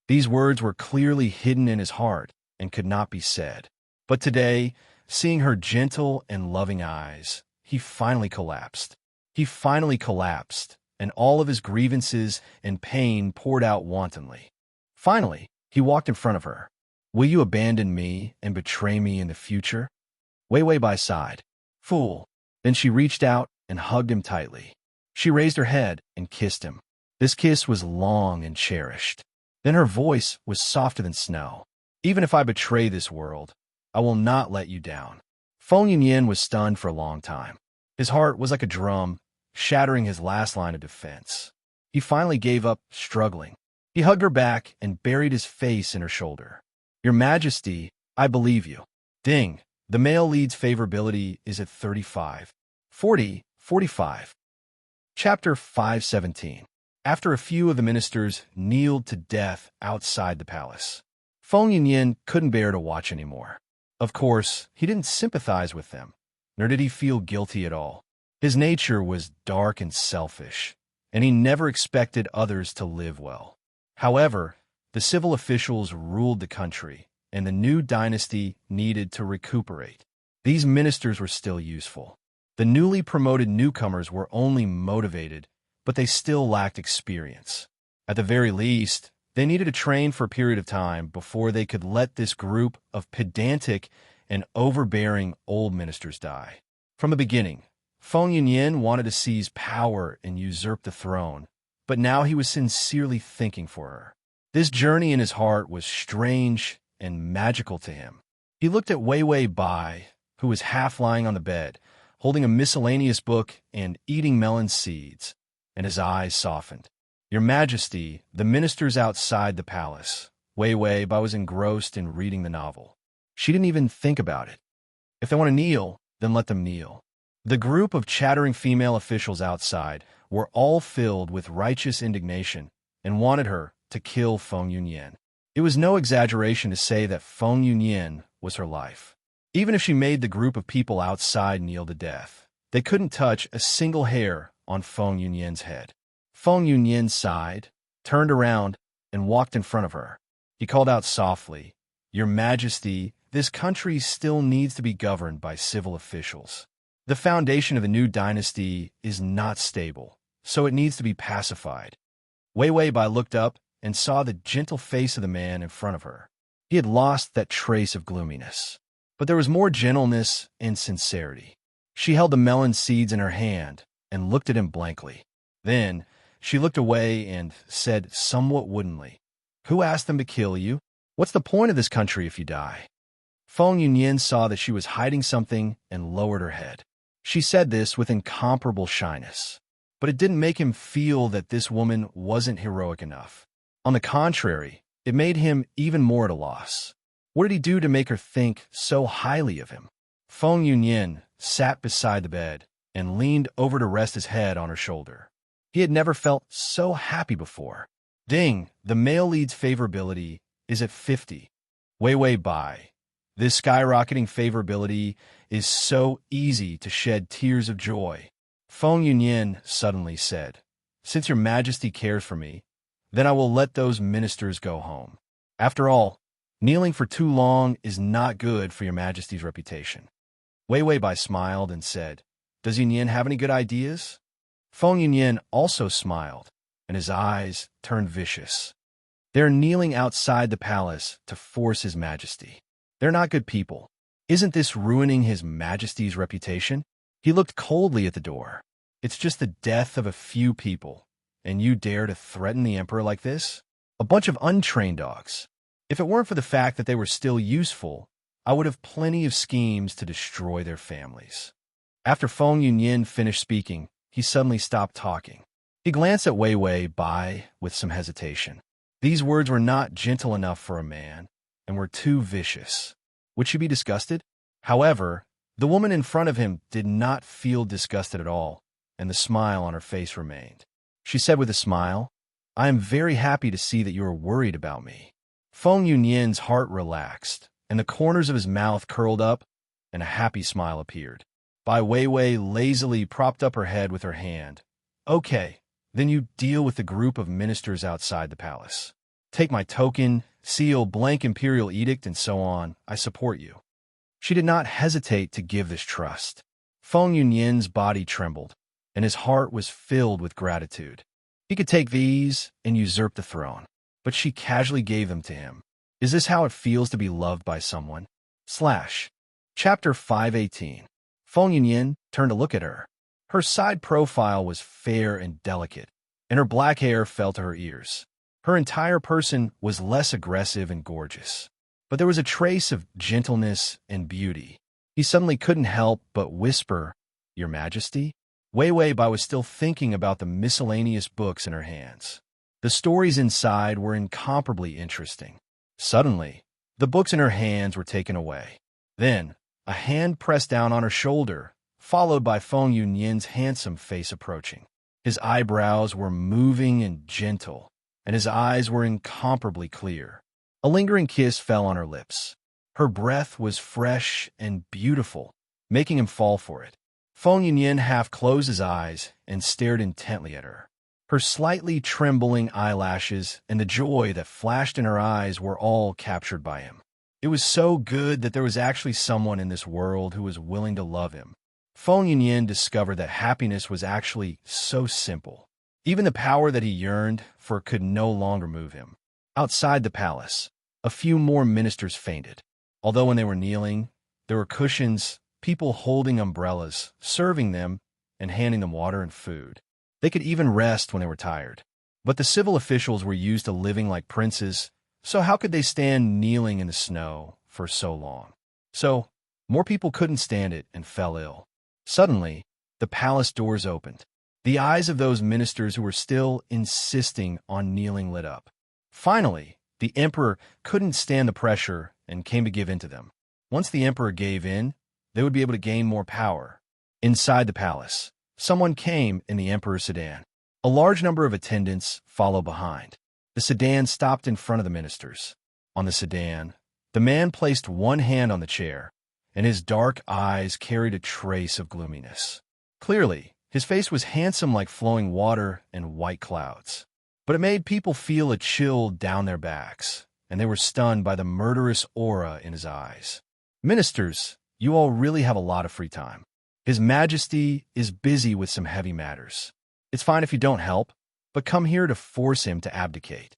These words were clearly hidden in his heart, and could not be said. But today, seeing her gentle and loving eyes, he finally collapsed. He finally collapsed, and all of his grievances and pain poured out wantonly. Finally, he walked in front of her. "Will you abandon me and betray me in the future?" Wei Wei Bai sighed. "Fool." Then she reached out and hugged him tightly. She raised her head and kissed him. This kiss was long and cherished. Then her voice was softer than snow. "Even if I betray this world, I will not let you down." Feng Yunyan was stunned for a long time. His heart was like a drum, shattering his last line of defense. He finally gave up, struggling. He hugged her back and buried his face in her shoulder. "Your Majesty, I believe you." Ding. The male lead's favorability is at 35. 40, 45. Chapter 517. After a few of the ministers kneeled to death outside the palace, Feng Yunyan couldn't bear to watch anymore. Of course, he didn't sympathize with them, nor did he feel guilty at all. His nature was dark and selfish, and he never expected others to live well. However, the civil officials ruled the country, and the new dynasty needed to recuperate. These ministers were still useful. The newly promoted newcomers were only motivated, but they still lacked experience. At the very least, they needed to train for a period of time before they could let this group of pedantic and overbearing old ministers die. From the beginning, Feng Yunyan wanted to seize power and usurp the throne, but now he was sincerely thinking for her. This journey in his heart was strange and magical to him. He looked at Wei Wei Bai, who was half lying on the bed, holding a miscellaneous book and eating melon seeds, and his eyes softened. "Your Majesty, the ministers outside the palace." Wei Wei Bai was engrossed in reading the novel. She didn't even think about it. If they want to kneel, then let them kneel. The group of chattering female officials outside were all filled with righteous indignation and wanted her to kill Feng Yunyan. It was no exaggeration to say that Feng Yunyan was her life. Even if she made the group of people outside kneel to death, they couldn't touch a single hair on Feng Yunyan's head. Feng Yunyan sighed, turned around, and walked in front of her. He called out softly, "Your Majesty, this country still needs to be governed by civil officials. The foundation of the new dynasty is not stable, so it needs to be pacified." Wei Wei Bai looked up and saw the gentle face of the man in front of her. He had lost that trace of gloominess, but there was more gentleness and sincerity. She held the melon seeds in her hand and looked at him blankly. Then she looked away and said somewhat woodenly, "Who asked them to kill you? What's the point of this country if you die?" Feng Yunyan saw that she was hiding something and lowered her head. She said this with incomparable shyness, but it didn't make him feel that this woman wasn't heroic enough. On the contrary, it made him even more at a loss. What did he do to make her think so highly of him? Feng Yunyan sat beside the bed and leaned over to rest his head on her shoulder. He had never felt so happy before. Ding, the male lead's favorability is at 50. Wei Wei Bai. This skyrocketing favorability is so easy to shed tears of joy. Feng Yunyan suddenly said, "Since your Majesty cares for me, then I will let those ministers go home. After all, kneeling for too long is not good for your Majesty's reputation." Wei Wei Bai smiled and said, "Does Yunyan have any good ideas?" Feng Yunyan also smiled, and his eyes turned vicious. "They're kneeling outside the palace to force His Majesty. They're not good people. Isn't this ruining His Majesty's reputation?" He looked coldly at the door. "It's just the death of a few people, and you dare to threaten the emperor like this? A bunch of untrained dogs. If it weren't for the fact that they were still useful, I would have plenty of schemes to destroy their families." After Feng Yunyan finished speaking, he suddenly stopped talking. He glanced at Wei Wei Bai with some hesitation. These words were not gentle enough for a man, and were too vicious. Would she be disgusted? However, the woman in front of him did not feel disgusted at all, and the smile on her face remained. She said with a smile, "I am very happy to see that you are worried about me." Feng Yunyan's heart relaxed, and the corners of his mouth curled up, and a happy smile appeared. Bai Weiwei lazily propped up her head with her hand. "Okay, then you deal with the group of ministers outside the palace. Take my token seal, blank imperial edict, and so on. I support you. She did not hesitate to give this trust. Feng Yunyin's body trembled, and his heart was filled with gratitude. He could take these and usurp the throne, but she casually gave them to him. Is this how it feels to be loved by someone? Chapter 518. Feng Yunyin turned to look at her. Her side profile was fair and delicate, and her black hair fell to her ears. Her entire person was less aggressive and gorgeous, but there was a trace of gentleness and beauty. He suddenly couldn't help but whisper, "Your Majesty?" Wei Bai was still thinking about the miscellaneous books in her hands. The stories inside were incomparably interesting. Suddenly, the books in her hands were taken away. Then, a hand pressed down on her shoulder, followed by Feng Yunyin's handsome face approaching. His eyebrows were moving and gentle, and his eyes were incomparably clear. A lingering kiss fell on her lips. Her breath was fresh and beautiful, making him fall for it. Feng Yunyin half closed his eyes and stared intently at her. Her slightly trembling eyelashes and the joy that flashed in her eyes were all captured by him. It was so good that there was actually someone in this world who was willing to love him. Feng Yunyin discovered that happiness was actually so simple. Even the power that he yearned for could no longer move him. Outside the palace, a few more ministers fainted. Although when they were kneeling, there were cushions, people holding umbrellas, serving them, and handing them water and food. They could even rest when they were tired. But the civil officials were used to living like princes, so how could they stand kneeling in the snow for so long? So, more people couldn't stand it and fell ill. Suddenly, the palace doors opened. The eyes of those ministers who were still insisting on kneeling lit up. Finally, the emperor couldn't stand the pressure and came to give in to them. Once the emperor gave in, they would be able to gain more power. Inside the palace, someone came in the emperor's sedan. A large number of attendants followed behind. The sedan stopped in front of the ministers. On the sedan, the man placed one hand on the chair, and his dark eyes carried a trace of gloominess. Clearly, his face was handsome like flowing water and white clouds. But it made people feel a chill down their backs, and they were stunned by the murderous aura in his eyes. Ministers, you all really have a lot of free time. His Majesty is busy with some heavy matters. It's fine if you don't help, but come here to force him to abdicate.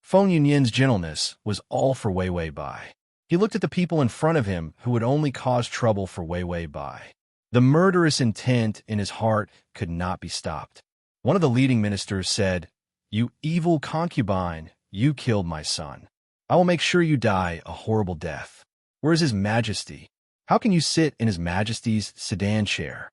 Feng Yunyin's gentleness was all for Wei Bai. He looked at the people in front of him who would only cause trouble for Wei Bai. The murderous intent in his heart could not be stopped. One of the leading ministers said, "You evil concubine, you killed my son. I will make sure you die a horrible death. Where is His Majesty? How can you sit in His Majesty's sedan chair?"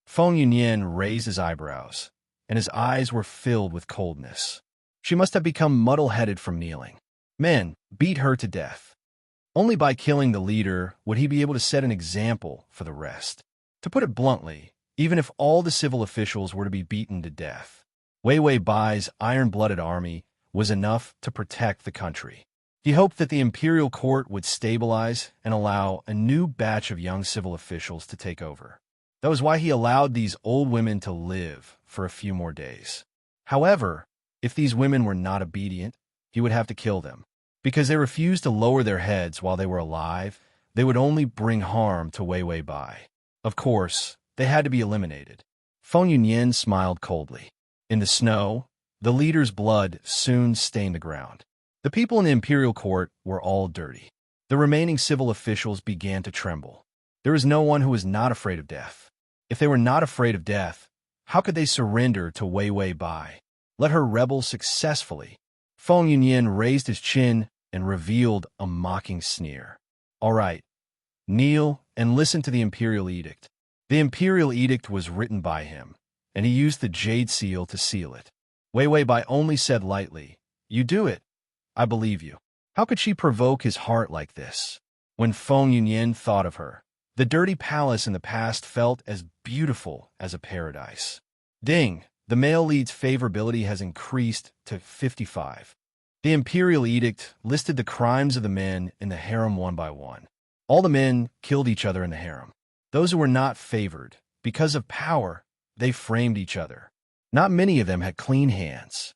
Feng Yunyin raised his eyebrows, and his eyes were filled with coldness. She must have become muddle-headed from kneeling. Men, beat her to death. Only by killing the leader would he be able to set an example for the rest. To put it bluntly, even if all the civil officials were to be beaten to death, Wei Bai's iron-blooded army was enough to protect the country. He hoped that the imperial court would stabilize and allow a new batch of young civil officials to take over. That was why he allowed these old women to live for a few more days. However, if these women were not obedient, he would have to kill them. Because they refused to lower their heads while they were alive, they would only bring harm to Wei Bai. Of course, they had to be eliminated. Feng Yunyin smiled coldly. In the snow, the leader's blood soon stained the ground. The people in the imperial court were all dirty. The remaining civil officials began to tremble. There is no one who is not afraid of death. If they were not afraid of death, how could they surrender to Wei Bai? Let her rebel successfully. Feng Yunyin raised his chin and revealed a mocking sneer. All right, kneel and listen to the imperial edict. The imperial edict was written by him, and he used the jade seal to seal it. Wei Bai only said lightly, "You do it. I believe you." How could she provoke his heart like this? When Feng Yunyin thought of her, the dirty palace in the past felt as beautiful as a paradise. Ding! The male lead's favorability has increased to 55. The imperial edict listed the crimes of the men in the harem one by one. All the men killed each other in the harem. Those who were not favored, because of power, they framed each other. Not many of them had clean hands.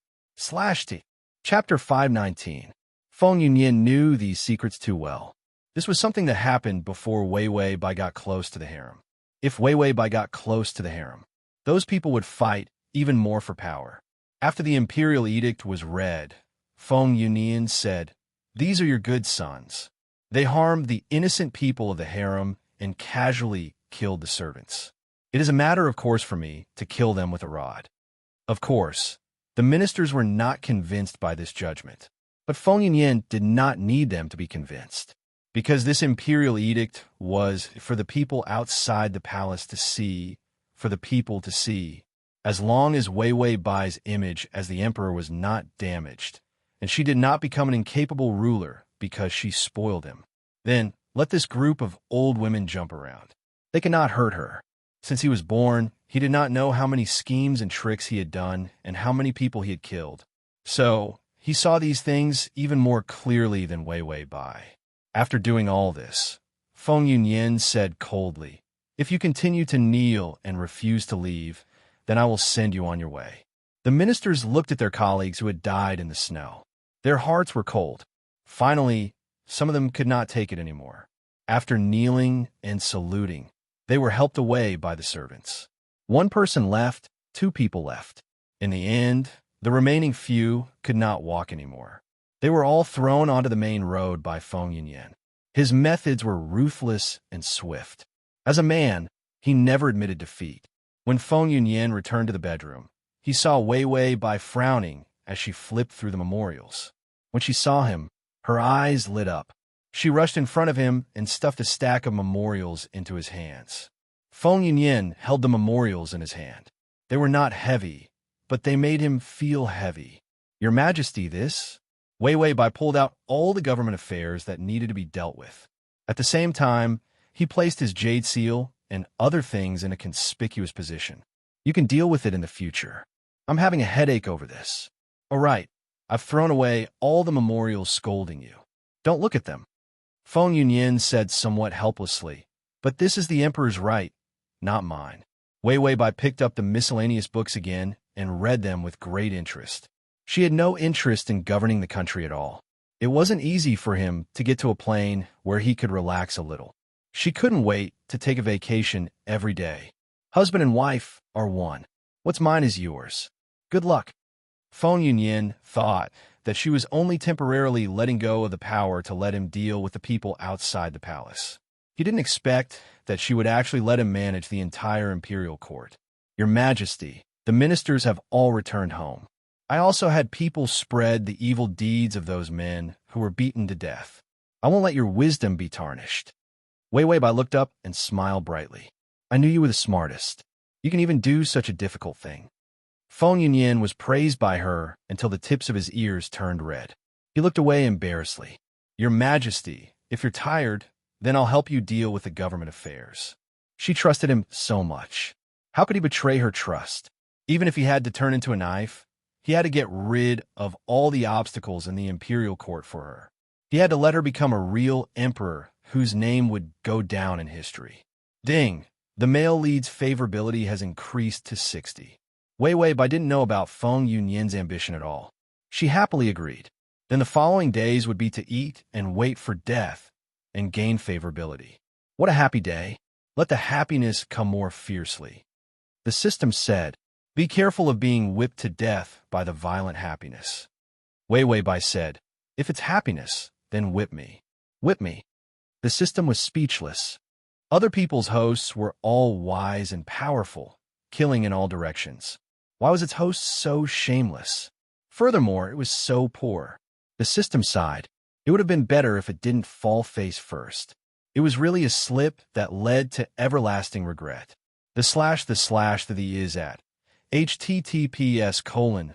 Chapter 519. Feng Yunyin knew these secrets too well. This was something that happened before Wei Wei Bai got close to the harem. If Wei Wei Bai got close to the harem, those people would fight even more for power. After the imperial edict was read, Feng Yunyin said, "These are your good sons. They harmed the innocent people of the harem and casually killed the servants. It is a matter of course for me to kill them with a rod." Of course, the ministers were not convinced by this judgment. But Feng Yunyin did not need them to be convinced, because this imperial edict was for the people outside the palace to see, for the people to see, as long as Wei Wei Bai's image as the emperor was not damaged, and she did not become an incapable ruler because she spoiled him. Then let this group of old women jump around. They cannot hurt her. Since he was born, he did not know how many schemes and tricks he had done and how many people he had killed. So he saw these things even more clearly than Wei Wei Bai. After doing all this, Feng Yunyin said coldly, "If you continue to kneel and refuse to leave, then I will send you on your way." The ministers looked at their colleagues who had died in the snow. Their hearts were cold. Finally, some of them could not take it anymore. After kneeling and saluting, they were helped away by the servants. One person left, 2 people left. In the end, the remaining few could not walk anymore. They were all thrown onto the main road by Feng Yunyin. His methods were ruthless and swift. As a man, he never admitted defeat. When Feng Yunyin returned to the bedroom, he saw Wei Wei Bai frowning as she flipped through the memorials. When she saw him, her eyes lit up. She rushed in front of him and stuffed a stack of memorials into his hands. Feng Yunyin held the memorials in his hand. They were not heavy, but they made him feel heavy. "Your Majesty, this?" Wei Wei Bai pulled out all the government affairs that needed to be dealt with. At the same time, he placed his jade seal and other things in a conspicuous position. "You can deal with it in the future. I'm having a headache over this." "All right, I've thrown away all the memorials scolding you. Don't look at them." Feng Yunyin said somewhat helplessly, "But this is the emperor's right, not mine." Wei Wei Bai picked up the miscellaneous books again and read them with great interest. She had no interest in governing the country at all. It wasn't easy for him to get to a plane where he could relax a little. She couldn't wait to take a vacation every day. Husband and wife are one. What's mine is yours. Good luck. Feng Yunyin thought that she was only temporarily letting go of the power to let him deal with the people outside the palace. He didn't expect that she would actually let him manage the entire imperial court. "Your Majesty, the ministers have all returned home. I also had people spread the evil deeds of those men who were beaten to death. I won't let your wisdom be tarnished." Wei Wei Bai looked up and smiled brightly. "I knew you were the smartest. You can even do such a difficult thing." Feng Yunyin was praised by her until the tips of his ears turned red. He looked away embarrassedly. "Your Majesty, if you're tired, then I'll help you deal with the government affairs." She trusted him so much. How could he betray her trust? Even if he had to turn into a knife, he had to get rid of all the obstacles in the imperial court for her. He had to let her become a real emperor whose name would go down in history. Ding! The male lead's favorability has increased to 60. Wei Wei Bai didn't know about Feng Yunyin's ambition at all. She happily agreed. Then the following days would be to eat and wait for death and gain favorability. What a happy day. Let the happiness come more fiercely. The system said, "Be careful of being whipped to death by the violent happiness." Wei Wei Bai said, "If it's happiness, then whip me. Whip me." The system was speechless. Other people's hosts were all wise and powerful, killing in all directions. Why was its host so shameless? Furthermore, it was so poor. The system sighed. It would have been better if it didn't fall face first. It was really a slip that led to everlasting regret. The slash to the is at https://m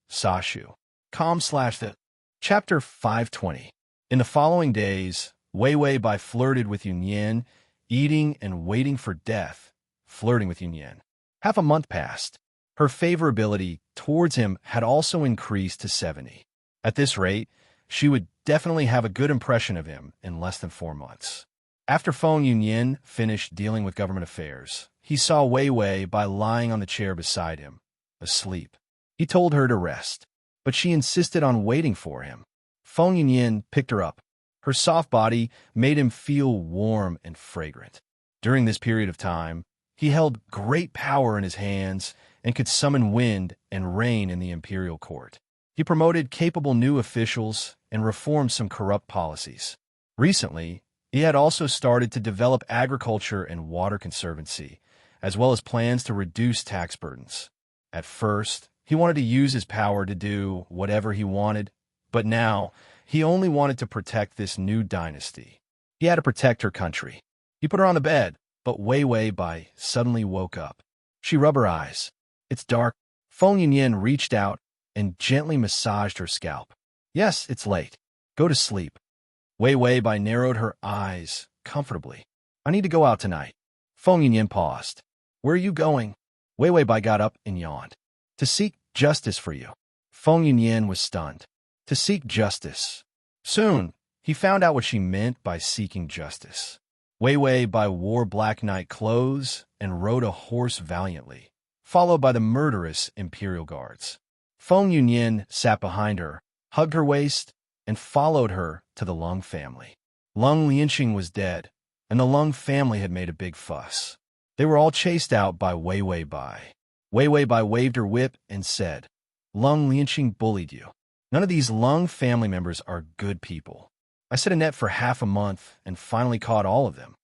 sashu com/the Chapter 520. In the following days, Wei Wei Bai flirted with Yunyin, eating and waiting for death, flirting with Yunyin. Half a month passed. Her favorability towards him had also increased to 70. At this rate, she would definitely have a good impression of him in less than 4 months. After Feng Yunyin finished dealing with government affairs, he saw Wei Wei Bai lying on the chair beside him, asleep. He told her to rest. but she insisted on waiting for him. Feng Yunyan picked her up. Her soft body made him feel warm and fragrant. During this period of time, he held great power in his hands and could summon wind and rain in the imperial court. He promoted capable new officials and reformed some corrupt policies. Recently, he had also started to develop agriculture and water conservancy, as well as plans to reduce tax burdens. At first, he wanted to use his power to do whatever he wanted, but now he only wanted to protect this new dynasty. He had to protect her country. He put her on the bed, but Wei Bai suddenly woke up. She rubbed her eyes. It's dark. Feng Yunyan reached out and gently massaged her scalp. Yes, it's late. Go to sleep. Wei Bai narrowed her eyes comfortably. I need to go out tonight. Feng Yunyan paused. Where are you going? Wei Bai got up and yawned. To seek justice for you. Feng Yunyan was stunned. To seek justice. Soon, he found out what she meant by seeking justice. Wei Bai wore black knight clothes and rode a horse valiantly, followed by the murderous imperial guards. Feng Yunyan sat behind her, hugged her waist, and followed her to the Lung family. Lung Lianqing was dead, and the Lung family had made a big fuss. They were all chased out by Wei Bai. Wei Bai waved her whip and said, Lung Lianqing bullied you. None of these Lung family members are good people. I set a net for half a month and finally caught all of them.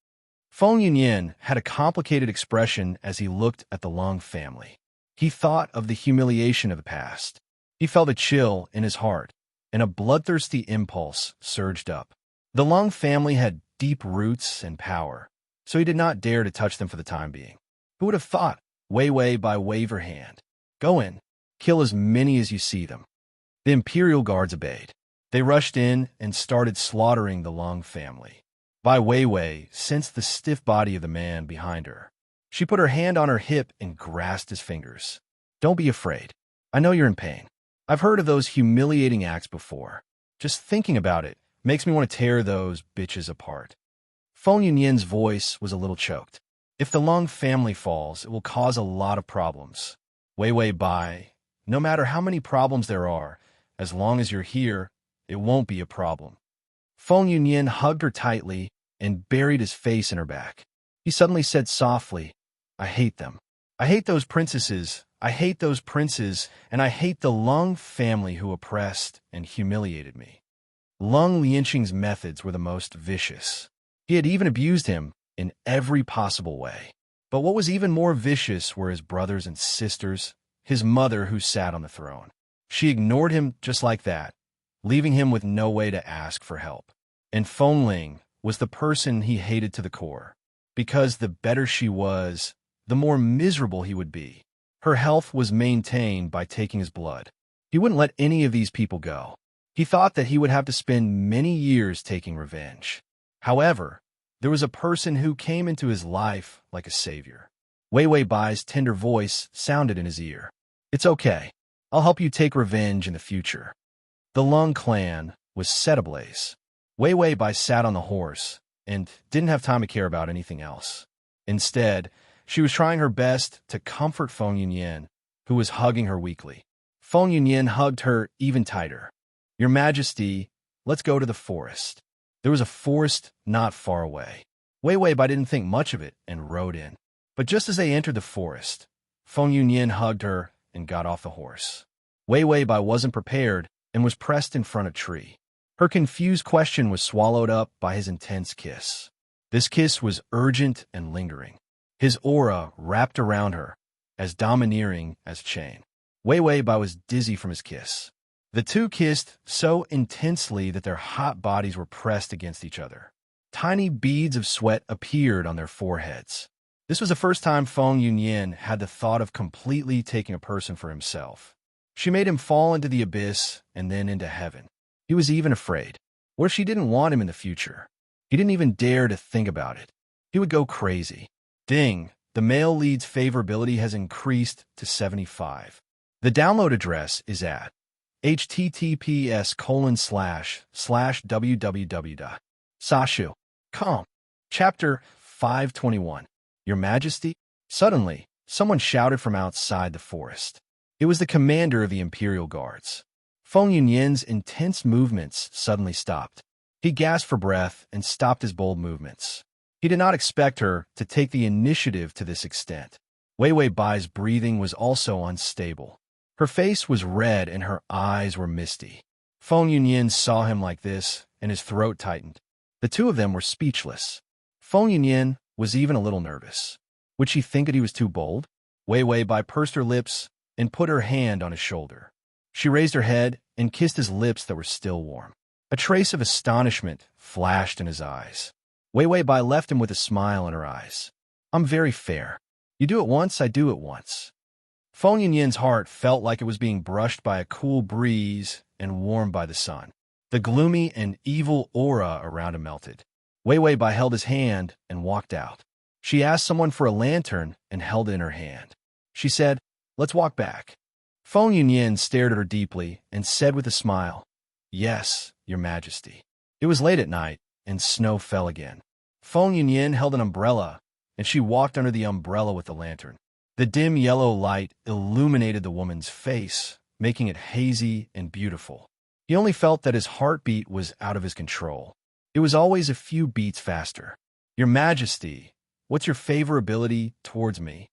Feng Yunyan had a complicated expression as he looked at the Lung family. He thought of the humiliation of the past. He felt a chill in his heart, and a bloodthirsty impulse surged up. The Lung family had deep roots and power, so he did not dare to touch them for the time being. Who would have thought? Wei Bai waved her hand. Go in. Kill as many as you see them. The imperial guards obeyed. They rushed in and started slaughtering the Lung family. Bai Wei sensed the stiff body of the man behind her. She put her hand on her hip and grasped his fingers. Don't be afraid. I know you're in pain. I've heard of those humiliating acts before. Just thinking about it makes me want to tear those bitches apart. Feng Yunyan's voice was a little choked. If the Lung family falls, it will cause a lot of problems. Wei Bai, no matter how many problems there are, as long as you're here, it won't be a problem. Feng Yunyan hugged her tightly and buried his face in her back. He suddenly said softly, I hate them. I hate those princesses. I hate those princes, and I hate the Lung family who oppressed and humiliated me. Lung Lianqing's methods were the most vicious. He had even abused him in every possible way. But what was even more vicious were his brothers and sisters, his mother who sat on the throne. She ignored him just like that, leaving him with no way to ask for help. And Feng Ling was the person he hated to the core, because the better she was, the more miserable he would be. Her health was maintained by taking his blood. He wouldn't let any of these people go. He thought that he would have to spend many years taking revenge. However, there was a person who came into his life like a savior. Wei Bai's tender voice sounded in his ear. It's okay. I'll help you take revenge in the future. The Lung clan was set ablaze. Wei Bai sat on the horse and didn't have time to care about anything else. Instead, she was trying her best to comfort Feng Yunyan, who was hugging her weakly. Feng Yunyan hugged her even tighter. Your Majesty, let's go to the forest. There was a forest not far away. Wei Bai didn't think much of it and rode in. But just as they entered the forest, Feng Yunyan hugged her and got off the horse. Wei Bai wasn't prepared and was pressed in front of a tree. Her confused question was swallowed up by his intense kiss. This kiss was urgent and lingering. His aura wrapped around her, as domineering as chain. Wei Bai was dizzy from his kiss. The two kissed so intensely that their hot bodies were pressed against each other. Tiny beads of sweat appeared on their foreheads. This was the first time Feng Yunyan had the thought of completely taking a person for himself. She made him fall into the abyss and then into heaven. He was even afraid. What if she didn't want him in the future? He didn't even dare to think about it. He would go crazy. Ding, the male lead's favorability has increased to 75. The download address is at https://www.sashu.com. Chapter 521. Your Majesty? Suddenly, someone shouted from outside the forest. It was the commander of the Imperial Guards. Feng Yunyan's intense movements suddenly stopped. He gasped for breath and stopped his bold movements. He did not expect her to take the initiative to this extent. Wei Wei Bai's breathing was also unstable. Her face was red and her eyes were misty. Feng Yunyan saw him like this, and his throat tightened. The two of them were speechless. Feng Yunyan was even a little nervous. Would she think that he was too bold? Wei Wei Bai pursed her lips and put her hand on his shoulder. She raised her head and kissed his lips that were still warm. A trace of astonishment flashed in his eyes. Wei Wei Bai left him with a smile in her eyes. I'm very fair. You do it once, I do it once. Feng Yunyan's heart felt like it was being brushed by a cool breeze and warmed by the sun. The gloomy and evil aura around him melted. Wei Wei Bai held his hand and walked out. She asked someone for a lantern and held it in her hand. She said, "Let's walk back." Feng Yunyan stared at her deeply and said with a smile, "Yes, Your Majesty." It was late at night, and snow fell again. Feng Yunyan held an umbrella, and she walked under the umbrella with the lantern. The dim yellow light illuminated the woman's face, making it hazy and beautiful. He only felt that his heartbeat was out of his control. It was always a few beats faster. "Your Majesty, what's your favorability towards me?"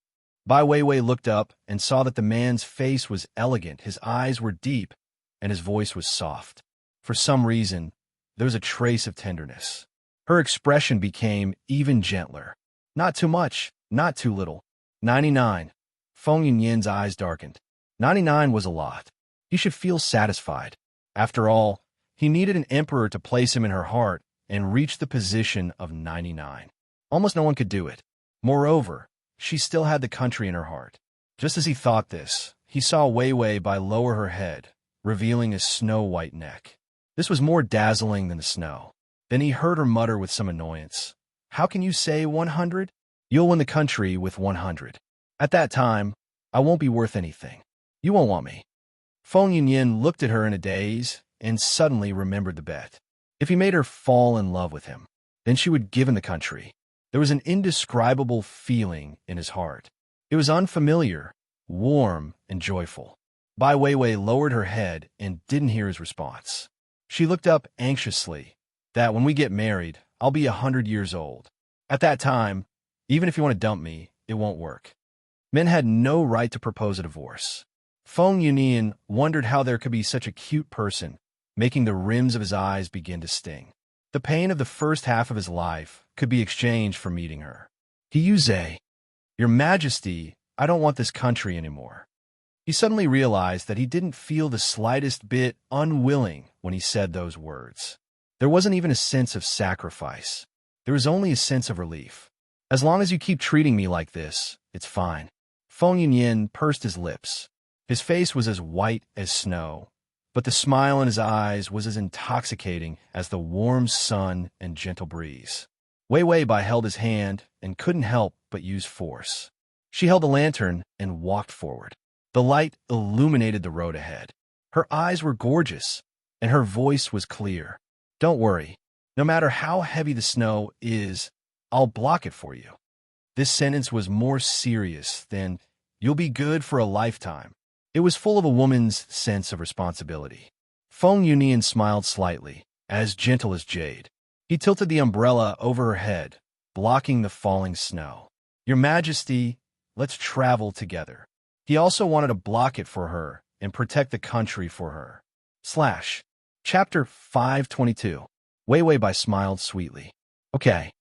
Bai Weiwei looked up and saw that the man's face was elegant, his eyes were deep, and his voice was soft. For some reason, there was a trace of tenderness. Her expression became even gentler. Not too much, not too little. 99. Feng Yunyan's eyes darkened. 99 was a lot. He should feel satisfied. After all, he needed an emperor to place him in her heart and reach the position of 99. Almost no one could do it. Moreover, she still had the country in her heart. Just as he thought this, he saw Wei Wei Bai lower her head, revealing a snow-white neck. This was more dazzling than the snow. Then he heard her mutter with some annoyance, "How can you say 100? You'll win the country with 100. At that time, I won't be worth anything. You won't want me." Feng Yunyan looked at her in a daze and suddenly remembered the bet. If he made her fall in love with him, then she would give him the country. There was an indescribable feeling in his heart. It was unfamiliar, warm, and joyful. Bai Weiwei lowered her head and didn't hear his response. She looked up anxiously. "That when we get married, I'll be 100 years old. At that time, even if you want to dump me, it won't work." Men had no right to propose a divorce. Feng Yunyan wondered how there could be such a cute person, making the rims of his eyes begin to sting. The pain of the first half of his life could be exchanged for meeting her. He used "Your Majesty, I don't want this country anymore." He suddenly realized that he didn't feel the slightest bit unwilling when he said those words. There wasn't even a sense of sacrifice. There was only a sense of relief. "As long as you keep treating me like this, it's fine." Feng Yunyan pursed his lips. His face was as white as snow, but the smile in his eyes was as intoxicating as the warm sun and gentle breeze. Wei Wei Bai held his hand and couldn't help but use force. She held the lantern and walked forward. The light illuminated the road ahead. Her eyes were gorgeous, and her voice was clear. "Don't worry. No matter how heavy the snow is, I'll block it for you." This sentence was more serious than "you'll be good for a lifetime." It was full of a woman's sense of responsibility. Feng Yunyan smiled slightly, as gentle as jade. He tilted the umbrella over her head, blocking the falling snow. "Your Majesty, let's travel together." He also wanted to block it for her and protect the country for her. Chapter 522. Wei Wei Bai smiled sweetly. "Okay."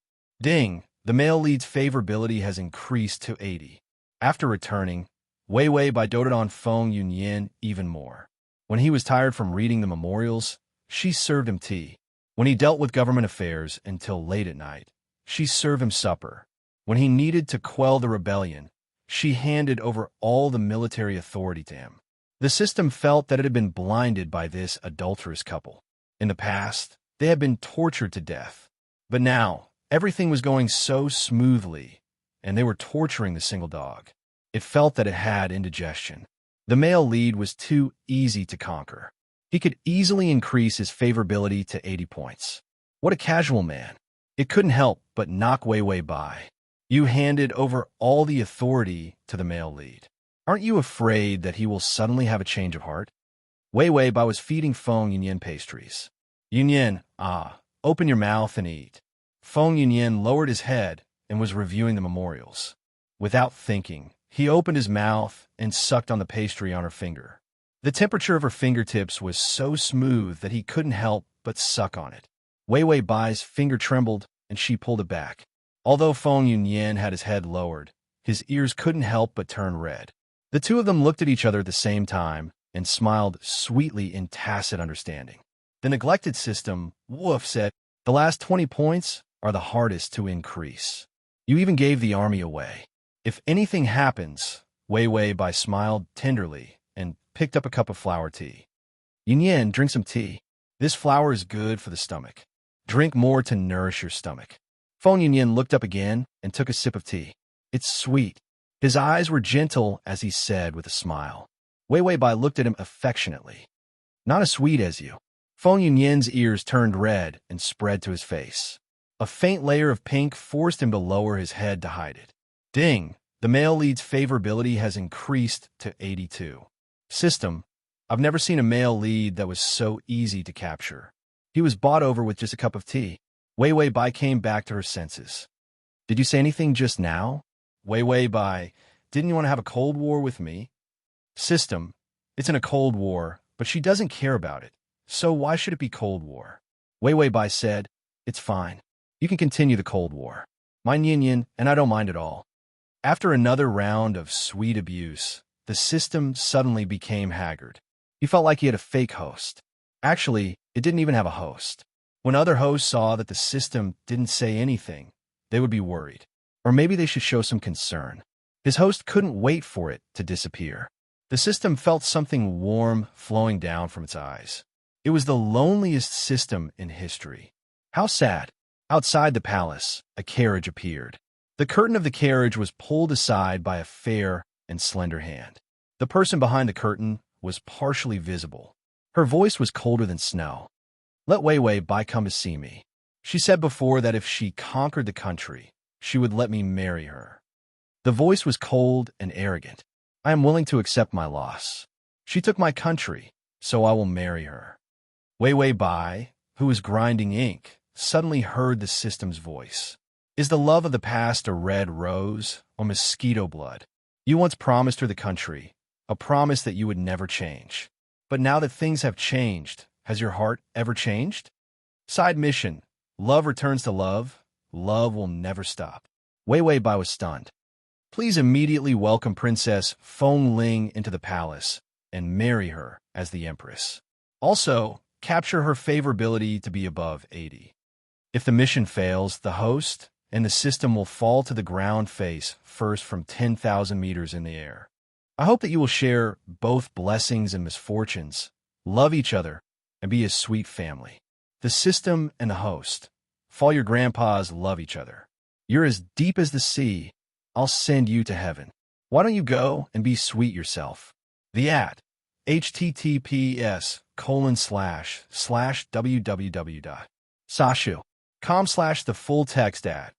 Ding, the male lead's favorability has increased to 80. After returning, Wei Wei Bai doted on Feng Yunyan even more. When he was tired from reading the memorials, she served him tea. When he dealt with government affairs until late at night, she served him supper. When he needed to quell the rebellion, she handed over all the military authority to him. The system felt that it had been blinded by this adulterous couple. In the past, they had been tortured to death. But now, everything was going so smoothly, and they were torturing the single dog. It felt that it had indigestion. The male lead was too easy to conquer. He could easily increase his favorability to 80 points. What a casual man. It couldn't help but knock Wei Wei Bai. "You handed over all the authority to the male lead. Aren't you afraid that he will suddenly have a change of heart?" Wei Wei Bai was feeding Feng Yunyan pastries. Yunyan, open your mouth and eat. Feng Yunyan lowered his head and was reviewing the memorials. Without thinking, he opened his mouth and sucked on the pastry on her finger. The temperature of her fingertips was so smooth that he couldn't help but suck on it. Wei Wei Bai's finger trembled, and she pulled it back. Although Feng Yunyan had his head lowered, his ears couldn't help but turn red. The two of them looked at each other at the same time and smiled sweetly in tacit understanding. The neglected system, Wolf said, the last 20 points are the hardest to increase. You even gave the army away. If anything happens, Wei Wei Bai smiled tenderly and picked up a cup of flower tea. Yunyan, drink some tea. This flower is good for the stomach. Drink more to nourish your stomach. Feng Yunyan looked up again and took a sip of tea. It's sweet. His eyes were gentle as he said with a smile. Wei Wei Bai looked at him affectionately. Not as sweet as you. Feng Yunyan's ears turned red and spread to his face. A faint layer of pink forced him to lower his head to hide it. Ding! The male lead's favorability has increased to 82. System, I've never seen a male lead that was so easy to capture. He was bought over with just a cup of tea. Wei Wei Bai came back to her senses. Did you say anything just now? Wei Wei Bai, didn't you want to have a cold war with me? System, it's in a cold war, but she doesn't care about it. So why should it be cold war? Wei Wei Bai said, it's fine. You can continue the cold war. Mine Yin, and I don't mind at all. After another round of sweet abuse, the system suddenly became haggard. He felt like he had a fake host. Actually, it didn't even have a host. When other hosts saw that the system didn't say anything, they would be worried. Or maybe they should show some concern. His host couldn't wait for it to disappear. The system felt something warm flowing down from its eyes. It was the loneliest system in history. How sad. Outside the palace, a carriage appeared. The curtain of the carriage was pulled aside by a fair and slender hand. The person behind the curtain was partially visible. Her voice was colder than snow. Let Wei Wei Bai come to see me. She said before that if she conquered the country, she would let me marry her. The voice was cold and arrogant. I am willing to accept my loss. She took my country, so I will marry her. Wei Wei Bai, who was grinding ink, suddenly heard the system's voice. Is the love of the past a red rose or mosquito blood? You once promised her the country, a promise that you would never change. But now that things have changed, has your heart ever changed? Side mission. Love returns to love. Love will never stop. Wei Wei Bai was stunned. Please immediately welcome Princess Feng Ling into the palace and marry her as the Empress. Also, capture her favorability to be above 80. If the mission fails, the host and the system will fall to the ground face first from 10,000 meters in the air. I hope that you will share both blessings and misfortunes, love each other, and be a sweet family. The system and the host. Fall your grandpas love each other. You're as deep as the sea. I'll send you to heaven. Why don't you go and be sweet yourself? The at https://www.sashu.com/ the full text at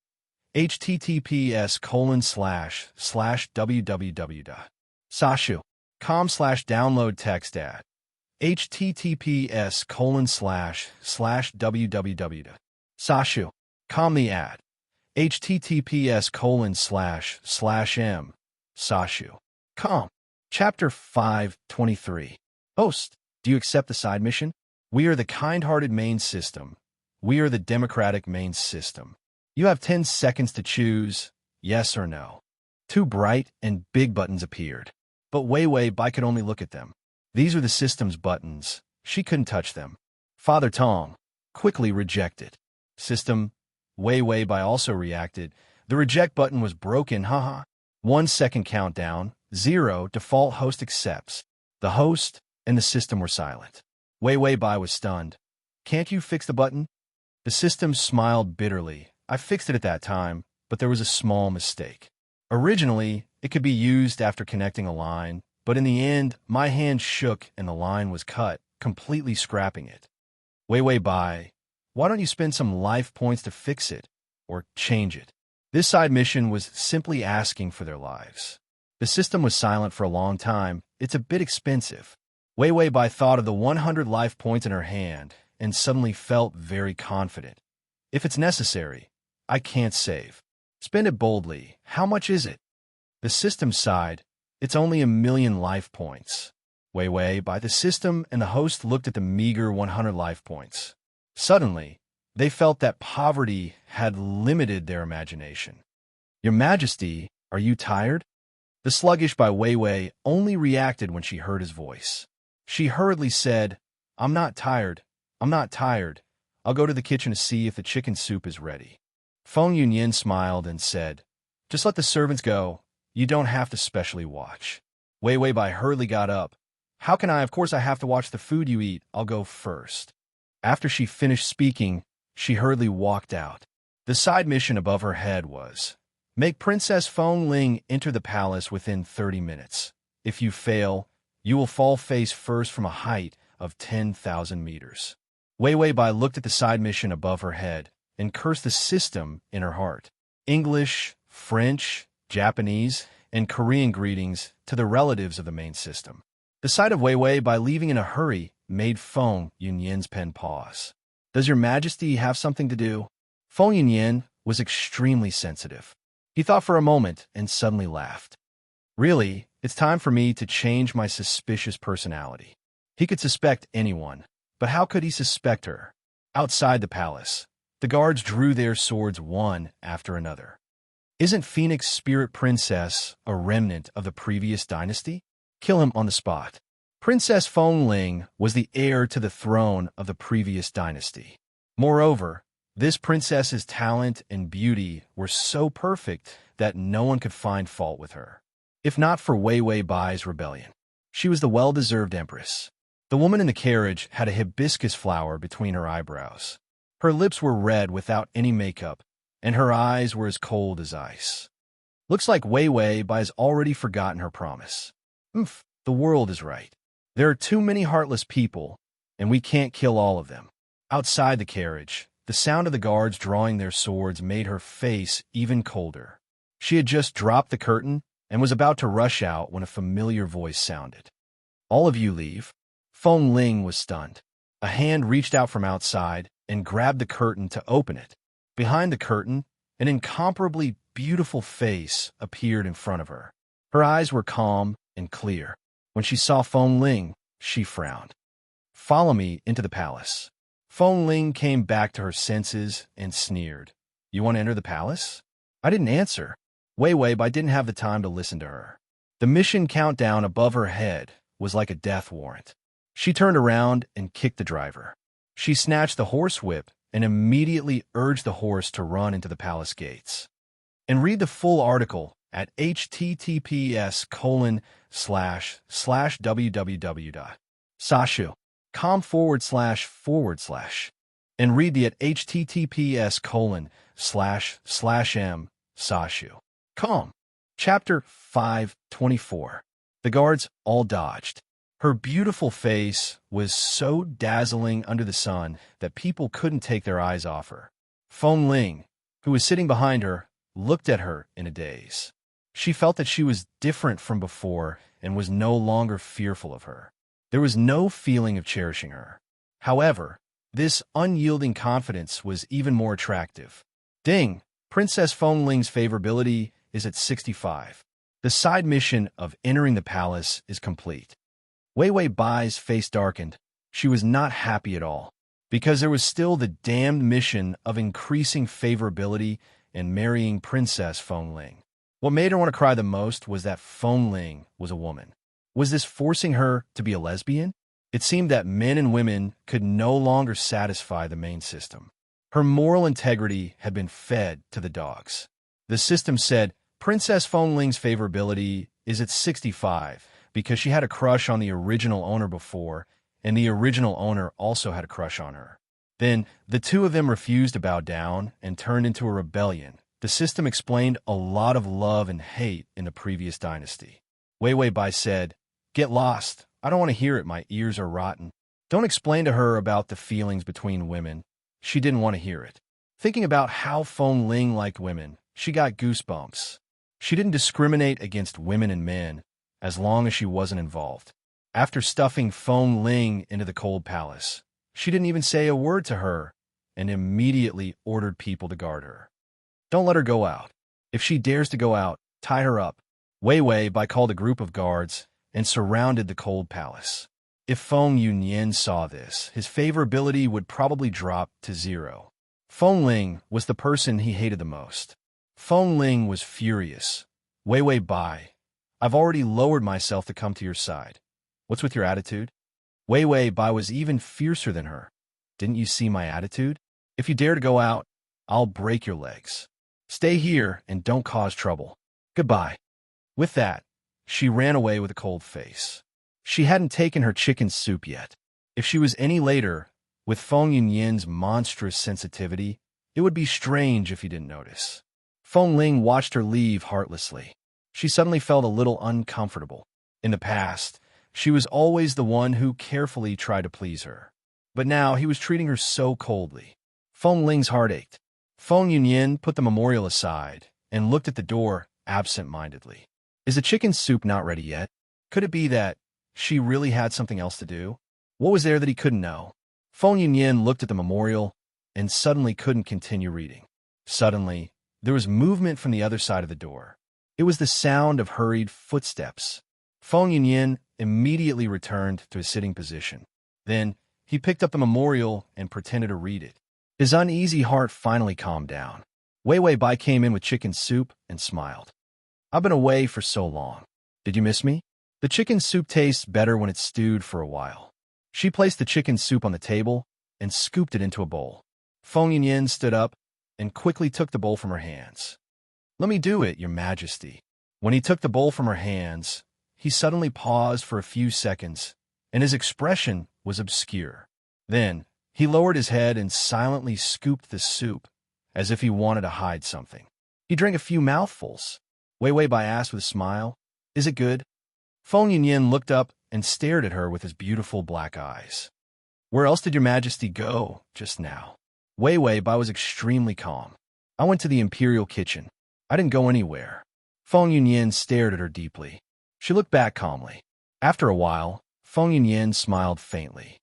https://www.sashu.com/download text at https://www.sashu.com the at https://m sashu.com. Chapter 523. Host, do you accept the side mission? We are the kind-hearted main system. We are the democratic main system. You have 10 seconds to choose yes or no. Two bright and big buttons appeared, but Wei Wei Bai could only look at them. These are the system's buttons. She couldn't touch them. Father Tong quickly rejected. System, Wei Wei Bai also reacted. The reject button was broken, haha. 1 second countdown, 0, default host accepts. The host and the system were silent. Wei Wei Bai was stunned. Can't you fix the button? The system smiled bitterly. I fixed it at that time, but there was a small mistake. Originally, it could be used after connecting a line, but in the end, my hand shook and the line was cut, completely scrapping it. Wei Wei Bai, why don't you spend some life points to fix it, or change it? This side mission was simply asking for their lives. The system was silent for a long time. It's a bit expensive. Wei Wei Bai thought of the 100 life points in her hand and suddenly felt very confident. If it's necessary, I can't save. Spend it boldly. How much is it? The system sighed. It's only 1,000,000 life points. Wei Wei Bai, the system and the host looked at the meager 100 life points. Suddenly, they felt that poverty had limited their imagination. Your Majesty, are you tired? The sluggish Bai Wei Wei only reacted when she heard his voice. She hurriedly said, I'm not tired. I'm not tired. I'll go to the kitchen to see if the chicken soup is ready. Feng Yunyin smiled and said, just let the servants go. You don't have to specially watch. Wei Wei Bai hurriedly got up. How can I? Of course I have to watch the food you eat. I'll go first. After she finished speaking, she hurriedly walked out. The side mission above her head was, make Princess Feng Ling enter the palace within 30 minutes. If you fail, you will fall face first from a height of 10,000 meters. Wei Wei Bai looked at the side mission above her head and cursed the system in her heart. English, French, Japanese, and Korean greetings to the relatives of the main system. The sight of Wei Wei Bai leaving in a hurry made Feng Yunyin's pen pause. Does your Majesty have something to do? Feng Yunyin was extremely sensitive. He thought for a moment and suddenly laughed. Really, it's time for me to change my suspicious personality. He could suspect anyone, but how could he suspect her? Outside the palace, the guards drew their swords one after another. Isn't Phoenix Spirit Princess a remnant of the previous dynasty? Kill him on the spot. Princess Feng Ling was the heir to the throne of the previous dynasty. Moreover, this princess's talent and beauty were so perfect that no one could find fault with her. If not for Wei Wei Bai's rebellion, she was the well-deserved empress. The woman in the carriage had a hibiscus flower between her eyebrows. Her lips were red without any makeup, and her eyes were as cold as ice. Looks like Wei Wei Bai has already forgotten her promise. The world is right. There are too many heartless people, and we can't kill all of them. Outside the carriage, the sound of the guards drawing their swords made her face even colder. She had just dropped the curtain and was about to rush out when a familiar voice sounded. All of you leave. Feng Ling was stunned. A hand reached out from outside and grabbed the curtain to open it. Behind the curtain, an incomparably beautiful face appeared in front of her. Her eyes were calm and clear. When she saw Feng Ling, she frowned. Follow me into the palace. Feng Ling came back to her senses and sneered. You want to enter the palace? I didn't answer. Wei Wei Bai didn't have the time to listen to her. The mission countdown above her head was like a death warrant. She turned around and kicked the driver. She snatched the horsewhip and immediately urged the horse to run into the palace gates. And read the full article at https://www.sashu.com// and read the at https://m/sashu.com. Chapter 524. The guards all dodged. Her beautiful face was so dazzling under the sun that people couldn't take their eyes off her. Feng Ling, who was sitting behind her, looked at her in a daze. She felt that she was different from before and was no longer fearful of her. There was no feeling of cherishing her. However, this unyielding confidence was even more attractive. Ding! Princess Feng Ling's favorability is at 65. The side mission of entering the palace is complete. Wei Wei Bai's face darkened. She was not happy at all, because there was still the damned mission of increasing favorability and marrying Princess Feng Ling. What made her want to cry the most was that Feng Ling was a woman. Was this forcing her to be a lesbian? It seemed that men and women could no longer satisfy the main system. Her moral integrity had been fed to the dogs. The system said, Princess Feng Ling's favorability is at 65 because she had a crush on the original owner before, and the original owner also had a crush on her. Then, the two of them refused to bow down and turned into a rebellion. The system explained a lot of love and hate in the previous dynasty. Wei Wei Bai said, Get lost. I don't want to hear it. My ears are rotten. Don't explain to her about the feelings between women. She didn't want to hear it. Thinking about how Feng Ling liked women, she got goosebumps. She didn't discriminate against women and men as long as she wasn't involved. After stuffing Feng Ling into the cold palace, she didn't even say a word to her and immediately ordered people to guard her. Don't let her go out. If she dares to go out, tie her up. Wei Wei Bai called a group of guards and surrounded the cold palace. If Feng Yunyan saw this, his favorability would probably drop to 0. Feng Ling was the person he hated the most. Feng Ling was furious. Wei Wei Bai, I've already lowered myself to come to your side. What's with your attitude? Wei Wei Bai was even fiercer than her. Didn't you see my attitude? If you dare to go out, I'll break your legs. Stay here and don't cause trouble. Goodbye. With that, she ran away with a cold face. She hadn't taken her chicken soup yet. If she was any later, with Feng Yunyan's monstrous sensitivity, it would be strange if he didn't notice. Feng Ling watched her leave heartlessly. She suddenly felt a little uncomfortable. In the past, she was always the one who carefully tried to please her. But now he was treating her so coldly. Feng Ling's heart ached. Feng Yunyan put the memorial aside and looked at the door absent-mindedly. Is the chicken soup not ready yet? Could it be that she really had something else to do? What was there that he couldn't know? Feng Yunyan looked at the memorial and suddenly couldn't continue reading. Suddenly, there was movement from the other side of the door. It was the sound of hurried footsteps. Feng Yunyan immediately returned to his sitting position. Then, he picked up the memorial and pretended to read it. His uneasy heart finally calmed down. Wei Wei Bai came in with chicken soup and smiled. I've been away for so long. Did you miss me? The chicken soup tastes better when it's stewed for a while. She placed the chicken soup on the table and scooped it into a bowl. Feng Yunyan stood up and quickly took the bowl from her hands. Let me do it, Your Majesty. When he took the bowl from her hands, he suddenly paused for a few seconds, and his expression was obscure. Then, he lowered his head and silently scooped the soup, as if he wanted to hide something. He drank a few mouthfuls. Wei Wei Bai asked with a smile, Is it good? Feng Yunyan looked up and stared at her with his beautiful black eyes. Where else did Your Majesty go just now? Wei Wei Bai was extremely calm. I went to the imperial kitchen. I didn't go anywhere. Feng Yunyan stared at her deeply. She looked back calmly. After a while, Feng Yunyan smiled faintly.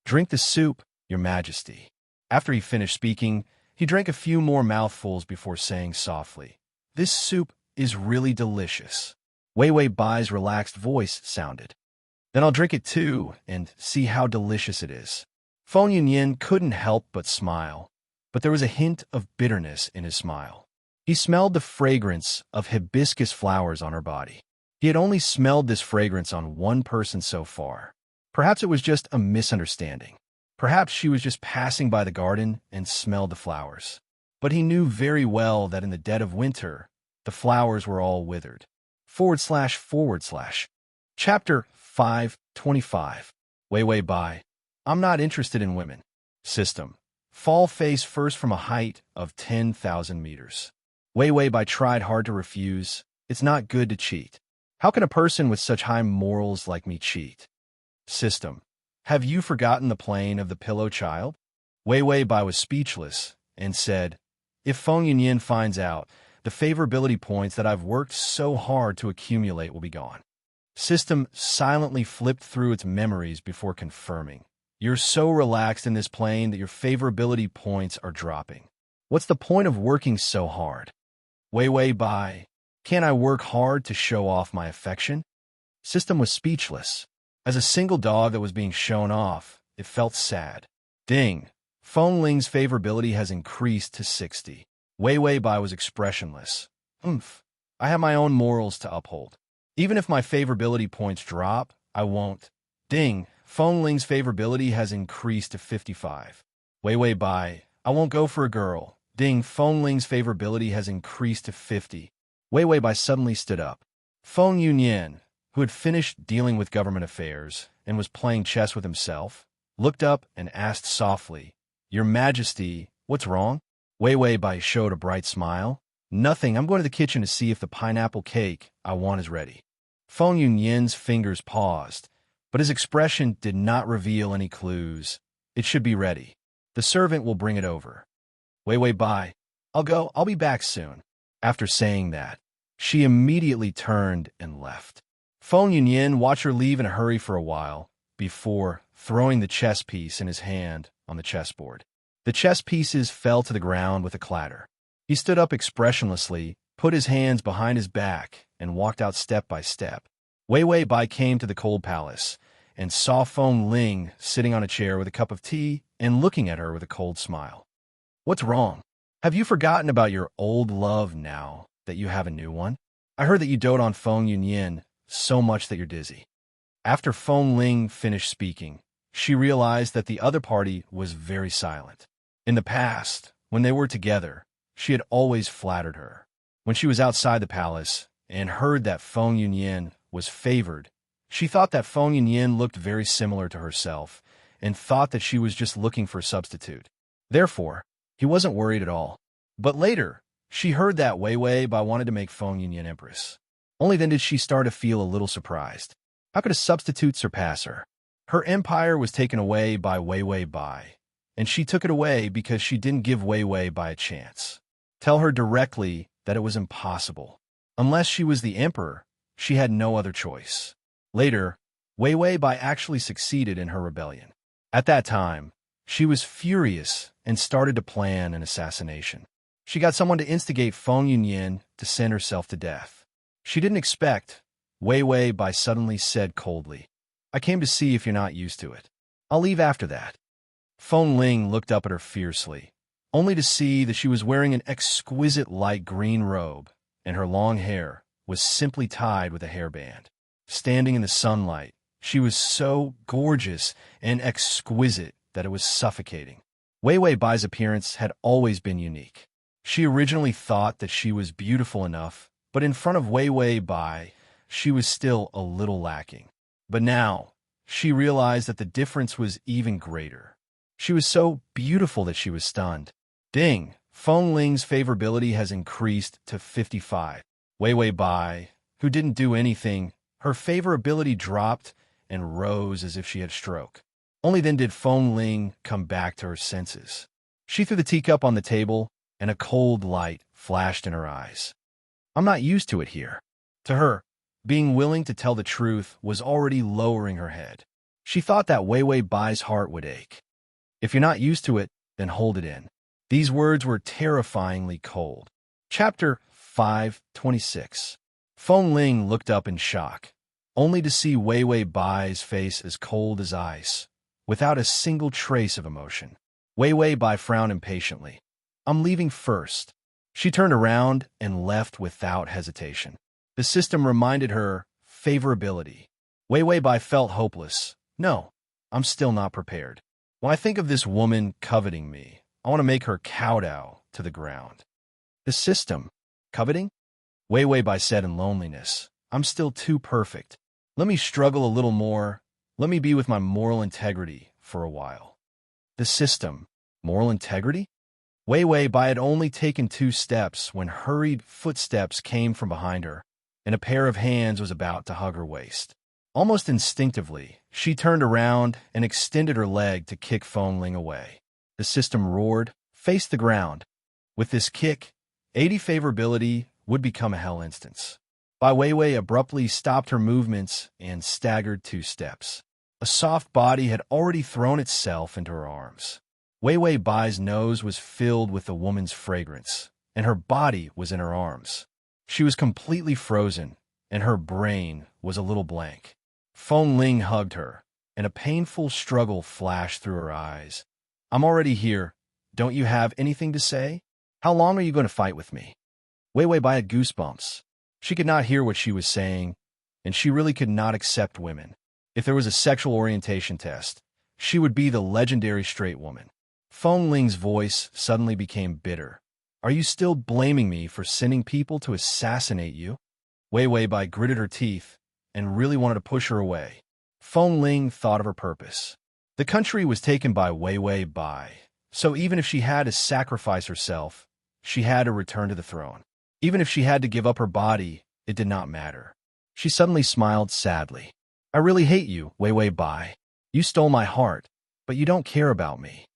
Drink the soup, Your Majesty. After he finished speaking, he drank a few more mouthfuls before saying softly, This soup is really delicious. Wei Wei Bai's relaxed voice sounded. Then I'll drink it too and see how delicious it is. Feng Yunyan couldn't help but smile, but there was a hint of bitterness in his smile. He smelled the fragrance of hibiscus flowers on her body. He had only smelled this fragrance on one person so far. Perhaps it was just a misunderstanding. Perhaps she was just passing by the garden and smelled the flowers. But he knew very well that in the dead of winter, the flowers were all withered. // Chapter 525. Wei Wei Bai. I'm not interested in women. System. Fall face first from a height of 10,000 meters. Wei Wei Bai tried hard to refuse. It's not good to cheat. How can a person with such high morals like me cheat? System. Have you forgotten the plane of the pillow child? Wei Wei Bai was speechless and said, If Feng Yunyan finds out, the favorability points that I've worked so hard to accumulate will be gone. System silently flipped through its memories before confirming. You're so relaxed in this plane that your favorability points are dropping. What's the point of working so hard? Wei Wei Bai, can't I work hard to show off my affection? System was speechless. As a single dog that was being shown off, it felt sad. Ding. Feng Ling's favorability has increased to 60. Wei Wei Bai was expressionless. I have my own morals to uphold. Even if my favorability points drop, I won't. Ding. Feng Ling's favorability has increased to 55. Wei Wei Bai, I won't go for a girl. Ding. Feng Ling's favorability has increased to 50. Wei Wei Bai suddenly stood up. Feng Yunyan, who had finished dealing with government affairs and was playing chess with himself, looked up and asked softly, Your Majesty, what's wrong? Wei Wei Bai showed a bright smile. Nothing, I'm going to the kitchen to see if the pineapple cake I want is ready. Feng Yunyan's fingers paused, but his expression did not reveal any clues. It should be ready. The servant will bring it over. Wei Wei Bai, I'll be back soon. After saying that, she immediately turned and left. Feng Yunyin watched her leave in a hurry for a while, before throwing the chess piece in his hand on the chessboard. The chess pieces fell to the ground with a clatter. He stood up expressionlessly, put his hands behind his back, and walked out step by step. Wei Bai came to the cold palace and saw Feng Ling sitting on a chair with a cup of tea and looking at her with a cold smile. "What's wrong? Have you forgotten about your old love now that you have a new one? I heard that you dote on Feng Yunyin so much that you're dizzy." After Feng Ling finished speaking, she realized that the other party was very silent. In the past, when they were together, she had always flattered her. When she was outside the palace and heard that Feng Yunyin was favored, she thought that Feng Yunyin looked very similar to herself and thought that she was just looking for a substitute. Therefore, he wasn't worried at all. But later, she heard that Wei Bai wanted to make Feng Yunyin empress. Only then did she start to feel a little surprised. How could a substitute surpass her? Her empire was taken away by Wei Bai, and she took it away because she didn't give Wei Bai a chance. Tell her directly that it was impossible. Unless she was the emperor, she had no other choice. Later, Wei Bai actually succeeded in her rebellion. At that time, she was furious and started to plan an assassination. She got someone to instigate Feng Yunyin to send herself to death. She didn't expect. Wei Bai suddenly said coldly, "I came to see if you're not used to it. I'll leave after that." Feng Ling looked up at her fiercely, only to see that she was wearing an exquisite light green robe, and her long hair was simply tied with a hairband. Standing in the sunlight, she was so gorgeous and exquisite that it was suffocating. Wei Bai's appearance had always been unique. She originally thought that she was beautiful enough, but in front of Wei Bai, she was still a little lacking. But now, she realized that the difference was even greater. She was so beautiful that she was stunned. Ding! Feng Ling's favorability has increased to 55. Wei Bai, who didn't do anything, her favorability dropped and rose as if she had a stroke. Only then did Feng Ling come back to her senses. She threw the teacup on the table, and a cold light flashed in her eyes. "I'm not used to it here." To her, being willing to tell the truth was already lowering her head. She thought that Wei Bai's heart would ache. "If you're not used to it, then hold it in." These words were terrifyingly cold. Chapter 5:26. Feng Ling looked up in shock, only to see Wei Bai's face as cold as ice, without a single trace of emotion. Wei Bai frowned impatiently. "I'm leaving first." She turned around and left without hesitation. The system reminded her favorability. Wei Bai felt hopeless. "No, I'm still not prepared. When I think of this woman coveting me, I want to make her kowtow to the ground." The system? Coveting? Wei Bai said in loneliness. "I'm still too perfect. Let me struggle a little more. Let me be with my moral integrity for a while." The system? Moral integrity? Wei Bai had only taken 2 steps when hurried footsteps came from behind her, and a pair of hands was about to hug her waist. Almost instinctively, she turned around and extended her leg to kick Feng Ling away. The system roared, "Face the ground." With this kick, 80 favorability would become a hell instance. Wei abruptly stopped her movements and staggered 2 steps. A soft body had already thrown itself into her arms. Wei Bai's nose was filled with the woman's fragrance, and her body was in her arms. She was completely frozen, and her brain was a little blank. Feng Ling hugged her, and a painful struggle flashed through her eyes. "I'm already here. Don't you have anything to say? How long are you going to fight with me?" Wei Bai had goosebumps. She could not hear what she was saying, and she really could not accept women. If there was a sexual orientation test, she would be the legendary straight woman. Feng Ling's voice suddenly became bitter. "Are you still blaming me for sending people to assassinate you?" Wei Bai gritted her teeth and really wanted to push her away. Feng Ling thought of her purpose. The country was taken by Wei Bai, so even if she had to sacrifice herself, she had to return to the throne. Even if she had to give up her body, it did not matter. She suddenly smiled sadly. "I really hate you, Wei Bai. You stole my heart, but you don't care about me."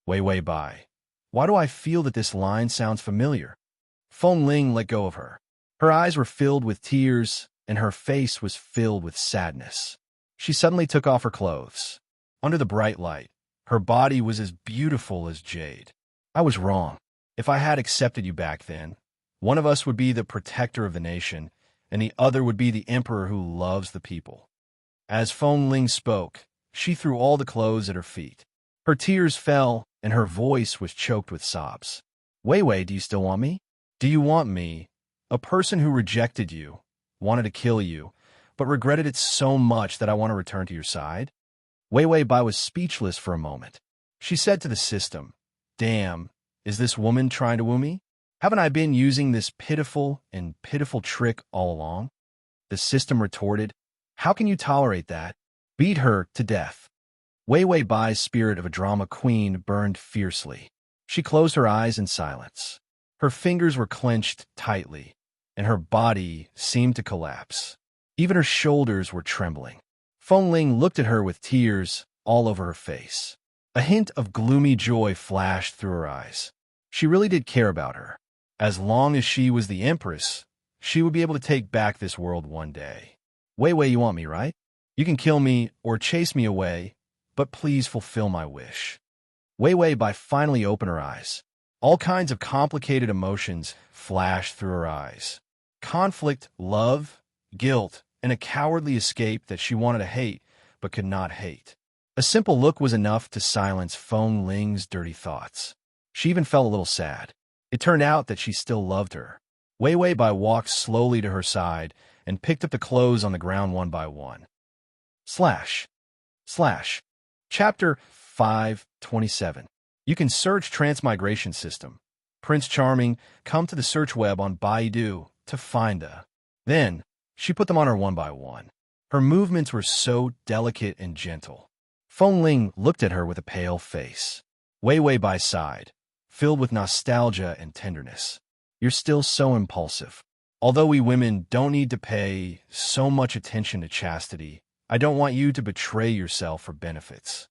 Wei Bai. Why do I feel that this line sounds familiar? Feng Ling let go of her. Her eyes were filled with tears, and her face was filled with sadness. She suddenly took off her clothes. Under the bright light, her body was as beautiful as jade. I was wrong. If I had accepted you back then, one of us would be the protector of the nation, and the other would be the emperor who loves the people. As Feng Ling spoke, she threw all the clothes at her feet. Her tears fell, and her voice was choked with sobs. Wei Wei, do you still want me? Do you want me, a person who rejected you, wanted to kill you, but regretted it so much that I want to return to your side? Wei Wei Bai was speechless for a moment. She said to the system, Damn, is this woman trying to woo me? Haven't I been using this pitiful trick all along? The system retorted, How can you tolerate that? Beat her to death. Wei Wei Bai's spirit of a drama queen burned fiercely. She closed her eyes in silence. Her fingers were clenched tightly, and her body seemed to collapse. Even her shoulders were trembling. Feng Ling looked at her with tears all over her face. A hint of gloomy joy flashed through her eyes. She really did care about her. As long as she was the empress, she would be able to take back this world one day. Wei Wei, you want me, right? You can kill me or chase me away, but please fulfill my wish. Wei Wei Bai finally opened her eyes. All kinds of complicated emotions flashed through her eyes. Conflict, love, guilt, and a cowardly escape that she wanted to hate but could not hate. A simple look was enough to silence Feng Ling's dirty thoughts. She even felt a little sad. It turned out that she still loved her. Wei Wei Bai walked slowly to her side and picked up the clothes on the ground one by one. Slash. Chapter 527. You can search Transmigration System. Prince Charming, come to the search web on Baidu to find a. Then, she put them on her one by one. Her movements were so delicate and gentle. Feng Ling looked at her with a pale face. Wei Wei Bai sighed, filled with nostalgia and tenderness. You're still so impulsive. Although we women don't need to pay so much attention to chastity, I don't want you to betray yourself for benefits.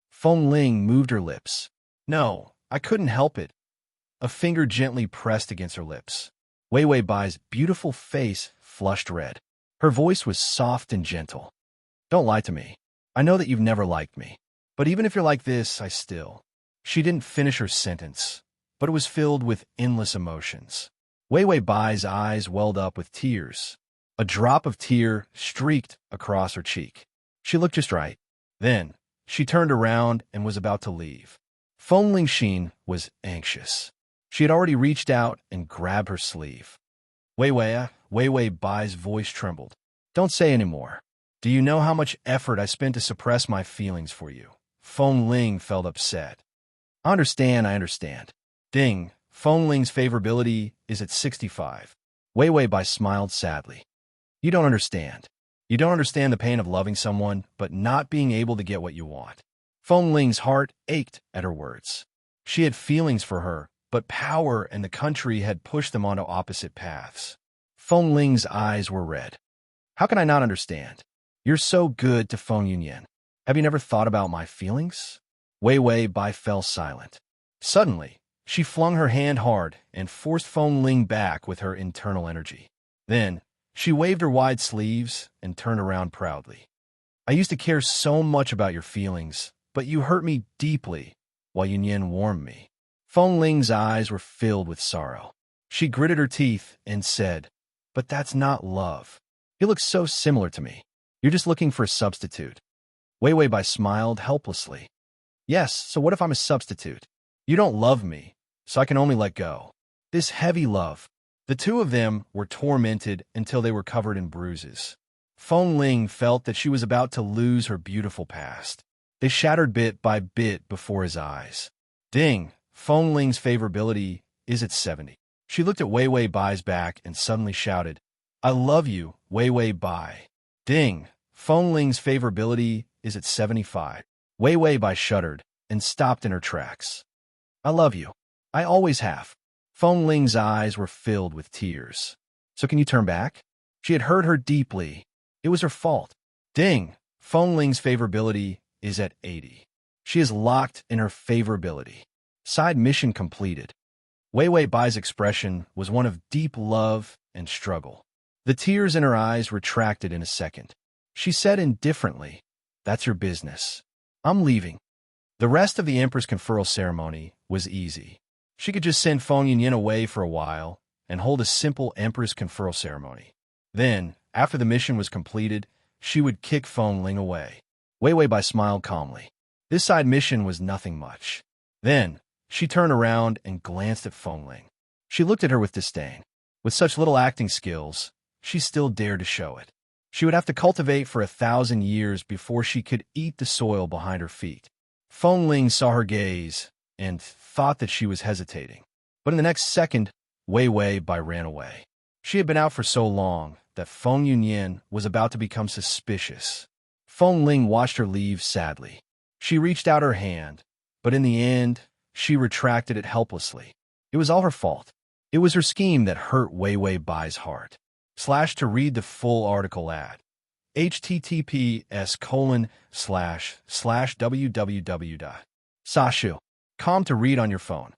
Feng Ling moved her lips. No, I couldn't help it. A finger gently pressed against her lips. Wei Wei Bai's beautiful face flushed red. Her voice was soft and gentle. Don't lie to me. I know that you've never liked me. But even if you're like this, I still. She didn't finish her sentence, but it was filled with endless emotions. Wei Wei Bai's eyes welled up with tears. A drop of tear streaked across her cheek. She looked just right. Then, she turned around and was about to leave. Feng Lingxin was anxious. She had already reached out and grabbed her sleeve. Wei Wei Bai's voice trembled. Don't say any more. Do you know how much effort I spent to suppress my feelings for you? Feng Ling felt upset. I understand. Ding, Feng Ling's favorability is at 65. Wei Wei Bai smiled sadly. You don't understand. You don't understand the pain of loving someone, but not being able to get what you want. Feng Ling's heart ached at her words. She had feelings for her, but power and the country had pushed them onto opposite paths. Feng Ling's eyes were red. How can I not understand? You're so good to Feng Yunyan. Have you never thought about my feelings? Wei Wei Bai fell silent. Suddenly, she flung her hand hard and forced Feng Ling back with her internal energy. Then, she waved her wide sleeves and turned around proudly. I used to care so much about your feelings, but you hurt me deeply while Yunyan warmed me. Feng Ling's eyes were filled with sorrow. She gritted her teeth and said, But that's not love. You look so similar to me. You're just looking for a substitute. Wei Wei Bai smiled helplessly. Yes, so what if I'm a substitute? You don't love me, so I can only let go. This heavy love. The two of them were tormented until they were covered in bruises. Feng Ling felt that she was about to lose her beautiful past. They shattered bit by bit before his eyes. Ding, Feng Ling's favorability is at 70. She looked at Wei Wei Bai's back and suddenly shouted, I love you, Wei Wei Bai. Ding, Feng Ling's favorability is at 75. Wei Wei Bai shuddered and stopped in her tracks. I love you. I always have. Feng Ling's eyes were filled with tears. So can you turn back? She had hurt her deeply. It was her fault. Ding, Feng Ling's favorability is at 80. She is locked in her favorability. Side mission completed. Wei Wei Bai's expression was one of deep love and struggle. The tears in her eyes retracted in a second. She said indifferently, "That's your business. I'm leaving." The rest of the Emperor's conferral ceremony was easy. She could just send Feng Yunyan away for a while and hold a simple Emperor's conferral ceremony. Then, after the mission was completed, she would kick Feng Ling away. Wei Wei Bai smiled calmly. This side mission was nothing much. Then, she turned around and glanced at Feng Ling. She looked at her with disdain. With such little acting skills, she still dared to show it. She would have to cultivate for 1,000 years before she could eat the soil behind her feet. Feng Ling saw her gaze and thought that she was hesitating. But in the next second, Wei Wei Bai ran away. She had been out for so long that Feng Yunyan was about to become suspicious. Feng Ling watched her leave sadly. She reached out her hand, but in the end, she retracted it helplessly. It was all her fault. It was her scheme that hurt Wei Wei Bai's heart. To read the full article at https://www.sashu.com to read on your phone.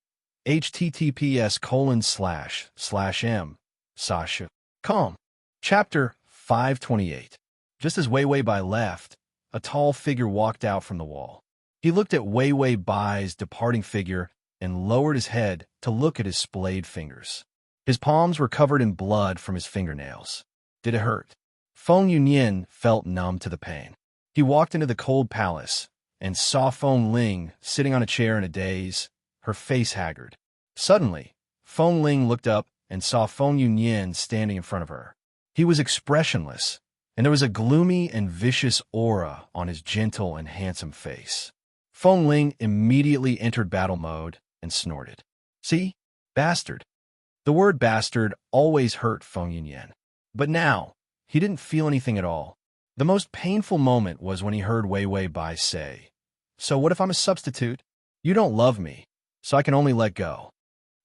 https://m/sashu.com. Chapter 528. Just as Wei Wei Bai left, a tall figure walked out from the wall. He looked at Wei Wei Bai's departing figure and lowered his head to look at his splayed fingers. His palms were covered in blood from his fingernails. Did it hurt? Feng Yunyan felt numb to the pain. He walked into the cold palace and saw Feng Ling sitting on a chair in a daze, her face haggard. Suddenly, Feng Ling looked up and saw Feng Yunyan standing in front of her. He was expressionless, and there was a gloomy and vicious aura on his gentle and handsome face. Feng Ling immediately entered battle mode and snorted. "See? Bastard." The word bastard always hurt Feng Yunyan. But now, he didn't feel anything at all. The most painful moment was when he heard Wei Wei Bai say, "So what if I'm a substitute? You don't love me, so I can only let go."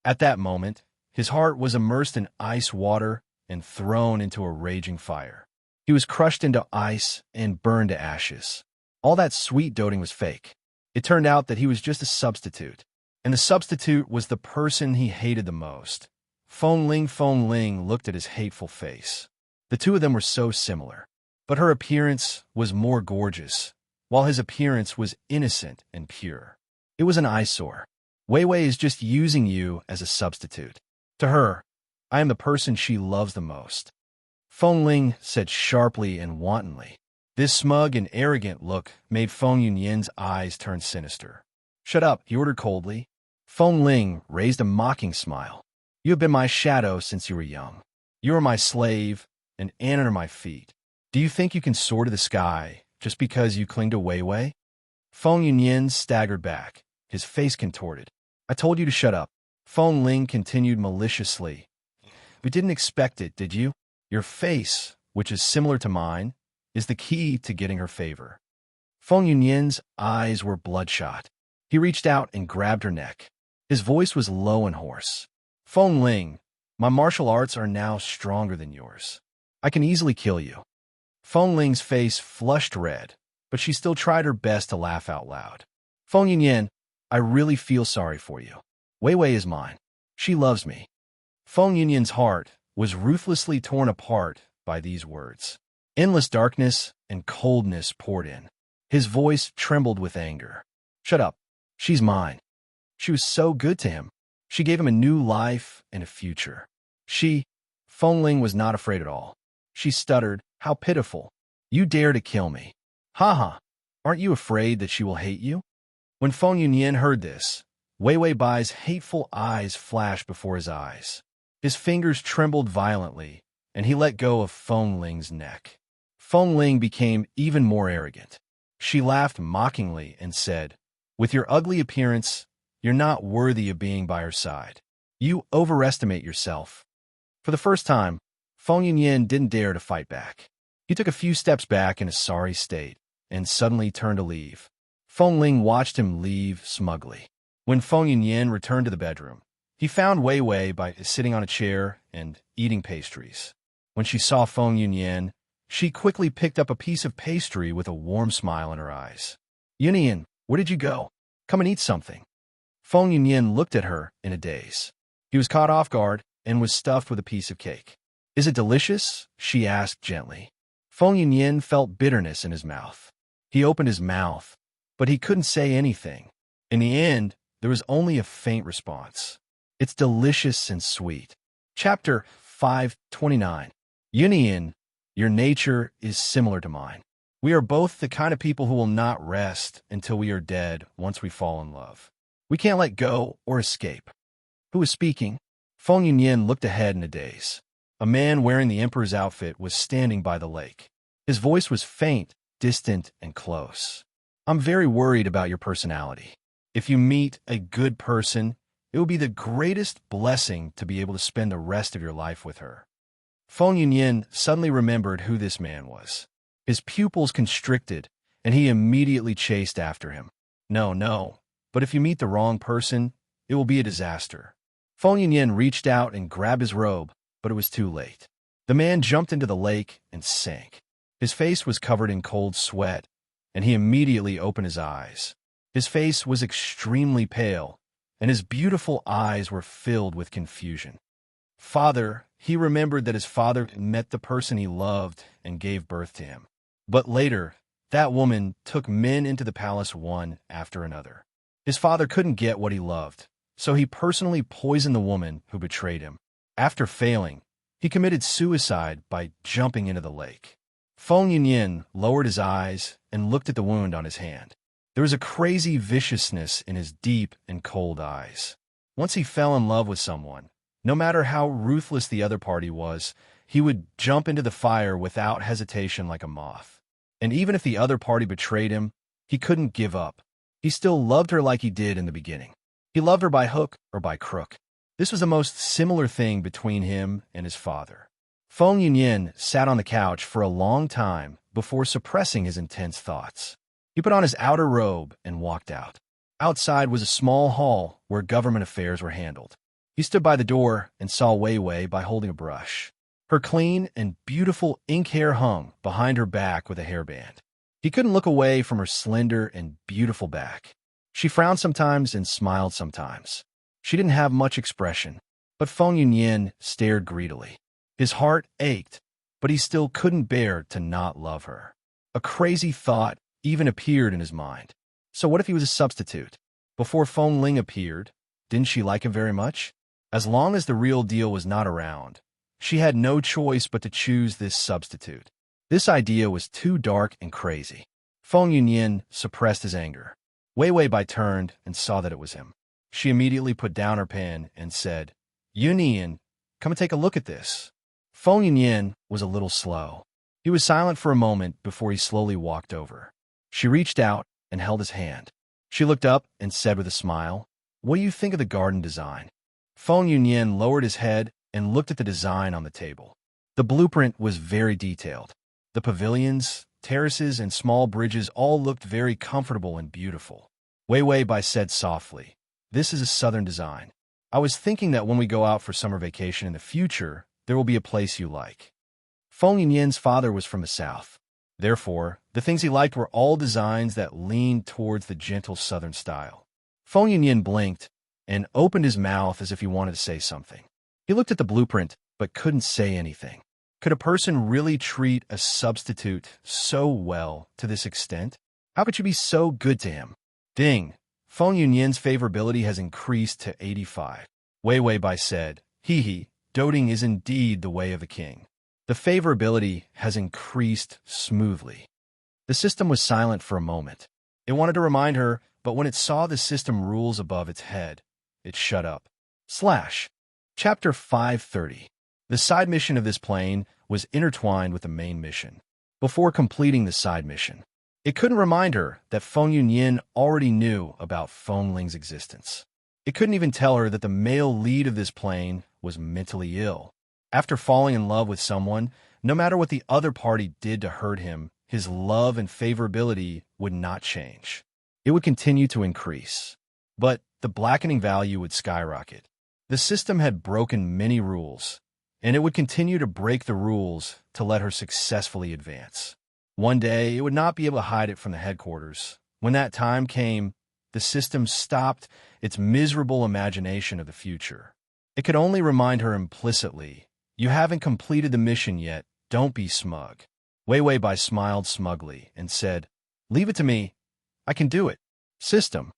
At that moment, his heart was immersed in ice water and thrown into a raging fire. He was crushed into ice and burned to ashes. All that sweet doting was fake. It turned out that he was just a substitute, and the substitute was the person he hated the most. Feng Ling looked at his hateful face. The two of them were so similar, but her appearance was more gorgeous, while his appearance was innocent and pure. It was an eyesore. Wei Wei is just using you as a substitute. To her, I am the person she loves the most. Feng Ling said sharply and wantonly. This smug and arrogant look made Feng Yunyan's eyes turn sinister. "Shut up," he ordered coldly. Feng Ling raised a mocking smile. "You have been my shadow since you were young. You are my slave and under my feet. Do you think you can soar to the sky just because you cling to Wei Wei?" Feng Yunyan staggered back, his face contorted. "I told you to shut up." Feng Ling continued maliciously. "You didn't expect it, did you? Your face, which is similar to mine, is the key to getting her favor." Feng Yunyan's eyes were bloodshot. He reached out and grabbed her neck. His voice was low and hoarse. "Feng Ling, my martial arts are now stronger than yours. I can easily kill you." Feng Ling's face flushed red, but she still tried her best to laugh out loud. "Feng Yunyan, I really feel sorry for you. Wei Wei is mine. She loves me." Feng Yunyan's heart was ruthlessly torn apart by these words. Endless darkness and coldness poured in. His voice trembled with anger. "Shut up. She's mine." She was so good to him. She gave him a new life and a future. Feng Ling was not afraid at all. She stuttered, "How pitiful. You dare to kill me. Ha ha. Aren't you afraid that she will hate you?" When Feng Yunyan heard this, Wei Wei Bai's hateful eyes flashed before his eyes. His fingers trembled violently, and he let go of Feng Ling's neck. Feng Ling became even more arrogant. She laughed mockingly and said, "With your ugly appearance, you're not worthy of being by her side. You overestimate yourself." For the first time, Feng Yunyan didn't dare to fight back. He took a few steps back in a sorry state, and suddenly turned to leave. Feng Ling watched him leave smugly. When Feng Yunyan returned to the bedroom, he found Wei Wei by sitting on a chair and eating pastries. When she saw Feng Yunyan, she quickly picked up a piece of pastry with a warm smile in her eyes. "Yunyan, where did you go? Come and eat something." Feng Yunyan looked at her in a daze. He was caught off guard and was stuffed with a piece of cake. Is it delicious? She asked gently. Feng Yunyin felt bitterness in his mouth. He opened his mouth, but he couldn't say anything. In the end, there was only a faint response. It's delicious and sweet. Chapter 529. Yunyin, your nature is similar to mine. We are both the kind of people who will not rest until we are dead once we fall in love. We can't let go or escape. Who is speaking? Feng Yunyin looked ahead in a daze. A man wearing the emperor's outfit was standing by the lake. His voice was faint, distant, and close. I'm very worried about your personality. If you meet a good person, it will be the greatest blessing to be able to spend the rest of your life with her. Feng Yunyin suddenly remembered who this man was. His pupils constricted, and he immediately chased after him. No, but if you meet the wrong person, it will be a disaster. Feng Yunyin reached out and grabbed his robe, but it was too late. The man jumped into the lake and sank. His face was covered in cold sweat, and he immediately opened his eyes. His face was extremely pale, and his beautiful eyes were filled with confusion. Father, he remembered that his father met the person he loved and gave birth to him. But later, that woman took men into the palace one after another. His father couldn't get what he loved, so he personally poisoned the woman who betrayed him. After failing, he committed suicide by jumping into the lake. Feng Yunyin lowered his eyes and looked at the wound on his hand. There was a crazy viciousness in his deep and cold eyes. Once he fell in love with someone, no matter how ruthless the other party was, he would jump into the fire without hesitation like a moth. And even if the other party betrayed him, he couldn't give up. He still loved her like he did in the beginning. He loved her by hook or by crook. This was the most similar thing between him and his father. Feng Yunyin sat on the couch for a long time before suppressing his intense thoughts. He put on his outer robe and walked out. Outside was a small hall where government affairs were handled. He stood by the door and saw Wei Wei by holding a brush. Her clean and beautiful ink hair hung behind her back with a hairband. He couldn't look away from her slender and beautiful back. She frowned sometimes and smiled sometimes. She didn't have much expression, but Feng Yunyin stared greedily. His heart ached, but he still couldn't bear to not love her. A crazy thought even appeared in his mind. So what if he was a substitute? Before Feng Ling appeared, didn't she like him very much? As long as the real deal was not around, she had no choice but to choose this substitute. This idea was too dark and crazy. Feng Yunyin suppressed his anger. Wei Wei turned and saw that it was him. She immediately put down her pen and said, Yunyin, come and take a look at this. Feng Yunyin was a little slow. He was silent for a moment before he slowly walked over. She reached out and held his hand. She looked up and said with a smile, What do you think of the garden design? Feng Yunyin lowered his head and looked at the design on the table. The blueprint was very detailed. The pavilions, terraces, and small bridges all looked very comfortable and beautiful. Wei Wei said softly, This is a southern design. I was thinking that when we go out for summer vacation in the future, there will be a place you like. Feng Yunyin's father was from the south. Therefore, the things he liked were all designs that leaned towards the gentle southern style. Feng Yunyin blinked and opened his mouth as if he wanted to say something. He looked at the blueprint, but couldn't say anything. Could a person really treat a substitute so well to this extent? How could you be so good to him? Ding! Feng Yunyin's favorability has increased to 85. Wei Wei said, Doting is indeed the way of the king. The favorability has increased smoothly. The system was silent for a moment. It wanted to remind her, but when it saw the system rules above its head, it shut up. Chapter 530. The side mission of this plane was intertwined with the main mission. Before completing the side mission, it couldn't remind her that Feng Yunyin already knew about Feng Ling's existence. It couldn't even tell her that the male lead of this plane was mentally ill. After falling in love with someone, no matter what the other party did to hurt him, his love and favorability would not change. It would continue to increase. But the blackening value would skyrocket. The system had broken many rules, and it would continue to break the rules to let her successfully advance. One day, it would not be able to hide it from the headquarters. When that time came, the system stopped its miserable imagination of the future. It could only remind her implicitly, You haven't completed the mission yet. Don't be smug. Wei Wei Bai smiled smugly and said, Leave it to me. I can do it. System.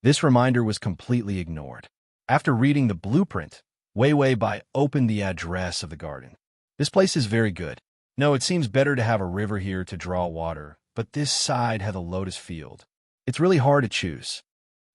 This reminder was completely ignored. After reading the blueprint, Wei Wei Bai opened the address of the garden. This place is very good. No, it seems better to have a river here to draw water, but this side had a lotus field. It's really hard to choose.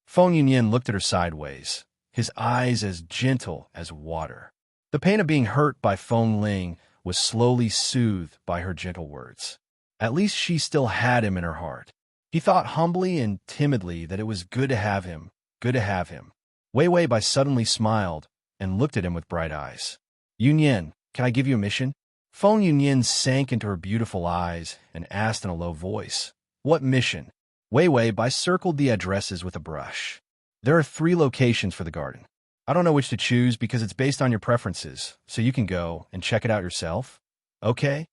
Feng Yunyan looked at her sideways, his eyes as gentle as water. The pain of being hurt by Feng Ling was slowly soothed by her gentle words. At least she still had him in her heart. He thought humbly and timidly that it was good to have him, good to have him. Wei Wei Bai suddenly smiled and looked at him with bright eyes. Yunyan, can I give you a mission? Feng Yunyan sank into her beautiful eyes and asked in a low voice, What mission? Wei Wei Bai circled the addresses with a brush. There are 3 locations for the garden. I don't know which to choose because it's based on your preferences, so you can go and check it out yourself. Okay?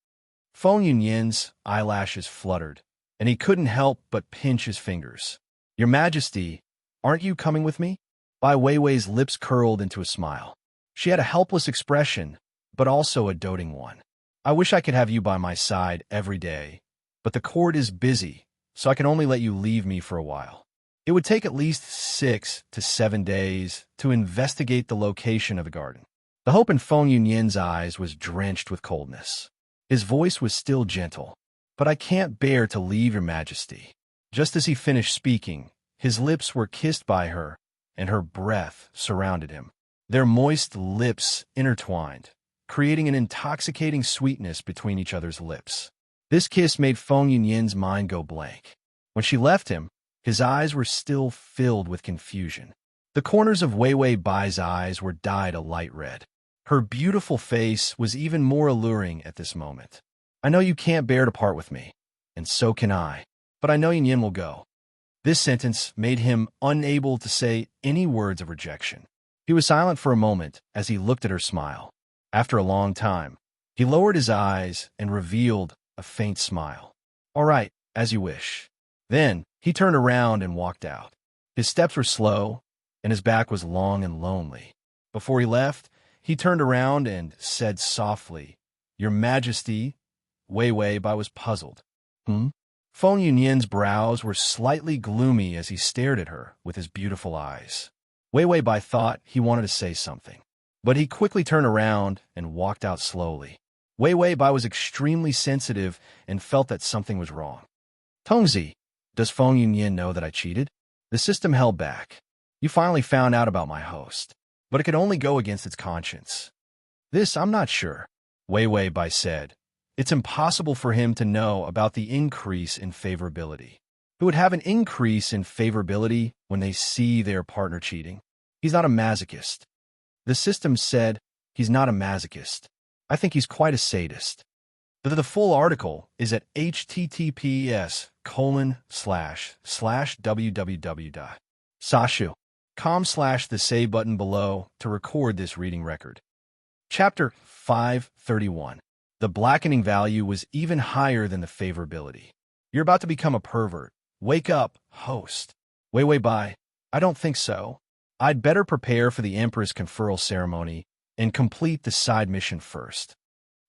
Feng Yunyan's eyelashes fluttered, and he couldn't help but pinch his fingers. Your Majesty, aren't you coming with me? Bai Weiwei's lips curled into a smile. She had a helpless expression, but also a doting one. I wish I could have you by my side every day, but the court is busy, so I can only let you leave me for a while. It would take at least 6 to 7 days to investigate the location of the garden. The hope in Feng Yunyan's eyes was drenched with coldness. His voice was still gentle. But I can't bear to leave your Majesty. Just as he finished speaking, his lips were kissed by her, and her breath surrounded him. Their moist lips intertwined, creating an intoxicating sweetness between each other's lips. This kiss made Feng Yunyan's mind go blank. When she left him, his eyes were still filled with confusion. The corners of Wei Wei Bai's eyes were dyed a light red. Her beautiful face was even more alluring at this moment. I know you can't bear to part with me, and so can I, but I know Yunyan will go. This sentence made him unable to say any words of rejection. He was silent for a moment as he looked at her smile. After a long time, he lowered his eyes and revealed a faint smile. All right, as you wish. Then he turned around and walked out. His steps were slow, and his back was long and lonely. Before he left, he turned around and said softly, Your Majesty. Wei Wei Bai was puzzled. Feng Yunyan's brows were slightly gloomy as he stared at her with his beautiful eyes. Wei Wei Bai thought he wanted to say something, but he quickly turned around and walked out slowly. Wei Wei Bai was extremely sensitive and felt that something was wrong. Tongzi, does Feng Yunyan know that I cheated? The system held back. You finally found out about my host, but it could only go against its conscience. This I'm not sure, Wei Wei Bai said. It's impossible for him to know about the increase in favorability. Who would have an increase in favorability when they see their partner cheating? He's not a masochist. The system said he's not a masochist. I think he's quite a sadist. The full article is at https://www.sashu.com/ the say button below to record this reading record. Chapter 531. The blackening value was even higher than the favorability. You're about to become a pervert. Wake up, host. Wei Wei Bai, I don't think so. I'd better prepare for the Emperor's conferral ceremony and complete the side mission first.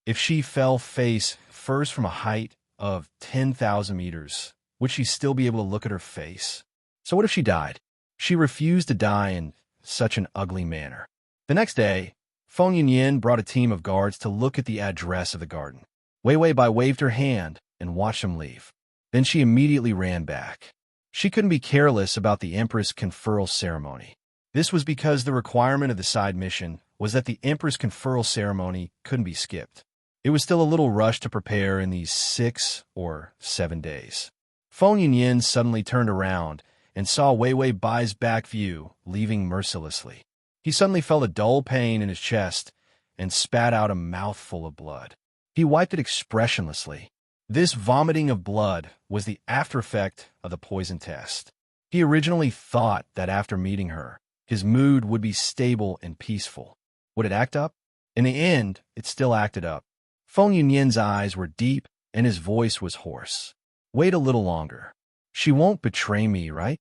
If she fell face first from a height of 10,000 meters, would she still be able to look at her face? So what if she died? She refused to die in such an ugly manner. The next day, Feng Yunyan brought a team of guards to look at the address of the garden. Wei Wei Bai waved her hand and watched them leave. Then she immediately ran back. She couldn't be careless about the Empress conferral ceremony. This was because the requirement of the side mission was that the Empress conferral ceremony couldn't be skipped. It was still a little rushed to prepare in these 6 or 7 days. Feng Yunyan suddenly turned around and saw Wei Wei Bai's back view leaving mercilessly. He suddenly felt a dull pain in his chest and spat out a mouthful of blood. He wiped it expressionlessly. This vomiting of blood was the aftereffect of the poison test. He originally thought that after meeting her, his mood would be stable and peaceful. Would it act up? In the end, it still acted up. Feng Yunyan's eyes were deep and his voice was hoarse. Wait a little longer. She won't betray me, right?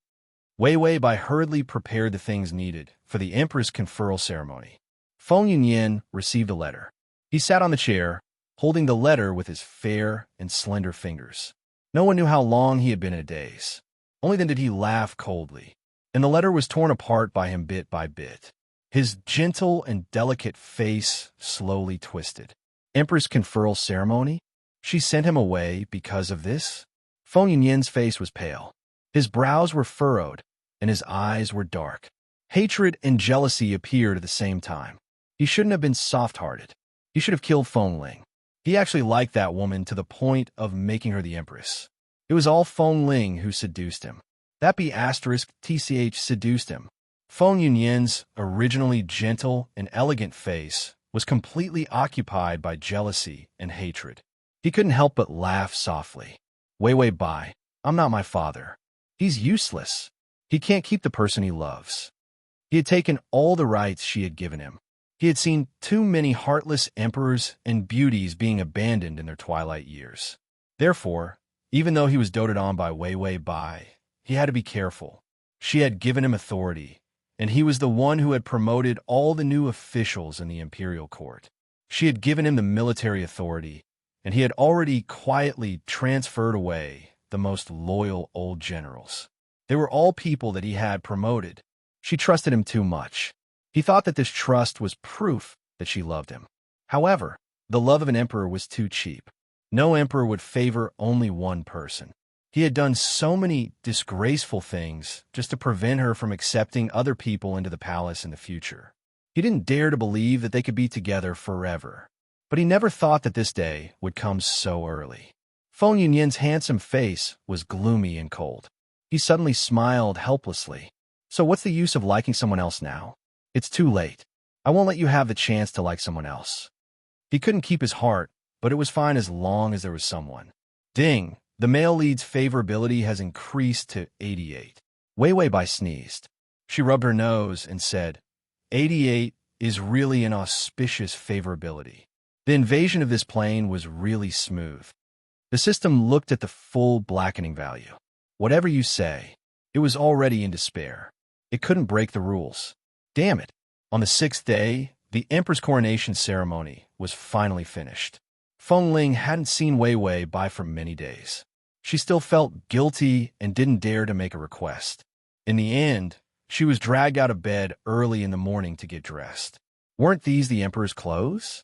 Wei Wei Bai hurriedly prepared the things needed for the Emperor's conferral ceremony. Feng Yunyan received a letter. He sat on the chair, holding the letter with his fair and slender fingers. No one knew how long he had been in a daze. Only then did he laugh coldly, and the letter was torn apart by him bit by bit. His gentle and delicate face slowly twisted. Empress conferral ceremony? She sent him away because of this? Feng Yunyan's face was pale. His brows were furrowed, and his eyes were dark. Hatred and jealousy appeared at the same time. He shouldn't have been soft-hearted. He should have killed Feng Ling. He actually liked that woman to the point of making her the empress. It was all Feng Ling who seduced him. That be asterisk TCH seduced him. Feng Yunyan's originally gentle and elegant face was completely occupied by jealousy and hatred. He couldn't help but laugh softly. Wei Bai, I'm not my father. He's useless. He can't keep the person he loves. He had taken all the rights she had given him. He had seen too many heartless emperors and beauties being abandoned in their twilight years. Therefore, even though he was doted on by Wei Bai, he had to be careful. She had given him authority, and he was the one who had promoted all the new officials in the imperial court. She had given him the military authority, and he had already quietly transferred away the most loyal old generals. They were all people that he had promoted. She trusted him too much. He thought that this trust was proof that she loved him. However, the love of an emperor was too cheap. No emperor would favor only one person. He had done so many disgraceful things just to prevent her from accepting other people into the palace in the future. He didn't dare to believe that they could be together forever. But he never thought that this day would come so early. Feng Yunyan's handsome face was gloomy and cold. He suddenly smiled helplessly. So what's the use of liking someone else now? It's too late. I won't let you have the chance to like someone else. He couldn't keep his heart, but it was fine as long as there was someone. Ding! The male lead's favorability has increased to 88. Wei Bai sneezed. She rubbed her nose and said, 88 is really an auspicious favorability. The invasion of this plane was really smooth. The system looked at the full blackening value. Whatever you say, it was already in despair. It couldn't break the rules. Damn it. On the 6th day, the emperor's coronation ceremony was finally finished. Feng Ling hadn't seen Wei Bai for many days. She still felt guilty and didn't dare to make a request. In the end, she was dragged out of bed early in the morning to get dressed. Weren't these the emperor's clothes?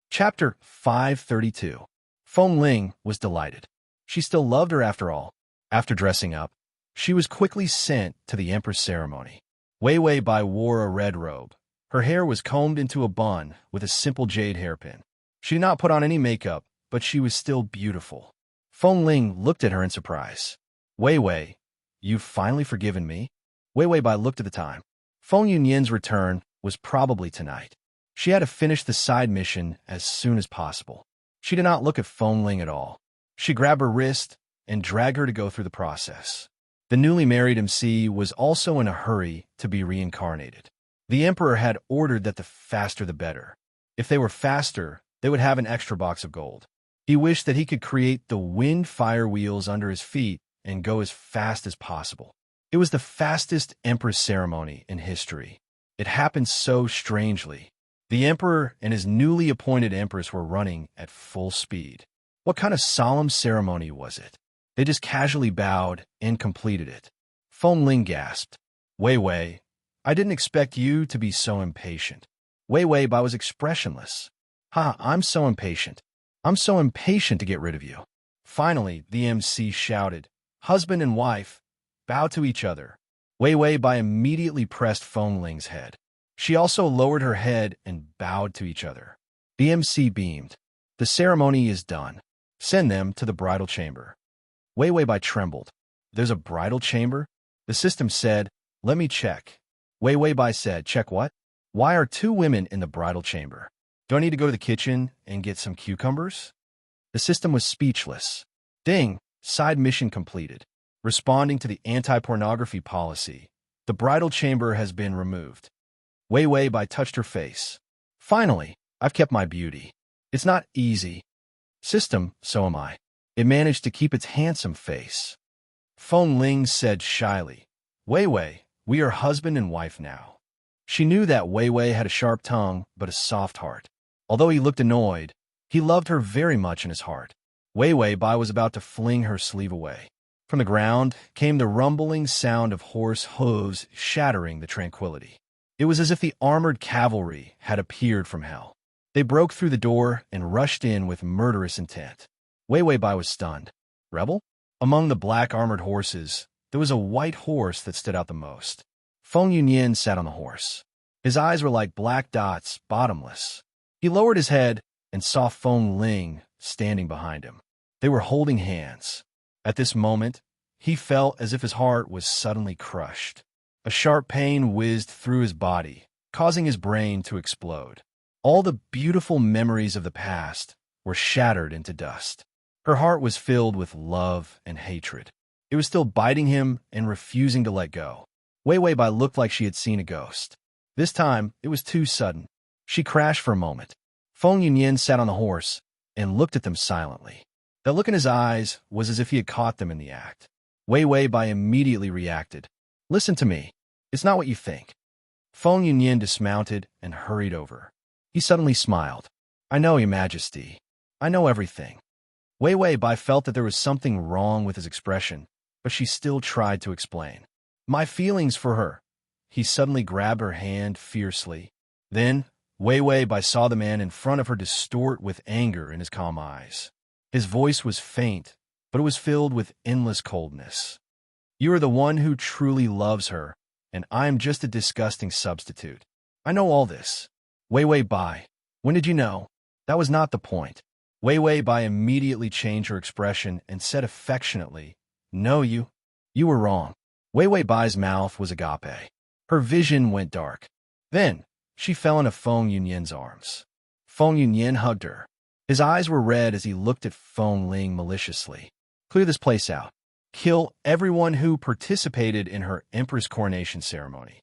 Chapter 532. Feng Ling was delighted. She still loved her after all. After dressing up, she was quickly sent to the emperor's ceremony. Wei Bai wore a red robe. Her hair was combed into a bun with a simple jade hairpin. She did not put on any makeup, but she was still beautiful. Feng Ling looked at her in surprise. Wei, you've finally forgiven me? Wei Bai looked at the time. Feng Yunyan's return was probably tonight. She had to finish the side mission as soon as possible. She did not look at Feng Ling at all. She grabbed her wrist and dragged her to go through the process. The newly married MC was also in a hurry to be reincarnated. The emperor had ordered that the faster the better. If they were faster, they would have an extra box of gold. He wished that he could create the wind fire wheels under his feet and go as fast as possible. It was the fastest empress ceremony in history. It happened so strangely. The emperor and his newly appointed empress were running at full speed. What kind of solemn ceremony was it? They just casually bowed and completed it. Feng Ling gasped. Wei, I didn't expect you to be so impatient. Wei Bai was expressionless. I'm so impatient. I'm so impatient to get rid of you. Finally, the MC shouted, husband and wife, bow to each other. Wei Bai immediately pressed Feng Ling's head. She also lowered her head and bowed to each other. The MC beamed. The ceremony is done. Send them to the bridal chamber. Wei Bai trembled. There's a bridal chamber? The system said, let me check. Wei Bai said, check what? Why are 2 women in the bridal chamber? Do I need to go to the kitchen and get some cucumbers? The system was speechless. Ding, side mission completed. Responding to the anti-pornography policy, the bridal chamber has been removed. Wei Bai touched her face. Finally, I've kept my beauty. It's not easy. System, so am I. It managed to keep its handsome face. Feng Ling said shyly, Wei, we are husband and wife now. She knew that Wei had a sharp tongue but a soft heart. Although he looked annoyed, he loved her very much in his heart. Wei Wei Bai was about to fling her sleeve away. From the ground came the rumbling sound of horse hooves shattering the tranquility. It was as if the armored cavalry had appeared from hell. They broke through the door and rushed in with murderous intent. Wei Wei Bai was stunned. Rebel? Among the black armored horses, there was a white horse that stood out the most. Feng Yunyan sat on the horse. His eyes were like black dots, bottomless. He lowered his head and saw Feng Ling standing behind him. They were holding hands. At this moment, he felt as if his heart was suddenly crushed. A sharp pain whizzed through his body, causing his brain to explode. All the beautiful memories of the past were shattered into dust. Her heart was filled with love and hatred. It was still biting him and refusing to let go. Wei Wei Bai looked like she had seen a ghost. This time, it was too sudden. She crashed for a moment. Feng Yunyan sat on the horse and looked at them silently. That look in his eyes was as if he had caught them in the act. Wei Wei Bai immediately reacted. Listen to me. It's not what you think. Feng Yunyan dismounted and hurried over. He suddenly smiled. I know, Your Majesty. I know everything. Wei Wei Bai felt that there was something wrong with his expression, but she still tried to explain. My feelings for her. He suddenly grabbed her hand fiercely. Then, Wei Wei Bai saw the man in front of her distort with anger in his calm eyes. His voice was faint, but it was filled with endless coldness. You are the one who truly loves her, and I am just a disgusting substitute. I know all this. Wei Wei Bai, when did you know? That was not the point. Wei Wei Bai immediately changed her expression and said affectionately, No, you were wrong. Wei Wei Bai's mouth was agape. Her vision went dark. Then, she fell into Feng Yunyan's arms. Feng Yunyan hugged her. His eyes were red as he looked at Feng Ling maliciously. Clear this place out. Kill everyone who participated in her empress coronation ceremony.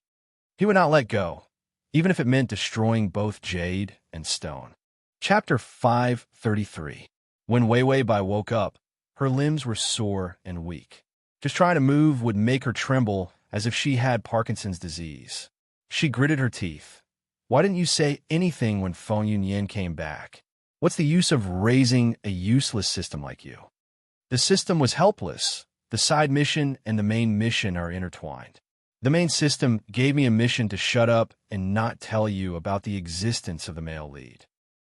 He would not let go, even if it meant destroying both jade and stone. Chapter 533. When Wei Wei Bai woke up, her limbs were sore and weak. Just trying to move would make her tremble as if she had Parkinson's disease. She gritted her teeth. Why didn't you say anything when Feng Yunyan came back? What's the use of raising a useless system like you? The system was helpless. The side mission and the main mission are intertwined. The main system gave me a mission to shut up and not tell you about the existence of the male lead.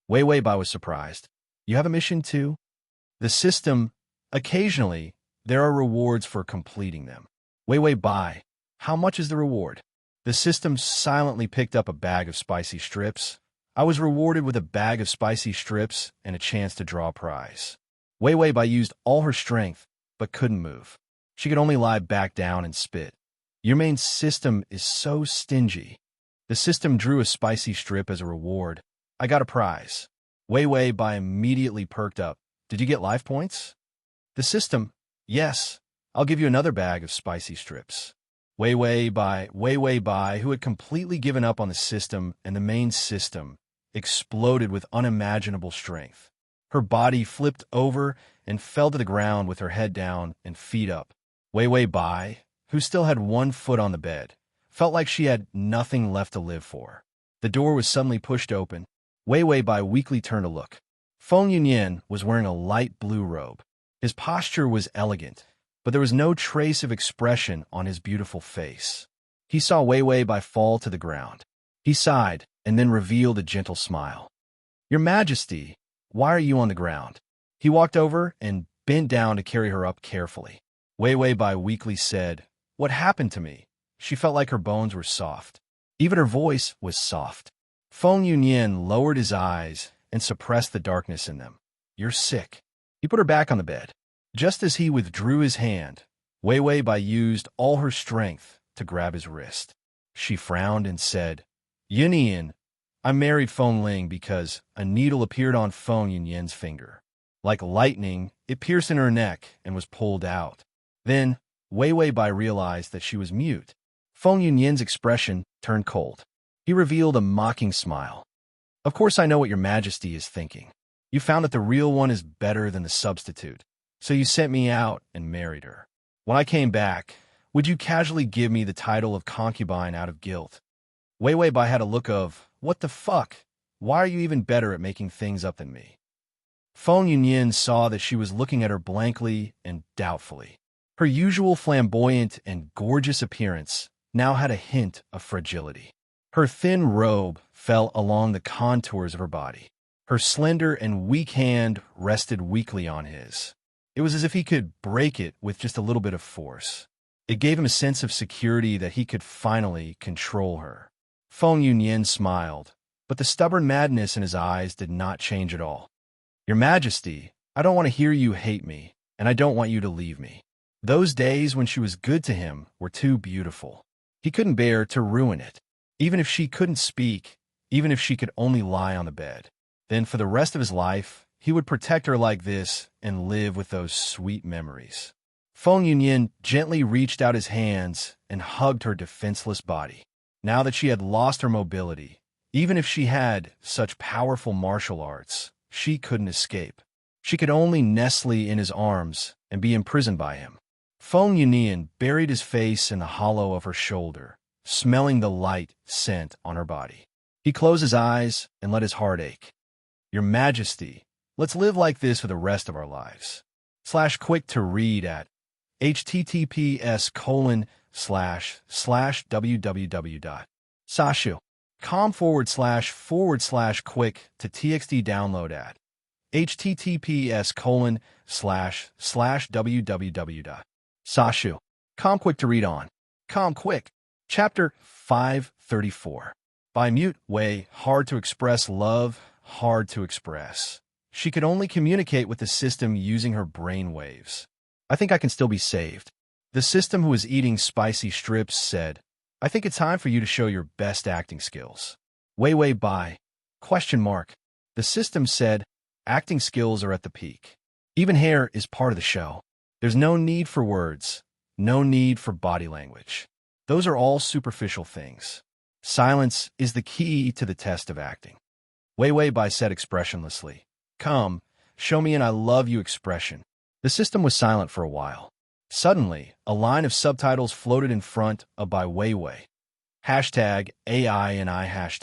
Wei Wei Bai was surprised. You have a mission too? The system, occasionally, there are rewards for completing them. Wei Wei Bai, how much is the reward? The system silently picked up a bag of spicy strips. I was rewarded with a bag of spicy strips and a chance to draw a prize. Wei Wei Bai used all her strength, but couldn't move. She could only lie back down and spit. Your main system is so stingy. The system drew a spicy strip as a reward. I got a prize. Wei Wei Bai immediately perked up. Did you get life points? The system, yes. I'll give you another bag of spicy strips. Wei Wei Bai, who had completely given up on the system and the main system, exploded with unimaginable strength. Her body flipped over and fell to the ground with her head down and feet up. Wei Wei Bai, who still had one foot on the bed, felt like she had nothing left to live for. The door was suddenly pushed open. Wei Wei Bai weakly turned to look. Feng Yunyan was wearing a light blue robe. His posture was elegant, but there was no trace of expression on his beautiful face. He saw Wei Wei Bai fall to the ground. He sighed and then revealed a gentle smile. Your Majesty, why are you on the ground? He walked over and bent down to carry her up carefully. Wei Wei Bai weakly said, What happened to me? She felt like her bones were soft. Even her voice was soft. Feng Yunyan lowered his eyes and suppressed the darkness in them. You're sick. He put her back on the bed. Just as he withdrew his hand, Wei Wei Bai used all her strength to grab his wrist. She frowned and said, Yunyan, I married Feng Ling because a needle appeared on Feng Yunyan's finger. Like lightning, it pierced in her neck and was pulled out. Then, Wei Wei Bai realized that she was mute. Feng Yunyan's expression turned cold. He revealed a mocking smile. Of course I know what your Majesty is thinking. You found that the real one is better than the substitute, so you sent me out and married her. When I came back, would you casually give me the title of concubine out of guilt? Wei Wei Bai had a look of, what the fuck? Why are you even better at making things up than me? Feng Yunyin saw that she was looking at her blankly and doubtfully. Her usual flamboyant and gorgeous appearance now had a hint of fragility. Her thin robe fell along the contours of her body. Her slender and weak hand rested weakly on his. It was as if he could break it with just a little bit of force. It gave him a sense of security that he could finally control her. Feng Yunyin smiled, but the stubborn madness in his eyes did not change at all. Your Majesty, I don't want to hear you hate me, and I don't want you to leave me. Those days when she was good to him were too beautiful. He couldn't bear to ruin it. Even if she couldn't speak, even if she could only lie on the bed, then for the rest of his life, he would protect her like this and live with those sweet memories. Feng Yunyin gently reached out his hands and hugged her defenseless body. Now that she had lost her mobility, even if she had such powerful martial arts, she couldn't escape. She could only nestle in his arms and be imprisoned by him. Feng Yunyin buried his face in the hollow of her shoulder, smelling the light scent on her body. He closed his eyes and let his heart ache. Your Majesty, let's live like this for the rest of our lives. /quick to read at https://www.sashu.com//quick to txt download at https://www.sashu.com quick to read on. Quick. Chapter 534. By Mute Way, hard to express love, hard to express. She could only communicate with the system using her brain waves. I think I can still be saved. The system, who was eating spicy strips, said, I think it's time for you to show your best acting skills. Wei bye. ? The system said, acting skills are at the peak. Even hair is part of the show. There's no need for words, no need for body language. Those are all superficial things. Silence is the key to the test of acting. Wei bye said expressionlessly, Come, show me an I love you expression. The system was silent for a while. Suddenly, a line of subtitles floated in front of Bai Weiwei. #AI and I #.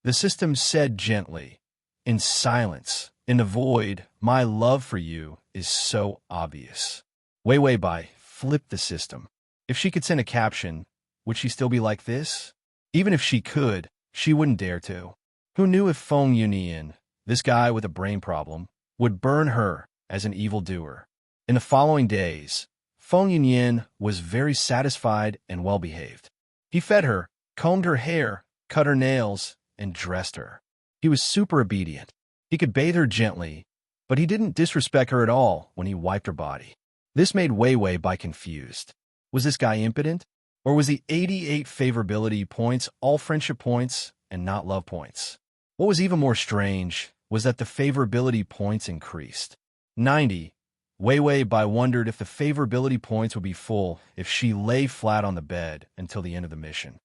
The system said gently, in silence, in the void, my love for you is so obvious. Wei Bai flipped the system. If she could send a caption, would she still be like this? Even if she could, she wouldn't dare to. Who knew if Feng Yunyin, this guy with a brain problem, would burn her as an evildoer? In the following days, Feng Yunyin was very satisfied and well-behaved. He fed her, combed her hair, cut her nails, and dressed her. He was super obedient. He could bathe her gently, but he didn't disrespect her at all when he wiped her body. This made Wei Bai confused. Was this guy impotent? Or was the 88 favorability points all friendship points and not love points? What was even more strange was that the favorability points increased. 90. Wei Bai wondered if the favorability points would be full if she lay flat on the bed until the end of the mission.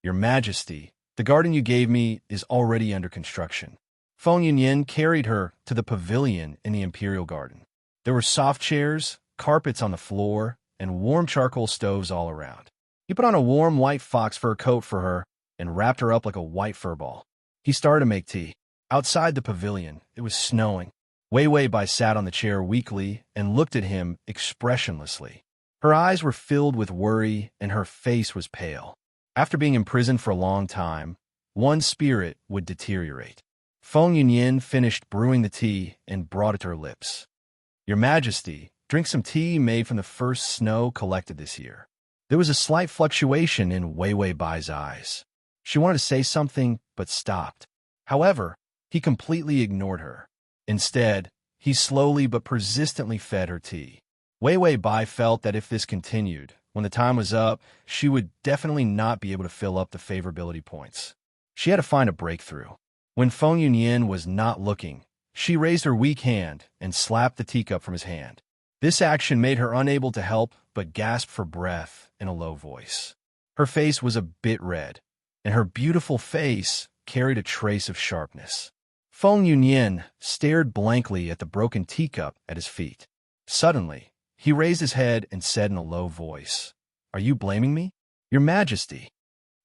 Your Majesty, the garden you gave me is already under construction. Feng Yunyin carried her to the pavilion in the Imperial Garden. There were soft chairs, carpets on the floor, and warm charcoal stoves all around. He put on a warm white fox fur coat for her and wrapped her up like a white fur ball. He started to make tea. Outside the pavilion, it was snowing. Wei Bai sat on the chair weakly and looked at him expressionlessly. Her eyes were filled with worry and her face was pale. After being imprisoned for a long time, one's spirit would deteriorate. Feng Yunyin finished brewing the tea and brought it to her lips. Your Majesty, drink some tea made from the first snow collected this year. There was a slight fluctuation in Wei Bai's eyes. She wanted to say something, but stopped. However, he completely ignored her. Instead, he slowly but persistently fed her tea. Wei Bai felt that if this continued, when the time was up, she would definitely not be able to fill up the favorability points. She had to find a breakthrough. When Feng Yunyin was not looking, she raised her weak hand and slapped the teacup from his hand. This action made her unable to help but gasp for breath in a low voice. Her face was a bit red, and her beautiful face carried a trace of sharpness. Feng Yunyin stared blankly at the broken teacup at his feet. Suddenly, he raised his head and said in a low voice, Are you blaming me? Your Majesty.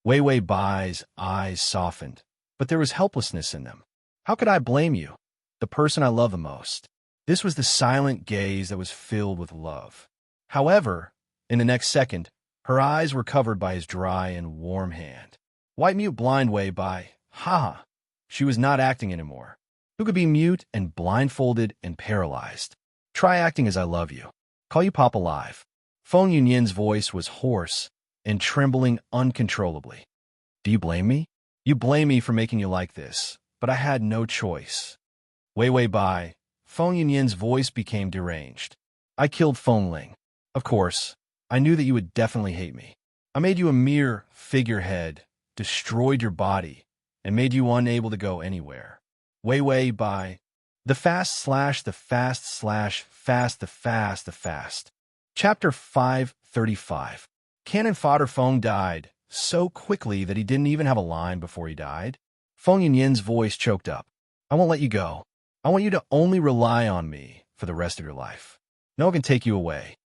Wei Bai's eyes softened, but there was helplessness in them. How could I blame you, the person I love the most? This was the silent gaze that was filled with love. However, in the next second, her eyes were covered by his dry and warm hand. White mute blind way by, ha! She was not acting anymore. Who could be mute and blindfolded and paralyzed? Try acting as I love you. Call you Papa Live. Feng Yunyin's voice was hoarse and trembling uncontrollably. Do you blame me? You blame me for making you like this, but I had no choice. Wei Wei Bai. Feng Yunyin's voice became deranged. I killed Feng Ling. Of course, I knew that you would definitely hate me. I made you a mere figurehead, destroyed your body, and made you unable to go anywhere. Wei Wei Bai. The fast. Chapter 535. Cannon fodder Feng died so quickly that he didn't even have a line before he died. Feng Yunyin's voice choked up. I won't let you go. I want you to only rely on me for the rest of your life. No one can take you away.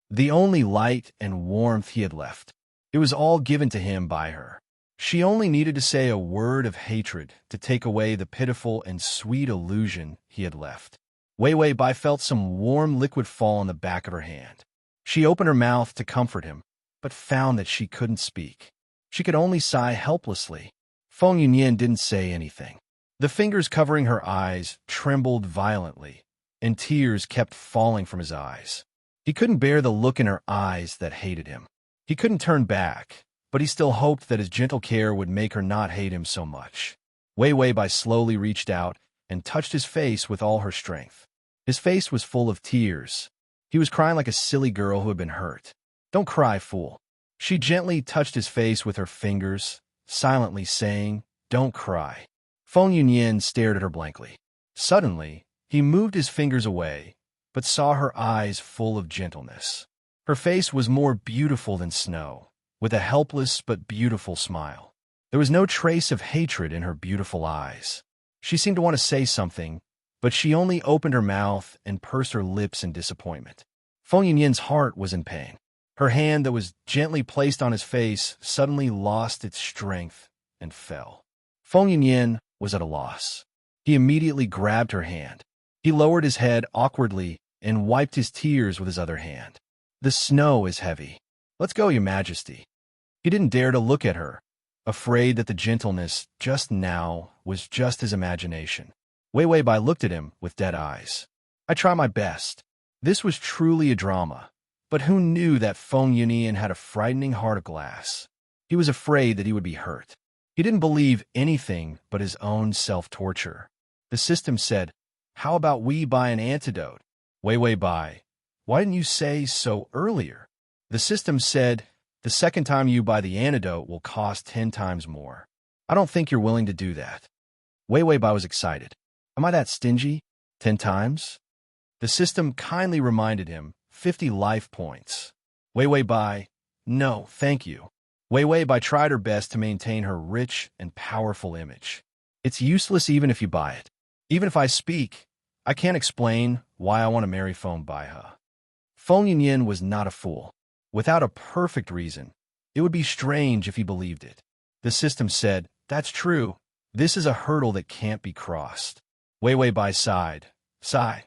The only light and warmth he had left. It was all given to him by her. She only needed to say a word of hatred to take away the pitiful and sweet illusion he had left. Wei Wei Bai felt some warm liquid fall on the back of her hand. She opened her mouth to comfort him, but found that she couldn't speak. She could only sigh helplessly. Feng Yunyin didn't say anything. The fingers covering her eyes trembled violently, and tears kept falling from his eyes. He couldn't bear the look in her eyes that hated him. He couldn't turn back, but he still hoped that his gentle care would make her not hate him so much. Wei Wei Bai slowly reached out and touched his face with all her strength. His face was full of tears. He was crying like a silly girl who had been hurt. Don't cry, fool. She gently touched his face with her fingers, silently saying, Don't cry. Feng Yunyin stared at her blankly. Suddenly, he moved his fingers away, but saw her eyes full of gentleness. Her face was more beautiful than snow, with a helpless but beautiful smile. There was no trace of hatred in her beautiful eyes. She seemed to want to say something, but she only opened her mouth and pursed her lips in disappointment. Feng Yunyin's heart was in pain. Her hand that was gently placed on his face suddenly lost its strength and fell. Feng Yunyin was at a loss. He immediately grabbed her hand. He lowered his head awkwardly and wiped his tears with his other hand. The snow is heavy. Let's go, Your Majesty. He didn't dare to look at her, afraid that the gentleness just now was just his imagination. Wei Wei Bai looked at him with dead eyes. I try my best. This was truly a drama, but who knew that Feng Yunyin had a frightening heart of glass? He was afraid that he would be hurt. He didn't believe anything but his own self-torture. The system said, How about we buy an antidote? Wei Wei Bai, why didn't you say so earlier? The system said, The second time you buy the antidote will cost 10 times more. I don't think you're willing to do that. Wei Wei Bai was excited. Am I that stingy? 10 times? The system kindly reminded him, 50 life points. Wei Wei Bai, no, thank you. Wei Wei Bai tried her best to maintain her rich and powerful image. It's useless even if you buy it. Even if I speak, I can't explain why I want to marry Feng Baihe. Feng Yunyin was not a fool. Without a perfect reason, it would be strange if he believed it. The system said, That's true. This is a hurdle that can't be crossed. Wei Wei Bai sighed. Sigh.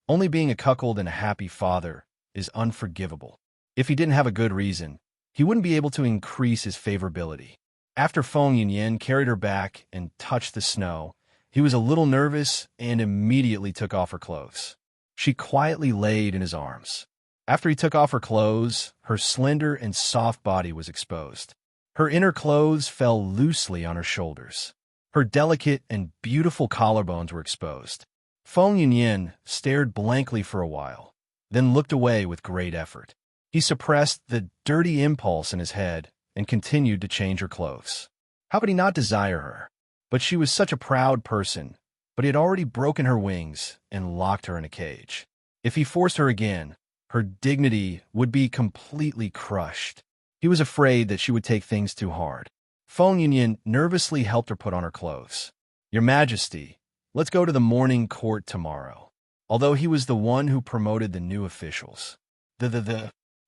Only being a cuckold and a happy father is unforgivable. If he didn't have a good reason, he wouldn't be able to increase his favorability. After Feng Yunyin carried her back and touched the snow, he was a little nervous and immediately took off her clothes. She quietly laid in his arms. After he took off her clothes, her slender and soft body was exposed. Her inner clothes fell loosely on her shoulders. Her delicate and beautiful collarbones were exposed. Feng Yunyin stared blankly for a while, then looked away with great effort. He suppressed the dirty impulse in his head and continued to change her clothes. How could he not desire her? But she was such a proud person, but he had already broken her wings and locked her in a cage. If he forced her again, her dignity would be completely crushed. He was afraid that she would take things too hard. Feng Yunyin nervously helped her put on her clothes. Your Majesty, let's go to the morning court tomorrow. Although he was the one who promoted the new officials.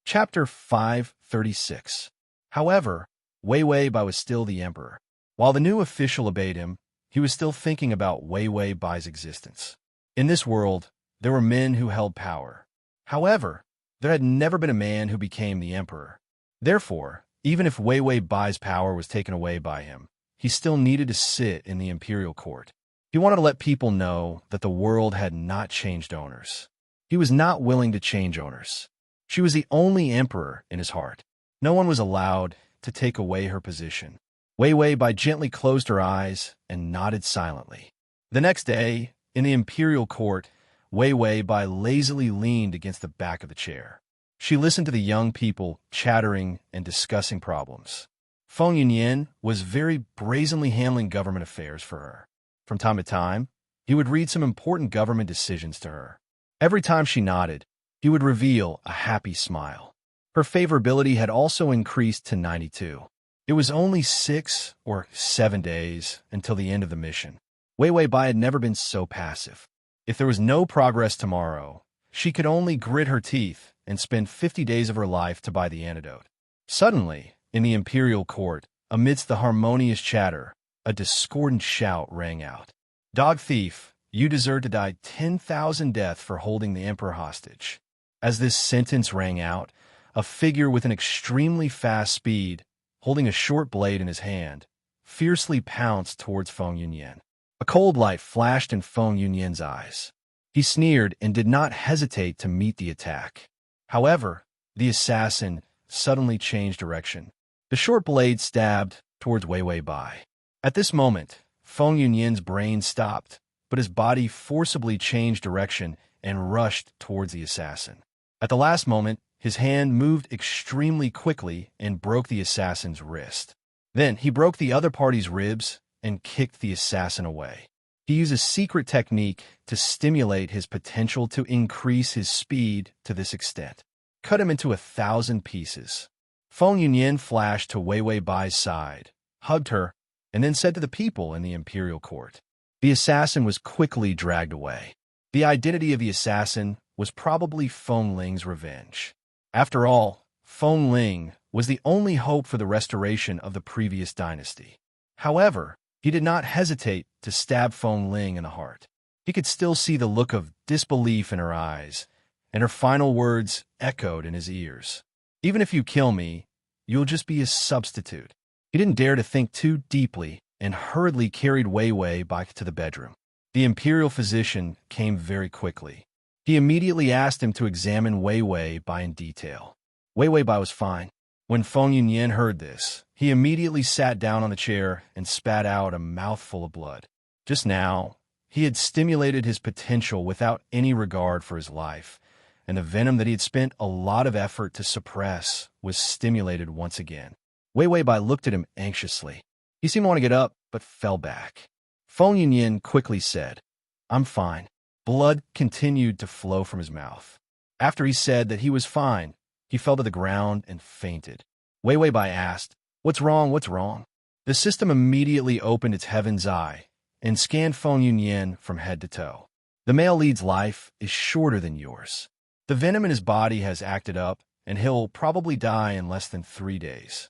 Chapter 536. However, Wei Wei Bai was still the emperor. While the new official obeyed him, he was still thinking about Wei Wei Bai's existence. In this world, there were men who held power. However, there had never been a man who became the emperor. Therefore, even if Wei Wei Bai's power was taken away by him, he still needed to sit in the imperial court. He wanted to let people know that the world had not changed owners. He was not willing to change owners. She was the only emperor in his heart. No one was allowed to take away her position. Wei Wei Bai gently closed her eyes and nodded silently. The next day, in the imperial court, Wei Wei Bai lazily leaned against the back of the chair. She listened to the young people chattering and discussing problems. Feng Yunyan was very brazenly handling government affairs for her. From time to time, he would read some important government decisions to her. Every time she nodded, he would reveal a happy smile. Her favorability had also increased to 92. It was only 6 or 7 days until the end of the mission. Wei Wei Bai had never been so passive. If there was no progress tomorrow, she could only grit her teeth and spend 50 days of her life to buy the antidote. Suddenly, in the imperial court, amidst the harmonious chatter, a discordant shout rang out. "Dog thief, you deserve to die 10,000 deaths for holding the emperor hostage." As this sentence rang out, a figure with an extremely fast speed, holding a short blade in his hand, fiercely pounced towards Feng Yunyan. A cold light flashed in Feng Yunyan's eyes. He sneered and did not hesitate to meet the attack. However, the assassin suddenly changed direction. The short blade stabbed towards Wei Wei Bai. At this moment, Feng Yunyan's brain stopped, but his body forcibly changed direction and rushed towards the assassin. At the last moment, his hand moved extremely quickly and broke the assassin's wrist. Then he broke the other party's ribs and kicked the assassin away. He used a secret technique to stimulate his potential to increase his speed to this extent. Cut him into 1,000 pieces. Feng Yunyan flashed to Wei Wei Bai's side, hugged her, and then said to the people in the imperial court. The assassin was quickly dragged away. The identity of the assassin was probably Feng Ling's revenge. After all, Feng Ling was the only hope for the restoration of the previous dynasty. However, he did not hesitate to stab Feng Ling in the heart. He could still see the look of disbelief in her eyes, and her final words echoed in his ears. "Even if you kill me, you'll just be a substitute." He didn't dare to think too deeply and hurriedly carried Wei Wei back to the bedroom. The imperial physician came very quickly. He immediately asked him to examine Wei Wei Bai in detail. Wei Wei Bai was fine. When Feng Yunyan heard this, he immediately sat down on the chair and spat out a mouthful of blood. Just now, he had stimulated his potential without any regard for his life, and the venom that he had spent a lot of effort to suppress was stimulated once again. Wei Wei Bai looked at him anxiously. He seemed to want to get up, but fell back. Feng Yunyan quickly said, "I'm fine." Blood continued to flow from his mouth. After he said that he was fine, he fell to the ground and fainted. Wei Wei Bai asked, "What's wrong? What's wrong?" The system immediately opened its heaven's eye and scanned Feng Yunyan from head to toe. "The male lead's life is shorter than yours. The venom in his body has acted up, and he'll probably die in less than 3 days."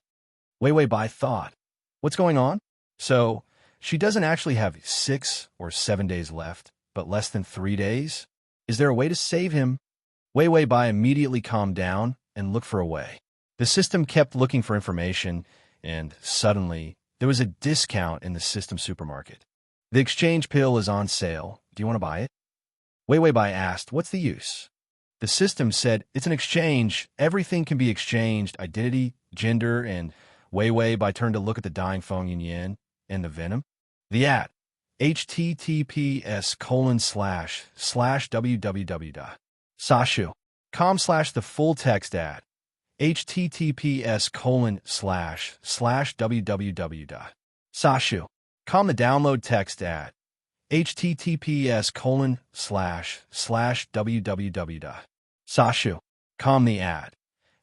Wei Wei Bai thought, "What's going on?" So, she doesn't actually have 6 or 7 days left, but less than 3 days? Is there a way to save him? Wei Wei Bai immediately calmed down and looked for a way. The system kept looking for information, and suddenly, there was a discount in the system supermarket. "The exchange pill is on sale. Do you want to buy it?" Wei Wei Bai asked, "What's the use?" The system said, "It's an exchange. Everything can be exchanged, identity, gender," and Wei Wei Bai turned to look at the dying Feng Yunyan and the venom. The at https://www.sashu.com/ the full text at https://www.sashu.com the download text at https://www.sashu.com the at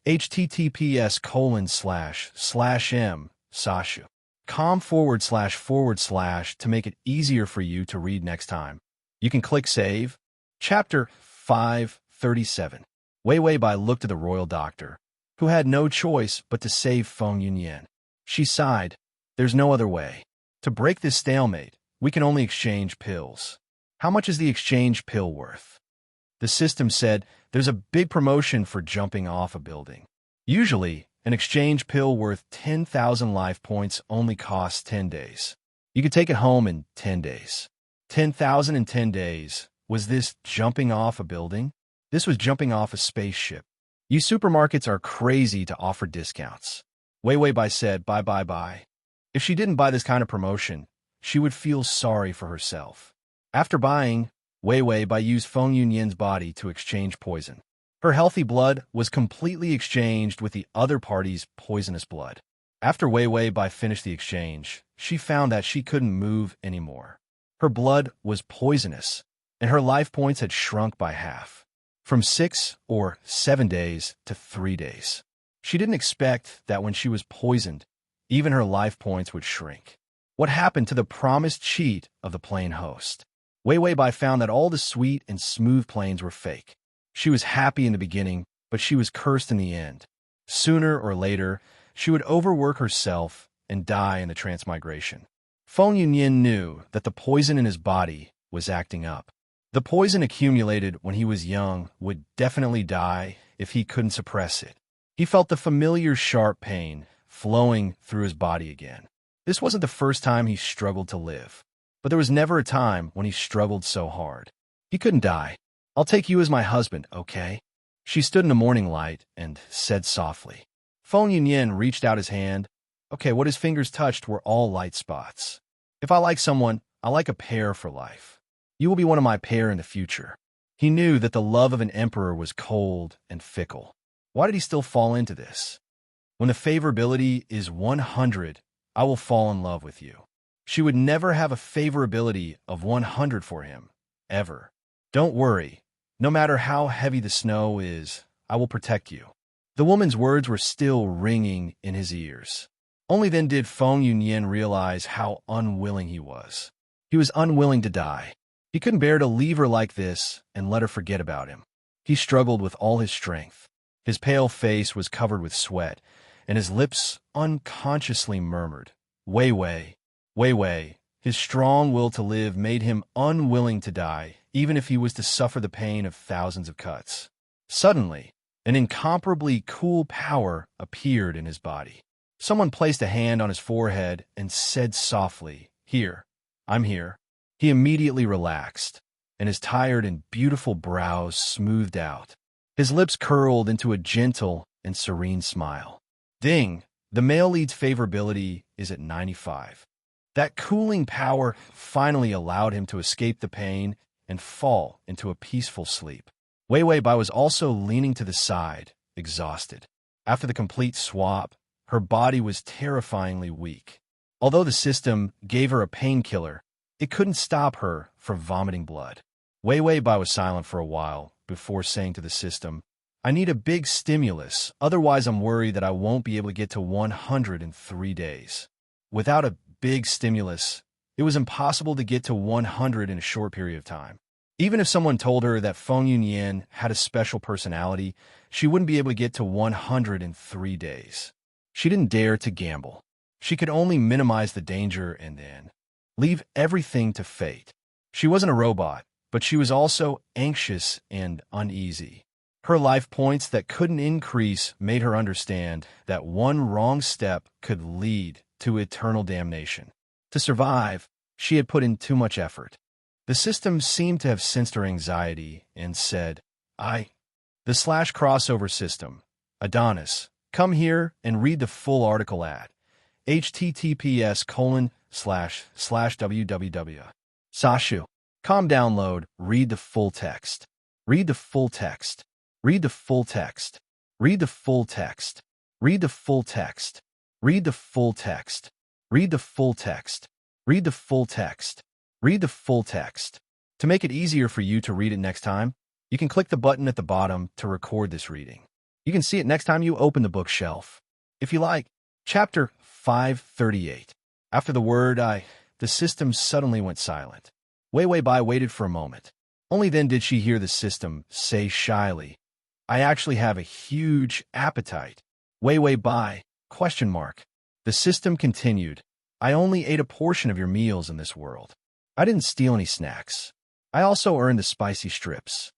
https://m/sashu.com// to make it easier for you to read next time. You can click Save. Chapter 537. Wei Wei Bai looked at the royal doctor, who had no choice but to save Feng Yunyan. She sighed. There's no other way. To break this stalemate, We can only exchange pills. How much is the exchange pill worth? The system said, there's a big promotion for jumping off a building. Usually, an exchange pill worth 10,000 life points only costs 10 days. You could take it home in 10 days. 10,000 in 10 days. Was this jumping off a building? This was jumping off a spaceship. You supermarkets are crazy to offer discounts. Wei Wei Bai said bye. If she didn't buy this kind of promotion, she would feel sorry for herself. After buying, Wei Wei Bai used Feng Yunyan's body to exchange poison. Her healthy blood was completely exchanged with the other party's poisonous blood. After Wei Wei Bai finished the exchange, she found that she couldn't move anymore. Her blood was poisonous, and her life points had shrunk by half, from 6 or 7 days to 3 days. She didn't expect that when she was poisoned, even her life points would shrink. What happened to the promised cheat of the plane host? Wei Wei Bai found that all the sweet and smooth planes were fake. She was happy in the beginning, but she was cursed in the end. Sooner or later, she would overwork herself and die in the transmigration. Feng Yunyan knew that the poison in his body was acting up. The poison accumulated when he was young would definitely die if he couldn't suppress it. He felt the familiar sharp pain flowing through his body again. This wasn't the first time he struggled to live, but there was never a time when he struggled so hard. He couldn't die. I'll take you as my husband, okay? She stood in the morning light and said softly. Feng Yunyan reached out his hand. Okay, what his fingers touched were all light spots. If I like someone, I like a pair for life. You will be one of my pair in the future. He knew that the love of an emperor was cold and fickle. Why did he still fall into this? When the favorability is 100, I will fall in love with you. She would never have a favorability of 100 for him, ever. Don't worry. No matter how heavy the snow is, I will protect you. The woman's words were still ringing in his ears. Only then did Feng Yunyan realize how unwilling he was. He was unwilling to die. He couldn't bear to leave her like this and let her forget about him. He struggled with all his strength. His pale face was covered with sweat, and his lips unconsciously murmured, Wei Wei, Wei Wei. His strong will to live made him unwilling to die, even if he was to suffer the pain of thousands of cuts. Suddenly, an incomparably cool power appeared in his body. Someone placed a hand on his forehead and said softly, Here, I'm here. He immediately relaxed, and his tired and beautiful brows smoothed out. His lips curled into a gentle and serene smile. Ding! The male lead's favorability is at 95. That cooling power finally allowed him to escape the pain and fall into a peaceful sleep. Wei Wei Bai was also leaning to the side, exhausted. After the complete swap, her body was terrifyingly weak. Although the system gave her a painkiller, it couldn't stop her from vomiting blood. Wei Wei Bai was silent for a while before saying to the system, I need a big stimulus, otherwise I'm worried that I won't be able to get to 100 in 3 days. Without a big stimulus, it was impossible to get to 100 in a short period of time. Even if someone told her that Feng Yunyan had a special personality, she wouldn't be able to get to 100 in 3 days. She didn't dare to gamble. She could only minimize the danger and then leave everything to fate. She wasn't a robot, but she was also anxious and uneasy. Her life points that couldn't increase made her understand that one wrong step could lead to eternal damnation. To survive, she had put in too much effort. The system seemed to have sensed her anxiety and said, The /crossover system. Adonis, come here and read the full article at https://www. Sashu. Com download, read the full text. Read the full text. Read the full text. Read the full text. Read the full text. Read the full text. Read the full text. Read the full text. Read the full text. To make it easier for you to read it next time, you can click the button at the bottom to record this reading. You can see it next time you open the bookshelf. If you like, Chapter 538. After the word I, the system suddenly went silent. Wei Wei Bai waited for a moment. Only then did she hear the system say shyly, I actually have a huge appetite. Wei Wei Bai, ? The system continued, I only ate a portion of your meals in this world. I didn't steal any snacks. I also earned the spicy strips.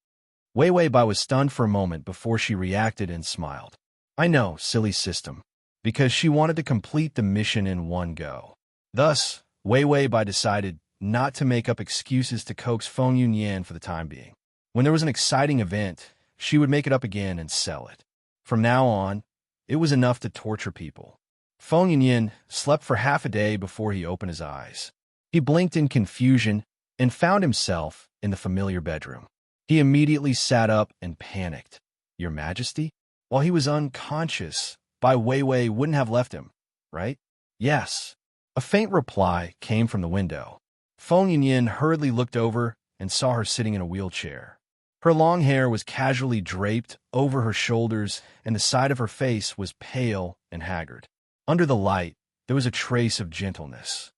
Wei Wei Bai was stunned for a moment before she reacted and smiled. I know, silly system. Because she wanted to complete the mission in one go. Thus, Wei Wei Bai decided not to make up excuses to coax Feng Yunyan for the time being. When there was an exciting event, she would make it up again and sell it. From now on, it was enough to torture people. Feng Yunyan slept for half a day before he opened his eyes. He blinked in confusion and found himself in the familiar bedroom. He immediately sat up and panicked. Your Majesty? While he was unconscious, Bai Weiwei wouldn't have left him, right? Yes. A faint reply came from the window. Feng Yunyan hurriedly looked over and saw her sitting in a wheelchair. Her long hair was casually draped over her shoulders, and the side of her face was pale and haggard. Under the light, there was a trace of gentleness.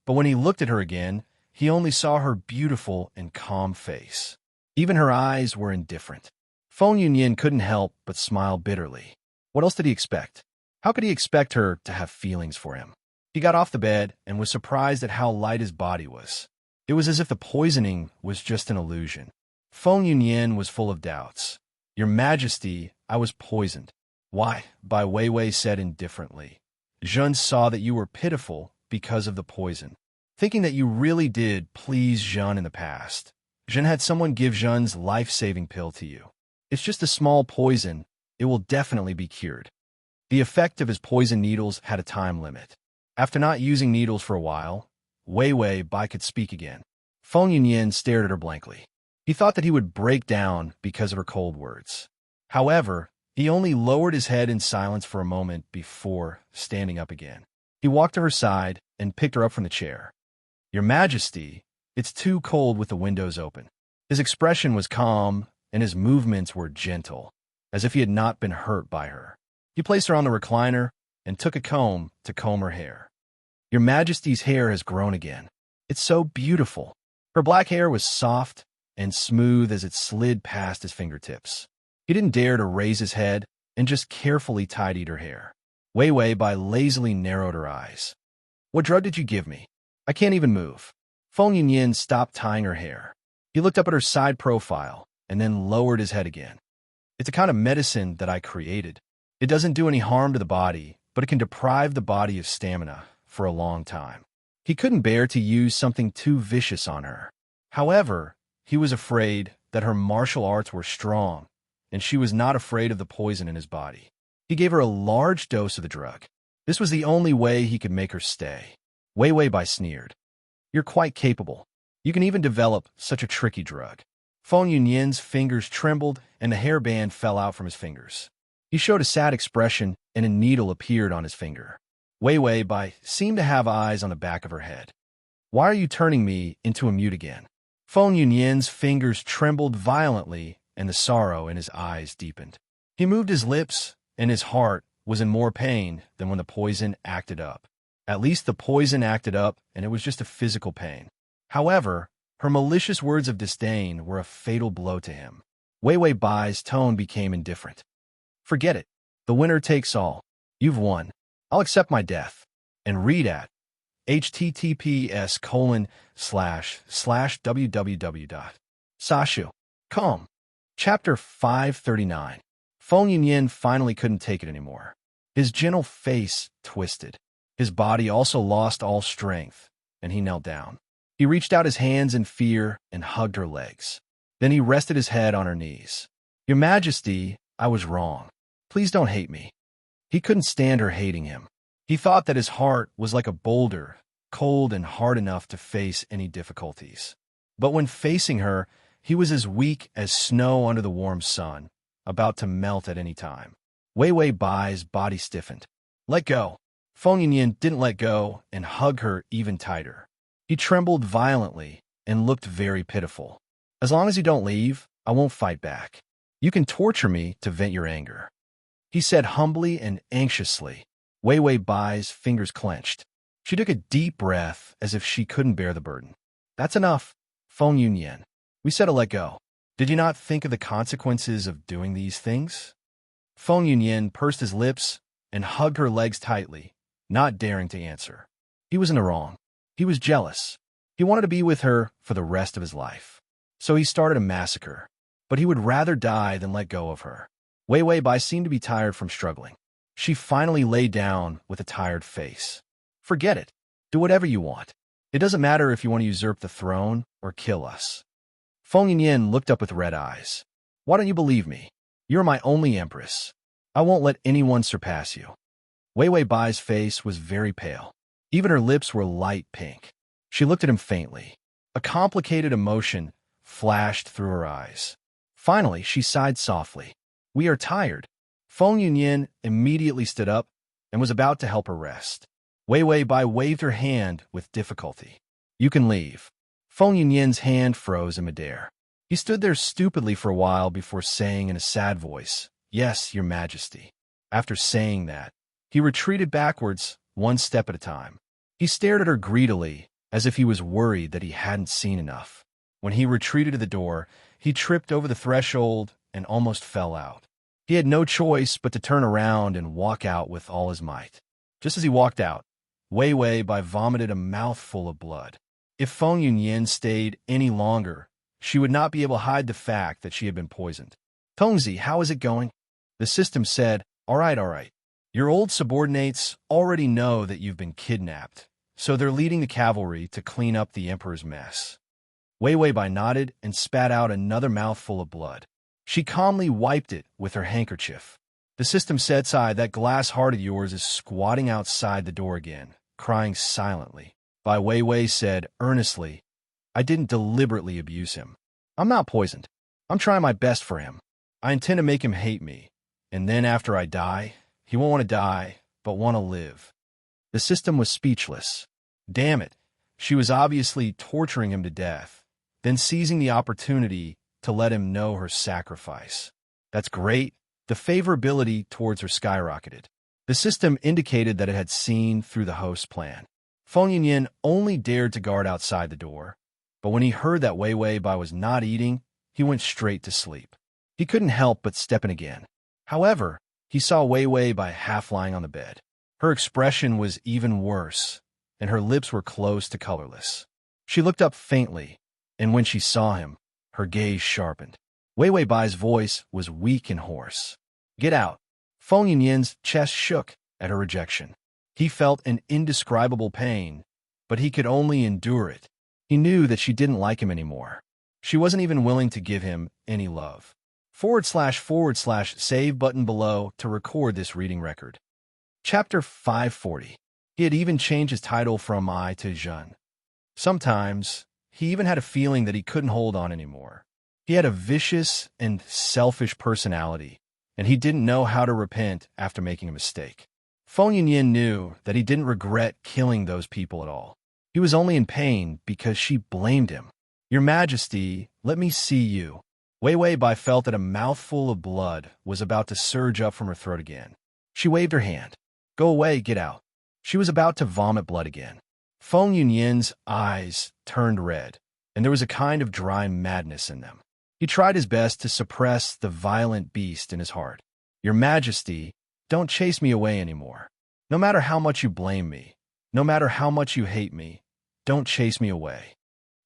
But when he looked at her again, he only saw her beautiful and calm face. Even her eyes were indifferent. Feng Yunyan couldn't help but smile bitterly. What else did he expect? How could he expect her to have feelings for him? He got off the bed and was surprised at how light his body was. It was as if the poisoning was just an illusion. Feng Yunyan was full of doubts. Your Majesty, I was poisoned. Why? Bai Weiwei said indifferently. Zhen saw that you were pitiful because of the poison. Thinking that you really did please Zhen in the past, Zhen had someone give Zhen's life-saving pill to you. It's just a small poison. It will definitely be cured. The effect of his poison needles had a time limit. After not using needles for a while, Weiwei Bai could speak again. Feng Yunyan stared at her blankly. He thought that he would break down because of her cold words. However, he only lowered his head in silence for a moment before standing up again. He walked to her side and picked her up from the chair. Your Majesty, it's too cold with the windows open. His expression was calm, and his movements were gentle, as if he had not been hurt by her. He placed her on the recliner and took a comb to comb her hair. Your Majesty's hair has grown again. It's so beautiful. Her black hair was soft and smooth as it slid past his fingertips. He didn't dare to raise his head and just carefully tidied her hair. Weiwei Bai lazily narrowed her eyes. What drug did you give me? I can't even move. Feng Yunyan stopped tying her hair. He looked up at her side profile and then lowered his head again. It's a kind of medicine that I created. It doesn't do any harm to the body, but it can deprive the body of stamina for a long time. He couldn't bear to use something too vicious on her. However, he was afraid that her martial arts were strong, and she was not afraid of the poison in his body. He gave her a large dose of the drug. This was the only way he could make her stay. Weiwei Bai sneered. You're quite capable. You can even develop such a tricky drug. Feng Yunyan's fingers trembled, and the hairband fell out from his fingers. He showed a sad expression, and a needle appeared on his finger. Weiwei Bai seemed to have eyes on the back of her head. Why are you turning me into a mute again? Feng Yunyan's fingers trembled violently, and the sorrow in his eyes deepened. He moved his lips, and his heart was in more pain than when the poison acted up. At least the poison acted up, and it was just a physical pain. However, her malicious words of disdain were a fatal blow to him. Weiwei Bai's tone became indifferent. Forget it. The winner takes all. You've won. I'll accept my death. And read at https://www.sashu.com. Chapter 539. Feng Yunyan finally couldn't take it anymore. His gentle face twisted. His body also lost all strength, and he knelt down. He reached out his hands in fear and hugged her legs. Then he rested his head on her knees. Your Majesty, I was wrong. Please don't hate me. He couldn't stand her hating him. He thought that his heart was like a boulder, cold and hard enough to face any difficulties. But when facing her, he was as weak as snow under the warm sun, about to melt at any time. Weiwei Bai's body stiffened. Let go. Feng Yunyan didn't let go and hugged her even tighter. He trembled violently and looked very pitiful. As long as you don't leave, I won't fight back. You can torture me to vent your anger. He said humbly and anxiously. Weiwei Bai's fingers clenched. She took a deep breath as if she couldn't bear the burden. That's enough, Feng Yunyan. We said to let go. Did you not think of the consequences of doing these things? Feng Yunyan pursed his lips and hugged her legs tightly, not daring to answer. He was in the wrong. He was jealous. He wanted to be with her for the rest of his life. So he started a massacre. But he would rather die than let go of her. Wei Wei Bai seemed to be tired from struggling. She finally lay down with a tired face. Forget it. Do whatever you want. It doesn't matter if you want to usurp the throne or kill us. Feng Yinyan looked up with red eyes. Why don't you believe me? You're my only empress. I won't let anyone surpass you. Wei Wei Bai's face was very pale. Even her lips were light pink. She looked at him faintly. A complicated emotion flashed through her eyes. Finally, she sighed softly. We are tired. Feng Yinyan immediately stood up and was about to help her rest. Wei Wei Bai waved her hand with difficulty. You can leave. Feng Yinyan's hand froze in midair. He stood there stupidly for a while before saying in a sad voice, Yes, your majesty. After saying that, he retreated backwards, one step at a time. He stared at her greedily, as if he was worried that he hadn't seen enough. When he retreated to the door, he tripped over the threshold and almost fell out. He had no choice but to turn around and walk out with all his might. Just as he walked out, Wei Wei Bai vomited a mouthful of blood. If Feng Yinyan stayed any longer, she would not be able to hide the fact that she had been poisoned. Tongzi, how is it going? The system said, All right. Your old subordinates already know that you've been kidnapped, so they're leading the cavalry to clean up the emperor's mess. Wei Wei Bai nodded and spat out another mouthful of blood. She calmly wiped it with her handkerchief. The system said, Sai, that glass heart of yours is squatting outside the door again, crying silently. Bai Wei Wei said earnestly, I didn't deliberately abuse him. I'm not poisoned. I'm trying my best for him. I intend to make him hate me. And then after I die, he won't want to die, but want to live. The system was speechless. Damn it. She was obviously torturing him to death, then seizing the opportunity to let him know her sacrifice. That's great. The favorability towards her skyrocketed. The system indicated that it had seen through the host's plan. Feng Yinyan only dared to guard outside the door, but when he heard that Wei Wei Bai was not eating, he went straight to sleep. He couldn't help but step in again. However, he saw Wei Wei Bai half lying on the bed. Her expression was even worse, and her lips were close to colorless. She looked up faintly, and when she saw him, her gaze sharpened. Wei Wei Bai's voice was weak and hoarse. Get out. Feng Yinyan's chest shook at her rejection. He felt an indescribable pain, but he could only endure it. He knew that she didn't like him anymore. She wasn't even willing to give him any love. // save button below to record this reading record. Chapter 540. He had even changed his title from I to Zhen. Sometimes, he even had a feeling that he couldn't hold on anymore. He had a vicious and selfish personality, and he didn't know how to repent after making a mistake. Feng Yinyan knew that he didn't regret killing those people at all. He was only in pain because she blamed him. Your Majesty, let me see you. Wei Wei Bai felt that a mouthful of blood was about to surge up from her throat again. She waved her hand. Go away, get out. She was about to vomit blood again. Feng Yinyan's eyes turned red, and there was a kind of dry madness in them. He tried his best to suppress the violent beast in his heart. Your Majesty, don't chase me away anymore. No matter how much you blame me, no matter how much you hate me, don't chase me away.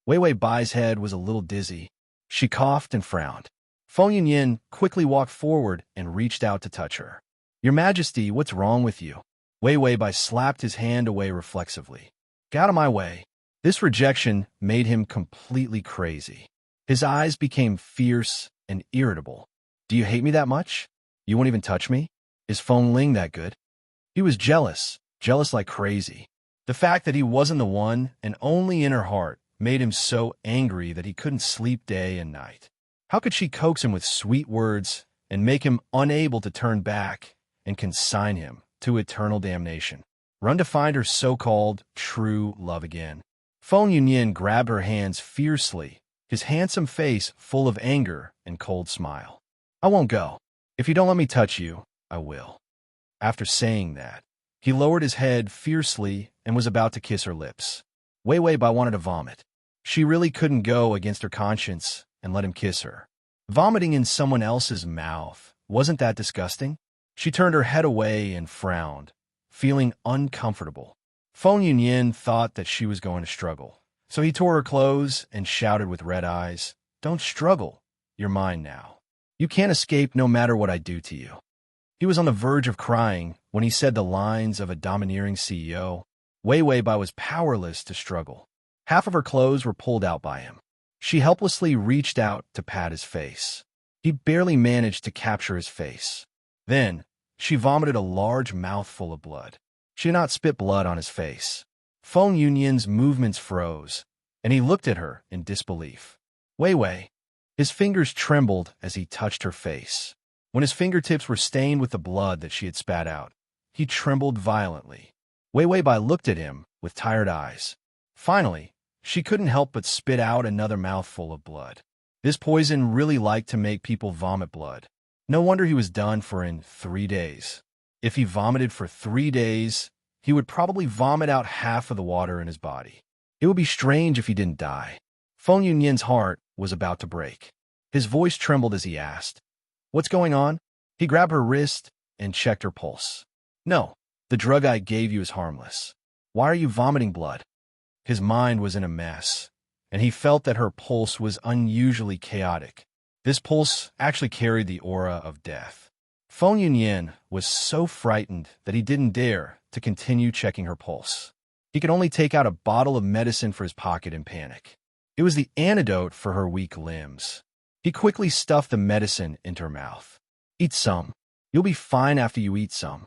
Wei Wei Bai's head was a little dizzy. She coughed and frowned. Feng Yinyan quickly walked forward and reached out to touch her. Your Majesty, what's wrong with you? Wei Wei Bai slapped his hand away reflexively. Get out of my way. This rejection made him completely crazy. His eyes became fierce and irritable. Do you hate me that much? You won't even touch me? Is Feng Ling that good? He was jealous like crazy. The fact that he wasn't the one, and only in her heart, made him so angry that he couldn't sleep day and night. How could she coax him with sweet words and make him unable to turn back and consign him to eternal damnation? Run to find her so-called true love again. Feng Yinyan grabbed her hands fiercely, his handsome face full of anger and cold smile. I won't go. If you don't let me touch you, I will. After saying that, he lowered his head fiercely and was about to kiss her lips. Wei Wei Bai wanted to vomit. She really couldn't go against her conscience and let him kiss her. Vomiting in someone else's mouth, wasn't that disgusting? She turned her head away and frowned, feeling uncomfortable. Feng Yinyan thought that she was going to struggle, So he tore her clothes and shouted with red eyes, "Don't struggle. You're mine now. You can't escape no matter what I do to you." He was on the verge of crying when he said the lines of a domineering CEO. Wei Bai was powerless to struggle. Half of her clothes were pulled out by him. She helplessly reached out to pat his face. He barely managed to capture his face. Then, she vomited a large mouthful of blood. She did not spit blood on his face. Feng Yunyan's movements froze, and he looked at her in disbelief. Wei. His fingers trembled as he touched her face. When his fingertips were stained with the blood that she had spat out, he trembled violently. Wei Bai looked at him with tired eyes. Finally, she couldn't help but spit out another mouthful of blood. This poison really liked to make people vomit blood. No wonder he was done for in 3 days. If he vomited for 3 days, he would probably vomit out half of the water in his body. It would be strange if he didn't die. Feng Yunyan's heart was about to break. His voice trembled as he asked, "What's going on?" He grabbed her wrist and checked her pulse. "No, the drug I gave you is harmless. Why are you vomiting blood?" His mind was in a mess, and he felt that her pulse was unusually chaotic. This pulse actually carried the aura of death. Feng Yunyan was so frightened that he didn't dare to continue checking her pulse. He could only take out a bottle of medicine for his pocket in panic. It was the antidote for her weak limbs. He quickly stuffed the medicine into her mouth. "Eat some. You'll be fine after you eat some."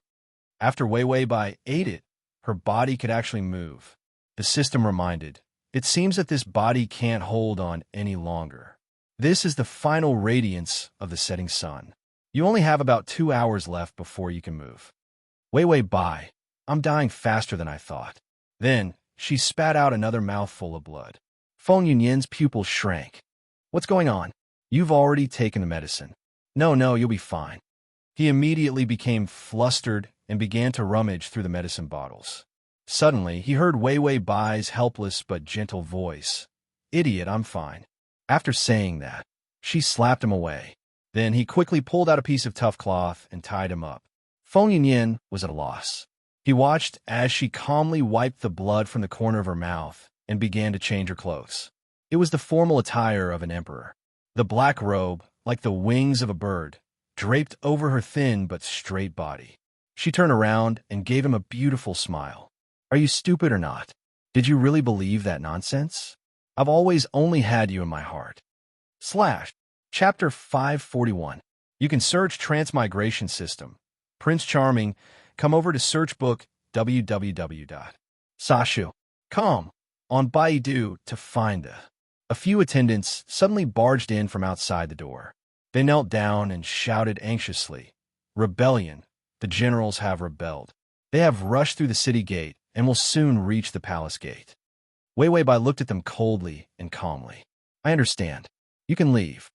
After Wei Bai ate it, her body could actually move. The system reminded, "It seems that this body can't hold on any longer. This is the final radiance of the setting sun. You only have about 2 hours left before you can move." Wei Bai, "I'm dying faster than I thought." Then she spat out another mouthful of blood. Feng Yunyan's pupils shrank. "What's going on? You've already taken the medicine." No, you'll be fine." He immediately became flustered and began to rummage through the medicine bottles. Suddenly, he heard Wei Bai's helpless but gentle voice. "Idiot, I'm fine." After saying that, she slapped him away. Then he quickly pulled out a piece of tough cloth and tied him up. Feng Yunyan was at a loss. He watched as she calmly wiped the blood from the corner of her mouth and began to change her clothes. It was the formal attire of an emperor. The black robe, like the wings of a bird, draped over her thin but straight body. She turned around and gave him a beautiful smile. "Are you stupid or not? Did you really believe that nonsense? I've always only had you in my heart." Chapter 541. You can search Transmigration System. Prince Charming, come over to search book www.sashu.com on Baidu to find the. A few attendants suddenly barged in from outside the door. They knelt down and shouted anxiously, "Rebellion! The generals have rebelled. They have rushed through the city gate and will soon reach the palace gate." Wei Bai looked at them coldly and calmly. "I understand. You can leave."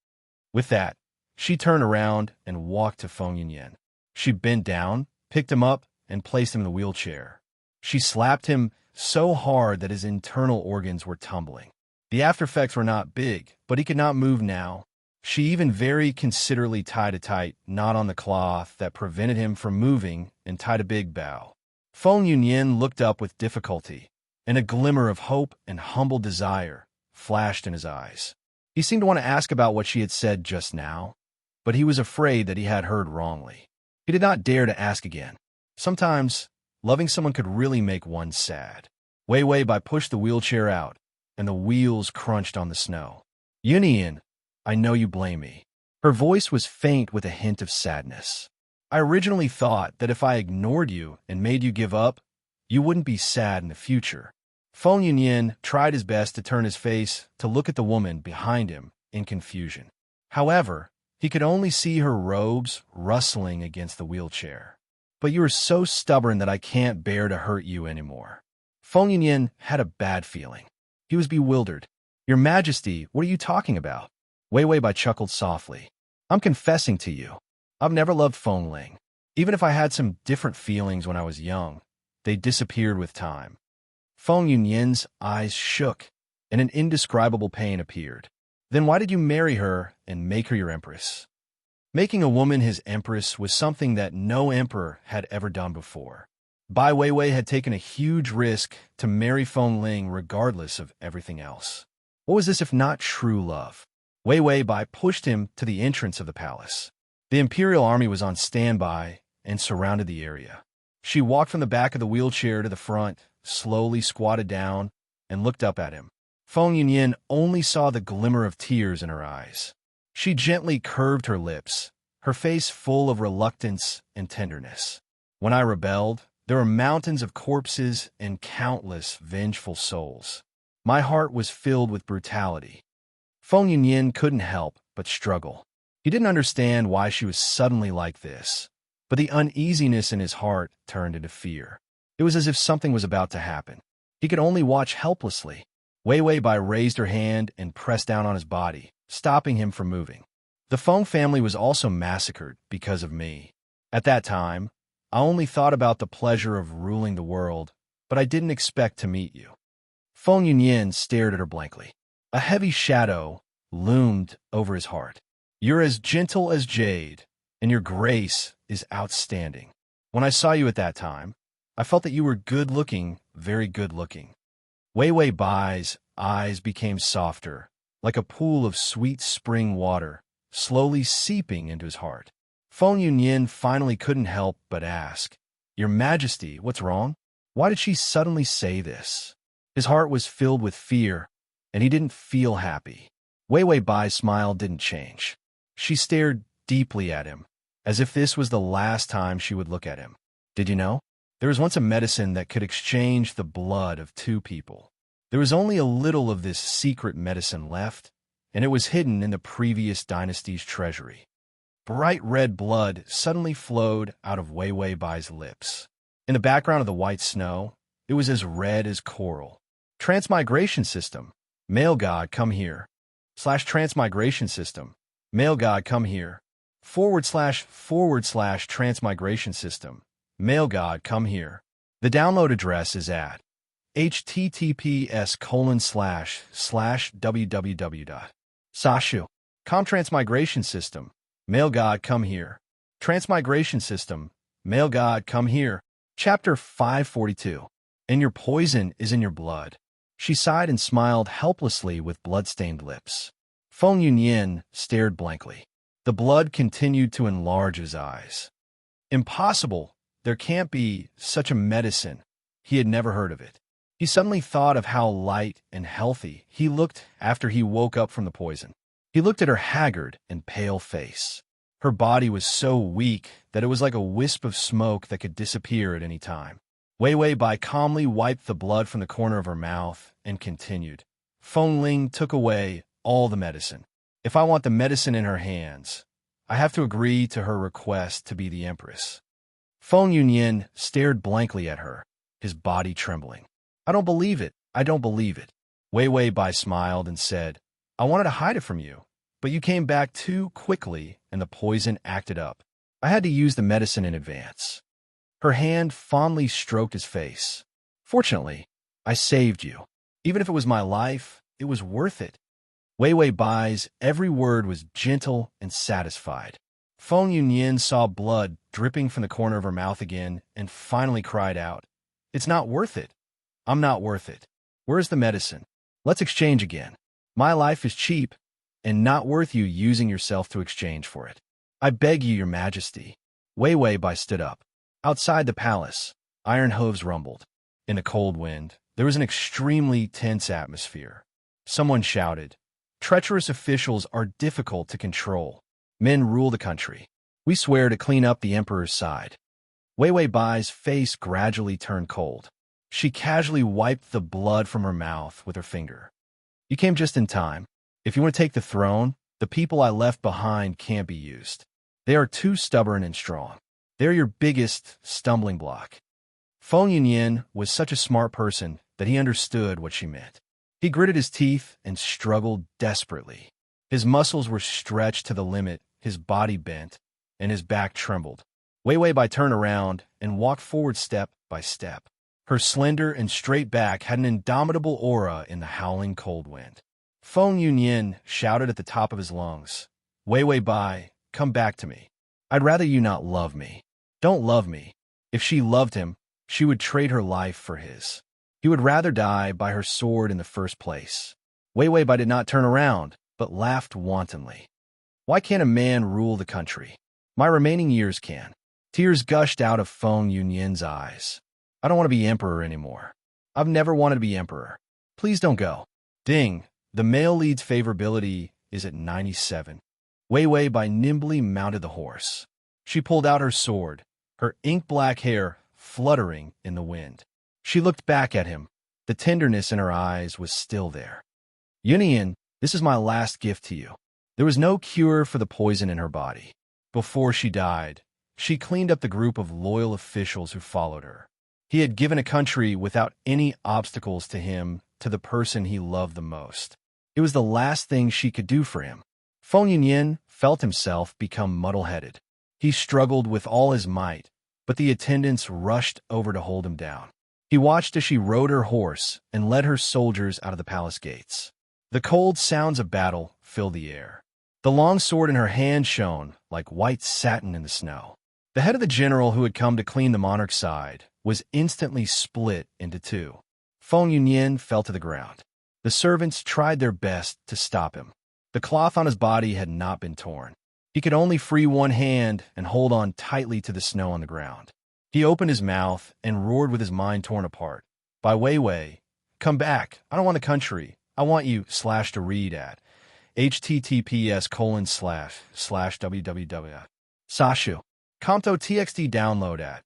With that, she turned around and walked to Feng Yunyan. She bent down, picked him up, and placed him in the wheelchair. She slapped him so hard that his internal organs were tumbling. The aftereffects were not big, but he could not move now. She even very considerately tied a tight knot on the cloth that prevented him from moving and tied a big bow. Feng Yunyan looked up with difficulty, and a glimmer of hope and humble desire flashed in his eyes. He seemed to want to ask about what she had said just now, but he was afraid that he had heard wrongly. He did not dare to ask again. Sometimes, loving someone could really make one sad. Wei Bai pushed the wheelchair out, and the wheels crunched on the snow. "Yunyan, I know you blame me." Her voice was faint with a hint of sadness. "I originally thought that if I ignored you and made you give up, you wouldn't be sad in the future." Feng Yunyan tried his best to turn his face to look at the woman behind him in confusion. However, he could only see her robes rustling against the wheelchair. "But you are so stubborn that I can't bear to hurt you anymore." Feng Yunyan had a bad feeling. He was bewildered. "Your Majesty, what are you talking about?" Wei Bai chuckled softly. "I'm confessing to you. I've never loved Feng Ling. Even if I had some different feelings when I was young, they disappeared with time." Feng Yunyan's eyes shook, and an indescribable pain appeared. "Then why did you marry her and make her your empress?" Making a woman his empress was something that no emperor had ever done before. Bai Weiwei had taken a huge risk to marry Feng Ling regardless of everything else. What was this if not true love? Weiwei Bai pushed him to the entrance of the palace. The imperial army was on standby and surrounded the area. She walked from the back of the wheelchair to the front, slowly squatted down, and looked up at him. Feng Yunyin only saw the glimmer of tears in her eyes. She gently curved her lips, her face full of reluctance and tenderness. When I rebelled, there were mountains of corpses and countless vengeful souls. My heart was filled with brutality. Feng Yunyin couldn't help but struggle. He didn't understand why she was suddenly like this, but the uneasiness in his heart turned into fear. It was as if something was about to happen. He could only watch helplessly. Weiwei Bai raised her hand and pressed down on his body, stopping him from moving. The Feng family was also massacred because of me. At that time, I only thought about the pleasure of ruling the world, but I didn't expect to meet you. Feng Yunyin stared at her blankly. A heavy shadow loomed over his heart. You're as gentle as jade, and your grace is outstanding. When I saw you at that time, I felt that you were good-looking, very good-looking. Weiwei Bai's eyes became softer, like a pool of sweet spring water, slowly seeping into his heart. Feng Yunyin finally couldn't help but ask, Your Majesty, what's wrong? Why did she suddenly say this? His heart was filled with fear, and he didn't feel happy. Weiwei Bai's smile didn't change. She stared deeply at him, as if this was the last time she would look at him. Did you know? There was once a medicine that could exchange the blood of two people. There was only a little of this secret medicine left, and it was hidden in the previous dynasty's treasury. Bright red blood suddenly flowed out of Weiwei Bai's lips. In the background of the white snow, it was as red as coral. Transmigration system. Male god, come here. /transmigration system. Male god, come here. / transmigration system. Male god, come here. The download address is at https://www.sashu.com. Transmigration system. Male god, come here. Transmigration system. Male god, come here. Chapter 542. And your poison is in your blood. She sighed and smiled helplessly with blood-stained lips. Feng Yunyin stared blankly. The blood continued to enlarge his eyes. Impossible. There can't be such a medicine. He had never heard of it. He suddenly thought of how light and healthy he looked after he woke up from the poison. He looked at her haggard and pale face. Her body was so weak that it was like a wisp of smoke that could disappear at any time. Weiwei Bai calmly wiped the blood from the corner of her mouth and continued. Feng Ling took away all the medicine. If I want the medicine in her hands, I have to agree to her request to be the empress. Feng Yunyin stared blankly at her, his body trembling. I don't believe it. I don't believe it. Weiwei Bai smiled and said, I wanted to hide it from you, but you came back too quickly and the poison acted up. I had to use the medicine in advance. Her hand fondly stroked his face. Fortunately, I saved you. Even if it was my life, it was worth it. Weiwei Bai's every word was gentle and satisfied. Feng Yunyin saw blood dripping from the corner of her mouth again and finally cried out, It's not worth it. I'm not worth it. Where's the medicine? Let's exchange again. My life is cheap and not worth you using yourself to exchange for it. I beg you, Your Majesty. Weiwei Bai stood up. Outside the palace, iron hooves rumbled. In the cold wind, there was an extremely tense atmosphere. Someone shouted, Treacherous officials are difficult to control. Men rule the country. We swear to clean up the emperor's side. Weiwei Bai's face gradually turned cold. She casually wiped the blood from her mouth with her finger. You came just in time. If you want to take the throne, the people I left behind can't be used. They are too stubborn and strong. They're your biggest stumbling block. Feng Yunyin was such a smart person that he understood what she meant. He gritted his teeth and struggled desperately. His muscles were stretched to the limit, his body bent, and his back trembled. Weiwei Bai turned around and walked forward step by step. Her slender and straight back had an indomitable aura in the howling cold wind. Feng Yunyin shouted at the top of his lungs, Weiwei Bai, come back to me. I'd rather you not love me. Don't love me. If she loved him, she would trade her life for his. He would rather die by her sword in the first place. Wei Wei Bai did not turn around, but laughed wantonly. Why can't a man rule the country? My remaining years can. Tears gushed out of Feng Yunyan's eyes. I don't want to be emperor anymore. I've never wanted to be emperor. Please don't go. Ding. The male lead's favorability is at 97. Wei Wei Bai nimbly mounted the horse. She pulled out her sword, her ink-black hair fluttering in the wind. She looked back at him. The tenderness in her eyes was still there. Yunyan, this is my last gift to you. There was no cure for the poison in her body. Before she died, she cleaned up the group of loyal officials who followed her. He had given a country without any obstacles to him, to the person he loved the most. It was the last thing she could do for him. Feng Yunyan felt himself become muddle-headed. He struggled with all his might, but the attendants rushed over to hold him down. He watched as she rode her horse and led her soldiers out of the palace gates. The cold sounds of battle filled the air. The long sword in her hand shone like white satin in the snow. The head of the general who had come to clean the monarch's side was instantly split into two. Feng Yunyan fell to the ground. The servants tried their best to stop him. The cloth on his body had not been torn. He could only free one hand and hold on tightly to the snow on the ground. He opened his mouth and roared with his mind torn apart. By Wei Wei, come back. I don't want the country. I want you to read at https://www. Sashu. Comto TXT download at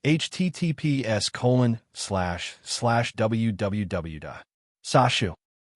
https://www. Sashu.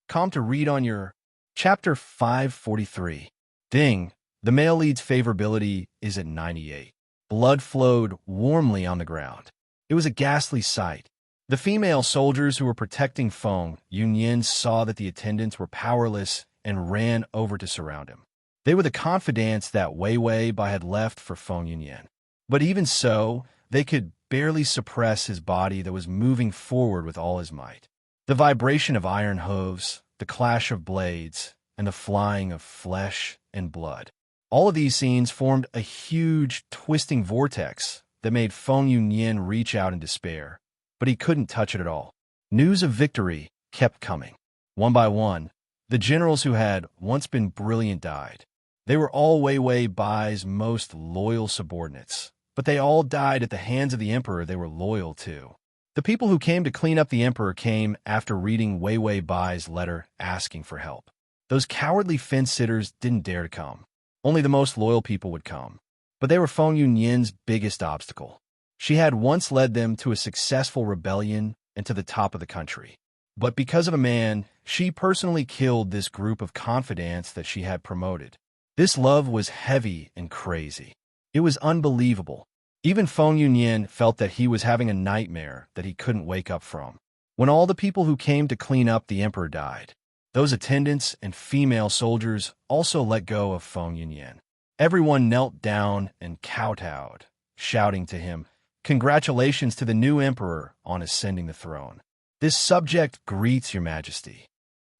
Com to read on your Chapter 543. Ding. The male lead's favorability is at 98. Blood flowed warmly on the ground. It was a ghastly sight. The female soldiers who were protecting Feng Yunyan saw that the attendants were powerless and ran over to surround him. They were the confidants that Wei Wei Bai had left for Feng Yunyan. But even so, they could barely suppress his body that was moving forward with all his might. The vibration of iron hooves, the clash of blades, and the flying of flesh and blood. All of these scenes formed a huge, twisting vortex that made Feng Yunyan reach out in despair, but he couldn't touch it at all. News of victory kept coming. One by one, the generals who had once been brilliant died. They were all Wei Wei Bai's most loyal subordinates, but they all died at the hands of the emperor they were loyal to. The people who came to clean up the emperor came after reading Wei Wei Bai's letter asking for help. Those cowardly fence-sitters didn't dare to come. Only the most loyal people would come. But they were Feng Yunyan's biggest obstacle. She had once led them to a successful rebellion and to the top of the country. But because of a man, she personally killed this group of confidants that she had promoted. This love was heavy and crazy. It was unbelievable. Even Feng Yunyan felt that he was having a nightmare that he couldn't wake up from. When all the people who came to clean up the emperor died, those attendants and female soldiers also let go of Feng Yunyan. Everyone knelt down and kowtowed, shouting to him, "Congratulations to the new emperor on ascending the throne. This subject greets your majesty."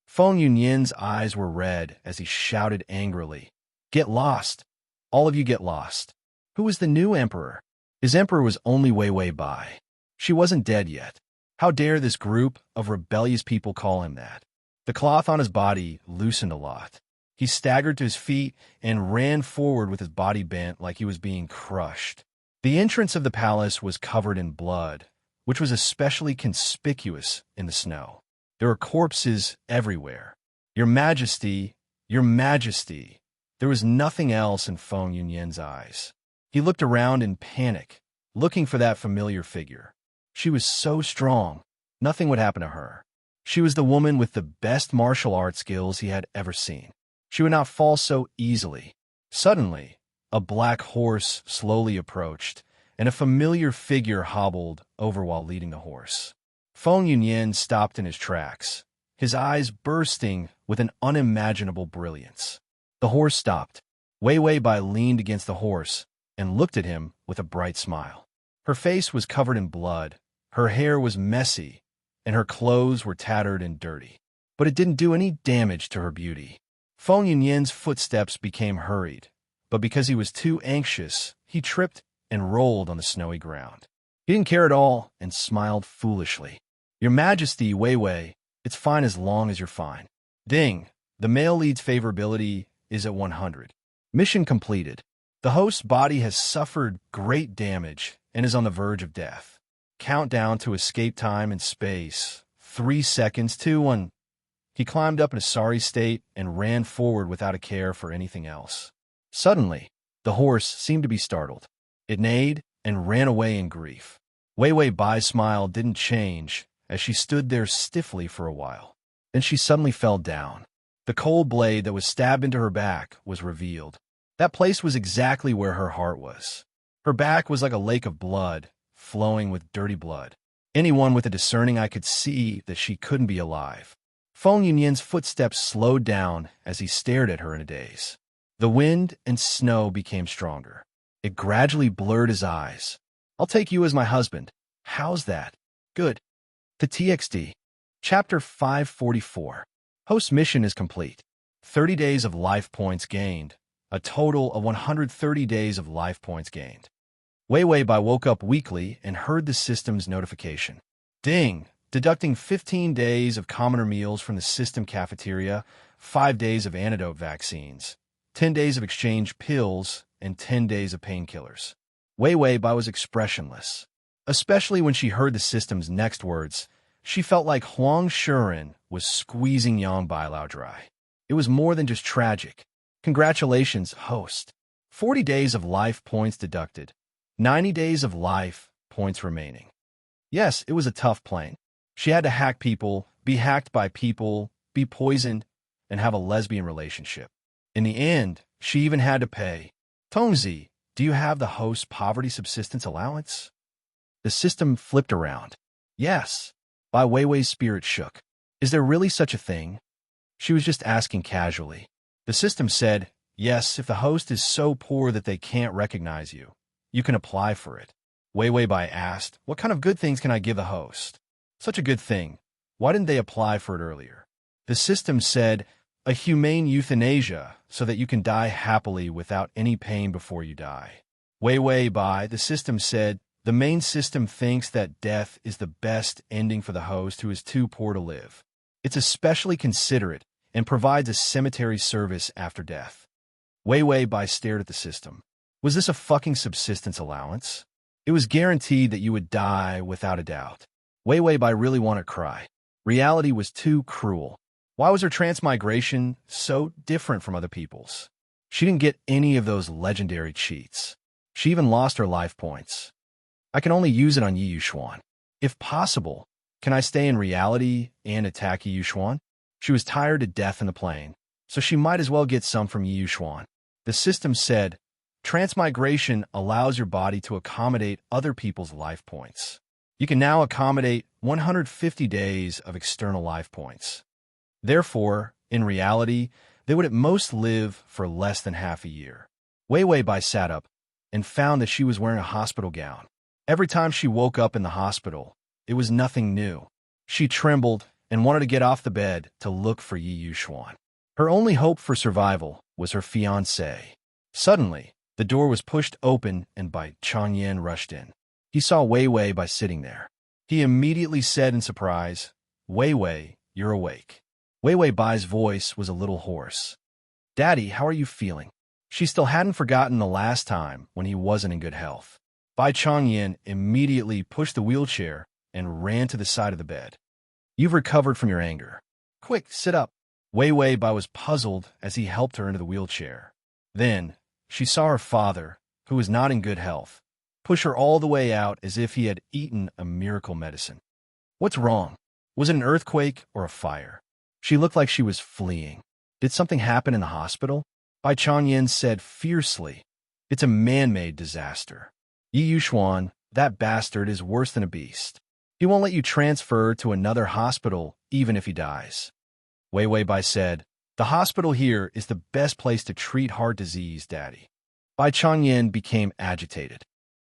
Feng Yunyan's eyes were red as he shouted angrily, "Get lost! All of you get lost! Who is the new emperor?" His emperor was only Wei Wei Bai. She wasn't dead yet. How dare this group of rebellious people call him that? The cloth on his body loosened a lot. He staggered to his feet and ran forward with his body bent like he was being crushed. The entrance of the palace was covered in blood, which was especially conspicuous in the snow. There were corpses everywhere. Your Majesty, Your Majesty. There was nothing else in Feng Yunyan's eyes. He looked around in panic, looking for that familiar figure. She was so strong, nothing would happen to her. She was the woman with the best martial arts skills he had ever seen. She would not fall so easily. Suddenly, a black horse slowly approached, and a familiar figure hobbled over while leading the horse. Feng Yunyan stopped in his tracks, his eyes bursting with an unimaginable brilliance. The horse stopped. Wei Wei Bai leaned against the horse and looked at him with a bright smile. Her face was covered in blood, her hair was messy, and her clothes were tattered and dirty. But it didn't do any damage to her beauty. Feng Yunyan's footsteps became hurried, but because he was too anxious, he tripped and rolled on the snowy ground. He didn't care at all and smiled foolishly. Your Majesty, Wei Wei, it's fine as long as you're fine. Ding, the male lead's favorability is at 100. Mission completed. The host's body has suffered great damage and is on the verge of death. Countdown to escape time and space. 3 seconds, 2, 1. He climbed up in a sorry state and ran forward without a care for anything else. Suddenly, the horse seemed to be startled. It neighed and ran away in grief. Wei Wei Bai's smile didn't change as she stood there stiffly for a while. Then she suddenly fell down. The cold blade that was stabbed into her back was revealed. That place was exactly where her heart was. Her back was like a lake of blood, flowing with dirty blood. Anyone with a discerning eye could see that she couldn't be alive. Feng Yunyan's footsteps slowed down as he stared at her in a daze. The wind and snow became stronger. It gradually blurred his eyes. I'll take you as my husband. How's that? Good. To TXD. Chapter 544. Host mission is complete. 30 days of life points gained. A total of 130 days of life points gained. Wei Wei Bai woke up weakly and heard the system's notification. Ding! Deducting 15 days of commoner meals from the system cafeteria, 5 days of antidote vaccines, 10 days of exchange pills, and 10 days of painkillers. Wei Wei Bai was expressionless. Especially when she heard the system's next words, she felt like Huang Shuren was squeezing Yang Bailao dry. It was more than just tragic. Congratulations, host. 40 days of life points deducted. 90 days of life points remaining. Yes, it was a tough plane. She had to hack people, be hacked by people, be poisoned, and have a lesbian relationship. In the end, she even had to pay. Tongzi, do you have the host's poverty subsistence allowance? The system flipped around. Yes. Bai Weiwei's spirit shook. Is there really such a thing? She was just asking casually. The system said, yes, if the host is so poor that they can't recognize you, you can apply for it. Wei Wei Bai asked, what kind of good things can I give the host? Such a good thing. Why didn't they apply for it earlier? The system said, a humane euthanasia so that you can die happily without any pain before you die. Wei Wei Bai, the system said, the main system thinks that death is the best ending for the host who is too poor to live. It's especially considerate and provides a cemetery service after death. Wei Wei Bai stared at the system. Was this a fucking subsistence allowance? It was guaranteed that you would die without a doubt. Wei Wei Bai really wanted to cry. Reality was too cruel. Why was her transmigration so different from other people's? She didn't get any of those legendary cheats. She even lost her life points. I can only use it on Yi Yuxuan. If possible, can I stay in reality and attack Yi Yuxuan? She was tired to death in the plane, so she might as well get some from Yi Yuxuan. The system said, transmigration allows your body to accommodate other people's life points. You can now accommodate 150 days of external life points. Therefore, in reality, they would at most live for less than half a year. Wei Wei Bai sat up and found that she was wearing a hospital gown. Every time she woke up in the hospital, it was nothing new. She trembled and wanted to get off the bed to look for Yi Yuxuan. Her only hope for survival was her fiancé. Suddenly, the door was pushed open and Bai Changyan rushed in. He saw Wei Wei Bai sitting there. He immediately said in surprise, Wei Wei, you're awake. Wei Wei Bai's voice was a little hoarse. Daddy, how are you feeling? She still hadn't forgotten the last time when he wasn't in good health. Bai Changyan immediately pushed the wheelchair and ran to the side of the bed. You've recovered from your anger. Quick, sit up. Wei Wei Bai was puzzled as he helped her into the wheelchair. Then, she saw her father, who was not in good health, push her all the way out as if he had eaten a miracle medicine. What's wrong? Was it an earthquake or a fire? She looked like she was fleeing. Did something happen in the hospital? Bai Changyan said fiercely, it's a man-made disaster. Yi Yuxuan, that bastard, is worse than a beast. He won't let you transfer to another hospital even if he dies. Wei Wei Bai said, the hospital here is the best place to treat heart disease, Daddy. Bai Changyan became agitated.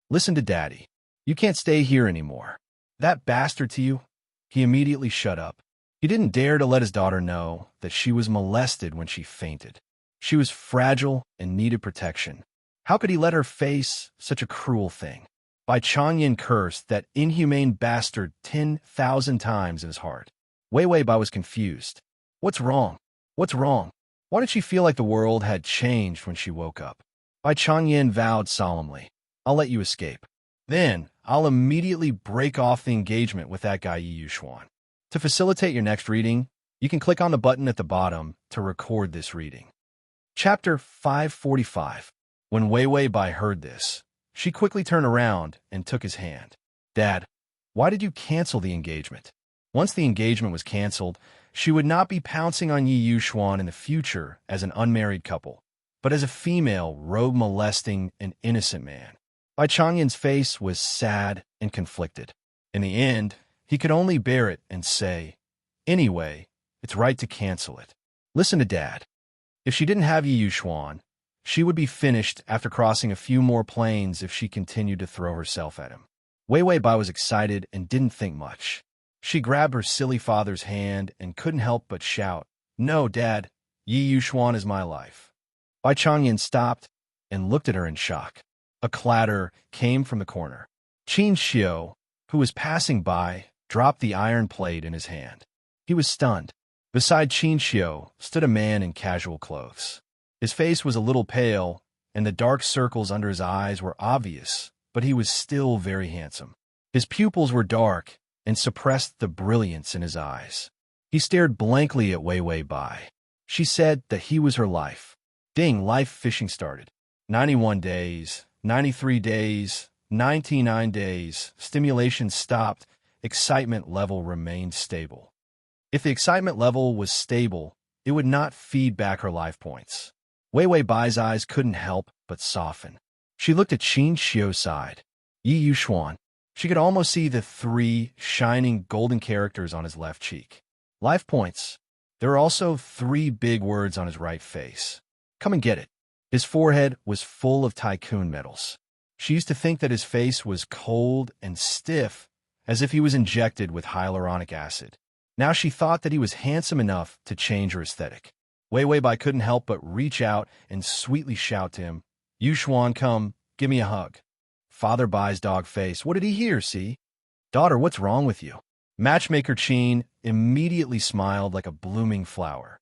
Listen to Daddy. You can't stay here anymore. That bastard to you? He immediately shut up. He didn't dare to let his daughter know that she was molested when she fainted. She was fragile and needed protection. How could he let her face such a cruel thing? Bai Changyin cursed that inhumane bastard 10,000 times in his heart. Wei Wei Bai was confused. What's wrong? What's wrong? Why did she feel like the world had changed when she woke up? Bai Changyin vowed solemnly, I'll let you escape. Then, I'll immediately break off the engagement with that guy Yi Yuxuan. To facilitate your next reading, you can click on the button at the bottom to record this reading. Chapter 545. When Wei Wei Bai heard this, she quickly turned around and took his hand. Dad, why did you cancel the engagement? Once the engagement was canceled, she would not be pouncing on Yi Yuxuan in the future as an unmarried couple, but as a female rogue-molesting an innocent man. Bai Changyin's face was sad and conflicted. In the end, he could only bear it and say, anyway, it's right to cancel it. Listen to Dad. If she didn't have Yi Yuxuan, she would be finished after crossing a few more planes if she continued to throw herself at him. Wei Wei Bai was excited and didn't think much. She grabbed her silly father's hand and couldn't help but shout, No, Dad, Yi Yuxuan is my life. Bai Changyin stopped and looked at her in shock. A clatter came from the corner. Xianxia, who was passing by, dropped the iron plate in his hand. He was stunned. Beside Xianxia stood a man in casual clothes. His face was a little pale, and the dark circles under his eyes were obvious, but he was still very handsome. His pupils were dark and suppressed the brilliance in his eyes. He stared blankly at Wei Wei Bai. She said that he was her life. Ding, life fishing started. 91 days, 93 days, 99 days, stimulation stopped, excitement level remained stable. If the excitement level was stable, it would not feed back her life points. Wei Wei Bai's eyes couldn't help but soften. She looked at Xianxia's side. Yi Yuxuan. She could almost see the 3 shining golden characters on his left cheek. Life points. There were also 3 big words on his right face. Come and get it. His forehead was full of tycoon medals. She used to think that his face was cold and stiff, as if he was injected with hyaluronic acid. Now she thought that he was handsome enough to change her aesthetic. Wei Wei Bai couldn't help but reach out and sweetly shout to him, Yuxuan, come, give me a hug. Father Bai's dog face. What did he hear, see? Daughter, what's wrong with you? Matchmaker Qin immediately smiled like a blooming flower.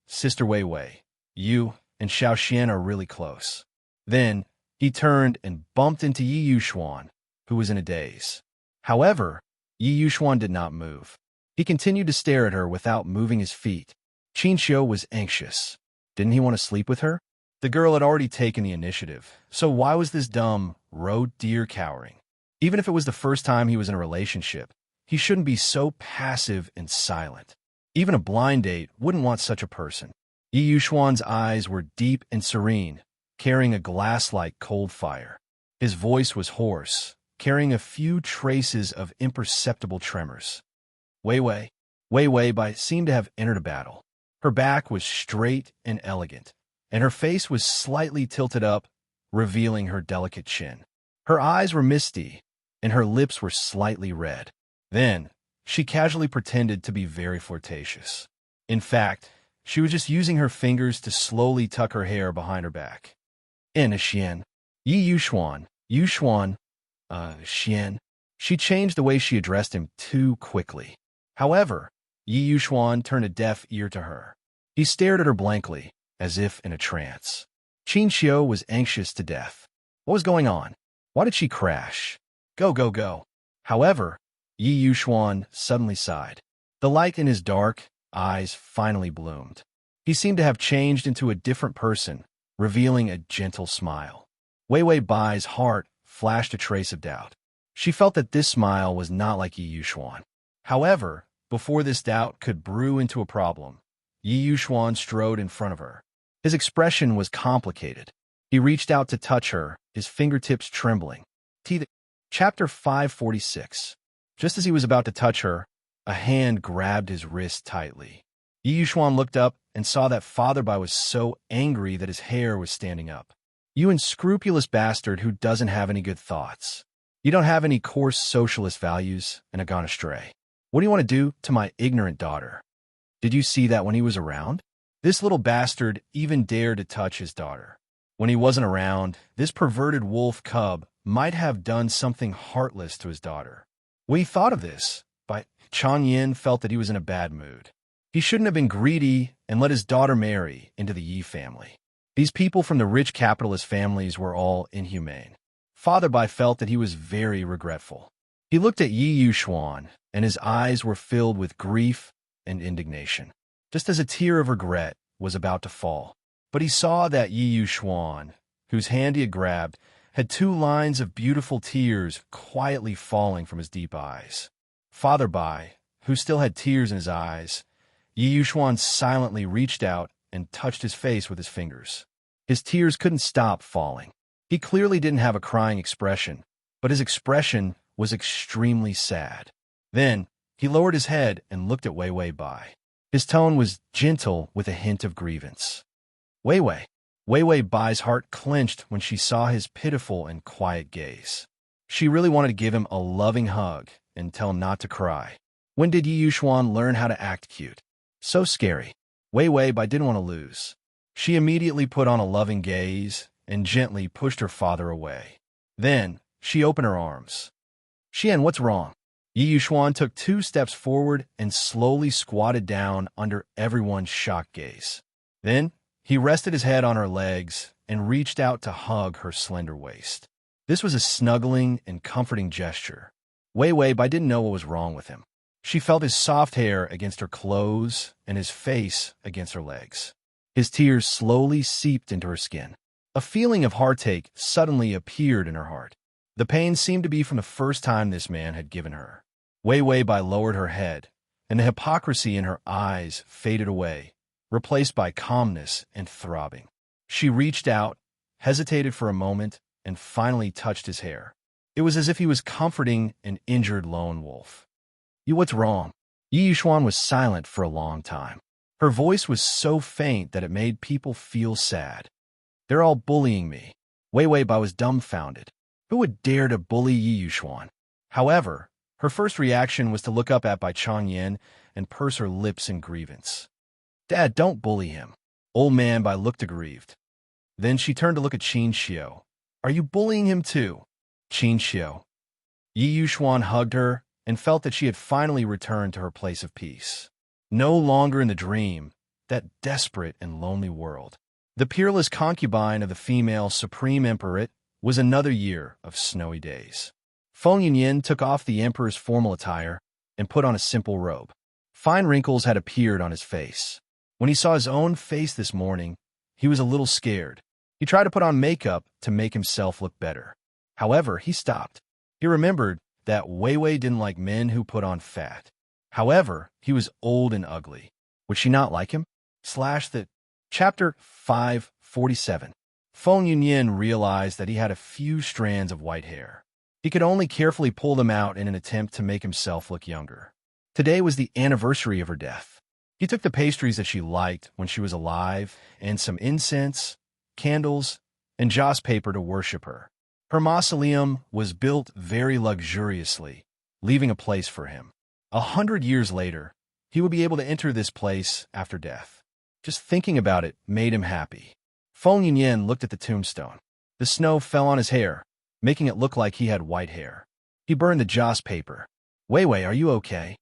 Sister Wei Wei, you and Xiaoxian are really close. Then he turned and bumped into Yi Yuxuan, who was in a daze. However, Yi Yuxuan did not move. He continued to stare at her without moving his feet. Xianxia was anxious. Didn't he want to sleep with her? The girl had already taken the initiative, so why was this dumb road deer cowering? Even if it was the first time he was in a relationship, he shouldn't be so passive and silent. Even a blind date wouldn't want such a person. Yi Yuxuan's eyes were deep and serene, carrying a glass-like cold fire. His voice was hoarse, carrying a few traces of imperceptible tremors. Wei Wei Bai seemed to have entered a battle. Her back was straight and elegant, and her face was slightly tilted up, revealing her delicate chin. Her eyes were misty, and her lips were slightly red. Then, she casually pretended to be very flirtatious. In fact, she was just using her fingers to slowly tuck her hair behind her back. Xian. Yi Yuxuan. Xian. She changed the way she addressed him too quickly. However, Yi Yuxuan turned a deaf ear to her. He stared at her blankly, as if in a trance. Xianxia was anxious to death. What was going on? Why did she crash? Go. However, Yi Yuxuan suddenly sighed. The light in his dark eyes finally bloomed. He seemed to have changed into a different person, revealing a gentle smile. Wei Wei Bai's heart flashed a trace of doubt. She felt that this smile was not like Yi Yuxuan. However, before this doubt could brew into a problem, Yi Yuxuan strode in front of her. His expression was complicated. He reached out to touch her, his fingertips trembling. Chapter 546. Just as he was about to touch her, a hand grabbed his wrist tightly. Yi Yuxuan looked up and saw that Father Bai was so angry that his hair was standing up. You unscrupulous bastard who doesn't have any good thoughts. You don't have any coarse socialist values and have gone astray. What do you want to do to my ignorant daughter? Did you see that when he was around? This little bastard even dared to touch his daughter. When he wasn't around, this perverted wolf cub might have done something heartless to his daughter. When he thought of this, Chang Yin felt that he was in a bad mood. He shouldn't have been greedy and let his daughter marry into the Yi family. These people from the rich capitalist families were all inhumane. Father Bai felt that he was very regretful. He looked at Yi Yuxuan, and his eyes were filled with grief and indignation, just as a tear of regret was about to fall. But he saw that Yi Yuxuan, whose hand he had grabbed, had 2 lines of beautiful tears quietly falling from his deep eyes. Father Bai, who still had tears in his eyes, Yi Yuxuan silently reached out and touched his face with his fingers. His tears couldn't stop falling. He clearly didn't have a crying expression, but his expression was extremely sad. Then, he lowered his head and looked at Wei Bai. His tone was gentle with a hint of grievance. Wei Bai's heart clenched when she saw his pitiful and quiet gaze. She really wanted to give him a loving hug and tell him not to cry. When did Yi Yuxuan learn how to act cute? So scary. Wei Bai didn't want to lose. She immediately put on a loving gaze and gently pushed her father away. Then, she opened her arms. Xian, what's wrong? Yi Yuxuan took 2 steps forward and slowly squatted down under everyone's shocked gaze. Then, he rested his head on her legs and reached out to hug her slender waist. This was a snuggling and comforting gesture. Wei Bai didn't know what was wrong with him. She felt his soft hair against her clothes and his face against her legs. His tears slowly seeped into her skin. A feeling of heartache suddenly appeared in her heart. The pain seemed to be from the first time this man had given her. Wei Bai lowered her head, and the hypocrisy in her eyes faded away, replaced by calmness and throbbing. She reached out, hesitated for a moment, and finally touched his hair. It was as if he was comforting an injured lone wolf. You, what's wrong? Yi Yuxuan was silent for a long time. Her voice was so faint that it made people feel sad. They're all bullying me. Wei Bai was dumbfounded. Who would dare to bully Yi Yuxuan? However, her first reaction was to look up at Bai Changyin and purse her lips in grievance. Dad, don't bully him. Old man Bai looked aggrieved. Then she turned to look at Xianxia. Are you bullying him too? Xianxia. Yi Yuxuan hugged her and felt that she had finally returned to her place of peace. No longer in the dream, that desperate and lonely world. The peerless concubine of the female supreme emperor was another year of snowy days. Feng Yunyin took off the emperor's formal attire and put on a simple robe. Fine wrinkles had appeared on his face. When he saw his own face this morning, he was a little scared. He tried to put on makeup to make himself look better. However, he stopped. He remembered that Wei didn't like men who put on fat. However, he was old and ugly. Would she not like him? Chapter 547. Feng Yunyin realized that he had a few strands of white hair. He could only carefully pull them out in an attempt to make himself look younger. Today was the anniversary of her death. He took the pastries that she liked when she was alive and some incense, candles, and joss paper to worship her. Her mausoleum was built very luxuriously, leaving a place for him. 100 years later, he would be able to enter this place after death. Just thinking about it made him happy. Feng Yunyin looked at the tombstone. The snow fell on his hair, making it look like he had white hair. He burned the joss paper. Wei, are you okay?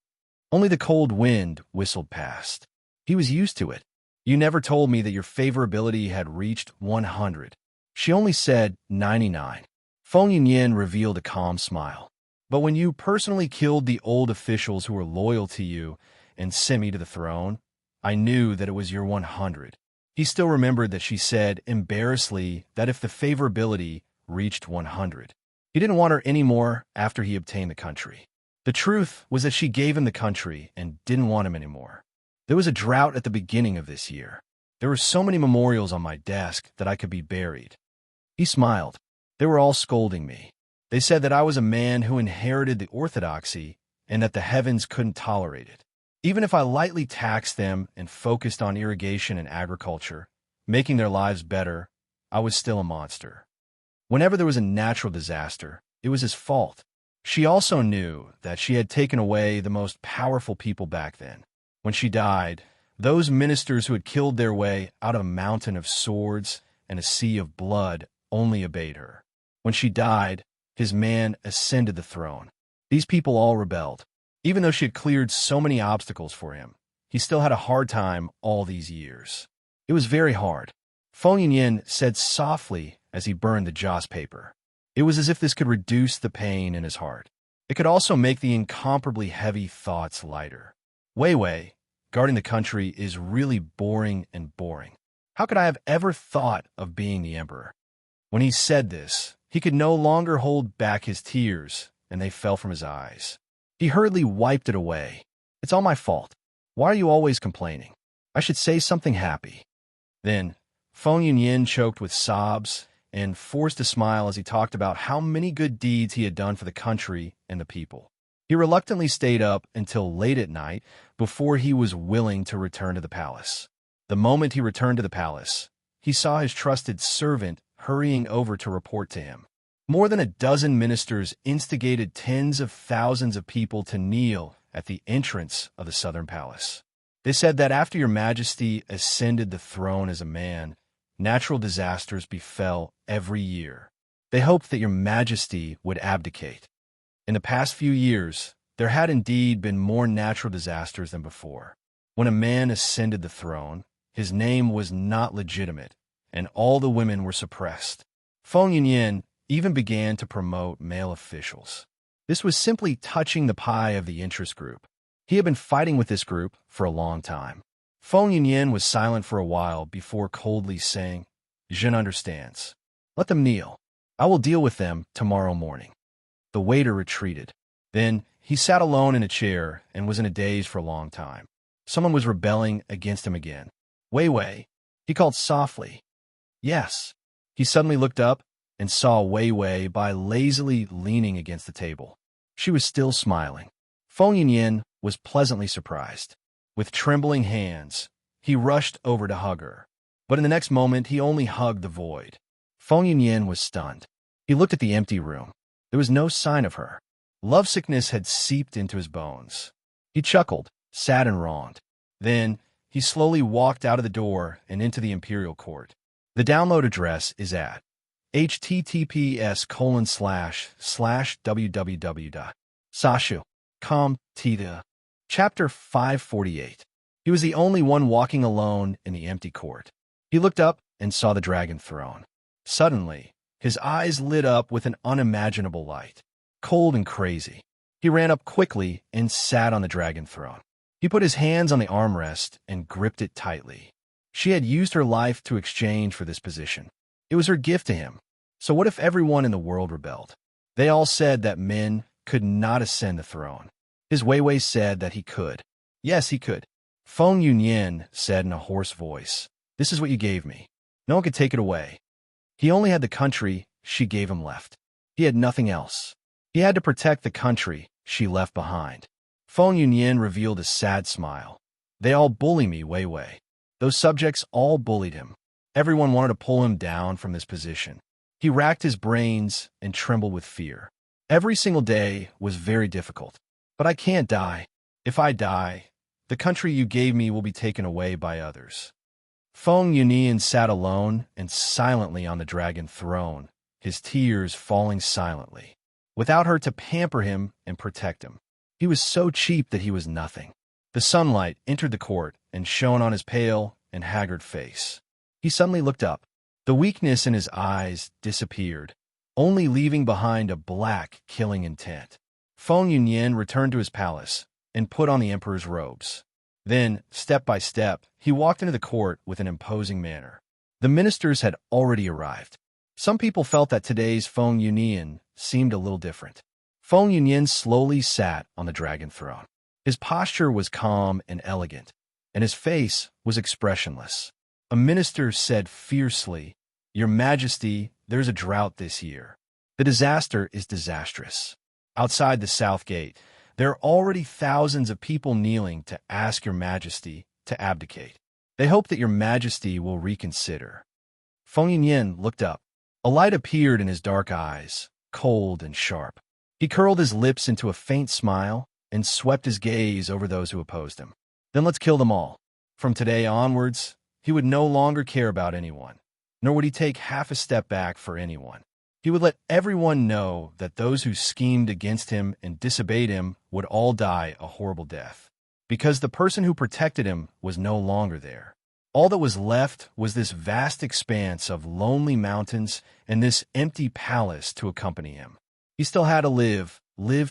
Only the cold wind whistled past. He was used to it. You never told me that your favorability had reached 100. She only said 99. Feng Yunyin revealed a calm smile. But when you personally killed the old officials who were loyal to you and sent me to the throne, I knew that it was your 100. He still remembered that she said, embarrassedly, that if the favorability reached 100, he didn't want her anymore after he obtained the country. The truth was that she gave him the country and didn't want him anymore. There was a drought at the beginning of this year. There were so many memorials on my desk that I could be buried. He smiled. They were all scolding me. They said that I was a man who inherited the orthodoxy and that the heavens couldn't tolerate it. Even if I lightly taxed them and focused on irrigation and agriculture, making their lives better, I was still a monster. Whenever there was a natural disaster, it was his fault. She also knew that she had taken away the most powerful people back then. When she died, those ministers who had killed their way out of a mountain of swords and a sea of blood only obeyed her. When she died, his man ascended the throne. These people all rebelled. Even though she had cleared so many obstacles for him, he still had a hard time all these years. It was very hard. Feng Yunyan said softly as he burned the joss paper. It was as if this could reduce the pain in his heart. It could also make the incomparably heavy thoughts lighter. Wei Wei, guarding the country is really boring and boring. How could I have ever thought of being the emperor? When he said this, he could no longer hold back his tears, and they fell from his eyes. He hurriedly wiped it away. It's all my fault. Why are you always complaining? I should say something happy. Then, Feng Yunyan choked with sobs and forced a smile as he talked about how many good deeds he had done for the country and the people. He reluctantly stayed up until late at night before he was willing to return to the palace. The moment he returned to the palace, he saw his trusted servant hurrying over to report to him. More than a dozen ministers instigated tens of thousands of people to kneel at the entrance of the southern palace. They said that after your majesty ascended the throne as a man, natural disasters befell every year. They hoped that your majesty would abdicate. In the past few years, there had indeed been more natural disasters than before. When a man ascended the throne, his name was not legitimate, and all the women were suppressed. Feng Yunyan even began to promote male officials. This was simply touching the pie of the interest group. He had been fighting with this group for a long time. Feng Yunyan was silent for a while before coldly saying, Jin understands. Let them kneel. I will deal with them tomorrow morning. The waiter retreated. Then he sat alone in a chair and was in a daze for a long time. Someone was rebelling against him again. Wei Wei, he called softly. Yes. He suddenly looked up and saw Wei Wei by lazily leaning against the table. She was still smiling. Feng Yunyan was pleasantly surprised. With trembling hands, he rushed over to hug her. But in the next moment, he only hugged the void. Feng Yunyan was stunned. He looked at the empty room. There was no sign of her. Lovesickness had seeped into his bones. He chuckled, sad and wronged. Then, he slowly walked out of the door and into the imperial court. The download address is at https://www.sashu.com. Chapter 548. He was the only one walking alone in the empty court. He looked up and saw the dragon throne. Suddenly, his eyes lit up with an unimaginable light, cold and crazy. He ran up quickly and sat on the dragon throne. He put his hands on the armrest and gripped it tightly. She had used her life to exchange for this position. It was her gift to him. So what if everyone in the world rebelled? They all said that men could not ascend the throne. His Wei Wei said that he could. Yes, he could. Feng Yunyan said in a hoarse voice, This is what you gave me. No one could take it away. He only had the country she gave him left. He had nothing else. He had to protect the country she left behind. Feng Yunyan revealed a sad smile. They all bully me, Wei Wei. Those subjects all bullied him. Everyone wanted to pull him down from this position. He racked his brains and trembled with fear. Every single day was very difficult. But I can't die. If I die, the country you gave me will be taken away by others. Feng Yunyan sat alone and silently on the dragon throne, his tears falling silently, without her to pamper him and protect him. He was so cheap that he was nothing. The sunlight entered the court and shone on his pale and haggard face. He suddenly looked up. The weakness in his eyes disappeared, only leaving behind a black, killing intent. Feng Yunyan returned to his palace and put on the emperor's robes. Then, step by step, he walked into the court with an imposing manner. The ministers had already arrived. Some people felt that today's Feng Yunyan seemed a little different. Feng Yunyan slowly sat on the dragon throne. His posture was calm and elegant, and his face was expressionless. A minister said fiercely, Your Majesty, there's a drought this year. The disaster is disastrous. Outside the south gate, there are already thousands of people kneeling to ask Your Majesty to abdicate. They hope that Your Majesty will reconsider. Feng Yunyan looked up. A light appeared in his dark eyes, cold and sharp. He curled his lips into a faint smile and swept his gaze over those who opposed him. Then let's kill them all. From today onwards, he would no longer care about anyone. nor would he take half a step back for anyone. He would let everyone know that those who schemed against him and disobeyed him would all die a horrible death, because the person who protected him was no longer there. All that was left was this vast expanse of lonely mountains and this empty palace to accompany him. He still had to live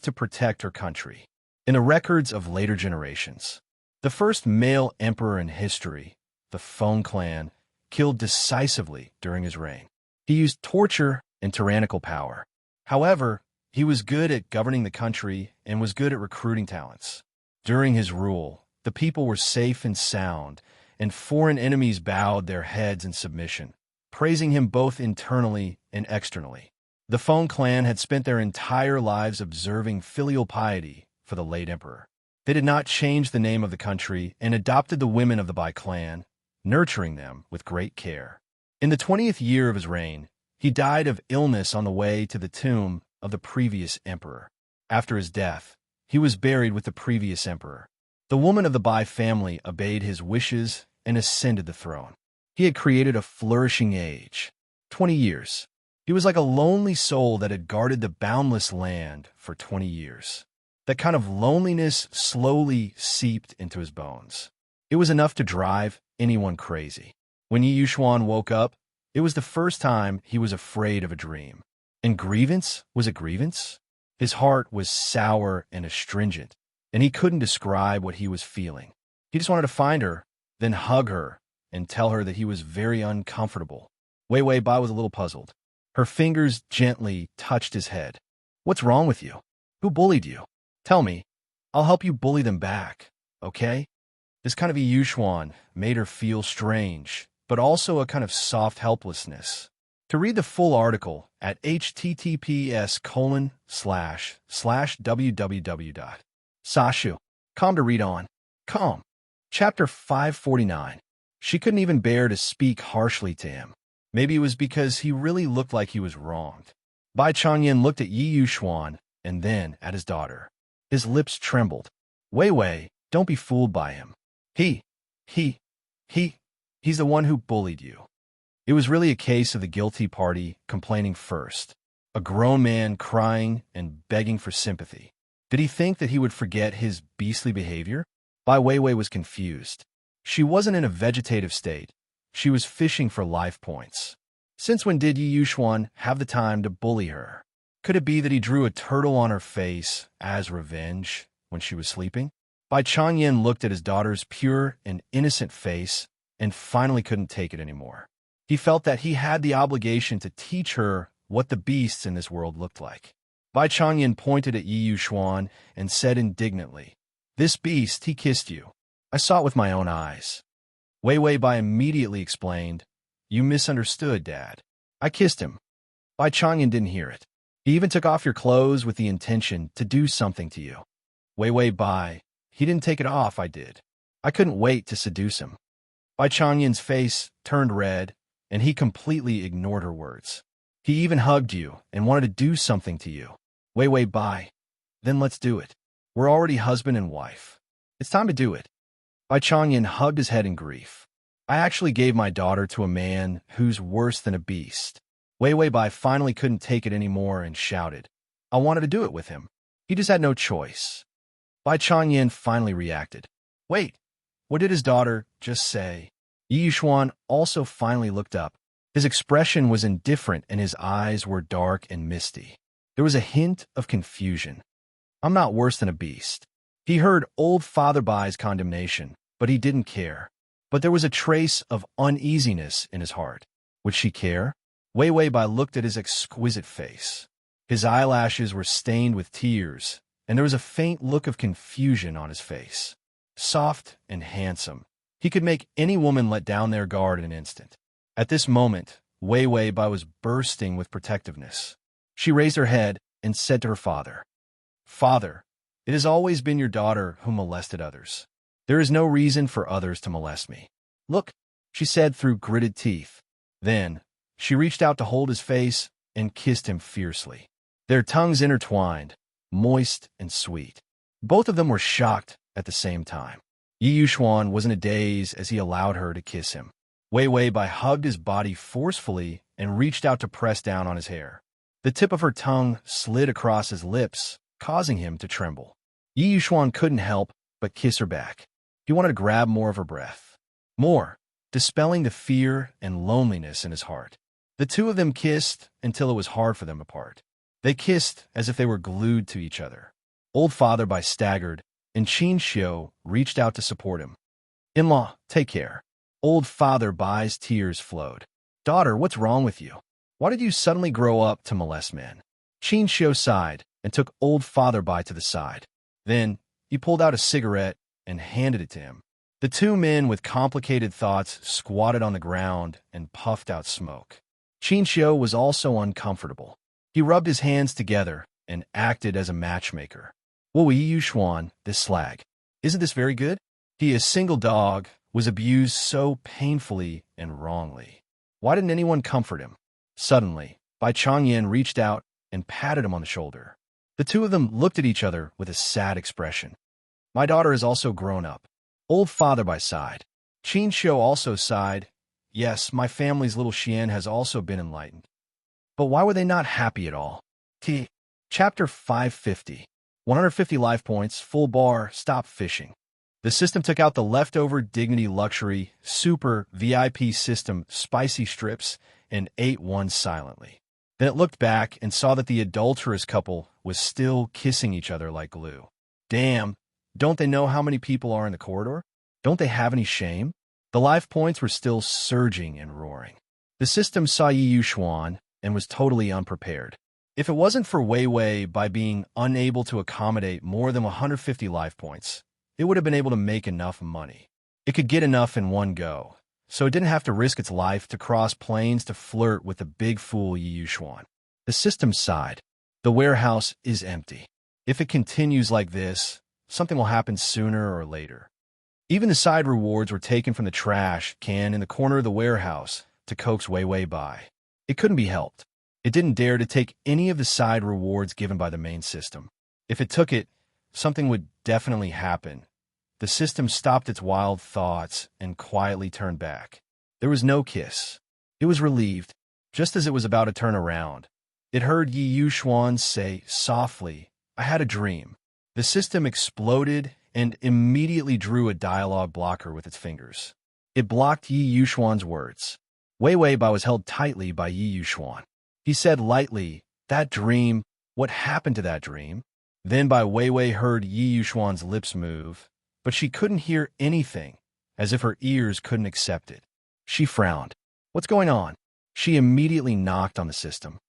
to protect her country. In the records of later generations, the first male emperor in history, the Feng clan, killed decisively during his reign. He used torture and tyrannical power. However, he was good at governing the country and was good at recruiting talents. During his rule, the people were safe and sound, and foreign enemies bowed their heads in submission, praising him both internally and externally. The Feng clan had spent their entire lives observing filial piety for the late emperor. They did not change the name of the country and adopted the women of the Bai clan, nurturing them with great care. In the 20th year of his reign, he died of illness on the way to the tomb of the previous emperor. After his death, he was buried with the previous emperor. The woman of the Bai family obeyed his wishes and ascended the throne. He had created a flourishing age. 20 years. He was like a lonely soul that had guarded the boundless land for 20 years. That kind of loneliness slowly seeped into his bones. It was enough to drive anyone crazy. When Yi Yuxuan woke up, it was the first time he was afraid of a dream. And grievance was a grievance? His heart was sour and astringent, and he couldn't describe what he was feeling. He just wanted to find her, then hug her, and tell her that he was very uncomfortable. Wei Wei Bai was a little puzzled. Her fingers gently touched his head. What's wrong with you? Who bullied you? Tell me. I'll help you bully them back, okay? This kind of Yi Yuxuan made her feel strange, but also a kind of soft helplessness. To read the full article at https://www.sashu.com to read on. Calm. Chapter 549. She couldn't even bear to speak harshly to him. Maybe it was because he really looked like he was wronged. Bai Changyan looked at Yi Yuxuan and then at his daughter. His lips trembled. Wei Wei, don't be fooled by him. He's the one who bullied you. It was really a case of the guilty party complaining first. A grown man crying and begging for sympathy. Did he think that he would forget his beastly behavior? Bai Weiwei was confused. She wasn't in a vegetative state. She was fishing for life points. Since when did Yi Yuxuan have the time to bully her? Could it be that he drew a turtle on her face as revenge when she was sleeping? Bai Changyan looked at his daughter's pure and innocent face and finally couldn't take it anymore. He felt that he had the obligation to teach her what the beasts in this world looked like. Bai Changyan pointed at Yi Yuxuan and said indignantly, "This beast, he kissed you. I saw it with my own eyes." Wei Wei Bai immediately explained, "You misunderstood, Dad. I kissed him." Bai Changyan didn't hear it. "He even took off your clothes with the intention to do something to you." Wei Wei Bai, "He didn't take it off, I did. I couldn't wait to seduce him." Bai Changyan's face turned red, and he completely ignored her words. "He even hugged you and wanted to do something to you." Wei Wei Bai, "Then let's do it. We're already husband and wife. It's time to do it." Bai Changyan hugged his head in grief. "I actually gave my daughter to a man who's worse than a beast." Wei Wei Bai finally couldn't take it anymore and shouted, "I wanted to do it with him. He just had no choice." Bai Changyan finally reacted. "Wait, what did his daughter just say?" Yi Yuxuan also finally looked up. His expression was indifferent and his eyes were dark and misty. There was a hint of confusion. "I'm not worse than a beast." He heard old Father Bai's condemnation, but he didn't care. But there was a trace of uneasiness in his heart. Would she care? Wei Wei Bai looked at his exquisite face. His eyelashes were stained with tears, and there was a faint look of confusion on his face. Soft and handsome, he could make any woman let down their guard in an instant. At this moment, Wei Wei Bai was bursting with protectiveness. She raised her head and said to her father, "Father, it has always been your daughter who molested others. There is no reason for others to molest me. Look," she said through gritted teeth. Then, she reached out to hold his face and kissed him fiercely. Their tongues intertwined, moist and sweet. Both of them were shocked at the same time. Yi Yuxuan was in a daze as he allowed her to kiss him. Wei Wei Bai hugged his body forcefully and reached out to press down on his hair. The tip of her tongue slid across his lips, causing him to tremble. Yi Yuxuan couldn't help but kiss her back. He wanted to grab more of her breath. More, dispelling the fear and loneliness in his heart. The two of them kissed until it was hard for them apart. They kissed as if they were glued to each other. Old Father Bai staggered, and Xianxia reached out to support him. "In-law, take care." Old Father Bai's tears flowed. "Daughter, what's wrong with you? Why did you suddenly grow up to molest men?" Xianxia sighed and took Old Father Bai to the side. Then he pulled out a cigarette and handed it to him. The two men with complicated thoughts squatted on the ground and puffed out smoke. Xianxia was also uncomfortable. He rubbed his hands together and acted as a matchmaker. "Wu Yi Yuxuan, this slag. Isn't this very good?" He, a single dog, was abused so painfully and wrongly. Why didn't anyone comfort him? Suddenly, Bai Changyan reached out and patted him on the shoulder. The two of them looked at each other with a sad expression. "My daughter is also grown up." Old Father Bai sighed. Xianxia also sighed. "Yes, my family's little Xian has also been enlightened." But why were they not happy at all? Chapter 550. 150 life points, full bar, stop fishing. The system took out the leftover Dignity Luxury Super VIP system spicy strips and ate one silently. Then it looked back and saw that the adulterous couple was still kissing each other like glue. Damn, don't they know how many people are in the corridor? Don't they have any shame? The life points were still surging and roaring. The system saw Yi Yuxuan and was totally unprepared. If it wasn't for Wei Wei Bai being unable to accommodate more than 150 life points, it would have been able to make enough money. It could get enough in one go, so it didn't have to risk its life to cross plains to flirt with the big fool Yi Yuxuan. The system sighed. The warehouse is empty. If it continues like this, something will happen sooner or later. Even the side rewards were taken from the trash can in the corner of the warehouse to coax Wei Wei Bai. It couldn't be helped. It didn't dare to take any of the side rewards given by the main system. If it took it, something would definitely happen. The system stopped its wild thoughts and quietly turned back. There was no kiss. It was relieved. Just as it was about to turn around, it heard Yi Yuxuan say softly, "I had a dream." The system exploded and immediately drew a dialogue blocker with its fingers. It blocked Yi Yuxuan's words. Wei Wei Bai was held tightly by Yi Yuxuan. He said lightly, "That dream, what happened to that dream?" Then Bai Wei Wei heard Yi Yuxuan's lips move, but she couldn't hear anything, as if her ears couldn't accept it. She frowned. "What's going on?" She immediately knocked on the system.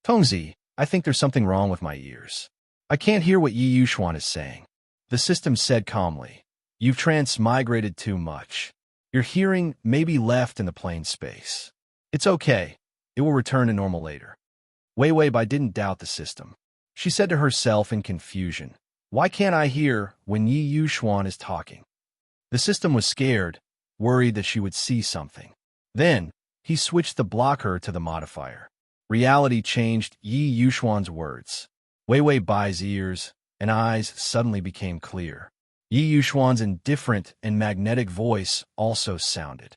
"Tongzi, I think there's something wrong with my ears. I can't hear what Yi Yuxuan is saying." The system said calmly, "You've transmigrated too much. Your hearing may be left in the plane space. It's okay. It will return to normal later." Wei Wei Bai didn't doubt the system. She said to herself in confusion, "Why can't I hear when Yi Yuxuan is talking?" The system was scared, worried that she would see something. Then, he switched the blocker to the modifier. Reality changed Yi Yuxuan's words. Wei Wei Bai's ears and eyes suddenly became clear. Yi Yuxuan's indifferent and magnetic voice also sounded.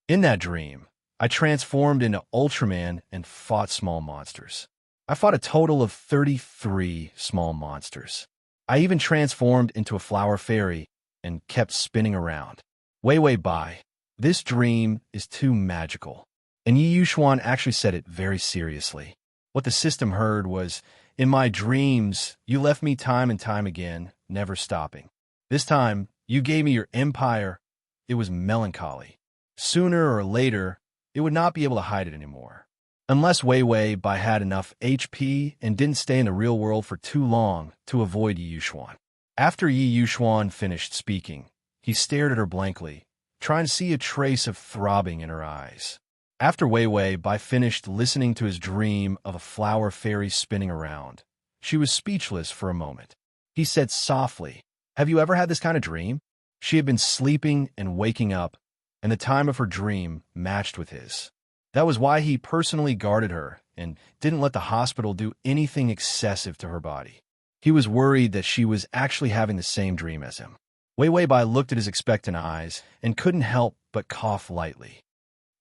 "In that dream, I transformed into Ultraman and fought small monsters. I fought a total of 33 small monsters. I even transformed into a flower fairy and kept spinning around. Wei Wei Bai, this dream is too magical." And Yi Yuxuan actually said it very seriously. What the system heard was, "In my dreams, you left me time and time again, never stopping. This time, you gave me your empire. It was melancholy. Sooner or later, it would not be able to hide it anymore." Unless Wei Wei Bai had enough HP and didn't stay in the real world for too long to avoid Yi Yuxuan. After Yi Yuxuan finished speaking, he stared at her blankly, trying to see a trace of throbbing in her eyes. After Wei Wei Bai finished listening to his dream of a flower fairy spinning around, she was speechless for a moment. He said softly, "Have you ever had this kind of dream?" She had been sleeping and waking up, and the time of her dream matched with his. That was why he personally guarded her and didn't let the hospital do anything excessive to her body. He was worried that she was actually having the same dream as him. Wei Wei Bai looked at his expectant eyes and couldn't help but cough lightly.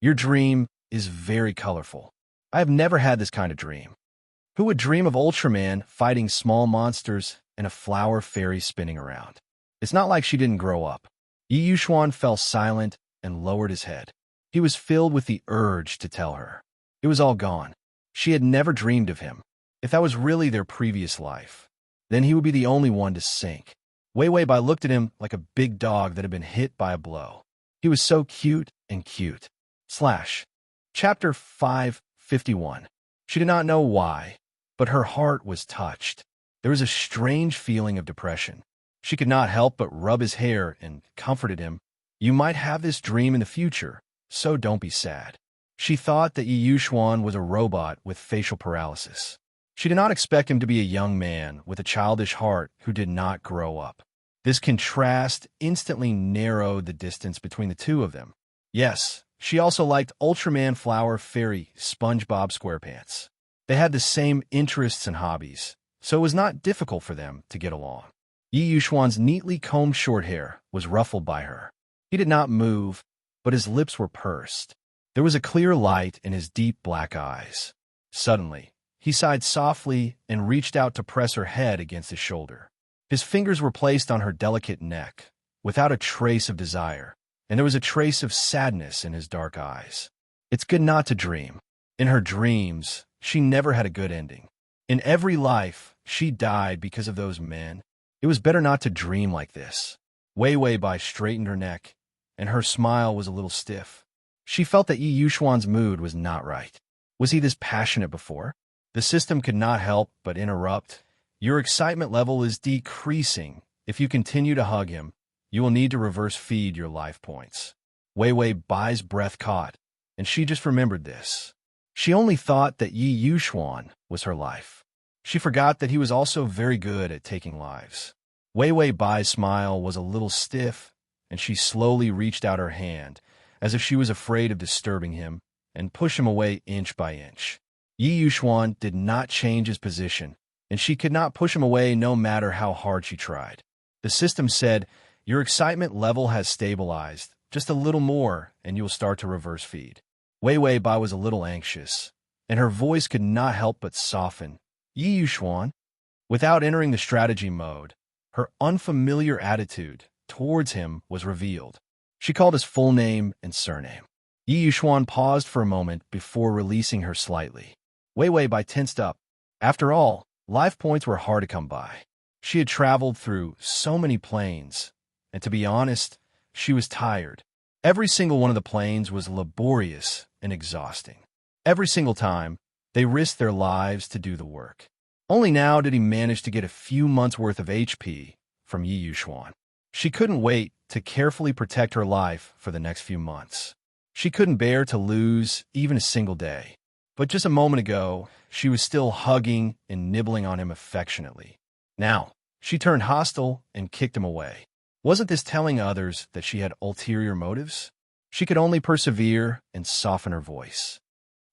Your dream is very colorful. I have never had this kind of dream. Who would dream of Ultraman fighting small monsters and a flower fairy spinning around? It's not like she didn't grow up. Yi Yuxuan fell silent and lowered his head. He was filled with the urge to tell her. It was all gone. She had never dreamed of him. If that was really their previous life, then he would be the only one to sink. Wei Wei Bai looked at him like a big dog that had been hit by a blow. He was so cute and cute. Chapter 551. She did not know why, but her heart was touched. There was a strange feeling of depression. She could not help but rub his hair and comforted him. You might have this dream in the future, so don't be sad. She thought that Yi Yuxuan was a robot with facial paralysis. She did not expect him to be a young man with a childish heart who did not grow up. This contrast instantly narrowed the distance between the two of them. Yes, she also liked Ultraman Flower Fairy SpongeBob SquarePants. They had the same interests and hobbies, so it was not difficult for them to get along. Yi Yuxuan's neatly combed short hair was ruffled by her. He did not move, but his lips were pursed. There was a clear light in his deep black eyes. Suddenly, he sighed softly and reached out to press her head against his shoulder. His fingers were placed on her delicate neck, without a trace of desire, and there was a trace of sadness in his dark eyes. It's good not to dream. In her dreams, she never had a good ending. In every life, she died because of those men. It was better not to dream like this. Wei Wei Bai straightened her neck, and her smile was a little stiff. She felt that Yi Yuxuan's mood was not right. Was he this passionate before? The system could not help but interrupt. Your excitement level is decreasing. If you continue to hug him, you will need to reverse feed your life points. Wei Wei Bai's breath caught, and she just remembered this. She only thought that Yi Yuxuan was her life. She forgot that he was also very good at taking lives. Wei Wei Bai's smile was a little stiff, and she slowly reached out her hand, as if she was afraid of disturbing him, and pushed him away inch by inch. Yi Yuxuan did not change his position, and she could not push him away no matter how hard she tried. The system said, "Your excitement level has stabilized. Just a little more, and you will start to reverse feed." Wei Wei Bai was a little anxious, and her voice could not help but soften. Yi Yuxuan, without entering the strategy mode, her unfamiliar attitude towards him was revealed. She called his full name and surname. Yi Yuxuan paused for a moment before releasing her slightly. Wei Wei Bai tensed up. After all, life points were hard to come by. She had traveled through so many planes, and to be honest, she was tired. Every single one of the planes was laborious and exhausting. Every single time, they risked their lives to do the work. Only now did he manage to get a few months' worth of HP from Yi Yuxuan. She couldn't wait to carefully protect her life for the next few months. She couldn't bear to lose even a single day. But just a moment ago, she was still hugging and nibbling on him affectionately. Now, she turned hostile and kicked him away. Wasn't this telling others that she had ulterior motives? She could only persevere and soften her voice.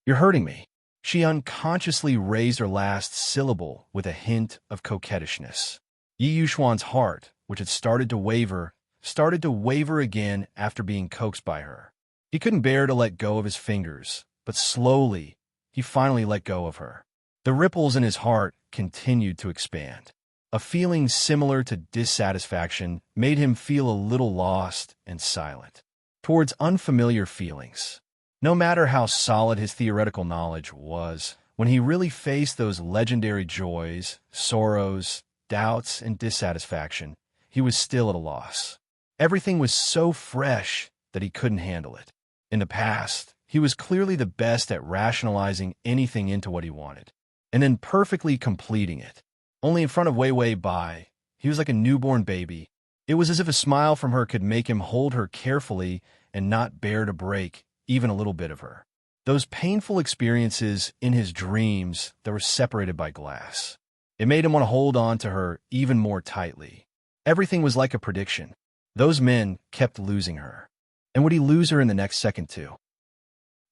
"You're hurting me." She unconsciously raised her last syllable with a hint of coquettishness. Yi Yuxuan's heart, which had started to waver again after being coaxed by her. He couldn't bear to let go of his fingers, but slowly, he finally let go of her. The ripples in his heart continued to expand. A feeling similar to dissatisfaction made him feel a little lost and silent towards unfamiliar feelings. No matter how solid his theoretical knowledge was, when he really faced those legendary joys, sorrows, doubts, and dissatisfaction, he was still at a loss. Everything was so fresh that he couldn't handle it. In the past, he was clearly the best at rationalizing anything into what he wanted, and then perfectly completing it. Only in front of Wei Wei Bai, he was like a newborn baby. It was as if a smile from her could make him hold her carefully and not bear to break even a little bit of her. Those painful experiences in his dreams that were separated by glass. It made him want to hold on to her even more tightly. Everything was like a prediction. Those men kept losing her. And would he lose her in the next second too?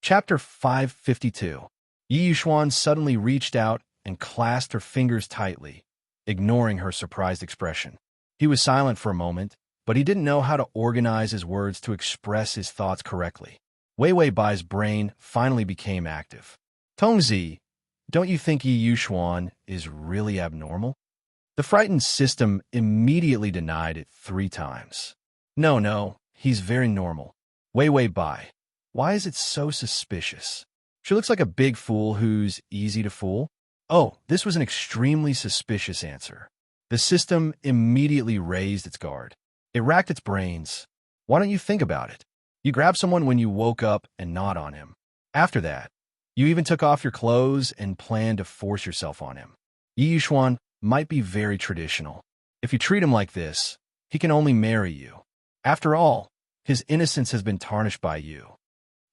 Chapter 552. Yi Yuxuan suddenly reached out and clasped her fingers tightly, ignoring her surprised expression. He was silent for a moment, but he didn't know how to organize his words to express his thoughts correctly. Wei Wei Bai's brain finally became active. Tongzi, don't you think Yi Yuxuan is really abnormal? The frightened system immediately denied it 3 times. No, he's very normal. Wei Wei Bai, why is it so suspicious? She looks like a big fool who's easy to fool. Oh, this was an extremely suspicious answer. The system immediately raised its guard. It racked its brains. Why don't you think about it? You grabbed someone when you woke up and gnawed on him. After that, you even took off your clothes and planned to force yourself on him. Yi Yuxuan might be very traditional. If you treat him like this, he can only marry you. After all, his innocence has been tarnished by you.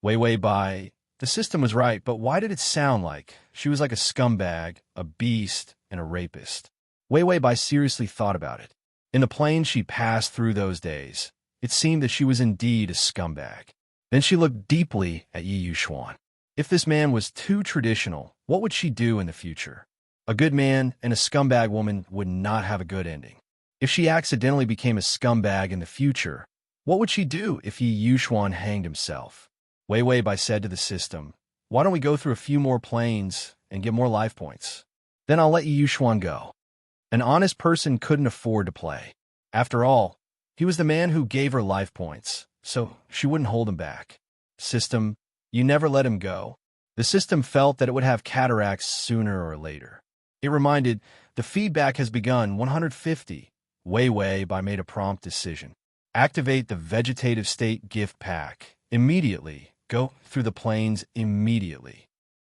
Wei Wei Bai, the system was right, but why did it sound like she was like a scumbag, a beast, and a rapist? Wei Wei Bai seriously thought about it. In the plains she passed through those days, it seemed that she was indeed a scumbag. Then she looked deeply at Yi Yuxuan. If this man was too traditional, what would she do in the future? A good man and a scumbag woman would not have a good ending. If she accidentally became a scumbag in the future, what would she do if Yi Yuxuan hanged himself? Wei Wei Bai said to the system, why don't we go through a few more planes and get more life points? Then I'll let Yi Yuxuan go. An honest person couldn't afford to play. After all, he was the man who gave her life points, so she wouldn't hold him back. System, you never let him go. The system felt that it would have cataracts sooner or later. It reminded, the feedback has begun 150. Wei Wei Bai made a prompt decision. Activate the vegetative state gift pack. Immediately. Go through the plains immediately.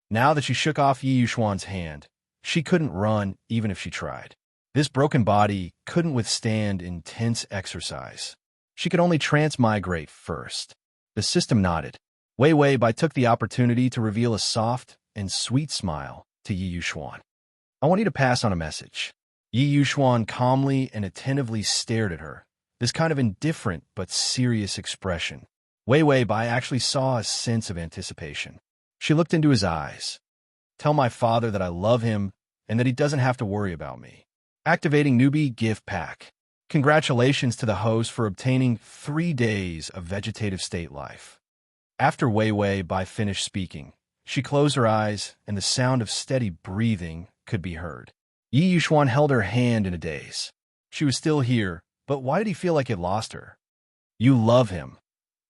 Now that she shook off Yi Yuxuan's hand, she couldn't run even if she tried. This broken body couldn't withstand intense exercise. She could only transmigrate first. The system nodded. Wei Wei Bai took the opportunity to reveal a soft and sweet smile to Yi Yuxuan. I want you to pass on a message. Yi Yuxuan calmly and attentively stared at her, this kind of indifferent but serious expression. Wei Wei Bai actually saw a sense of anticipation. She looked into his eyes. Tell my father that I love him and that he doesn't have to worry about me. Activating newbie gift pack. Congratulations to the host for obtaining 3 days of vegetative state life. After Wei Wei Bai finished speaking, she closed her eyes and the sound of steady breathing could be heard. Yi Yuxuan held her hand in a daze. She was still here, but why did he feel like he had lost her? You love him.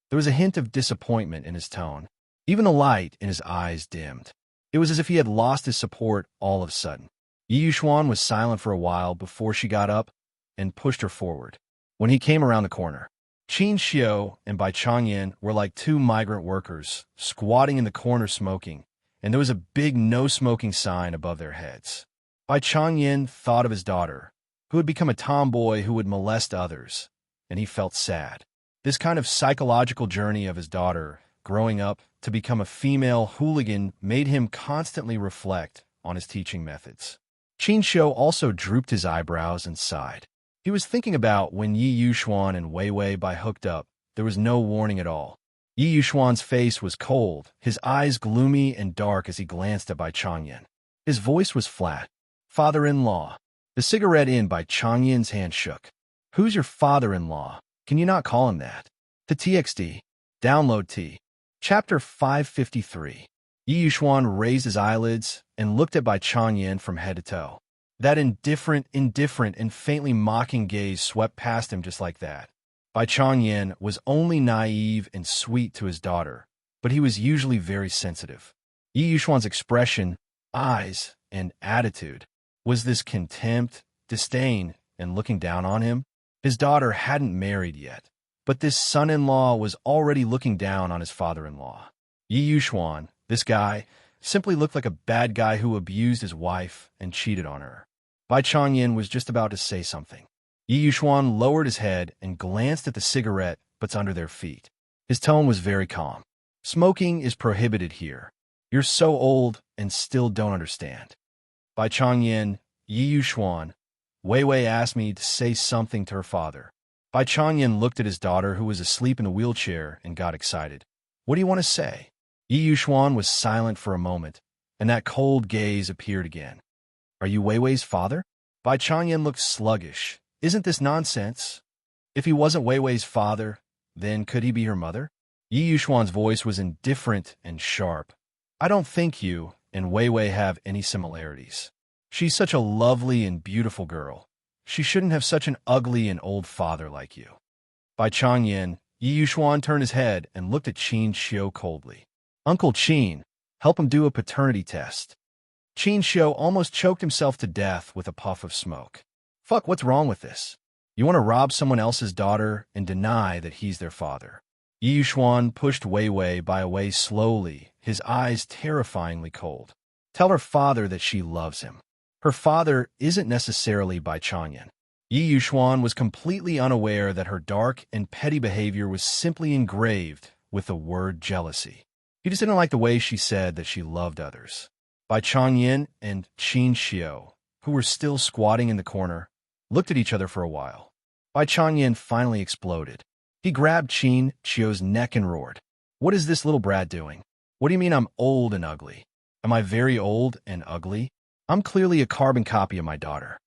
There was a hint of disappointment in his tone. Even the light in his eyes dimmed. It was as if he had lost his support all of a sudden. Yi Yuxuan was silent for a while before she got up and pushed her forward. When he came around the corner, Xianxia and Bai Changyan were like 2 migrant workers, squatting in the corner smoking, and there was a big no-smoking sign above their heads. Bai Changyan thought of his daughter, who had become a tomboy who would molest others, and he felt sad. This kind of psychological journey of his daughter, growing up to become a female hooligan, made him constantly reflect on his teaching methods. Xianxia also drooped his eyebrows and sighed. He was thinking about when Yi Yuxuan and Wei Wei Bai hooked up. There was no warning at all. Yi Yuxuan's face was cold, his eyes gloomy and dark as he glanced at Bai Changyan. His voice was flat. Father-in-law. The cigarette in Bai Changyan's hand shook. Who's your father-in-law? Can you not call him that? To TXT. Download T. Chapter 553. Yi Yuxuan raised his eyelids and looked at Bai Changyan from head to toe. That indifferent, and faintly mocking gaze swept past him just like that. Bai Changyan was only naive and sweet to his daughter, but he was usually very sensitive. Yi Yuxuan's expression, eyes, and attitude was this contempt, disdain, and looking down on him. His daughter hadn't married yet, but this son-in-law was already looking down on his father-in-law. Yi Yuxuan, this guy, simply looked like a bad guy who abused his wife and cheated on her. Bai Changyan was just about to say something. Yi Yuxuan lowered his head and glanced at the cigarette butts under their feet. His tone was very calm. Smoking is prohibited here. You're so old and still don't understand. Bai Changyan, Yi Yuxuan, Wei Wei asked me to say something to her father. Bai Changyan looked at his daughter who was asleep in the wheelchair and got excited. What do you want to say? Yi Yuxuan was silent for a moment, and that cold gaze appeared again. Are you Wei Wei's father? Bai Changyan looked sluggish. Isn't this nonsense? If he wasn't Wei Wei's father, then could he be her mother? Yi Yuxuan's voice was indifferent and sharp. I don't think you and Wei Wei have any similarities. She's such a lovely and beautiful girl. She shouldn't have such an ugly and old father like you. By Changyan, Yi Yuxuan turned his head and looked at Qin Xiu coldly. Uncle Qin, help him do a paternity test. Qin Xiu almost choked himself to death with a puff of smoke. Fuck, what's wrong with this? You want to rob someone else's daughter and deny that he's their father. Yi Yuxuan pushed Wei Wei by away slowly, his eyes terrifyingly cold. Tell her father that she loves him. Her father isn't necessarily Bai Changyan. Yi Yuxuan was completely unaware that her dark and petty behavior was simply engraved with the word jealousy. He just didn't like the way she said that she loved others. Bai Changyan and Qin Xiu, who were still squatting in the corner, looked at each other for a while. Bai Changyan finally exploded. He grabbed Qin Xiu's neck and roared. What is this little brat doing? What do you mean I'm old and ugly? Am I very old and ugly? I'm clearly a carbon copy of my daughter.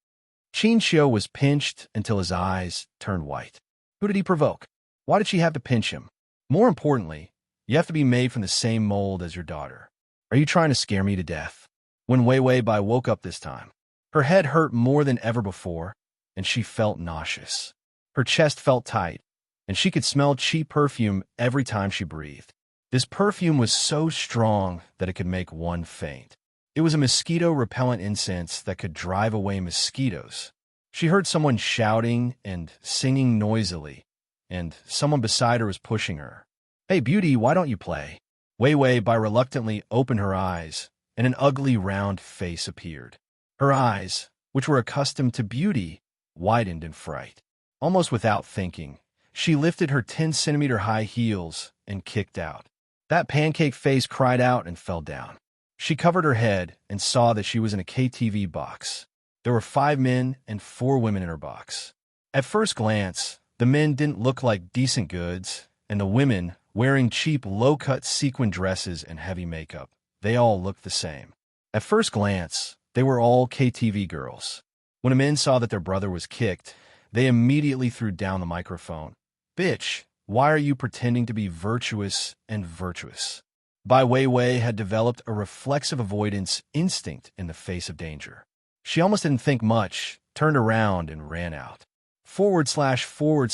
Qin Xiu was pinched until his eyes turned white. Who did he provoke? Why did she have to pinch him? More importantly, you have to be made from the same mold as your daughter. Are you trying to scare me to death? When Wei Wei Bai woke up this time, her head hurt more than ever before, and she felt nauseous. Her chest felt tight, and she could smell cheap perfume every time she breathed. This perfume was so strong that it could make one faint. It was a mosquito-repellent incense that could drive away mosquitoes. She heard someone shouting and singing noisily, and someone beside her was pushing her. Hey, beauty, why don't you play? Wei Wei Bai reluctantly opened her eyes, and an ugly round face appeared. Her eyes, which were accustomed to beauty, widened in fright. Almost without thinking, she lifted her 10-centimeter high heels and kicked out. That pancake face cried out and fell down. She covered her head and saw that she was in a KTV box. There were 5 men and 4 women in her box. At first glance, the men didn't look like decent goods, and the women, wearing cheap low-cut sequin dresses and heavy makeup, they all looked the same. At first glance, they were all KTV girls. When the men saw that their brother was kicked, they immediately threw down the microphone. Bitch, why are you pretending to be virtuous and virtuous? Bai Wei Wei had developed a reflexive avoidance instinct in the face of danger. She almost didn't think much, turned around, and ran out. / crossover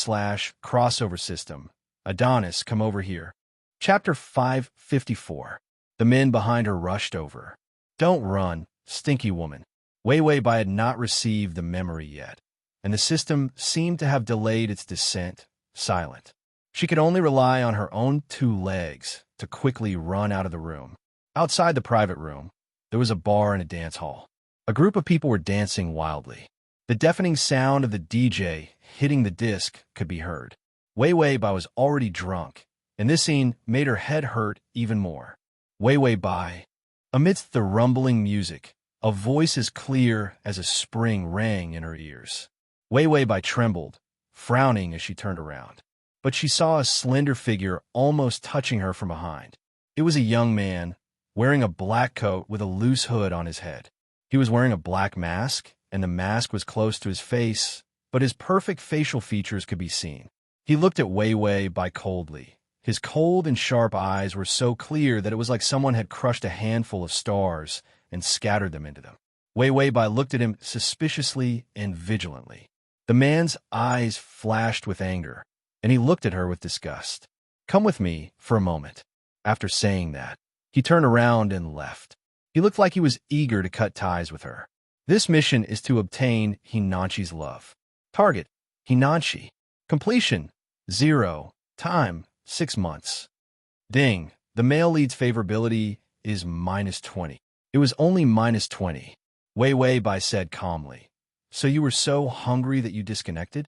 system. Adonis, come over here. Chapter 554. The men behind her rushed over. Don't run, stinky woman. Wei Wei Bai had not received the memory yet, and the system seemed to have delayed its descent, silent. She could only rely on her own 2 legs to quickly run out of the room. Outside the private room, there was a bar and a dance hall. A group of people were dancing wildly. The deafening sound of the DJ hitting the disc could be heard. Wei Wei Bai was already drunk, and this scene made her head hurt even more. Wei Wei Bai. Amidst the rumbling music, a voice as clear as a spring rang in her ears. Wei Wei Bai trembled, frowning as she turned around. But she saw a slender figure almost touching her from behind. It was a young man, wearing a black coat with a loose hood on his head. He was wearing a black mask, and the mask was close to his face, but his perfect facial features could be seen. He looked at Wei Wei Bai coldly. His cold and sharp eyes were so clear that it was like someone had crushed a handful of stars and scattered them into them. Wei Wei Bai looked at him suspiciously and vigilantly. The man's eyes flashed with anger, and he looked at her with disgust. Come with me for a moment. After saying that, he turned around and left. He looked like he was eager to cut ties with her. This mission is to obtain Xianxia's love. Target, Xianxia. Completion, 0. Time, 6 months. Ding, the male lead's favorability is -20. It was only -20. Wei Wei Bai said calmly. So you were so hungry that you disconnected?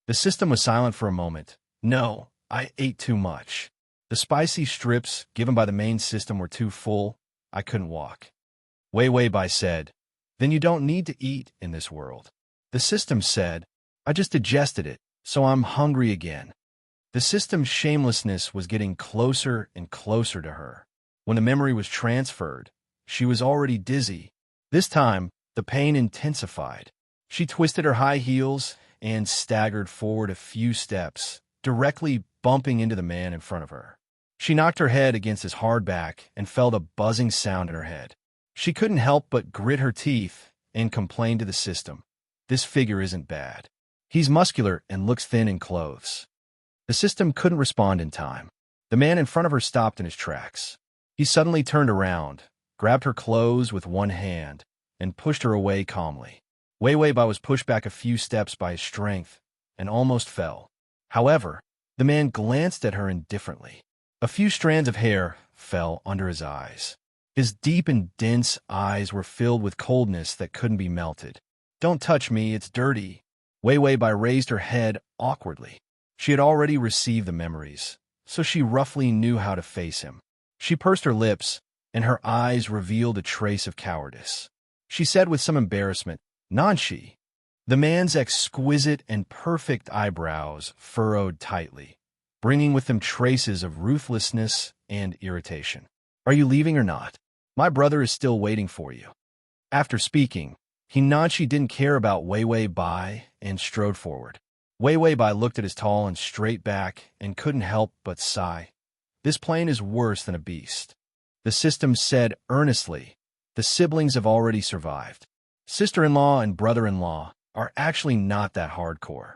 The system was silent for a moment. No, I ate too much. The spicy strips given by the main system were too full. I couldn't walk. Wei Wei Bai said, Then you don't need to eat in this world. The system said, I just digested it, so I'm hungry again. The system's shamelessness was getting closer and closer to her. When the memory was transferred, she was already dizzy. This time, the pain intensified. She twisted her high heels and staggered forward a few steps, directly bumping into the man in front of her. She knocked her head against his hard back and felt a buzzing sound in her head. She couldn't help but grit her teeth and complain to the system. This figure isn't bad. He's muscular and looks thin in clothes. The system couldn't respond in time. The man in front of her stopped in his tracks. He suddenly turned around, grabbed her clothes with one hand, and pushed her away calmly. Wei Bai was pushed back a few steps by his strength and almost fell. However, the man glanced at her indifferently. A few strands of hair fell under his eyes. His deep and dense eyes were filled with coldness that couldn't be melted. "Don't touch me, it's dirty." Wei Bai raised her head awkwardly. She had already received the memories, so she roughly knew how to face him. She pursed her lips, and her eyes revealed a trace of cowardice. She said with some embarrassment, "Nanshi." The man's exquisite and perfect eyebrows furrowed tightly, bringing with them traces of ruthlessness and irritation. "Are you leaving or not? My brother is still waiting for you." After speaking, Xianxia didn't care about Wei Bai and strode forward. Wei Bai looked at his tall and straight back and couldn't help but sigh. "This plane is worse than a beast." The system said earnestly, "The siblings have already survived. Sister-in-law and brother-in-law are actually not that hardcore."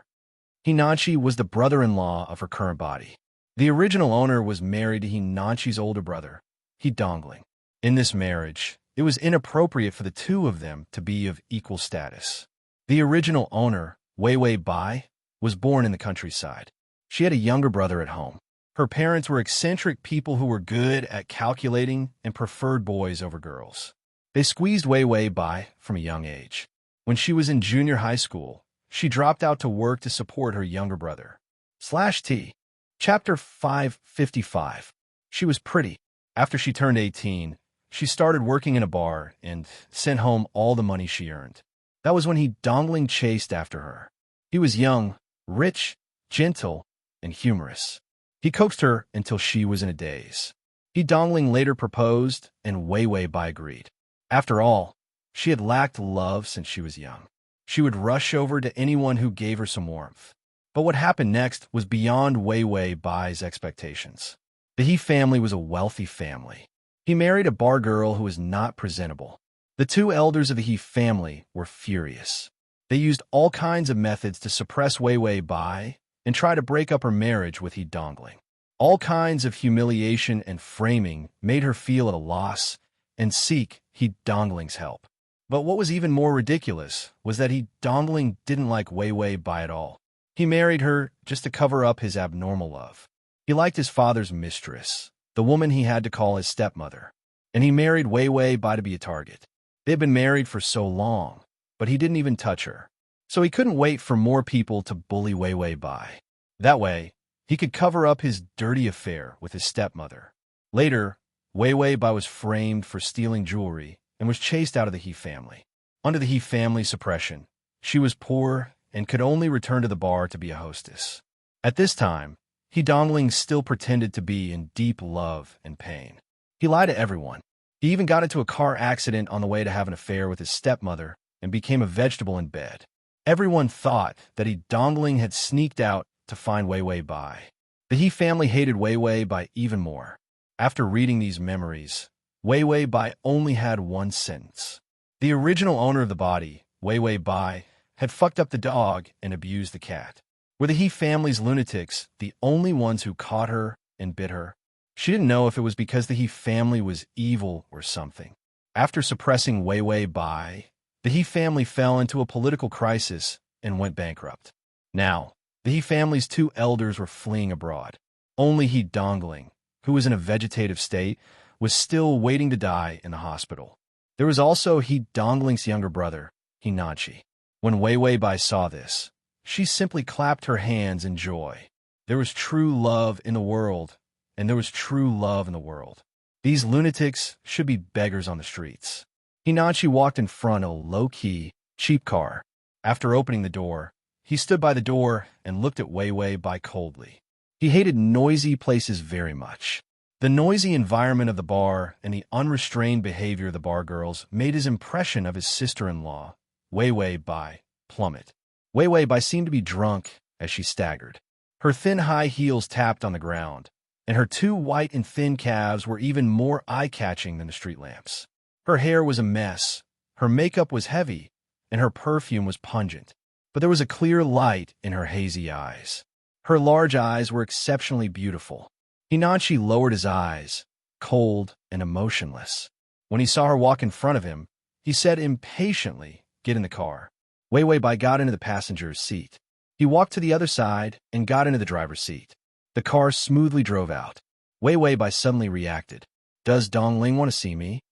Xianxia was the brother-in-law of her current body. The original owner was married to Xianxia's older brother, Dongling. In this marriage, it was inappropriate for the two of them to be of equal status. The original owner, Wei Bai, was born in the countryside. She had a younger brother at home. Her parents were eccentric people who were good at calculating and preferred boys over girls. They squeezed Wei Bai from a young age. When she was in junior high school, she dropped out to work to support her younger brother. /T. Chapter 555. She was pretty. After she turned 18, she started working in a bar and sent home all the money she earned. That was when Dongling chased after her. He was young, rich, gentle, and humorous. He coaxed her until she was in a daze. Dongling later proposed, and Wei Bai agreed. After all, she had lacked love since she was young. She would rush over to anyone who gave her some warmth. But what happened next was beyond Wei Bai's expectations. The He family was a wealthy family. He married a bar girl who was not presentable. The two elders of the He family were furious. They used all kinds of methods to suppress Wei Bai and try to break up her marriage with Dongling. All kinds of humiliation and framing made her feel at a loss and seek Dongling's help. But what was even more ridiculous was that Dongling didn't like Wei Bai at all. He married her just to cover up his abnormal love. He liked his father's mistress, the woman he had to call his stepmother, and he married Wei Bai to be a target. They had been married for so long, but he didn't even touch her. So he couldn't wait for more people to bully Wei Bai. That way, he could cover up his dirty affair with his stepmother. Later, Wei Bai was framed for stealing jewelry and was chased out of the He family. Under the He family suppression, she was poor and could only return to the bar to be a hostess. At this time, Dongling still pretended to be in deep love and pain. He lied to everyone. He even got into a car accident on the way to have an affair with his stepmother and became a vegetable in bed. Everyone thought that Dongling had sneaked out to find Wei Bai. The He family hated Wei Bai even more. After reading these memories, Wei Bai only had one sentence. The original owner of the body, Wei Bai, had fucked up the dog and abused the cat. Were the He family's lunatics the only ones who caught her and bit her? She didn't know if it was because the He family was evil or something. After suppressing Wei Bai, the He family fell into a political crisis and went bankrupt. Now, the He family's two elders were fleeing abroad. Only Dongling, who was in a vegetative state, was still waiting to die in the hospital. There was also Dongling's younger brother, Xianxia. When Wei Bai saw this, she simply clapped her hands in joy. There was true love in the world, and there was true love in the world. These lunatics should be beggars on the streets. Xianxia walked in front of a low-key, cheap car. After opening the door, he stood by the door and looked at Wei Bai coldly. He hated noisy places very much. The noisy environment of the bar and the unrestrained behavior of the bar girls made his impression of his sister-in-law, Wei Bai, plummet. Wei Bai seemed to be drunk as she staggered. Her thin high heels tapped on the ground, and her two white and thin calves were even more eye-catching than the street lamps. Her hair was a mess, her makeup was heavy, and her perfume was pungent, but there was a clear light in her hazy eyes. Her large eyes were exceptionally beautiful. Xianxia lowered his eyes, cold and emotionless. When he saw her walk in front of him, he said impatiently, "Get in the car." Wei Wei Bai got into the passenger's seat. He walked to the other side and got into the driver's seat. The car smoothly drove out. Wei Wei Bai suddenly reacted. "Does Dongling want to see me?"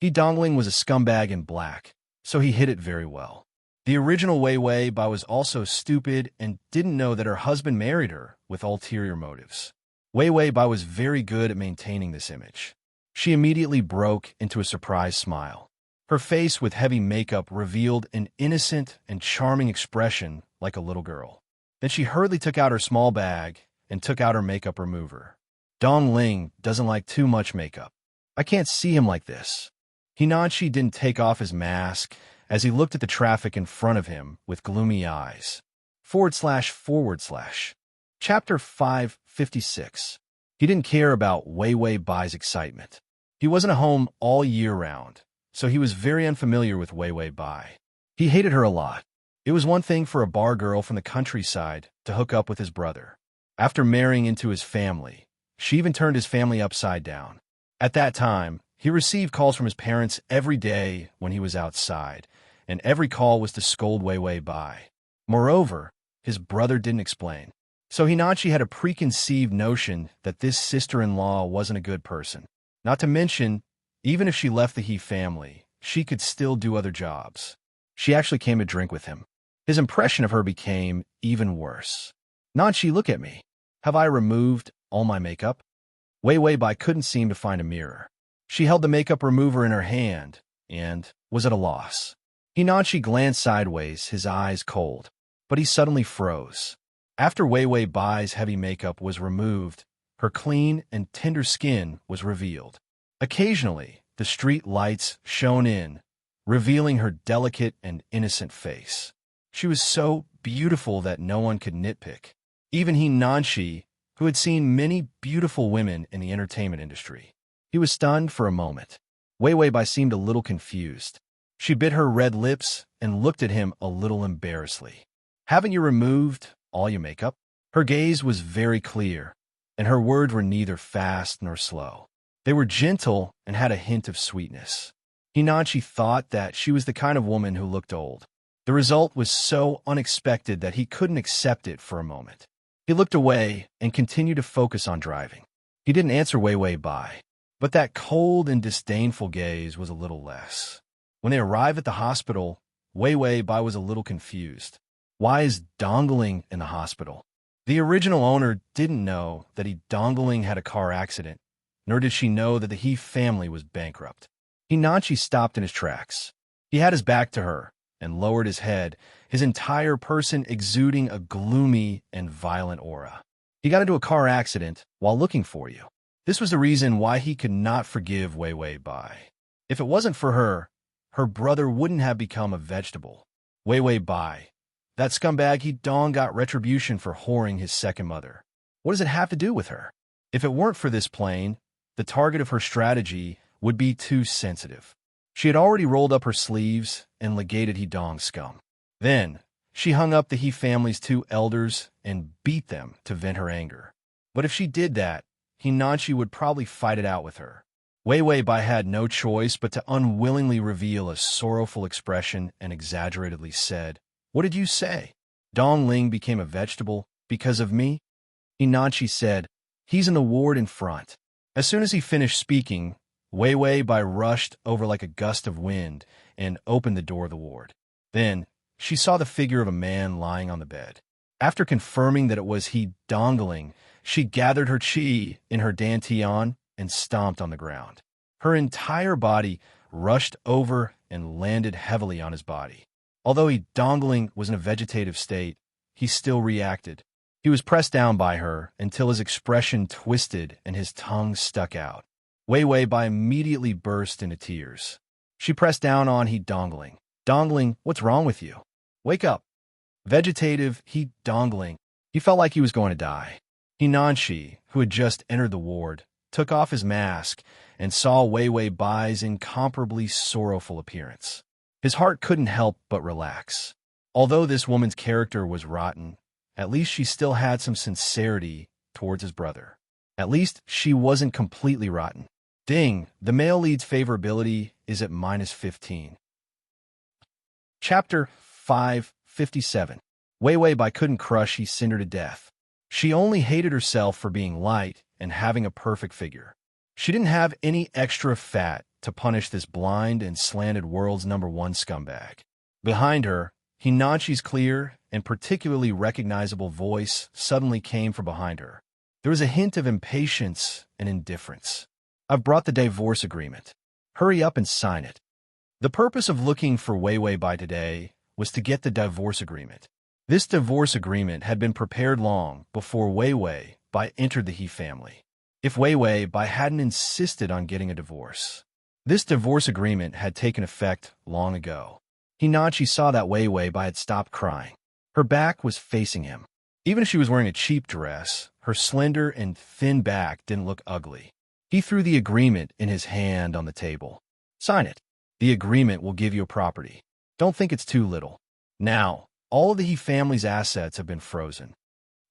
Dongling was a scumbag in black, so he hid it very well. The original Wei Wei Bai was also stupid and didn't know that her husband married her with ulterior motives. Wei Wei Bai was very good at maintaining this image. She immediately broke into a surprised smile. Her face with heavy makeup revealed an innocent and charming expression like a little girl. Then she hurriedly took out her small bag and took out her makeup remover. Dongling doesn't like too much makeup. I can't see him like this. Xianxia didn't take off his mask as he looked at the traffic in front of him with gloomy eyes. // Chapter 556. He didn't care about Wei Wei Bai's excitement. He wasn't at home all year round, so he was very unfamiliar with Wei Wei Bai. He hated her a lot. It was one thing for a bar girl from the countryside to hook up with his brother. After marrying into his family, she even turned his family upside down. At that time, he received calls from his parents every day when he was outside, and every call was to scold Wei Wei Bai. Moreover, his brother didn't explain. So Xianxia had a preconceived notion that this sister-in-law wasn't a good person. Not to mention, even if she left the He family, she could still do other jobs. She actually came to drink with him. His impression of her became even worse. "Nanchi, look at me. Have I removed all my makeup?" Wei Wei Bai couldn't seem to find a mirror. She held the makeup remover in her hand and was at a loss. Xianxia glanced sideways, his eyes cold, but he suddenly froze. After Wei Wei Bai's heavy makeup was removed, her clean and tender skin was revealed. Occasionally, the street lights shone in, revealing her delicate and innocent face. She was so beautiful that no one could nitpick. Even Xianxia, who had seen many beautiful women in the entertainment industry. He was stunned for a moment. Wei Wei Bai seemed a little confused. She bit her red lips and looked at him a little embarrassedly. "Haven't you removed all your makeup?" Her gaze was very clear, and her words were neither fast nor slow. They were gentle and had a hint of sweetness. Xianxia thought that she was the kind of woman who looked old. The result was so unexpected that he couldn't accept it for a moment. He looked away and continued to focus on driving. He didn't answer Wei Wei Bai, but that cold and disdainful gaze was a little less. When they arrived at the hospital, Wei Wei Bai was a little confused. Why is Dongling in the hospital? The original owner didn't know that Dongling had a car accident, nor did she know that the He family was bankrupt. Xianxia stopped in his tracks. He had his back to her and lowered his head, his entire person exuding a gloomy and violent aura. "He got into a car accident while looking for you." This was the reason why he could not forgive Wei Wei Bai. If it wasn't for her, her brother wouldn't have become a vegetable. Wei Wei Bai, that scumbag Dong got retribution for whoring his second mother. What does it have to do with her? If it weren't for this plane, the target of her strategy would be too sensitive. She had already rolled up her sleeves and legated Dong's scum. Then, she hung up the He family's two elders and beat them to vent her anger. But if she did that, Xianxia would probably fight it out with her. Wei Wei Bai had no choice but to unwillingly reveal a sorrowful expression and exaggeratedly said, "What did you say? Dongling became a vegetable because of me?" Xianxia said, "He's in the ward in front." As soon as he finished speaking, Wei Wei Bai rushed over like a gust of wind and opened the door of the ward. Then, she saw the figure of a man lying on the bed. After confirming that it was Dongling, she gathered her chi in her dantian and stomped on the ground. Her entire body rushed over and landed heavily on his body. Although Dongling was in a vegetative state, he still reacted. He was pressed down by her until his expression twisted and his tongue stuck out. Wei Wei Bai immediately burst into tears. She pressed down on Dongling. "Dongling, what's wrong with you? Wake up." Vegetative Dongling. He felt like he was going to die. Xianxia, who had just entered the ward, took off his mask and saw Wei Wei Bai's incomparably sorrowful appearance. His heart couldn't help but relax. Although this woman's character was rotten, at least she still had some sincerity towards his brother. At least she wasn't completely rotten. Ding, the male lead's favorability is at -15. Chapter 557. Wei Wei Bai couldn't crush Xianxia to death. She only hated herself for being light and having a perfect figure. She didn't have any extra fat to punish this blind and slanted world's #1 scumbag. Behind her, Xianxia's clear and particularly recognizable voice suddenly came from behind her. There was a hint of impatience and indifference. "I've brought the divorce agreement. Hurry up and sign it." The purpose of looking for Wei Wei Bai today was to get the divorce agreement. This divorce agreement had been prepared long before Wei Wei Bai entered the He family. If Wei Wei Bai hadn't insisted on getting a divorce, this divorce agreement had taken effect long ago. Xianxia saw that Wei Wei Bai had stopped crying. Her back was facing him. Even if she was wearing a cheap dress, her slender and thin back didn't look ugly. He threw the agreement in his hand on the table. "Sign it. The agreement will give you a property. Don't think it's too little." Now, all of the He family's assets have been frozen.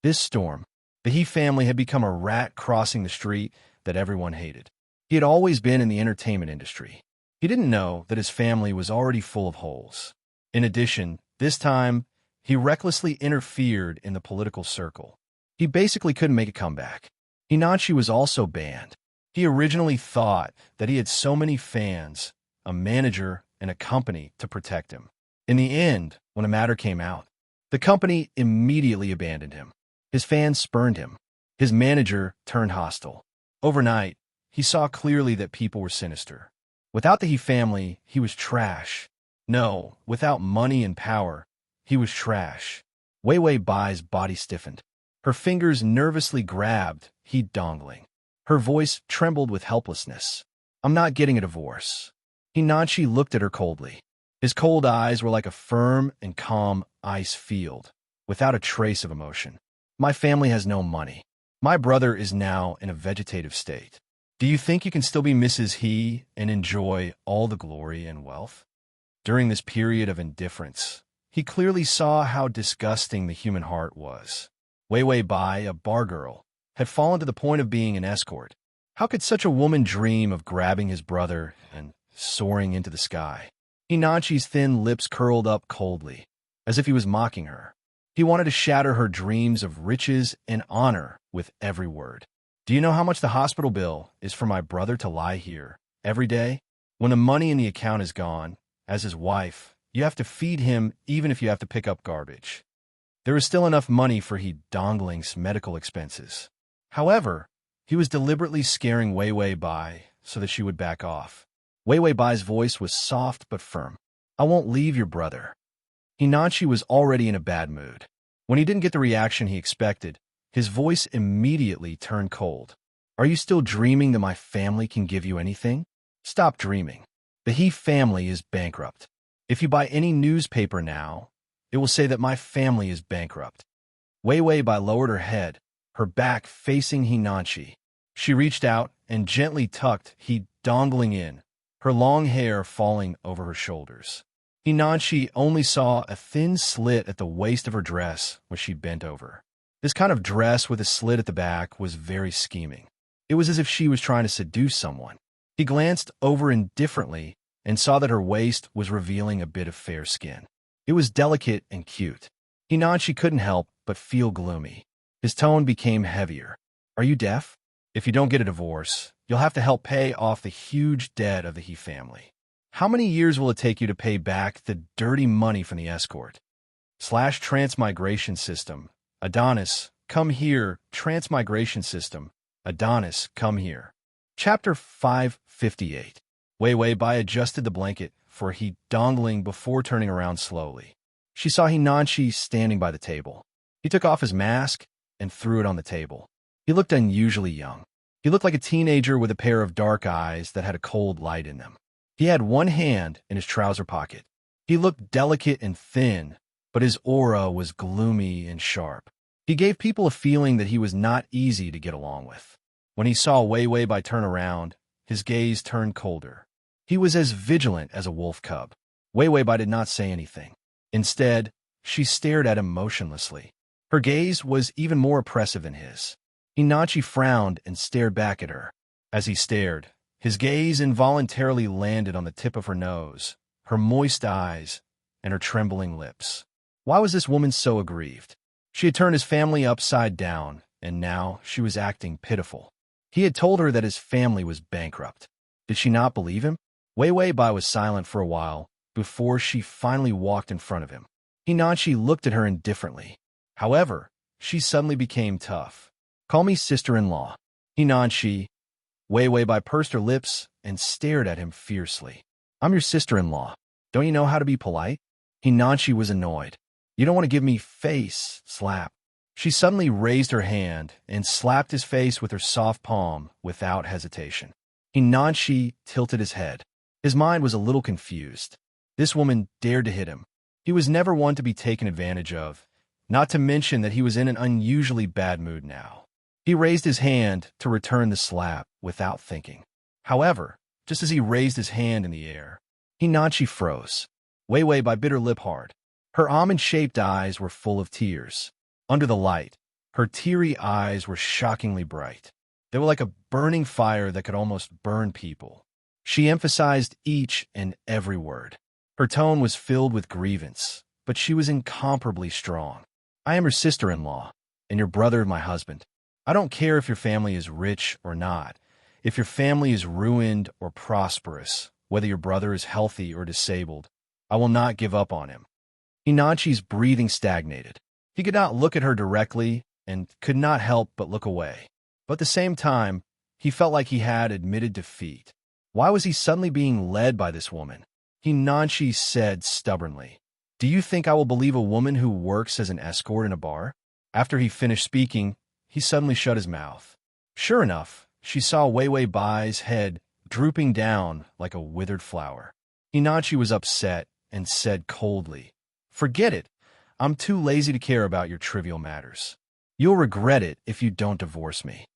This storm, the He family had become a rat crossing the street that everyone hated. He had always been in the entertainment industry. He didn't know that his family was already full of holes. In addition, this time, he recklessly interfered in the political circle. He basically couldn't make a comeback. Xianxia was also banned. He originally thought that he had so many fans, a manager, and a company to protect him. In the end, when a matter came out, the company immediately abandoned him. His fans spurned him. His manager turned hostile. Overnight, he saw clearly that people were sinister. Without the He family, he was trash. No, without money and power, he was trash. Wei Wei Bai's body stiffened. Her fingers nervously grabbed He dongling. Her voice trembled with helplessness. "I'm not getting a divorce." Xianxia looked at her coldly. His cold eyes were like a firm and calm ice field, without a trace of emotion. "My family has no money. My brother is now in a vegetative state. Do you think you can still be Mrs. He and enjoy all the glory and wealth?" During this period of indifference, he clearly saw how disgusting the human heart was. Wei Wei Bai, a bar girl, had fallen to the point of being an escort. How could such a woman dream of grabbing his brother and soaring into the sky? Xianxia's thin lips curled up coldly, as if he was mocking her. He wanted to shatter her dreams of riches and honor with every word. "Do you know how much the hospital bill is for my brother to lie here every day? When the money in the account is gone, as his wife, you have to feed him even if you have to pick up garbage. There is still enough money for He dongling's medical expenses." However, he was deliberately scaring Wei Wei Bai so that she would back off. Wei Wei Bai's voice was soft but firm. "I won't leave your brother." Xianxia was already in a bad mood. When he didn't get the reaction he expected, his voice immediately turned cold. "Are you still dreaming that my family can give you anything? Stop dreaming. The He family is bankrupt. If you buy any newspaper now, it will say that my family is bankrupt." Wei Wei Bai lowered her head, her back facing Xianxia. She reached out and gently tucked He dongling in, her long hair falling over her shoulders. Xianxia only saw a thin slit at the waist of her dress when she bent over. This kind of dress with a slit at the back was very scheming. It was as if she was trying to seduce someone. He glanced over indifferently and saw that her waist was revealing a bit of fair skin. It was delicate and cute. Xianxia couldn't help but feel gloomy. His tone became heavier. "Are you deaf? If you don't get a divorce, you'll have to help pay off the huge debt of the He family. How many years will it take you to pay back the dirty money from the escort? Transmigration system. Adonis, come here. Transmigration system. Adonis, come here." Chapter 558. Wei Wei Bai adjusted the blanket for He dongling before turning around slowly. She saw Xianxia standing by the table. He took off his mask and threw it on the table. He looked unusually young. He looked like a teenager with a pair of dark eyes that had a cold light in them. He had one hand in his trouser pocket. He looked delicate and thin, but his aura was gloomy and sharp. He gave people a feeling that he was not easy to get along with. When he saw Wei Wei Bai turn around, his gaze turned colder. He was as vigilant as a wolf cub. Wei Wei Bai did not say anything. Instead, she stared at him motionlessly. Her gaze was even more oppressive than his. Xianxia frowned and stared back at her. As he stared, his gaze involuntarily landed on the tip of her nose, her moist eyes, and her trembling lips. Why was this woman so aggrieved? She had turned his family upside down, and now she was acting pitiful. He had told her that his family was bankrupt. Did she not believe him? Wei Wei Bai was silent for a while before she finally walked in front of him. Xianxia looked at her indifferently. However, she suddenly became tough. "Call me sister-in-law." Xianxia. Wei Wei Bai pursed her lips and stared at him fiercely. "I'm your sister-in-law. Don't you know how to be polite?" Xianxia was annoyed. "You don't want to give me face slap." She suddenly raised her hand and slapped his face with her soft palm without hesitation. Xianxia tilted his head. His mind was a little confused. This woman dared to hit him. He was never one to be taken advantage of, not to mention that he was in an unusually bad mood now. He raised his hand to return the slap without thinking. However, just as he raised his hand in the air, Xianxia froze. Wei Wei Bai bit her lip hard. Her almond-shaped eyes were full of tears. Under the light, her teary eyes were shockingly bright. They were like a burning fire that could almost burn people. She emphasized each and every word. Her tone was filled with grievance, but she was incomparably strong. "I am your sister-in-law, and your brother my husband. I don't care if your family is rich or not, if your family is ruined or prosperous, whether your brother is healthy or disabled. I will not give up on him." Xianxia's breathing stagnated. He could not look at her directly and could not help but look away. But at the same time, he felt like he had admitted defeat. Why was he suddenly being led by this woman? Xianxia said stubbornly, "Do you think I will believe a woman who works as an escort in a bar?" After he finished speaking, he suddenly shut his mouth. Sure enough, she saw Wei Wei Bai's head drooping down like a withered flower. Xianxia was upset and said coldly, "Forget it. I'm too lazy to care about your trivial matters. You'll regret it if you don't divorce me."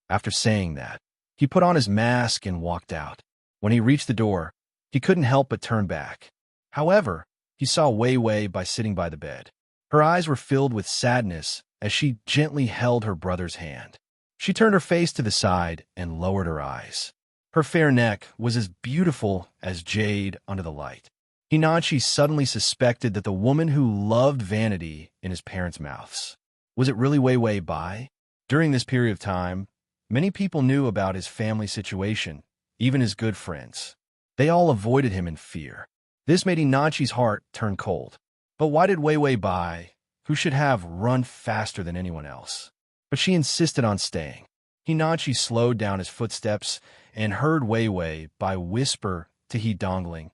After saying that, he put on his mask and walked out. When he reached the door, he couldn't help but turn back. However, he saw Wei Wei Bai sitting by the bed. Her eyes were filled with sadness as she gently held her brother's hand. She turned her face to the side and lowered her eyes. Her fair neck was as beautiful as jade under the light. Xianxia suddenly suspected that the woman who loved vanity in his parents' mouths. Was it really Wei Wei Bai? During this period of time, many people knew about his family situation, even his good friends. They all avoided him in fear. This made Xianxia's heart turn cold. But why did Wei Wei Bai, who should have run faster than anyone else? But she insisted on staying. Xianxia slowed down his footsteps and heard Wei Wei Bai whisper to he Dongling,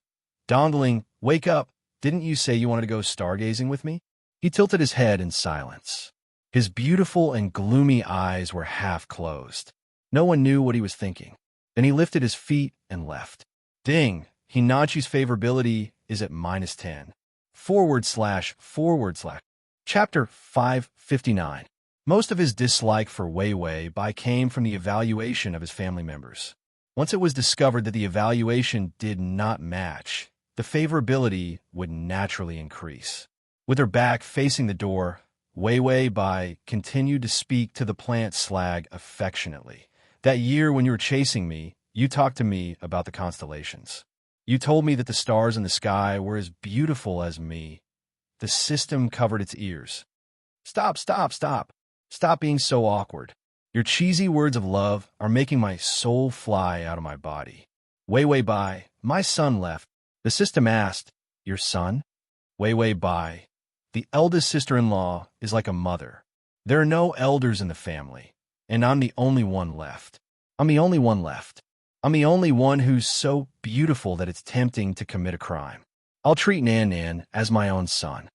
"Dongling, wake up. Didn't you say you wanted to go stargazing with me?" He tilted his head in silence. His beautiful and gloomy eyes were half closed. No one knew what he was thinking. Then he lifted his feet and left. Ding! Xianxia's favorability is at -10. // Chapter 559. Most of his dislike for Wei Wei Bai came from the evaluation of his family members. Once it was discovered that the evaluation did not match, the favorability would naturally increase. With her back facing the door, Wei Wei Bai continued to speak to the plant slag affectionately. "That year when you were chasing me, you talked to me about the constellations. You told me that the stars in the sky were as beautiful as me." The system covered its ears. Stop, stop, stop. Stop being so awkward. Your cheesy words of love are making my soul fly out of my body." Wei Wei Bai, "My son left." The system asked, "Your son?" Wei Wei Bai, "The eldest sister-in-law is like a mother. There are no elders in the family, and I'm the only one left. I'm the only one left. I'm the only one who's so beautiful that it's tempting to commit a crime. I'll treat Nan Nan as my own son."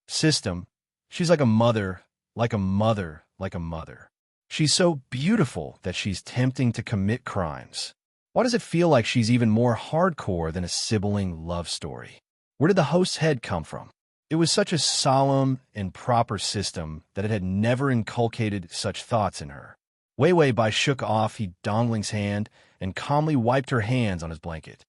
System, "She's like a mother, like a mother, like a mother. She's so beautiful that she's tempting to commit crimes. Why does it feel like she's even more hardcore than a sibling love story? Where did the host's head come from?" It was such a solemn and proper system that it had never inculcated such thoughts in her. Wei Wei Bai shook off he Dongling's hand and calmly wiped her hands on his blanket.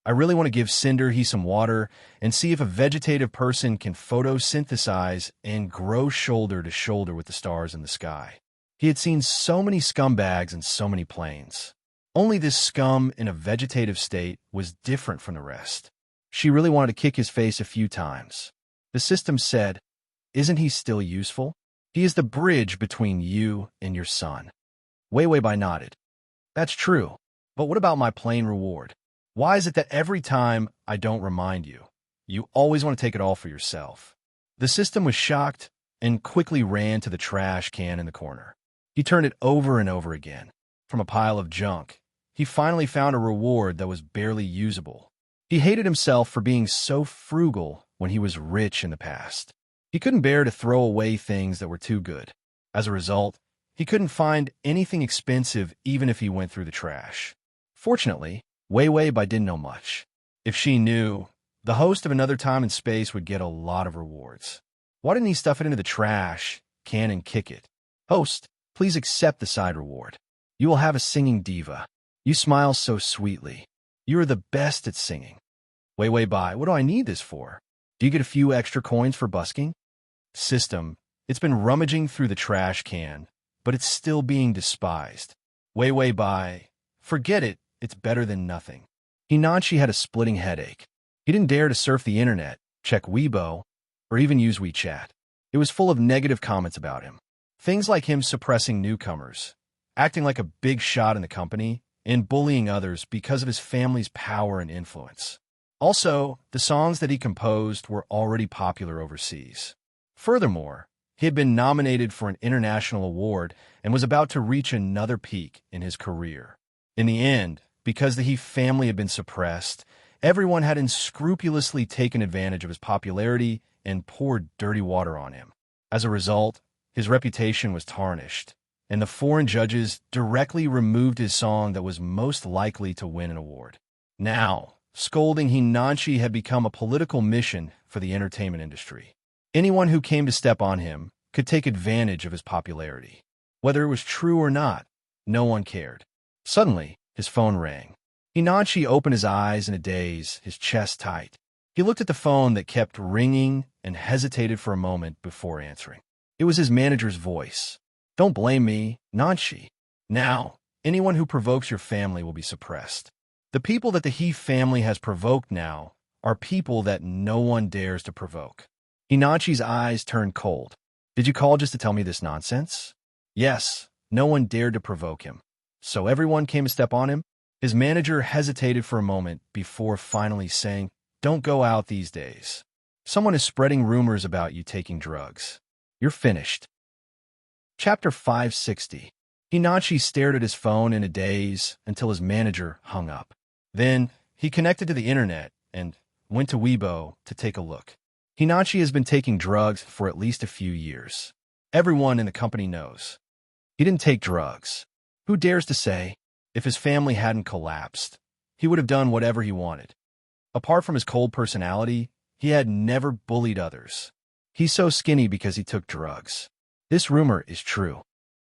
I really want to give Cinder he some water and see if a vegetative person can photosynthesize and grow shoulder to shoulder with the stars in the sky. He had seen so many scumbags and so many planes. Only this scum in a vegetative state was different from the rest. She really wanted to kick his face a few times. The system said, "Isn't he still useful? He is the bridge between you and your son." Wei Wei Bai nodded. "That's true, but what about my plain reward? Why is it that every time I don't remind you, you always want to take it all for yourself?" The system was shocked and quickly ran to the trash can in the corner. He turned it over and over again. From a pile of junk, he finally found a reward that was barely usable. He hated himself for being so frugal when he was rich in the past. He couldn't bear to throw away things that were too good. As a result, he couldn't find anything expensive even if he went through the trash. Fortunately, Wei Wei Bai didn't know much. If she knew, the host of Another Time and Space would get a lot of rewards. Why didn't he stuff it into the trash can and kick it? "Host, please accept the side reward. You will have a singing diva. You smile so sweetly. You are the best at singing." "Wei Wei Bai, what do I need this for? Do you get a few extra coins for busking?" System, it's been rummaging through the trash can, but it's still being despised. Wei Wei Bai, forget it, it's better than nothing. Xianxia had a splitting headache. He didn't dare to surf the internet, check Weibo, or even use WeChat. It was full of negative comments about him. Things like him suppressing newcomers, acting like a big shot in the company, and bullying others because of his family's power and influence. Also, the songs that he composed were already popular overseas. Furthermore, he had been nominated for an international award and was about to reach another peak in his career. In the end, because the He family had been suppressed, everyone had unscrupulously taken advantage of his popularity and poured dirty water on him. As a result, his reputation was tarnished, and the foreign judges directly removed his song that was most likely to win an award. Now, scolding Xianxia had become a political mission for the entertainment industry. Anyone who came to step on him could take advantage of his popularity. Whether it was true or not, no one cared. Suddenly, his phone rang. Xianxia opened his eyes in a daze, his chest tight. He looked at the phone that kept ringing and hesitated for a moment before answering. It was his manager's voice. "Don't blame me, Xianxia. Now, anyone who provokes your family will be suppressed. The people that the He family has provoked now are people that no one dares to provoke." Xianxia's eyes turned cold. "Did you call just to tell me this nonsense?" "Yes, no one dared to provoke him. So everyone came to step on him?" His manager hesitated for a moment before finally saying, "Don't go out these days. Someone is spreading rumors about you taking drugs. You're finished." Chapter 560. Xianxia stared at his phone in a daze until his manager hung up. Then, he connected to the internet and went to Weibo to take a look. Xianxia has been taking drugs for at least a few years. Everyone in the company knows. He didn't take drugs. Who dares to say, if his family hadn't collapsed, he would have done whatever he wanted. Apart from his cold personality, he had never bullied others. He's so skinny because he took drugs. This rumor is true.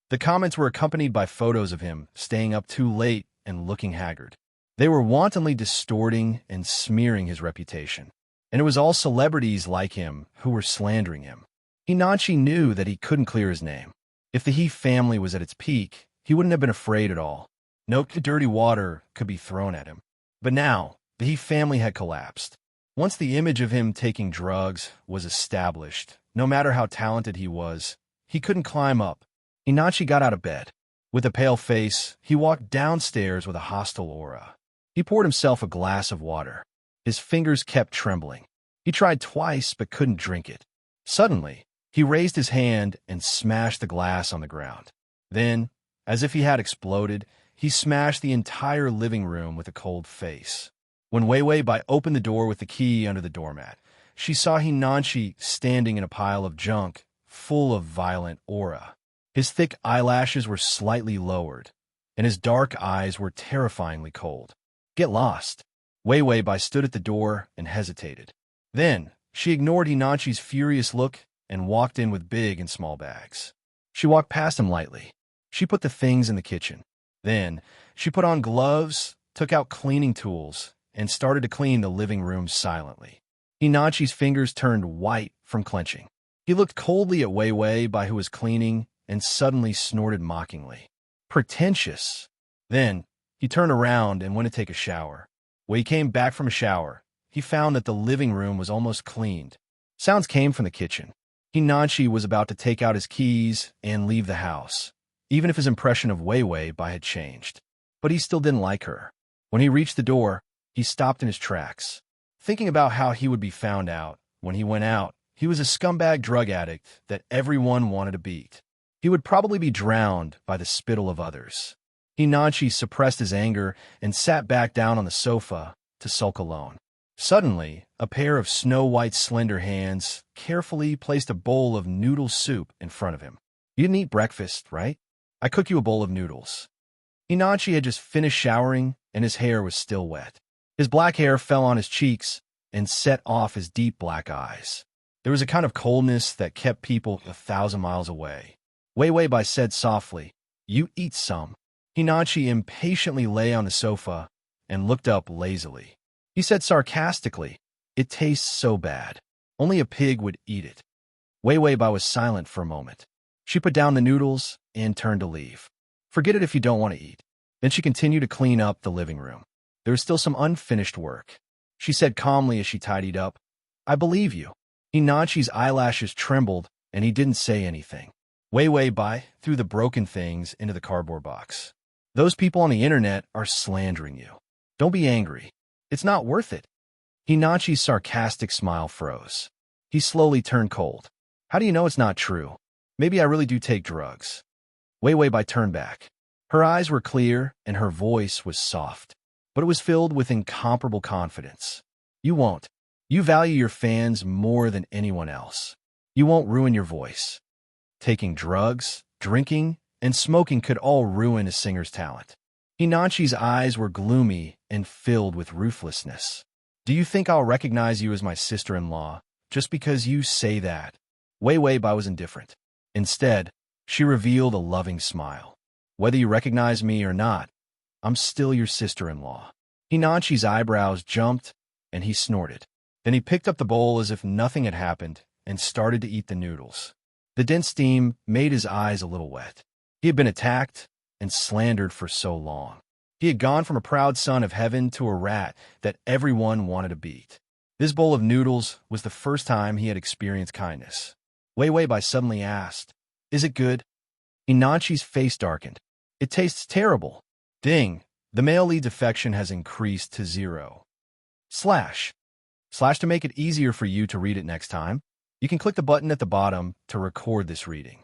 The comments were accompanied by photos of him staying up too late and looking haggard. They were wantonly distorting and smearing his reputation. And it was all celebrities like him who were slandering him. Xianxia knew that he couldn't clear his name. If the He family was at its peak, he wouldn't have been afraid at all. No dirty water could be thrown at him. But now, the He family had collapsed. Once the image of him taking drugs was established, no matter how talented he was, he couldn't climb up. Xianxia got out of bed. With a pale face, he walked downstairs with a hostile aura. He poured himself a glass of water. His fingers kept trembling. He tried twice but couldn't drink it. Suddenly, he raised his hand and smashed the glass on the ground. Then, as if he had exploded, he smashed the entire living room with a cold face. When Wei Wei Bai opened the door with the key under the doormat, she saw Xianxia standing in a pile of junk, full of violent aura. His thick eyelashes were slightly lowered, and his dark eyes were terrifyingly cold. "Get lost." Wei Wei Bai stood at the door and hesitated. Then, She ignored Hinachi's furious look and walked in with big and small bags. She walked past him lightly. She put the things in the kitchen. Then, she put on gloves, took out cleaning tools, and started to clean the living room silently. Hinachi's fingers turned white from clenching. He looked coldly at Wei Wei by who was cleaning and suddenly snorted mockingly. Pretentious. Then, he turned around and went to take a shower. When he came back from a shower, he found that the living room was almost cleaned. Sounds came from the kitchen. Hinachi was about to take out his keys and leave the house, even if his impression of Wei Wei Bai had changed. But he still didn't like her. When he reached the door, he stopped in his tracks, thinking about how he would be found out. When he went out, he was a scumbag drug addict that everyone wanted to beat. He would probably be drowned by the spittle of others. Hinachi suppressed his anger and sat back down on the sofa to sulk alone. Suddenly, a pair of snow-white slender hands carefully placed a bowl of noodle soup in front of him. You didn't eat breakfast, right? I cooked you a bowl of noodles. Hinachi had just finished showering, and his hair was still wet. His black hair fell on his cheeks and set off his deep black eyes. There was a kind of coldness that kept people 1,000 miles away. Wei Wei Bai said softly, "You eat some." Hinachi impatiently lay on the sofa and looked up lazily. He said sarcastically, "It tastes so bad. Only a pig would eat it." Wei Wei Bai was silent for a moment. She put down the noodles and turned to leave. "Forget it if you don't want to eat." Then she continued to clean up the living room. There was still some unfinished work. She said calmly as she tidied up, "I believe you." Hinachi's eyelashes trembled, and he didn't say anything. Wei Wei Bai threw the broken things into the cardboard box. "Those people on the internet are slandering you. Don't be angry. It's not worth it." Hinachi's sarcastic smile froze. He slowly turned cold. "How do you know it's not true? Maybe I really do take drugs." Wei Wei Bai turned back. Her eyes were clear, and her voice was soft, but it was filled with incomparable confidence. "You won't. You value your fans more than anyone else. You won't ruin your voice. Taking drugs, drinking, and smoking could all ruin a singer's talent." Hinachi's eyes were gloomy and filled with ruthlessness. "Do you think I'll recognize you as my sister-in-law just because you say that?" Wei Wei Bai was indifferent. Instead, she revealed a loving smile. "Whether you recognize me or not, I'm still your sister-in-law." Hinachi's eyebrows jumped, and he snorted. Then he picked up the bowl as if nothing had happened and started to eat the noodles. The dense steam made his eyes a little wet. He had been attacked and slandered for so long. He had gone from a proud son of heaven to a rat that everyone wanted to beat. This bowl of noodles was the first time he had experienced kindness. Wei Wei Bai suddenly asked, "Is it good?" Hinachi's face darkened. "It tastes terrible." Ding! The male lead defection has increased to 0. Slash to make it easier for you to read it next time. You can click the button at the bottom to record this reading.